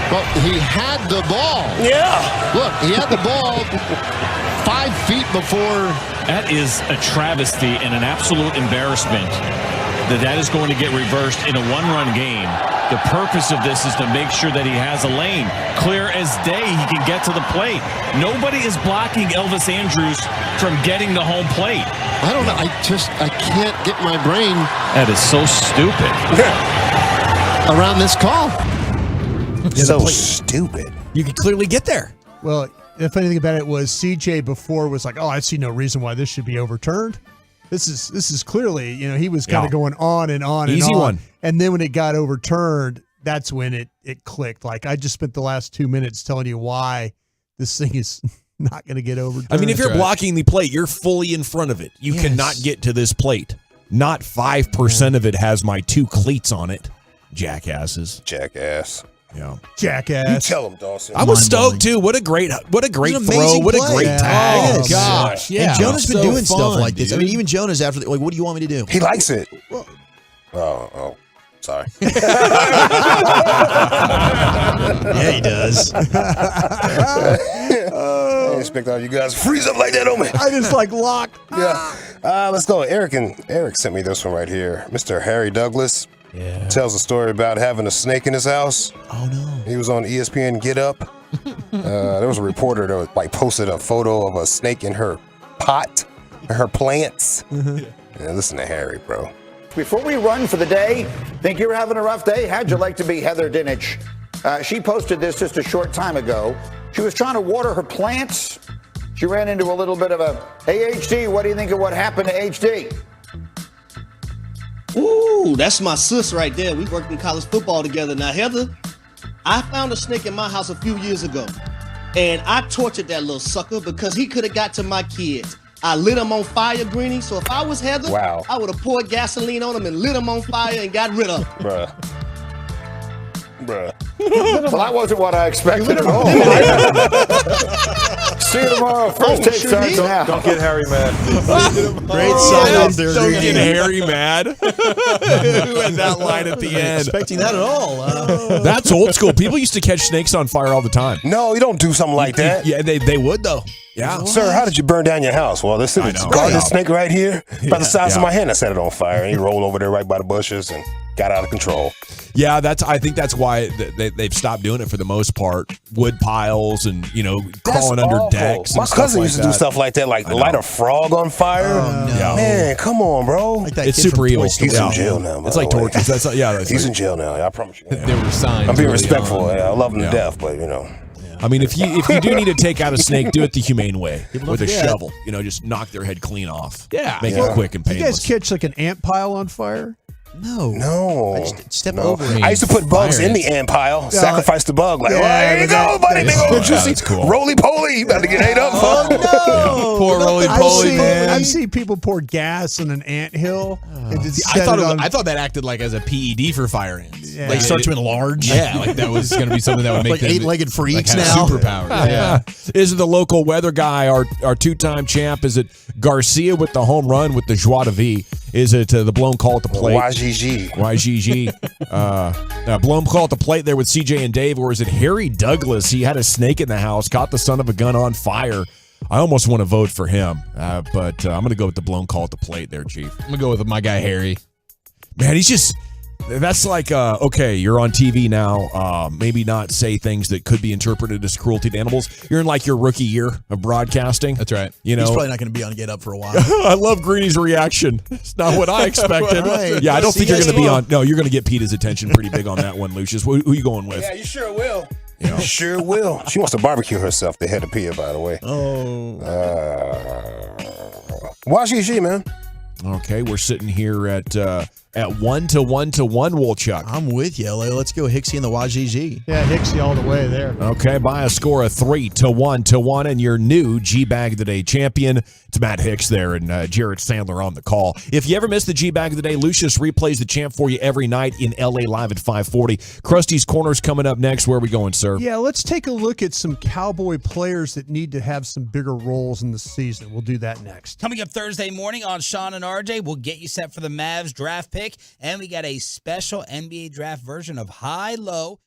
Well, he had the ball. Yeah. Look, he had the ball 5 feet before. That is a travesty and an absolute embarrassment that is going to get reversed in a one-run game. The purpose of this is to make sure that he has a lane. Clear as day, he can get to the plate. Nobody is blocking Elvis Andrus from getting to home plate. I don't know. I can't get my brain. That is so stupid. Around this call. So stupid. You could clearly get there. Well, the funny thing about it was CJ before was like, "Oh, I see no reason why this should be overturned." This is clearly, he was kind of going on and on Easy and on. one. And then when it got overturned, that's when it clicked. Like, I just spent the last 2 minutes telling you why this thing is not going to get overturned. I mean, if you're blocking the plate, you're fully in front of it. You cannot get to this plate. Not 5% of it has my 2 cleats on it. Jackasses. Jackass. Yeah. Jackass. You tell him, Dawson. I was stoked too. What a great throw. What a great tag. Oh, gosh. Yeah. And Jonah's been doing stuff fun, like this. I dude. mean, even Jonah's after what do you want me to do? He likes it. Sorry. Yeah, he does. I didn't expect all you guys to freeze up like that on me. I just like lock. Yeah. Let's go. Eric sent me this one right here. Mr. Harry Douglas tells a story about having a snake in his house. Oh no. He was on ESPN Get Up. There was a reporter that posted a photo of a snake in her pot, her plants. Yeah, listen to Harry, bro. Before we run for the day, think you're having a rough day? How'd you like to be Heather Dinich? She posted this just a short time ago. She was trying to water her plants. She ran into a little bit of a, hey, HD, what do you think of what happened to HD? Ooh, that's my sis right there. We worked in college football together. Now, Heather, I found a snake in my house a few years ago, and I tortured that little sucker because he could have got to my kids. I lit him on fire, Greenie. So if I was Heather, I would have poured gasoline on him and lit him on fire and got rid of him. Bruh. Well, that wasn't what I expected at all. See you tomorrow. First take starts now. Don't get Harry mad. Great sign up there. Don't get Harry mad. Who had that line at the end? Expecting that at all. That's old school. People used to catch snakes on fire all the time. No, you don't do something like that. Yeah, they would though. Yeah. Sir, how did you burn down your house? Well, this is a garden snake right here, about the size of my hand. I set it on fire, and he rolled over there right by the bushes and got out of control. Yeah, I think that's why they've stopped doing it for the most part. Wood piles and crawling under decks. My cousin used to do stuff like that, like light a frog on fire. Yeah. Man, come on, bro. Like that It's kid super from evil. Toy Story. He's in jail now. It's like torture. He's in jail now. I promise you. There were signs. I'm being early respectful. on. I love him to death, but I mean, if you do need to take out a snake, do it the humane way with a shovel. Just knock their head clean off. Yeah. Make it quick and You guys painless. catch like an ant pile on fire? No. I just step No. over it. I used to put bugs in the ant pile, sacrifice the bug. Like, here you go, buddy. Big old juicy roly-poly. You about to get ate up, Oh, no. Poor roly-poly, man. I've seen people pour gas in an anthill. And just I set it on- thought that acted like as a PED for fire ants. Yeah. Like start to enlarge. Yeah, like that was going to be something that would make Like them 8-legged freaks have now. superpowers. Yeah. Is it the local weather guy, our two-time champ? Is it Garcia with the home run with the joie de vie? Is it the blown call at the plate? YGG. Blown call at the plate there with CJ and Dave, or is it Harry Douglas? He had a snake in the house, caught the son of a gun on fire. I almost want to vote for him, but I'm going to go with the blown call at the plate there, Chief. I'm going to go with my guy, Harry. Man, he's just... That's like, okay, you're on TV now. Maybe not say things that could be interpreted as cruelty to animals. You're in like your rookie year of broadcasting. That's right. He's probably not going to be on Get Up for a while. I love Greeny's reaction. It's not what I expected. Right. Yeah, I don't See think you're you going to be guys on. No, you're going to get Peter's attention pretty big on that one, Lucius. Who you going with? Yeah, you sure will. You sure will. She wants to barbecue herself, the head of Pia, by the way. Oh. YGG, man. Okay, we're sitting here at at 1-1 to 1, Wolchuk. I'm with you, LA. Let's go Hicksy and the YGG. Yeah, Hicksy all the way there. Okay, by a score of 3-1 to 1, and your new G-Bag of the Day champion. It's Matt Hicks there and Jared Sandler on the call. If you ever miss the G-Bag of the Day, Lucius replays the champ for you every night in LA Live at 540. Krusty's Corner's coming up next. Where are we going, sir? Yeah, let's take a look at some Cowboy players that need to have some bigger roles in the season. We'll do that next. Coming up Thursday morning on Sean and RJ, we'll get you set for the Mavs draft pick, and we got a special NBA draft version of High Low.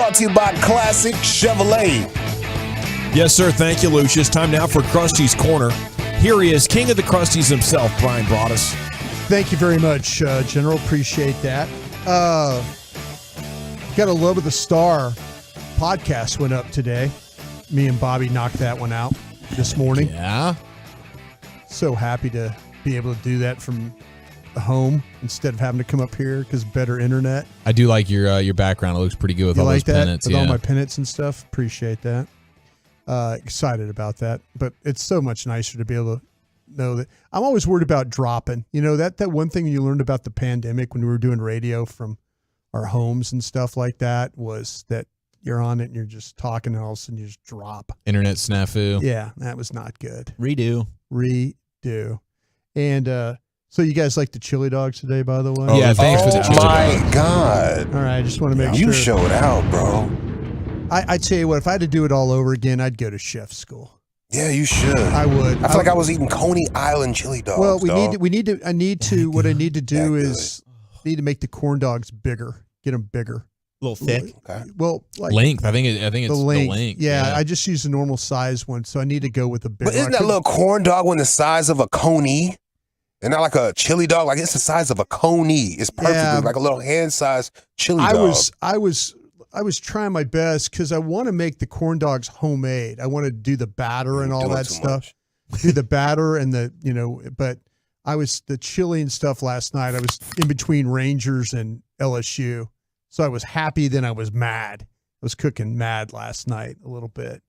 brought to you by Classic Chevrolet. Yes, sir. Thank you, Lucius. Time now for Krusty's Corner. Here he is, king of the Krusties himself, Brian Broaddus. Thank you very much, General. Appreciate that. Got a Love of the Star podcast went up today. Me and Bobby knocked that one out this morning. Yeah. So happy to be able to do that from home instead of having to come up here because better internet. I do like your background. It looks pretty good with You all like those that? pennants. With Yeah. all my pennants and stuff. Appreciate that. Excited about that. But it's so much nicer to be able to know that. I'm always worried about dropping. You know, that one thing you learned about the pandemic when we were doing radio from our homes and stuff like that was that you're on it and you're just talking and all of a sudden you just drop. Internet snafu. Yeah, that was not good. Redo. And so you guys like the chili dogs today, by the way? Yeah, thanks for the chili my dogs. God. All right, I just want to make sure. You showed out, bro. I tell you what, if I had to do it all over again, I'd go to chef school. Yeah, you should. I would. I feel like I was eating Coney Island chili dogs. Well, what I need to do is need to make the corn dogs bigger. Get them bigger. A little thick. Okay. Well, like length. I think it's the length. Yeah, I just use the normal size one, so I need to go with a bigger. But isn't that little corn dog one the size of a coney? And not like a chili dog, like it's the size of a coney. It's perfect, like a little hand-sized chili dog. I was trying my best because I want to make the corn dogs homemade. I want to do the batter and all that stuff. Do the batter and but I was the chili and stuff last night. I was in between Rangers and LSU. So I was happy, then I was mad. I was cooking mad last night a little bit.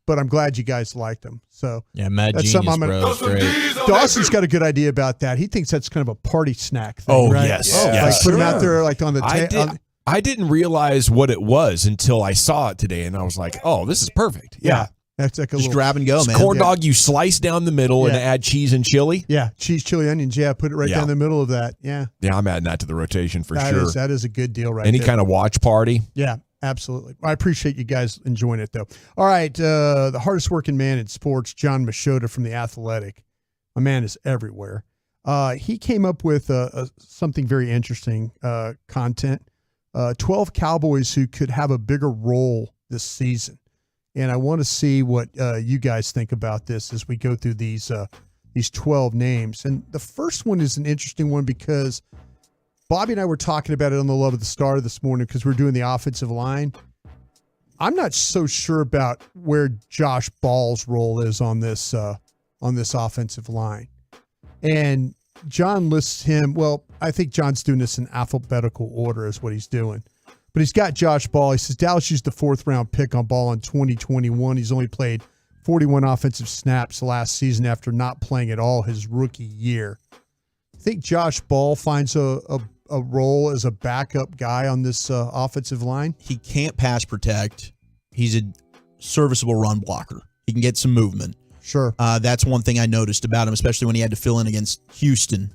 But I'm glad you guys liked them. So yeah, mad that's genius, something bro. Great. Dawson's got a good idea about that. He thinks that's kind of a party snack thing, right? Yes. Like put them out there like on the I didn't realize what it was until I saw it today, and I was like, "Oh, this is perfect." Yeah, that's like a just little grab and go, it's man. corn dog you slice down the middle and Yeah. add cheese and chili. Yeah, cheese, chili, onions. Yeah, put it right down the middle of that. Yeah, Yeah, I'm adding that to the rotation for sure. That is a good deal, right? Any there. kind of watch party. Yeah, absolutely. I appreciate you guys enjoying it, though. All right, the hardest working man in sports, John Machota from The Athletic. My man is everywhere. He came up with something very interesting content. 12 Cowboys who could have a bigger role this season. And I want to see what you guys think about this as we go through these 12 names. And the first one is an interesting one because Bobby and I were talking about it on the Love of the Star this morning because we're doing the offensive line. I'm not so sure about where Josh Ball's role is on this offensive line. And John lists him. Well, I think John's doing this in alphabetical order is what he's doing. But he's got Josh Ball. He says Dallas used the 4th round pick on Ball in 2021. He's only played 41 offensive snaps last season after not playing at all his rookie year. I think Josh Ball finds a role as a backup guy on this offensive line. He can't pass protect. He's a serviceable run blocker. He can get some movement. Sure. That's one thing I noticed about him, especially when he had to fill in against Houston.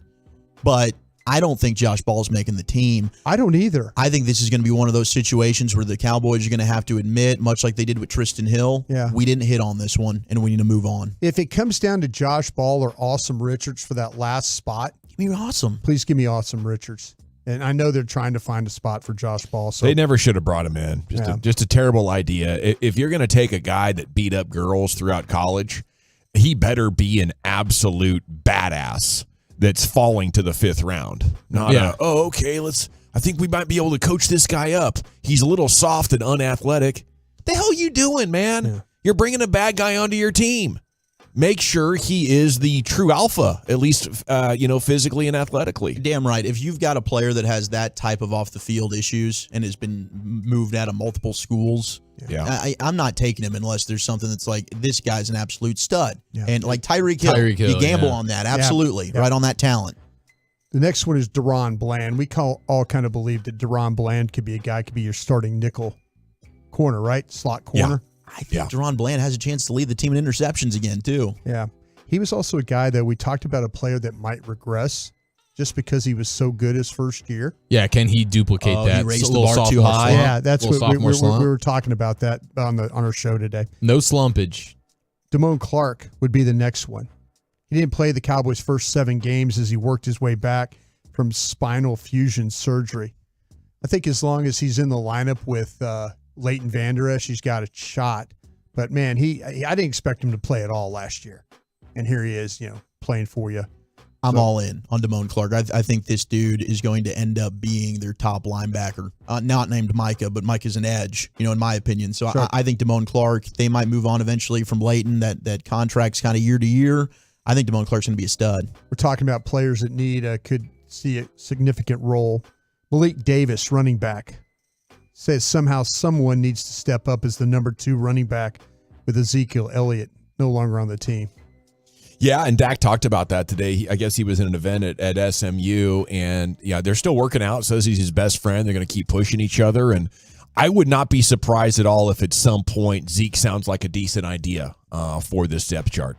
But I don't think Josh Ball's making the team. I don't either. I think this is going to be one of those situations where the Cowboys are going to have to admit, much like they did with Tristan Hill, we didn't hit on this one, and we need to move on. If it comes down to Josh Ball or Awesome Richards for that last spot, give me Awesome. Please give me Awesome Richards. And I know they're trying to find a spot for Josh Ball. So they never should have brought him in. Just a terrible idea. If you're going to take a guy that beat up girls throughout college, he better be an absolute badass that's falling to the 5th round. Not okay, I think we might be able to coach this guy up. He's a little soft and unathletic. The hell you doing, man? Yeah. You're bringing a bad guy onto your team. Make sure he is the true alpha, at least, physically and athletically. Damn right. If you've got a player that has that type of off-the-field issues and has been moved out of multiple schools, I'm not taking him unless there's something that's like, this guy's an absolute stud. Yeah. And like Tyreek Hill, you gamble on that. Absolutely. Yeah. Right on that talent. The next one is Deron Bland. We all kind of believe that Deron Bland could be a guy, could be your starting nickel corner, right? Slot corner. Yeah. I think Deron Bland has a chance to lead the team in interceptions again, too. Yeah. He was also a guy that we talked about, a player that might regress just because he was so good his first year. Yeah, can he duplicate that? He raised the bar too high. Yeah, that's what we were talking about that on our show today. No slumpage. Damone Clark would be the next one. He didn't play the Cowboys' first 7 games as he worked his way back from spinal fusion surgery. I think as long as he's in the lineup with Leighton Vander Esch, he's got a shot. But, man, I didn't expect him to play at all last year. And here he is, playing for you. I'm all in on Damone Clark. I think this dude is going to end up being their top linebacker. Not named Micah, but Micah's an edge, in my opinion. So Sure. I think Damone Clark, they might move on eventually from Leighton. That contract's kind of year to year. I think Damone Clark's going to be a stud. We're talking about players that could see a significant role. Malik Davis, running back, says somehow someone needs to step up as the number 2 running back with Ezekiel Elliott no longer on the team. Yeah, and Dak talked about that today. I guess he was in an event at SMU, and they're still working out. Says he's his best friend. They're going to keep pushing each other, and I would not be surprised at all if at some point Zeke sounds like a decent idea for this depth chart.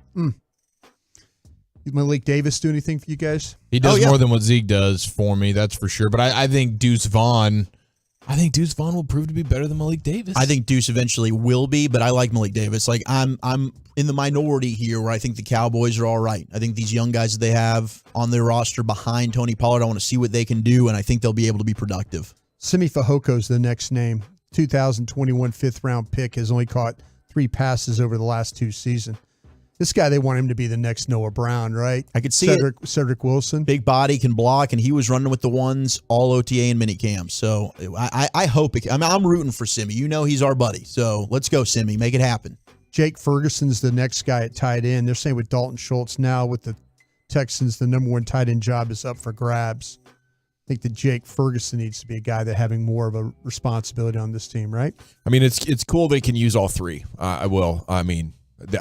Malik Davis do anything for you guys? He does more than what Zeke does for me, that's for sure. But I think Deuce Vaughn will prove to be better than Malik Davis. I think Deuce eventually will be, but I like Malik Davis. Like I'm in the minority here where I think the Cowboys are all right. I think these young guys that they have on their roster behind Tony Pollard, I want to see what they can do, and I think they'll be able to be productive. Simi Fajoko's the next name. 2021 5th-round pick, has only caught 3 passes over the last 2 seasons. This guy, they want him to be the next Noah Brown, right? I could see Cedric Wilson. Big body, can block, and he was running with the ones all OTA and minicamp. So I hope it. I'm rooting for Simi. He's our buddy. So let's go, Simi. Make it happen. Jake Ferguson's the next guy at tight end. They're saying with Dalton Schultz now with the Texans, the number 1 tight end job is up for grabs. I think that Jake Ferguson needs to be a guy that having more of a responsibility on this team, right? I mean, it's cool they can use all 3. I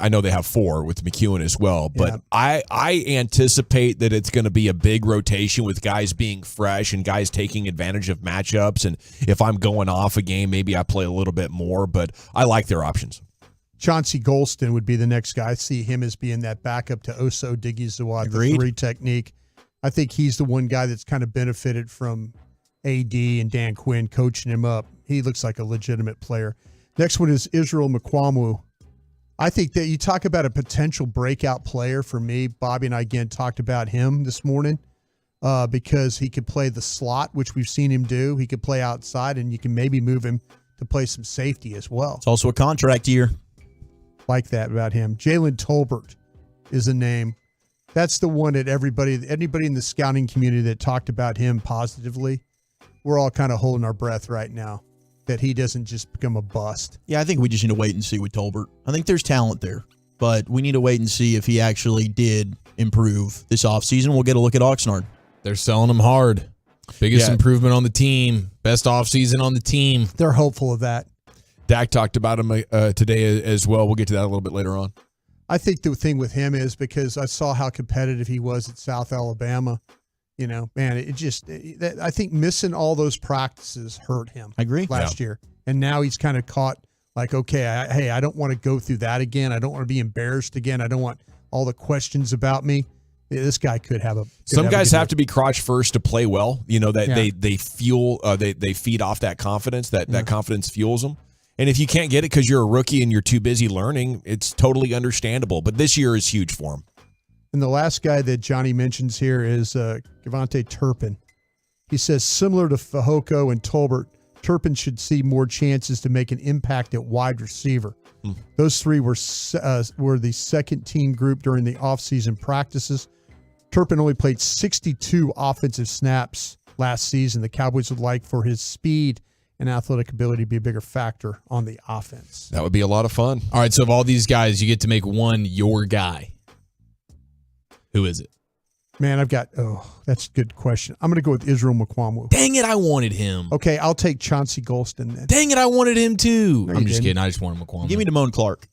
know they have 4 with McEwen as well, but I anticipate that it's going to be a big rotation with guys being fresh and guys taking advantage of matchups. And if I'm going off a game, maybe I play a little bit more, but I like their options. Chauncey Golston would be the next guy. I see him as being that backup to Oso Diggy-Zawad, the 3 technique. I think he's the one guy that's kind of benefited from AD and Dan Quinn coaching him up. He looks like a legitimate player. Next one is Israel Mukuamu. I think that you talk about a potential breakout player for me. Bobby and I, again, talked about him this morning because he could play the slot, which we've seen him do. He could play outside, and you can maybe move him to play some safety as well. It's also a contract year. Like that about him. Jalen Tolbert is a name. That's the one that anybody in the scouting community that talked about him positively, we're all kind of holding our breath right now that he doesn't just become a bust. Yeah, I think we just need to wait and see with Tolbert. I think there's talent there, but we need to wait and see if he actually did improve this offseason. We'll get a look at Oxnard. They're selling him hard. Biggest improvement on the team. Best offseason on the team. They're hopeful of that. Dak talked about him today as well. We'll get to that a little bit later on. I think the thing with him is because I saw how competitive he was at South Alabama. I think missing all those practices hurt him. I agree. Last year. And now he's kind of caught like, okay, I don't want to go through that again. I don't want to be embarrassed again. I don't want all the questions about me. This guy could have a. Some guys have to be crotch first to play well. They fuel, they feed off that confidence. That confidence fuels them. And if you can't get it because you're a rookie and you're too busy learning, it's totally understandable. But this year is huge for him. And the last guy that Johnny mentions here is Gavante Turpin. He says, similar to Fajoko and Tolbert, Turpin should see more chances to make an impact at wide receiver. Those 3 were the second team group during the offseason practices. Turpin only played 62 offensive snaps last season. The Cowboys would like for his speed and athletic ability to be a bigger factor on the offense. That would be a lot of fun. All right, so of all these guys, you get to make one your guy. Who is it? Man, that's a good question. I'm going to go with Israel Mukuamu. Dang it, I wanted him. Okay, I'll take Chauncey Golston then. Dang it, I wanted him too. No, I'm just kidding. I just wanted Mukuamu. Give me Damone Clark.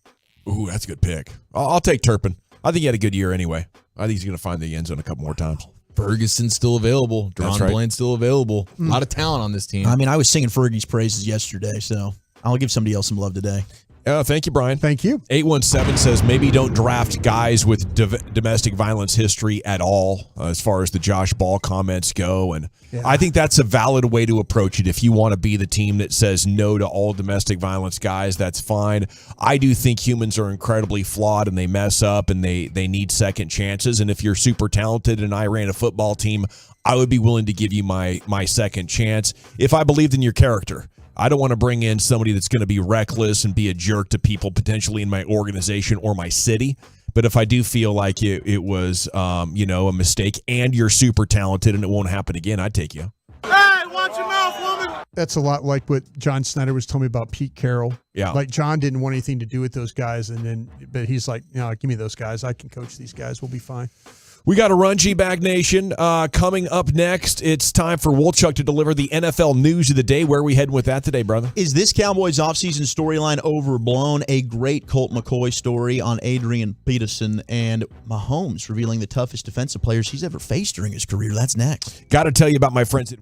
Ooh, that's a good pick. I'll take Turpin. I think he had a good year anyway. I think he's going to find the end zone a couple more times. Ferguson's still available. Deron Bland's still available. A lot of talent on this team. I mean, I was singing Fergie's praises yesterday, so I'll give somebody else some love today. Thank you, Brian. Thank you. 817 says maybe don't draft guys with domestic violence history at all as far as the Josh Ball comments go. And I think that's a valid way to approach it. If you want to be the team that says no to all domestic violence guys, that's fine. I do think humans are incredibly flawed and they mess up and they need second chances. And if you're super talented and I ran a football team, I would be willing to give you my second chance if I believed in your character. I don't want to bring in somebody that's going to be reckless and be a jerk to people potentially in my organization or my city. But if I do feel like it was, a mistake and you're super talented and it won't happen again, I'd take you. Hey, watch your mouth, woman. That's a lot like what John Snyder was telling me about Pete Carroll. Yeah. Like John didn't want anything to do with those guys. But he's like, give me those guys. I can coach these guys. We'll be fine. We got a run, G-Bag Nation. Coming up next, it's time for Wolchuk to deliver the NFL news of the day. Where are we heading with that today, brother? Is this Cowboys offseason storyline overblown? A great Colt McCoy story on Adrian Peterson and Mahomes revealing the toughest defensive players he's ever faced during his career. That's next. Got to tell you about my friends at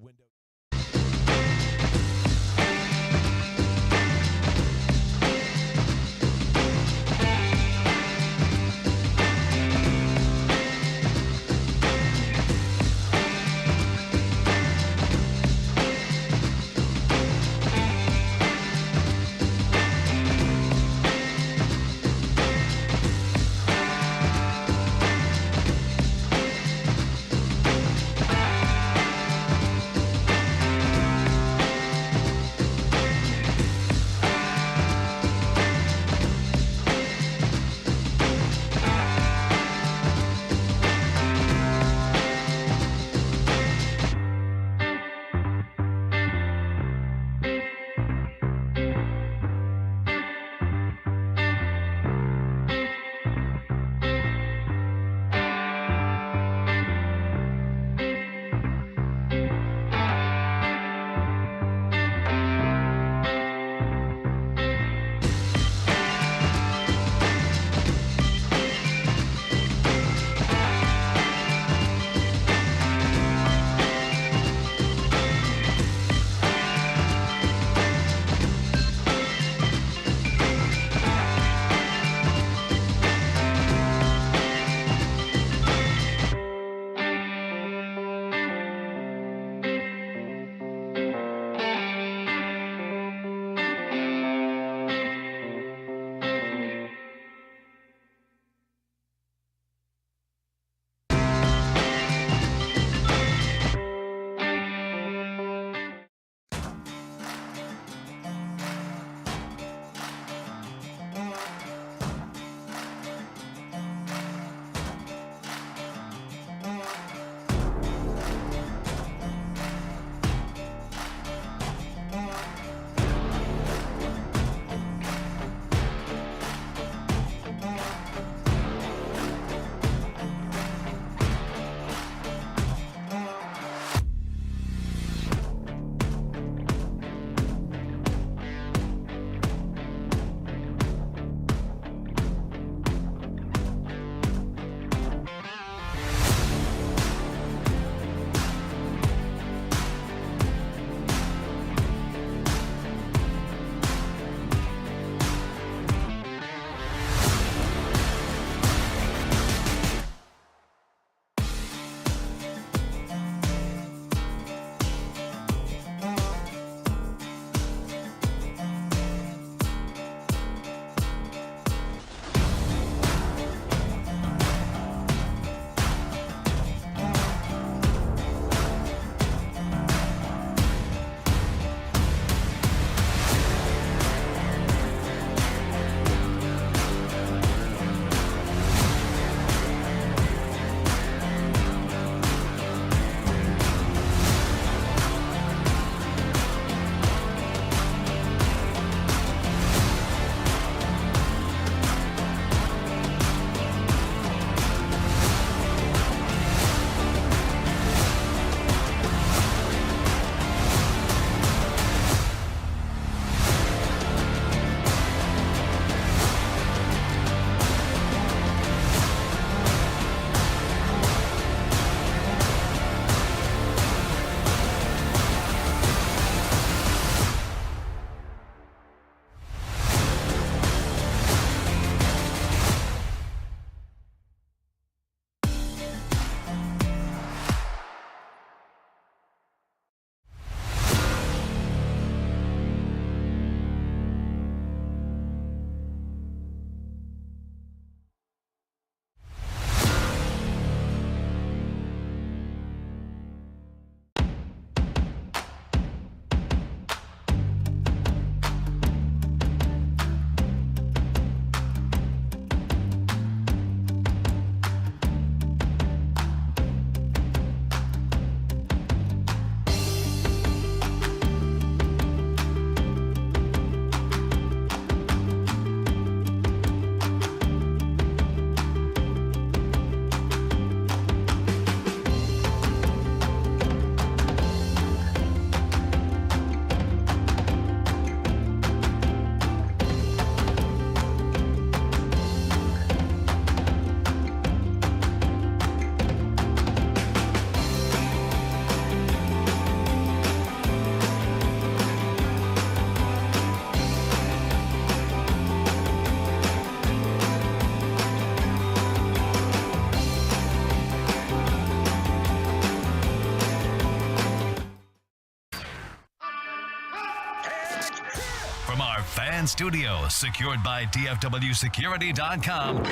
From our fan studio, secured by DFWsecurity.com,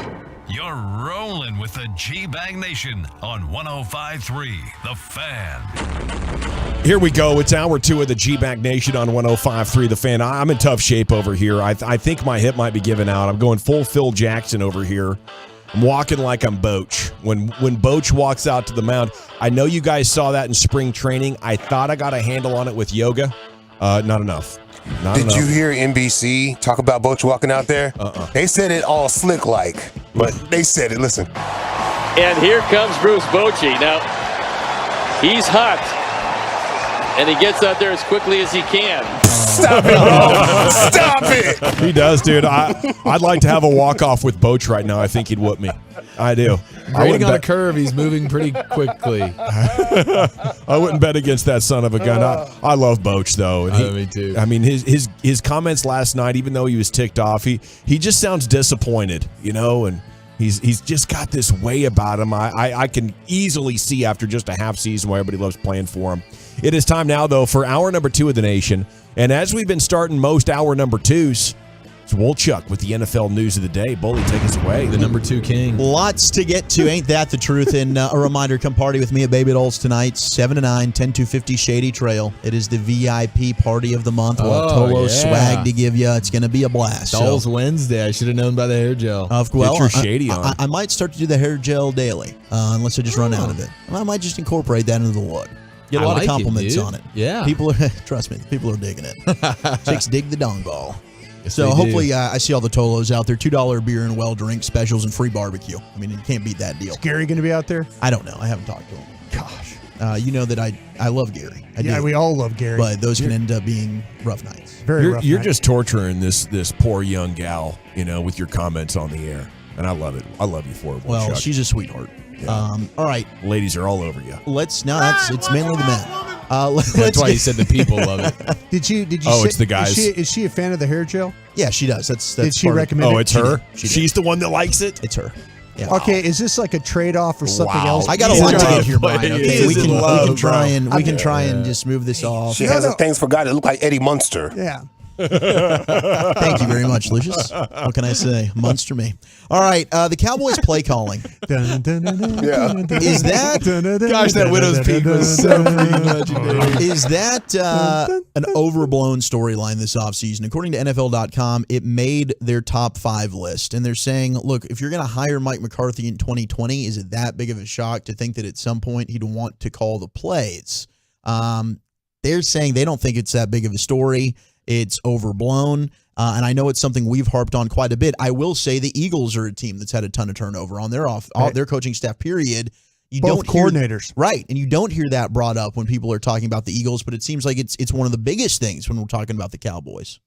you're rolling with the G-Bag Nation on 105.3 The Fan. Here we go. It's hour 2 of the G-Bag Nation on 105.3 The Fan. I'm in tough shape over here. I think my hip might be giving out. I'm going full Phil Jackson over here. I'm walking like I'm Boach. When Boach walks out to the mound, I know you guys saw that in spring training. I thought I got a handle on it with yoga. Not enough. Did you hear NBC talk about Boach walking out there? They said it all slick like, but they said it. Listen. And here comes Bruce Bochy. Now, he's hot, and he gets out there as quickly as he can. Stop it! Stop it! He does, dude. I'd like to have a walk-off with Boach right now. I think he'd whoop me. I do. Grading on a curve, he's moving pretty quickly. I wouldn't bet against that son of a gun. I love Boach, though. And me too. I mean, his comments last night, even though he was ticked off, he just sounds disappointed, and he's just got this way about him. I can easily see after just a half season why everybody loves playing for him. It is time now, though, for hour number 2 of the nation. And as we've been starting most hour number 2s, it's Wolchuk with the NFL news of the day. Bully, take us away. The number 2 king. Lots to get to. Ain't that the truth? And a reminder, come party with me at Baby Doll's tonight, 7 to 9, 10250 Shady Trail. It is the VIP party of the month. We'll have Tolo swag to give you. It's going to be a blast. Dolls Wednesday. I should have known by the hair gel. Well, get your shady on. I might start to do the hair gel daily, unless I just run out of it. I might just incorporate that into the look. Get a lot of compliments on it. Yeah. People are, trust me, people are digging it. Chicks dig the dong ball. Yes, so they hopefully do. I see all the Tolos out there. $2 beer and well drink specials and free barbecue. I mean, you can't beat that deal. Is Gary going to be out there? I don't know. I haven't talked to him. Gosh. You know that I love Gary. I do. We all love Gary. But those can end up being rough nights. Very rough You're night. just torturing this poor young gal, with your comments on the air. And I love it. I love you for it. Well, Chuck. she's a sweetheart. Yeah. All right. Ladies are all over you. It's mainly the men. That's why he said the people love it. Did you? Oh, it's the guys. Is she a fan of the hair gel? Yeah, she does. That's Did she part of- recommend Oh, it? it's her? She did. She's the one that likes it? It's her. Yeah. Okay, is this like a trade-off or something else? I got a lot to get here, Brian. Okay, we can try and just move this off. She has things for God that look like Eddie Munster. Yeah. Thank you very much, Lucius. What can I say? Munster me. All right, the Cowboys play calling. Is that Gosh, that Widow's Peak was so freaking legendary. Is that an overblown storyline this offseason? According to NFL.com, it made their top 5 list. And they're saying, look, if you're going to hire Mike McCarthy in 2020, is it that big of a shock to think that at some point he'd want to call the plays? They're saying they don't think it's that big of a story. It's overblown. And I know it's something we've harped on quite a bit. I will say the Eagles are a team that's had a ton of turnover on their coaching staff, period. Both coordinators. Right. And you don't hear that brought up when people are talking about the Eagles, but it seems like it's one of the biggest things when we're talking about the Cowboys.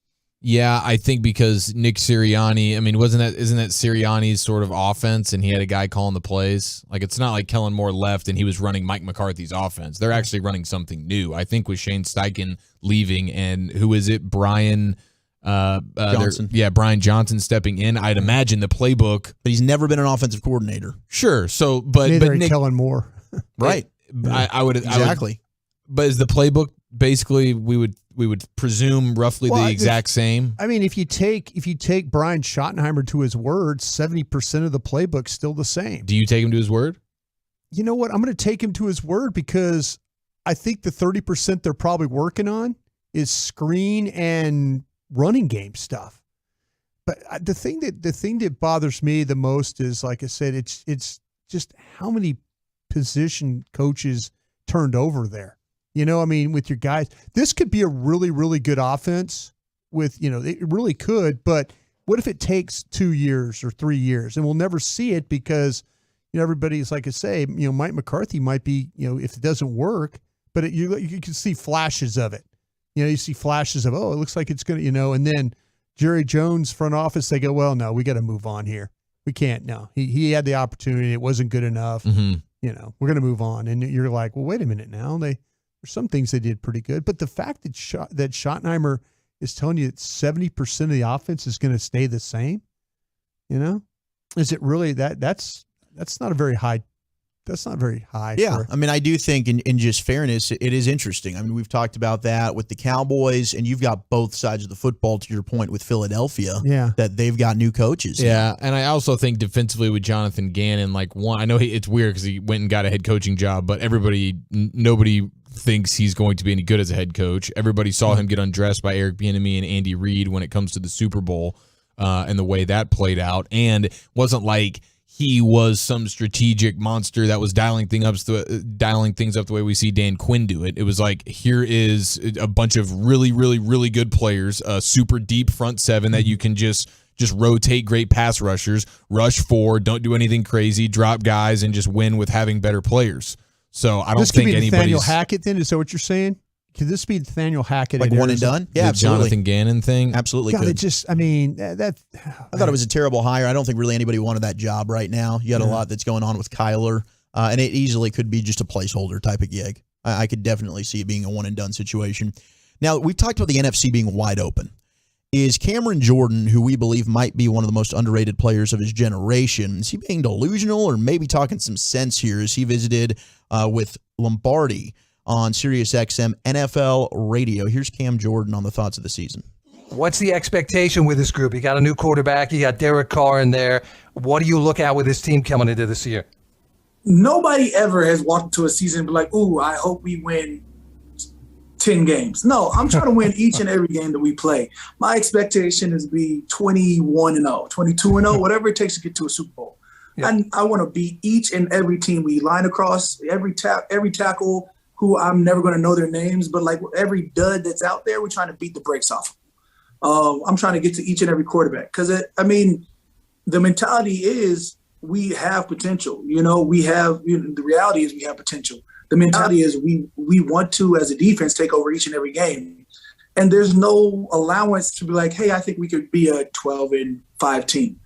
Yeah, I think because Nick Sirianni, I mean, isn't that Sirianni's sort of offense, and he had a guy calling the plays? Like, it's not like Kellen Moore left and he was running Mike McCarthy's offense. They're actually running something new. I think with Shane Steichen leaving and who is it? Brian Johnson. Brian Johnson stepping in. I'd imagine the playbook. But he's never been an offensive coordinator. Sure. So, but Nick, Kellen Moore. Right. I would exactly. But is the playbook basically we would presume roughly the exact same? I mean, if you take Brian Schottenheimer to his word, 70% of the playbook's still the same. Do you take him to his word? You know what? I'm going to take him to his word because I think the 30% they're probably working on is screen and running game stuff. But the thing that bothers me the most is, like I said, it's just how many position coaches turned over there. I mean, with your guys, this could be a really, really good offense with, it really could, but what if it takes 2 years or 3 years and we'll never see it because, everybody's like I say, Mike McCarthy might be, if it doesn't work, but you can see flashes of it. You see flashes of, it looks like it's going to, and then Jerry Jones front office, they go, well, no, we got to move on here. We can't. No, he had the opportunity. It wasn't good enough. Mm-hmm. We're going to move on. And you're like, well, wait a minute now. There's some things they did pretty good, but the fact that Schottenheimer is telling you that 70% of the offense is going to stay the same, is it really that's not a very high That's not very high. Yeah, for- I mean, I do think in just fairness, it is interesting. I mean, we've talked about that with the Cowboys, and you've got both sides of the football, to your point, with Philadelphia, that they've got new coaches. Yeah, and I also think defensively with Jonathan Gannon, I know it's weird because he went and got a head coaching job, but nobody thinks he's going to be any good as a head coach. Everybody saw him get undressed by Eric Bieniemy and Andy Reid when it comes to the Super Bowl and the way that played out, and it wasn't like he was some strategic monster that was dialing things up the way we see Dan Quinn do it. It was like, here is a bunch of really, really, really good players, a super deep front seven that you can just rotate great pass rushers, rush forward, don't do anything crazy, drop guys, and just win with having better players. So I don't think anybody's... Nathaniel Hackett then? Is that what you're saying? Could this be Nathaniel Hackett? Like one and done? Yeah, the absolutely. Jonathan Gannon thing? Absolutely God, could. it just, I mean, that... I thought it was a terrible hire. I don't think really anybody wanted that job right now. You got a lot that's going on with Kyler, and it easily could be just a placeholder type of gig. I could definitely see it being a one-and-done situation. Now, we've talked about the NFC being wide open. Is Cameron Jordan, who we believe might be one of the most underrated players of his generation, is he being delusional or maybe talking some sense here as he visited with Lombardi on SiriusXM NFL Radio? Here's Cam Jordan on the thoughts of the season. What's the expectation with this group? You got a new quarterback. You got Derek Carr in there. What do you look at with this team coming into this year? Nobody ever has walked into a season and be like, ooh, I hope we win 10 games. No, I'm trying to win each and every game that we play. My expectation is to be 21-0, 22-0, whatever it takes to get to a Super Bowl. Yeah. I want to beat each and every team we line across, every tackle, who I'm never going to know their names, but like every dud that's out there, we're trying to beat the brakes off. I'm trying to get to each and every quarterback because, the mentality is we have potential. The reality is we have potential. The mentality is we want to, as a defense, take over each and every game. And there's no allowance to be like, hey, I think we could be a 12-5 team.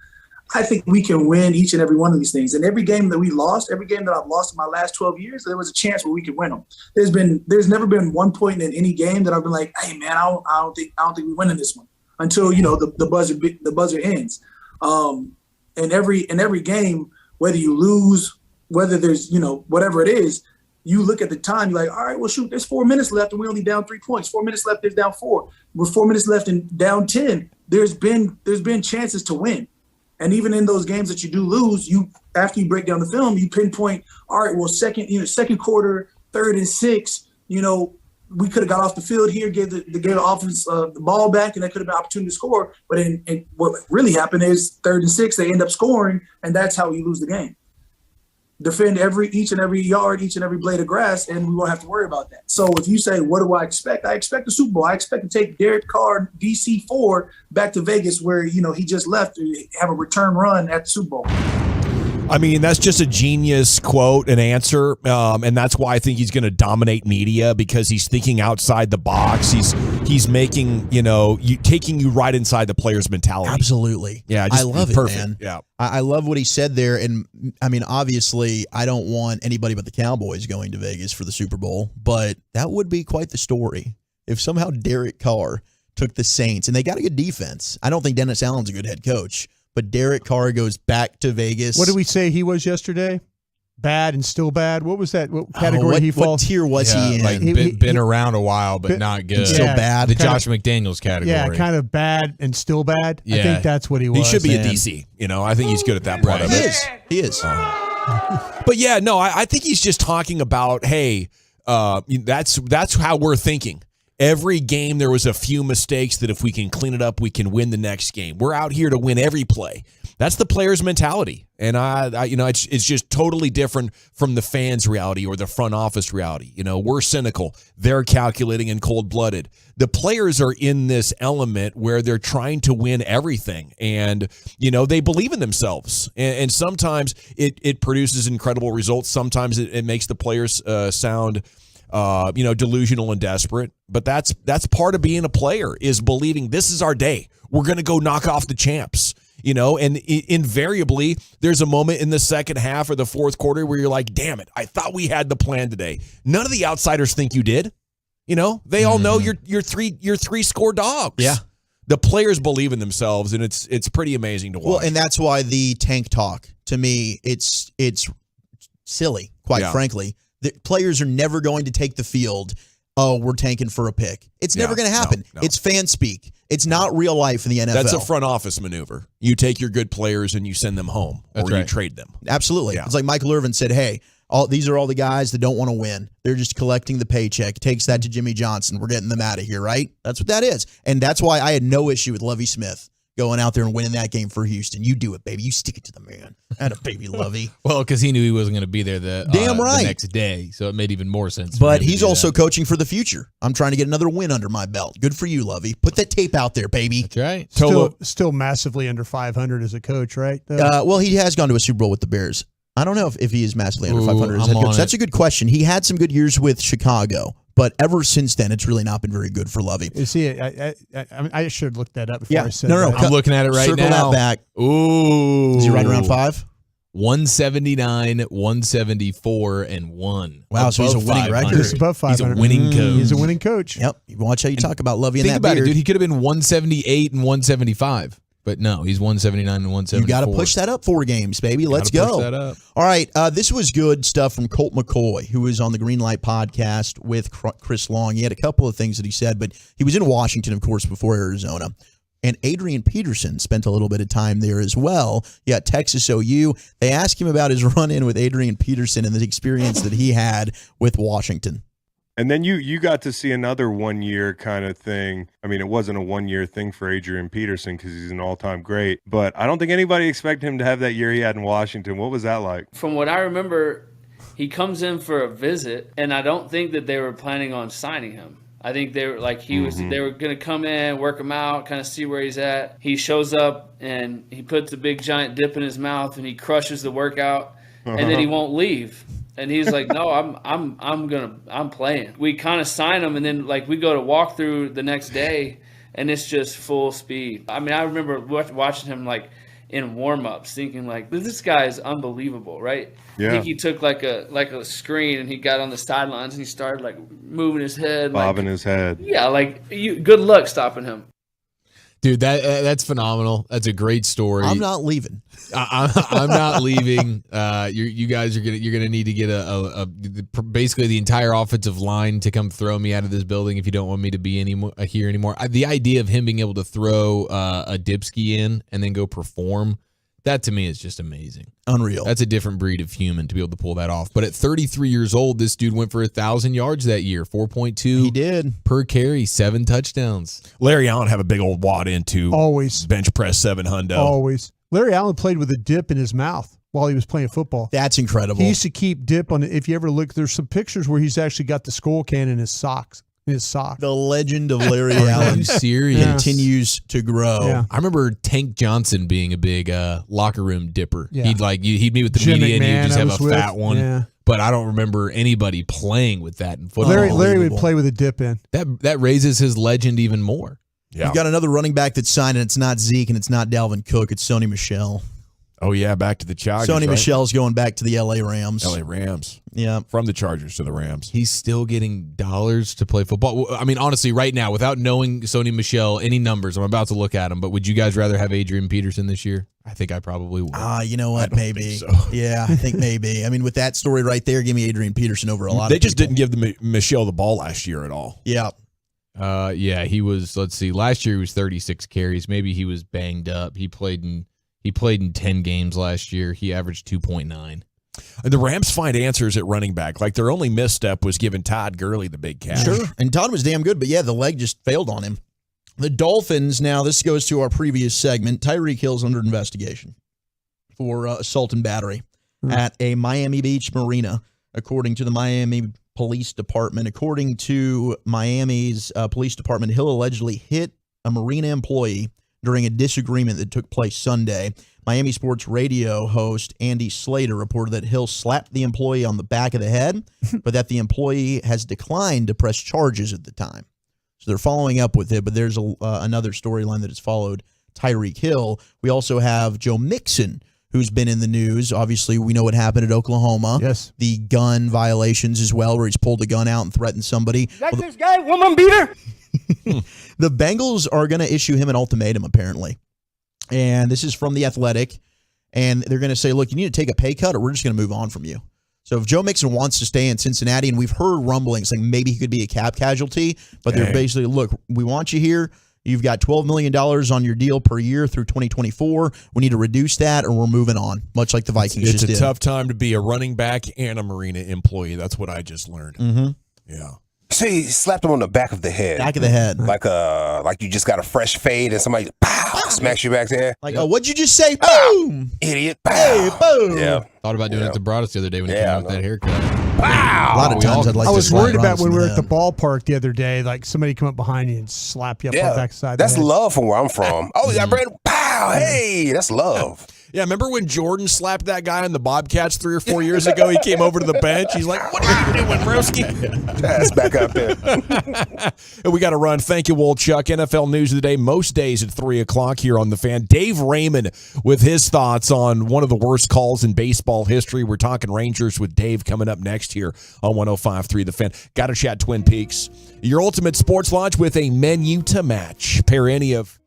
I think we can win each and every one of these things. And every game that we lost, every game that I've lost in my last 12 years, there was a chance where we could win them. There's never been one point in any game that I've been like, hey man, I don't think we're winning this one until the buzzer ends. In every game, whether you lose, whether there's whatever it is, you look at the time, you're like, all right, well shoot, there's 4 minutes left and we're only down 3 points. 4 minutes left, there's down 4. We're 4 minutes left and down 10. There's been chances to win. And even in those games that you do lose, after you break down the film, you pinpoint, all right, well, second quarter, 3rd and 6, we could have got off the field here, gave the offense the ball back, and that could have been an opportunity to score. But in what really happened is 3rd and 6, they end up scoring, and that's how you lose the game. Defend each and every yard, each and every blade of grass, and we won't have to worry about that. So if you say, what do I expect? I expect the Super Bowl. I expect to take Derek Carr, DC4, back to Vegas where, he just left to have a return run at the Super Bowl. I mean, that's just a genius quote and answer, and that's why I think he's going to dominate media because he's thinking outside the box. He's making, taking you right inside the player's mentality. Absolutely. Yeah, I love perfect. It, man. Yeah. I love what he said there, and I mean, obviously, I don't want anybody but the Cowboys going to Vegas for the Super Bowl, but that would be quite the story if somehow Derek Carr took the Saints, and they got a good defense. I don't think Dennis Allen's a good head coach. But Derek Carr goes back to Vegas. What did we say he was yesterday? Bad and still bad? What was that? What category he falls? What tier was he in? Like been around a while, but not good. Still bad. The Josh McDaniels category. Yeah, kind of bad and still bad. Yeah. I think that's what he was. He should be a DC. I think he's good at that part of it. He is. But yeah, no, I think he's just talking about, hey, that's how we're thinking. Every game there was a few mistakes that if we can clean it up, we can win the next game. We're out here to win every play. That's the player's mentality. And it's just totally different from the fans' reality or the front office reality. We're cynical. They're calculating and cold-blooded. The players are in this element where they're trying to win everything. And, they believe in themselves. And sometimes it produces incredible results. Sometimes it makes the players sound delusional and desperate, but that's part of being a player is believing this is our day. We're going to go knock off the champs, and invariably there's a moment in the second half or the fourth quarter where you're like, damn it, I thought we had the plan today. None of the outsiders think you did. They all know you're three score dogs. Yeah. The players believe in themselves, and it's pretty amazing to watch. Well, and that's why the tank talk, to me, it's silly, quite frankly. The players are never going to take the field. Oh, we're tanking for a pick. It's never going to happen. No. It's fan speak. It's not real life in the NFL. That's a front office maneuver. You take your good players and you send them home, or you trade them. Absolutely. Yeah. It's like Michael Irvin said, hey, these are all the guys that don't want to win. They're just collecting the paycheck. Takes that to Jimmy Johnson. We're getting them out of here, right? That's what that is. And that's why I had no issue with Lovie Smith going out there and winning that game for Houston. You do it, baby. You stick it to the man. And a baby Lovie. Well, because he knew he wasn't going to be there the next day, so it made even more sense. But he's also coaching for the future. I'm trying to get another win under my belt. Good for you, Lovie. Put that tape out there, baby. That's right. Still massively under 500 as a coach, right? Well, he has gone to a Super Bowl with the Bears. I don't know if he is massively under 500 as head coach. That's a good question. He had some good years with Chicago, but ever since then, it's really not been very good for Lovie. Is he? I should have looked that up before I said no. I'm looking at it right Circle now. That back. Ooh. Is he right around 5? 179, 174, and 1. Wow, so he's a winning record. He's above 500. He's a winning coach. He's a winning coach. Yep. Watch how you talk about Lovie and that Think about beard. it, dude. He could have been 178 and 175. But no, he's 179 and 174. You got to push that up 4 games, baby. Let's go. Push that up. All right. This was good stuff from Colt McCoy, who was on the Greenlight podcast with Chris Long. He had a couple of things that he said, but he was in Washington, of course, before Arizona. And Adrian Peterson spent a little bit of time there as well. Yeah, Texas OU. They asked him about his run-in with Adrian Peterson and the experience that he had with Washington. And then you got to see another 1 year kind of thing. I mean, it wasn't a 1 year thing for Adrian Peterson because he's an all-time great. But I don't think anybody expected him to have that year he had in Washington. What was that like? From what I remember, he comes in for a visit, and I don't think that they were planning on signing him. I think they were like they were going to come in, work him out, kind of see where he's at. He shows up and he puts a big giant dip in his mouth and he crushes the workout, and then he won't leave. And he's like, "No, I'm playing." We kind of sign him, and then like we go to walk through the next day, and it's just full speed. I mean, I remember watching him like in warm-ups, thinking like, "This guy is unbelievable," right? Yeah. I think he took like a screen, and he got on the sidelines, and he started like moving his head, bobbing his head. Yeah, like good luck stopping him. Dude, that's phenomenal. That's a great story. I'm not leaving. I'm not leaving. You guys are you're gonna need to get basically the entire offensive line to come throw me out of this building if you don't want me to be here anymore. The idea of him being able to throw a dipski in and then go perform, that to me is just amazing. Unreal. That's a different breed of human to be able to pull that off. But at 33 years old, this dude went for 1,000 yards that year, 4.2. He did. Per carry, 7 touchdowns. Larry Allen have a big old wad into always bench press 7 hundo. Always. Larry Allen played with a dip in his mouth while he was playing football. That's incredible. He used to keep dip on it. If you ever look, there's some pictures where he's actually got the skull can in his socks. The legend of Larry Allen. Are you serious? Continues to grow. Yeah. I remember Tank Johnson being a big locker room dipper. Yeah. He'd meet with the Jim media and McMahon, he'd just I have was a with. fat one. Yeah. But I don't remember anybody playing with that in football. Larry would play with a dip in. That raises his legend even more. Yeah. You've got another running back that's signed, and it's not Zeke, and it's not Dalvin Cook. It's Sony Michel. Oh, yeah, back to the Chargers. Sony right? Michel's going back to the L.A. Rams. LA Rams. Yeah. From the Chargers to the Rams. He's still getting dollars to play football. I mean, honestly, right now, without knowing Sony Michel, any numbers, I'm about to look at them, but would you guys rather have Adrian Peterson this year? I think I probably would. You know what? Maybe. So. Yeah, I think maybe. I mean, with that story right there, give me Adrian Peterson over a lot of They just people. didn't give Michel the ball last year at all. Yeah. Yeah, he was, let's see, last year he was 36 carries. Maybe he was banged up. He played in 10 games last year. He averaged 2.9. And the Rams find answers at running back. Like their only misstep was giving Todd Gurley the big catch. Sure. And Todd was damn good, but yeah, the leg just failed on him. The Dolphins, now this goes to our previous segment. Tyreek Hill's under investigation for assault and battery at a Miami Beach marina, according to the Miami Police Department. According to Miami's police department, Hill allegedly hit a marina employee during a disagreement that took place Sunday. Miami Sports Radio host Andy Slater reported that Hill slapped the employee on the back of the head, but that the employee has declined to press charges at the time. So they're following up with it, but there's another storyline that has followed Tyreek Hill. We also have Joe Mixon, who's been in the news. Obviously, we know what happened at Oklahoma. Yes. The gun violations as well, where he's pulled a gun out and threatened somebody. Like this guy, woman beater. The Bengals are going to issue him an ultimatum, apparently. And this is from The Athletic. And they're going to say, look, you need to take a pay cut or we're just going to move on from you. So if Joe Mixon wants to stay in Cincinnati, and we've heard rumblings like maybe he could be a cap casualty, but they're basically, look, we want you here. You've got $12 million on your deal per year through 2024. We need to reduce that, or we're moving on, much like the Vikings It's just a did. tough time to be a running back and a Marina employee. That's what I just learned. Mm-hmm. Yeah. So he slapped him on the back of the head. Back of the head. Like you just got a fresh fade and somebody pow, smacks you back there. Like, oh, what'd you just say? Boom! Idiot. Hey, boom! Yeah. Thought about doing it to Broadus the other day when he came out with that haircut. Wow. A lot of times I'd like I to was slap worried about Brownson when we were to at the them. ballpark the other day, like somebody come up behind you and slap you up on the backside. That's of the head. love from where I'm from. Oh, you got Brandon. Pow. Hey, that's love. Yeah, remember when Jordan slapped that guy in the Bobcats 3 or 4 years ago? He came over to the bench. He's like, what are you doing, broski? That's back up there. And we got to run. Thank you, Wolchuk. NFL News of the Day, most days at 3 o'clock here on The Fan. Dave Raymond with his thoughts on one of the worst calls in baseball history. We're talking Rangers with Dave coming up next here on 105.3 The Fan. Got to chat Twin Peaks. Your ultimate sports launch with a menu to match. Pair any of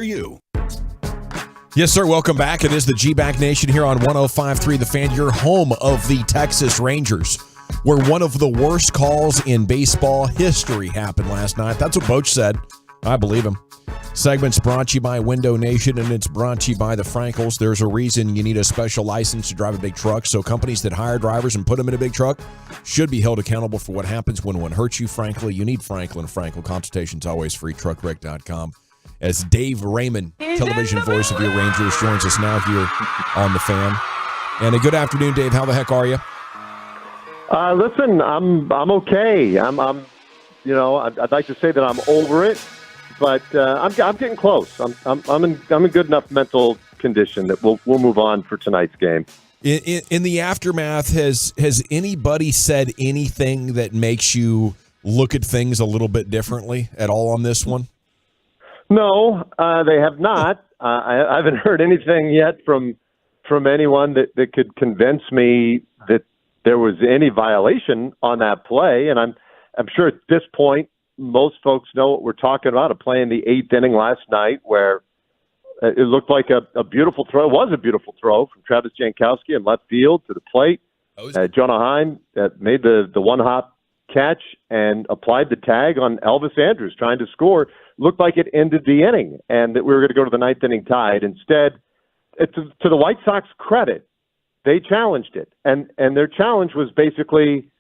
near you. Yes, sir. Welcome back. It is the G-Back Nation here on 105.3 The Fan, your home of the Texas Rangers, where one of the worst calls in baseball history happened last night. That's what Boach said. I believe him. Segment's brought to you by Window Nation, and it's brought to you by the Frankels. There's a reason you need a special license to drive a big truck, so companies that hire drivers and put them in a big truck should be held accountable for what happens when one hurts you. Frankly, you need Franklin Frankel. Consultation's always free. Truckwreck.com. As Dave Raymond, television voice of your Rangers, joins us now here on The Fan. And a good afternoon, Dave. How the heck are you? Listen, I'm okay. I'd like to say that I'm over it, but I'm getting close. I'm in good enough mental condition that we'll move on for tonight's game. In the aftermath, has anybody said anything that makes you look at things a little bit differently at all on this one? No, they have not. I haven't heard anything yet from anyone that could convince me that there was any violation on that play. And I'm sure at this point, most folks know what we're talking about, a play in the 8th inning last night where it looked like a beautiful throw. It was a beautiful throw from Travis Jankowski in left field to the plate. Jonah Heim made the one-hop catch and applied the tag on Elvis Andrus trying to score. Looked like it ended the inning and that we were going to go to the 9th inning tied. Instead, to the White Sox credit, they challenged it. And their challenge was basically,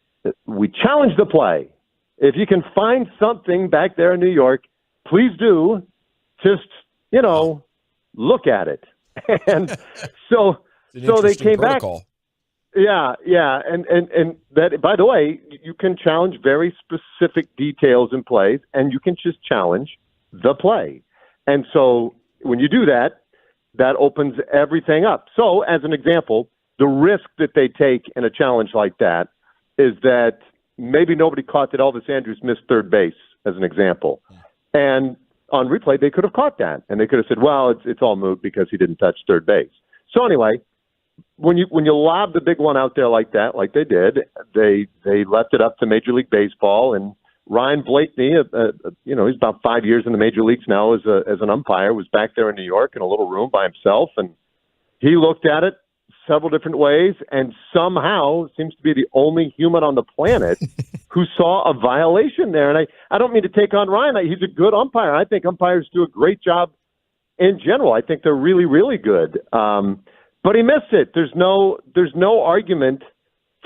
we challenged the play. If you can find something back there in New York, please do. Just, look at it. And so they came protocol. Back. Yeah. And that, by the way, you can challenge very specific details in plays, and you can just challenge the play. And so when you do that, that opens everything up. So as an example, the risk that they take in a challenge like that is that maybe nobody caught that Elvis Andrus missed third base, as an example. And on replay, they could have caught that, and they could have said, well, it's all moot because he didn't touch third base. So anyway, when you lob the big one out there like that, like they did, they left it up to Major League Baseball. And Ryan Blakeney, he's about 5 years in the major leagues now as an umpire, was back there in New York in a little room by himself, and he looked at it several different ways, and somehow seems to be the only human on the planet who saw a violation there. And I don't mean to take on Ryan. He's a good umpire. I think umpires do a great job in general. I think they're really, really good. But he missed it. There's no argument,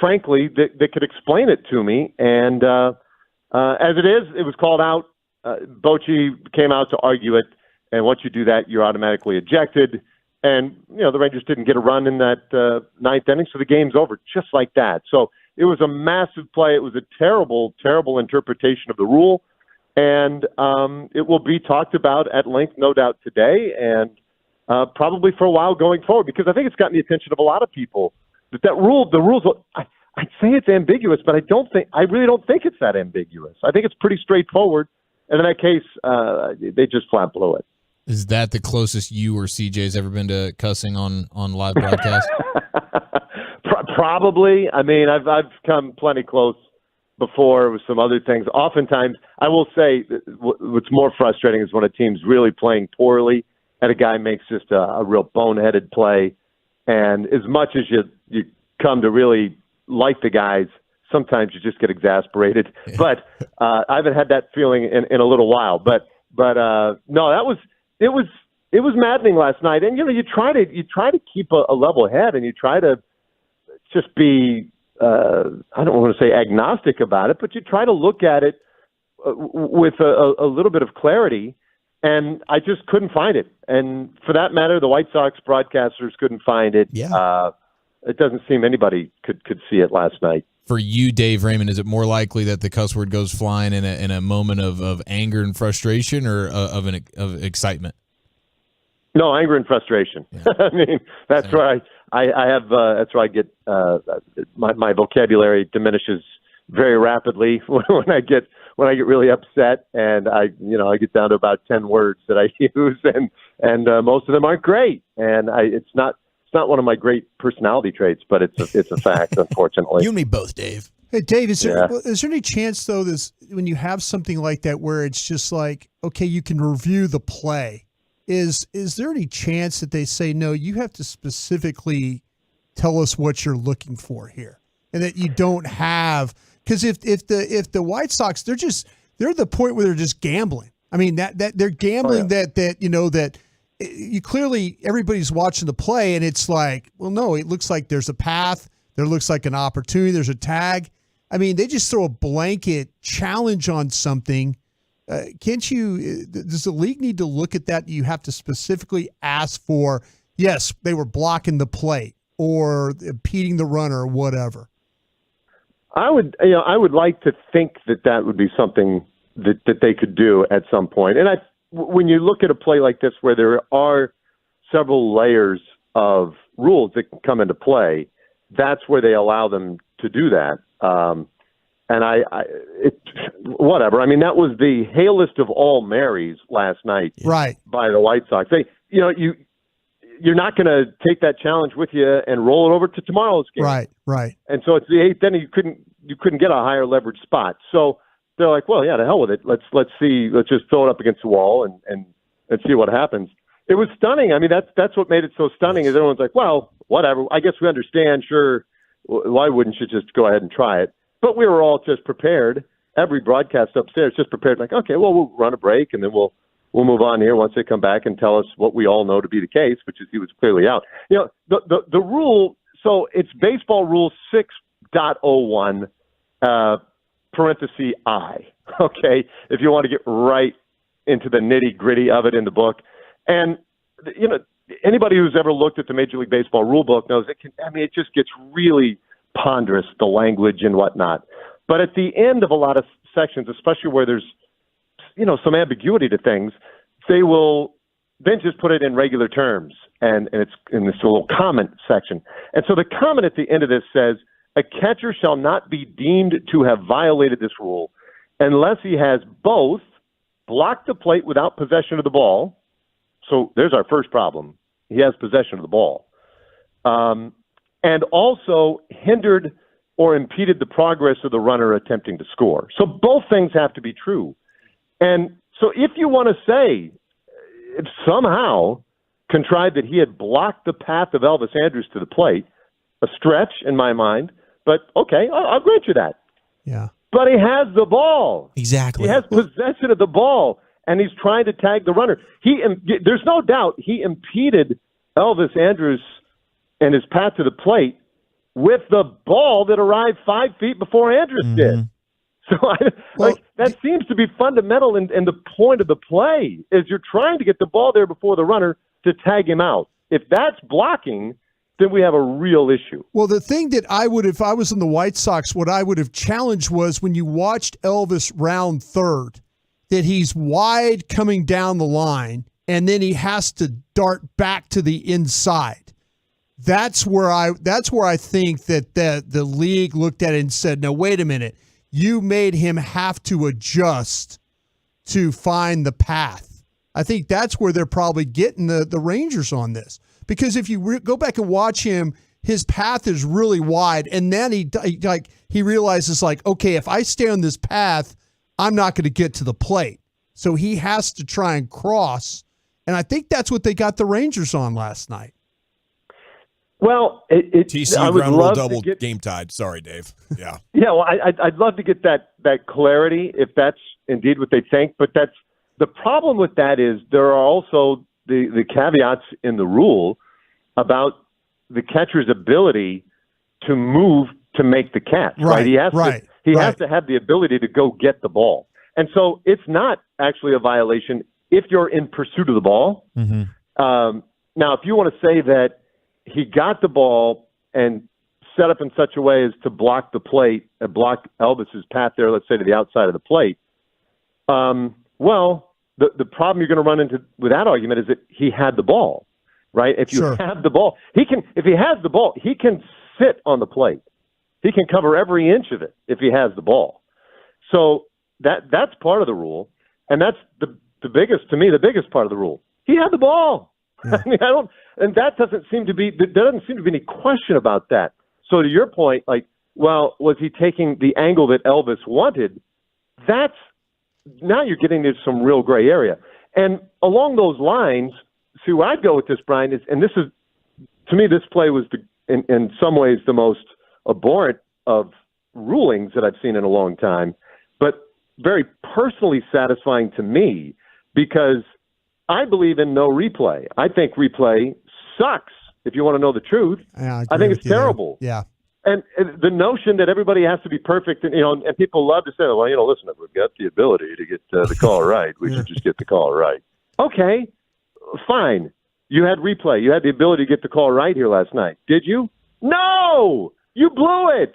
frankly, that could explain it to me. And as it is, it was called out. Bochy came out to argue it, and once you do that, you're automatically ejected. And, the Rangers didn't get a run in that 9th inning, so the game's over just like that. So it was a massive play. It was a terrible, terrible interpretation of the rule. And it will be talked about at length, no doubt, today and probably for a while going forward, because I think it's gotten the attention of a lot of people. The rules, I'd say it's ambiguous, but I really don't think it's that ambiguous. I think it's pretty straightforward. And in that case, they just flat blew it. Is that the closest you or CJ's ever been to cussing on live broadcast? Probably. I mean, I've come plenty close before with some other things. Oftentimes, I will say what's more frustrating is when a team's really playing poorly and a guy makes just a real boneheaded play. And as much as you come to really like the guys, sometimes you just get exasperated. But I haven't had that feeling in a little while. But no, it was maddening last night. And you try to keep a level head, and you try to just be I don't want to say agnostic about it, but you try to look at it with a little bit of clarity. And I just couldn't find it. And for that matter, the White Sox broadcasters couldn't find it. Yeah. It doesn't seem anybody could see it last night. For you, Dave Raymond, is it more likely that the cuss word goes flying in a moment of anger and frustration, or of excitement? No, anger and frustration. Yeah. I mean, that's where I have. That's where I get my vocabulary diminishes very rapidly when I get really upset, and I get down to about 10 words that I use, and most of them aren't great, and it's not one of my great personality traits, but it's a fact, unfortunately. You and me both, Dave. Hey, Dave, is there any chance, though, when you have something like that where it's just like, okay, you can review the play, is there any chance that they say, no, you have to specifically tell us what you're looking for here, and that you don't have, because if the White Sox, they're at the point where they're just gambling. I mean, that they're gambling that you clearly, everybody's watching the play, and it's like, well, no, it looks like there's a path, there looks like an opportunity, there's a tag. I mean, they just throw a blanket challenge on something. Can't you? Does the league need to look at that? You have to specifically ask for, yes, they were blocking the plate or impeding the runner or whatever. I would like to think that would be something that they could do at some point. And when you look at a play like this where there are several layers of rules that can come into play, that's where they allow them to do that. And whatever. I mean, that was the hailest of all Marys last night, right? By the White Sox. You're not going to take that challenge with you and roll it over to tomorrow's game, right. And so it's the eighth inning. You couldn't get a higher leverage spot. So they're like, well, yeah, to hell with it. Let's see. Let's just throw it up against the wall and see what happens. It was stunning. I mean, that's what made it so stunning. Is everyone's like, well, whatever. I guess we understand. Sure. Why wouldn't you just go ahead and try it? But we were all just prepared. Every broadcast upstairs just prepared. Like, okay, well, we'll run a break and then we'll move on here once they come back and tell us what we all know to be the case, which is he was clearly out. The rule. So it's baseball rule 6.01 parenthesis I. Okay, if you want to get right into the nitty gritty of it in the book, and anybody who's ever looked at the Major League Baseball rule book knows it just gets really ponderous, the language and whatnot. But at the end of a lot of sections, especially where there's some ambiguity to things, they will then just put it in regular terms, and it's in this little comment section. And so the comment at the end of this says, a catcher shall not be deemed to have violated this rule unless he has both blocked the plate without possession of the ball. So there's our first problem. He has possession of the ball. And also hindered or impeded the progress of the runner attempting to score. So both things have to be true. And so if you want to say, if somehow contrived that he had blocked the path of Elvis Andrus to the plate, a stretch in my mind, but okay, I'll grant you that. Yeah. But he has the ball. Exactly. He has possession of the ball, and he's trying to tag the runner. There's no doubt he impeded Elvis Andrus and his path to the plate with the ball that arrived 5 feet before Andrus did. So that seems to be fundamental in the point of the play is you're trying to get the ball there before the runner to tag him out. If that's blocking, then we have a real issue. Well, the thing that I would, if I was in the White Sox, what I would have challenged was when you watched Elvis round third, that he's wide coming down the line, and then he has to dart back to the inside. That's where I think that the league looked at it and said, no, wait a minute. You made him have to adjust to find the path. I think that's where they're probably getting the Rangers on this. Because if you go back and watch him, his path is really wide. And then he realizes, like, okay, if I stay on this path, I'm not going to get to the plate. So he has to try and cross. And I think that's what they got the Rangers on last night. Well, TC I would ground rule love double to get, game tied. Sorry, Dave. Yeah. Yeah, well, I'd love to get that clarity if that's indeed what they think. But that's the problem with that is there are also the caveats in the rule about the catcher's ability to move to make the catch. Right. He has to have the ability to go get the ball, and so it's not actually a violation if you're in pursuit of the ball. Mm-hmm. Now, if you want to say that he got the ball and set up in such a way as to block the plate and block Elvis's path there, let's say to the outside of the plate. Well, the problem you're going to run into with that argument is that he had the ball, right? If you have the ball, if he has the ball, he can sit on the plate. He can cover every inch of it if he has the ball. So that's part of the rule. And that's the biggest part of the rule. He had the ball. Yeah. I mean, and that doesn't seem to be, there doesn't seem to be any question about that. So to your point, like, well, was he taking the angle that Elvis wanted? Now you're getting into some real gray area. And along those lines, see where I'd go with this, Brian, is, and this is, to me, this play was in some ways the most abhorrent of rulings that I've seen in a long time, but very personally satisfying to me because I believe in no replay. I think replay sucks, if you want to know the truth. Yeah, I think it's terrible. Yeah. And the notion that everybody has to be perfect, and and people love to say, well, listen, if we've got the ability to get the call right, we should just get the call right. Okay, fine. You had replay. You had the ability to get the call right here last night. Did you? No! You blew it!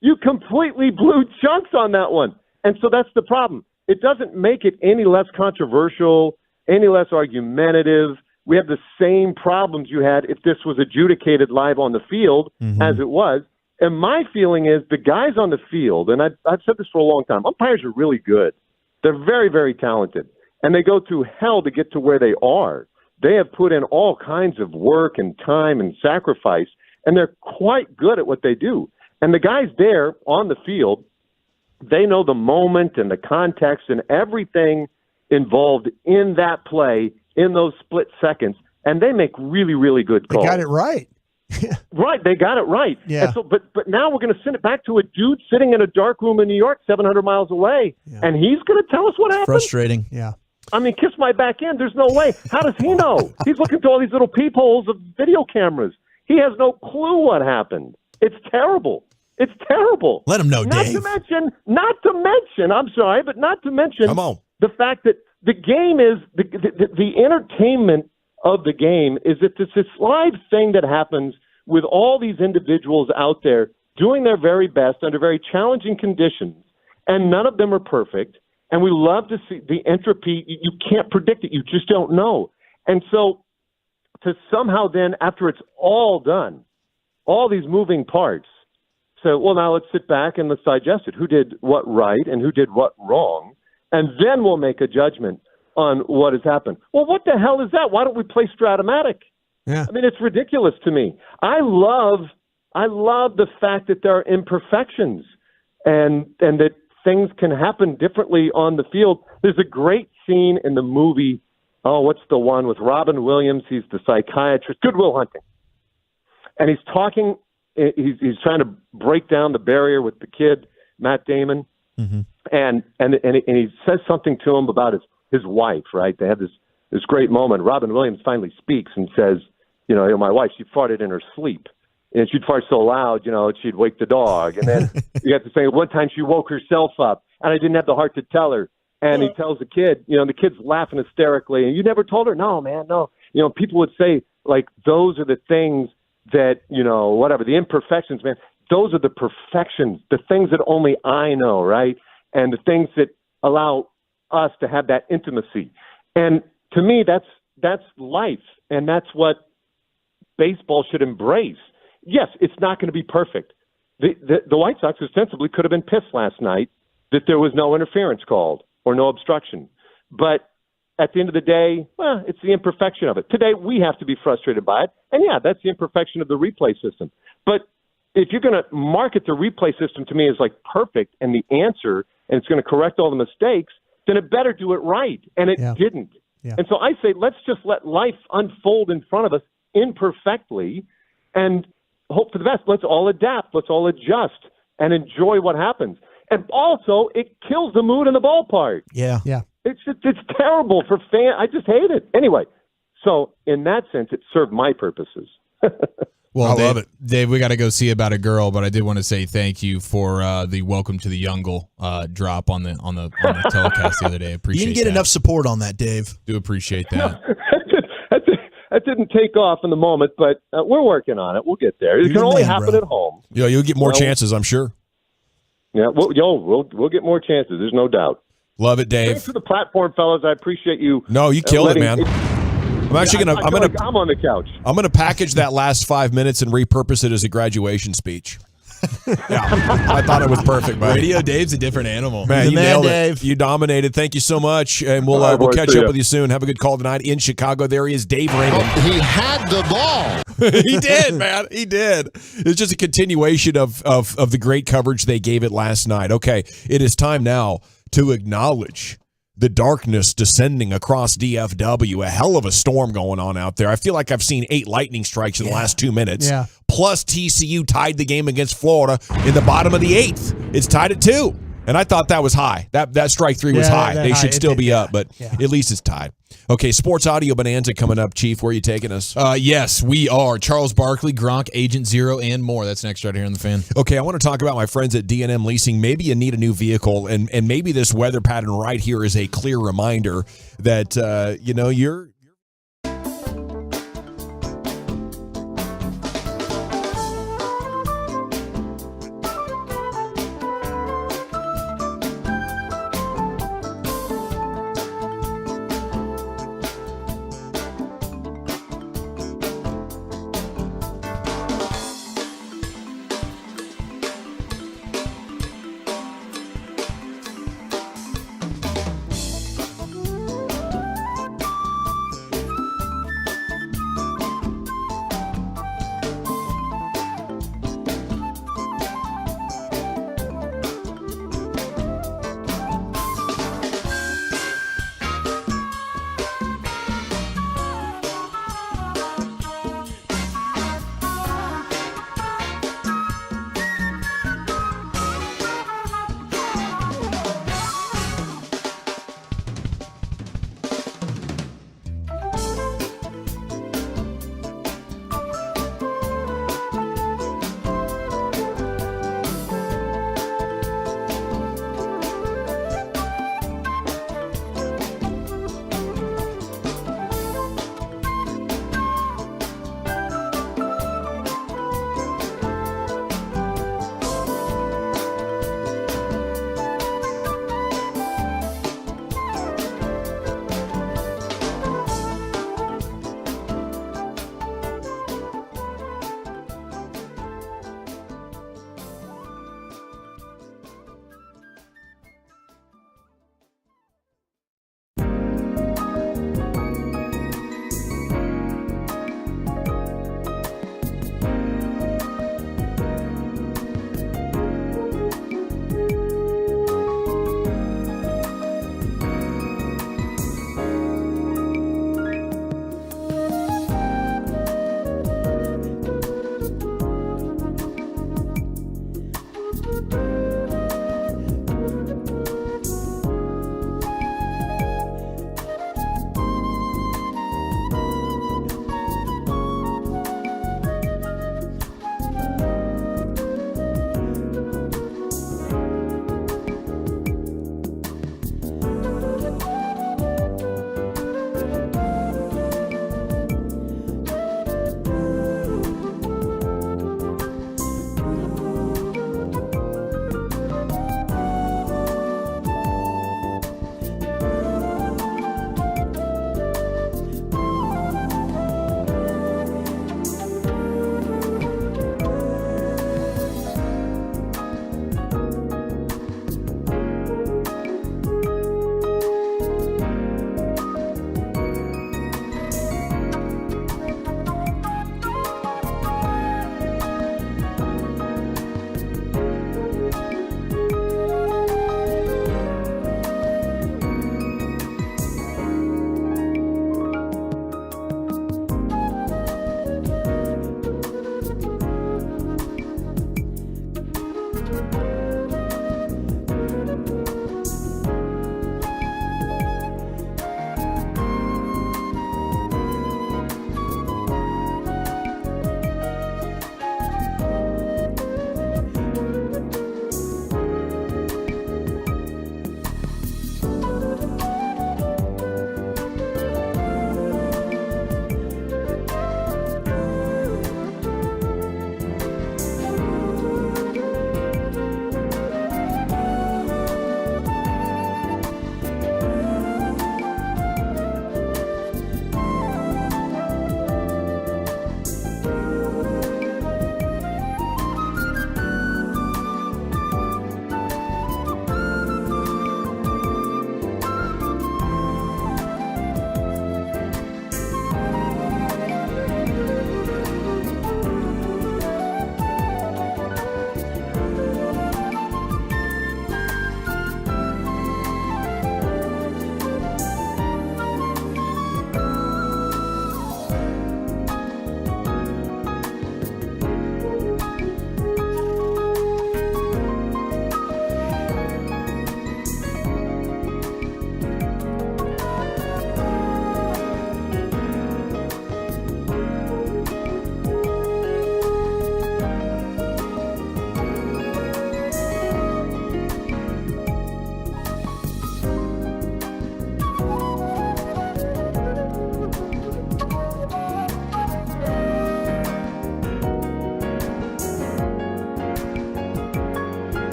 You completely blew chunks on that one. And so that's the problem. It doesn't make it any less controversial, any less argumentative. We have the same problems you had if this was adjudicated live on the field as it was. And my feeling is the guys on the field, and I've said this for a long time, umpires are really good. They're very, very talented. And they go through hell to get to where they are. They have put in all kinds of work and time and sacrifice, and they're quite good at what they do. And the guys there on the field, they know the moment and the context and everything involved in that play in those split seconds, and they make really, really good calls. They got it right. Right, they got it right. Yeah. And so, but now we're going to send it back to a dude sitting in a dark room in New York 700 miles away, and he's going to tell us what happened? Frustrating. Yeah. I mean, kiss my back end. There's no way. How does he know? He's looking through all these little peepholes of video cameras. He has no clue what happened. It's terrible. It's terrible. Let him know, not Dave. Not to mention, I'm sorry, but not to mention the fact that the game is, the entertainment of the game is that it's this live thing that happens with all these individuals out there doing their very best under very challenging conditions, and none of them are perfect. And we love to see the entropy. You can't predict it. You just don't know. And so to somehow then, after it's all done, all these moving parts, so, well, now let's sit back and let's digest it. Who did what right and who did what wrong? And then we'll make a judgment on what has happened. Well, what the hell is that? Why don't we play Stratomatic? Yeah. I mean, it's ridiculous to me. I love the fact that there are imperfections and that things can happen differently on the field. There's a great scene in the movie, what's the one with Robin Williams? He's the psychiatrist, Good Will Hunting. And he's talking, he's trying to break down the barrier with the kid, Matt Damon. And he says something to him about his wife, right? They have this great moment. Robin Williams finally speaks and says, my wife, she farted in her sleep. And she'd fart so loud, she'd wake the dog. And then you have to say, one time she woke herself up, and I didn't have the heart to tell her. And he tells the kid, the kid's laughing hysterically. And you never told her? No, man, no. People would say, like, those are the things that, whatever, the imperfections, man. Those are the perfections, the things that only I know, right? And the things that allow us to have that intimacy. And to me, that's life. And that's what baseball should embrace. Yes, it's not going to be perfect. The White Sox ostensibly could have been pissed last night that there was no interference called or no obstruction. But at the end of the day, well, it's the imperfection of it. Today, we have to be frustrated by it. And yeah, that's the imperfection of the replay system. But if you're going to market the replay system to me as like perfect and the answer, and it's going to correct all the mistakes, then it better do it right. And it didn't. Yeah. And so I say, let's just let life unfold in front of us imperfectly and hope for the best. Let's all adapt. Let's all adjust and enjoy what happens. And also, it kills the mood in the ballpark. Yeah. It's terrible for fans. I just hate it. Anyway, so in that sense, it served my purposes. Well, I love it. Dave, we got to go see About a Girl, but I did want to say thank you for the Welcome to the Jungle drop on the telecast the other day. I appreciate You didn't get enough support on that, Dave. Do appreciate that. That didn't take off in the moment, but we're working on it. We'll get there. It can only happen at home. You'll get more chances, I'm sure. Yeah, we'll get more chances. There's no doubt. Love it, Dave. Thanks for the platform, fellas. I appreciate you. No, you killed it, man. I'm actually gonna. I'm on the couch. I'm gonna package that last 5 minutes and repurpose it as a graduation speech. Yeah, I thought it was perfect, man. Radio Dave's a different animal. Man, you nailed Dave. it. You dominated. Thank you so much, and we'll catch up with you soon. Have a good call tonight in Chicago. There he is, Dave Raymond. He had the ball. He did, man. He did. It's just a continuation of the great coverage they gave it last night. Okay, it is time now to acknowledge the darkness descending across DFW. A hell of a storm going on out there. I feel like I've seen 8 lightning strikes in the last 2 minutes. Yeah. Plus TCU tied the game against Florida in the bottom of the 8th. It's tied at 2. And I thought that was high. That strike 3 was high. They should still be up, but at least it's tied. Okay, Sports Audio Bonanza coming up, Chief. Where are you taking us? Yes, we are. Charles Barkley, Gronk, Agent Zero, and more. That's next right here on The Fan. Okay, I want to talk about my friends at D&M Leasing. Maybe you need a new vehicle, and maybe this weather pattern right here is a clear reminder that, you're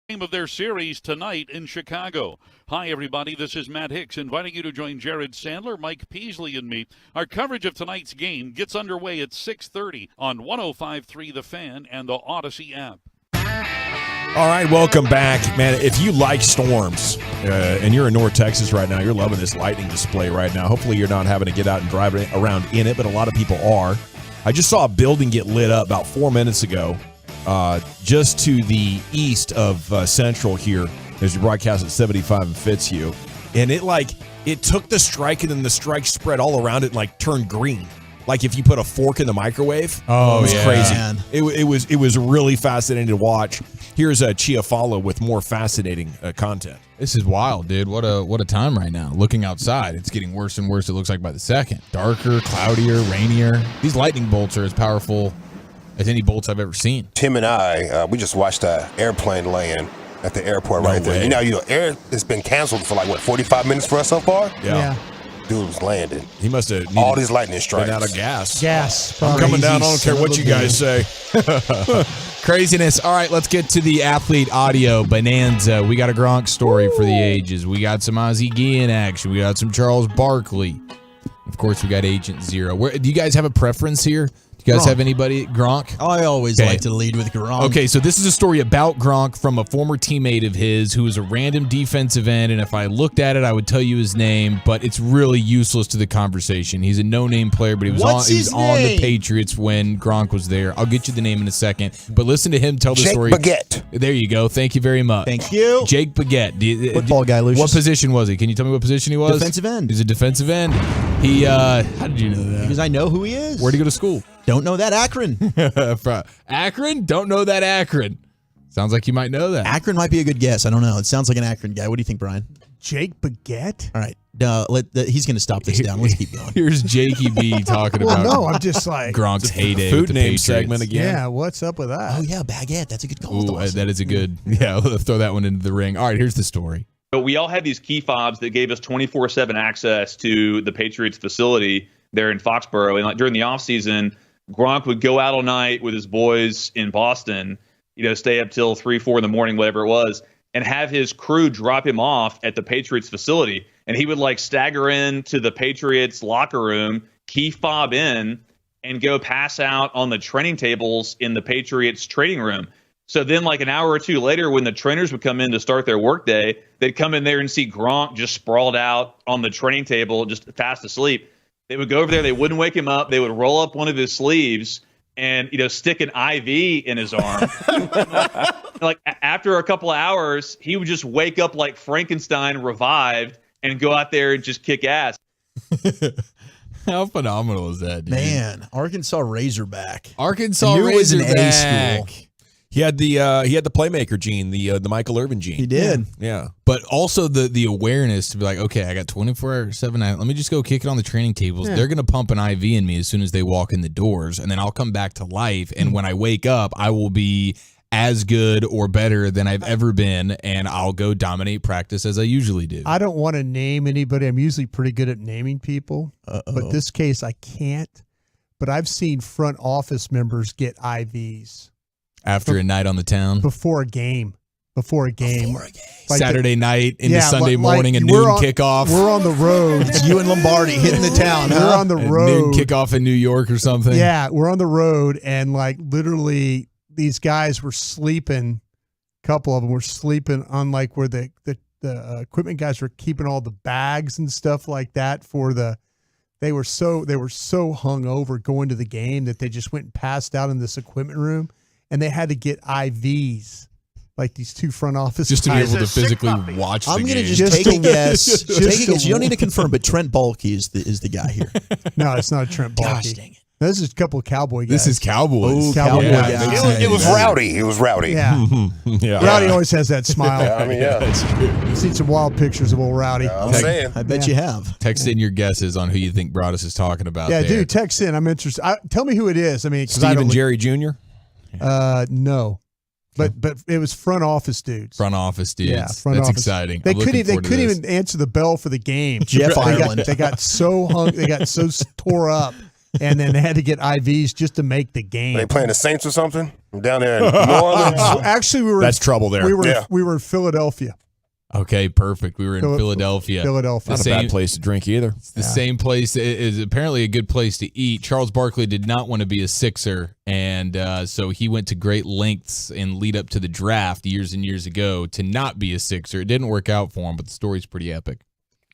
game of their series tonight in Chicago. Hi, everybody. This is Matt Hicks inviting you to join Jared Sandler, Mike Peasley, and me. Our coverage of tonight's game gets underway at 6:30 on 105.3 The Fan and the Odyssey app. All right, welcome back, man. If you like storms and you're in North Texas right now, you're loving this lightning display right now. Hopefully you're not having to get out and drive around in it, but a lot of people are. I just saw a building get lit up about 4 minutes ago, just to the east of Central here, as you broadcast at 75 in Fitzhugh. And it took the strike, and then the strike spread all around it and turned green. Like if you put a fork in the microwave. Oh, it was yeah. crazy. Man. It was really fascinating to watch. Here's Chia Follow with more fascinating content. This is wild, dude. What a time right now. Looking outside, it's getting worse and worse, it looks like, by the second. Darker, cloudier, rainier. These lightning bolts are as powerful as any bolts I've ever seen. Tim and I, we just watched an airplane land at the airport right there. You know, air has been canceled for 45 minutes for us so far? Yeah. Dude was landing. He must have all these lightning strikes. Been out of gas. Gas. I'm coming down. I don't care what you guys say. Craziness. All right, let's get to the athlete audio bonanza. We got a Gronk story for the ages. We got some Ozzie Guillen action. We got some Charles Barkley. Of course, we got Agent Zero. Do you guys have a preference here? Do you guys have anybody? Gronk? I always like to lead with Gronk. Okay, so this is a story about Gronk from a former teammate of his who was a random defensive end, and if I looked at it, I would tell you his name, but it's really useless to the conversation. He's a no-name player, but he was on the Patriots when Gronk was there. I'll get you the name in a second, but listen to him tell the story. Jake Baguette. There you go. Thank you very much. Thank you. Jake Baguette. Football guy, Lucius. What position was he? Can you tell me what position he was? Defensive end. He's a defensive end. He, how did you know that? Because I know who he is. Where'd he go to school? Don't know that. Akron. Akron? Don't know that Akron. Sounds like you might know that. Akron might be a good guess. I don't know. It sounds like an Akron guy. What do you think, Brian? Jake Baguette? All right. He's going to stop this down. Let's keep going. Here's Jakey B talking about no, I'm just like Gronk's heyday food with the name Patriots. segment again. Yeah, what's up with that? Oh, yeah, baguette. That's a good call. Ooh, that is a good, let's throw that one into the ring. All right, here's the story. So we all had these key fobs that gave us 24/7 access to the Patriots facility there in Foxborough. And during the offseason, Gronk would go out all night with his boys in Boston, stay up till 3, 4 in the morning, whatever it was, and have his crew drop him off at the Patriots facility. And he would stagger into the Patriots locker room, key fob in, and go pass out on the training tables in the Patriots training room. So then an hour or two later, when the trainers would come in to start their workday, they'd come in there and see Gronk just sprawled out on the training table, just fast asleep. They would go over there. They wouldn't wake him up. They would roll up one of his sleeves and, stick an IV in his arm. After a couple of hours, he would just wake up like Frankenstein revived and go out there and just kick ass. How phenomenal is that, dude? Man, Arkansas Razorback. Arkansas I knew it was an Razorback. A school. He had the playmaker gene, the Michael Irvin gene. He did. Yeah. But also the awareness to be like, okay, I got 24/7. Let me just go kick it on the training tables. Yeah. They're going to pump an IV in me as soon as they walk in the doors, and then I'll come back to life. And when I wake up, I will be as good or better than I've ever been, and I'll go dominate practice as I usually do. I don't want to name anybody. I'm usually pretty good at naming people, but this case I can't. But I've seen front office members get IVs. After a night on the town? Before a game. Saturday night into Sunday morning, a noon kickoff. We're on the road. It's you and Lombardi hitting the town. We're on the road. Noon kickoff in New York or something. Yeah, we're on the road, and literally these guys were sleeping. A couple of them were sleeping on where the equipment guys were keeping all the bags and stuff like that for the. They were so hungover going to the game that they just went and passed out in this equipment room. And they had to get IVs, these two front office just to be guys. able to physically watch the game. I'm going to just take a guess. Take a guess. You don't need to confirm, but Trent Baalke is the guy here. No, it's not Trent Baalke. Gosh dang it. No, this is a couple of Cowboy guys. This is Cowboys. Oh, Cowboy guys. It was rowdy. It was rowdy. Yeah. Yeah. Rowdy always has that smile. That's true. I've seen some wild pictures of old Rowdy. I'm saying. I bet you have. Text in your guesses on who you think Broadus is talking about. Yeah, there. dude, text in. I'm interested. Tell me who it is. I mean, Stephen Jerry Jr.? No. But it was front office dudes. Front office dudes. Yeah, That's exciting. They couldn't even answer the bell for the game. Jeff Ireland. They got so hung. They got so tore up and then they had to get IVs just to make the game. Are they playing the Saints or something? I'm down there in New Orleans. Actually, That's trouble there. We were in Philadelphia. Okay, perfect. We were in Philadelphia. Philadelphia. Not a bad place to drink either. It's the same place. It is apparently a good place to eat. Charles Barkley did not want to be a Sixer, and so he went to great lengths in lead up to the draft years and years ago to not be a Sixer. It didn't work out for him, but the story's pretty epic.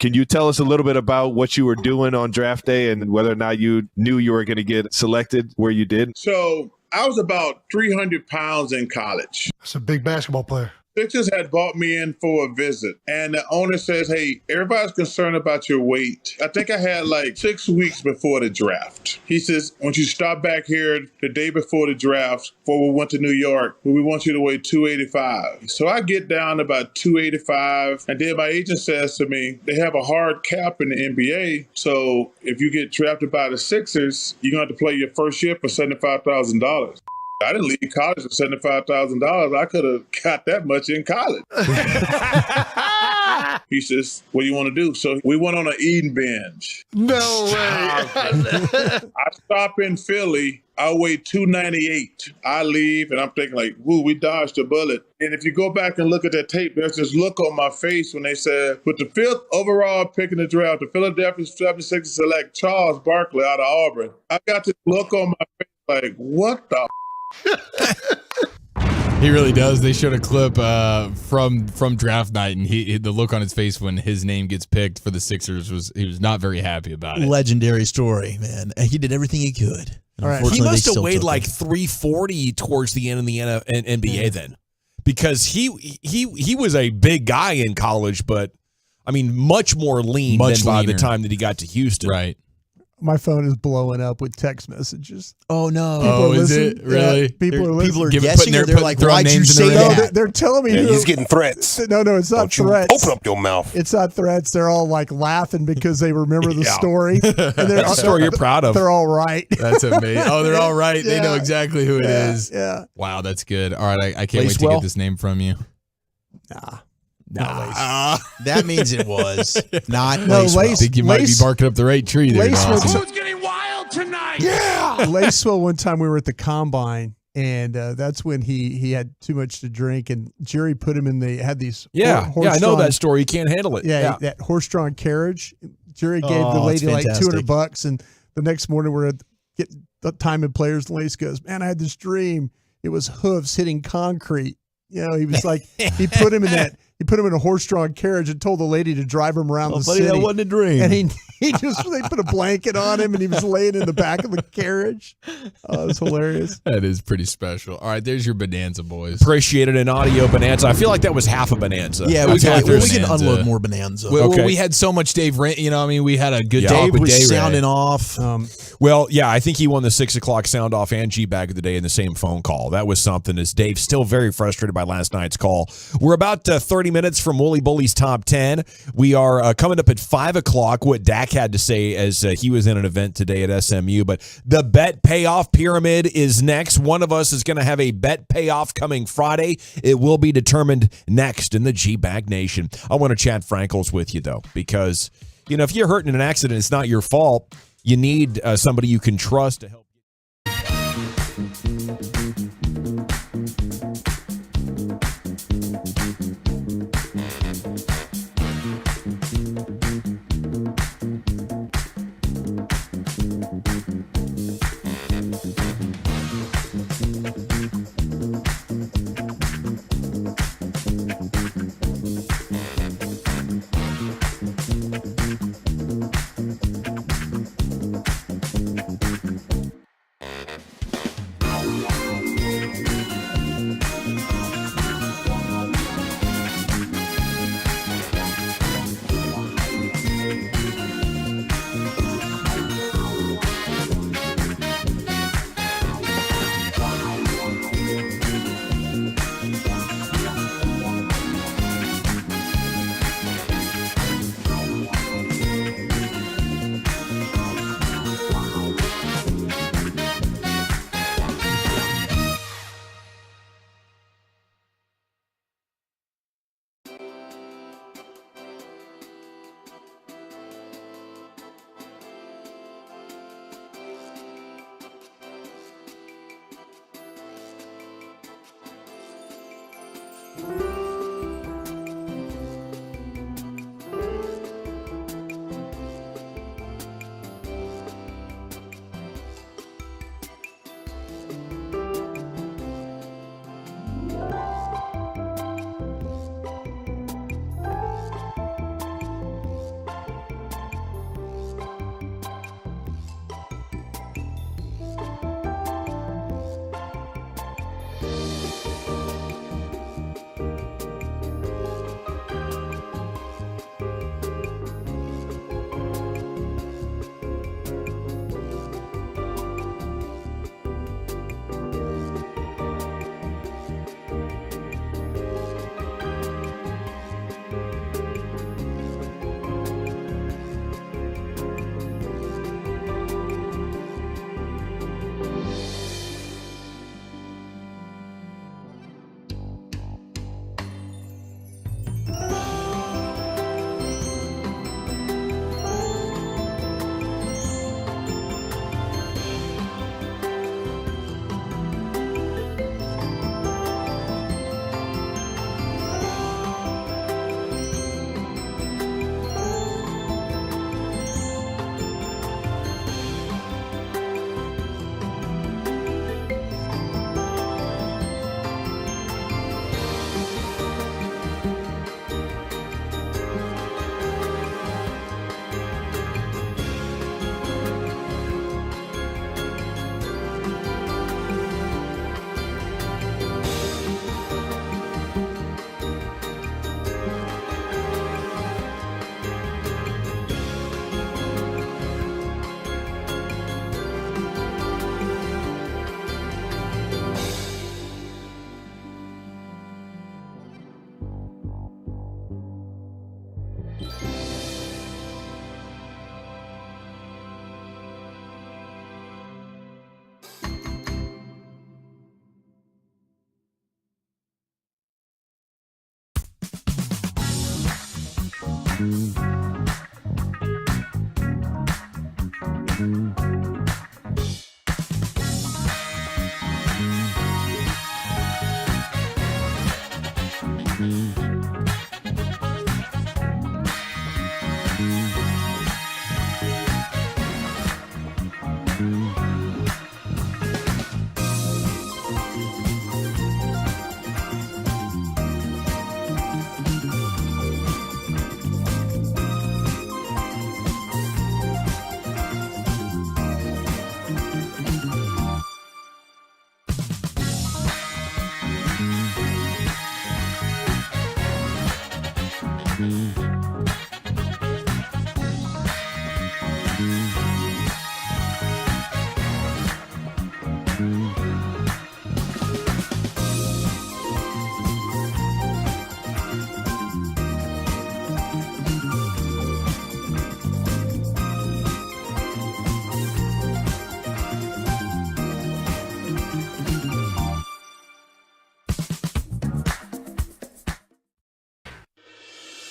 Can you tell us a little bit about what you were doing on draft day and whether or not you knew you were going to get selected where you did? So I was about 300 pounds in college. That's a big basketball player. Sixers had brought me in for a visit, and the owner says, hey, everybody's concerned about your weight. I think I had like 6 weeks before the draft. He says, I want you to stop back here the day before the draft, before we went to New York, where we want you to weigh 285. So I get down to about 285, and then my agent says to me, they have a hard cap in the NBA, so if you get drafted by the Sixers, you're going to have to play your first year for $75,000. I didn't leave college for $75,000. I could have got that much in college. He says, what do you want to do? So we went on an eating binge. No way. I stop in Philly. I weigh 298. I leave, and I'm thinking like, woo, we dodged a bullet. And if you go back and look at that tape, there's this look on my face when they said, with the 5th overall pick in the draft, the Philadelphia 76ers select Charles Barkley out of Auburn. I got this look on my face like, what the He really does. They showed a clip from draft night, and the look on his face when his name gets picked for the Sixers he was not very happy about it. Legendary story, man. He did everything he could. All right. He must have weighed like 340 towards the end of the NBA then, because he was a big guy in college, but I mean much more lean than by the time that he got to Houston. Right. My phone is blowing up with text messages. Oh no! People is it really? Yeah, people are listening. People are guessing. They're like, "Why'd you say that?" They're telling me. Yeah, he's getting threats. No, it's not threats. Open up your mouth. It's not threats. They're all like laughing because they remember the story. And that's a story you're proud of. They're all right. That's amazing. Oh, they're all right. They know exactly who it is. Yeah. Wow, that's good. All right, I can't wait to get this name from you. Nah. That means it was not Lacewell. I think you might be barking up the right tree there. Lacewell. getting wild tonight? Yeah. Lacewell, one time we were at the combine, and that's when he had too much to drink, and Jerry put him in had these I know that story. He can't handle it. Yeah, that horse-drawn carriage. Jerry gave the lady like $200, and the next morning we're getting the time and players. And Lace goes, man, I had this dream. It was hooves hitting concrete. You know, he was like, he put him in a horse-drawn carriage and told the lady to drive him around the city. That wasn't a dream. And they put a blanket on him, and he was laying in the back of the carriage. Oh, it was hilarious. That is pretty special. All right, there's your Bonanza, boys. Appreciate it, an audio Bonanza. I feel like that was half a Bonanza. Yeah, we can unload more Bonanza. Well, we had so much Dave Rant. You know, I mean, we had a good talk Dave with was Dave sounding off. Well, yeah, I think he won the 6 o'clock sound off and G-Bag of the day in the same phone call. That was something, as Dave's still very frustrated by last night's call. We're about 30 minutes from Wooly Bully's Top 10. We are coming up at 5 o'clock, what Dak had to say as he was in an event today at SMU. But the bet payoff pyramid is next. One of us is going to have a bet payoff coming Friday. It will be determined next in the G-Bag Nation. I want to chat Frankles with you, though, because, you know, if you're hurt in an accident, it's not your fault. You need somebody you can trust to help.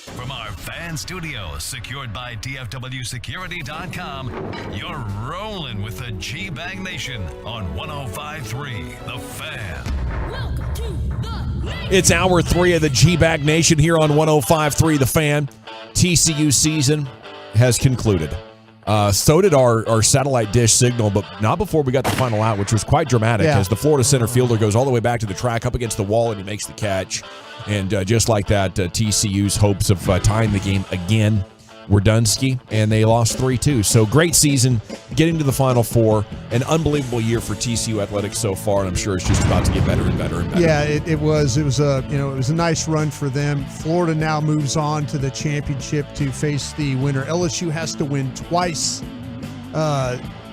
From our fan studio, secured by DFWsecurity.com, you're rolling with the G-Bag Nation on 105.3 The Fan. It's hour 3 of the G-Bag Nation here on 105.3 The Fan. TCU season has concluded. So did our satellite dish signal, but not before we got the final out, which was quite dramatic as the Florida center fielder goes all the way back to the track up against the wall and he makes the catch. And just like that, TCU's hopes of tying the game again were Dunsky, and they lost 3-2. So great season, getting to the Final Four, an unbelievable year for TCU athletics so far, and I'm sure it's just about to get better and better and better. Yeah, it was a nice run for them. Florida now moves on to the championship to face the winner. LSU has to win twice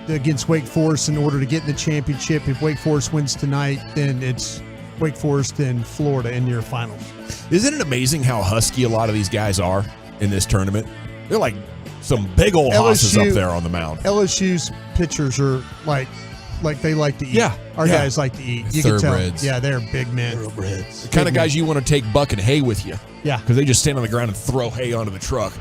against Wake Forest in order to get in the championship. If Wake Forest wins tonight, then it's Wake Forest and Florida in your finals. Isn't it amazing how husky a lot of these guys are in this tournament? They're like some big old hosses up there on the mound. LSU's pitchers are like they like to eat. Yeah. Our guys like to eat. You can tell. Yeah, they're big men. The kind of guys you want to take bucket hay with you. Yeah. Because they just stand on the ground and throw hay onto the truck.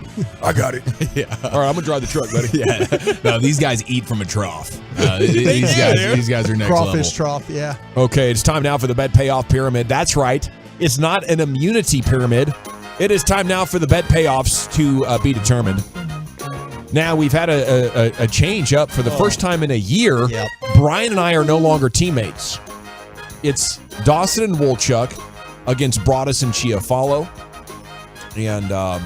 I got it. Yeah. All right, I'm going to drive the truck, buddy. Yeah. No, these guys eat from a trough. These guys are next Crawfish level. trough, yeah. Okay, it's time now for the bet payoff pyramid. That's right. It's not an immunity pyramid. It is time now for the bet payoffs to be determined. Now, we've had a change up for the first time in a year. Yep. Brian and I are no longer teammates. It's Dawson and Wolchuk against Broadus and Chiafalo. And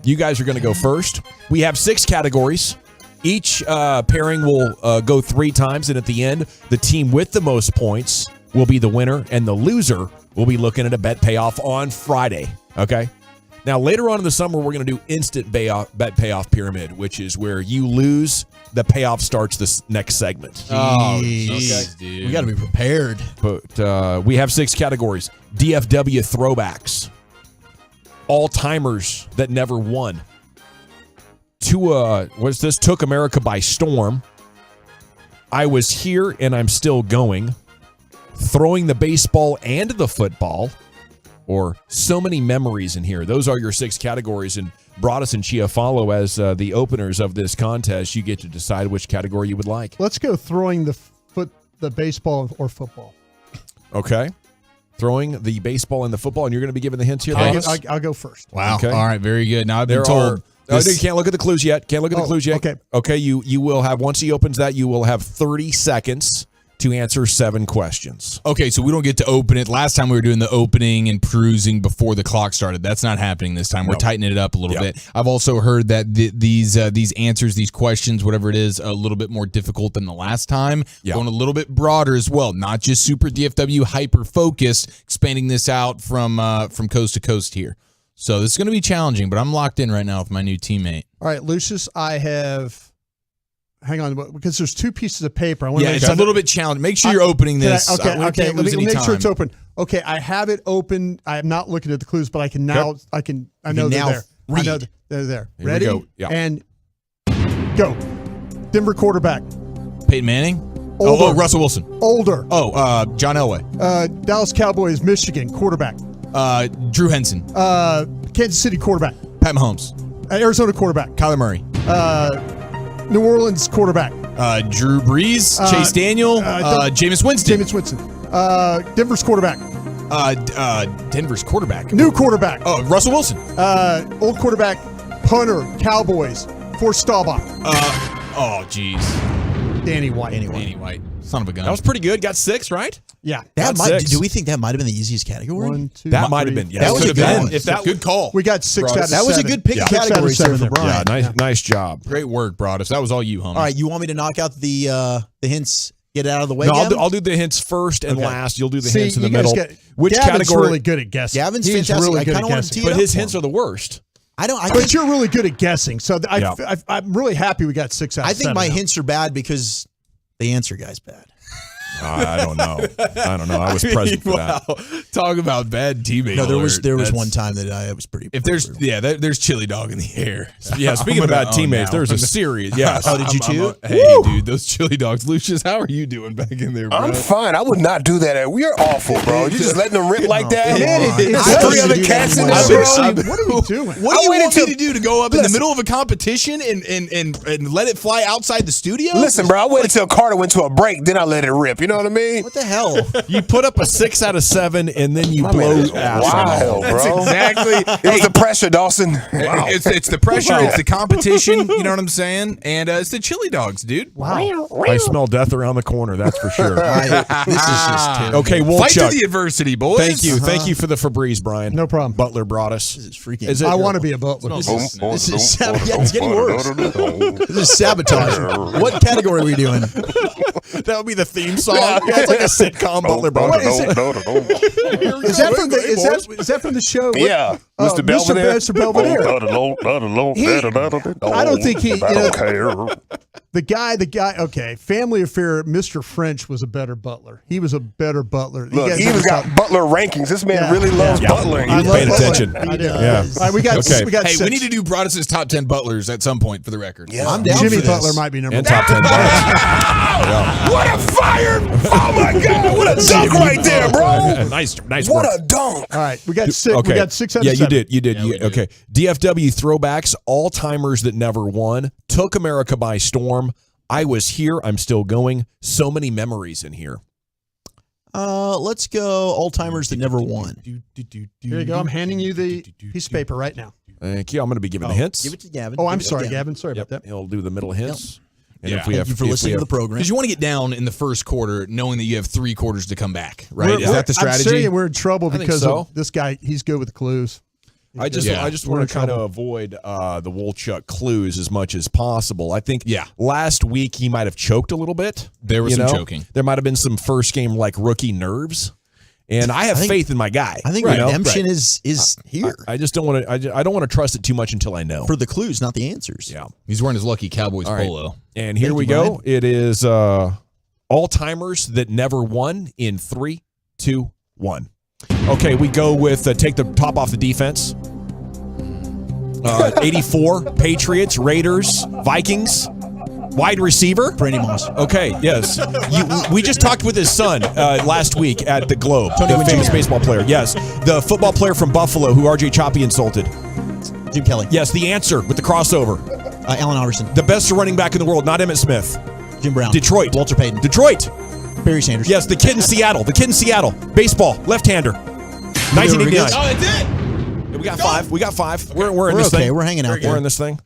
you guys are going to go first. We have 6 categories. Each pairing will go 3 times, and at the end, the team with the most points will be the winner, and the loser will be looking at a bet payoff on Friday. Okay? Now, later on in the summer, we're going to do instant bet payoff pyramid, which is where you lose, the payoff starts this next segment. Oh, jeez, dude. We got to be prepared. But we have 6 categories. DFW throwbacks. All-timers that never won. What's this? Took America by storm. I was here and I'm still going. Throwing the baseball and the football. Or so many memories in here. Those are your 6 categories. And Broadus and Chiafalo as the openers of this contest. You get to decide which category you would like. Let's go throwing the baseball or football. Okay. Throwing the baseball and the football. And you're going to be given the hints here. I'll go first. Wow. Okay. All right. Very good. Now I've been told. You can't look at the clues yet. Okay. Okay. You will have, once he opens that, you will have 30 seconds to answer 7 questions. Okay, so we don't get to open it. Last time we were doing the opening and perusing before the clock started. That's not happening this time. We're tightening it up a little bit. I've also heard that these answers, these questions, whatever it is, a little bit more difficult than the last time. Going a little bit broader as well, not just super DFW hyper focused, expanding this out from coast to coast here. So this is going to be challenging, but I'm locked in right now with my new teammate. All right, Lucius, I have. Hang on, because there's 2 pieces of paper. I want to it's a little bit challenging. Make sure you're opening this. Okay. Let me make sure it's time. open. Okay, I have it open. I am not looking at the clues, but I can now. I know they're there. Reed. I know they're there. Here we Ready? go. Yeah. And go. Denver quarterback. Peyton Manning. Older. Oh, Russell Wilson. Older. Oh, John Elway. Dallas Cowboys, Michigan quarterback. Drew Henson. Kansas City quarterback. Pat Mahomes. Arizona quarterback. Kyler Murray. New Orleans quarterback. Drew Brees. Chase Daniel. Jameis Winston. Jameis Winston. Denver's quarterback. Denver's quarterback. New quarterback. Oh, Russell Wilson. Old quarterback. Punter. Cowboys. Forrest Staubach. Oh, jeez. Danny White. Danny White. Son of a gun. That was pretty good. Got 6, right? Yeah. Do we think that might have been the easiest category? 1, 2, That might have been. Yeah, That was a good one. If that good call. We got 6 out of 7. That was a good pick of categories there for Brian. Yeah, nice job. Great work, Broadus. That was all you, homie. All right, you want me to knock out the hints, get it out of the way? No, Gavin? I'll do the hints first and last. You'll do the hints in the you guys middle. get- Which Gavin's category? really good at guessing. Gavin's He's fantastic. really I good kind at of want to guessing. tee it But up his for hints him. are the worst. But you're really good at guessing. So Yeah. I'm really happy we got 6 out of 7. I think my now. hints are bad because the answer guy's bad. I don't know. I was present for that. Talk about bad teammate. No, there was alert. one time that I was pretty. If there's there's chili dog in the air. Yeah, speaking of bad teammates, there's a series. Yes. Oh, did you too? Hey, dude, those chili dogs. Lucius, how are you doing back in there, bro? I'm fine. I would not do that. We are awful, bro. You just letting them rip like that? it's Three other cats in there, bro. What are we doing? What do you want me to do? To go up in the middle of a competition and let it fly outside the studio? Listen, bro, I waited till Carter went to a break, then I let it rip. You know what I mean? What the hell? You put up a 6 out of 7, and then you blow ass. Wild, bro. That's exactly. It was the pressure, Dawson. Wow. It's the pressure. It's the competition. You know what I'm saying? And it's the chili dogs, dude. Wow. I smell death around the corner. That's for sure. This is just terrible. Okay, Fight Wolchuk. to the adversity, boys. Thank you. Thank you for the Febreze, Brian. No problem. Butler brought us. This is freaking. Is it I want to be a butler. This is it's getting worse. This is sabotage. What category are we doing? That would be the theme song. Yeah, it's like a sitcom. Butler brought What us. is it? Is that from the is that from the show? Yeah. Mr. Belvedere. Mr. Belvedere. I don't think he. The guy. Okay, Family Affair. Mr. French was a better butler. He was a better butler. Look, he even got butler rankings. This man really loves butlering. He's paying attention. I do. Yeah. All right, we got. Okay. We got. Hey, 6. we need to do Broadus's top 10 butlers at some point for the record. Yeah. I'm down Jimmy for this. Butler might be number And 1. top 10 butters. What a fire! Oh my God! What a dunk right there, bro! Nice What work. a dunk! All right, we got 6. Okay. We got 6 out Yeah, of 7. you did. Okay. DFW throwbacks, all timers that never won, took America by storm. I was here. I'm still going. So many memories in here. Let's go all timers that never won. Here you go. I'm handing you the piece of paper right now. Thank you. I'm going to be giving the hints. Give it to Gavin. Oh, I'm Give it to sorry, Gavin. Sorry about that. He'll do the middle hints. And Yeah. if we Thank have, you for listening to the program. Because you want to get down in the first quarter knowing that you have 3 quarters to come back, right? Is that the I'm strategy? saying we're in trouble think because so. of this guy. He's good with clues. I just We're want in to kind of trouble. avoid the Wolchuk clues as much as possible. I think last week he might have choked a little bit. There was some choking. There might have been some first game like rookie nerves. And I have faith in my guy. I think redemption is here. I just don't want to. I don't want to trust it too much until I know. For the clues, not the answers. Yeah, he's wearing his lucky Cowboys All right. polo. And here we Brian. go. It is all timers that never won in 3, 2, 1. Okay, we go with take the top off the defense. 84 Patriots, Raiders, Vikings. Wide receiver? Brandy Moss. Okay, yes. We just talked with his son last week at the Globe, Tony the Gwynn famous Jr. baseball player. Yes. The football player from Buffalo who R.J. Choppy insulted. Jim Kelly. Yes, the answer with the crossover. Allen Iverson. The best running back in the world, not Emmitt Smith. Jim Brown. Detroit. Walter Payton. Detroit. Barry Sanders. Yes, the kid in Seattle. Baseball, left-hander. 1989. Oh, it did. We got 5. We got 5. We're in this okay. thing. We're hanging out there. We're in this thing.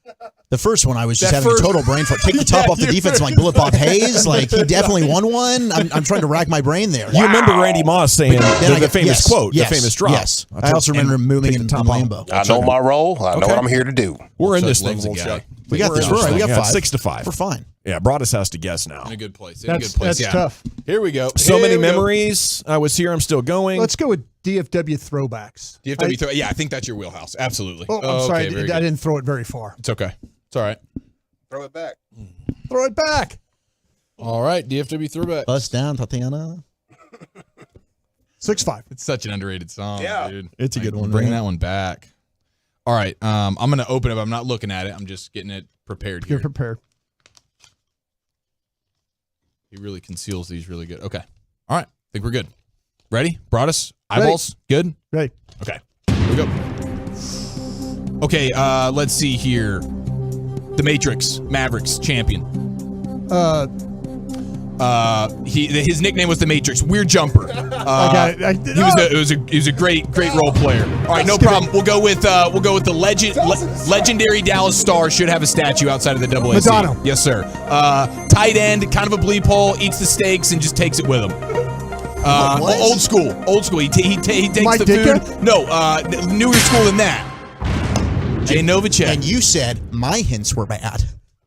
The first one, I was just That having first- a total brain fart. Take the top off the defense. I'm like Bullet Bob Hayes. Like, he definitely won one. I'm trying to rack my brain there. You remember Randy Moss saying the famous quote, the famous drop. Yes. I also remember him moving in Lambeau. I know my role. I know what I'm here to do. We're in this thing. loves a guy. We got this. We're right. We got 5. 6 to 5. We're fine. Yeah, Broadus has to guess now. In a good place. That's tough. Here we go. So Here many we go. memories. I was here. I'm still going. Let's go with DFW throwbacks. DFW yeah, I think that's your wheelhouse. Absolutely. Oh, I'm sorry. Okay, very I good. didn't throw it very far. It's okay. It's all right. Throw it back. Throw it back. All right, DFW throwback. Bust down, Tatiana. 6-5. It's such an underrated song, dude. It's a good one. Bring man. that one back. All right. I'm going to open it. I'm not looking at it. I'm just getting it prepared here. You're prepared. He really conceals these really good. Okay. All right. I think we're good. Ready? Brought us? Eyeballs? Good? Ready. Okay. Here we go. Okay. Let's see here. The Matrix. Mavericks champion. His nickname was the Matrix. Weird jumper. It was a great role player. All right, no problem. We'll go with the legendary Dallas Star. Should have a statue outside of the AAC. Madonna. Yes, sir. Tight end, kind of a bleep hole, eats the steaks and just takes it with him. Old school. He takes Mike the Ditka? food. No, newer school than that. Jay Novacek. And you said my hints were bad.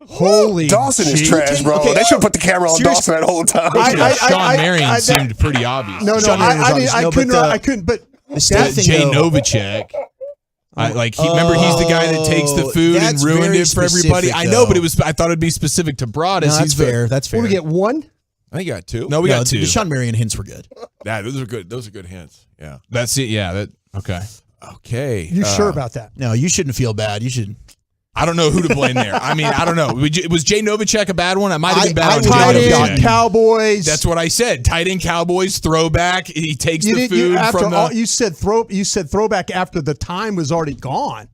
Holy Dawson is trash, bro. They should put the camera on Dawson that whole time. Sean Marion seemed pretty obvious. No, I couldn't. But Jay Novacek. Remember he's the guy that takes the food and ruined it for everybody. I know, but I thought it'd be specific to Broadus. No, that's fair. That's fair. What, we get one? I think you got two. No, we got two. The Sean Marion hints were good. Yeah, those are good. Those are good hints. Yeah. That's it. Yeah. Okay. Okay. You sure about that? No, you shouldn't feel bad. You should. I don't know who to blame there. I mean, I don't know. Was Jay Novacek a bad one? I might have been bad on Jay Tight Novacek. end Cowboys. That's what I said. Tight end Cowboys, throwback. He takes the food from the... You said throwback after the time was already gone.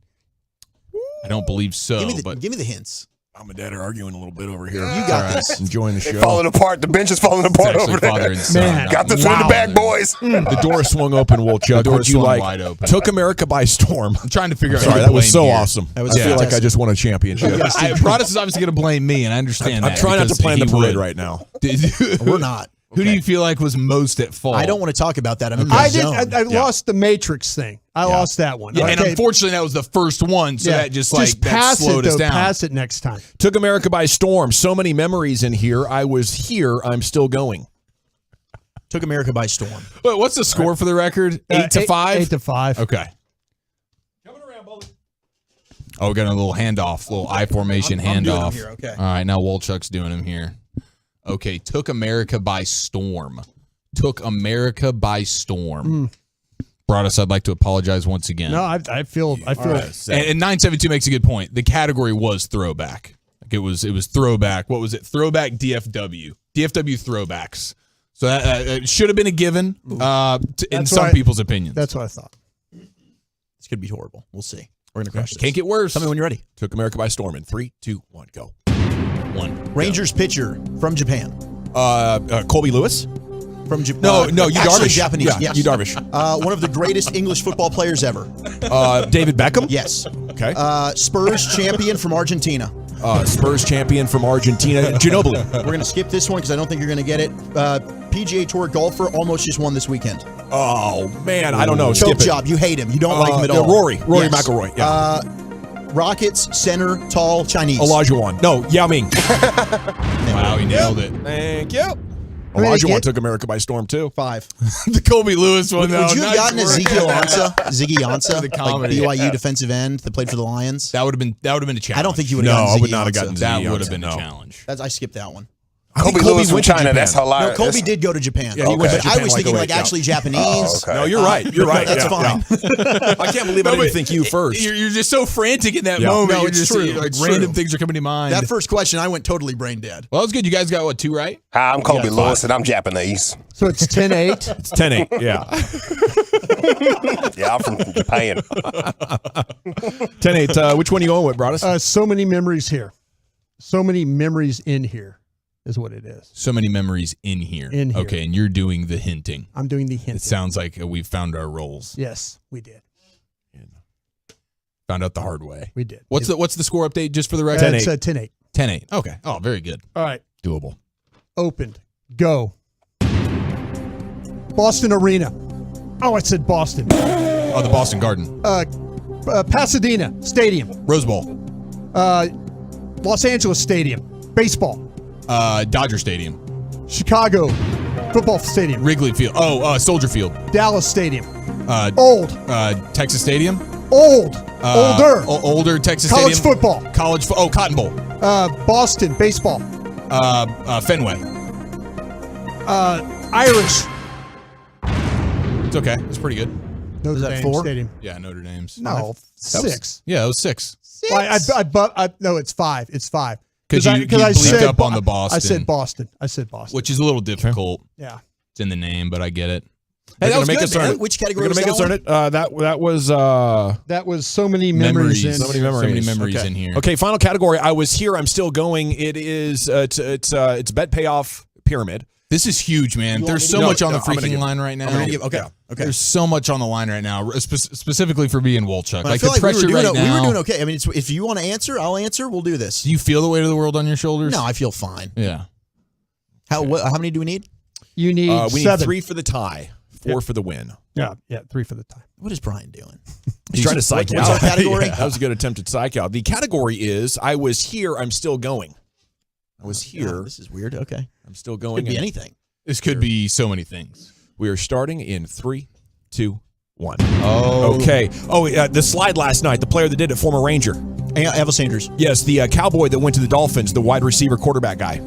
I don't believe so. Give me the hints. Mom and Dad are arguing a little bit over here. You got this. Enjoying the show. They're falling apart. The bench is falling apart over there. Father and son. Man. Got this in the bag, boys. The door swung open, Wolchuk. The door Would you swung like wide open. took America by storm? I'm trying to figure out. Sorry, who to that was blame so here. awesome. That was I feel like I just won a championship. Broadus is obviously going to blame me, and I understand that. I'm trying not to because plan the he parade would. right now. We're not. Who do you feel like was most at fault? I don't want to talk about that. I'm in my zone. I lost the Matrix thing. I lost that one. Yeah, and unfortunately, that was the first one, so that just pass slowed us down. Pass it next time. Took America by storm. So many memories in here. I was here. I'm still going. Took America by storm. Wait, what's the score for the record? 8-5? 8-5. Okay. Oh, we got a little handoff, little I formation I'm doing handoff. them here, okay. All right, now Wolchuk's doing him here. Okay, took America by storm. Took America by storm. Broadus, I'd like to apologize once again. No, I feel. And 972 makes a good point. The category was throwback. Like it was throwback. What was it? Throwback DFW. DFW throwbacks. So that it should have been a given in some people's opinions. That's what I thought. This could be horrible. We'll see. We're gonna crush this. Can't get worse. Tell me when you're ready. Took America by storm in 3, 2, 1, go. Rangers pitcher from Japan. Colby Lewis. From Japan. No, Yu actually Darvish. Japanese. Yeah, yes. Yu Darvish. One of the greatest English football players ever. David Beckham. Yes. Okay. Spurs champion from Argentina. Spurs champion from Argentina. Ginobili. We're going to skip this one because I don't think you're going to get it. PGA Tour golfer almost just won this weekend. Oh, man. I don't know. Choke Skip it. job. You hate him. You don't like him at all. Rory Yes. McIlroy. Yeah. Rockets, center, tall, Chinese. Olajuwon. No, Yao Ming. Wow, he nailed it. Thank you. Olajuwon took America by storm, too. 5. The Colby Lewis one, Would you have gotten Ezekiel Ansah? Ziggy Ansah? The Like comedy. BYU defensive end that played for the Lions? That would have been a challenge. I don't think you would have No, gotten Ziggy I would not have gotten Ansah. That Ziggy would have Ansah, been no. a challenge. I skipped that one. Kobe Lewis from went to China. Japan. That's hilarious. No, Kobe did go to Japan. Yeah, he went to But I Japan was like thinking a like week, yeah. actually Japanese. Oh, okay. No, you're right. You're right. That's Yeah, fine. yeah. I can't believe I didn't think you first. You're just so frantic in that Yeah. moment. No, You're it's just, true. Like It's random true. things are coming to mind. That first question, I went totally brain dead. Well, that was good. You guys got, what, 2 right? Hi, I'm Kobe Yeah, Lewis, 5. and I'm Japanese. So it's 10-8. It's 10-8. Yeah. Yeah, I'm from Japan. 10-8. Which one are you going with, Broadus? So many memories here. So many memories in here is what it is. So many memories in here. In here. Okay, and you're doing the hinting. I'm doing the hint. It sounds like we've found our roles. Yes, we did. Found out the hard way. We did. What's the score update just for the record? It's 10-8. 10-8. Okay. Oh, very good. All right. Doable. Opened. Go. Boston Arena. Oh, I said Boston. Oh, the Boston Garden. Pasadena Stadium. Rose Bowl. Los Angeles Stadium. Baseball. Dodger Stadium. Chicago Football Stadium. Wrigley Field. Oh, Soldier Field. Dallas Stadium. Old. Texas Stadium. Old. Older. Older Texas College Stadium. football. Cotton Bowl. Boston Baseball. Fenway. Irish. It's okay. It's pretty good. Notre Was that Dame 4? Stadium. Yeah, Notre Dame's. No, 6. Yeah, it was 6. No, it's 5. It's 5. Because you bleeped up on the Boston. I said Boston. Which is a little difficult. Yeah. It's in the name, but I get it. Hey, that was make good, us earn man. it. Which category We're was gonna make that us earn it. That was so many memories. Memories. So many memories in here. Okay, final category. I was here. I'm still going. It is. It's bet payoff pyramid. This is huge, man. There's so much on the freaking line right now. Okay. There's so much on the line right now, specifically for me and Wolchuk. I Like feel the like pressure we were doing now. okay. I mean, if you want to answer, I'll answer. We'll do this. Do you feel the weight of the world on your shoulders? No, I feel fine. Yeah. How many do we need? You need we 7. need 3 for the tie, 4 for the win. Yeah, 3 for the tie. What is Brian doing? He's trying to psych What's out. our category? Yeah, that was a good attempt at psych out. The category is I was here. I'm still going. I was here. God, this is weird. Okay. I'm still going. Could be anything. This could be so many things. We are starting in 3, 2, 1. Oh. Okay. Oh, the slide last night. The player that did it, former Ranger. Elvis Sanders. Yes, the cowboy that went to the Dolphins, the wide receiver quarterback guy.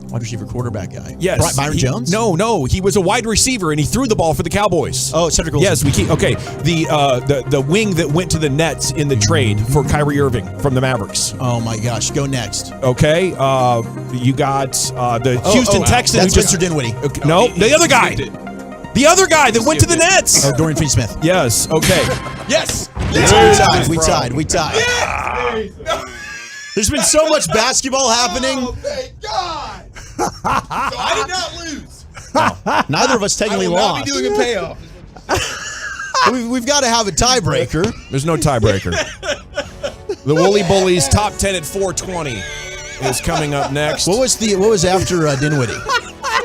Wide receiver quarterback guy. Yes. Byron Jones? No. He was a wide receiver and he threw the ball for the Cowboys. Oh, Cedric Wilson. Yes, we keep. Okay. The wing that went to the Nets in the trade for Kyrie Irving from the Mavericks. Oh my gosh. Go next. Okay. You got the Houston Texans. That's Spencer Dinwiddie. Okay, no, the other guy. The other guy that went to the Nets. Oh, Dorian Finney-Smith. Yes. Okay. Yes. We tied. There's been so much basketball happening. Oh, thank God. I did not lose. Neither of us technically I will lost. not be doing a payoff. We've got to have a tiebreaker. There's no tiebreaker. The Woolly Bullies top 10 at 420 is coming up next. What was after Dinwiddie?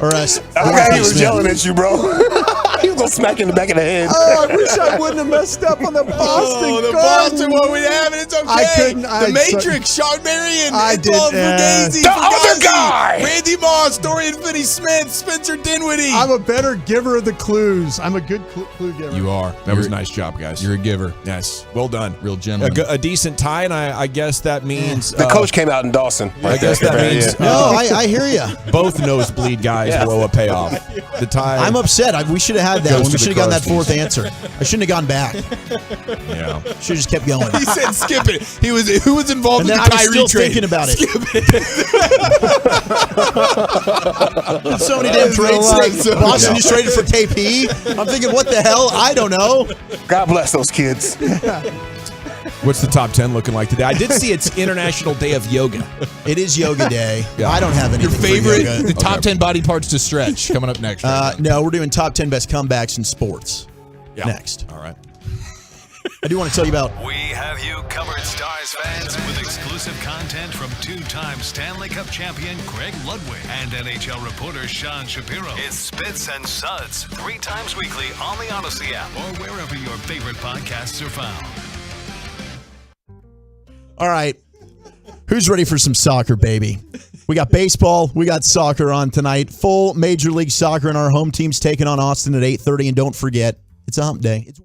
Or he was yelling at you, bro. He was gonna smack you in the back of the head. Oh, I wish I wouldn't have messed up on the Boston. The Boston one we have, and it's okay. I couldn't. The Matrix, Sean Marion, I did. Fugazi, The other guy. Randy Moss, Dorian Finney-Smith, Spencer Dinwiddie. I'm a better giver of the clues. I'm a good clue giver. You are. That was a nice job, guys. You're a giver. Yes. Well done. Real gentleman. A decent tie, and I guess that means The coach came out in Dawson. I guess that means No, I hear you. both nosebleed guys blow a payoff. The tie. I'm upset. We should have had that Goes one. to We the should have gotten that Crosleys. fourth answer. I shouldn't have gone back. Yeah. Should have just kept going. He said skip it. Who was involved And in then the I was Kyrie still trade? thinking about it. Skip it. So many damn trades. Boston just traded for KP. I'm thinking, what the hell? I don't know. God bless those kids. What's the top 10 looking like today? I did see it's International Day of Yoga. It is yoga day. Yeah. I don't have anything Your for favorite, yoga. the top 10 body parts to stretch coming up next. No, we're doing top 10 best comebacks in sports next. All right. I do want to tell you about. We have you covered, Stars fans, with exclusive content from 2-time Stanley Cup champion Greg Ludwig and NHL reporter Sean Shapiro. It's Spits and Suds 3 times weekly on the Odyssey app or wherever your favorite podcasts are found. All right. Who's ready for some soccer, baby? We got baseball. We got soccer on tonight. Full Major League Soccer, and our home team's taking on Austin at 8:30. And don't forget, it's a hump day. It's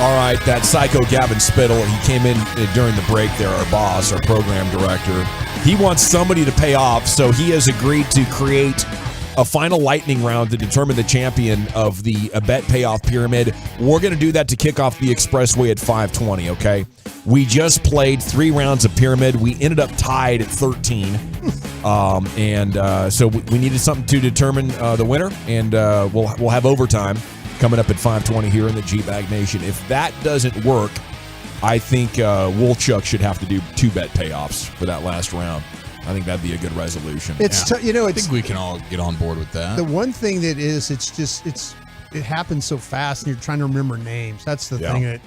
All right, that psycho Gavin Spittle, he came in during the break there, our boss, our program director. He wants somebody to pay off, so he has agreed to create a final lightning round to determine the champion of the bet payoff pyramid. We're going to do that to kick off the Expressway at 5:20, okay? We just played 3 rounds of Pyramid. We ended up tied at 13. So we needed something to determine the winner, and we'll have overtime coming up at 5:20 here in the G-Bag Nation. If that doesn't work, I think Woolchuck should have to do 2 bet payoffs for that last round. I think that'd be a good resolution. I think we can all get on board with that. The one thing that is, it happens so fast, and you're trying to remember names. That's the thing that,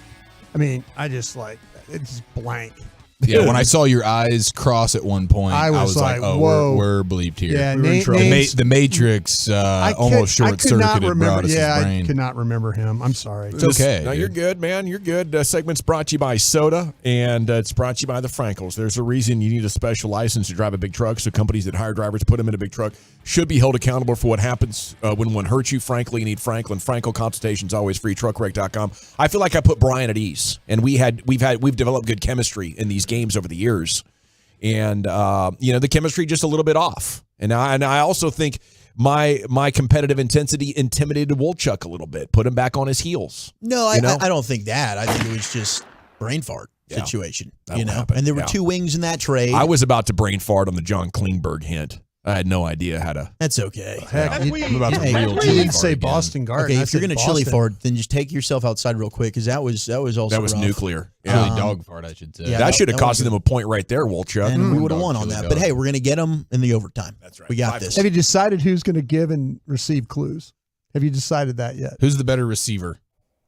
it's blank. Yeah, when I saw your eyes cross at one point, I was like, "Oh, whoa. we're bleeped here." Yeah, the Matrix almost short-circuited brought us his brain. I could not remember him. I'm sorry. It's okay. No, you're good, man. You're good. Segment's brought to you by Soda, and it's brought to you by the Frankels. There's a reason you need a special license to drive a big truck, so companies that hire drivers, put them in a big truck, should be held accountable for what happens when one hurts you. Frankly, you need Franklin. Frankel consultation's always free. Truckwreck.com. I feel like I put Brian at ease, and we've developed good chemistry in these games over the years, and the chemistry just a little bit off. And I also think my competitive intensity intimidated Woolchuck a little bit, put him back on his heels. No, I don't think that. I think it was just brain fart situation. Happen. And there were 2 wings in that trade. I was about to brain fart on the John Klingberg hint. I had no idea how to. That's okay. Heck, I'm about to real you didn't say Boston Garden. Okay, if you're going to chili fart, then just take yourself outside real quick, because that was also rough. Nuclear. Chili dog fart, I should say. Yeah, that should have cost them a point right there, Woolchuck. And we would have won on that. But hey, we're going to get them in the overtime. That's right. We got this. Have you decided who's going to give and receive clues? Have you decided that yet? Who's the better receiver?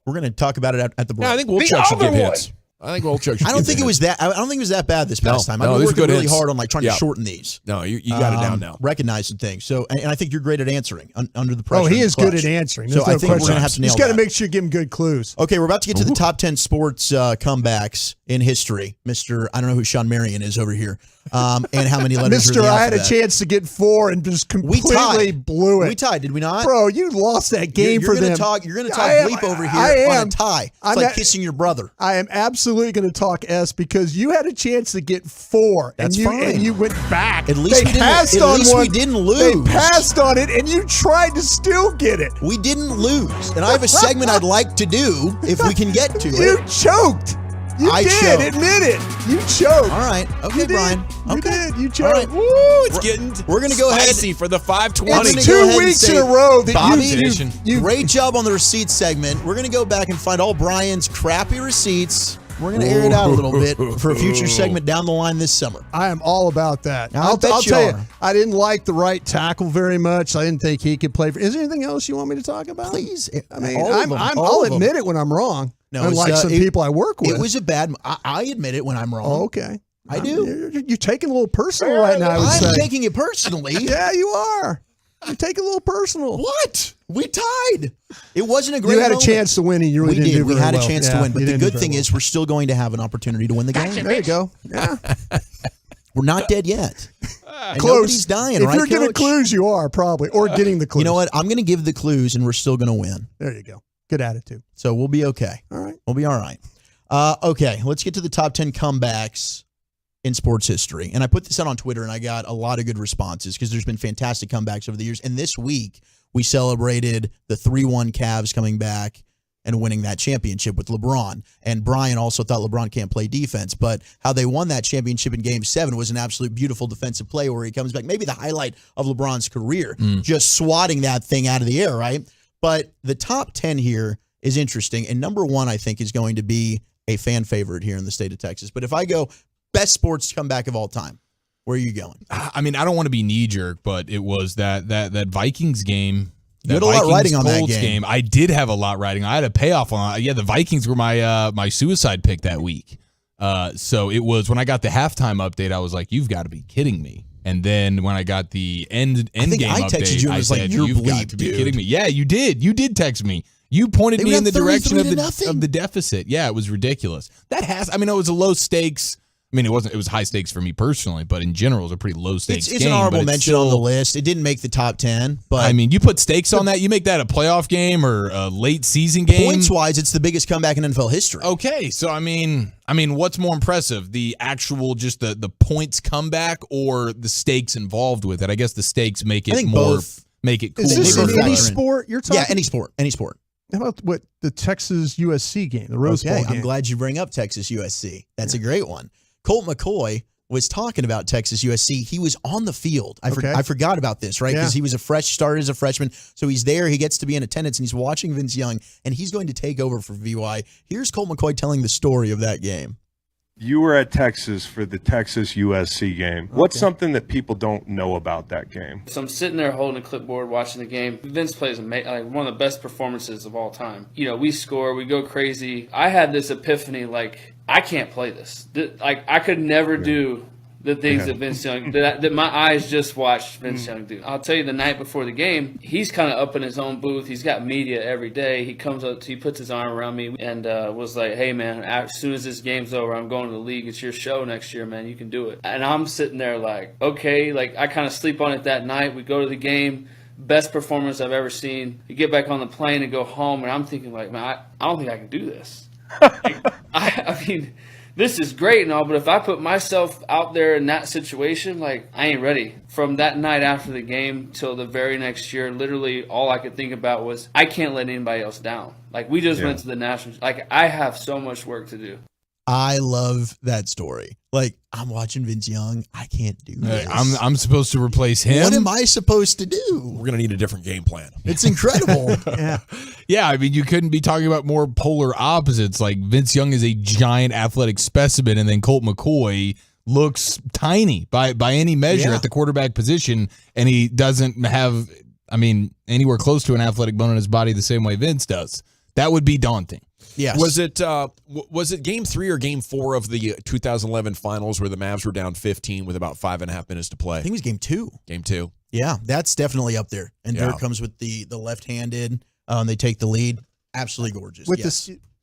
We're going to talk about it at the break. Yeah, I think Woolchuck should give hits. I think Woolchuck should. I don't think it was that bad this past time. I've been working really hard on trying to shorten these. No, you got it down now. Recognizing things. So, and I think you're great at answering under the pressure. Oh, he is good at answering. So I think we're going to have to nail that. Just got to make sure you give him good clues. Okay, we're about to get to the top 10 sports comebacks in history. I don't know who Sean Marion is over here, and how many letters. Mr. I had a chance to get 4 and just completely blew it. We tied, did we not? Bro, you lost that game for them. You're going to talk bleep over here on a tie. It's like kissing your brother. I am absolutely going to talk S, because you had a chance to get 4. That's fine. And you went back. At least we didn't lose. They passed on it, and you tried to still get it. We didn't lose. And I have a segment I'd like to do if we can get to it. You choked. I choked. Admit it. You choked. All right. Okay, Brian. You did. You choked. Right. Woo, it's getting we're going to go ahead for the 520. It's 2 weeks in a row that Bobby, you great job on the receipts segment. We're going to go back and find all Brian's crappy receipts. We're going to air it out a little bit for a future segment down the line this summer. I am all about that. I'll tell you, I didn't like the right tackle very much. I didn't think he could play. Is there anything else you want me to talk about? Please. I mean, I'll admit it when I'm wrong. No, unlike some people I work with. It was a bad. I admit it when I'm wrong. Oh, okay. I do. You're taking a little personal right now. I'm taking it personally. Yeah, you are. You're taking a little personal. What? We tied. It wasn't a great You had moment. a chance to win, and you really didn't do very We had well. a chance to win, but the good thing is we're still going to have an opportunity to win the game. There you go. Yeah. We're not dead yet. And Close. Nobody's dying, if right, you're giving Coach? clues, you are probably. Or getting the clues. You know what? I'm going to give the clues, and we're still going to win. There you go. Good attitude. So we'll be okay. All right. We'll be all right. Okay, let's get to the top 10 comebacks in sports history. And I put this out on Twitter, and I got a lot of good responses because there's been fantastic comebacks over the years. And this week, we celebrated the 3-1 Cavs coming back and winning that championship with LeBron. And Brian also thought LeBron can't play defense, but how they won that championship in Game 7 was an absolute beautiful defensive play where he comes back. Maybe the highlight of LeBron's career, just swatting that thing out of the air, right? But the top 10 here is interesting. And number 1, I think, is going to be a fan favorite here in the state of Texas. But if I go best sports comeback of all time, where are you going? I mean, I don't want to be knee-jerk, but it was that Vikings game. You had a lot riding on that game. I did have a lot riding. I had a payoff on it. Yeah, the Vikings were my suicide pick that week. So it was when I got the halftime update, I was like, "You've got to be kidding me!" And then when I got the end game update, I texted you and was like, "You've got to be kidding me!" Yeah, you did. You did text me. You pointed me in the direction of the deficit. Yeah, it was ridiculous. It was a low stakes. I mean, it was high stakes for me personally, but in general, it was a pretty low stakes game. It's an honorable mention on the list. It didn't make the top 10, but I mean, you put stakes on that. You make that a playoff game or a late season game. Points wise, it's the biggest comeback in NFL history. Okay, so I mean, what's more impressive, the actual just the points comeback or the stakes involved with it? I guess the stakes make it more both. make it cool. Is this in any sport you're talking? Yeah, any sport. How about what the Texas USC game, the Rose Bowl game? I'm glad you bring up Texas USC. That's a great one. Colt McCoy was talking about Texas USC. He was on the field. I forgot about this, right? Because he was started as a freshman. So he's there. He gets to be in attendance, and he's watching Vince Young, and he's going to take over for VY. Here's Colt McCoy telling the story of that game. You were at Texas for the Texas USC game. What's something that people don't know about that game? So I'm sitting there holding a clipboard watching the game. Vince plays like one of the best performances of all time. We score, we go crazy. I had this epiphany, like, I can't play this. Like, I could never do the things that Vince Young, that my eyes just watched Vince Young do. I'll tell you, the night before the game, he's kind of up in his own booth. He's got media every day. He comes up, he puts his arm around me and was like, hey, man, as soon as this game's over, I'm going to the league. It's your show next year, man. You can do it. And I'm sitting there like, okay, like I kind of sleep on it that night. We go to the game. Best performance I've ever seen. You get back on the plane and go home, and I'm thinking like, man, I don't think I can do this. I mean, this is great and all, but if I put myself out there in that situation, like, I ain't ready. From that night after the game till the very next year, literally all I could think about was, I can't let anybody else down. Like, we just went to the national. Like, I have so much work to do. I love that story. Like, I'm watching Vince Young. I can't do this. I'm supposed to replace him. What am I supposed to do? We're going to need a different game plan. It's incredible. Yeah, I mean, you couldn't be talking about more polar opposites. Like, Vince Young is a giant athletic specimen, and then Colt McCoy looks tiny by any measure at the quarterback position, and he doesn't have, I mean, anywhere close to an athletic bone in his body the same way Vince does. That would be daunting. Yes. Was it game 3 or game 4 of the 2011 finals where the Mavs were down 15 with about 5.5 minutes to play? I think it was game 2. Game 2. Yeah, that's definitely up there. And Dirk comes with the left-handed. They take the lead. Absolutely gorgeous.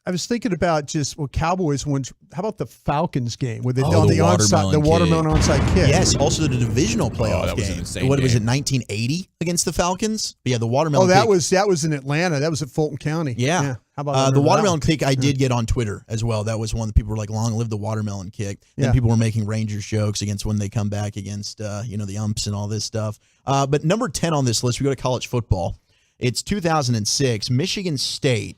I was thinking about just Cowboys ones. How about the Falcons game with the watermelon onside kick? Yes, also the divisional playoff game. What was it, 1980 against the Falcons? But yeah, the watermelon. That was in Atlanta. That was at Fulton County. Yeah. How about the watermelon kick? I did get on Twitter as well. That was one that people were like, "Long live the watermelon kick." Then people were making Rangers jokes against when they come back against the umps and all this stuff. But number 10 on this list, we go to college football. It's 2006. Michigan State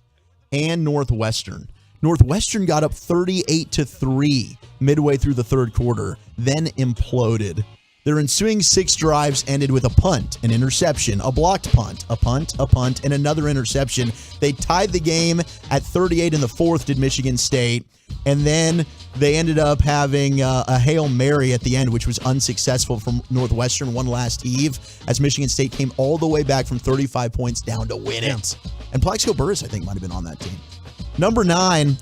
and Northwestern. Northwestern got up 38-3 midway through the third quarter, then imploded. Their ensuing 6 drives ended with a punt, an interception, a blocked punt, a punt, and another interception. They tied the game at 38 in the fourth, did Michigan State, and then they ended up having a Hail Mary at the end, which was unsuccessful from Northwestern, one last heave, as Michigan State came all the way back from 35 points down to win it. And Plaxico Burress, I think, might have been on that team. Number 9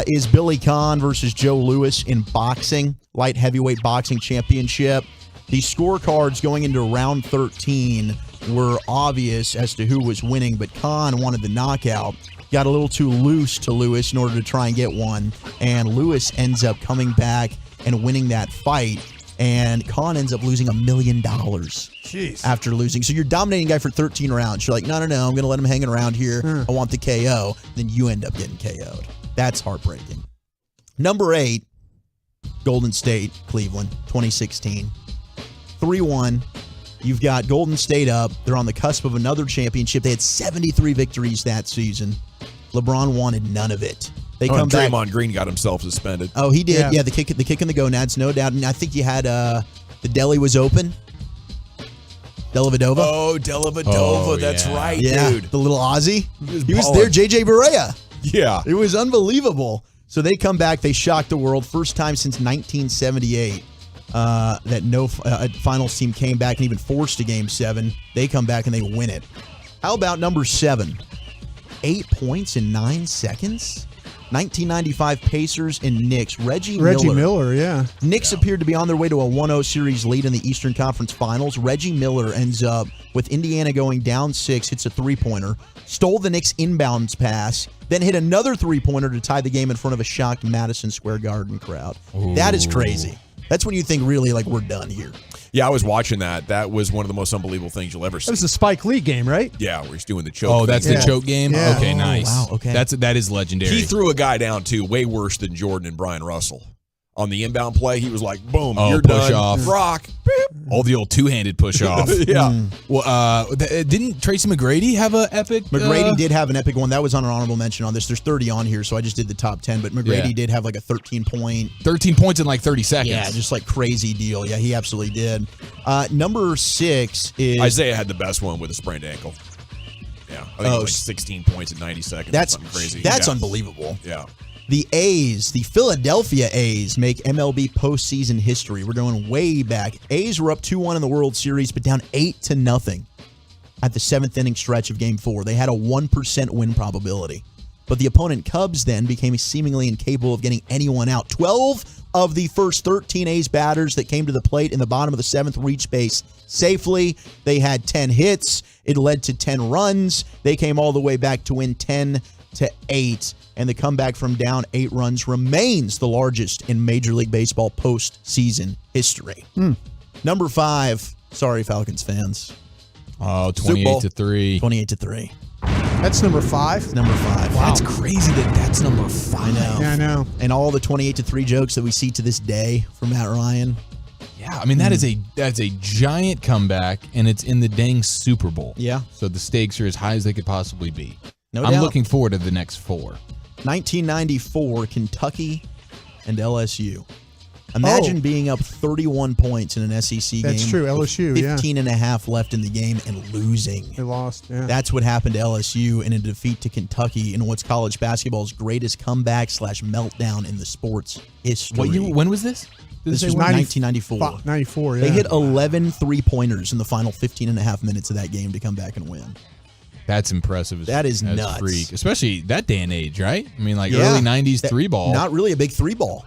is Billy Conn versus Joe Louis in boxing, light heavyweight boxing championship. The scorecards going into round 13 were obvious as to who was winning, but Conn wanted the knockout. Got a little too loose to Lewis in order to try and get one, and Lewis ends up coming back and winning that fight, and Conn ends up losing $1 million after losing. So you're dominating a guy for 13 rounds. You're like, no, I'm going to let him hang around here. I want the KO. Then you end up getting KO'd. That's heartbreaking. Number 8, Golden State, Cleveland, 2016. 3-1. You've got Golden State up. They're on the cusp of another championship. They had 73 victories that season. LeBron wanted none of it. They come back. Draymond Green got himself suspended. Oh, he did. Yeah, the kick in the gonads, no doubt. And I think you had the deli was open. Dellavedova. Oh, Dellavedova. That's right, dude. The little Aussie. He was there. JJ Barea. Yeah. It was unbelievable. So they come back. They shock the world. First time since 1978 that no finals team came back and even forced a Game 7. They come back and they win it. How about number 7? 8 points in 9 seconds? 1995 Pacers and Knicks. Reggie Miller, yeah. Knicks appeared to be on their way to a 1-0 series lead in the Eastern Conference Finals. Reggie Miller ends up with Indiana going down 6, hits a three-pointer, stole the Knicks inbounds pass, then hit another three-pointer to tie the game in front of a shocked Madison Square Garden crowd. Ooh. That is crazy. That's when you think really like we're done here. Yeah, I was watching that. That was one of the most unbelievable things you'll ever see. That was the Spike Lee game, right? Yeah, where he's doing the choke. Oh, that's the choke game? Yeah. Okay, nice. Wow, okay. That is legendary. He threw a guy down, too, way worse than Jordan and Brian Russell. on the inbound play. He was like, boom, Oh, you're push done. off. Rock. All the old two-handed push off. Yeah. Well, didn't Tracy McGrady have an epic? McGrady did have an epic one. That was on an honorable mention on this. There's 30 on here, so I just did the top 10. But McGrady did have like a 13 points in like 30 seconds. Yeah, just like crazy deal. Yeah, he absolutely did. Number 6 is Isaiah had the best one with a sprained ankle. Yeah, I think it was like 16 points in 90 seconds. That's crazy. That's Yeah. unbelievable. Yeah. The A's, the Philadelphia A's, make MLB postseason history. We're going way back. A's were up 2-1 in the World Series, but down 8-0 at the 7th inning stretch of Game 4. They had a 1% win probability. But the opponent Cubs then became seemingly incapable of getting anyone out. 12 of the first 13 A's batters that came to the plate in the bottom of the 7th reached base safely. They had 10 hits. It led to 10 runs. They came all the way back to win 10-8. And the comeback from down 8 runs remains the largest in Major League Baseball postseason history. Number 5. Sorry, Falcons fans. Oh, 28-3. 28-3. That's number 5? Number 5. Wow. That's crazy that's number 5. I know. Yeah, I know. And all the 28-3 jokes that we see to this day from Matt Ryan. Yeah, I mean that's a giant comeback, and it's in the dang Super Bowl. Yeah. So the stakes are as high as they could possibly be. No I'm doubt. looking forward to the next 4. 1994, Kentucky and LSU. Imagine being up 31 points in an SEC game. That's true, LSU, yeah. 15 and a half left in the game and losing. They lost, yeah. That's what happened to LSU in a defeat to Kentucky in what's college basketball's greatest comeback / meltdown in the sports history. What year? When was this? This was 1994. 94, yeah. They hit 11 three-pointers in the final 15 and a half minutes of that game to come back and win. That's impressive. That is as nuts. Freak, especially that day and age, right? I mean, like Yeah. early 90s That- 3-ball. Not really a big 3-ball.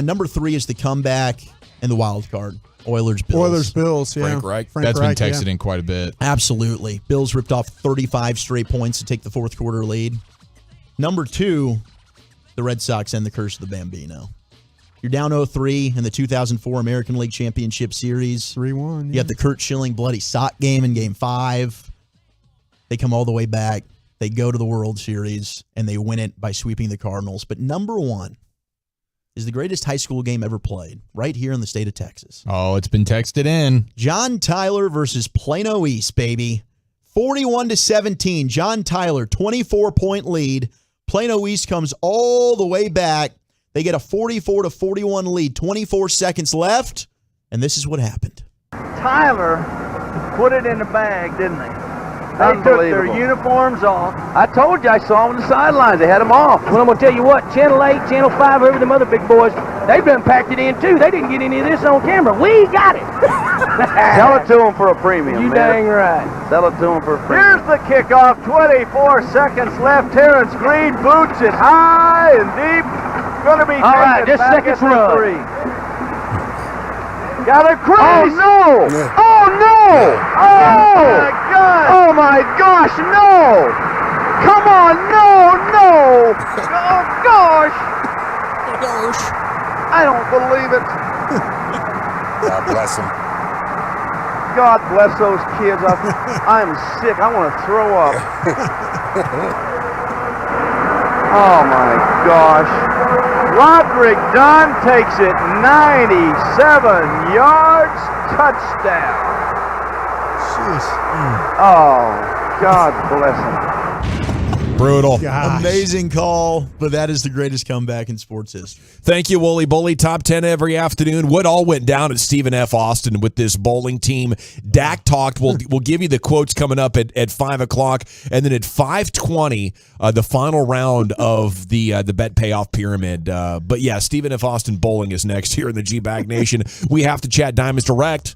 Number 3 is the comeback and the wild card. Oilers, Bills. Yeah. Frank Reich. That's Reich, been texted yeah. in quite a bit. Absolutely. Bills ripped off 35 straight points to take the fourth quarter lead. Number 2, the Red Sox end the curse of the Bambino. You're down 0-3 in the 2004 American League Championship Series. 3-1. You have the Kurt Schilling bloody sock game in Game 5. They come all the way back. They go to the World Series, and they win it by sweeping the Cardinals. But number 1 is the greatest high school game ever played, right here in the state of Texas. Oh, it's been texted in. John Tyler versus Plano East, baby. 41-17. John Tyler, 24-point lead. Plano East comes all the way back. They get a 44-41 lead. 24 seconds left, and this is what happened. Tyler put it in the bag, didn't they? They took their uniforms off. I told you I saw them on the sidelines. They had them off. Well, I'm going to tell you what, Channel 8, Channel 5, whoever them other big boys, they've done packed it in too. They didn't get any of this on camera. We got it. Sell it to them for a premium, you man. Dang right. Sell it to them for a premium. Here's the kickoff. 24 seconds left. Terrence Green boots it high and deep. Going to be all right, just seconds run. 3. Got a crease. Oh, no. Oh, no. Oh, my God. Oh, my gosh, no. Come on, no. Oh, gosh. I don't believe it. God bless him. God bless those kids. I'm sick. I want to throw up. Oh, my gosh. Roderick Dunn takes it 97 yards, touchdown. Oh, God bless him. Brutal. Amazing call, but that is the greatest comeback in sports history. Thank you, Wooly Bully. Top 10 every afternoon. What all went down at Stephen F. Austin with this bowling team? Dak talked. We'll give you the quotes coming up at 5 o'clock. And then at 5:20, the final round of the bet payoff pyramid. But yeah, Stephen F. Austin bowling is next here in the G-Bag Nation. We have to chat Diamonds Direct.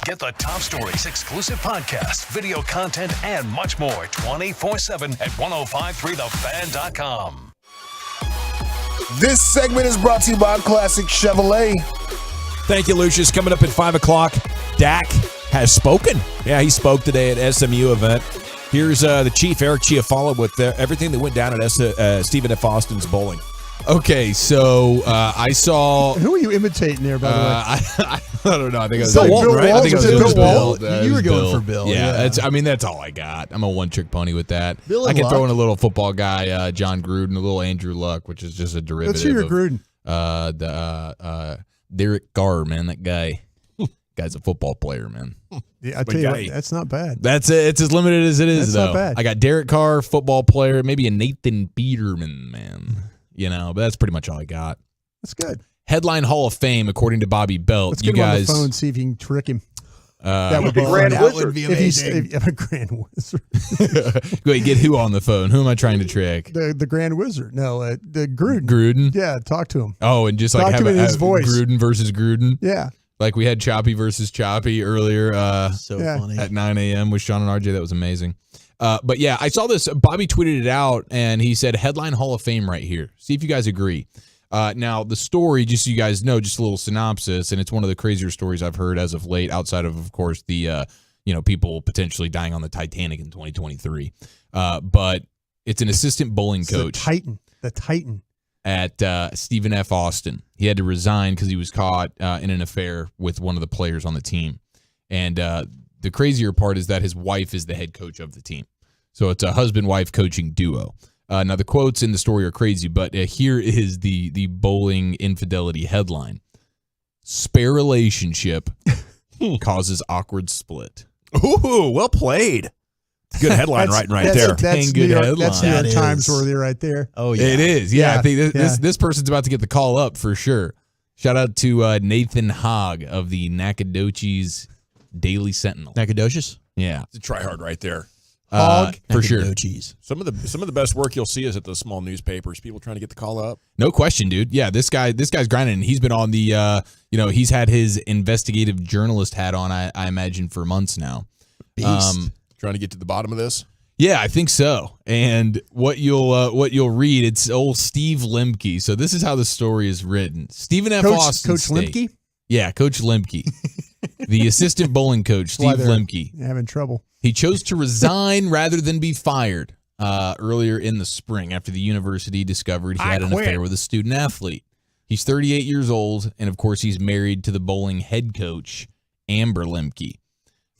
Get the top stories, exclusive podcasts, video content, and much more 24/7 at 1053thefan.com. This segment is brought to you by Classic Chevrolet. Thank you, Lucius. Coming up at 5 o'clock, Dak has spoken. Yeah, he spoke today at SMU event. Here's the chief, Eric Chiafala, with everything that went down at Stephen F. Austin's bowling. Okay, so I saw. Who are you imitating there, by the way? I don't know. I think I was Bill Walton, right? I think Was it it was Bill Bill. You were going for Bill. Yeah, that's all I got. I'm a one-trick pony with that. Bill I and can Luck. throw in a little football guy, John Gruden, a little Andrew Luck, which is just a derivative. Let's hear your Gruden. Derek Carr, man, that guy. Guy's a football player, man. Yeah, I tell you what, that's not bad. That's it. It's as limited as it is, That's though. not bad. I got Derek Carr, football player, maybe a Nathan Peterman, man. But that's pretty much all I got. That's good. Headline Hall of Fame, according to Bobby Belt. Let's you get him guys on the phone, see if you can trick him. That would be Grand fun. Wizard. That would be amazing. I'm a Grand Wizard. Wait, get who on the phone? Who am I trying to trick? The Grand Wizard. No, the Gruden. Gruden? Yeah, talk to him. Oh, and just like Talk have to him in his have voice. Gruden versus Gruden. Yeah. Like we had Choppy versus Choppy earlier funny. at 9 a.m. with Sean and RJ. That was amazing. But yeah, I saw this. Bobby tweeted it out, and he said, headline Hall of Fame right here. See if you guys agree. Now, the story, just so you guys know, just a little synopsis, and it's one of the crazier stories I've heard as of late, outside of course, the people potentially dying on the Titanic in 2023. But it's an assistant bowling coach. The Titan. At Stephen F. Austin. He had to resign because he was caught in an affair with one of the players on the team. And the crazier part is that his wife is the head coach of the team. So it's a husband-wife coaching duo. Now, the quotes in the story are crazy, but here is the bowling infidelity headline. Spare relationship causes awkward split. Ooh, well played. Good headline right there. That's good New York, headline. that's New York Times worthy right there. Oh, yeah. It is. Yeah, I think Yeah. this person's about to get the call up for sure. Shout out to Nathan Hogg of the Nacogdoches Daily Sentinel. Nacogdoches? Yeah. It's a try hard right there. Hogg? For sure. Nacogdoches. Some of the best work you'll see is at the small newspapers. People trying to get the call up. No question, dude. Yeah, this guy's grinding. And he's been on the, he's had his investigative journalist hat on, I imagine, for months now. Beast. Trying to get to the bottom of this. Yeah, I think so. And what you'll read, it's old Steve Lemke. So this is how the story is written. Stephen F. Austin Coach State. Lemke? Yeah, Coach Lemke. The assistant bowling coach, Why Steve they're Lemke. having trouble. He chose to resign rather than be fired earlier in the spring after the university discovered he had an affair with a student athlete. He's 38 years old, and of course he's married to the bowling head coach, Amber Lemke.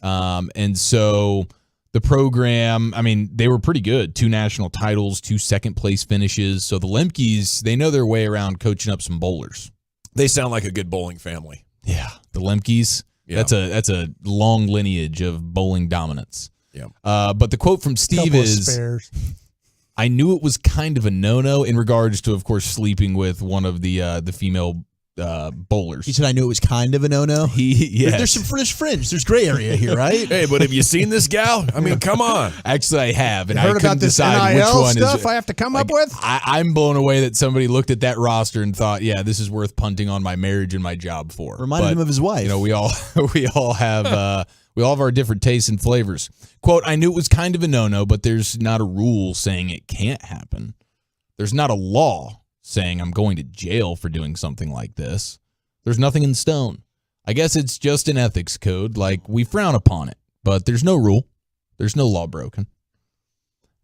And so the program, I mean, they were pretty good. 2 national titles, 2 second-place finishes. So the Lemkes, they know their way around coaching up some bowlers. They sound like a good bowling family. Yeah, the Lemkes. Yeah. That's a long lineage of bowling dominance. Yeah. But the quote from Steve Couple of is, spares. I knew it was kind of a no-no in regards to, of course, sleeping with one of the female bowlers. He said, I knew it was kind of a no-no. Yes. There's fringe. There's gray area here, right? Hey, but have you seen this gal? I mean, come on. Actually, I have, and You heard I couldn't about this decide NIL which one stuff is. I have to come up with? I'm blown away that somebody looked at that roster and thought, yeah, this is worth punting on my marriage and my job for. Reminded him of his wife. We all have our different tastes and flavors. Quote, I knew it was kind of a no-no, but there's not a rule saying it can't happen. There's not a law saying I'm going to jail for doing something like this. There's nothing in stone. I guess it's just an ethics code, like we frown upon it, but there's no rule. There's no law broken.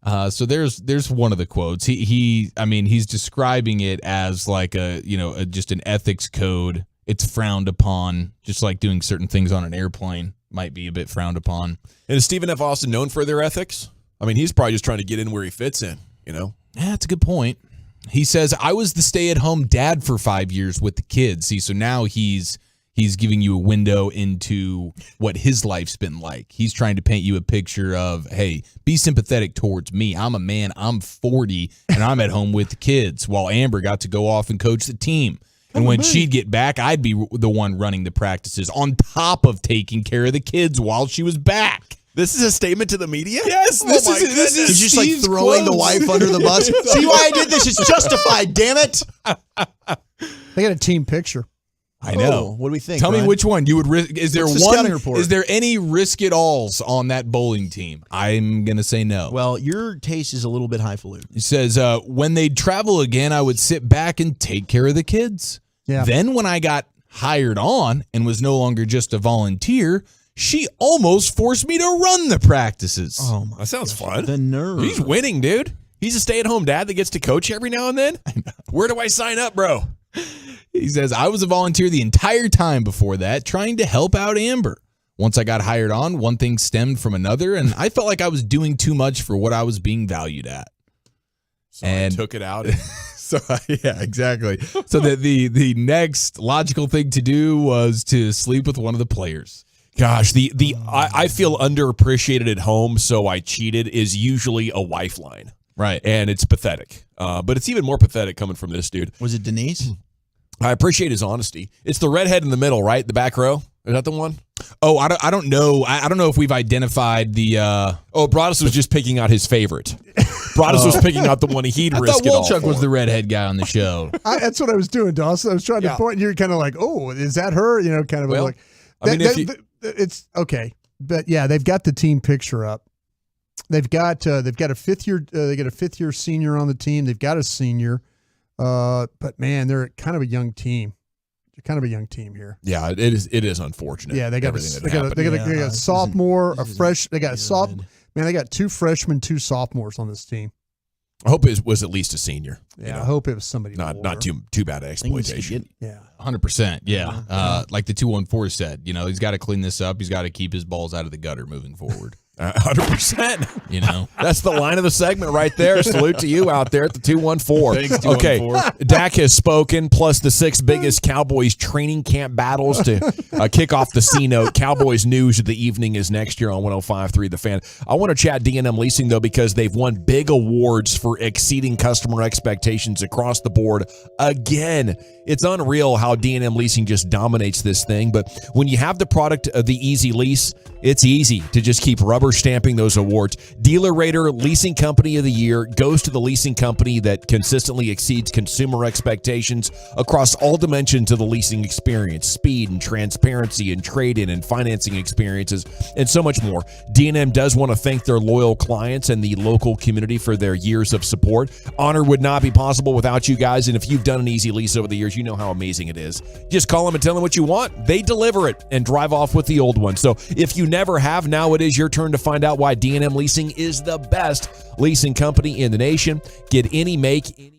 So there's one of the quotes. He's describing it as like just an ethics code. It's frowned upon, just like doing certain things on an airplane might be a bit frowned upon. And is Stephen F. Austin known for their ethics? I mean, he's probably just trying to get in where he fits in, Yeah, that's a good point. He says, I was the stay-at-home dad for 5 years with the kids. See, so now he's giving you a window into what his life's been like. He's trying to paint you a picture of, hey, be sympathetic towards me. I'm a man, I'm 40, and I'm at home with the kids, while Amber got to go off and coach the team. And when she'd get back, I'd be the one running the practices on top of taking care of the kids while she was back. This is a statement to the media? Yes, this is He's just like Steve's throwing the quotes. wife under the bus. See why I did this? It's justified, damn it. They got a team picture. I know. What do we think? Tell me Ryan? which one you would risk. Is there What's the scouting report? Is there any risk it alls on that bowling team? I'm gonna say no. Well, your taste is a little bit highfalutin. He says, when they'd travel again, I would sit back and take care of the kids. Yeah. Then when I got hired on and was no longer just a volunteer, she almost forced me to run the practices. Oh my! That sounds fun. The nerve. He's winning, dude. He's a stay-at-home dad that gets to coach every now and then. Where do I sign up, bro? He says, I was a volunteer the entire time before that, trying to help out Amber. Once I got hired on, one thing stemmed from another, and I felt like I was doing too much for what I was being valued at. So and I took it out. So yeah, exactly. So the next logical thing to do was to sleep with one of the players. Gosh, I feel underappreciated at home, so I cheated is usually a wife line. Right. And it's pathetic. But it's even more pathetic coming from this dude. Was it Denise? I appreciate his honesty. It's the redhead in the middle, right? The back row. Is that the one? Oh, I don't know. I don't know if we've identified the. Oh, Broadus was just picking out his favorite. Broadus was picking out the one he'd I risk thought it all Wolchuk was for. the redhead guy on the show. That's what I was doing, Dawson. I was trying to point, and you're kind of like, oh, is that her? You know, kind of Well, like. I mean, It's okay, but yeah, they've got the team picture up. They've got a fifth year senior on the team. They've got a senior, but man, they're kind of a young team. They're kind of a young team here. Yeah, it is unfortunate. Yeah, they got a a sophomore, a fresh. They got a sophomore. Man, they got 2 freshmen, 2 sophomores on this team. I hope it was at least a senior. Yeah, I hope it was somebody not older. too bad exploitation. Yeah, 100%. Yeah, like the 214 said, he's got to clean this up. He's got to keep his balls out of the gutter moving forward. 100%. That's the line of the segment right there. Salute to you out there at the 214. Thanks, 214. Okay, Dak has spoken, plus the 6 biggest Cowboys training camp battles to kick off the C-Note. Cowboys news of the evening is next year on 105.3 The Fan. I want to chat D&M Leasing, though, because they've won big awards for exceeding customer expectations across the board again. It's unreal how D&M Leasing just dominates this thing, but when you have the product of the Easy Lease, it's easy to just keep rubber stamping those awards. Dealer Rater Leasing Company of the Year goes to the leasing company that consistently exceeds consumer expectations across all dimensions of the leasing experience, speed and transparency and trade-in and financing experiences, and so much more. D&M does want to thank their loyal clients and the local community for their years of support. Honor would not be possible without you guys, and if you've done an Easy Lease over the years, you know how amazing it is. Just call them and tell them what you want. They deliver it and drive off with the old one. So if you never have, now it is your turn to find out why D&M Leasing is the best leasing company in the nation. Get any make, any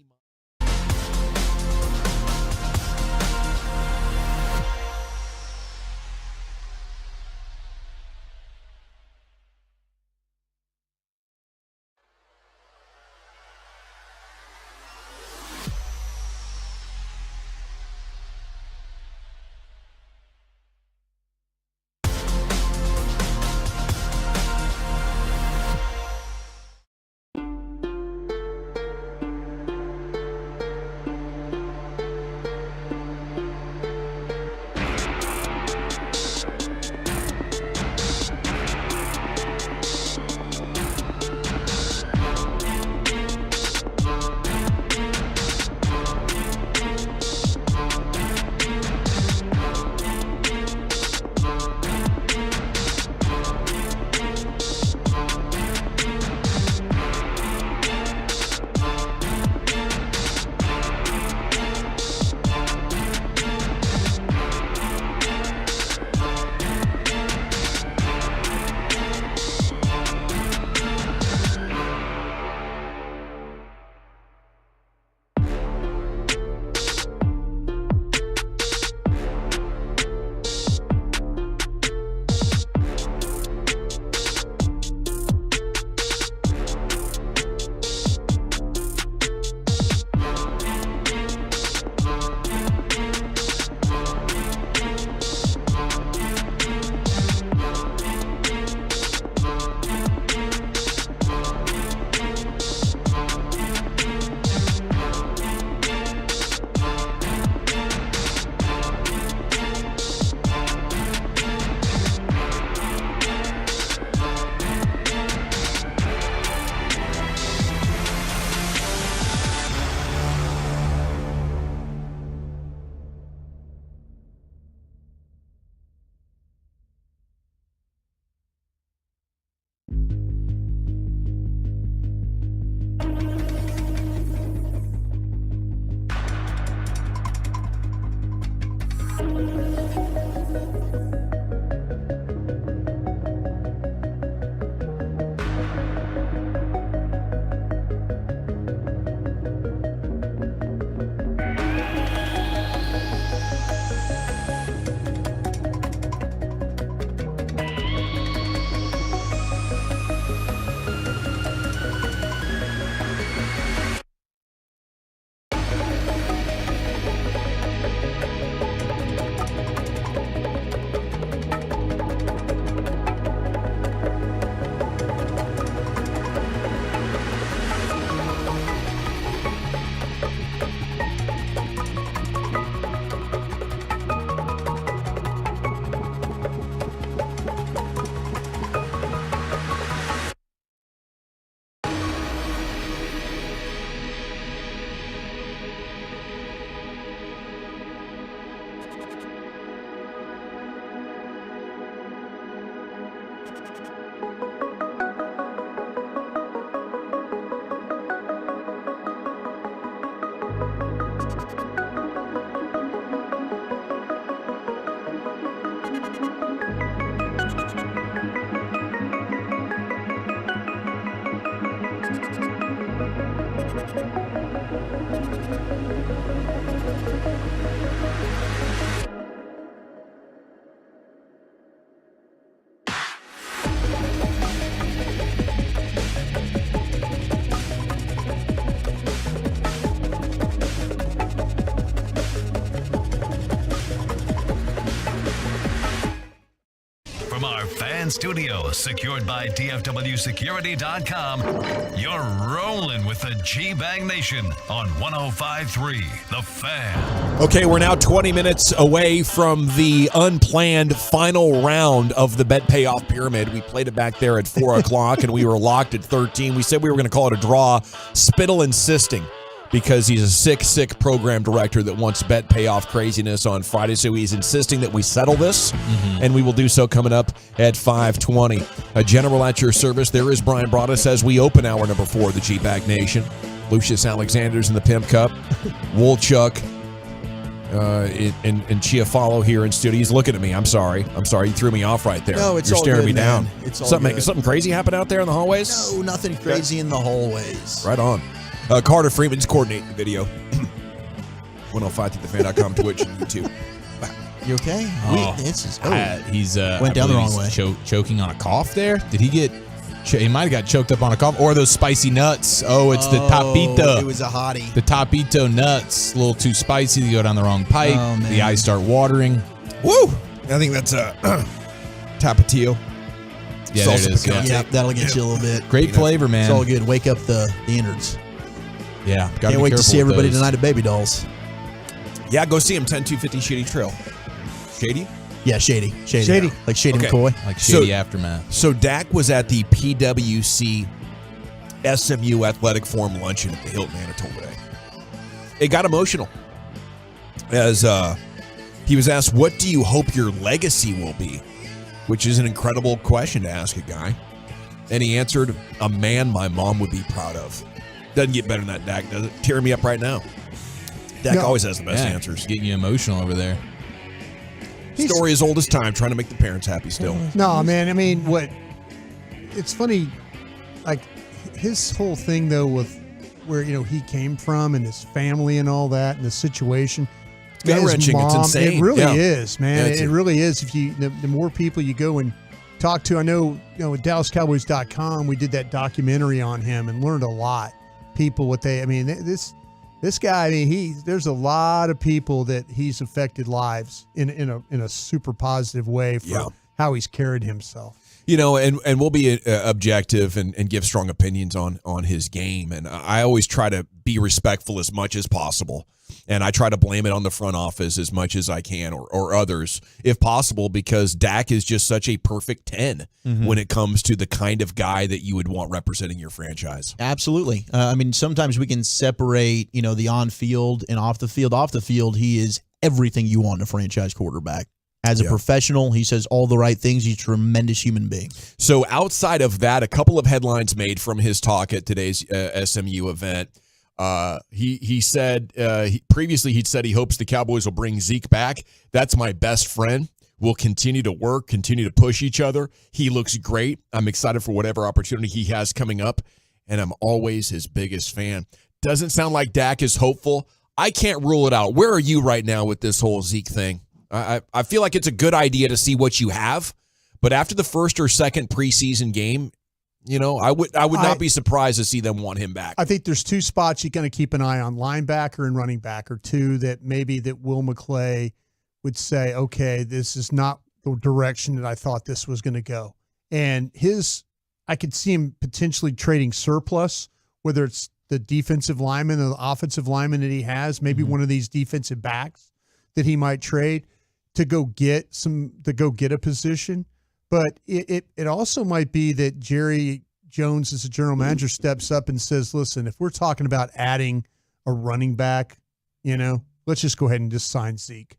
From our fan studio, secured by DFWsecurity.com, you're rolling with the G-Bang Nation on 105.3 The Fan. Okay, we're now 20 minutes away from the unplanned final round of the bet payoff pyramid. We played it back there at 4 o'clock, and we were locked at 13. We said we were going to call it a draw. Spittle insisting, because he's a sick program director that wants bet payoff craziness on Friday. So he's insisting that we settle this, and we will do so coming up at 5:20. A general at your service. There is Brian Broaddus as we open hour number 4 of the G-Bag Nation. Lucius Alexander's in the Pimp Cup. Woolchuck and Chiafalo here in studio. He's looking at me. I'm sorry. You threw me off right there. No, it's You're all staring good, me man. down. It's all something, good. something crazy happened out there in the hallways? No, nothing crazy in the hallways. Right on. Carter Freeman's coordinating the video. 105thefan.com, Twitch, and YouTube. You okay? He's went down the wrong way. Choking on a cough there. Did he get? He might have got choked up on a cough, or those spicy nuts. Oh, it's the tapito. It was a hottie. The tapito nuts, a little too spicy. They go down the wrong pipe. Oh, man. The eyes start watering. Woo! I think that's tapatio. Yeah, there it is. Yeah, that'll get you a little bit. Great flavor, man. It's all good. Wake up the innards. Yeah, can't wait to see everybody tonight at Baby Dolls. Yeah, go see him. 10250 Shady Trail. Shady? Yeah, Shady. Like Shady Okay. McCoy. Like Shady Aftermath. So Dak was at the PWC SMU Athletic Forum luncheon at the Hilton Manitoba today. It got emotional as he was asked, "What do you hope your legacy will be?" Which is an incredible question to ask a guy. And he answered, "A man my mom would be proud of." Doesn't get better than that, Dak, does it? Tearing me up right now. Dak always has the best answers. Getting you emotional over there. Story as old as time, trying to make the parents happy still. No, man. I mean, it's funny, like his whole thing though with where he came from and his family and all that and the situation. Gut-wrenching. It's insane. It really is, man. Yeah, it really is. If the more people you go and talk to, I know, with DallasCowboys.com, we did that documentary on him and learned a lot. People, this guy, there's a lot of people that he's affected lives in a super positive way for how he's carried himself. And we'll be objective and give strong opinions on his game. And I always try to be respectful as much as possible. And I try to blame it on the front office as much as I can or others, if possible, because Dak is just such a perfect 10 when it comes to the kind of guy that you would want representing your franchise. Absolutely. Sometimes we can separate, the on-field and off the field. Off the field, he is everything you want in a franchise quarterback. As a professional, he says all the right things. He's a tremendous human being. So outside of that, a couple of headlines made from his talk at today's SMU event. He said previously he'd said he hopes the Cowboys will bring Zeke back. That's my best friend. We'll continue to work, continue to push each other. He looks great. I'm excited for whatever opportunity he has coming up, and I'm always his biggest fan. Doesn't sound like Dak is hopeful. I can't rule it out. Where are you right now with this whole Zeke thing? I feel like it's a good idea to see what you have, but after the first or second preseason game, I would not be surprised to see them want him back. I think there's two spots you're going to keep an eye on, linebacker and running back, or two that maybe that Will McClay would say, okay, this is not the direction that I thought this was going to go. And I could see him potentially trading surplus, whether it's the defensive lineman or the offensive lineman that he has, maybe one of these defensive backs that he might trade to go get a position. But it also might be that Jerry Jones, as a general manager, steps up and says, listen, if we're talking about adding a running back, let's just go ahead and just sign Zeke.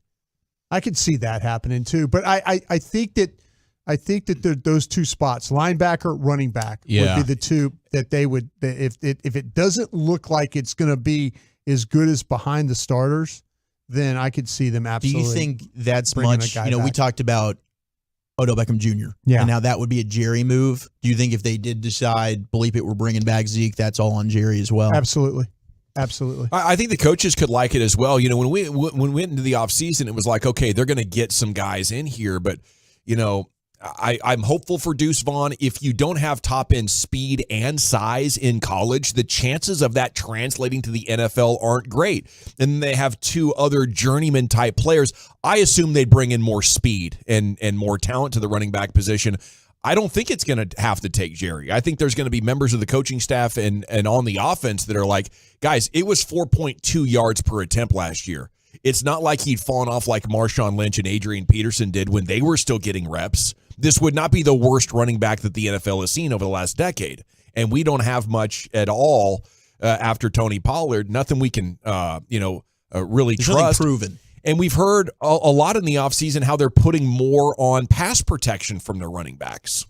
I could see that happening too. But I think that those two spots, linebacker, running back, would be the two that they would, if it doesn't look like it's going to be as good as behind the starters, then I could see them absolutely. Do you think that's much, we talked about Odell Beckham Jr. Yeah. And now that would be a Jerry move. Do you think if they did decide, bleep it, we're bringing back Zeke, that's all on Jerry as well? Absolutely. Absolutely. I think the coaches could like it as well. You know, when we went into the offseason, it was like, okay, they're going to get some guys in here, but, you know, I'm hopeful for Deuce Vaughn. If you don't have top-end speed and size in college, the chances of that translating to the NFL aren't great. And they have two other journeyman-type players. I assume they'd bring in more speed and more talent to the running back position. I don't think it's going to have to take Jerry. I think there's going to be members of the coaching staff and on the offense that are like, guys, it was 4.2 yards per attempt last year. It's not like he'd fallen off like Marshawn Lynch and Adrian Peterson did when they were still getting reps. This would not be the worst running back that the NFL has seen over the last decade. And we don't have much at all after Tony Pollard. Nothing we can, really There's trust. nothing proven. And we've heard a lot in the offseason how they're putting more on pass protection from their running backs.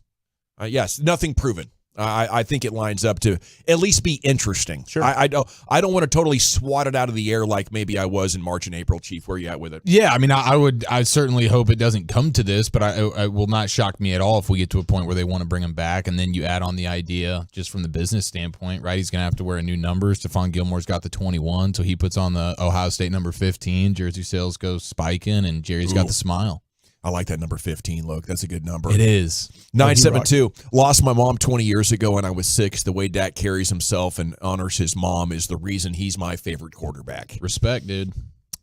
Yes, nothing proven. I think it lines up to at least be interesting. Sure. I don't want to totally swat it out of the air like maybe I was in March and April. Chief, where are you at with it? Yeah, I mean, I certainly hope it doesn't come to this, but it will not shock me at all if we get to a point where they want to bring him back, and then you add on the idea just from the business standpoint, right? He's going to have to wear a new number. Stephon Gilmore's got the 21, so he puts on the Ohio State number 15. Jersey sales go spiking, and Jerry's got the smile. I like that number 15, Luke. That's a good number. It is. 972. Lost my mom 20 years ago when I was 6. The way Dak carries himself and honors his mom is the reason he's my favorite quarterback. Respect, dude.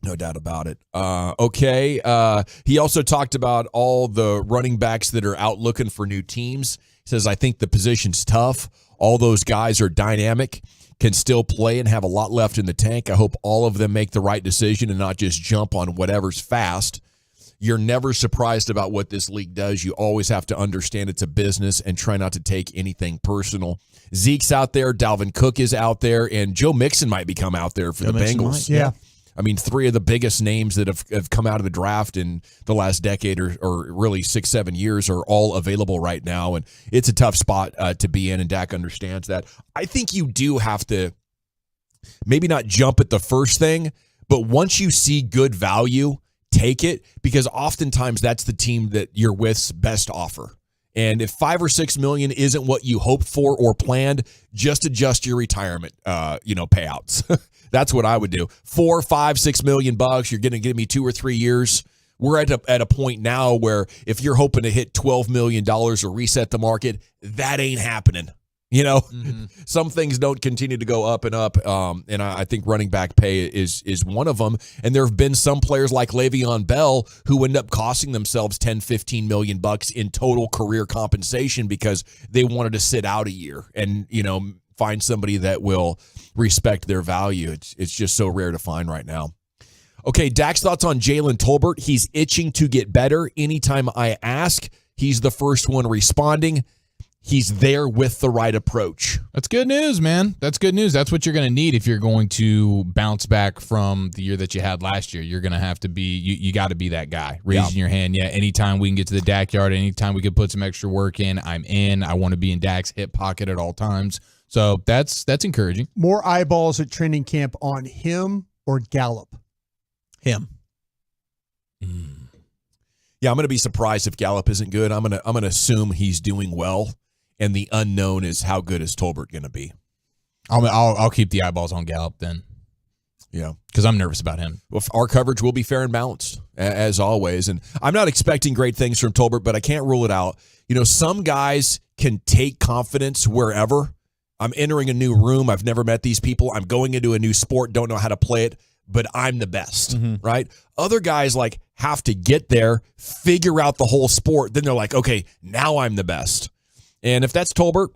No doubt about it. Okay. He also talked about all the running backs that are out looking for new teams. He says, I think the position's tough. All those guys are dynamic, can still play, and have a lot left in the tank. I hope all of them make the right decision and not just jump on whatever's fast. You're never surprised about what this league does. You always have to understand it's a business and try not to take anything personal. Zeke's out there. Dalvin Cook is out there. And Joe Mixon might become out there for the Bengals. Yeah. I mean, 3 of the biggest names that have come out of the draft in the last decade or really 6-7 years are all available right now. And it's a tough spot to be in, and Dak understands that. I think you do have to maybe not jump at the first thing, but once you see good value, take it, because oftentimes that's the team that you're with's best offer. And if $5 or $6 million isn't what you hoped for or planned, just adjust your retirement, payouts. That's what I would do. $4, $5, $6 million bucks. You're going to give me 2 or 3 years. We're at a point now where if you're hoping to hit $12 million or reset the market, that ain't happening. Some things don't continue to go up and up, and I think running back pay is one of them. And there have been some players like Le'Veon Bell who end up costing themselves $10, $15 million bucks in total career compensation because they wanted to sit out a year and find somebody that will respect their value. It's just so rare to find right now. Okay, Dak's thoughts on Jalen Tolbert. He's itching to get better. Anytime I ask, he's the first one responding. He's there with the right approach. That's good news, man. That's good news. That's what you're going to need if you're going to bounce back from the year that you had last year. You're going to have to be, you got to be that guy raising your hand. Yeah, anytime we can get to the Dak yard, anytime we can put some extra work in, I'm in. I want to be in Dak's hip pocket at all times. So that's encouraging. More eyeballs at training camp on him or Gallup? Him. Yeah, I'm going to be surprised if Gallup isn't good. I'm going to assume he's doing well. And the unknown is how good is Tolbert going to be. I'll keep the eyeballs on Gallup then. Yeah. Because I'm nervous about him. Well, our coverage will be fair and balanced, as always. And I'm not expecting great things from Tolbert, but I can't rule it out. Some guys can take confidence wherever. I'm entering a new room. I've never met these people. I'm going into a new sport, don't know how to play it, but I'm the best, right? Other guys have to get there, figure out the whole sport. Then they're like, okay, now I'm the best. And if that's Tolbert,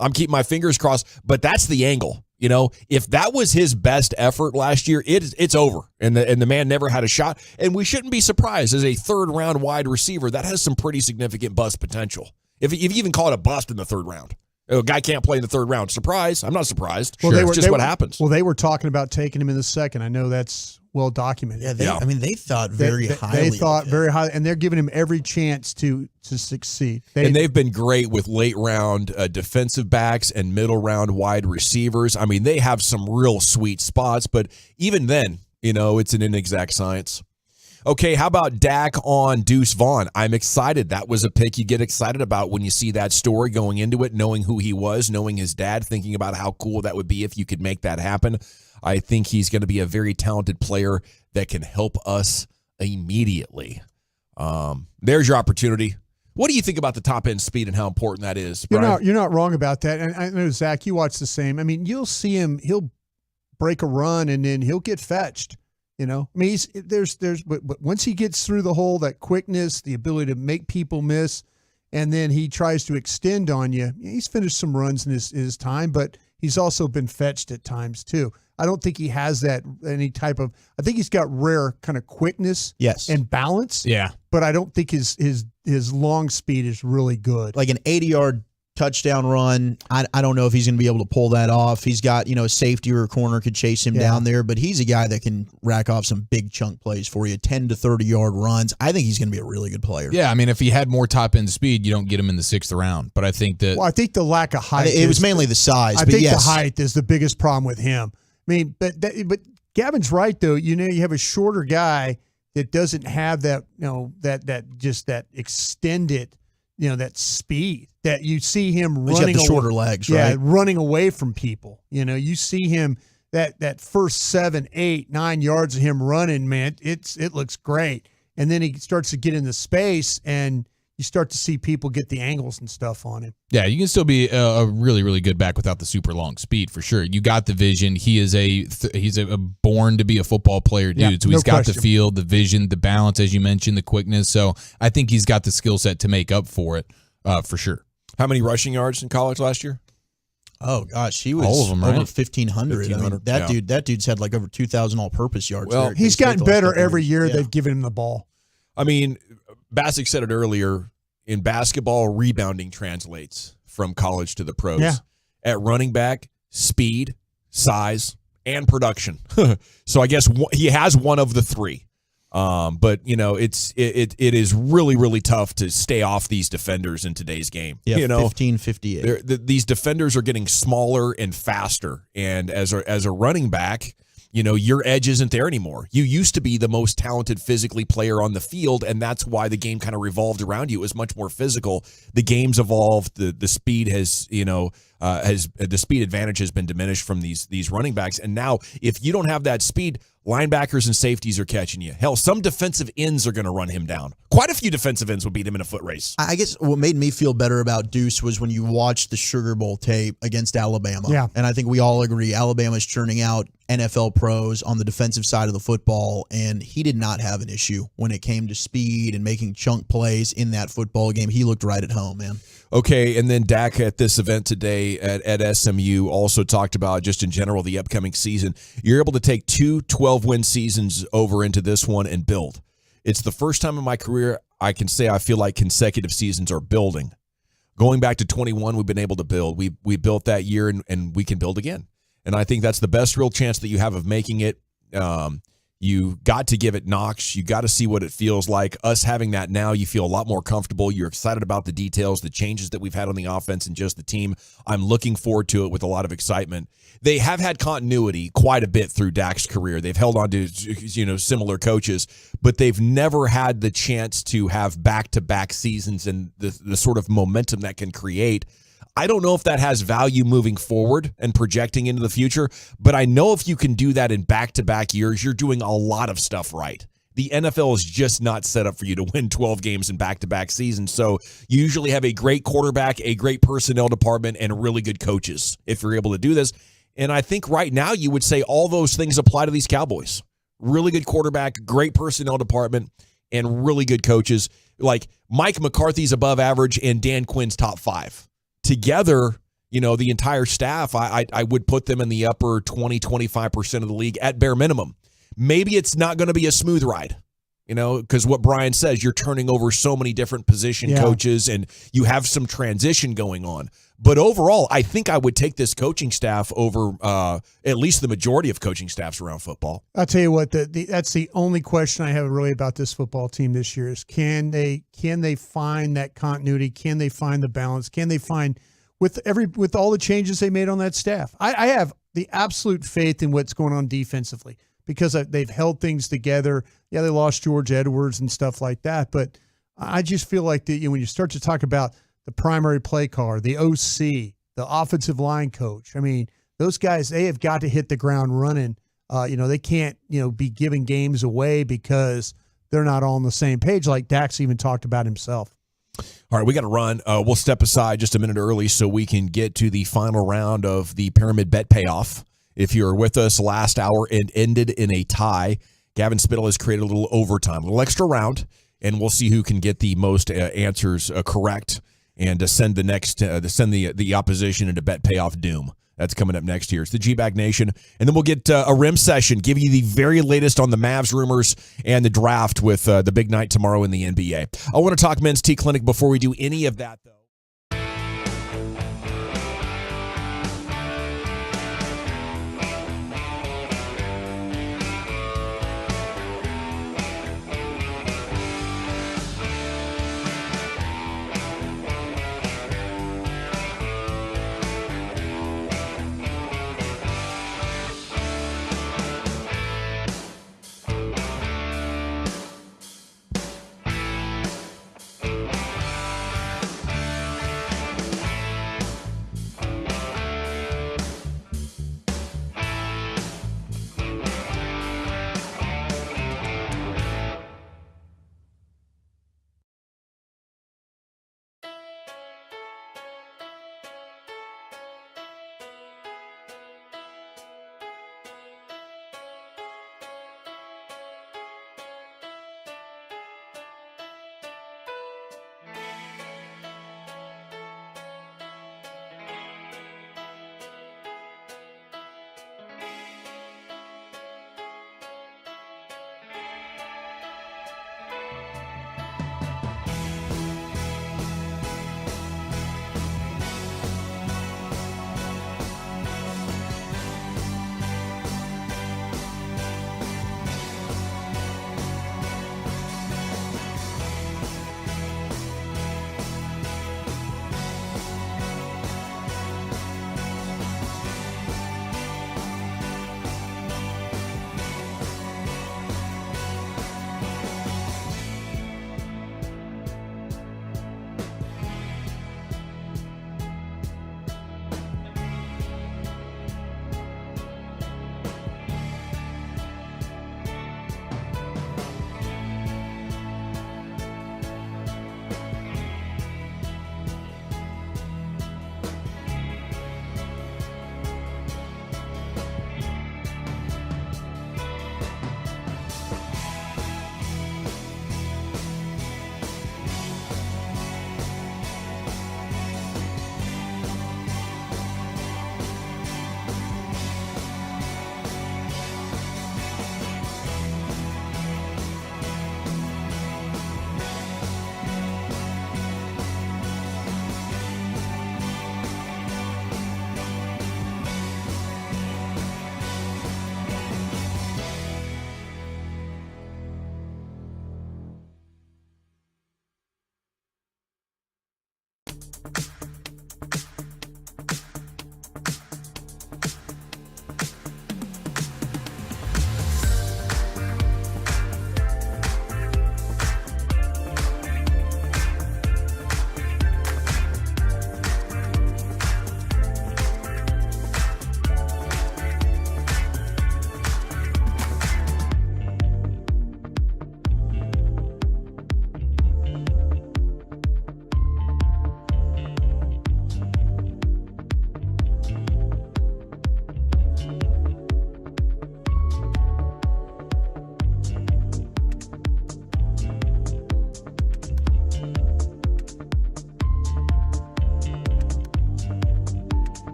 I'm keeping my fingers crossed, but that's the angle. If that was his best effort last year, it's over. And the man never had a shot. And we shouldn't be surprised as a 3rd-round wide receiver, that has some pretty significant bust potential. If you even call it a bust in the 3rd round. A guy can't play in the 3rd round. Surprise. I'm not surprised. Well, it's just what happens. Well, they were talking about taking him in the 2nd. I know that's well documented. Yeah, they thought very highly. They thought very highly, and they're giving him every chance to succeed. They've been great with late-round defensive backs and middle-round wide receivers. I mean, they have some real sweet spots, but even then, it's an inexact science. Okay, how about Dak on Deuce Vaughn? I'm excited. That was a pick you get excited about when you see that story going into it, knowing who he was, knowing his dad, thinking about how cool that would be if you could make that happen. I think he's going to be a very talented player that can help us immediately. There's your opportunity. What do you think about the top end speed and how important that is, Brian? You're not wrong about that. And I know, Zach, you watch the same. I mean, you'll see him, he'll break a run and then he'll get fetched. You know, I mean, but once he gets through the hole, that quickness, the ability to make people miss, and then he tries to extend on you. He's finished some runs in his time, but he's also been fetched at times too. I don't think he has that any type of. I think he's got rare kind of quickness, and balance. Yeah, but I don't think his long speed is really good. Like an 80-yard touchdown run, I don't know if he's going to be able to pull that off. He's got, a safety or a corner could chase him down there, but he's a guy that can rack off some big chunk plays for you, 10 to 30-yard runs. I think he's going to be a really good player. Yeah, I mean, if he had more top-end speed, you don't get him in the 6th round. But I think that... Well, I think the lack of height... It was mainly the size, I think the height is the biggest problem with him. I mean, but Gavin's right, though. You have a shorter guy that doesn't have that, that extended... that speed that you see him running. He's got the shorter legs, right? Yeah, running away from people. You see him that first 7, 8, 9 yards of him running, man, it looks great. And then he starts to get into space and you start to see people get the angles and stuff on him. Yeah, you can still be a really, really good back without the super long speed for sure. You got the vision. He is he's a born to be a football player dude. Yeah, so he's got the feel, the vision, the balance, as you mentioned, the quickness. So I think he's got the skill set to make up for it for sure. How many rushing yards in college last year? Oh gosh, he was all of them, over right? 1,500. I mean, that dude's had like over 2,000 all-purpose yards. Well, he's gotten better every year. They've given him the ball. I mean, Bassick said it earlier. In basketball, rebounding translates from college to the pros. Yeah. At running back, speed, size, and production. So I guess he has one of the three. But it is really, really tough to stay off these defenders in today's game. Yeah, 15-58. These defenders are getting smaller and faster. And as a running back, your edge isn't there anymore. You used to be the most talented physically player on the field, and that's why the game kind of revolved around you. It was much more physical. The game's evolved. The speed has, the speed advantage has been diminished from these running backs. And now, if you don't have that speed, linebackers and safeties are catching you. Hell, some defensive ends are going to run him down. Quite a few defensive ends would beat him in a foot race. I guess what made me feel better about Deuce was when you watched the Sugar Bowl tape against Alabama. Yeah. And I think we all agree Alabama's churning out NFL pros on the defensive side of the football, and he did not have an issue when it came to speed and making chunk plays in that football game. He looked right at home, man. Okay, and then Dak at this event today at SMU also talked about just in general the upcoming season. You're able to take 2 12-win seasons over into this one and build. It's the first time in my career I can say I feel like consecutive seasons are building. Going back to 21, we've been able to build. We built that year, and we can build again. And I think that's the best real chance that you have of making it. You got to give it knocks. You got to see what it feels like. Us having that now, you feel a lot more comfortable. You're excited about the details, the changes that we've had on the offense and just the team. I'm looking forward to it with a lot of excitement. They have had continuity quite a bit through Dak's career. They've held on to similar coaches, but they've never had the chance to have back-to-back seasons and the sort of momentum that can create. I don't know if that has value moving forward and projecting into the future, but I know if you can do that in back-to-back years, you're doing a lot of stuff right. The NFL is just not set up for you to win 12 games in back-to-back seasons, so you usually have a great quarterback, a great personnel department, and really good coaches if you're able to do this. And I think right now you would say all those things apply to these Cowboys. Really good quarterback, great personnel department, and really good coaches. Like Mike McCarthy's above average and Dan Quinn's top 5. Together, the entire staff, I would put them in the upper 20-25% of the league at bare minimum. Maybe it's not going to be a smooth ride, because what Brian says, you're turning over so many different position coaches and you have some transition going on. But overall, I think I would take this coaching staff over at least the majority of coaching staffs around football. I'll tell you what, that's the only question I have really about this football team this year is can they find that continuity? Can they find the balance? Can they find with all the changes they made on that staff? I have the absolute faith in what's going on defensively because they've held things together. Yeah, they lost George Edwards and stuff like that, but I just feel like when you start to talk about the primary play caller, the OC, the offensive line coach, I mean, those guys, they have got to hit the ground running. They can't, be giving games away because they're not all on the same page, like Dax even talked about himself. All right, we got to run. We'll step aside just a minute early so we can get to the final round of the Pyramid Bet Payoff. If you're with us last hour, it ended in a tie. Gavin Spittle has created a little overtime, a little extra round, and we'll see who can get the most answers correct and send the opposition into Bet Payoff doom. That's coming up next here. It's the G-Bag Nation. And then we'll get a rim session, give you the very latest on the Mavs rumors and the draft with the big night tomorrow in the NBA. I want to talk Men's T Clinic before we do any of that, though.